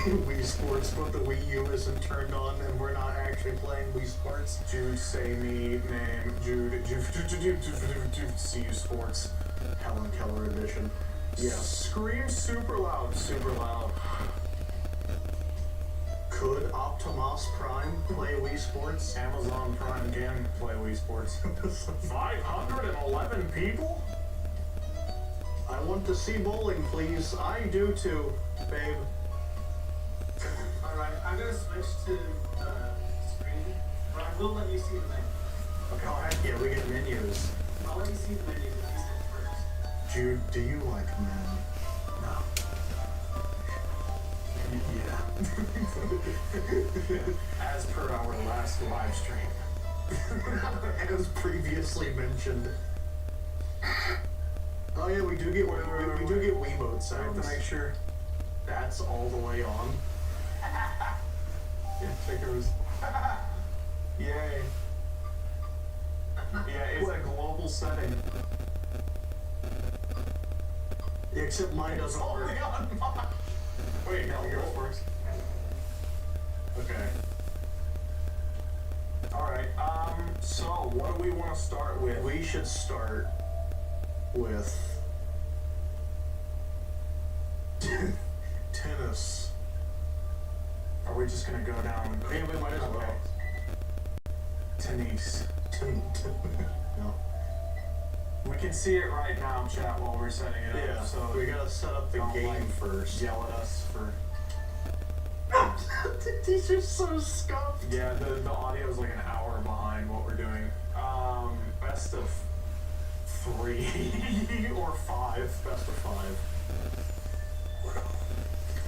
Wii Sports, but the Wii U isn't turned on and we're not actually playing Wii Sports. Jude, say me, name, Jude, CU Sports, Helen Keller edition. Yeah, scream super loud, super loud. Could Optimus Prime play Wii Sports? Amazon Prime can play Wii Sports. 511 people? I want to see bowling, please. I do too, babe. Alright, I'm gonna switch to screen, but I will let you see the menu. Okay, oh, heck yeah, we get menus. I'll let you see the menu at least at first. Jude, do you like men? No. Yeah. As per our last live stream. As previously mentioned. Oh yeah, we do get we do get Wiimote sounds. To make sure that's all the way on. Yeah, figures. Yay. Yeah, it's a global setting. Yeah, except mine doesn't work. Wait, no, yours works. Okay. Alright, so what do we want to start with? We should start with tennis. Are we just gonna go down? Yeah, we might as well. Tennis. No. We can see it right now, chat, while we're setting it up. Yeah, so we gotta set up the game first. Yell at us for. These are so scuffed. Yeah, the audio is like an hour behind what we're doing. Best of 3 or 5. Best of 5.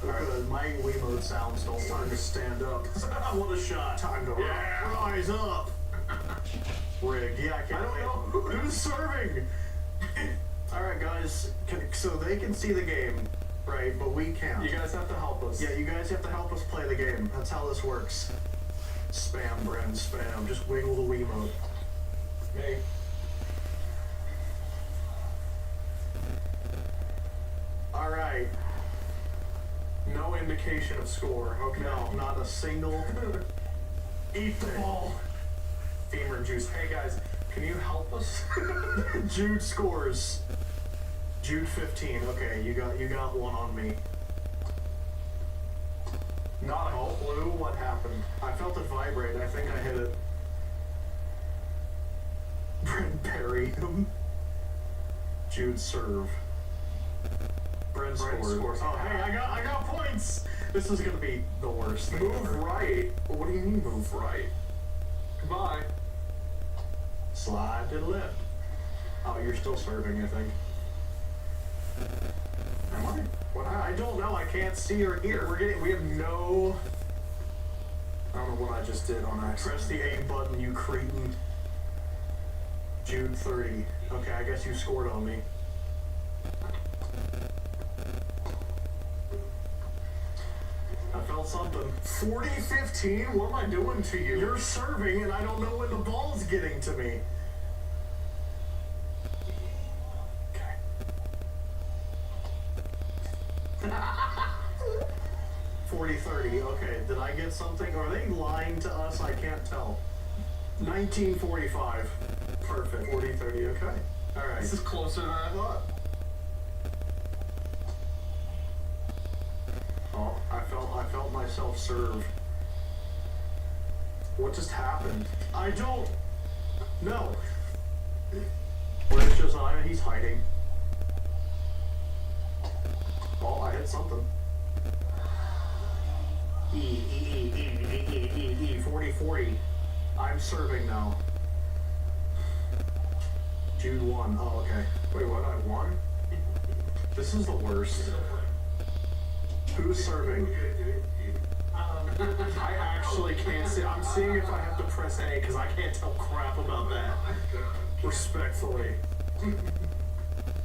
Alright, my Wiimote sounds don't time to stand up. I want a shot. Time to rise up. Rig. Yeah, I don't know. Who's serving? Alright, guys. So they can see the game, right? But we can't. You guys have to help us. Yeah, you guys have to help us play the game. That's how this works. Spam, Bren, spam. Just wiggle the Wiimote. Hey. Alright. No indication of score. Okay. No, not a single. Eat the ball. Femur juice. Hey guys, can you help us? Jude scores. Jude 15. Okay, you got one on me. Not a clue what happened. I felt it vibrate. I think I hit it. Brent parry him. Jude serve. Brent scores. Oh hey, I got points. This is gonna be the worst thing ever. Move right. What do you mean move right? Goodbye. Slide to the left. Oh, you're still serving, I think. Am I? What? I don't know. I can't see or hear. We have no. I don't know what I just did on accident. Press the A button, you cretin. Jude 30. Okay, I guess you scored on me. I felt something. 40-15? What am I doing to you? You're serving and I don't know when the ball's getting to me. Okay. 40-30. Okay, did I get something? Are they lying to us? I can't tell. 1945. Perfect. 40-30. Okay. Alright. This is closer than I thought. Oh, I felt myself serve. What just happened? I don't know. Where's Josiah? He's hiding. Oh, I hit something. E. 40-40. I'm serving now. Jude won. Oh, okay. Wait, what? I won? This is the worst. Who's serving? I actually can't see. I'm seeing if I have to press A because I can't tell crap about that. Respectfully.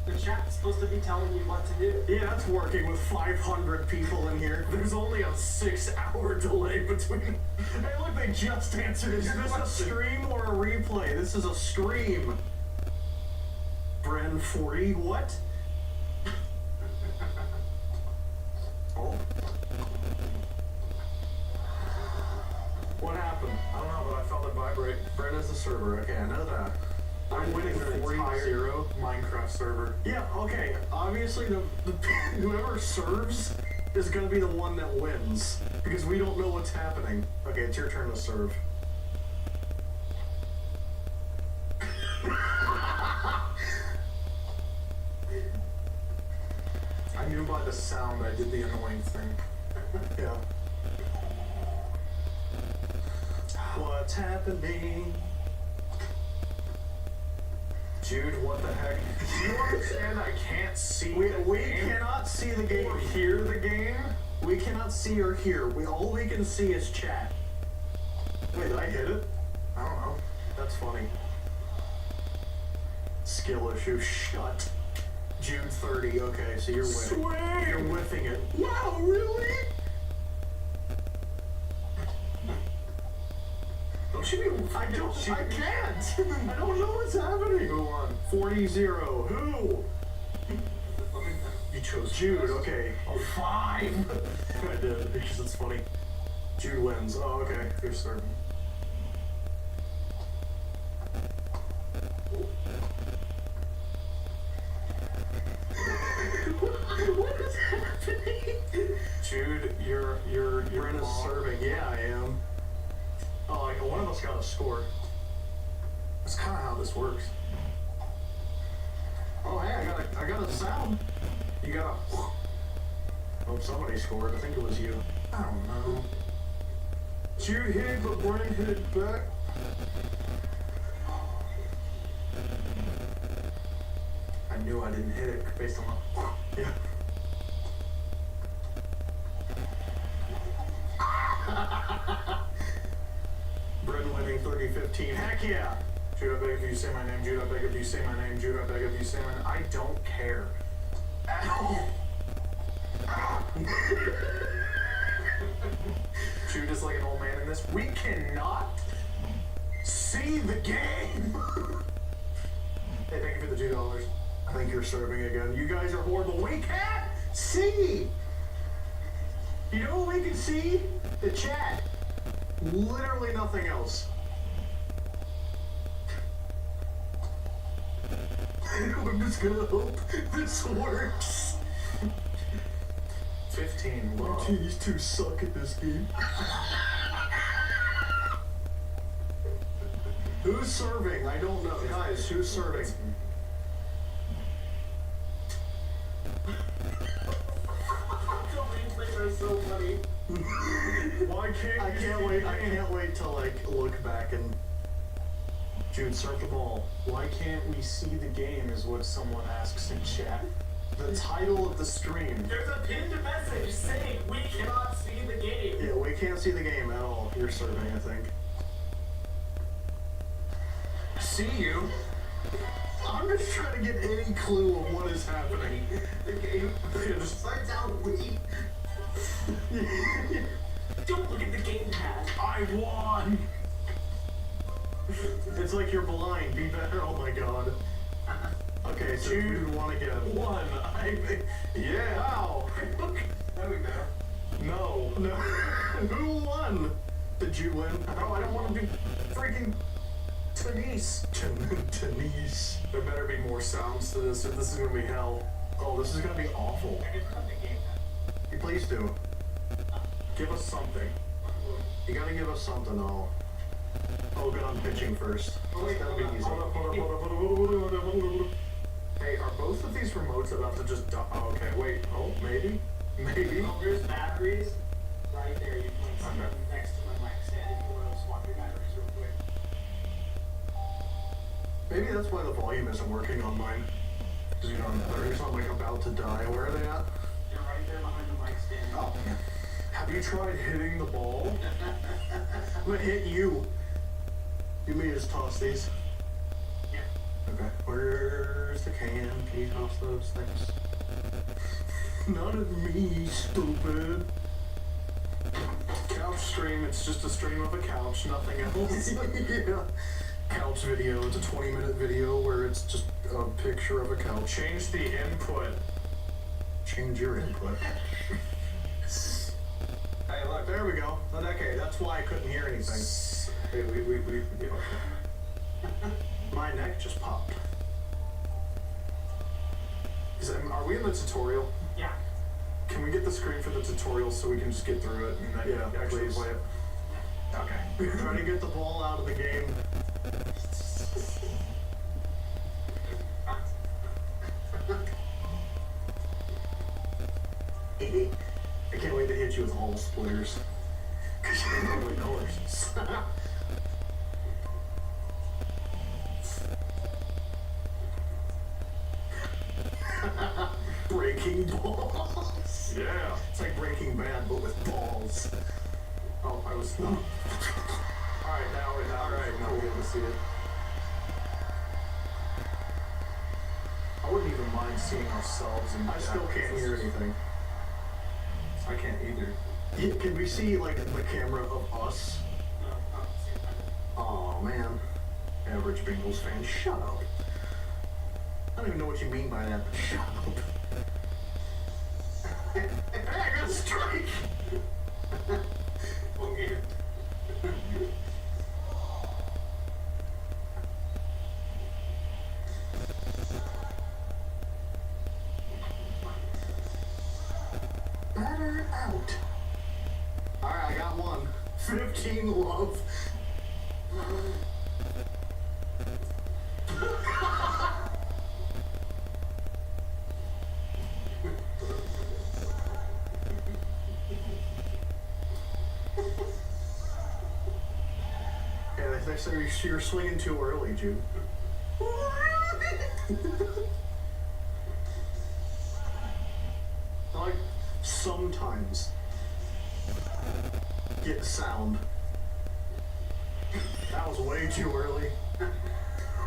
The chat's supposed to be telling you what to do. Yeah, that's working with 500 people in here. There's only a 6-hour delay between. Hey, look, they just answered. Is this a stream or a replay? This is a stream. Bren 40, what? Oh. Brenna's the server. Okay, I know that. I'm winning the entire Minecraft server. Yeah, okay. Obviously, the whoever serves is gonna be the one that wins because we don't know what's happening. Okay, it's your turn to serve. I knew by the sound I did the annoying thing. Yeah. What's happening? Jude, what the heck? Do you understand I can't see the game? We cannot see the game or hear the game. We cannot see or hear. All we can see is chat. Wait, did I hit it? I don't know. That's funny. Skill issue. Shut. Jude 30. Okay, so you're whiffing. Swear! You're whiffing it. Wow, really? Don't you be... I can't! I don't know what's happening. Go on. 40-0. Who? You chose Jude, okay. Oh, 5! I did, because it's funny. Jude wins. Oh, okay. You're starting. What is happening? Jude, you're Brenna's serving. Yeah, I am. Oh, like one of us got a score. That's kind of how this works. Oh, hey, I got a sound. You got a. Oh, somebody scored. I think it was you. I don't know. Jude hit it, but Brennan hit it back. I knew I didn't hit it based on the. Yeah. Brennan winning 30-15. Heck yeah! Jude, I beg if you say my name. Jude, I beg if you say my name. Jude, I beg if you say my name. I don't care. Ow! Jude is like an old man in this. We cannot see the game! Hey, thank you for the $2. I think you're serving again. You guys are horrible. We can't see! You know what we can see? The chat. Literally nothing else. I'm just gonna hope this works. 15. Wow. These two suck at this game. Who's serving? I don't know. Guys, who's serving? So funny. Why can't I can't wait to like look back and Jude, serve the ball. Why can't we see the game is what someone asks in chat. The title of the stream. There's a pinned message saying we cannot see the game. Yeah, we can't see the game at all. You're serving, I think. See you. I'm just trying to get any clue of what is happening. The game just starts out we. Don't look at the gamepad. I won! It's like you're blind. Be better. Oh my god. Okay, so Jude won again. Won. Yeah. Wow. There we go. No. Who won? Did Jude win? Oh, I don't want to be freaking Denise. Denise. There better be more sounds to this, or this is gonna be hell. Oh, this is gonna be awful. Please do. Give us something. You gotta give us something, though. Oh, good, I'm pitching first. Oh, wait, that'll be easy. Hold up. Hey, are both of these remotes about to just die? Oh, okay, wait. Oh, maybe? Maybe? Oh, there's batteries right there. You can see them next to my mic stand if you want to swap your batteries real quick. Maybe that's why the volume isn't working on mine. Because, you know, it's not like about to die. Where are they at? They're right there behind the mic stand. Oh, man. Have you tried hitting the ball? I'm gonna hit you. You may just toss these. Yeah. Okay. Where's the can? Can you toss those things? Not at me, stupid. Couch stream. It's just a stream of a couch, nothing else. Yeah. Couch video. It's a 20-minute video where it's just a picture of a couch. Change the input. Change your input. Hey, look, there we go. Okay, that's why I couldn't hear anything. Hey, okay. My neck just popped. Are we in the tutorial? Yeah. Can we get the screen for the tutorial so we can just get through it and then actually play it? Okay. We're trying to get the ball out of the game. I can't wait to hit you with all splitters. Because you probably know it. Breaking balls. Yeah. It's like Breaking Bad, but with balls. Oh, I was. Alright, now we're able to see it. I wouldn't even mind seeing ourselves in I still can't hear anything. I can't either. Yeah, can we see, like, the camera of us? Oh man. Average Bengals fan, shut up. I don't even know what you mean by that, but shut up. Hey, I got a strike! Okay. Batter out. Alright, I got one. 15 love. Yeah, they said you're swinging too early, Jude. I like sometimes get sound. That was way too early.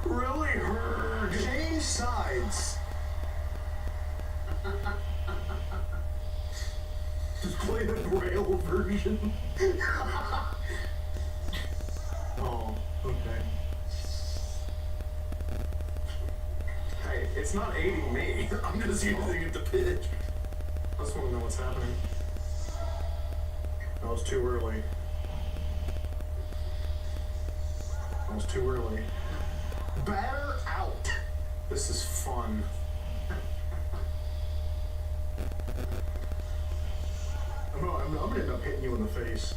Really hurt. Change sides. Just play the Braille version. Oh, okay. Hey, it's not aiding me. I'm just using it to pitch. I just want to know what's happening. That was too early. That was too early. Batter out. This is fun. I'm gonna end up hitting you in the face.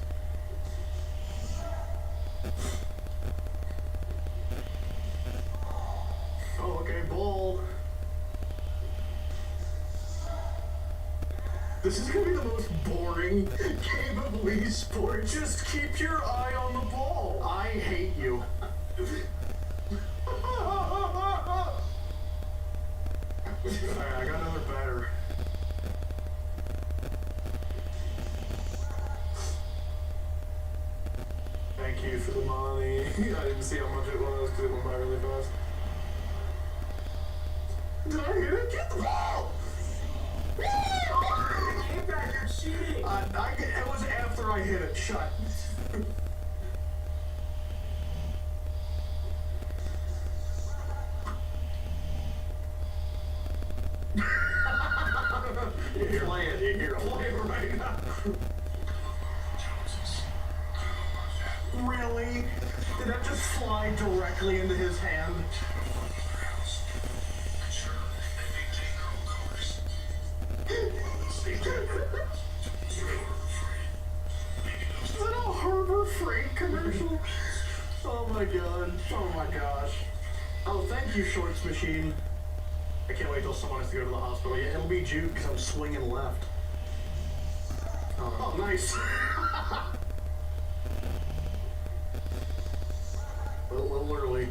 Oh, okay, ball. This is gonna be the most boring game of Wii Sports. Just keep your eye on the ball. I hate you. Alright, I got another batter. Thank you for the money. I didn't see how much it was because it went by really fast. Did I hit it? Get the ball! Get back, you're cheating! It was after I hit it. Shut. Play it. You're play it right now. Really? Did that just fly directly into his hand? Is that a Harbor Freight commercial? Oh my god. Oh my gosh. Oh, thank you, Shorts Machine. I can't wait till someone has to go to the hospital. Yeah, it'll be Jude because I'm swinging left. Oh, nice. A little early.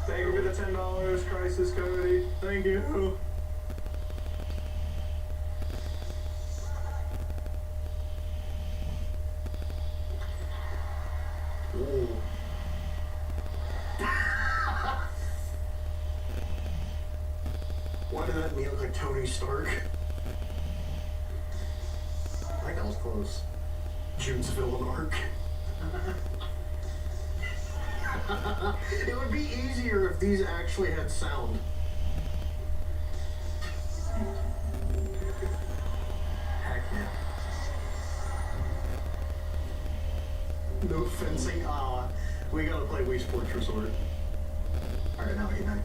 Thank you for the $10, Crisis Cody. Thank you. Ooh. Why did that mean look like Tony Stark? I think that was close. June's villain arc. It would be easier if these actually had sound. Heck yeah. No fencing. We gotta play Wii Sports Resort. Alright, now he night.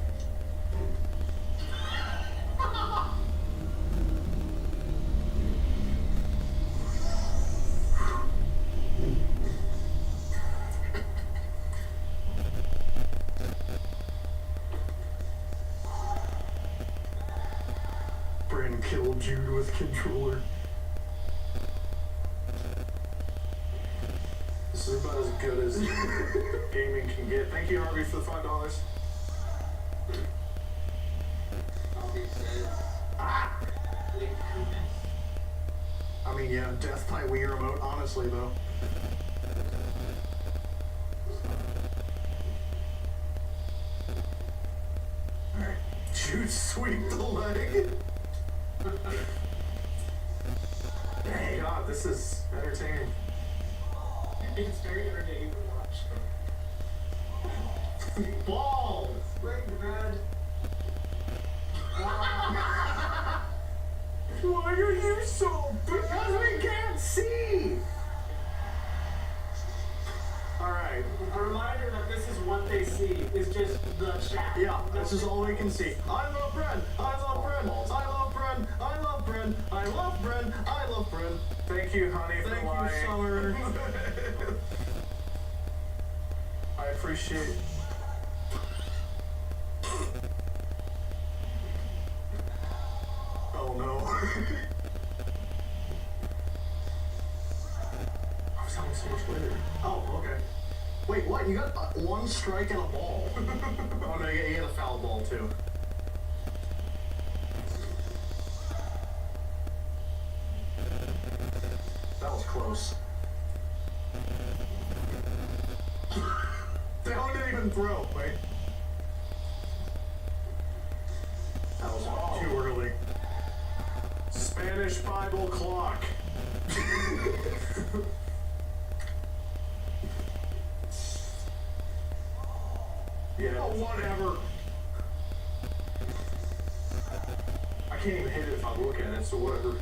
Bryn killed Jude with controller. This is about as good as gaming can get. Thank you, Harvey, for the $5. Harvey says, I mean, yeah, death by Wii remote, honestly, though. Alright. Jude, sweep the leg. Hey, God, this is entertaining. it's very entertaining to watch. Balls! Right, man. Why are you so big? Because we can't see! Alright. A reminder that this is what they see, is just the chat. Yeah, this is all we can see. I love Bren! I love Bren! I love Bren! I love Bren! I love Bren! I love Bren! Thank you, honey, for lying. Thank you, Summer. I appreciate it. Oh no. I was having so much later. Oh, okay. Wait, what? You got one strike and a ball. Oh no, you got a foul ball too. That was close. That one didn't even throw. Wait. That was too early. Spanish Bible clock. Yeah. Oh, whatever. I can't even hit it if I look at it, so whatever.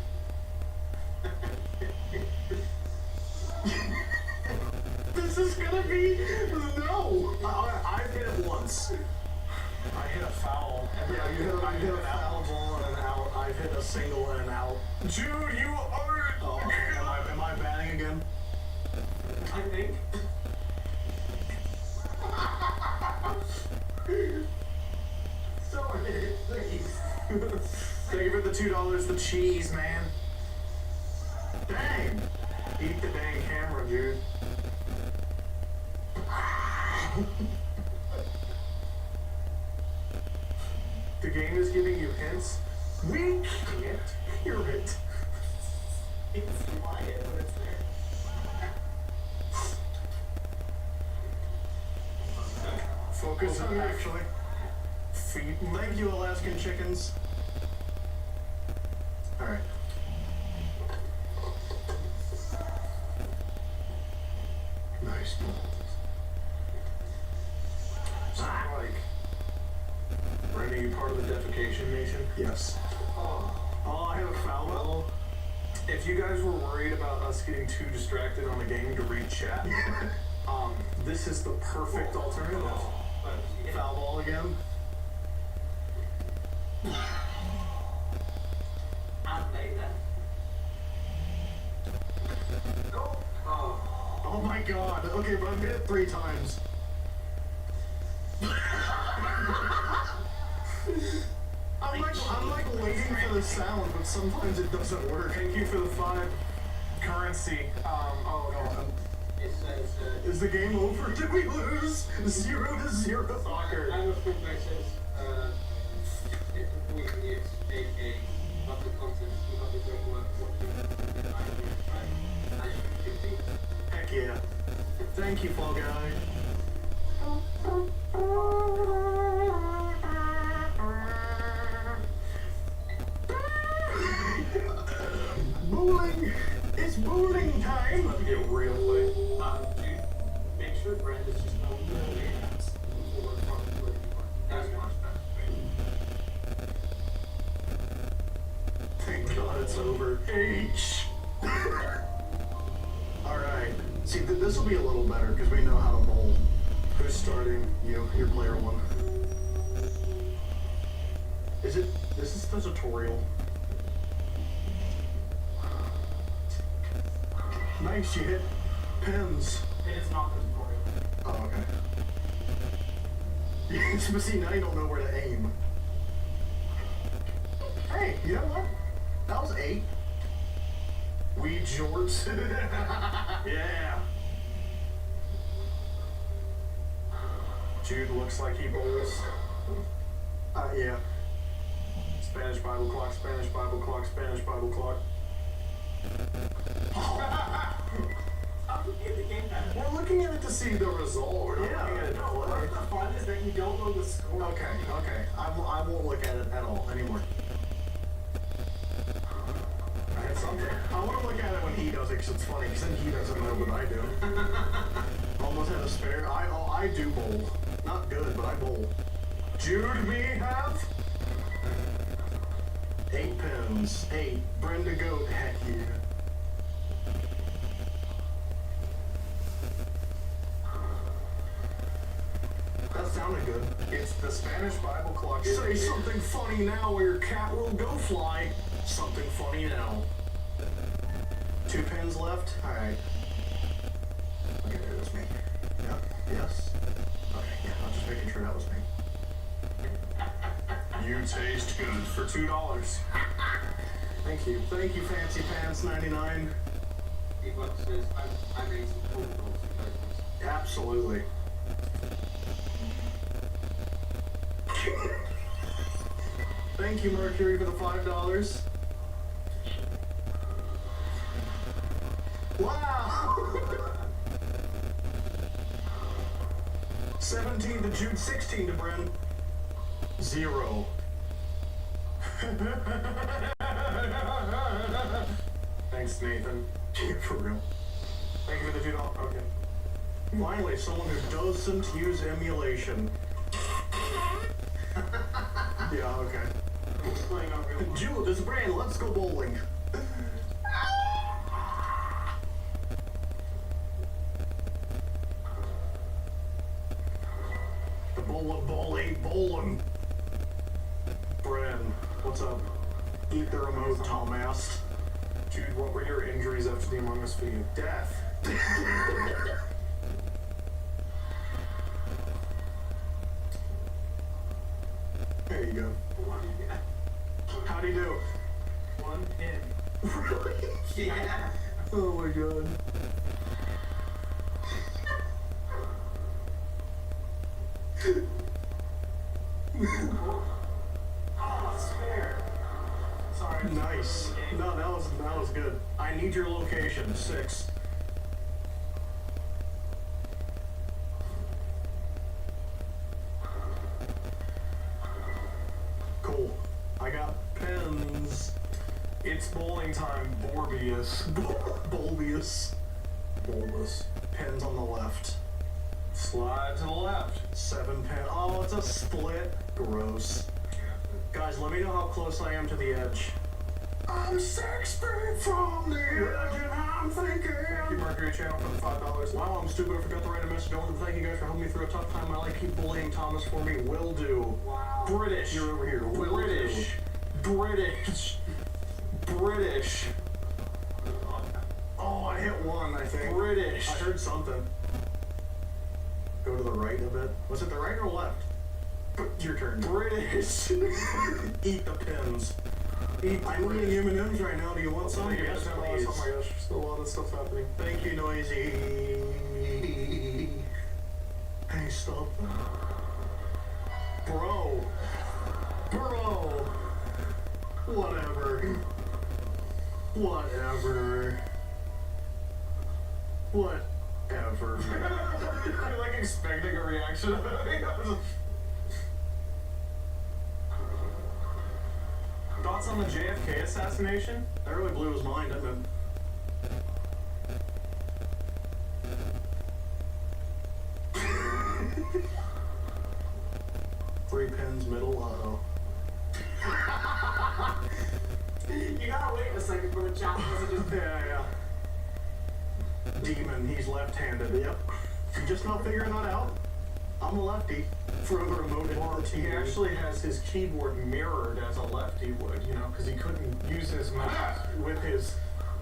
This is gonna be no. I've hit it once. I hit a foul. Yeah, I hit a foul ball and an out. I've hit a single and an out. Jude, you are. Oh, am I batting again? I think. Someone hit it, please. Thank you for the $2. The cheese, man. Dang. Eat the dang camera, dude. The game is giving you hints. We can't hear it. It's quiet when it's there. Focus on actually. Feed. Thank you, Alaskan chickens. Alright. Nice. Like, Brandon, are you part of the defecation nation? Yes. Oh, I have a foul ball. If you guys were worried about us getting too distracted on the game to read chat, this is the perfect alternative. Foul ball again. I've made that. Go. Oh my god. Okay, but I've hit it 3 times. I'm like waiting for the sound, but sometimes it doesn't work. Thank you for the 5 currency. Oh no. It says, Is the game over? Did we lose? 0-0. Soccer. I have a full that says, it's a of the content, we got the great work watching, and I will try. Heck yeah. Thank you, Fall Guy. Bowling! It's bowling time! It's about to get real quick. Dude, make sure Brand is just on the apps before responsibility. That's much better. Thank God it's over. H! Alright. See, this will be a little better because we know how to bowl. Who's starting? You. You're player one. Is it? This is the tutorial. Nice, you hit pins. It is not the tutorial. Oh, okay. Yes, but see, now you don't know where to aim. Hey, you know what? That was 8. Weed jorts. Yeah. Jude looks like he bowls. Yeah. Spanish Bible clock, Spanish Bible clock, Spanish Bible clock. We're looking at it to see the result. We're not looking at it to play. The fun is that you don't know the score. Okay. I won't look at it at all anymore. I had something. I want to look at it when he does it because it's funny, because then he doesn't know what I do. Almost had a spare. I do bowl. Not good, but I bowl. Jude, me have 8 pins. 8. Brenda Goat, heck yeah. That sounded good. It's the Spanish Bible clock. Say something funny now or your cat will go fly. Something funny now. 2 pins left? Alright. Okay, it was me. Yep, yes. Okay, yeah, I'm just making sure that was me. You taste good for $2. Thank you. Thank you, Fancy Pants 99. I made some cool rules. Absolutely. Thank you, Mercury, for the $5. Wow! 17 to Jude, 16 to Bren. 0. Thanks, Nathan. For real. Thank you for the $2. Okay. Finally, someone who doesn't use emulation. Yeah, okay. Jude, this is Bran, let's go bowling. The ball ain't bowling. Bran, what's up? Eat the remote, Tomass. Jude, what were your injuries after the Among Us video? Death. There you go. How'd he do? 1 pin. Really? Yeah. Oh my god. Oh, spare. Sorry. Nice. No, that was good. I need your location. 6. Cool. I got pins. It's bowling time, Borbius. Bulbous. Bulbous. Pins on the left. Slide to the left. 7 pin. Oh, it's a split. Gross. Guys, let me know how close I am to the edge. I'm 6 feet from the edge and I'm thinking. Thank you, Mercury Channel, for the $5. Wow, I'm stupid. I forgot to write a message. I want to thank you guys for helping me through a tough time. I like keep bullying Thomas for me. Will do. Wow. British. You're over here. British. British. British. Oh, I hit 1, I think. British. I heard something. Go to the right a bit. Was it the right or left? Your turn. British. Eat the pins. I'm eating M&M's right now. Do you want some? Yes, please. Oh my gosh, still a lot of stuff happening. Thank you, Noisy. Hey, stop that. Bro. Whatever. I'm like expecting a reaction. Thoughts on the JFK assassination? That really blew his mind, didn't it? 3 pins, middle, uh-oh. You gotta wait a second for the chat to just... Yeah. Demon, he's left-handed, yep. You just not figuring that out? I'm a lefty. Further emoted. Well, he actually has his keyboard mirrored as a lefty would, you know, because he couldn't use his mouse with his,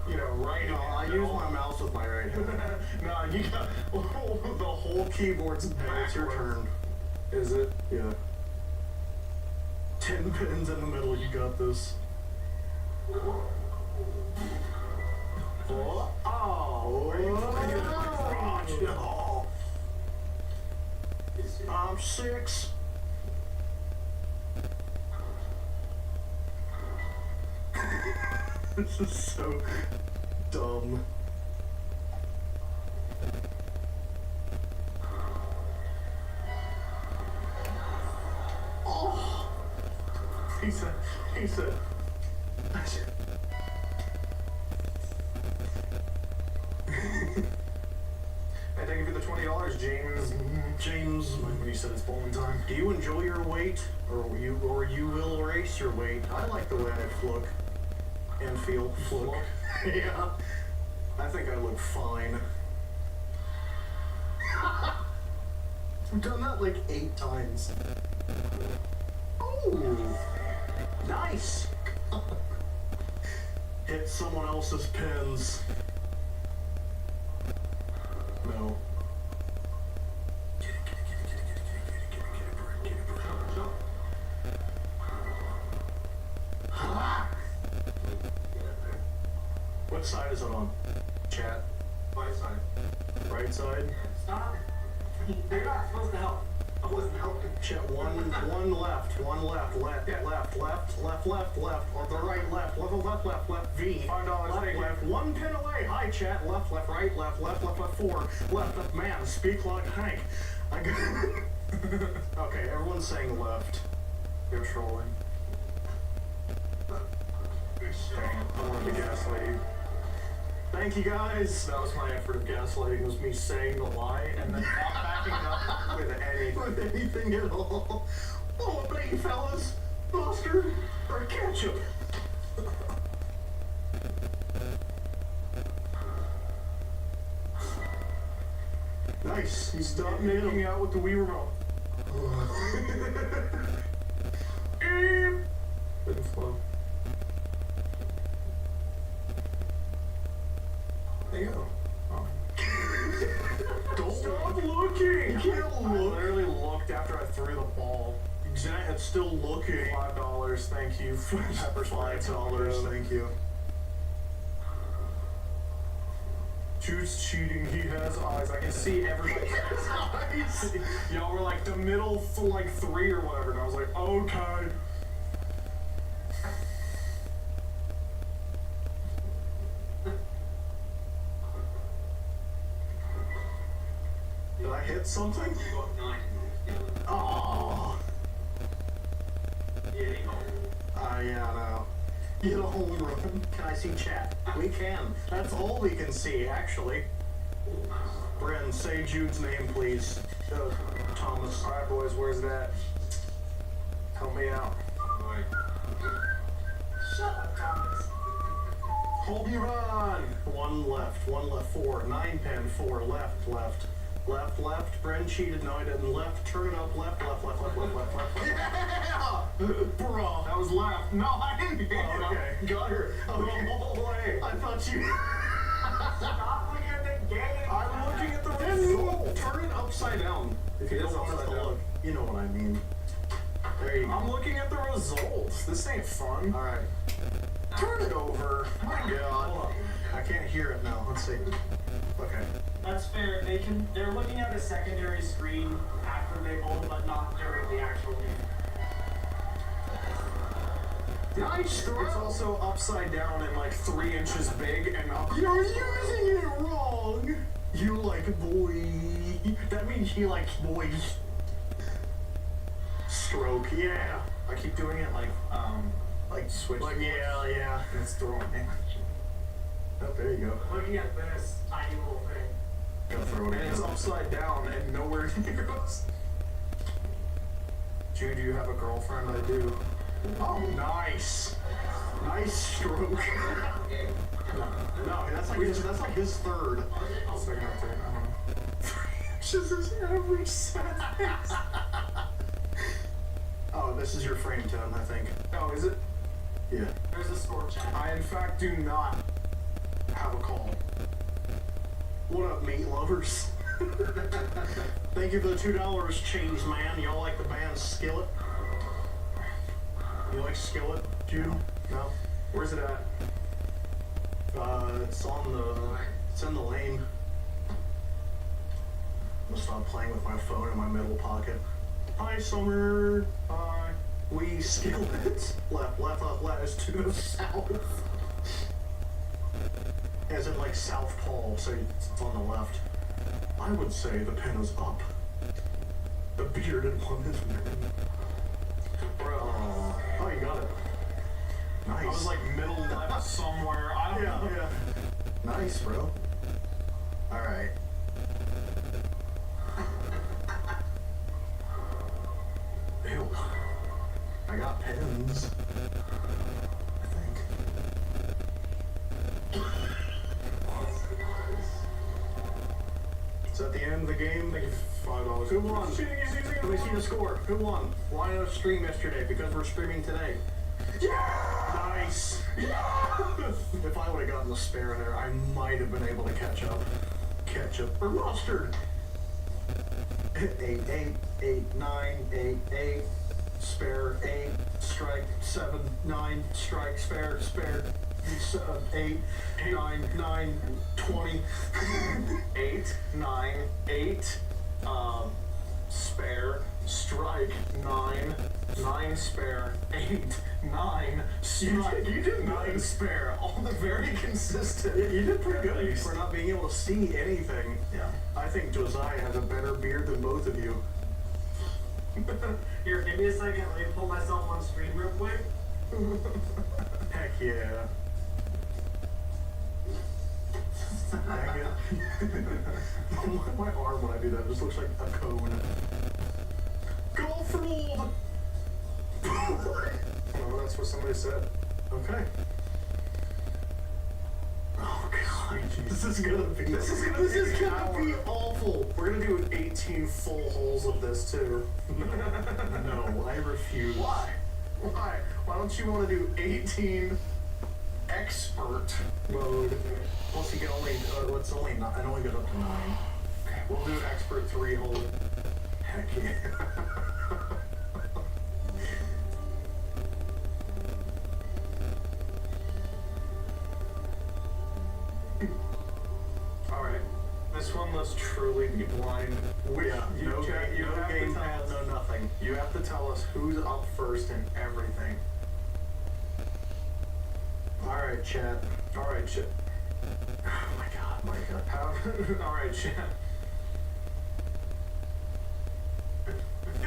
you know, right hand. No, I use my mouse with my right hand. No, you got the whole keyboard's backwards. It's your turn. Is it? Yeah. 10 pins in the middle, you got this. I'm 6. This is so dumb. Oh! He said, I thank you for the $20, James, when you said it's bowling time. Do you enjoy your weight, or you will erase your weight? I like the way I look and feel. Look. Yeah. I think I look fine. I've done that like 8 times. Oh, nice. Hit someone else's pins. No. What side is it on? Chat. Right side. Right side? Stop. They're not supposed to help. I wasn't helping. Chat, one left, left, on the right, left, V. $5, left, 1 pin away. Hi, chat, left, right, left, 4, left, man, speak like Hank. I got okay, everyone's saying left. You're trolling. Dang, I wanted to gaslight you. Thank you guys. That was my effort of gaslighting, was me saying the lie and then not backing up with anything at all. Oh, what about you fellas? Mustard or ketchup? Nice. He stopped making out with the Wii remote. Didn't flow. There you go. Oh. Don't stop looking! Can't look. I literally looked after I threw the ball. It's still looking. $5, thank you. Pepper's $5, thank you. Jude's cheating, he has eyes. I can see everybody's eyes. Y'all were like the middle, like 3 or whatever, and I was like, okay. Did I hit something? You got 9. Oh. Yeah, no. Get a home run. Can I see chat? We can. That's all we can see, actually. Bren, say Jude's name, please. Thomas. Alright, boys, where's that? Help me out. Shut up, Thomas. Home run! 1 left, 4. 9 pin, 4, left. Bren cheated, no I didn't. Left, turn it up, left. Yeah! Bro, that was left. No, I didn't get it. Okay, got her. Okay. The whole way. I thought you... Stop looking at the game. I'm looking at the result. Turn it upside down. If you don't want us to look. You know what I mean. There you go. I'm looking at the results. This ain't fun. Alright. Turn it over. My God. Hold on. I can't hear it now. Let's see. Okay. That's fair. They're looking at a secondary screen after they bowl, but not during the actual game. Nice throw. It's also upside down and like 3 inches big and up. You're using it wrong. You like boy. That means he likes boys. Stroke, yeah. I keep doing it like switch. Like yeah. It's throwing it. Oh, there you go. Looking at this tiny little thing. Go throw it. And it's upside down and nowhere near us. Jude, do you have a girlfriend? I do. Oh, nice. Nice stroke. No, that's like his third. Second or third, I don't know. scratches his every sentence. Oh, this is your frame tone, I think. Oh, is it? Yeah. There's a score chat. I, in fact, do not have a call. What up, meat lovers? Thank you for the $2, Change Man. Y'all like the band Skillet? You like Skillet, Jude? No? Where's it at? It's in the lane. I'm gonna stop playing with my phone in my middle pocket. Hi, Summer. Hi. We Skillet. Left, up, left, to the south. As in, like, South Pole, so it's on the left. I would say the pen is up. The bearded one is winning. Bro. Oh, you got it. Nice. I was like middle left somewhere. I don't know. Yeah. Nice, bro. Alright. Ew. I got pens. I think. Is that the end of the game? Thank you for $5. Who won? Let me see the score. Who won? Why not stream yesterday? Because we're streaming today. Yeah! Nice! Yeah! If I would have gotten the spare there, I might have been able to catch up. Ketchup or mustard. 8, 9, 8, 8. Spare 8, strike 7, 9, strike, spare 8, 9, 20, 8, 9, 8, spare, strike, 9, spare, 8, 9, strike. You did 9 spare, all the very consistent. You did pretty good for not being able to see anything. Yeah. I think Josiah has a better beard than both of you. Here, give me a second. Let me pull myself on screen real quick. Heck yeah. Dang it. My arm when I do that just looks like a cone. Golf ruled! Oh, that's what somebody said. Okay. Oh god, this is gonna be awful. We're gonna do 18 full holes of this too. No, I refuse. Why? Why don't you want to do 18 expert mode? Plus you can only it only goes up to 9. Okay, we'll do expert 3 hole. Heck yeah. Alright, this one must truly be blind. Yeah, no gamepad, no nothing. You have to tell us who's up first in everything. Alright, chat. Alright, chat. Oh my god, Micah. Alright, chat.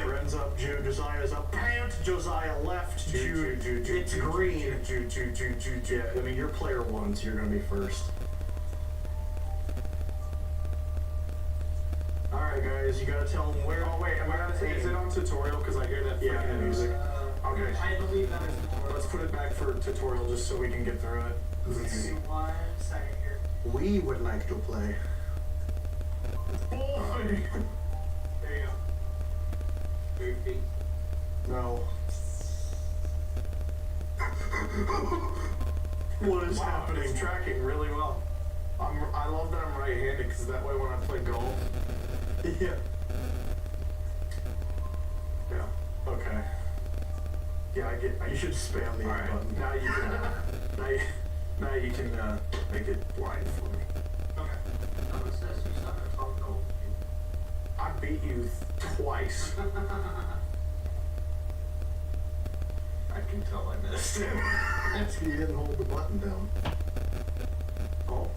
Ren's up, Jude. Josiah's up. Pant. Josiah left. Jude. It's green. Jude. Yeah, I mean, you're player 1, so you're gonna be first. Alright, guys, you gotta tell them where. Oh, wait, is it on tutorial? Because I hear that freaking music. Okay. I believe that is tutorial. Let's put it back for tutorial just so we can get through it. Give me 1 second here. We would like to play. Boy! There you go. Goofy. No. What is happening? It's tracking really well. I love that I'm right-handed because that way when I play golf. Yeah. Yeah. Okay. Yeah, you should spam the button. Now you can. now you can make it blind for me. Okay. I beat you twice. I can tell I missed it. You didn't hold the button down. Oh.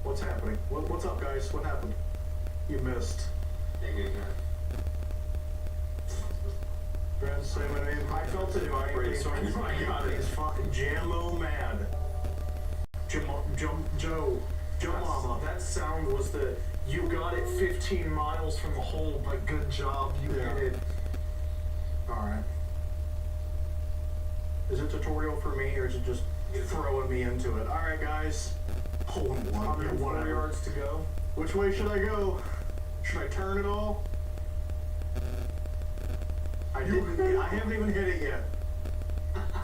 What's happening? What's up, guys? What happened? You missed. Brad, say my name. I felt it vibrate, so I knew I got it. It's fucking Jammo Mad. Joe Mama. That sound was the, you got it 15 miles from the hole, but good job, you hit it. Alright. Is it tutorial for me, or is it just throwing me into it? Alright, guys. Hole in one. 104 yards to go. Which way should I go? Should I turn at all? I haven't even hit it yet.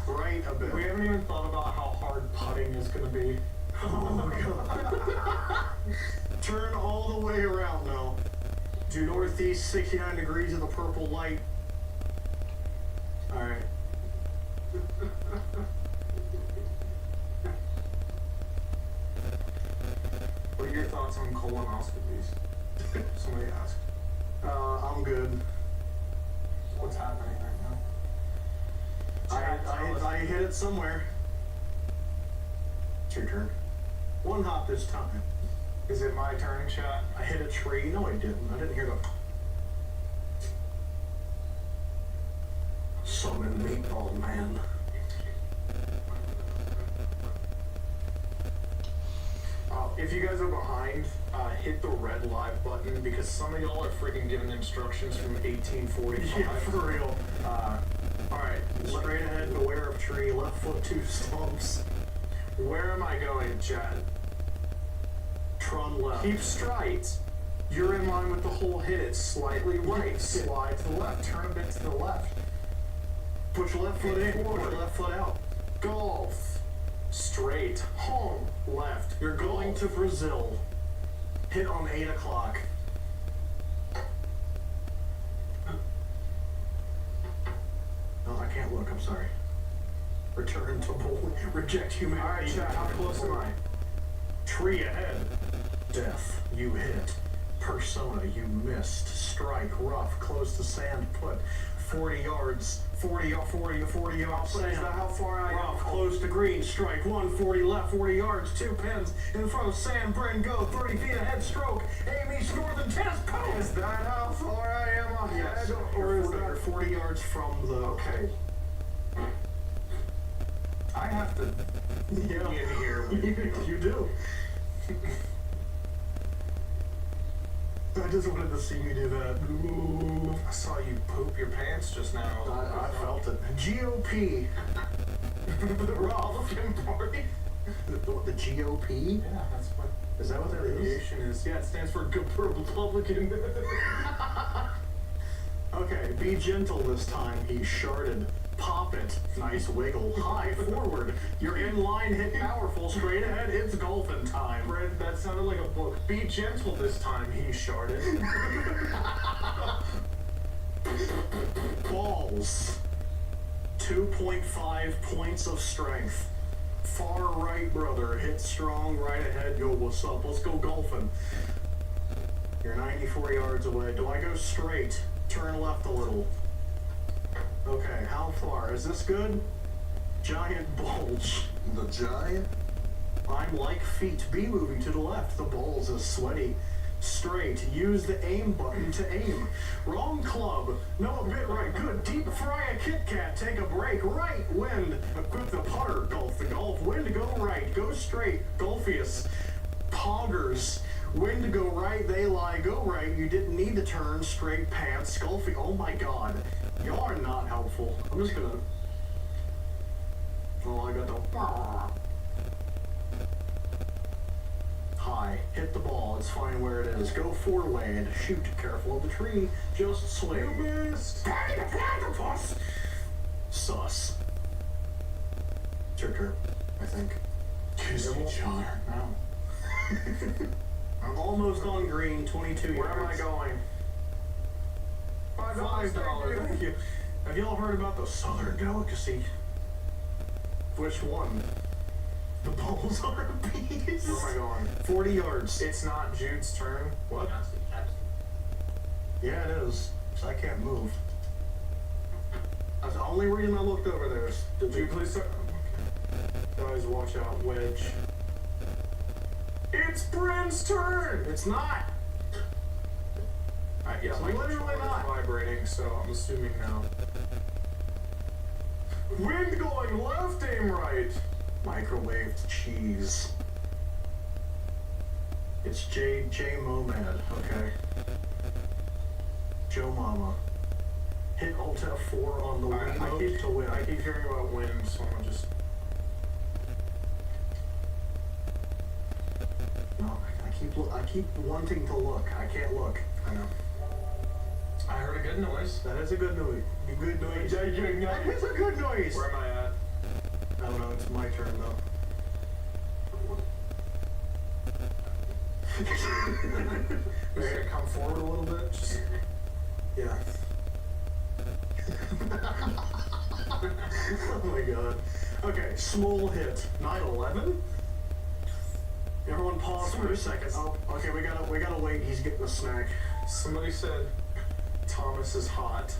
Right a bit. We haven't even thought about how hard putting is gonna be. Oh god. Turn all the way around now. Do northeast 69 degrees of the purple light. Alright. What are your thoughts on colonoscopies? Somebody asked. I'm good. What's happening right now? I hit it somewhere. It's your turn. One hop this time. Is it my turning shot? I hit a tree. No, I didn't. I didn't hear the... Summon Meatball Man. If you guys are behind, hit the red live button because some of y'all are freaking giving instructions from 1845. Yeah, for real. Alright, straight ahead, beware of tree, left foot 2 stumps. Where am I going, Chad? Tron left. Keep straight. You're in line with the whole hit it. Slightly right. Slide to the left. Turn a bit to the left. Put your left foot in, put your left foot out. Golf. Straight. Home. Left. You're going to Brazil. Hit on 8 o'clock. No, I can't look, I'm sorry. Return to bowling. Reject humanity. Alright, Chad, how close am I? Tree ahead. Death, you hit. Persona, you missed. Strike, rough, close to sand, put. 40 yards. 40 yards sand. Is that how far I am? Rough, close to green, strike. 140 left, 40 yards, 2 pins. In front of sand, Bren, go. 30 feet ahead, stroke. Aim east, northern tennis, post. Is that how far I am ahead? Yes. Or is You're that 40 yards from the... Okay. I have to be in here. You do. I just wanted to see you do that. Ooh. I saw you poop your pants just now. I felt it. GOP. The Republican Party. The GOP? Yeah, that's what. Is that what that abbreviation is? Yeah, it stands for Good Republican. Okay, be gentle this time. He sharded. Pop it. Nice wiggle. High forward. You're in line, hit powerful. Straight ahead, it's golfing time. Fred, that sounded like a book. Be gentle this time, he sharded. Balls. 2.5 points of strength. Far right, brother. Hit strong, right ahead. Yo, what's up? Let's go golfing. You're 94 yards away. Do I go straight? Turn left a little. Okay, how far? Is this good? Giant bulge. The giant? I'm like feet. Be moving to the left. The balls is sweaty. Straight. Use the aim button to aim. Wrong club. No, a bit right. Good. Deep fry a Kit Kat. Take a break. Right. Wind. Equip the putter. Golf the golf. Wind. Go right. Go straight. Golfius. Poggers. Wind to go right. They lie. Go right. You didn't need to turn. Straight pants. Golfy. Oh my god. Y'all are not helpful. I'm just gonna... Oh, I got the... High. Hit the ball. It's fine where it is. Go forward. Shoot. Careful of the tree. Just swing. You missed. Sus. It's your turn, I think. Kiss each other. No. I'm almost on green. 22 yards. Where am I going? $5. Thank you. Have y'all heard about the Southern Delicacy? Which one? The balls are a beast. Where am I going? 40 yards. It's not Jude's turn. What? Yeah, it is. So I can't move. That's the only reason I looked over there. Did you please start? Okay. Guys, watch out. Wedge. It's Bryn's turn! It's not. Yeah, It's my literally controller's not. vibrating, so I'm assuming no. Wind going left, aim right. Microwaved cheese. It's J Momad, okay. Joe Mama. Hit Alt F4 on the Wiimote to win. I keep hearing about wind, so I'm gonna just... No, I keep keep wanting to look. I can't look. I know. I heard a good noise. That is a good noise. Good noise. That is a good noise. Where am I at? I don't know. It's my turn though. We gotta come forward a little bit. Just Yeah. Oh my god. Okay, small hit. 9/11. Everyone pause for a second. Oh, okay, we gotta wait. He's getting a snack. somebody said Thomas is hot.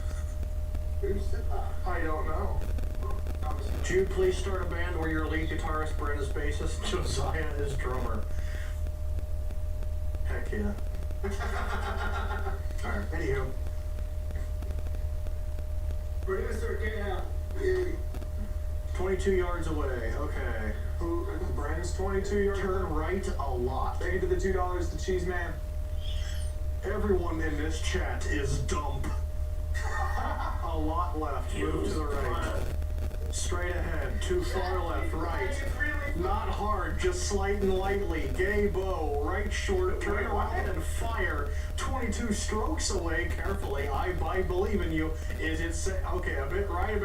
I don't know. Jude, please start a band where your lead guitarist Brent is bassist, Josiah is drummer. Heck yeah. Alright, anywho. Producer, get out. 22 yards away, okay. Who? Brandon's 22 yards. Turn right a lot. Thank you for the $2 to Cheese Man. Everyone in this chat is dump. A lot left, move to the right. Straight ahead, too far left, right. Not hard, just slight and lightly. Gay bow, right short, turn around and fire. 22 strokes away, carefully. I believe in you. Is it okay? A bit right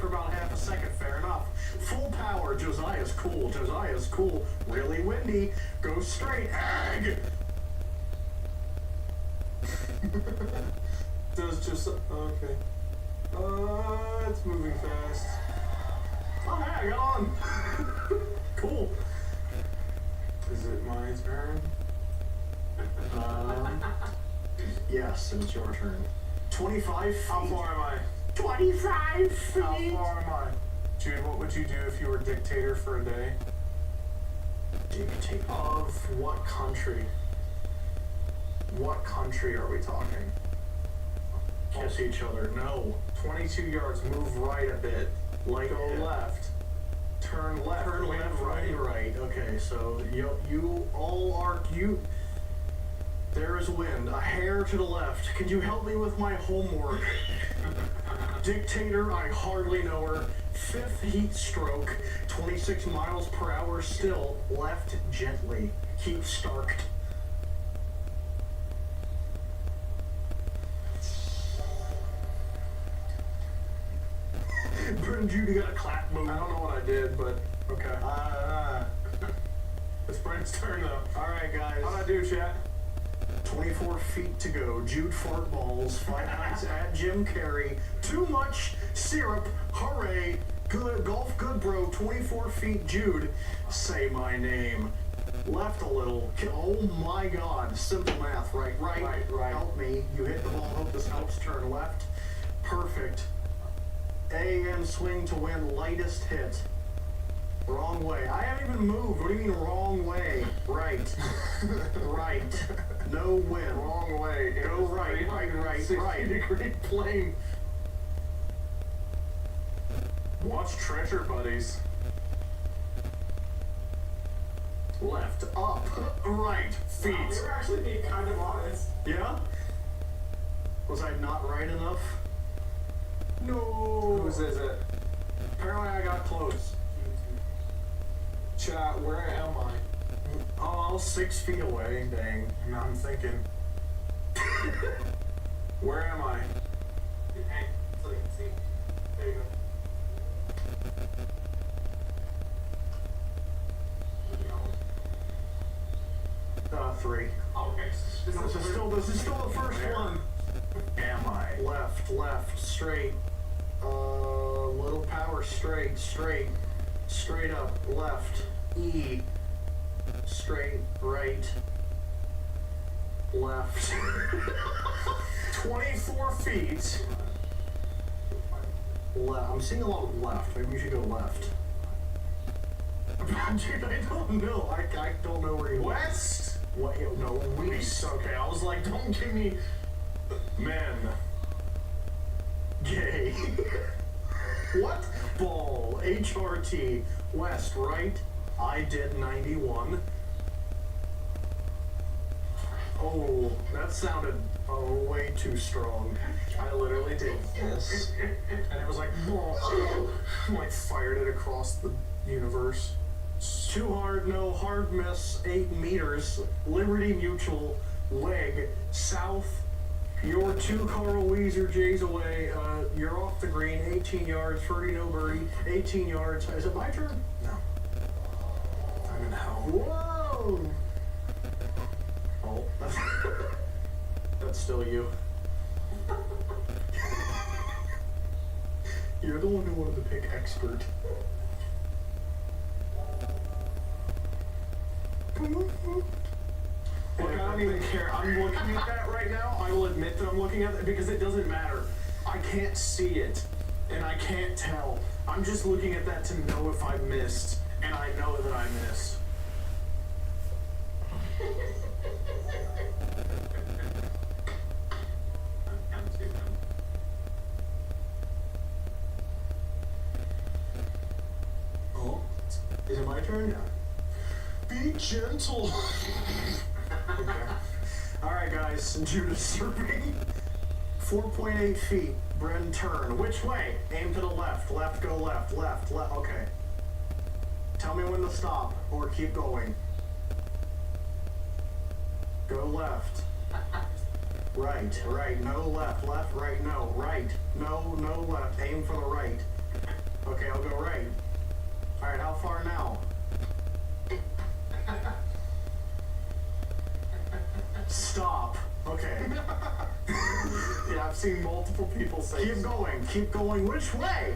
for about half a second. Fair enough. Full power. Josiah's cool. Josiah's cool. Really windy. Go straight. Ag. Does just okay. It's moving fast. Oh, hey, I got on. Cool. Is it my turn? Yes, it's your turn. 25 feet. How far am I? 25 feet. How far am I? Jude, what would you do if you were dictator for a day? Dictator of what country? What country are we talking? Kiss each other. No. 22 yards, move right a bit. Like Go left. Turn left. Turn left, right. Okay, so you all are you. There is wind. A hair to the left. Can you help me with my homework? Dictator, I hardly know her. 5th heat stroke. 26 miles per hour still. Left gently. Keep starked. Brent, Judy got a clap move. I don't know what I did, but okay. It's Brent's turn though. Alright, guys. How'd I do, chat? 24 feet to go. Jude fart balls. Fight Nights at Jim Carrey. Too much syrup. Hooray. Good golf, good bro. 24 feet. Jude. Say my name. Left a little. Oh my God. Simple math. Right. Help me. You hit the ball. Hope this helps. Turn left. Perfect. AM swing to win. Lightest hit. Wrong way. I haven't even moved. What do you mean wrong way? Right. Right. No win. Wrong way. Go right. 60-degree plane. Watch Treasure Buddies. Left. Up. Right. Feet. Wow, you're actually being kind of honest. Yeah? Was I not right enough? No. Whose is it? Apparently I got close. Chat, where am I? Oh, 6 feet away. Dang. Now I'm thinking. Where am I? Hey, so you can see. There you go. 3. Oh, okay. This is still the first one. Am I? Left, straight. Little power, straight up, left, E, straight, right, left. 24 feet. Left. I'm seeing a lot of left. Maybe you should go left. Dude, I don't know. I don't know where you West? What? No, east. Okay, I was like, don't give me men. Gay. What? Ball. HRT. West, right? I did 91. Oh, that sounded way too strong. I literally did this. And it was like, like fired it across the universe. too hard, no, hard miss, 8 meters, Liberty Mutual, leg, south, you're 2 Carl Weezer J's away, you're off the green, 18 yards, Ferdy no birdie, 18 yards, is it my turn? No. I'm in hell. Whoa! Oh, that's still you. You're the one who wanted to pick expert. Look, I don't even care. I'm looking at that right now. I will admit that I'm looking at it because it doesn't matter. I can't see it, and I can't tell. I'm just looking at that to know if I missed, and I know that I missed. Oh, is it my turn? Be gentle. Okay. Alright guys, Judah serving. 4.8 feet. Bren turn. Which way? Aim to the left. Left, go left. Left, left. Okay. Tell me when to stop or keep going. Go left. Right, right, no left. Left, right, no. Right. No, no left. Aim for the right. Okay, I'll go right. Alright, how far now? Stop. Okay. Yeah, I've seen multiple people say Keep going. Keep going. Which way?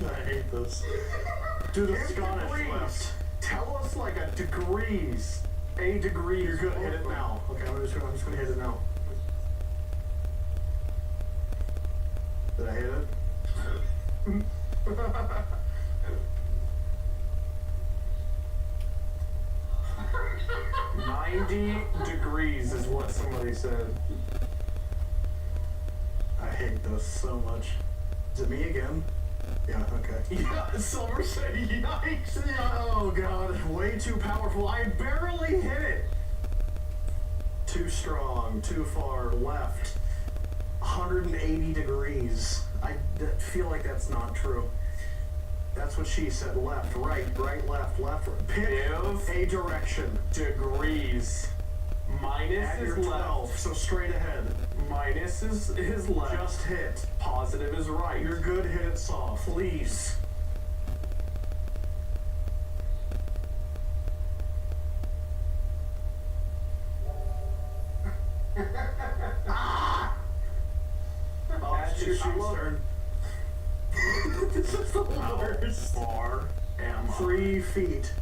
I hate this. Do the Scottish left. Tell us like a degrees. A degree. You're good. Hit it now. Okay, I'm just gonna hit it now. Did I hit it? 90 degrees is what somebody said. I hate this so much. Is it me again? Yeah, okay. Yeah, Summer said yikes. Oh god, way too powerful. I barely hit it. Too strong, too far left. 180 degrees. I feel like that's not true. That's what she said. Left, right, right, left, left. Pick a direction. Degrees. Minus Add is your 12, left. so straight ahead. Minus is left. Just hit. Positive is right. You're good, hit it soft. Please. Ah! Oh, it's your turn. This is the worst. Far am I? 3 feet.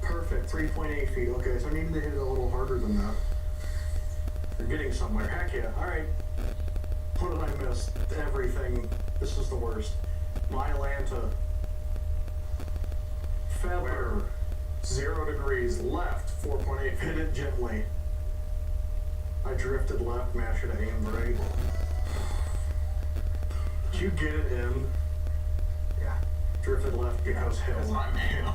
Perfect. 3.8 feet. Okay, so I need to hit it a little harder than that. You're getting somewhere. Heck yeah. Alright. What did I miss? Everything. This is the worst. Mylanta. Feather. 0 degrees. Left. 4.8 Hit it gently. I drifted left, mash it, aimed right. Did you get it in? Yeah. Drifted left because hell. I'm him.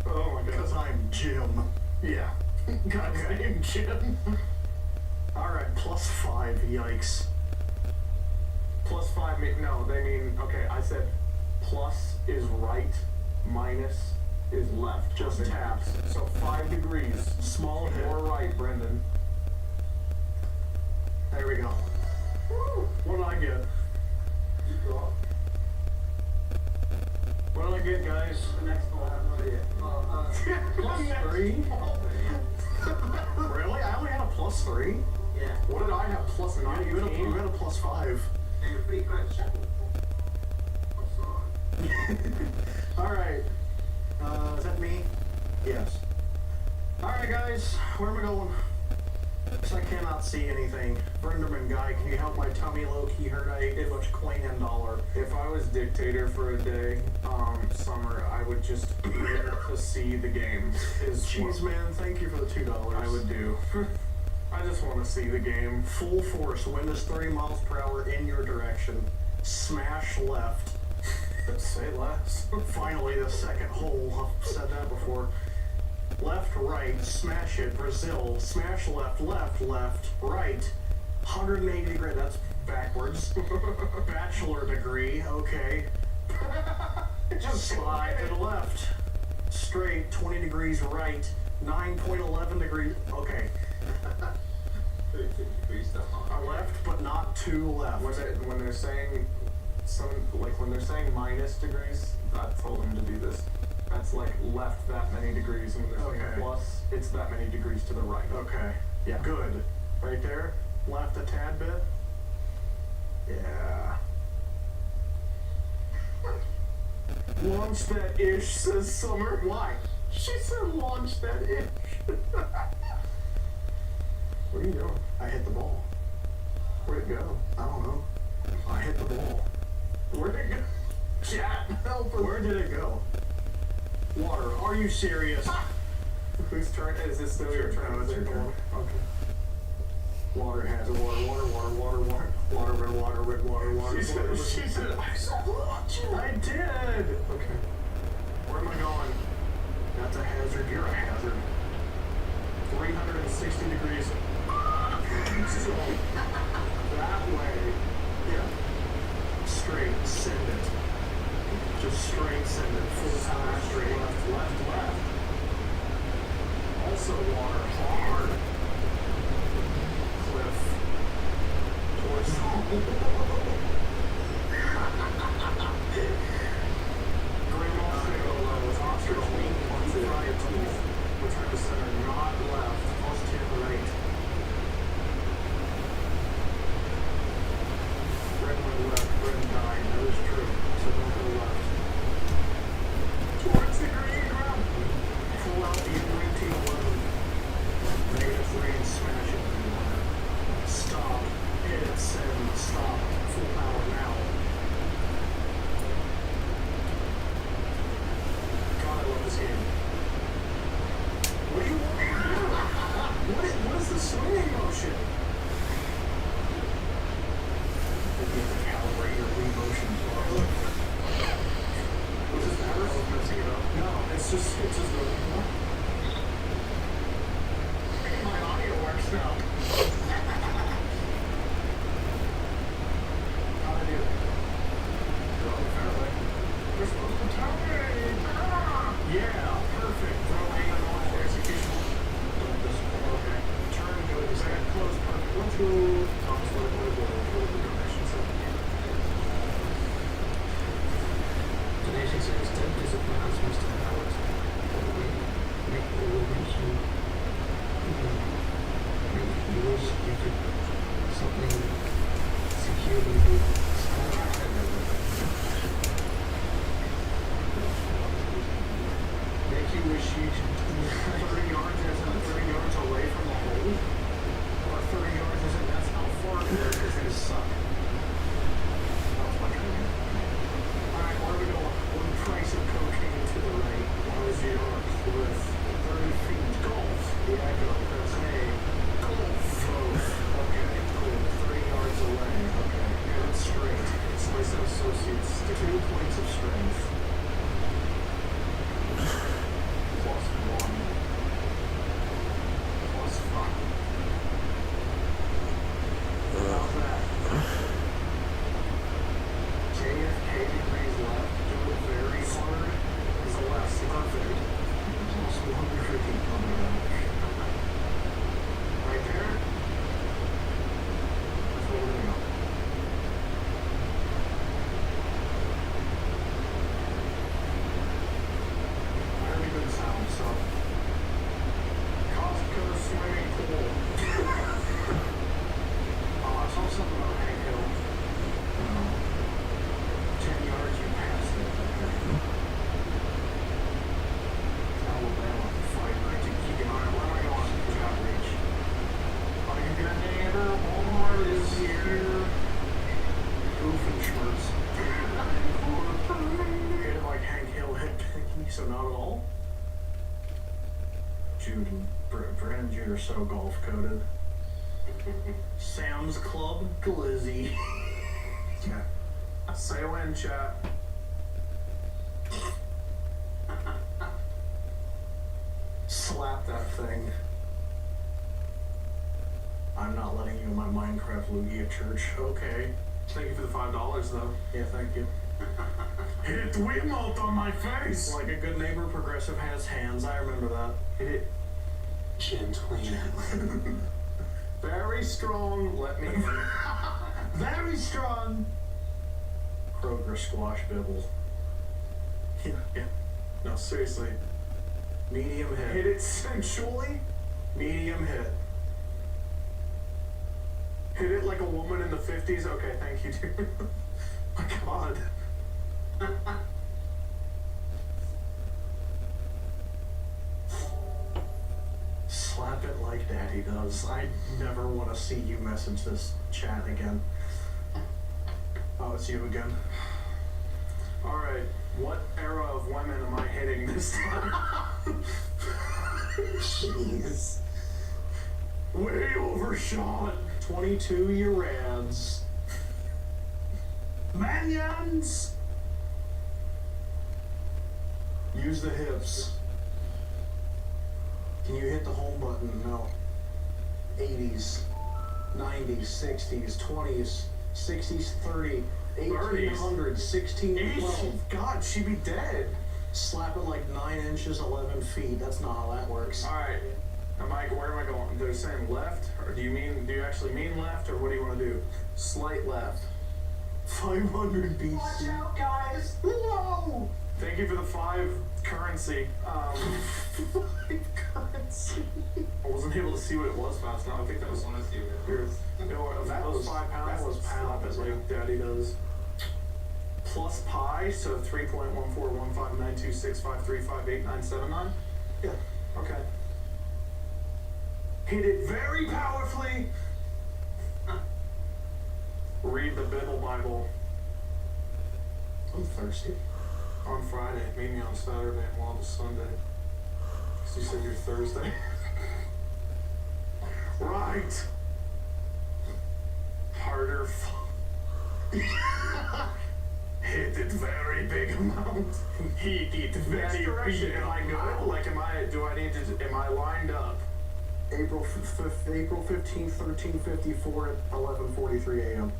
Oh my god. Because I'm Jim. Yeah. God's name, Jim. Alright, +5, yikes. +5 mean, no, they mean, okay, I said plus is right, minus is left. Just taps. So 5 degrees. Small hit. More right, Brendan. There we go. Woo. What did I get? What did I get, guys? The next ball, I have no idea. +3? Really? I only had a +3? Yeah. What did I have? +9? You had a +5. Hey, you're pretty good. Alright. Is that me? Yes. Alright, guys. Where am I going? Because I cannot see anything. Brenderman guy, can you help my tummy low-key hurt? I ate too much coin and dollar. If I was dictator for a day, Summer, I would just wait to see the game. Cheese man, thank you for the $2. I would do. I just want to see the game. Full force, wind is 30 miles per hour in your direction. Smash left. Say less. Finally, the second hole. I've said that before. Left, right, smash it, Brazil. Smash left, left, left, right. 180 degree, that's backwards. Bachelor degree, okay. Just Slide to the left. Straight, 20 degrees right. 9.11 degrees. Okay. Left, but not too left. When they're saying when they're saying minus degrees, I told them to do this. That's like left that many degrees, and when they're saying plus, it's that many degrees to the right. Okay. Yeah. Good. Right there. Left a tad bit. Yeah. Launch that ish, says Summer. Why? She said launch that ish. What are you doing? I hit the ball. Where'd it go? I don't know. I hit the ball. Where'd it go? Chat, help us. Where did it go? Water, are you serious? Whose turn is this? Still your turn? No, it's your turn. Okay. Water has a water, red water. She said, I saw launch. I did. Okay. Where am I going? That's a hazard. You're a hazard. 360 degrees. So, that way. Yeah. Straight, send it. Just straight, send it. Full time, straight. Left. Also water, hard. Cliff. Towards Grandma Figo lows. Oscar clean points in right teeth. Return to center, not left. Plus 10 right. Red went left, red died. That is true. So don't go left. Towards the green ground. Pull out the green team alone. -3 and smash it in the water. Stop. Hit it, send, stop. Full power now. God, I love this game. What do you want me to do? What is the swinging motion? You have to calibrate your re-motion. Was this better? I was messing it up. No, it's just really cool. My audio works now. How'd I do? Throw it fairway. We're supposed to tell me. Yeah, perfect. Throwing and all that execution. Okay. Turn good. Is that close? Perfect. Let's go. Thomas, what I should say. Donation says 10 visit plans Mr. Howard. Make the donation. You wish you could something securely do. Make you wish you could 30 yards isn't 30 yards away from the hole? Or 30 yards isn't that's how far it is going to suck. That was my training. Alright, where are we going? One price of cocaine to the right. 1-0 cliff. 30 feet. Golf. Yeah, golf. That's A. Golf. Both. Okay, cool. 30 yards away. Okay, good. Straight. Slice of associates. 2 points of strength. Plus 1. Plus 5. How's that? JFK degrees left. Do it very hard. Is less perfect. Plus 150. Oh my gosh. Right there? That's what we're gonna go. Very good sound, so. Costco swimming pool. Oh, I saw something about Hank Hill. 10 yards, you passed it. Alabama, 519. Keep an eye on where am I going? We got reach. Are you good, neighbor? Walmart is here. Doofenshmirtz. Hit like Hank Hill hit Pinky, so not at all. Jude and Brent and Jude are so golf coded. Sam's Club Glizzy. Yeah. Say when, chat. Slap that thing. I'm not letting you in my Minecraft loogie at church. Okay. Thank you for the $5 though. Yeah, thank you. Hit Wiimote on my face! Like a good neighbor, Progressive has hands. I remember that. Hit it gently. Very strong. Let me. Very strong. Kroger squash bibble. Yeah. No, seriously. Medium hit. Hit it sensually. Medium hit. Hit it like a woman in the 50s. Okay, thank you, dude. My God. Slap it like Daddy does. I never want to see you message this chat again. Oh, it's you again. Alright, what era of women am I hitting this time? Jeez. Way overshot. 22-year ads. Manyans! Use the hips. Can you hit the home button? No. 80s, 90s, 60s, 20s, 60s, 30, 1800s, 1612. God, she'd be dead. Slap it like 9 inches, 11 feet. That's not how that works. Alright. Where am I going? They're saying left? Or do you actually mean left? Or what do you want to do? Slight left. 500 BC. Watch out, guys! Whoa! Thank you for the 5 currency. 5 currency. I wasn't able to see what it was fast enough. I think that was one of the. That was 5 pounds. That was pounds. Like Daddy does. Plus pi, so 3.1415926535897.9. Yeah. Okay. Hit it very powerfully. Read the Bible. I'm thirsty. On Friday, meet me on Saturday and we'll have a Sunday. Because you said you're Thursday. Right. Harder. Hit it very big amount. Hit it very big. Am I good? Like, am I lined up? April 15th, 1354 at 11:43 a.m.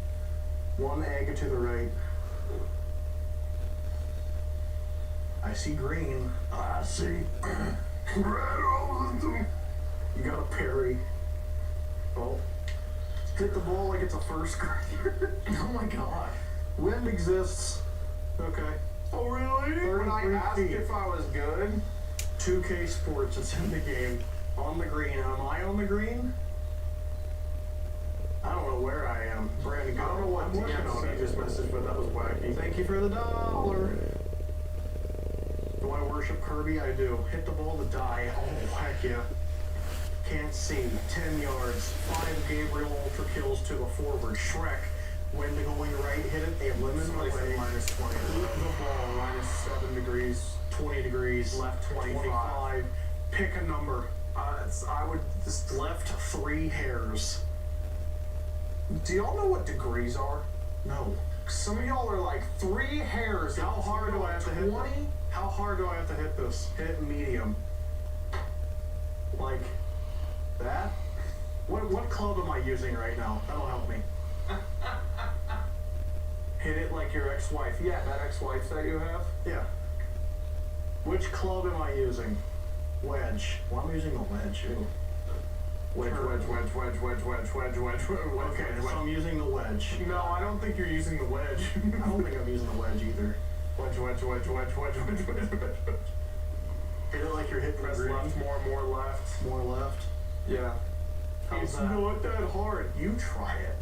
1 egg to the right. I see green. I see red over the. You got a parry. Oh. Hit the ball like it's a first grader. Oh my God. Wind exists. Okay. Oh really? When I 33 asked feet. if I was good. 2K Sports, it's in the game. On the green. Am I on the green? I don't know where I am. Brandon, I don't know what I'm working on it. just messaged, but that was wacky. Thank you for the $1. Do I worship Kirby? I do. Hit the ball to die. Oh, heck yeah. Can't see. 10 yards. 5 Gabriel Ultra kills to the forward. Shrek. Wind going right. Hit it. A lemon Somebody said away. minus 20. Eat the ball. Minus 7 degrees. 20 degrees. Left 25. 25. Pick a number. I would just Left 3 hairs. Do y'all know what degrees are? No. Some of y'all are like 3 hairs. How hard do I have to hit 20? this? How hard do I have to hit this? Hit medium. Like that? What club am I using right now? That'll help me. Hit it like your ex-wife. Yeah, that ex-wife that you have. Yeah. Which club am I using? Wedge. Well, I'm using a wedge. Ew. Wedge. Okay, so I'm using the wedge. No, I don't think you're using the wedge. I don't think I'm using the wedge either. Wedge. Hit it like you're hitting Press the green. left, more left. More left. Yeah. How's It's that? not that hard. You try it.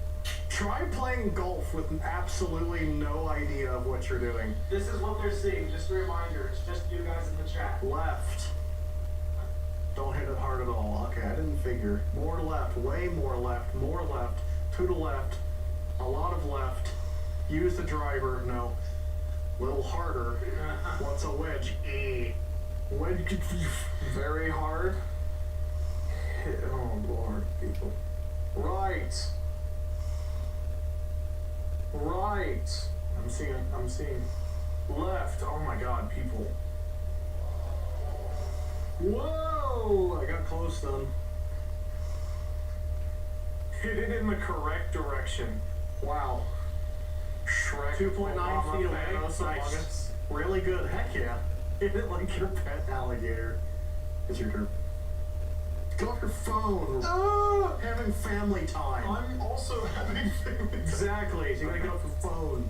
Try playing golf with absolutely no idea of what you're doing. This is what they're seeing. Just a reminder. It's just you guys in the chat. Left. Don't hit it hard at all. Okay, I didn't figure. More left. Way more left. More left. To the left. A lot of left. Use the driver. No. Little harder. What's a wedge? Wedge. Very hard. Oh Lord, people. Right. I'm seeing left. Oh my God, people. Whoa! I got close then. Hit it in the correct direction. Wow. Shrek 2.9 Obama, feet away. Thanos among Nice. us. Really good. Heck yeah. Hit it like your pet alligator. It's your turn. Go off your phone. Having family time. I'm also having family time. Exactly. So you gotta get off your phone.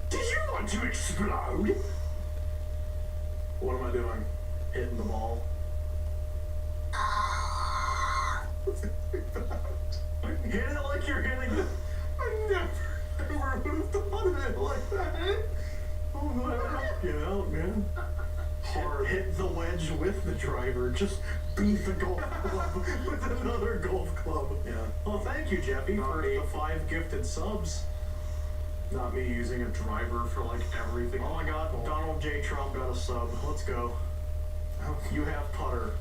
Did you want to explode? What am I doing? Hitting the ball. Hit it like you're hitting it. I never ever would have thought of it like that. Oh no. Get out, man. Hard. Hit the wedge with the driver. Just beat the golf club with another golf club. Yeah. Well, thank you, Jeffy, Not for me. the 5 gifted subs. Not me using a driver for like everything. Oh my god, Donald J. Trump got a sub. Let's go. You have putter.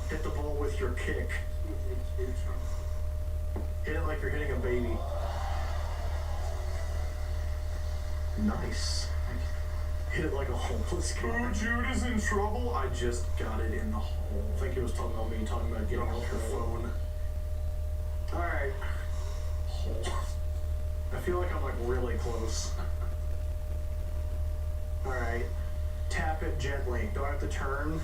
Hit the ball with your kick. Hit it like you're hitting a baby. Nice. Hit it like a homeless guy. Oh, Jude is in trouble. I just got it in the hole. I think he was talking about me, talking about getting off your phone. Alright. I feel like I'm like really close. Alright. Tap it gently. Do I have to turn?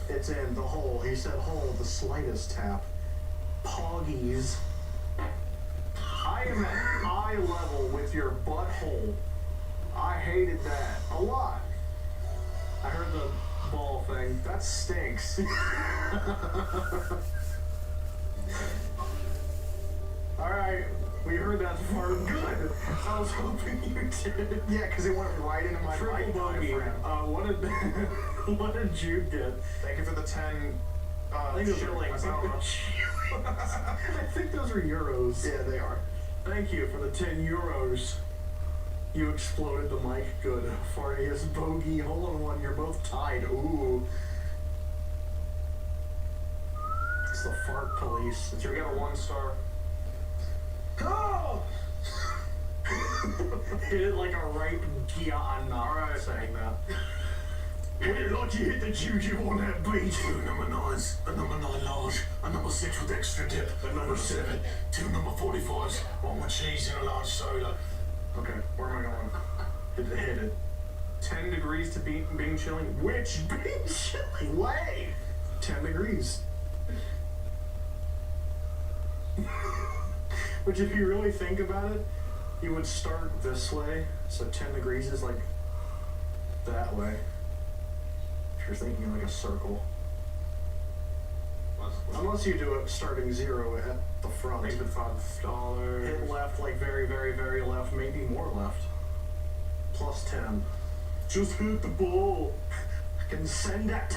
It's in the hole. He said hole, the slightest tap. Poggies. I am at eye level with your butthole. I hated that a lot. I heard the ball thing. That stinks. Alright, we heard that far. Good. I was hoping you did. Yeah, because it went right into my Triple right bogey. diaphragm. What did what did Jude get? Thank you for the 10 I think those are shillings. I don't know. I think those are euros. Yeah, they are. Thank you for the 10 euros. You exploded the mic. Good. Fartiest bogey, hole in one. You're both tied. Ooh. It's the fart police. You get a 1 star. Go! Hit it like a ripe Gianna. Alright. Saying that. Would it like you hit the juju on that beat? 2 number 9s, a number 9 large, a number 6 with extra dip, a number 7, 2 number 45s, 1 with cheese and a large soda. Okay, where am I going? Hit it. 10 degrees to Bing chilling. Which Bing chilling way? 10 degrees. Which, if you really think about it, you would start this way. So 10 degrees is like that way. If you're thinking like a circle. Unless you do it starting 0 at the front. Leave it $5. Hit left, like very, very, very left, maybe more left. Plus 10. Just hit the ball. I can send it.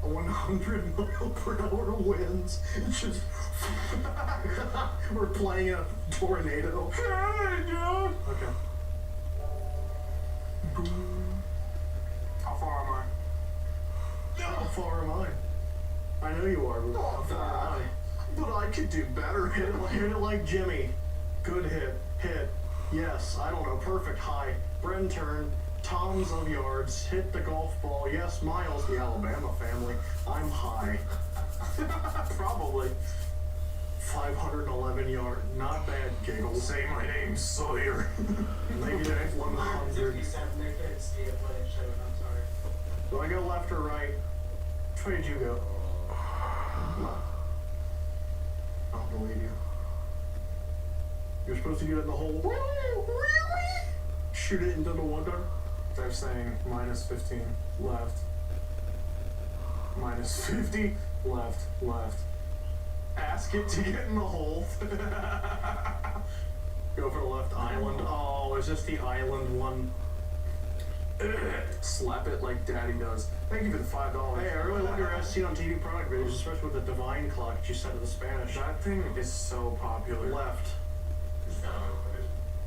A 100 mile per hour winds. It's just. We're playing a tornado. Okay. How far am I? How far am I? I know you are, but how far am I? But I could do better. Hit it like Jimmy. Good hit. Hit. Yes, I don't know. Perfect. High. Bren turn. Tons of yards. Hit the golf ball. Yes, Miles, the Alabama family. I'm high. Probably. 511 yard. Not bad, giggles. Say my name, Sawyer. Negative 100. They couldn't see it, but it showed. I'm sorry. Do I go left or right? Which way did you go? I don't believe you. You're supposed to get in the hole. Really? Shoot it into the water. They're saying minus 15 left. Minus 50 left. Ask it to get in the hole. Go for the left island. Oh, is this the island one? Slap it like daddy does. Thank you for the $5. Hey, I really like your SC on TV product videos, especially with the divine clock that you set to the Spanish. That thing is so popular. Left.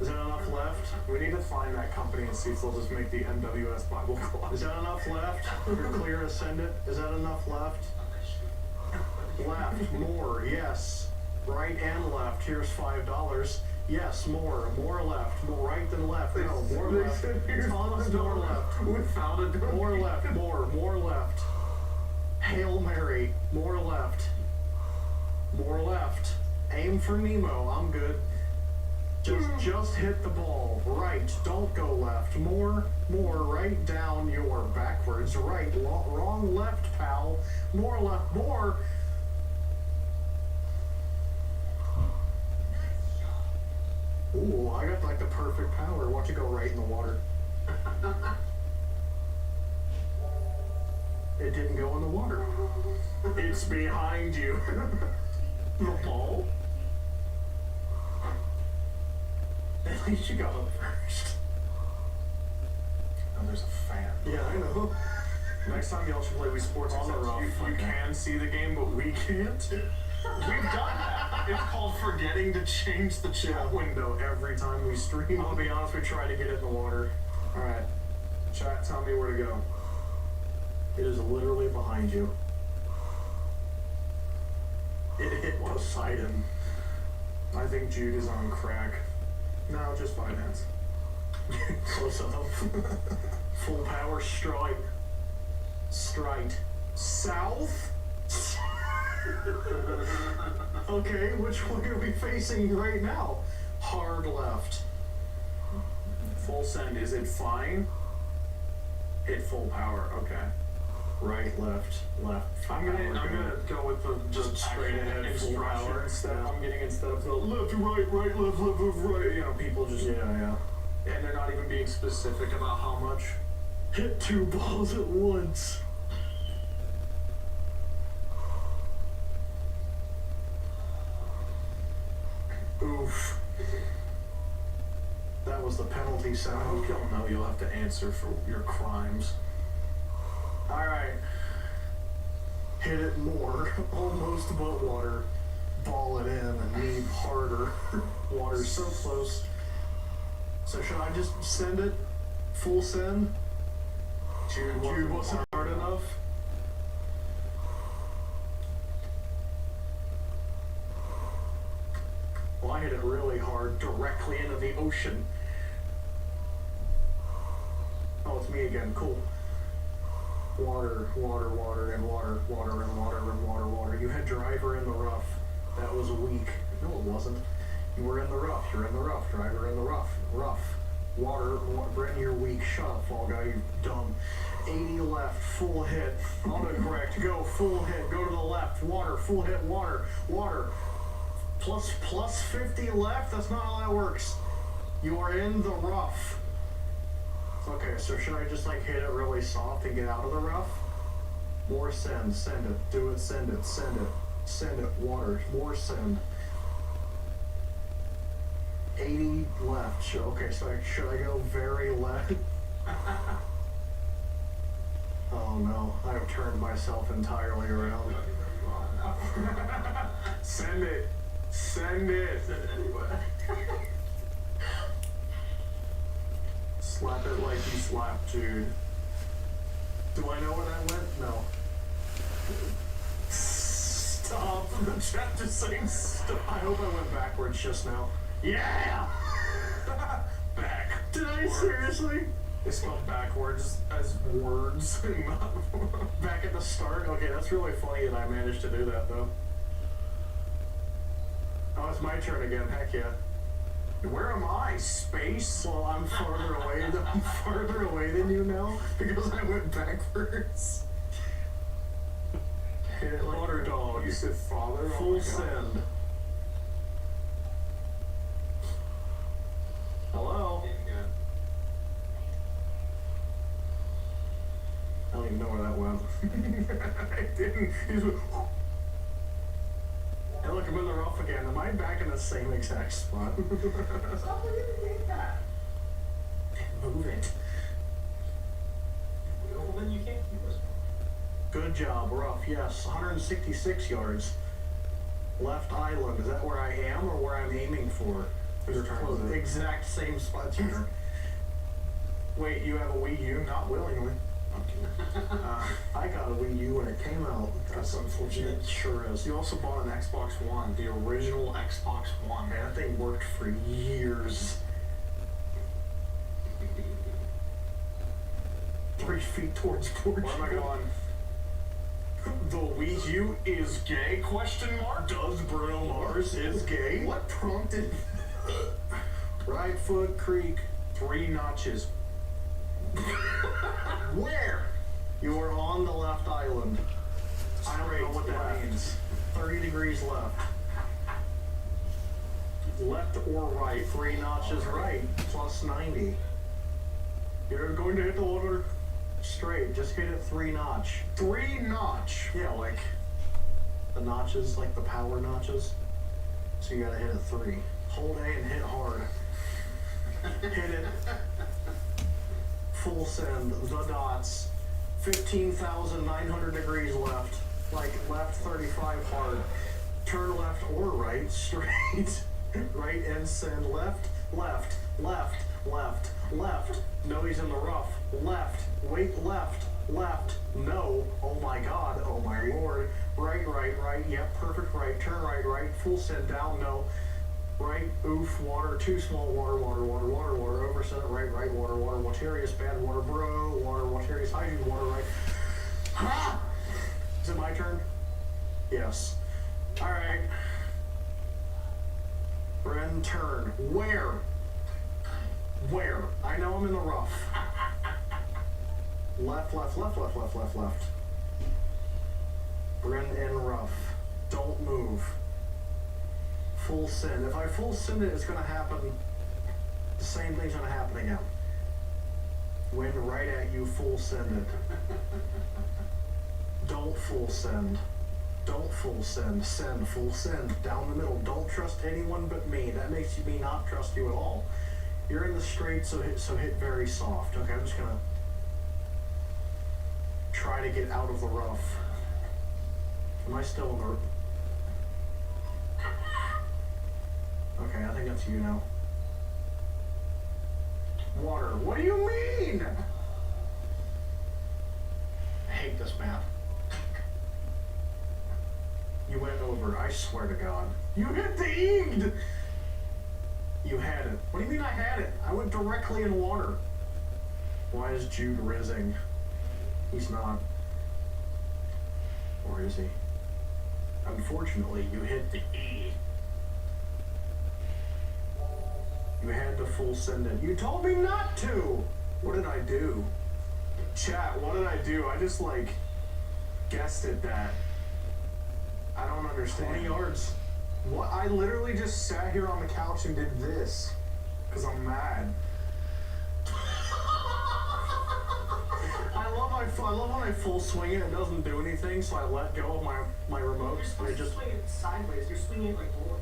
Is that enough left? We need to find that company and see if they'll just make the NWS Bible clock. Is that enough left? You're clear to send it. Is that enough left? Left, more, yes. Right and left. Here's $5. Yes, more left. More right than left. No, more left. Tons more left. Without a door. More left. More left. Hail Mary. More left. More left. Aim for Nemo. I'm good. Just hit the ball. Right. Don't go left. More. Right down your backwards. Right. Wrong left, pal. More left. More. Ooh, I got like the perfect power. Watch it go right in the water. It didn't go in the water. It's behind you. The ball? At least you got up first. Oh, there's a fan. Yeah, I know. Next time y'all should play Wii Sports On the rough, you can see the game, but we can't. We've done that. It's called forgetting to change the chat window every time we stream. I'll be honest, we try to get it in the water. Alright. Chat, tell me where to go. It is literally behind you. It hit Poseidon. I think Jude is on crack. No, just finance. Close up. Full power strike. Strike. South? Okay, which way are we facing right now? Hard left. Full send, is it fine? Hit full power, okay. Right, left. I'm gonna go with the just straight ahead full power instead. Yeah. I'm getting instead of the left, right, left, right. You know, people just Yeah. and they're not even being specific about how much. Hit 2 balls at once. Oof. That was the penalty I sound. hope y'all know you'll have to answer for your crimes. Alright. Hit it more. Almost but water. Ball it in and need harder. Water's so close. So should I just send it? Full send? Jude wasn't hard enough. Well, I hit it really hard, directly into the ocean. Oh, it's me again. Cool. Water, and water, and water. You had driver in the rough. That was weak. No, it wasn't. You were in the rough. You're in the rough. Driver in the rough. Water. Brent, you're weak. Shut up, Fall Guy. You dumb. 80 left. Full hit. Autocorrect. Go. Full hit. Go to the left. Water. Full hit. Water. Plus 50 left? That's not how that works. You are in the rough. Okay, so should I just like hit it really soft and get out of the rough? More send it, do it, send it, water, more send. 80 left, okay, so should I go very left? Oh no, I've turned myself entirely around. Send it anyway. Slap it like you slapped Jude. Do I know where that went? No. Stop. The chat just saying stop. I hope I went backwards just now. Yeah! Back. Did I seriously? It's spelled backwards as words, not back at the start? Okay, that's really funny that I managed to do that though. Oh, it's my turn again. Heck yeah. Where am I? Space? Well, I'm farther away. I'm farther away than you now because I went backwards. Hit water dog. You said father? Full send. Hello? I don't even know where that went. I didn't. He just went, Hey, look, I'm in the rough again. Am I back in the same exact spot? Stop moving that. Move it. Well, then you can't keep us. Good job, rough. Yes, 166 yards. Left island. Is that where I am or where I'm aiming for? Your turn. Close. Exact same spot. Wait, you have a Wii U? Not willingly. I'm kidding. I got a Wii U when it came out. That's unfortunate. It sure is. You also bought an Xbox One, the original Xbox One. Man, that thing worked for years. 3 feet towards Portugal. Where am I going? The Wii U is gay? Question mark? Does Bruno Mars is gay? What prompted? Right foot creek, 3 notches. Where? You are on the left island. I don't know what that means. 30 degrees left. Left or right, 3 notches right, plus 90. You're going to hit the water straight, just hit it 3 notch. 3 notch? Yeah, like the notches, like the power notches. So you gotta hit it 3. Hold A and hit hard. Hit it. Full send, the dots. 15,900 degrees left. Like left 35 hard. Turn left or right, straight. Right and send left, left, left, left, left. No, he's in the rough. Left, wait, left, left. No, oh my god, oh my lord. Right, right, right, yep, perfect right. Turn right, right, full send down, no. Right, oof, water, too small, water, water, water, water, water, over center, right, right, water, water, waterious, bad water, bro, water, waterious, hygiene, water, right. Ha! Is it my turn? Yes. Alright. Bren, turn. Where? Where? I know I'm in the rough. Left, left, left, left, left, left, left. Bren in rough. Don't move. Full send. If I full send it, it's gonna happen. The same thing's gonna happen again. Wind right at you, full send it. Don't full send. Don't full send. Send, full send. Down the middle. Don't trust anyone but me. That makes me not trust you at all. You're in the straight, so hit very soft. Okay, I'm just gonna try to get out of the rough. Am I still in the... Okay, I think that's you now. Water. What do you mean? I hate this map. You went over. I swear to God. You hit the egged! You had it. What do you mean I had it? I went directly in water. Why is Jude rizzing? He's not. Or is he? Unfortunately, you hit the E. You had to full send it. You told me not to! What did I do? Chat, what did I do? I just, like, guessed at that. I don't understand. 20 yards. What? I literally just sat here on the couch and did this. Because I'm mad. I love when I full swing it and it doesn't do anything, so I let go of my remote. You're supposed to swing it sideways. You're swinging it like board.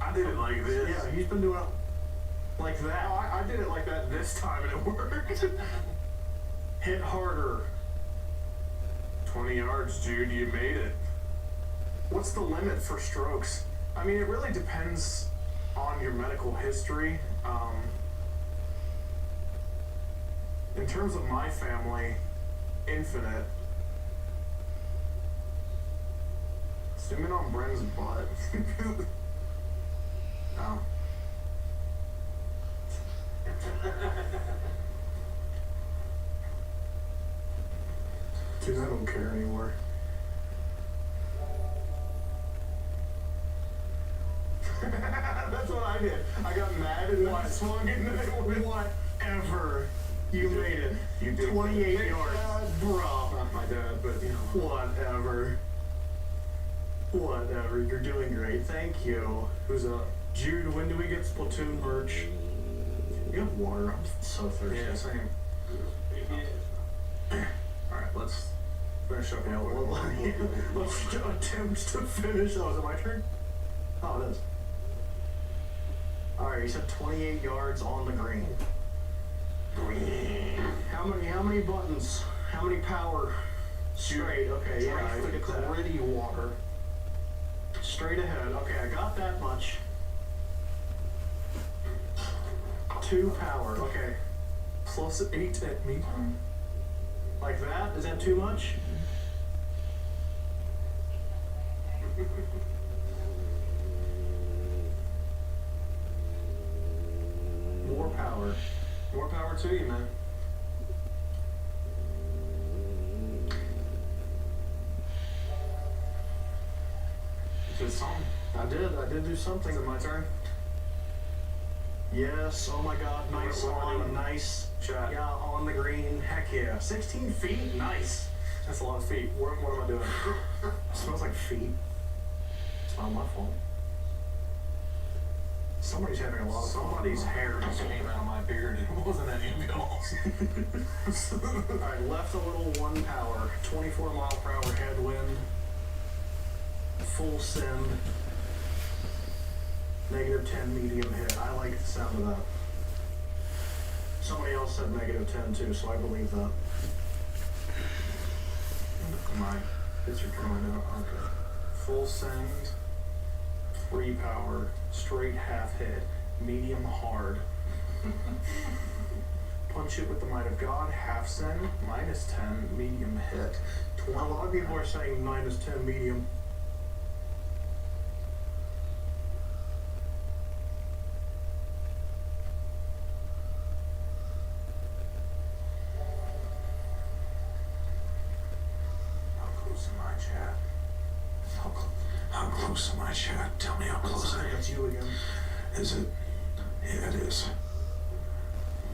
I did it like this. Yeah, he's been doing it like that. No, I did it like that this time and it worked. Hit harder. 20 yards, Jude. You made it. What's the limit for strokes? I mean, it really depends on your medical history. In terms of my family, infinite. Zoom in on Bren's butt. No. Dude, I don't care anymore. That's what I did. I got mad and I swung into it. Whatever. You made it. You did. 28 yards. Bruh. Not my dad, but you know. Whatever. Whatever. You're doing great. Thank you. Who's up? Jude, when do we get Splatoon merch? You have water. I'm so thirsty. Yeah, same. Alright, let's finish up now. Let's attempt to finish. Oh, is it my turn? Oh, it is. Alright, you said 28 yards on the green. How many buttons? How many power? Straight, okay, yeah, I think it's gritty water. Straight ahead, okay, I got that much. 2 power, okay. Plus 8 at me. Like that? Is that too much? More power. More power to you, man. did something. I did do something. Is it my turn? Yes, oh my god, nice on, nice. Shot. Yeah, on the green, heck yeah. 16 feet, nice. That's a lot of feet. What am I doing? It smells like feet. It's not my fault. Somebody's having a lot of somebody's hair just came out of my beard. It wasn't any of y'all's. Alright, left a little 1 power, 24 mile per hour headwind, full send, -10 medium hit. I like the sound of that. Somebody else said -10 too, so I believe that. Come on, it's your turn now. Okay. Full send, 3 power, straight half hit, medium hard. Punch it with the might of God, half send, -10, medium hit. A lot of people are saying -10 medium. How close am I, chat? Tell me how close I am. That's you again. Is it? Yeah, it is.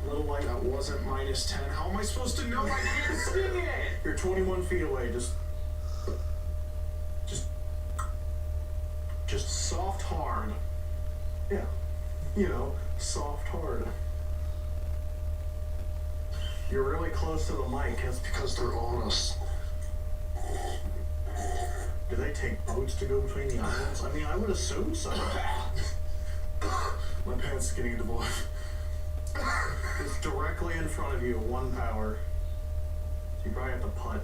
Little light, that wasn't -10. How am I supposed to know? I can't see it! You're 21 feet away. Just soft hard. Yeah. You know, soft hard. You're really close to the mic. That's because they're on us. Do they take boats to go between the islands? I mean, I would assume so. My pants getting a divorce. It's directly in front of you, 1 power. So you probably have to putt.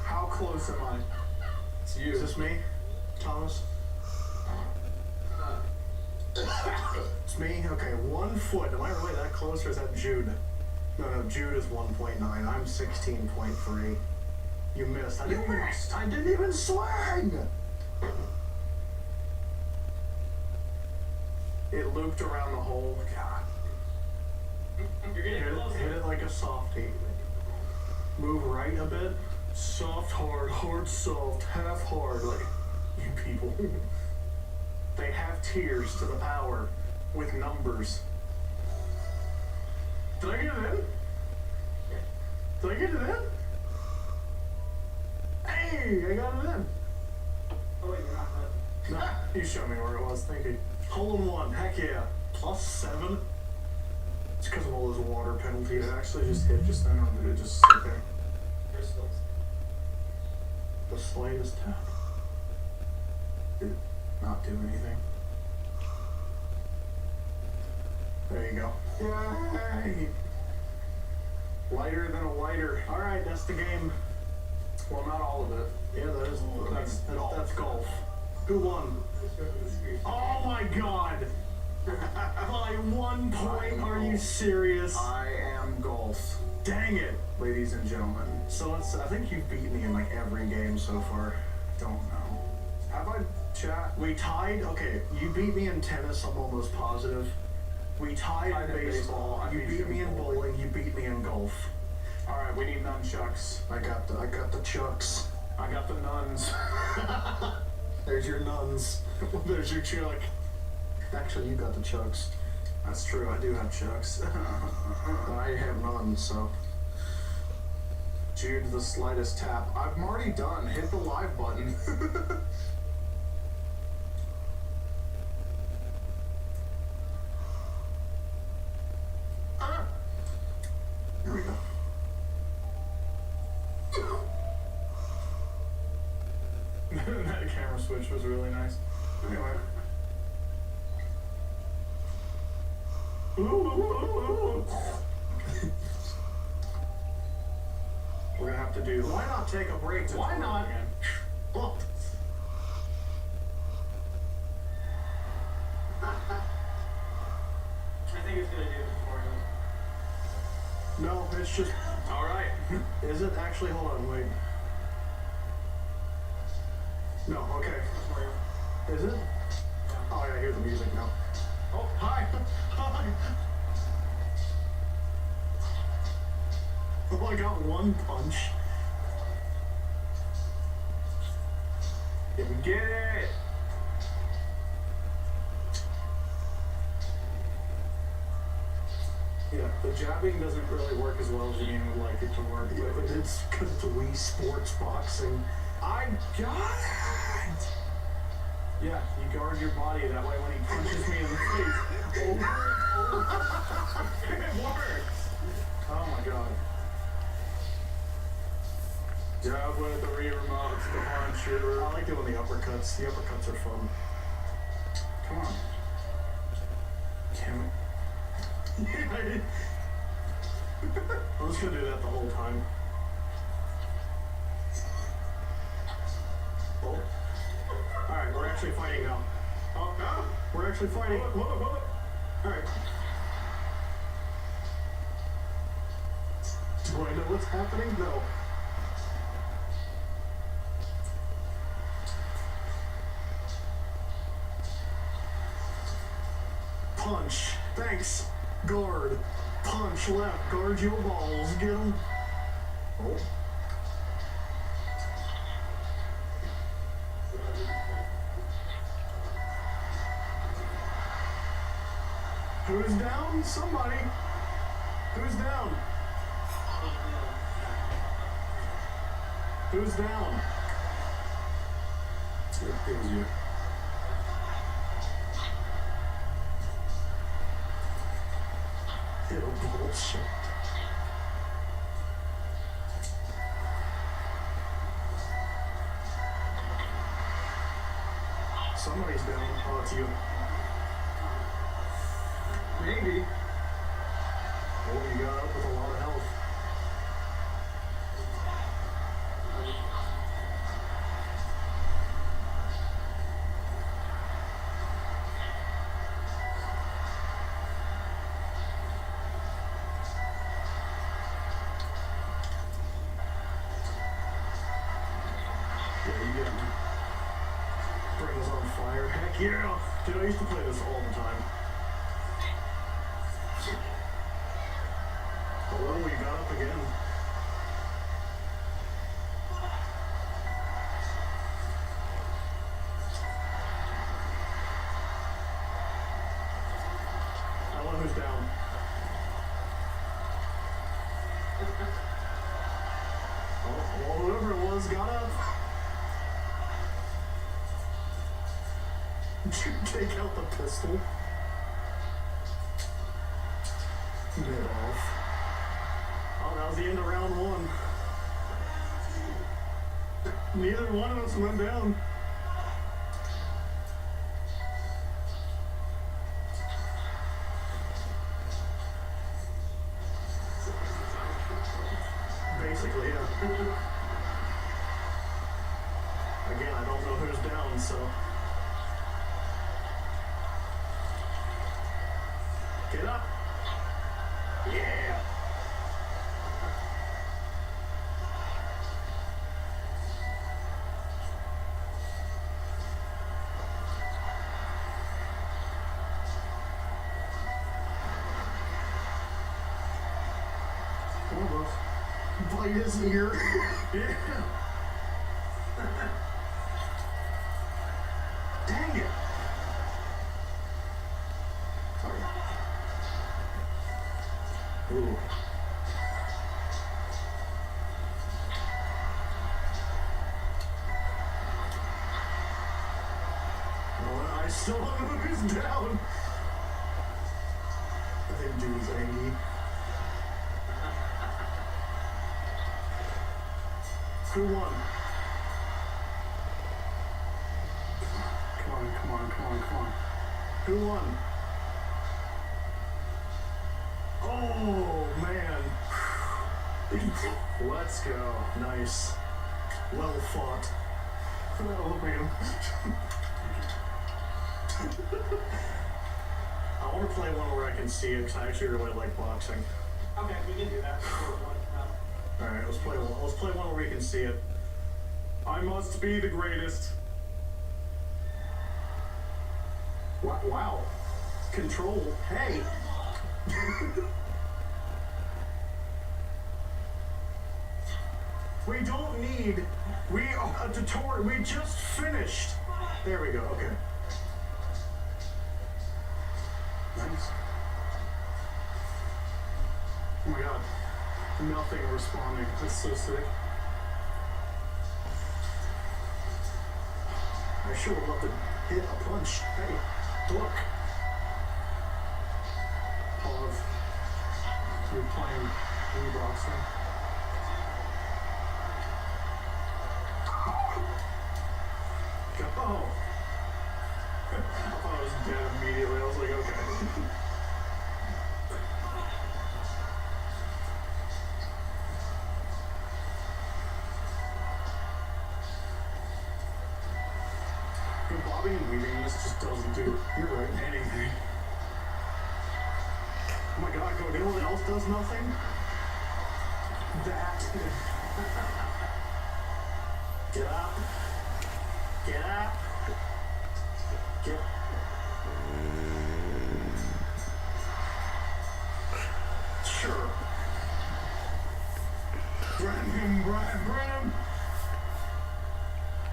How close am I? It's you. Is this me, Thomas? It's me? Okay, 1 foot. Am I really that close, or is that Jude? No, Jude is 1.9. I'm 16.3. You missed. I didn't even swing! It looped around the hole. God. You're getting closer. Hit it like a softie. Move right a bit. Soft, hard, soft, half hard. Like, you people. They have tiers to the power with numbers. Did I get it in? Did I get it in? Hey, I got it in. Oh wait, you're not done. No, you showed me where it was. Thank you. Hole in 1. Heck yeah. +7. It's because of all those water penalties. It actually just hit just then, or did it just sit there? The slightest tap. Did it not do anything? There you go. Yay! Lighter than a lighter. Alright, that's the game. Well, not all of it. Yeah, that's golf. Who won? Oh my god! By 1 point, are you serious? I am golf. Dang it, ladies and gentlemen. So I think you've beaten me in like every game so far. Don't know. Have I, chat? We tied? Okay, you beat me in tennis, I'm almost positive. We tied in baseball. You beat me in bowling, you beat me in golf. Alright, we need nunchucks. I got the chucks. I got the nuns. There's your nuns. There's your chuck. Actually, you got the chucks. That's true, I do have chucks. I have none, so. Jude, the slightest tap. I'm already done. Hit the live button. Here we go. That camera switch was really nice. Anyway. We're gonna have to do. Why not take a break? Why not? Again? Well, I think it's gonna do it for you. no, it's just. All right. Is it actually? Hold on, wait. No, okay. Is it? Yeah. Oh, yeah, I hear the music now. Oh, hi. Hi. Oh, I got one punch. Didn't get it. Yeah, the jabbing doesn't really work as well as the game would like it to work, but it's because it's Wii Sports Boxing. I got it! Yeah, you guard your body, that way when he punches me in the face, over and over. It works! Oh my god. Jab with the rear remote, the punch. I like doing the uppercuts. The uppercuts are fun. Come on. Damn it. I'm just gonna do that the whole time. Oh. Alright, we're actually fighting now. Oh, no! We're actually fighting. Hold up. Alright. Do I know what's happening? No. Punch. Thanks. Guard. Punch left. Guard your balls. Get him. Oh. Who's down? Somebody. Who's down? Who's down? It was you. Little bullshit. Somebody's down. Oh, it's you. Maybe. Oh, you got up with a lot of health. Yeah, you got me. Bring us on fire. Heck yeah! Dude, I used to play this all the time. Oh, we got up again. I don't know who's down. Oh, whoever it was got up. Take out the pistol. Get off. Oh, that was the end of round one. Neither one of us went down. Basically, yeah. Again, I don't know who's down, so. Get up. Yeah. Almost. Bite his ear. Yeah. Dang it. Sorry. Ooh. Oh, I still don't know who's down. I think dude's angry. Who won? Come on. Who won? Oh, man. Let's go. Nice. Well fought. Oh, man. I want to play one where I can see it because I actually really like boxing. Okay, we can do that. Alright, let's play one where we can see it. I must be the greatest. Wow. Control. Hey. We don't need. We are a tutorial. We just finished. There we go. Okay. Nice. Oh my god. Nothing responding. That's so sick. I sure would love to hit a punch. Hey, look. Pause. You're playing boxing. Oh. I thought I was dead immediately. I was like, okay. Bobbing and weaving this just doesn't do, you're right, anything. Oh my god, you know what else does nothing? That. Get up. Get up. Get. Sure. Bram.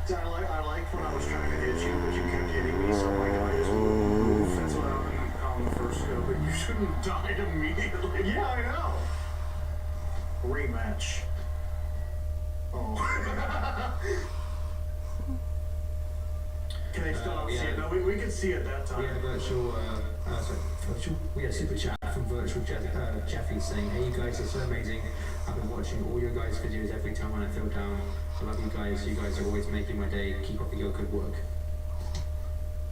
I like when I was trying to hit you, but you kept hitting me, so my guy just move. That's what happened on the first go, but you shouldn't have died immediately. Yeah, I know. Rematch. Oh. Can they still not see it? No, we could see it that time. We had a we had a super chat from virtual Jeffy saying, "Hey, you guys are so amazing. I've been watching all your guys' videos every time when I feel down. I love you guys. You guys are always making my day. Keep up your good work."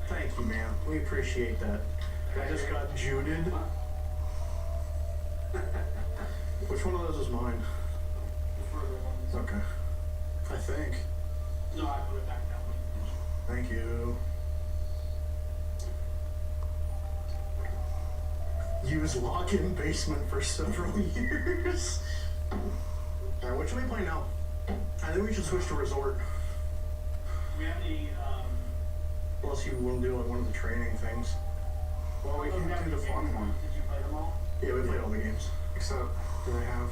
Thank you, man. We appreciate that. I just got juded. Which one of those is mine? Okay. I think. No, I put it back that way. Thank you. Use lock-in basement for several years. Alright, what should we play now? I think we should switch to resort. We have any, Unless you want to do like one of the training things. Well, we can do the fun one. Did you play them all? Yeah, we played all the games. Except, do they have?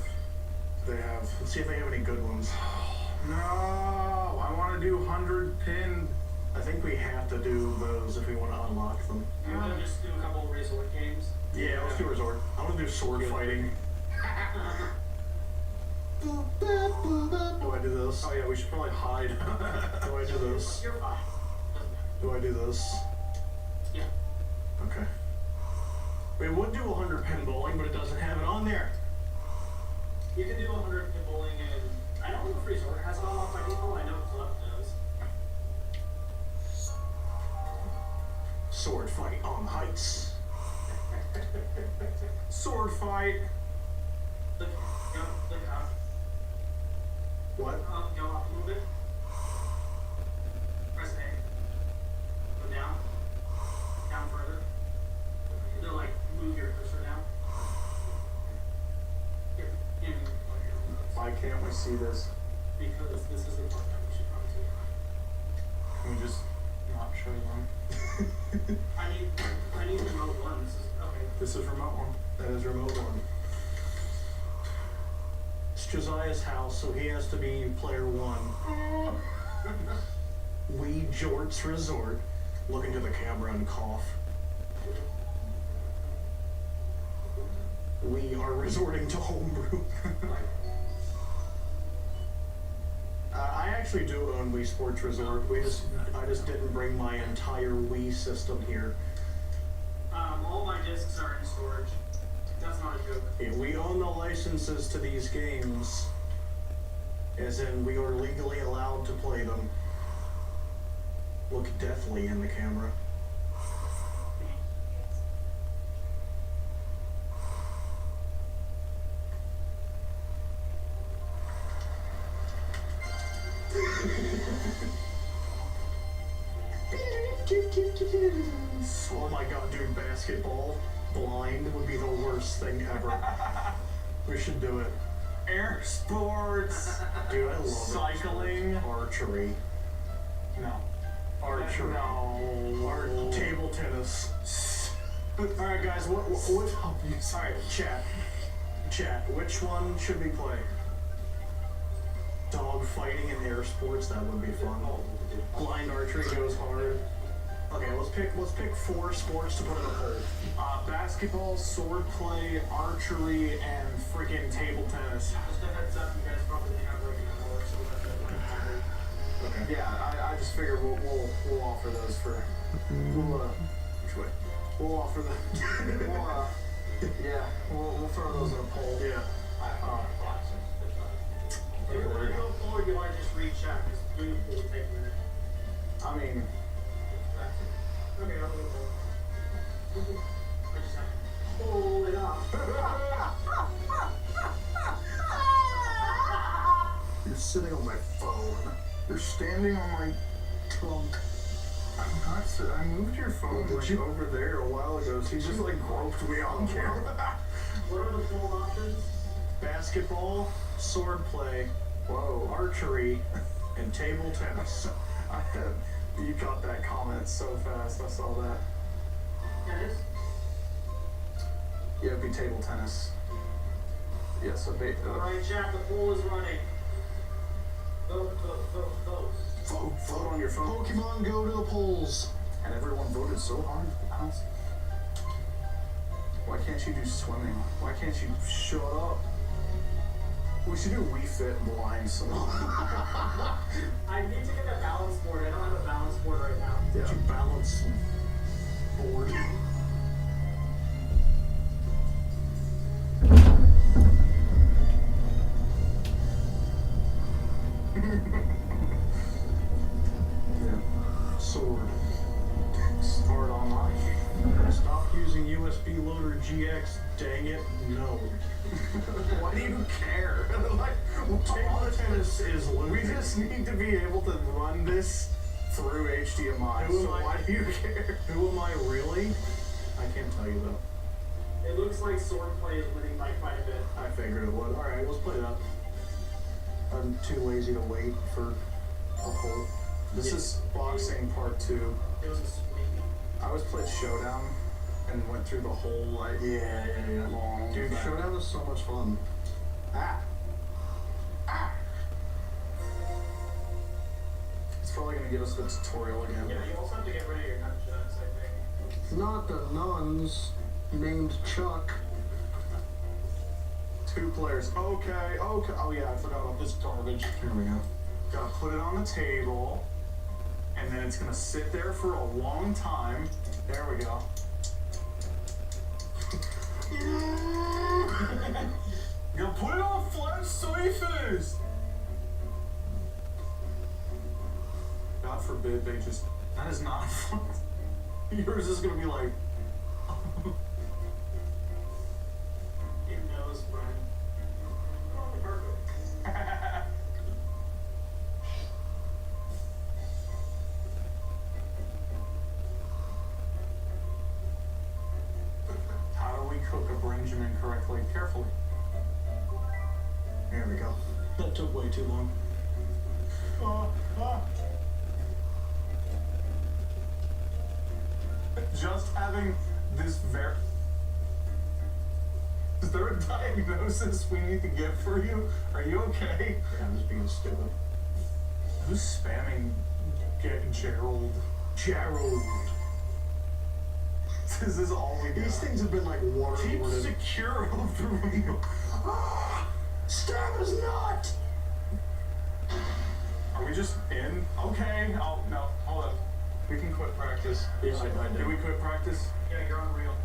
Let's see if they have any good ones. No, I want to do 100 pin. I think we have to do those if we want to unlock them. You want to just do a couple of resort games? Yeah, let's do resort. I want to do sword fighting. Do I do this? Oh yeah, we should probably hide. Do I do this? You're fine. Do I do this? Yeah. Okay. We would do 100 pin bowling, but it doesn't have it on there. You can do 100 pin bowling and I don't know if resort has it unlocked by default. I know club does. Sword fight on heights. Sword fight. Look up. What? Go up a little bit. Press A. Go down. Down further. They'll like move your cursor down. Here, give me Why can't we see this? because this is the part that we should probably do. Can we just not show them? I need remote one. This is remote one. That is remote one. It's Josiah's house, so he has to be player one. We Jorts Resort. Look into the camera and cough. We are resorting to homebrew. I actually do own Wii Sports Resort. I just didn't bring my entire Wii system here. All my discs are in storage. That's not a joke. Yeah, we own the licenses to these games, as in we are legally allowed to play them. Look deathly in the camera. Oh my god, dude, basketball blind would be the worst thing ever. We should do it. Air sports. Dude, I love cycling. Archery. No. Archery. No. Table tennis. Alright guys, what alright, chat. Which one should we play? Dog fighting in air sports, that would be fun. Blind archery goes hard. Okay, let's pick 4 sports to put in a poll. Basketball, sword play, archery, and freaking table tennis. Just a heads up, you guys probably have like an hour, so we'll have to Okay. Yeah, I just figured we'll offer those for which way? We'll offer the we'll throw those in a poll. Yeah. If you want to go forward, you want to just recheck. Because doing a poll will take a minute. I mean, Okay, I'll do a poll. I just have to pull it up. You're sitting on my phone. You're standing on my trunk. I'm not. I moved your phone over there a while ago, so you just like groped me on camera. What are the poll options? basketball, sword play, archery, and table tennis. You caught that comment so fast. I saw that. Tennis? Yeah, it'd be table tennis. Yes, Alright, chat, the poll is running. Vote. Vote on your phone. Pokemon Go to the polls. And everyone voted so hard. Why can't you do swimming? Why can't you shut up? We should do Wii Fit blind swimming. I need to get a balance board. I don't have a balance board right now. Yeah. You balance board. Sword. Start online. Stop using USB loader GX. Dang it, no. Why do you care? Like, table tennis is limited. We just need to be able to run this through HDMI. Why do you care? Who am I really? I can't tell you though. It looks like sword play is winning by quite a bit. I figured it would. Alright, let's play that. I'm too lazy to wait for a poll. This is boxing part 2. It was a sweet. I always played Showdown and went through the whole long. Dude, Showdown is so much fun. It's probably gonna give us the tutorial again. Yeah, you also have to get rid of your nunchucks, I think. Not the nuns named Chuck. 2 players. Okay. Oh yeah, I forgot about this garbage. Here we go. Gotta put it on the table. And then it's gonna sit there for a long time. There we go. You gotta put it on a flat surface. God forbid they just. That is not fun. Yours is gonna be like. Your nose, Brian. Oh, perfect. How do we cook a Benjamin correctly? Carefully. There we go. That took way too long. Just having this Is there a diagnosis we need to get for you? Are you okay? Yeah, I'm just being stupid. Who's spamming Gerald? This is all we got. These things have been like waterboarded. Keep secure of the remote. Stab his nut! Are we just in? Okay. Oh, no. Hold up. We can quit practice. Yeah, I did. Did we quit practice? Yeah, you're unreal.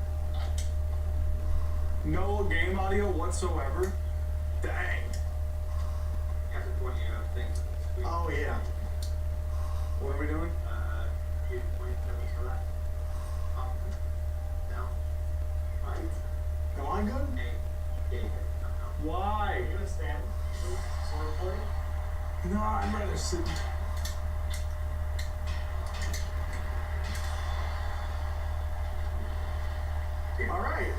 No game audio whatsoever? Dang. Oh, yeah. What are we doing? You point to left. Up. Down. Right. Am I good? Yeah. Why? Are you gonna stand? Sword play? No, I'd rather sit. Alright.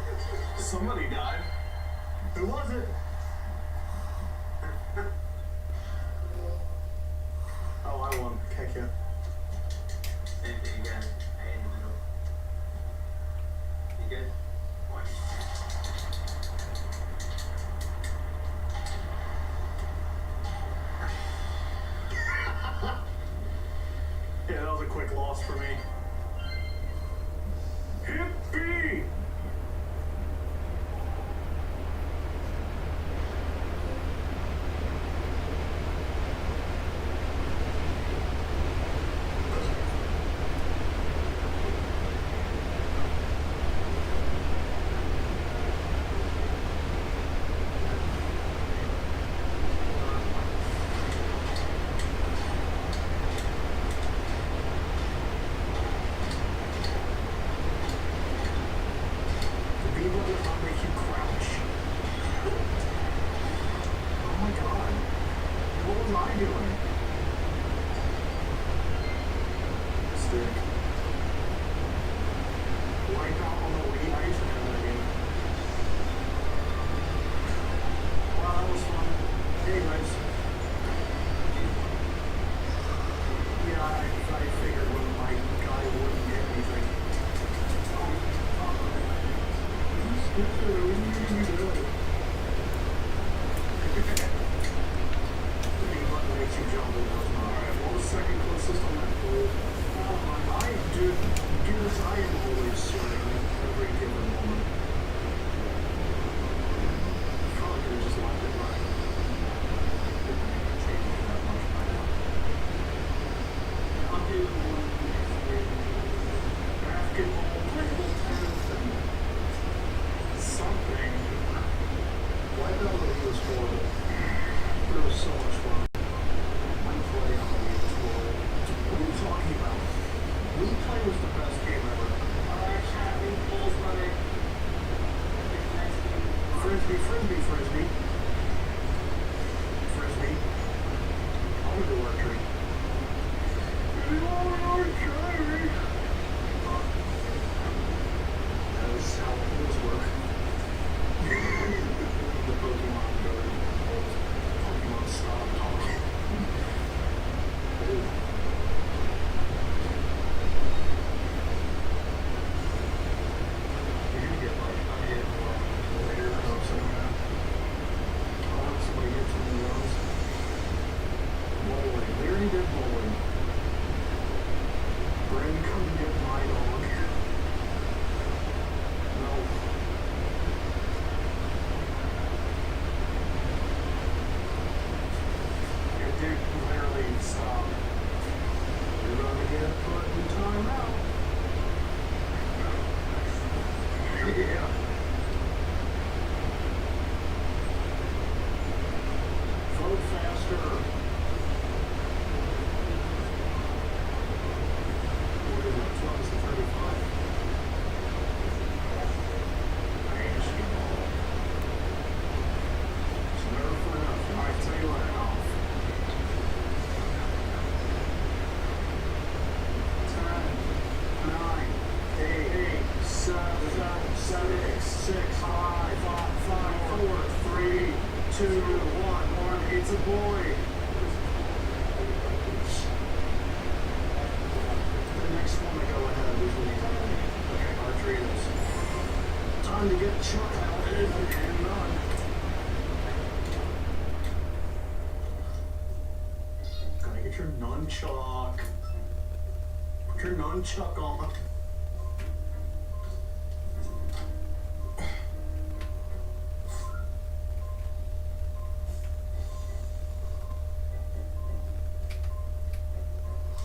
Somebody died. Who was it? Oh, I won. Heck yeah. Same thing again. I in the middle. You good? One. loss for me. Hippie! Nunchuck. Put your nunchuck on.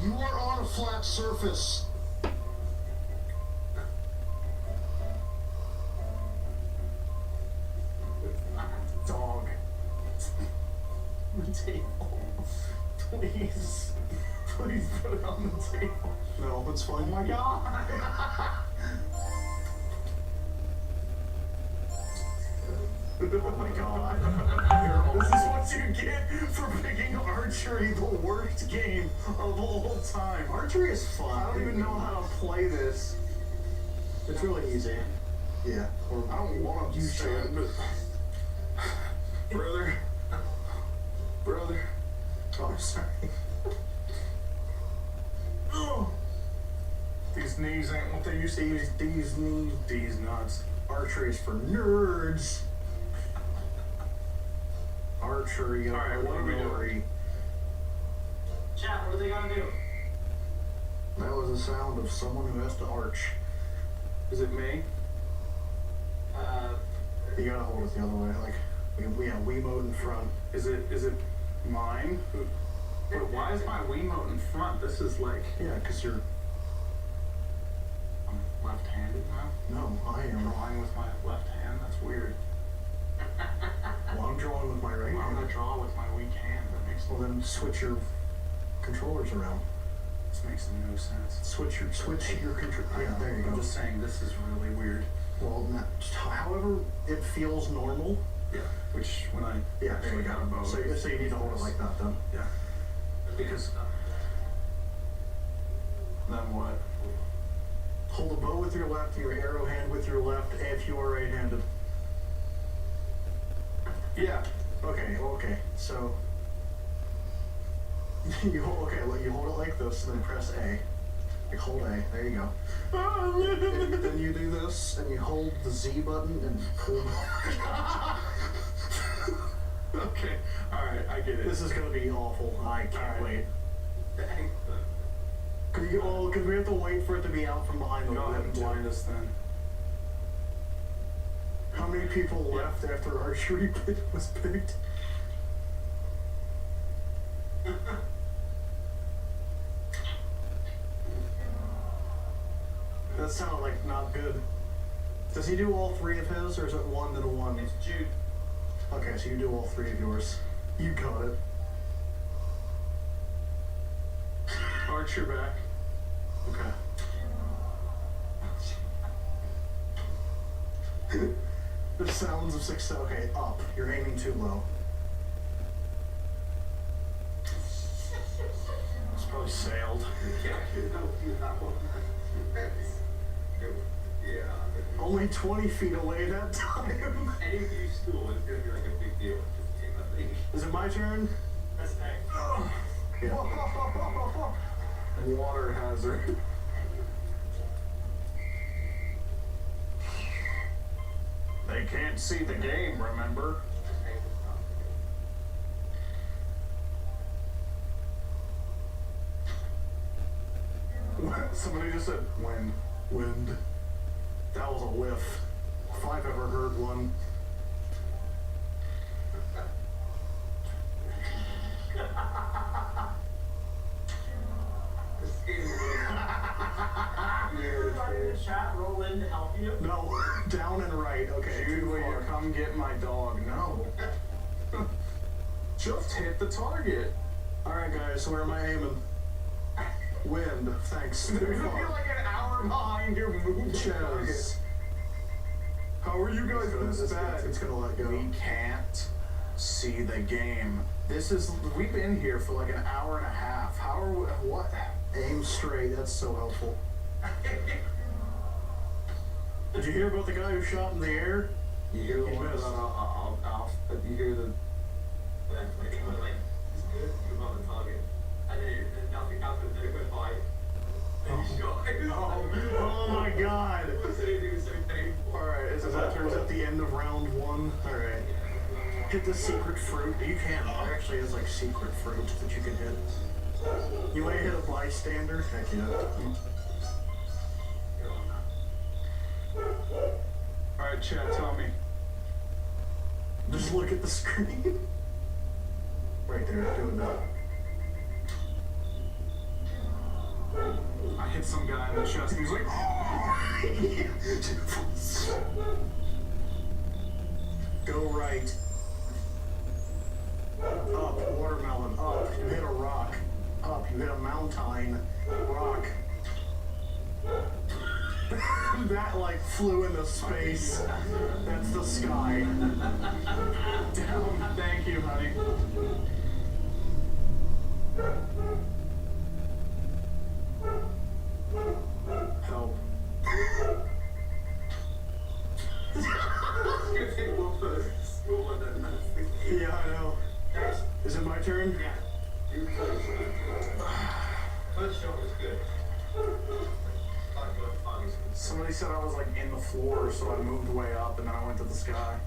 You are on a flat surface. Dog. The table. Please. Please put it on the table. No, it's fine. Oh my god. Oh my god. This is what you get for picking archery, the worst game of all time. Archery is fun. I don't even know how to play this. It's really easy. Yeah. Or I don't want to You say it, but brother. Brother. Oh, sorry. Oh. These knees ain't what they used to be. These knees, these nuts. Archery is for nerds. Archery. All right, what are we doing? doing? Chat, what are they gonna do? That was the sound of someone who has to arch. Is it me? You gotta hold it the other way. Like, we have Wiimote in front. Is it mine? But why is my Wiimote in front? This is like... Yeah, because you're... I'm left-handed now? No, I am. Drawing with my left hand? That's weird. Well, I'm drawing with my right I'm hand. gonna draw with my weak hand. That makes Well, then switch your controllers around. This makes no sense. Switch your control. Yeah, there you go. I'm just saying this is really weird. Well, however it feels normal. Yeah. Which when I Yeah, there you got a go. bow. So you need to hold it like that then. Yeah. Because then what? Hold the bow with your left, your arrow hand with your left, if you are right-handed. Yeah. Okay. So you hold it like this, and then press A. You hold A. There you go. Then you do this, and you hold the Z button and pull. Okay. All right. I get it. This is gonna be awful. I can't wait. Because we have to wait for it to be out from behind the Go ahead and wood, too. blind us then. How many people left after archery pit was picked? That sounded like not good. Does he do all three of his, or is it one to one? It's Jude. Okay, so you do all three of yours. You got it. Arch your back. Okay. The sounds of success. Okay, up. You're aiming too low. It's probably sailed. Yeah. Only 20 feet away that time. Any of you school is gonna be like a big deal. I think. Is it my turn? That's next. Yeah. Water hazard. They can't see the game, remember? Somebody just said wind. Wind. That was a whiff. If I've ever heard one. Chat, roll in to help you. No, down and right. Okay, Dude, too will you far. come get my dog? No. Just hit the target. Alright, guys, so where am I aiming? Wind, thanks. Too You're gonna be far. like an hour behind your move. Chaz. How are you guys this bad? It's gonna let go. We can't see the game. We've been here for like an hour and a half. How are we, what? Aim straight, that's so helpful. Did you hear about the guy who shot in the air? You hear the He one missed. about you hear the You're on the target. And then nothing happened, then it went by. And he shot. Oh my god! It was so painful. Alright, is that the end of round one? Alright. Hit the secret fruit. You can. There actually is like secret fruit that you can hit. You want to hit a bystander? Heck yeah. Alright, chat, tell me. Just look at the screen. Right there, doing that. I hit some guy in the chest and he's like, Go right. Up, watermelon, up. You hit a rock. Up, you hit a mountain. Rock. That like flew into space. That's the sky. down. Thank you, honey. Help. Yeah, I know. Is it my turn? Yeah. First shot was good. Somebody said I was like in the floor, so I moved way up and then I went to the sky.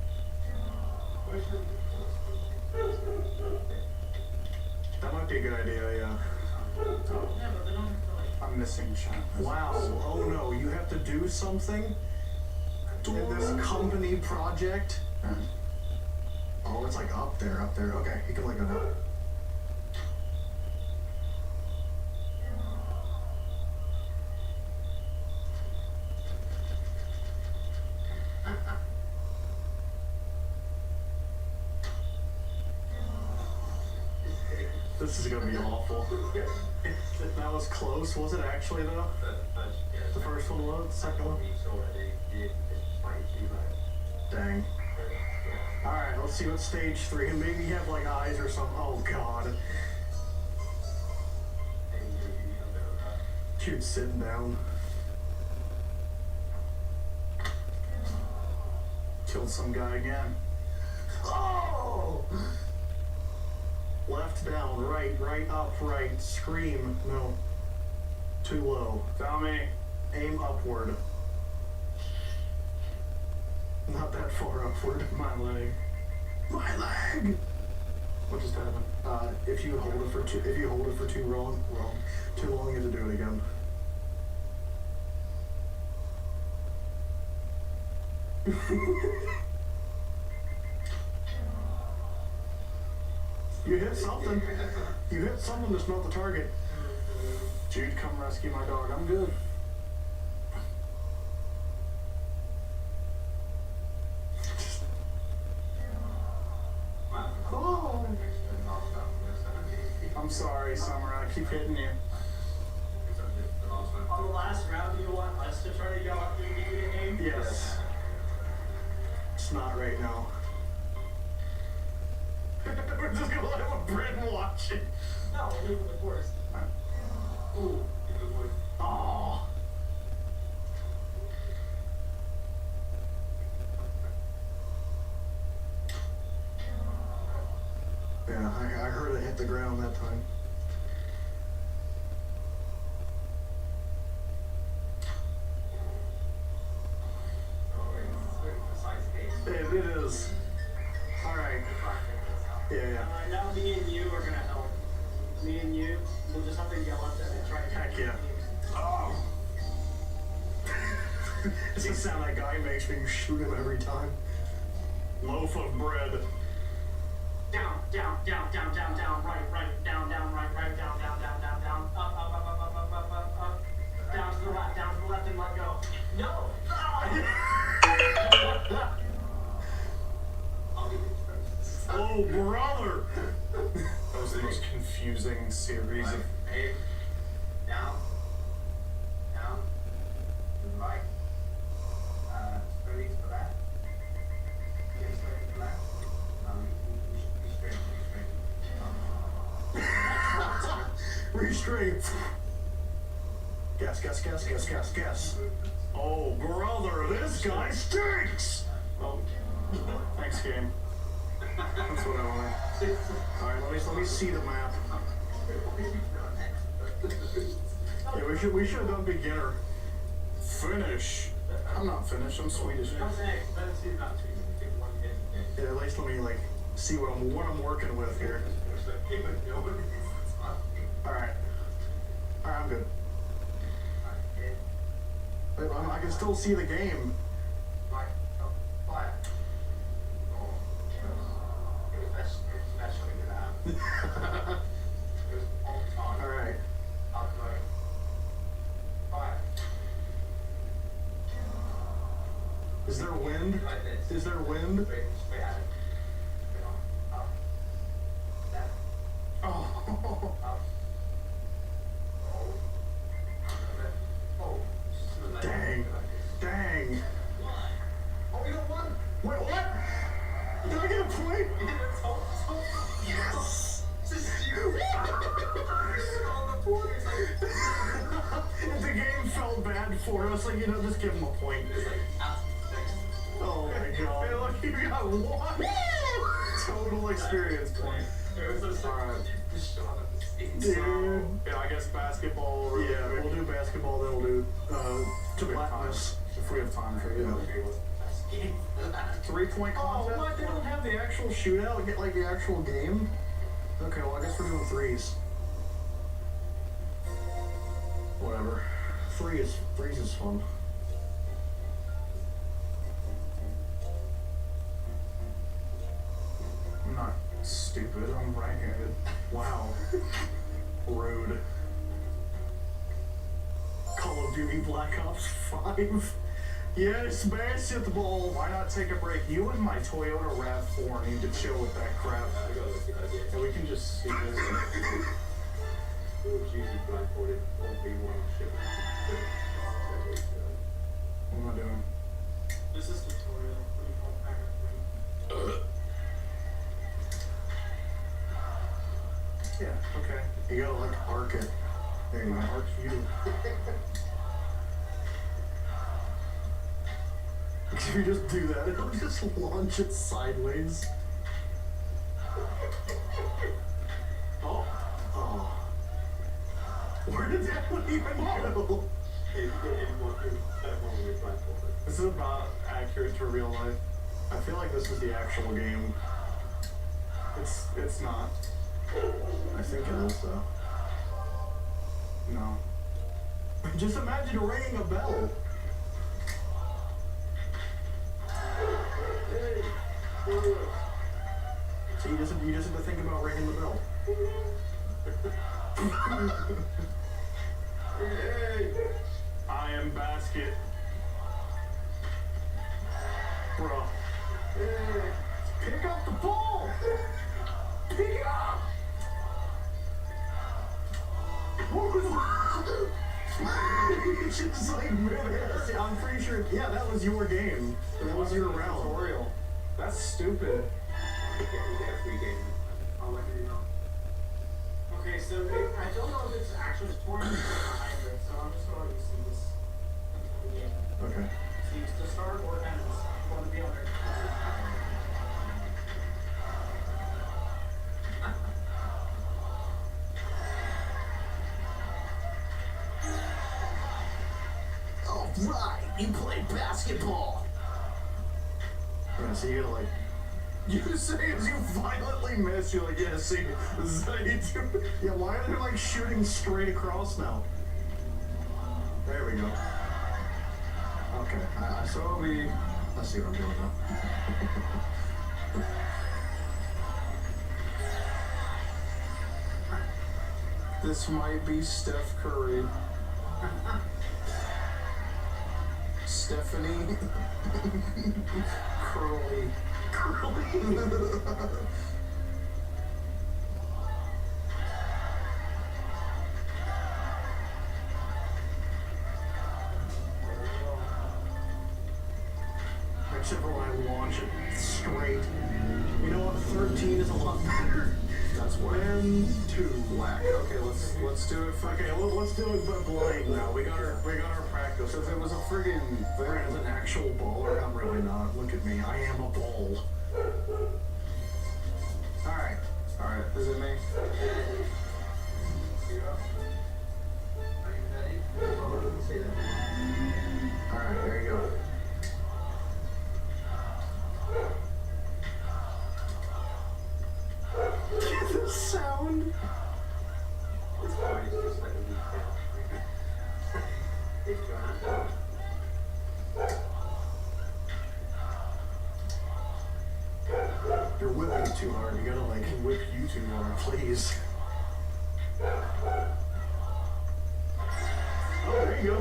That might be a good idea, yeah. Yeah, but they don't have to like I'm missing chat. Wow. Oh no, you have to do something? In this company project? Oh, it's like up there. Okay, you can let go now. This is gonna be awful. That was close, was it actually though? The first one was, the second one? Dang. Alright, let's see what stage 3, and maybe have like eyes or something. Oh god. Dude, sitting down. Killed some guy again. Oh! Left down, right up, right. Scream. No. Too low. Found me. Aim upward. Not that far upward. My leg. My leg! What just happened? If you hold it for too long, you have to do it again. You hit something. You hit something that's not the target. Jude, come rescue my dog. I'm good. Oh. I'm sorry, Summer. I keep hitting you. On the last round, do you want us to try to go up and give you a game? Yes. It's not right now. We're just gonna let Bryn watch it. No, we're leaving the course. Ooh. Oh. Yeah, I heard it hit the ground that time. It is. Alright. Yeah. Now me and you are gonna help. Me and you, we'll just have to yell at them and try to Heck yeah. Oh! It's the sound that guy makes when you shoot him every time. Loaf of bread. Down, down, down, down, down, down, right, down, right, down, up, down to the left, and let go. No! Oh, brother! That was the most confusing series of... Hey, down, right, straight for that, straight for that, Restrain. Guess. Oh, brother, this guy stinks! Oh, thanks, game. That's what I wanted. Alright, let me see the map. Yeah, we should have done beginner. Finish. I'm not finished, I'm Swedish. Yeah, at least let me see what I'm working with here. Alright, I'm good. Wait, I can still see the game. Alright. Is there wind? Is there wind? Oh. Dang. Oh, you got one. Wait, what? Did I get a point? Yes. If the game felt bad for us, just give him a point. Oh my god. Hey, look, you got one. Total experience point. Alright. Dude. Yeah, I guess basketball. Yeah, we'll do basketball, then we'll do Platinus if we have time for it. 3-point contest? Oh, what? They don't have the actual shootout? Get the actual game? Okay, well, I guess we're doing threes. Whatever. Freeze is fun. I'm not stupid, I'm right-handed. Wow. Rude. Call of Duty Black Ops 5. Yes, basketball. Why not take a break? You and my Toyota RAV4 need to chill with that crap. And we can just see this. What am I doing? This is tutorial. What do you call packet? Yeah, okay. You gotta like arc it. There you go. Arc you. If you just do that, it'll just launch it sideways. Oh. Oh. Where did that one even go? This is about accurate to real life. I feel like this is the actual game. It's not. I think it is though. No. Just imagine ringing a bell. So you just have to think about ringing the bell. I am basket. Bruh. Pick up the ball! Pick it up! It's just like, I'm pretty sure, yeah, that was your game. That was your round. Tutorial. That's stupid. I'll let you know. Okay, so I don't know if it's actually tutorial or a hybrid, so I'm just going to see this game. Okay. See, to start or end, I'm going to be on there. Alright, you play basketball. Yeah, so you gotta like, you say as you violently miss, you're like, yeah, see, this is how you do it. Yeah, why are they like shooting straight across now? There we go. Okay, so it'll be, I see what I'm doing now. This might be Steph Curry. Stephanie Curly. Except for when I launch it straight. You know what? 13 is a lot better. That's when 2 black. Okay, let's do it. Okay, let's do it but blind now. We got our practice. If it was a friggin' there as an actual baller, I'm really not. Look at me. I am a ball. Alright. Alright, is it me? Yeah. Are you ready? Oh, let me see that. Alright, there you go. The sound. It's fine, it's just like a weak down. You're whipping it too hard. You gotta like whip you too hard, please. Oh, there you go.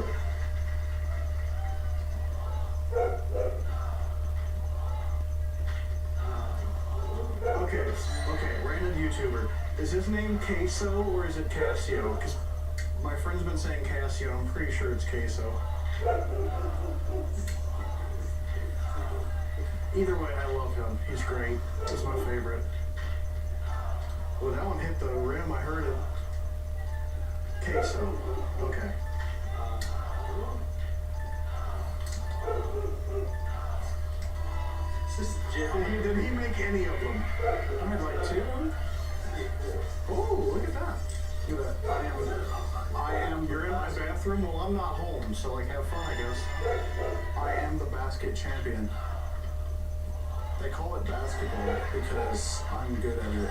Okay, random YouTuber. Is his name Queso or is it Casio? Because my friend's been saying Casio. I'm pretty sure it's Queso. Either way, I love him. He's great. He's my favorite. Well, that one hit the rim. I heard it. Queso. Okay. Did he make any of them? I had like 2. Oh, look at that. Look at that. You're in my bathroom? Well, I'm not home, so like have fun, I guess. I am the basket champion. They call it basketball because I'm good at it.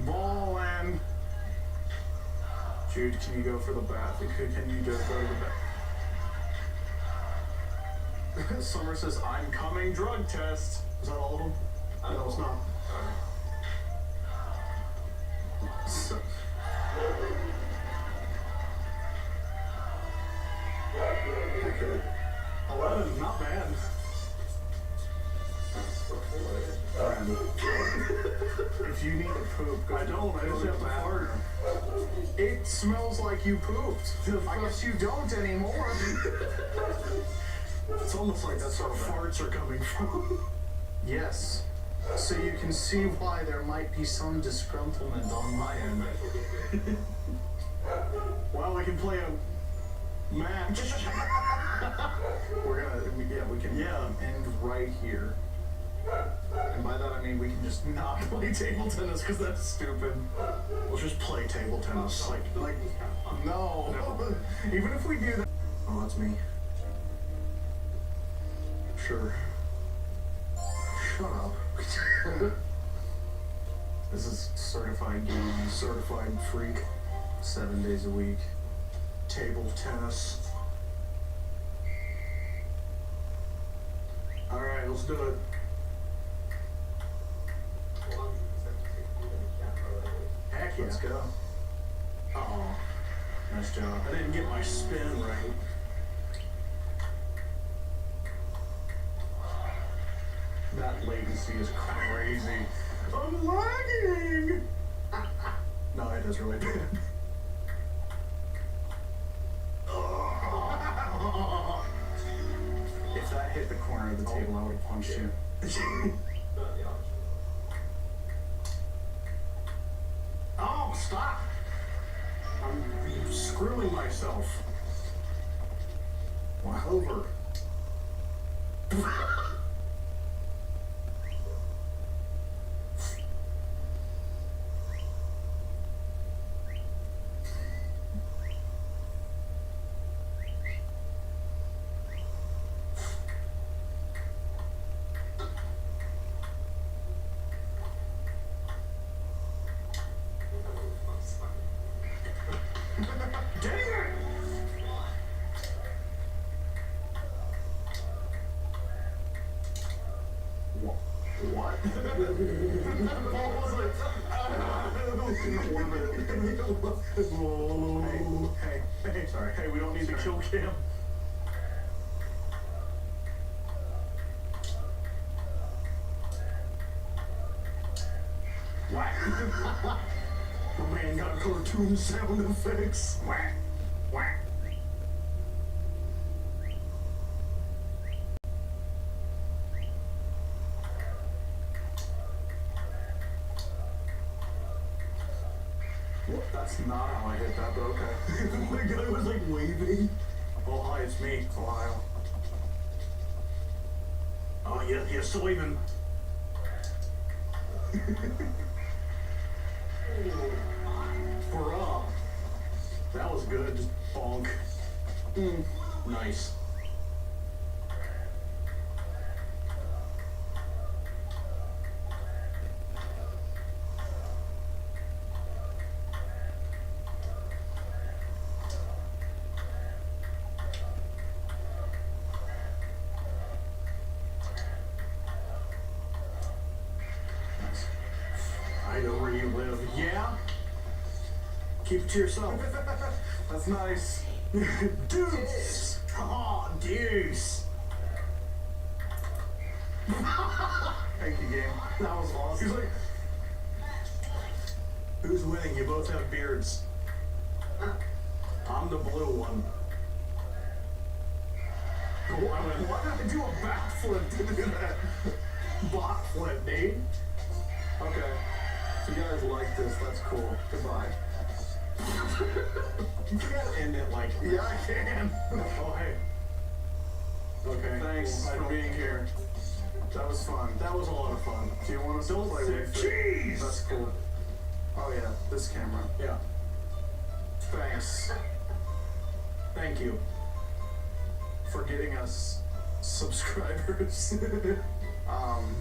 Ballin'. Jude, can you go for the bath? Can you just go to the bath? Summer says, I'm coming drug test. Is that all of them? No, it's not. So, okay. 11, not bad. Friend. If you need to poop, go. I don't. I just have to fart. It smells like you pooped. I guess you don't anymore. It's almost like that's where farts are coming from. Yes. So you can see why there might be some disgruntlement on my end. Well, we can play a match. We're gonna, we can end right here. And by that I mean we can just not play table tennis because that's stupid. We'll just play table tennis. Like, no. Even if we do that. Oh, that's me. Sure. Shut up. This is certified gamer, certified freak. 7 days a week. Table tennis. Alright, let's do it. Heck yeah. Let's go. Uh-oh. Nice job. I didn't get my spin right. That latency is crazy. I'm lagging! No, it is really bad. If that hit the corner of the table, I would have punched you. Oh, stop! I'm screwing myself. Well, over. What? Hey, sorry. Hey, we don't need to kill Cam. Whack. My man got cartoon sound effects. Whack. Whack. That's not how I hit that, but okay. The guy was like waving. Oh, hi, it's me, Lyle. Oh, you're still waving. Bruh. That was good, just bonk. Nice. I know where you live. Yeah? Keep it to yourself. That's nice. Deuce! Oh, deuce! Thank you, game. That was awesome. He's like, who's winning? You both have beards. I'm the blue one. Cool, I win. Why did I do a backflip to do that? Bot flip, dude. Okay. If you guys like this, that's cool. Goodbye. You can't end it like that. Yeah, I can. Oh, hey. Okay. Thanks for being here. That was fun. That was a lot of fun. Do you want to still play with cheese? That's cool. Oh, yeah. This camera. Yeah. Thanks. Thank you for getting us subscribers.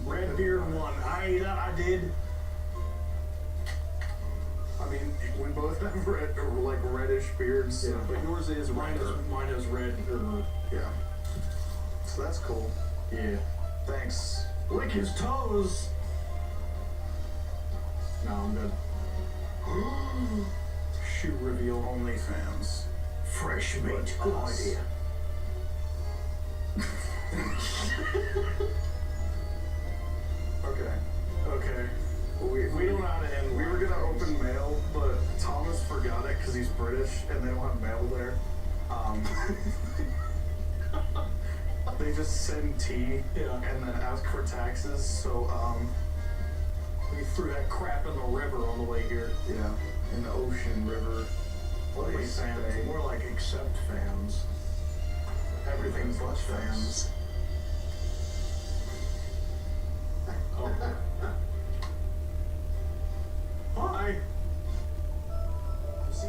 Redbeard 1. I did. We both have red, or like reddish beards. Yeah, but yours is mine is red. Yeah. So that's cool. Yeah. Thanks. Lick his toes. No, I'm good. Shoe reveal. OnlyFans. Fresh meat. Good idea. Okay. We don't know how to end. We were gonna open mail, but Thomas forgot it because he's British and they don't have mail there. They just send tea and then ask for taxes. So we threw that crap in the river on the way here. Yeah, in the ocean river. OnlyFans, more like accept fans. Everything's but fans. Oh. Hi. See.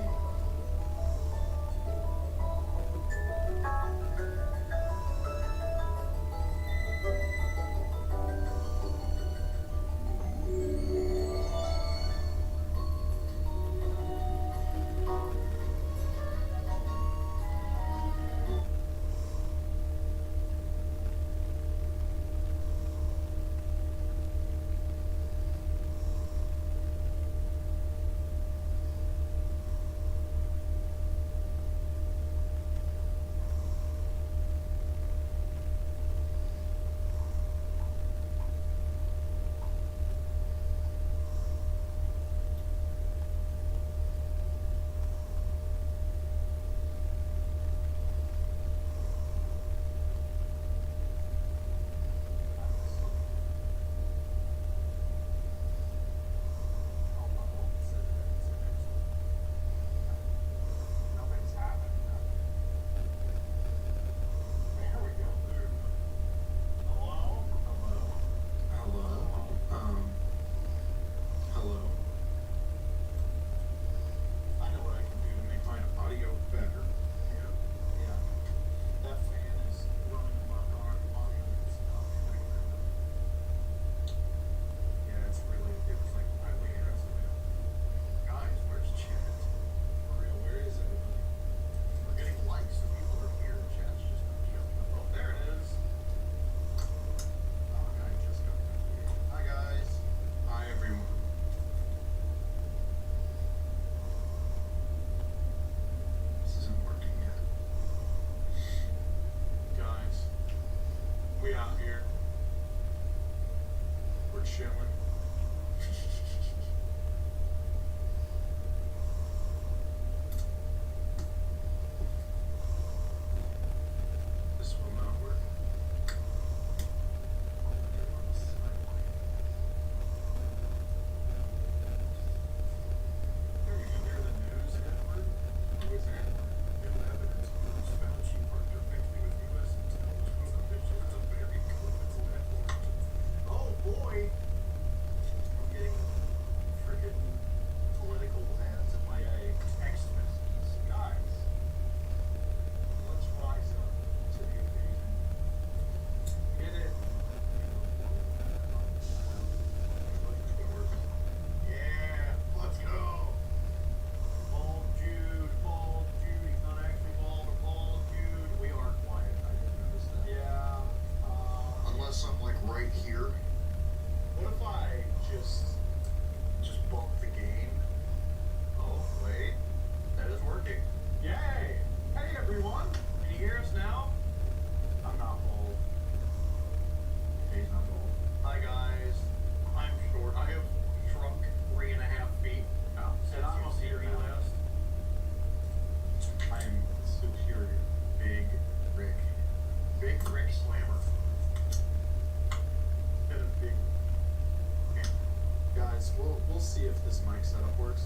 We'll see if this mic setup works.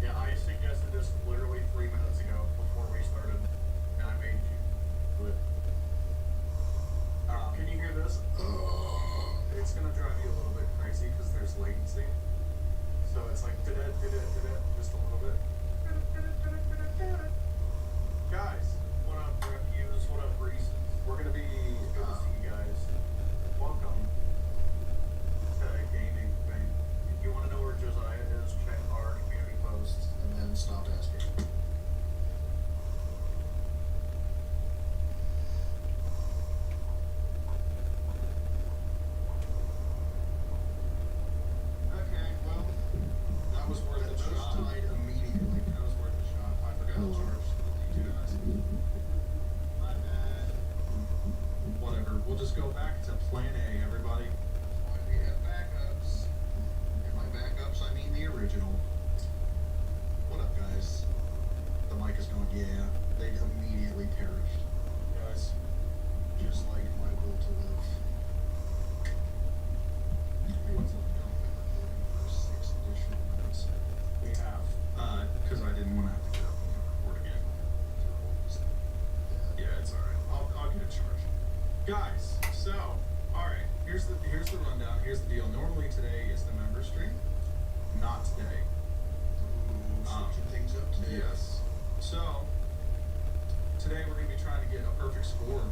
Yeah, I suggested this literally 3 minutes ago before we started, and I made you do it. Can you hear this? It's gonna drive you a little bit crazy because there's latency. So it's like just a little bit. Guys, what up, refuse? What up, Reese? We're gonna be good to see you guys. Welcome to gaming thing. If you want to know where Josiah is, check our Guys, so, alright, here's the rundown, here's the deal. Normally today is the member stream, not today. Switching things up today. Yes. So, today we're going to be trying to get a perfect score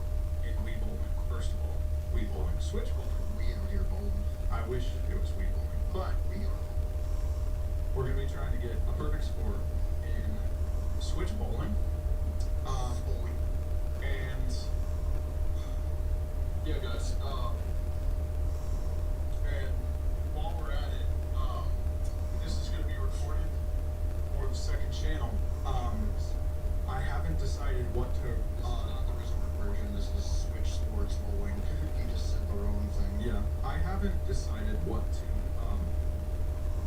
in Wii Bowling, first of all. Wii Bowling, Switch Bowling. We out here bowling. I wish it was Wii Bowling, but We are. we're going to be trying to get a perfect score in Switch Bowling. Bowling. And yeah, guys. And while we're at it, this is going to be recorded for the second channel. I haven't decided what to. This is not the resort version. This is Switch Sports Bowling. You just said the wrong thing. Yeah, I haven't decided what to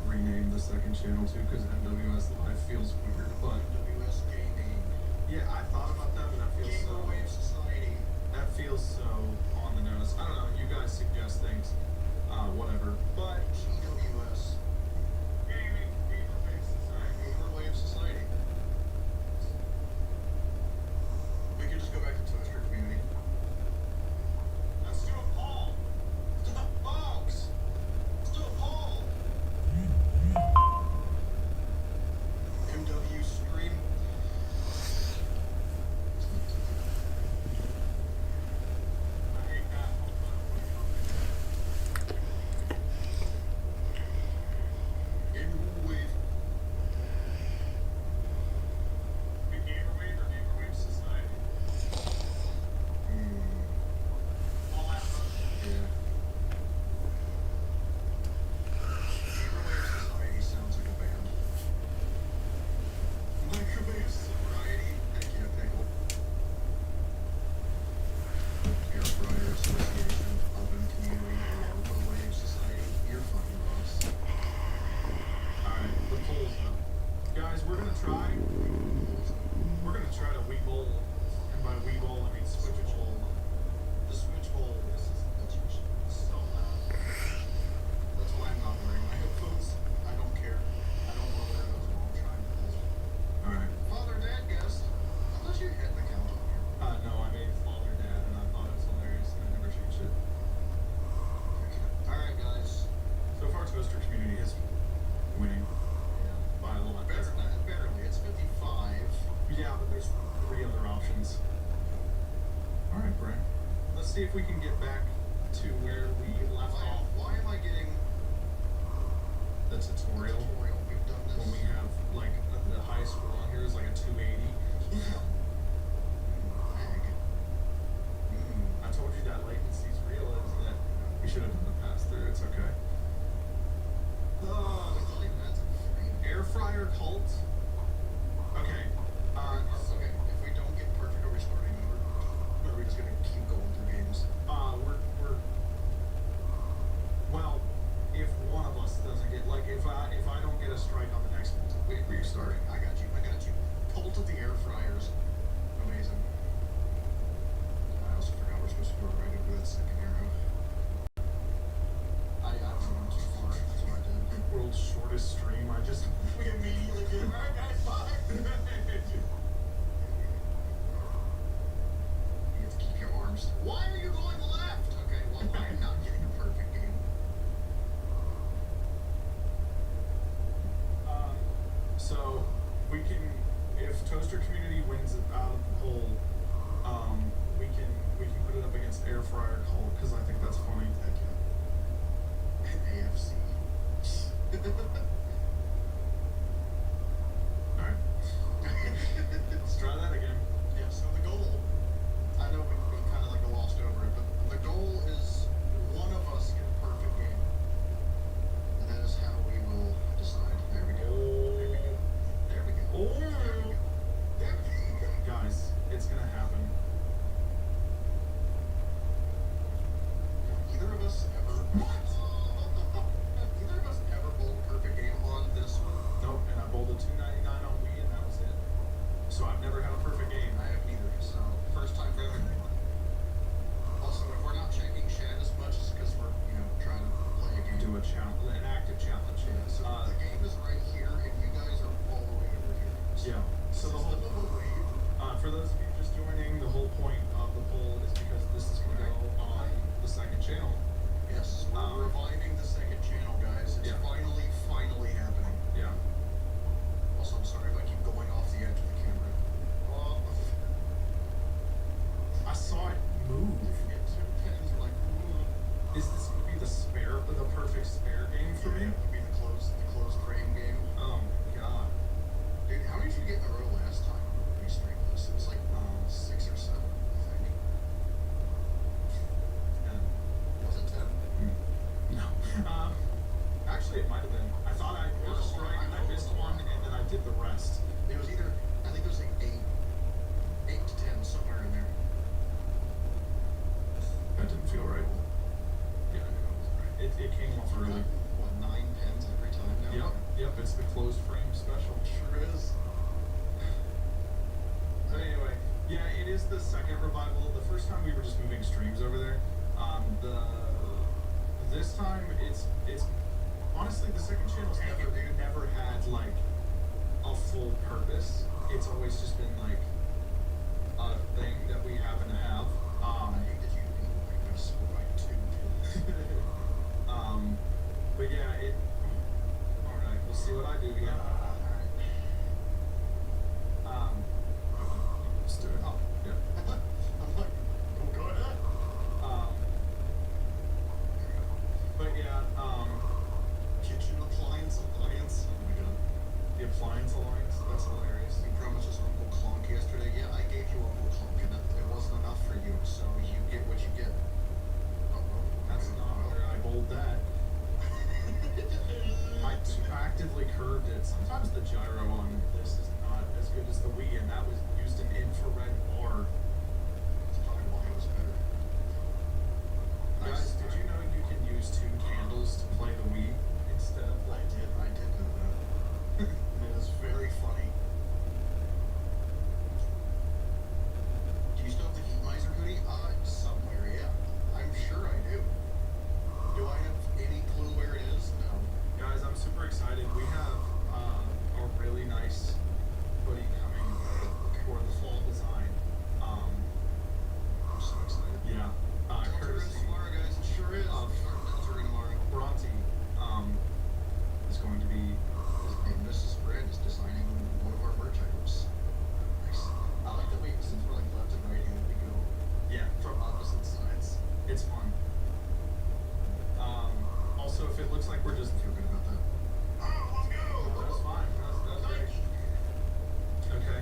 rename the second channel to because MWS Live feels weird, but WS Gaming. yeah, I thought about that, but that feels so. Wave Society. That feels so on the nose. I don't know. You guys suggest things, whatever. But GWS. Gaming Wave Society. Wave Society. We could just go back to Toaster Community. Let's do a poll. Folks! Let's do a poll! MW stream. I hate that. Gamer Wave. Gamer Wave or Gamer Wave Society? All that Yeah. Microwave Society sounds like a band. Microwave Sobriety. Heck yeah, pickle. Air Fryer Association, Oven Community, Microwave Society. You're fucking boss. Alright, the poll's up. Guys, we're gonna try to Wii Bowl. And by Wii Bowl, I mean Switch Bowl. The Switch Bowl. That's So loud. That's why I'm not wearing my headphones. I don't care. I don't want to wear those while I'm trying to play. Alright. Father, Dad guest. I thought you had the count on here. No, I made Father Dad and I thought it was hilarious and I never changed it. Alright, guys. So far, Toaster Community is winning by a lot. Barely. It's 55. Yeah, but there's 3 other options. Alright, Brian. Let's see if we can get back to where we left off. Why am I getting The tutorial. We've done this. When we have, like, the highest score on here is like a 280. I told you that latency's real, is that we should have done the pass-through. It's okay. Air fryer cult. Okay. Okay, if we don't get perfect, are we starting over? Or are we just gonna keep going through games? We're well, if one of us doesn't get, like, if I don't get a strike on the next one, we restart. I got you. Cult of the air fryers. Amazing. I also forgot we're supposed to go right over that second arrow. I went too far. That's what I did. World's shortest stream. We immediately did. Alright, guys, bye. You have to keep your arms. Why are you going left? Okay, well, I'm not getting a perfect game. So we can, if Toaster Community wins out of the poll, we can put it up against Air Fryer Cult because I think that's funny. Heck yeah. AFC. Alright. Let's try that again. Yeah, so the goal, I know we kind of like glossed over it, but the goal is one of us get a perfect game. And that is how we will decide. There we go. There we go. There we go. There we go. There we go. Guys, it's gonna happen. Either of us ever... Either of us ever bowled a perfect game on this one? Nope, and I bowled a 299 on Wii and that was it. So I've never had a perfect game. I haven't either, so first time for everything. Also, if we're not checking chat as much, it's because we're, trying to play a game. Do a challenge, an active challenge. Yeah, so the game is right here, and you guys are all the way over here. Yeah. So the whole, for those of you just joining, the whole point of of the poll is because this is going to go on the second channel. Yes, we're reviving the second channel, guys. It's finally happening. Yeah. Also, I'm sorry if I keep going off the edge of the camera. I saw it move. Is this going to be the perfect spare game for me? Yeah, it would be the closed frame game. Oh my god. Dude, how did you get in a row last time we streamed this? It was like 6 or 7, I think. 10. Was it 10? No. Actually, it might have been. I thought I was a strike and I missed one, and then I did the rest. It was either, I think it was like 8 to 10, somewhere in there. That didn't feel right. Yeah, I know it was right. It came off early. What, 9 pens every time now? Yep, it's the closed frame special. Sure is. But anyway, yeah, it is the second revival. The first time we were just moving streams over there. This time it's honestly the second channel's never had like a full purpose. It's always just been like a thing that we happen to have. I hate that you beat my score by 2 pins. But yeah, alright, we'll see what I do here. Let's do it. Oh. Yeah. I'm like, go ahead. But yeah, Kitchen Appliance Alliance. Oh my god. the Appliance Alliance, that's hilarious. You promised us Uncle Clonk yesterday. Yeah, I gave you Uncle Clonk, and it wasn't enough for you, so you get what you get. That's not where I bowled that. I actively curved it. Sometimes the gyro on this is not as good as the Wii, and that was used an infrared bar. That's probably why it was better. Guys, did you know you can use 2 candles to play the Wii instead of I did know that. It is very funny. Do you still have the Heat Miser hoodie? Somewhere, yeah. I'm sure I do. Do I have any clue where it is? No. Guys, I'm super excited. We have a really nice hoodie coming for the fall design. I'm so excited. Yeah. Courtesy tomorrow, guys. It sure is. Tomorrow. Bronte is going to be. And Mrs. Brand is designing one of our merch items. Nice. I like that since we're like left and right hand, we go from opposite sides. It's fun. Also, if it looks like we're just. Feel good about that. Oh, let's go! That's fine. That's great. Okay.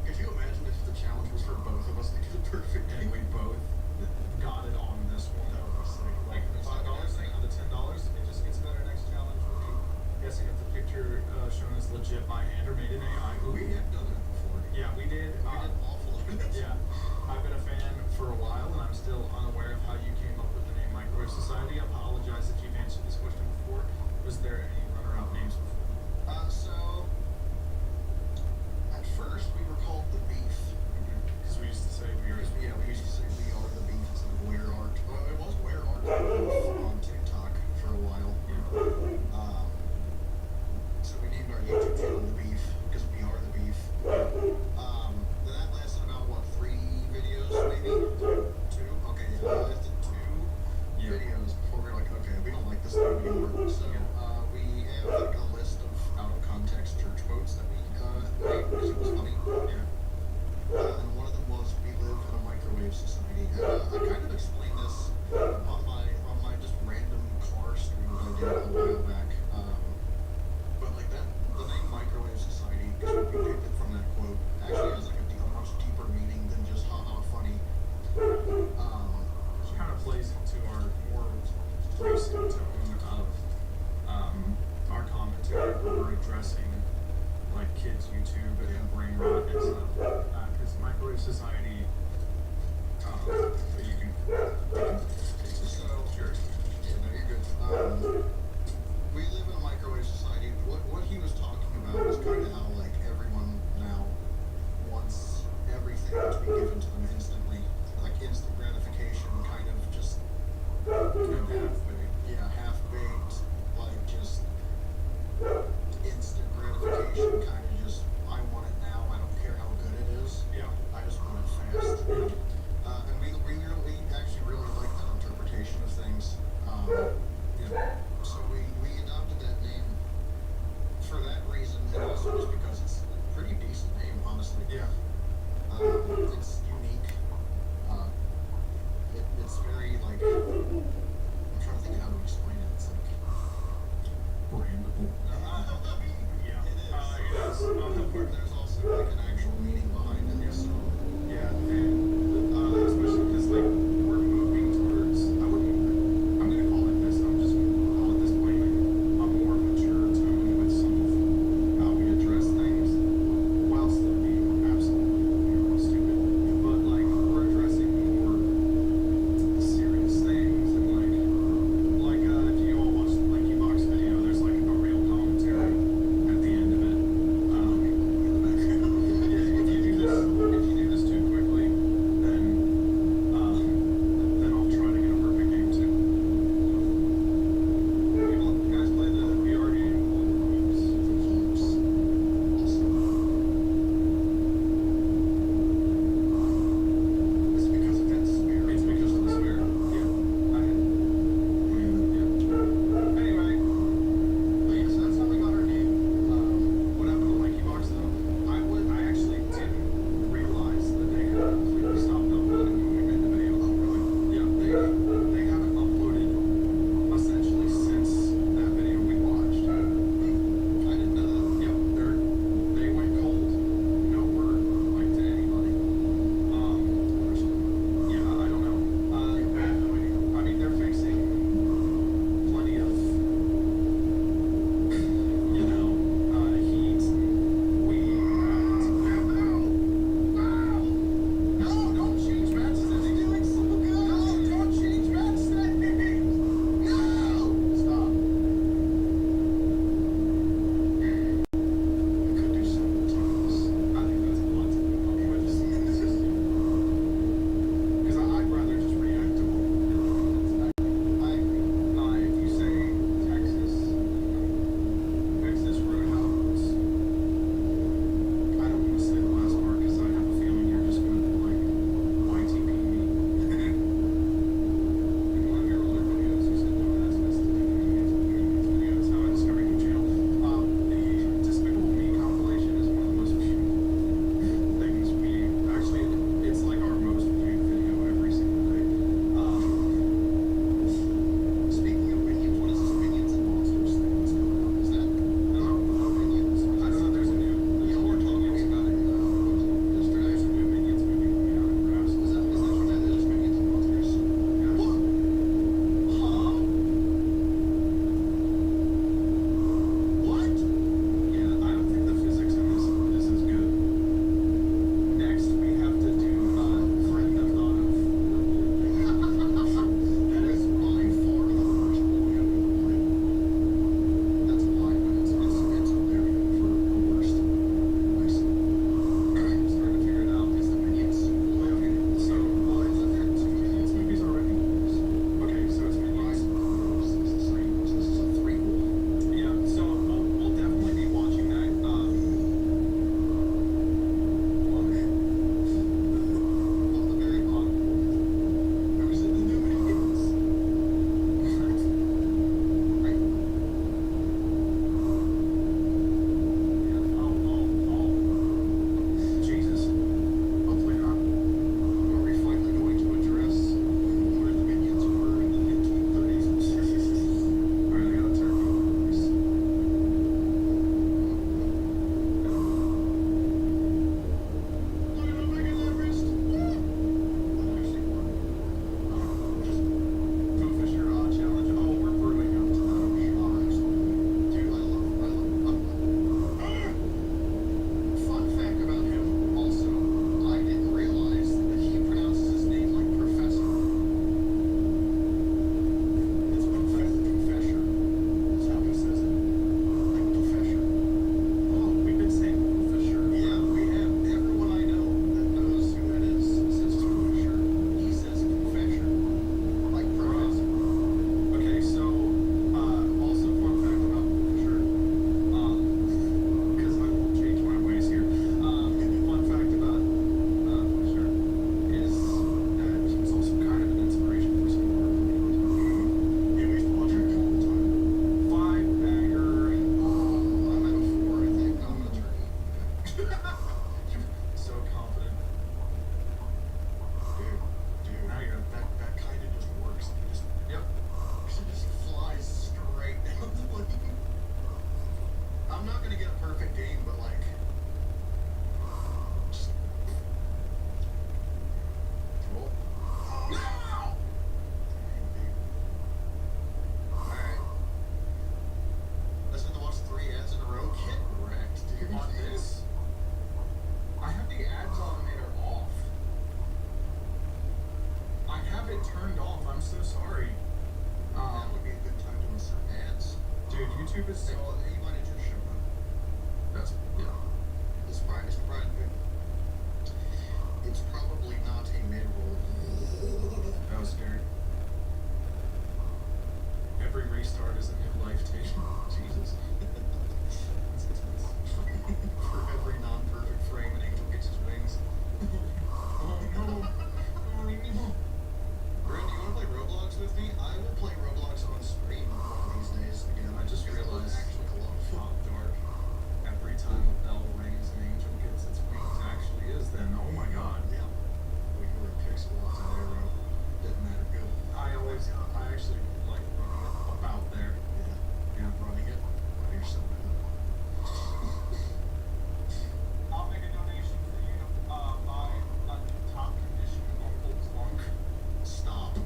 Could you imagine if the challenge was for both of us to get it perfect? And we both got it on this one. That would be sick. Like $5 thing on the $10, it just gets better next challenge for me. Guessing if the picture shown is legit by hand or made in AI. We have done that before. Yeah, we did. We did awful at it. Yeah. I've been a fan for a while, and I'm still unaware of how you came up with the name Microwave Society. I apologize if you've answered this question before. Was there any runner-up names before? So at first we were called the Beef. Because we used to say we were. Yeah, we used to say we are the Beef instead of Where Art. Well, it was Where Art on TikTok for a while. So we named our YouTube channel The Beef because we are the Beef. Then that lasted about 3 videos maybe? 2? Okay, yeah, that lasted 2 videos before we were like, okay, we don't like this thing anymore. So we have like a list of out of context church Yes. There's also like an actual meaning behind it. Yes. Yeah, and especially because like we're moving towards, I'm gonna call it this. I'm just gonna call it this plainly. A more mature tone with some of how we address things, while still being absolutely stupid. But like we're addressing more serious things and like if you all watch the Blinky Box video, there's like a real commentary at the end of it. Yeah, if you do Guys, I have the ads automator off. I have it turned off. I'm so sorry. That would be a good time to insert ads. Dude, YouTube is So you might have just showed up. that's yeah. It's probably it's probably not a mid-roll. That was scary. Every restart is a new life taking. Jesus. That's intense. For every non-perfect frame, an angel gets his wings. Oh no. Oh, leave me alone. Brent, do you want to play Roblox with me? I will play Roblox on stream one of these days again. I just because it was realized actually a lot of fun. how dark every time a bell rings an angel gets its wings actually is then. Oh my god. Yeah. We were in pixel off that arrow. Didn't matter. Good. I actually like running it about there. Yeah. Running it. Oh, you're so bad. I'll make a donation for you to buy a top condition Uncle Clunk. Stop.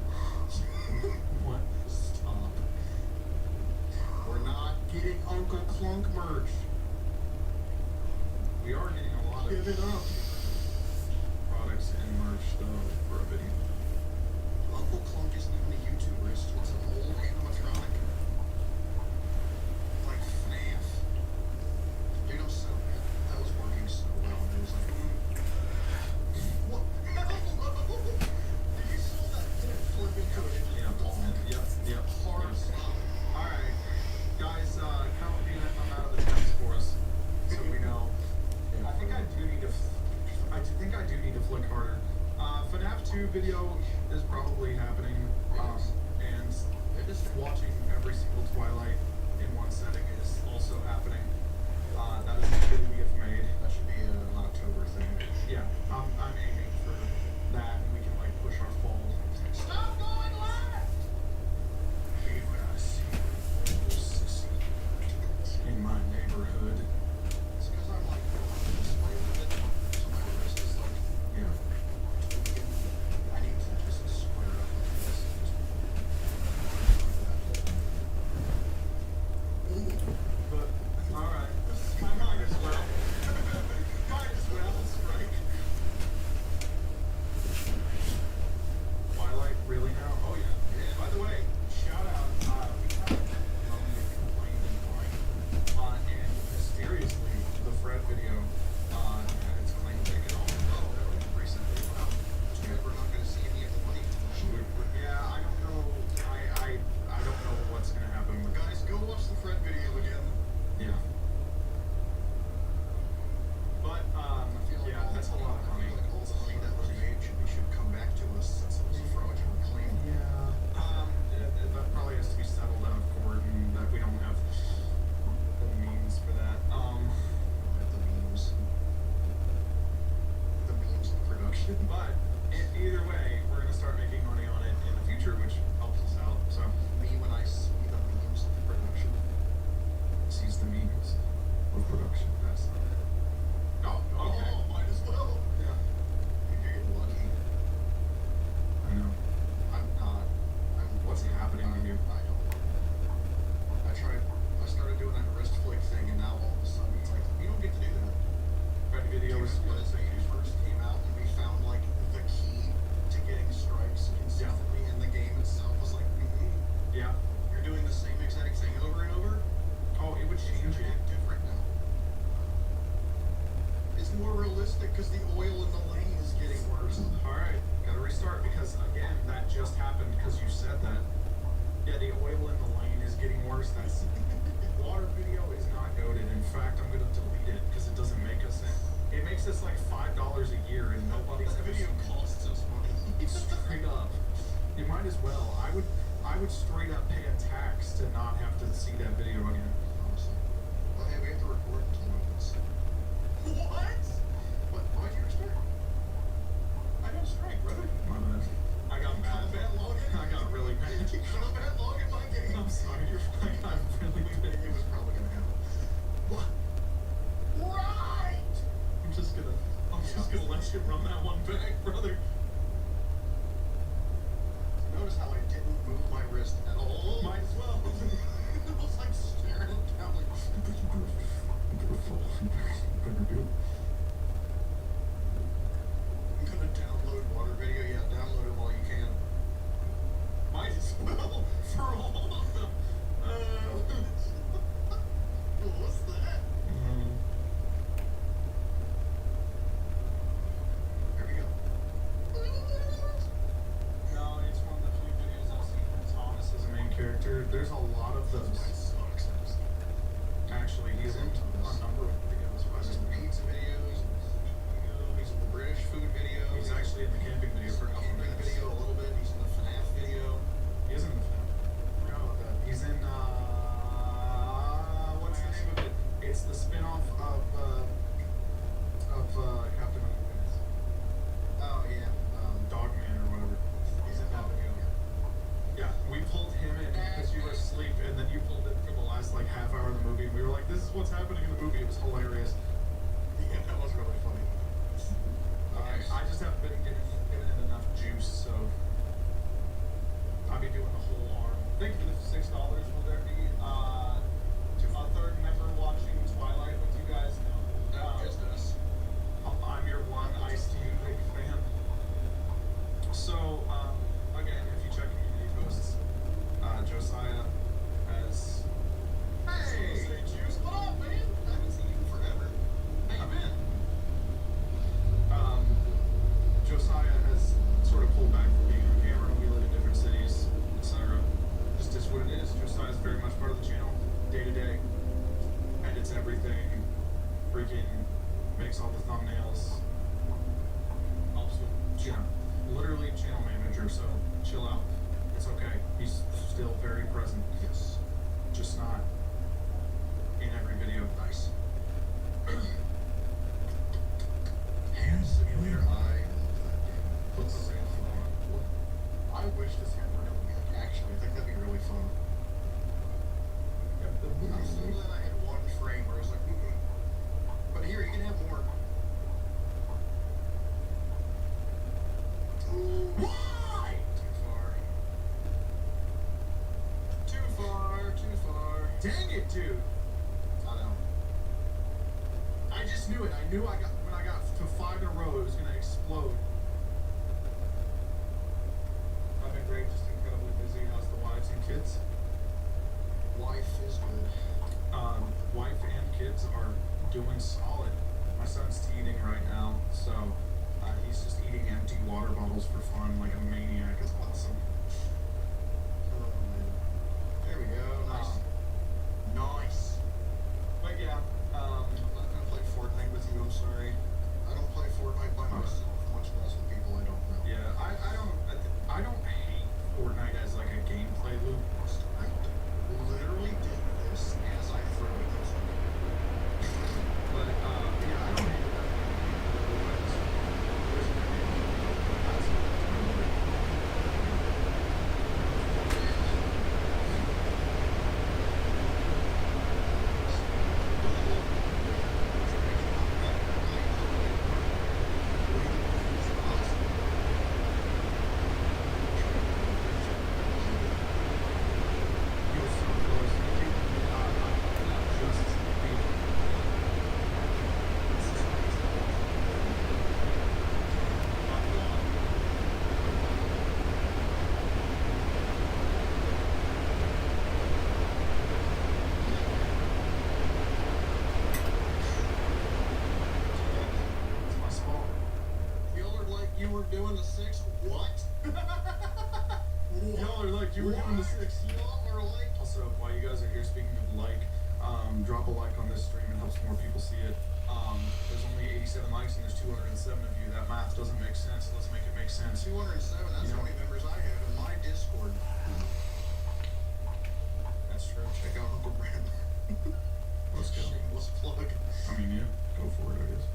What? Stop. We're not getting Uncle Clunk merch. We are getting a lot of Give it up. products and merch though for a video. Uncle Clunk isn't even a YouTuber. It's an old animatronic. Like FNAF. Dude, I'm so bad. That was working so well. And it was like, what? Did you saw that thing flip into it? Yep. Hard stop. Alright. Guys, count the amount of the temps for us. So we know. I think I do need to flick harder. FNAF 2 video is probably happening. And watching every single Twilight in one setting is also happening. That is a video we have made. That should be an October thing. Yeah, I'm aiming for that, and we can like push our fall. Stop going left! Hey, when I see a little sissy in my neighborhood. It's because I'm like this way with it, so my wrist is like, Yeah. I need to just square up like this. But alright, I might as well. Might as well strike. Twilight, really now? Oh yeah. By the way, shout out. We had Melanie complain in line, and mysteriously, the Fred video had its claim taken off. Oh, really? Recently? Wow. Yeah, we're not going to see any of the money. Yeah, I don't know. I don't know what's gonna happen. Guys, go watch the Fred video again. Yeah. But I feel like yeah, that's a lot of money. I feel like all the money that was made should come back to us since it was a fraudulent claim. Yeah. That probably has to be settled out of court, and that we don't have the means for that. The memes. The memes of production. But either way, we're gonna start making money on it in the future, which helps us out. So Me when I see the memes of production. sees the means of production. That's not it. Oh, okay. Oh, might as well. Yeah. You're getting lucky. I know. I'm not. What's happening to you? I don't. I started doing that wrist flick thing, and now all of a sudden it's like, you don't get to do that. Red video is When it first came out, and we found like the key to getting strikes consistently in the game itself was like, yeah. you're doing the same exact thing over and over. Oh, it would change it. Different now. It's more realistic because the oil in the lane is getting worse. Alright, gotta restart because again, that just happened because you said that. Yeah, the oil in the lane is getting worse. That's water video is not goated. In fact, I'm gonna delete it because it doesn't make us it makes us like $5 a year and nobody's That ever video seen it. costs us money. Straight up. You might as well. I would straight up pay a tax to not have to see that video again. Honestly. Well, hey, we have to record in 20 minutes. What? What? Why'd you restart? I got a strike, brother. My bad. I got mad. I got really mad. You got a bad log in my game. I'm sorry. I got really mad. It was probably gonna happen. What? Right! I'm just gonna let you run that one back, brother. Notice how I didn't move my wrist at all. Might as well. It was like staring down like. You better fall. You better makes all the thumbnails, helps with, you know, literally channel manager, so chill out. It's okay. He's still very present. Yes. Just not in every video. Nice. Hand Simulator, I love that game. What's the same thing? I wish this had more coming back, actually. I think that'd be really fun. I'm so glad I had one frame where I was like, but here, you can have more. Ooh. Why? Too far. Too far, too far. Dang it, dude! I know. I just knew it. I knew when I got to 5 in a row, it was gonna explode. I've been great, just incredibly busy. How's the wives and kids? Wife is good. Wife and kids are doing solid. My son's teething right now, so he's just eating empty water bottles for fun like a maniac. It's awesome. Oh man. There we go. Nice. Nice. But yeah, I'm not gonna play Fortnite with you. I'm sorry. I don't play Fortnite by myself, much less with people I don't know. yeah, I don't hate Fortnite as like a gameplay loop. I literally did this as I threw it. But yeah, I don't hate it. You were doing the 6? What? Y'all are like, you were doing the 6. Y'all are like. Also, while you guys are here, speaking of like, drop a like on this stream. It helps more people see it. There's only 87 likes and there's 207 of you. That math doesn't make sense. Let's make it make sense. 207, that's how many members I have in my Discord. That's true. Check out Uncle Brand. Let's go. Shameless plug. I mean, yeah, go for it, I guess.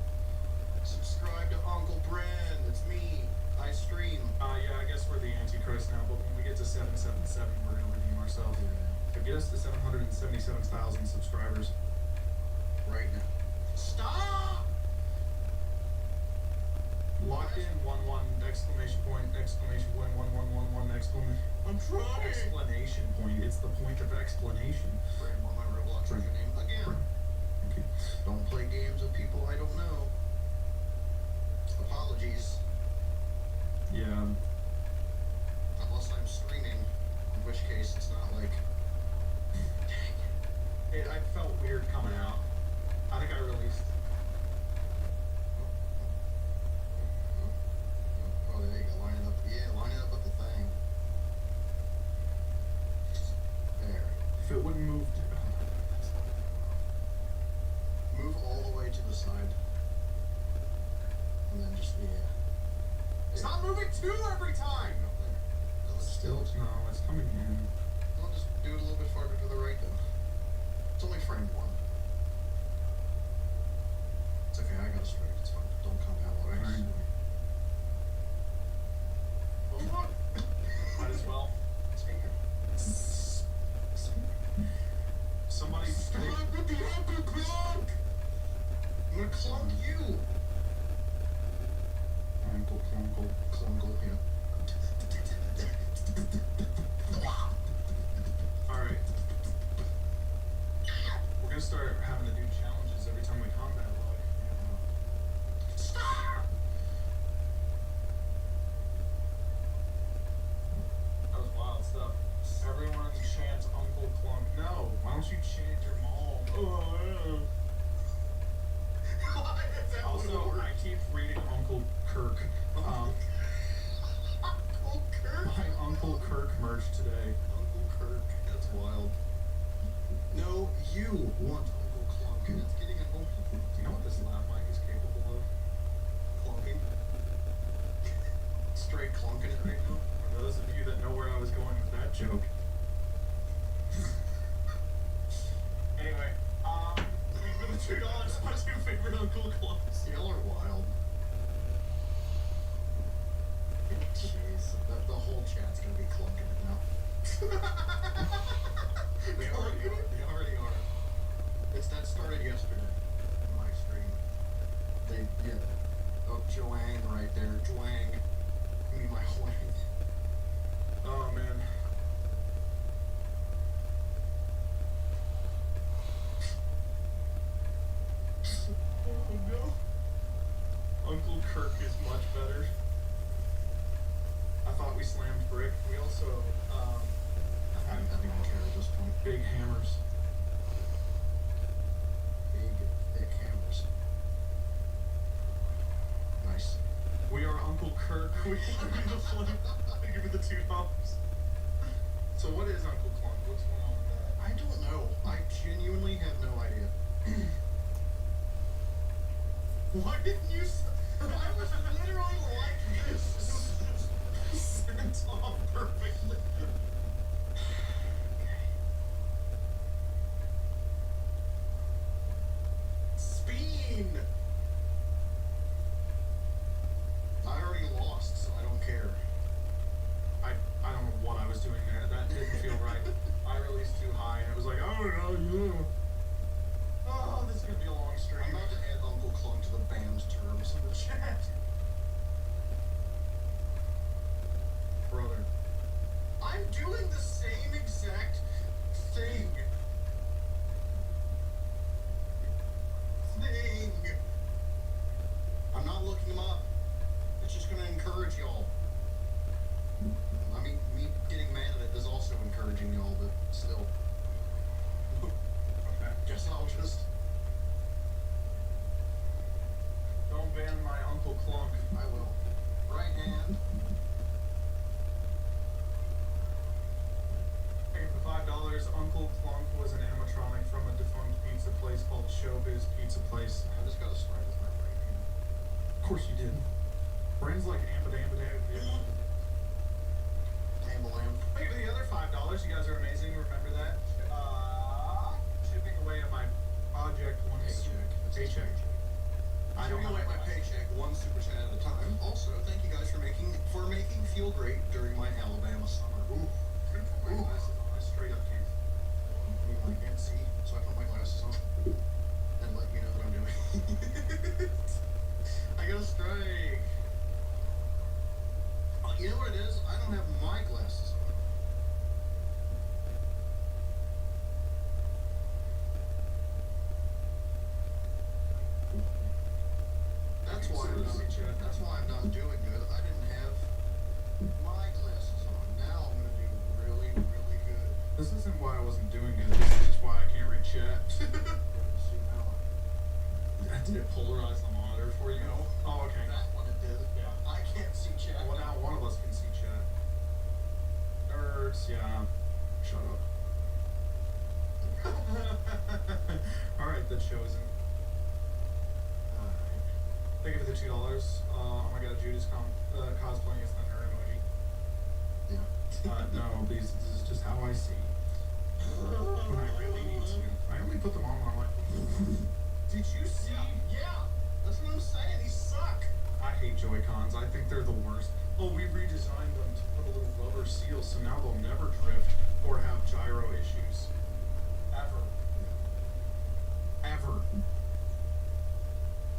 Subscribe to Uncle Brand. It's me. I stream. Yeah, I guess we're the Antichrist now, but when we get to 777, we're gonna redeem ourselves. So get us to 777,000 subscribers. Right now. Stop! Locked in, 1-1, exclamation point, exclamation point, 1-1-1-1, exclamation. I'm trying. Explanation point. It's the point of explanation. Brand, want my Roblox username again. Thank you. Don't play games with people I don't know. Apologies. Yeah. Unless I'm streaming, in which case it's not like. Dang it. I felt weird coming out. I think I released. Oh, there you go. Line it up. Yeah, line it up with the thing. There. If it wouldn't move. Move all the way to the side. And then just, yeah. Stop moving 2 every time! Still, no, it's coming in. I'll just do it a little bit farther to the right, though. It's only frame 1. It's okay, I got a strike. It's fine. Don't come out while I Might as well. Somebody. Stop with the uncle clunk! I'm gonna clunk you! Uncle Clunkle. Clunkle, yeah. Alright. We're gonna start chat's gonna be clunking it now. They already are. That started yesterday in my stream. Oh, Joang right there. Joang. Give me my Huang. Oh man. Oh no. Uncle Kirk is much better. I thought we slammed brick. We also, I don't even care at this point. big hammers. Big, thick hammers. Nice. We are Uncle Kirk. We give me the flame. Give me the $2. So what is Uncle Clunk? What's going on with that? I don't know. I genuinely have no idea. Why didn't you? I was literally like this. Sent off perfectly. Speen! I already lost, so I don't care. I don't know what I was doing there. That didn't feel right. I released too high, and it was like, oh no, yeah. Oh, this is gonna be a long stream. I'm about to add Uncle Clunk to the banned terms in the chat. Brother. I'm doing the same exact thing. I'm not looking them up. It's just gonna encourage y'all. I mean, me getting mad at it is also encouraging y'all, but still. Okay. Guess I'll just... Don't ban my Uncle Clunk. I will. Right hand. Okay, for $5, Uncle Clunk was an animatronic from a defunct pizza place called Showbiz Pizza Place. I just gotta strike with my right hand. Of course you did. Brain's like ambidambidam. Tambalam. Hey, for the other $5, you guys are amazing. Remember that? Chipping away at my project one paycheck. I don't Chipping away at my paycheck, one super chat at a time. Also, thank you guys for making feel great during my Alabama summer. Ooh. Ooh. I straight up can't. I mean, I can't see, so I put my glasses on and let you know what I'm doing. I got a strike. Oh, you know what it is? I don't have my glasses on. That's why I'm not doing good. I didn't have my glasses on. Now I'm gonna do really, really good. This isn't why I wasn't doing good. This is just why I can't read chat. See now. Did it polarize the monitor for you? No. Oh, okay. That one it did. Yeah. I can't see chat. Well, now one of us can see chat. Nerds, yeah. Shut up. Alright, The Chosen. Thank you for the $2. Oh my god, Judas cosplaying as Thunder emoji. Yeah. No, this is just how I see. When I really need to. I only put them on when I'm like, did you see? Yeah. That's what I'm saying. These suck. I hate Joy-Cons. I think they're the worst. Oh, we redesigned them to put a little rubber seal, so now they'll never drift or have gyro issues. Ever. Ever.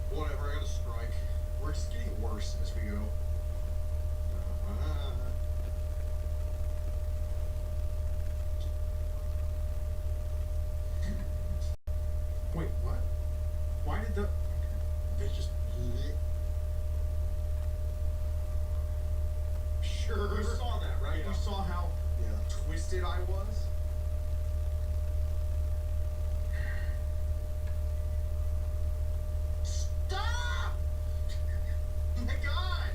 Whatever, I got a strike. We're just getting worse as we go. Wait, what? Why did the... They just... Sure. You saw that, right? Yeah. You saw how twisted I was? Stop! My God!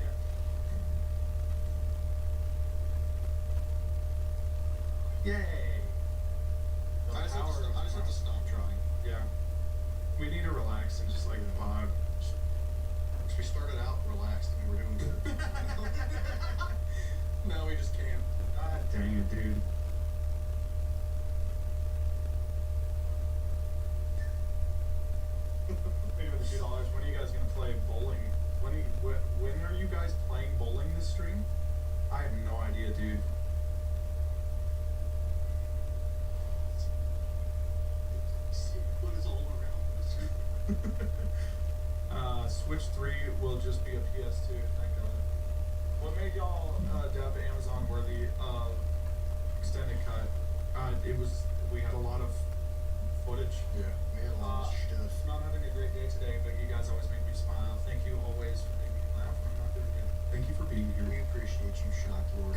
Yay! I just have to stop trying. Yeah. We need to relax and just like vibe. We started out relaxed and we were doing good. Now we just can't. God dang it, dude. Think of the $2. When are you guys gonna play bowling? When are you guys playing bowling this stream? I have no idea, dude. Switch 3 will just be a PS2, thank God. What made y'all dub Amazon worthy of extended cut? We had a lot of footage. Yeah, we had a lot of stuff. Not having a great day today, but you guys always make me smile. Thank you always for making me laugh when I'm not doing it. Thank you for being here. We appreciate you, Shock Lord.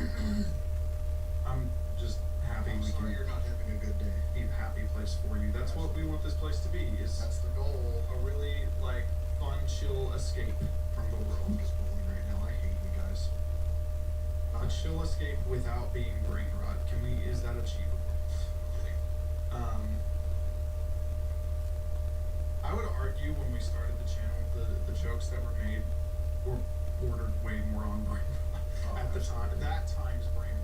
I'm just happy I'm we sorry can you're not having a good day. be a happy place for you. That's what we want this place to be. That's the goal. A really like fun, chill escape from the world. I'm just bowling right now. I hate you guys. A chill escape without being brain rot. Is that achievable? I would argue when we started the channel, the jokes that were made were bordered way more on brain rot at the time. That time's brain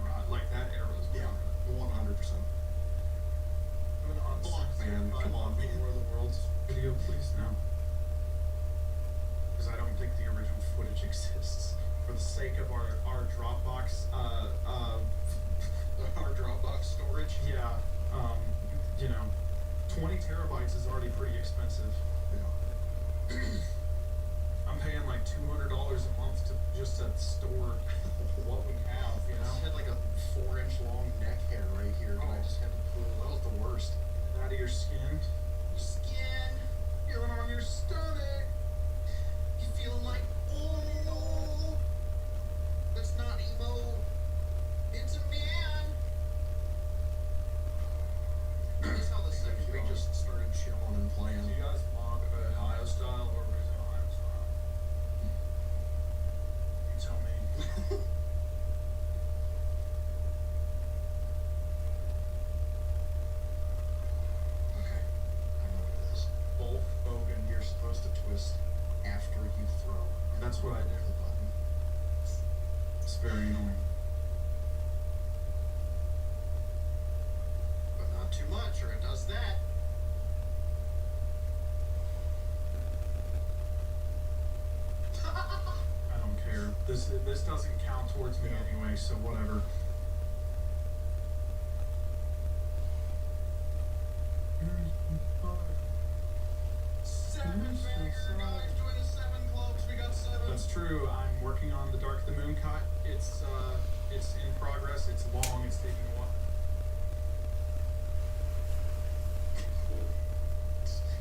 rot, like that era's brain rot. 100%. I'm an Man, come on, man. War of the Worlds video, please? No. Because I don't think the original footage exists. For the sake of our Dropbox, our Dropbox storage. Yeah, 20 terabytes is already pretty expensive. Yeah. I'm paying like $200 a month to just to store what we have, you I know? had like a 4-inch long neck hair right here that I just had to pull. That was the worst. Out of your skin. Your skin. Feeling on your stomach. You feeling like, oh, that's not emo. It's a man. That's how the second week just started chilling and playing. Do you guys want Ohio style or original Ohio style? You tell me. Okay, I know what it is. Both. Bogan, you're supposed to twist after you throw. That's what I do. The button. It's very annoying. But not too much, or it does that. I don't care. This doesn't count towards me anyway, so whatever. Join the 7 clubs. We got 7. That's true. I'm working on the Dark the Moon cut. It's in progress. It's long. It's taking a while.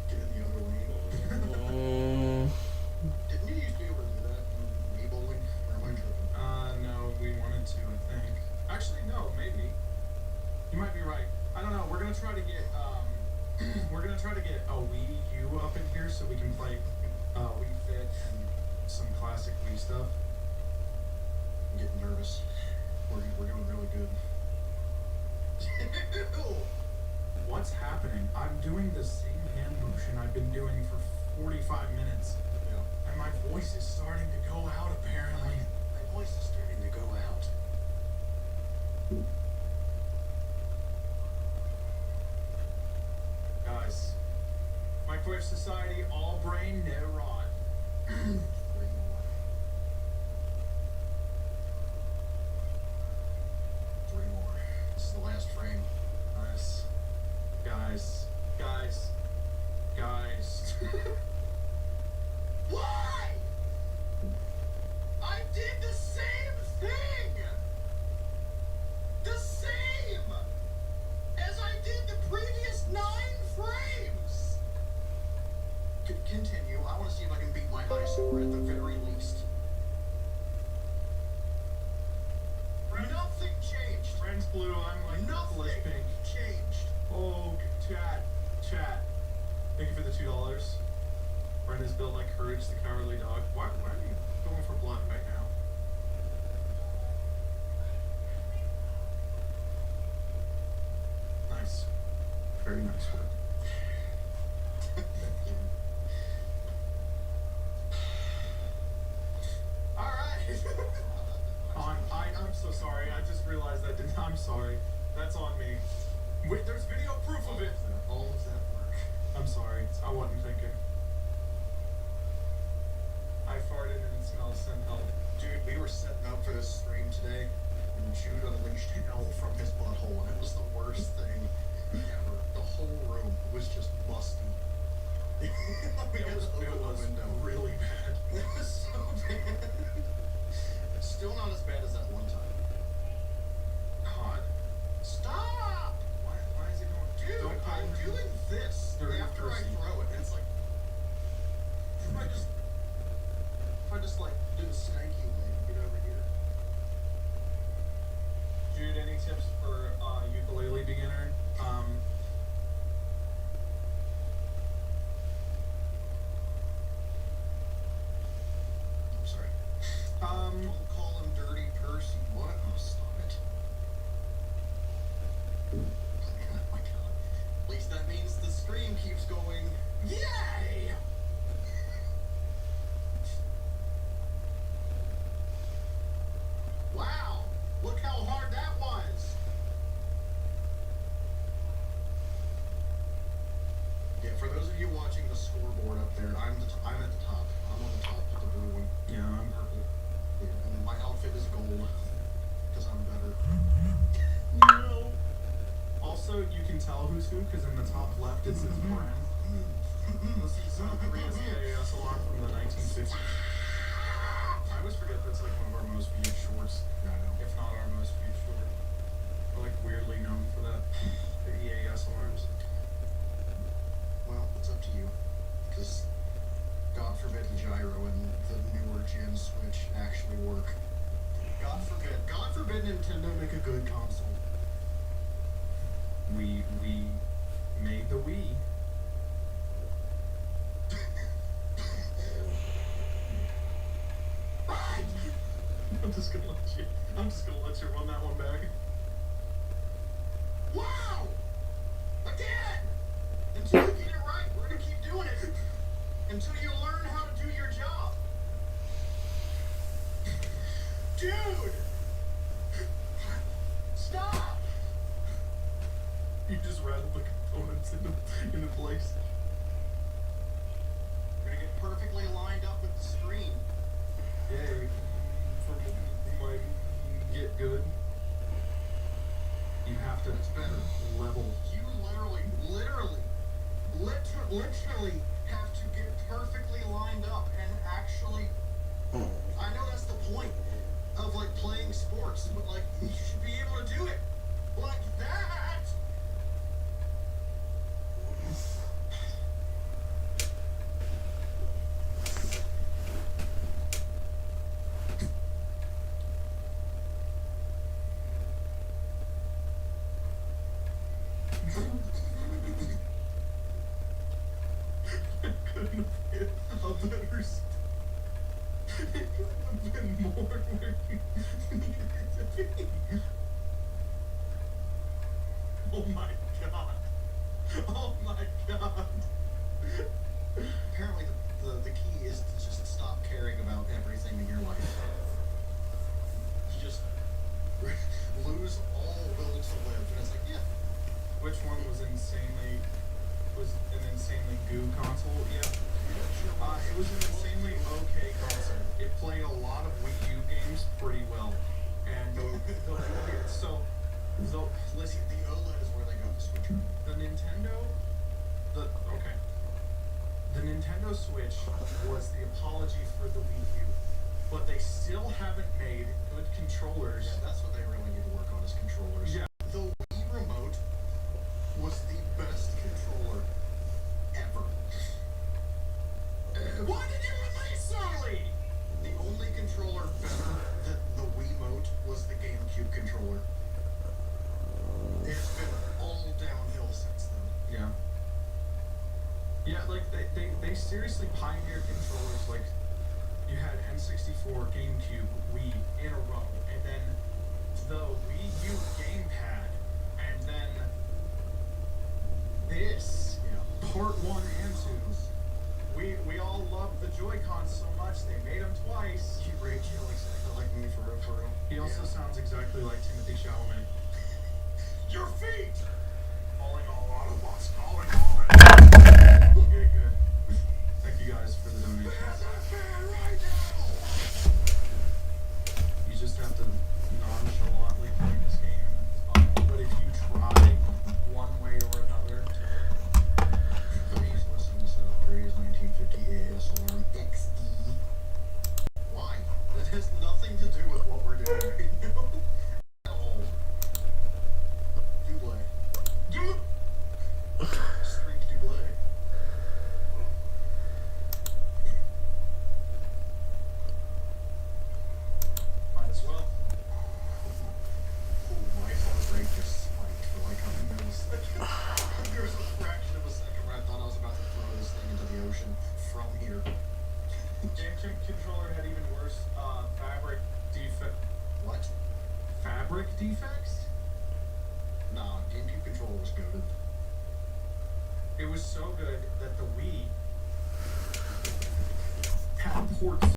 Get in the other lane. Didn't you used to be able to do that in Wii bowling? Or am I tripping? No, we wanted to, I think. Actually, no, maybe. You might be right. I don't know. We're gonna try to get a Wii U up in here so we can play Wii Fit and some classic Wii stuff. I'm getting nervous. We're doing really good. What's happening? I'm doing the same hand motion I've been doing for 45 minutes. Yeah. And my voice is starting to go out, apparently. My voice is starting to go out. Guys, Microwave Society, all brain, no rod. 3 more. 3 more. This is the last frame. Nice. Guys. Why? I did the same thing! The same! As I did the previous 9 frames! Continue. I want to see if I can beat my high score at the very least. Nothing changed. Friends blue, I'm like purplish Nothing pink. changed. Oh, chat. Thank you for the $2. Brenda's built like Courage the Cowardly Dog. Why are you going for blood right now? Nice. Very nice work. This is brand. This is South Korea's AAS alarm from the 1960s. I always forget that's like one of our most viewed shorts. Yeah, I know. If not our most viewed short. We're like weirdly known for that. The EAS alarms. Well, it's up to you. Because God forbid the gyro and the newer gen Switch actually work. God forbid. God forbid Nintendo make a good console. We made the Wii. I'm just gonna let you run that one back. Wow! Again! Until you get it right, we're gonna keep doing it. Until you learn how to do your job. Dude! Stop! You just rattled the components into place. We're gonna get perfectly lined up with the screen. Yay. For my get good. You have to level. You literally have to get perfectly lined up and actually. I know that's the point of like playing sports, but like you should be able to do it like that. Couldn't have been a better it couldn't have been more where you needed it to be. Oh my god. Oh my god. Apparently the key is to just stop caring about everything in your life. You just lose all will to live, and it's like, yeah. Which one was an insanely goo console? Yeah. It was an insanely okay console. It played a lot of Wii U games pretty well. And listen, The OLED is where they got the Switch. the Nintendo Switch was the apology for the Wii U. But they still haven't made good controllers. Yeah, that's what they really need to work on is controllers. Yeah. The Wii Remote was the best controller ever. Why did you release early? The only controller better than the Wiimote was the GameCube controller. It's been all downhill since then. Yeah. Yeah, like they seriously pioneered controllers. Like you had N64, GameCube, Wii in a row, and then the Wii U gamepad, and then this. Yeah. Part 1 and 2. We all love the Joy-Cons so much they made them twice. Ray J exactly like me for real. He also sounds exactly like Timothy Chalamet. Your feet! Calling all Autobots, calling all it. Okay, good. Thank you guys for the donation. You just have to nonchalantly play this game and it's fine. But if you try one way or another, Please listen to South Korea's 1950 AAS alarm. XD. Why? That has nothing to do with what we're doing right now. At all. Double. Streak double. might as well. Oh, my heart rate just spiked for like a millisecond. There was a fraction of a second where I thought I was about to throw this thing into the ocean from here. GameCube controller had even worse fabric defect. What? Fabric defects? Nah, GameCube controller was goated. It was so good that the Wii had ports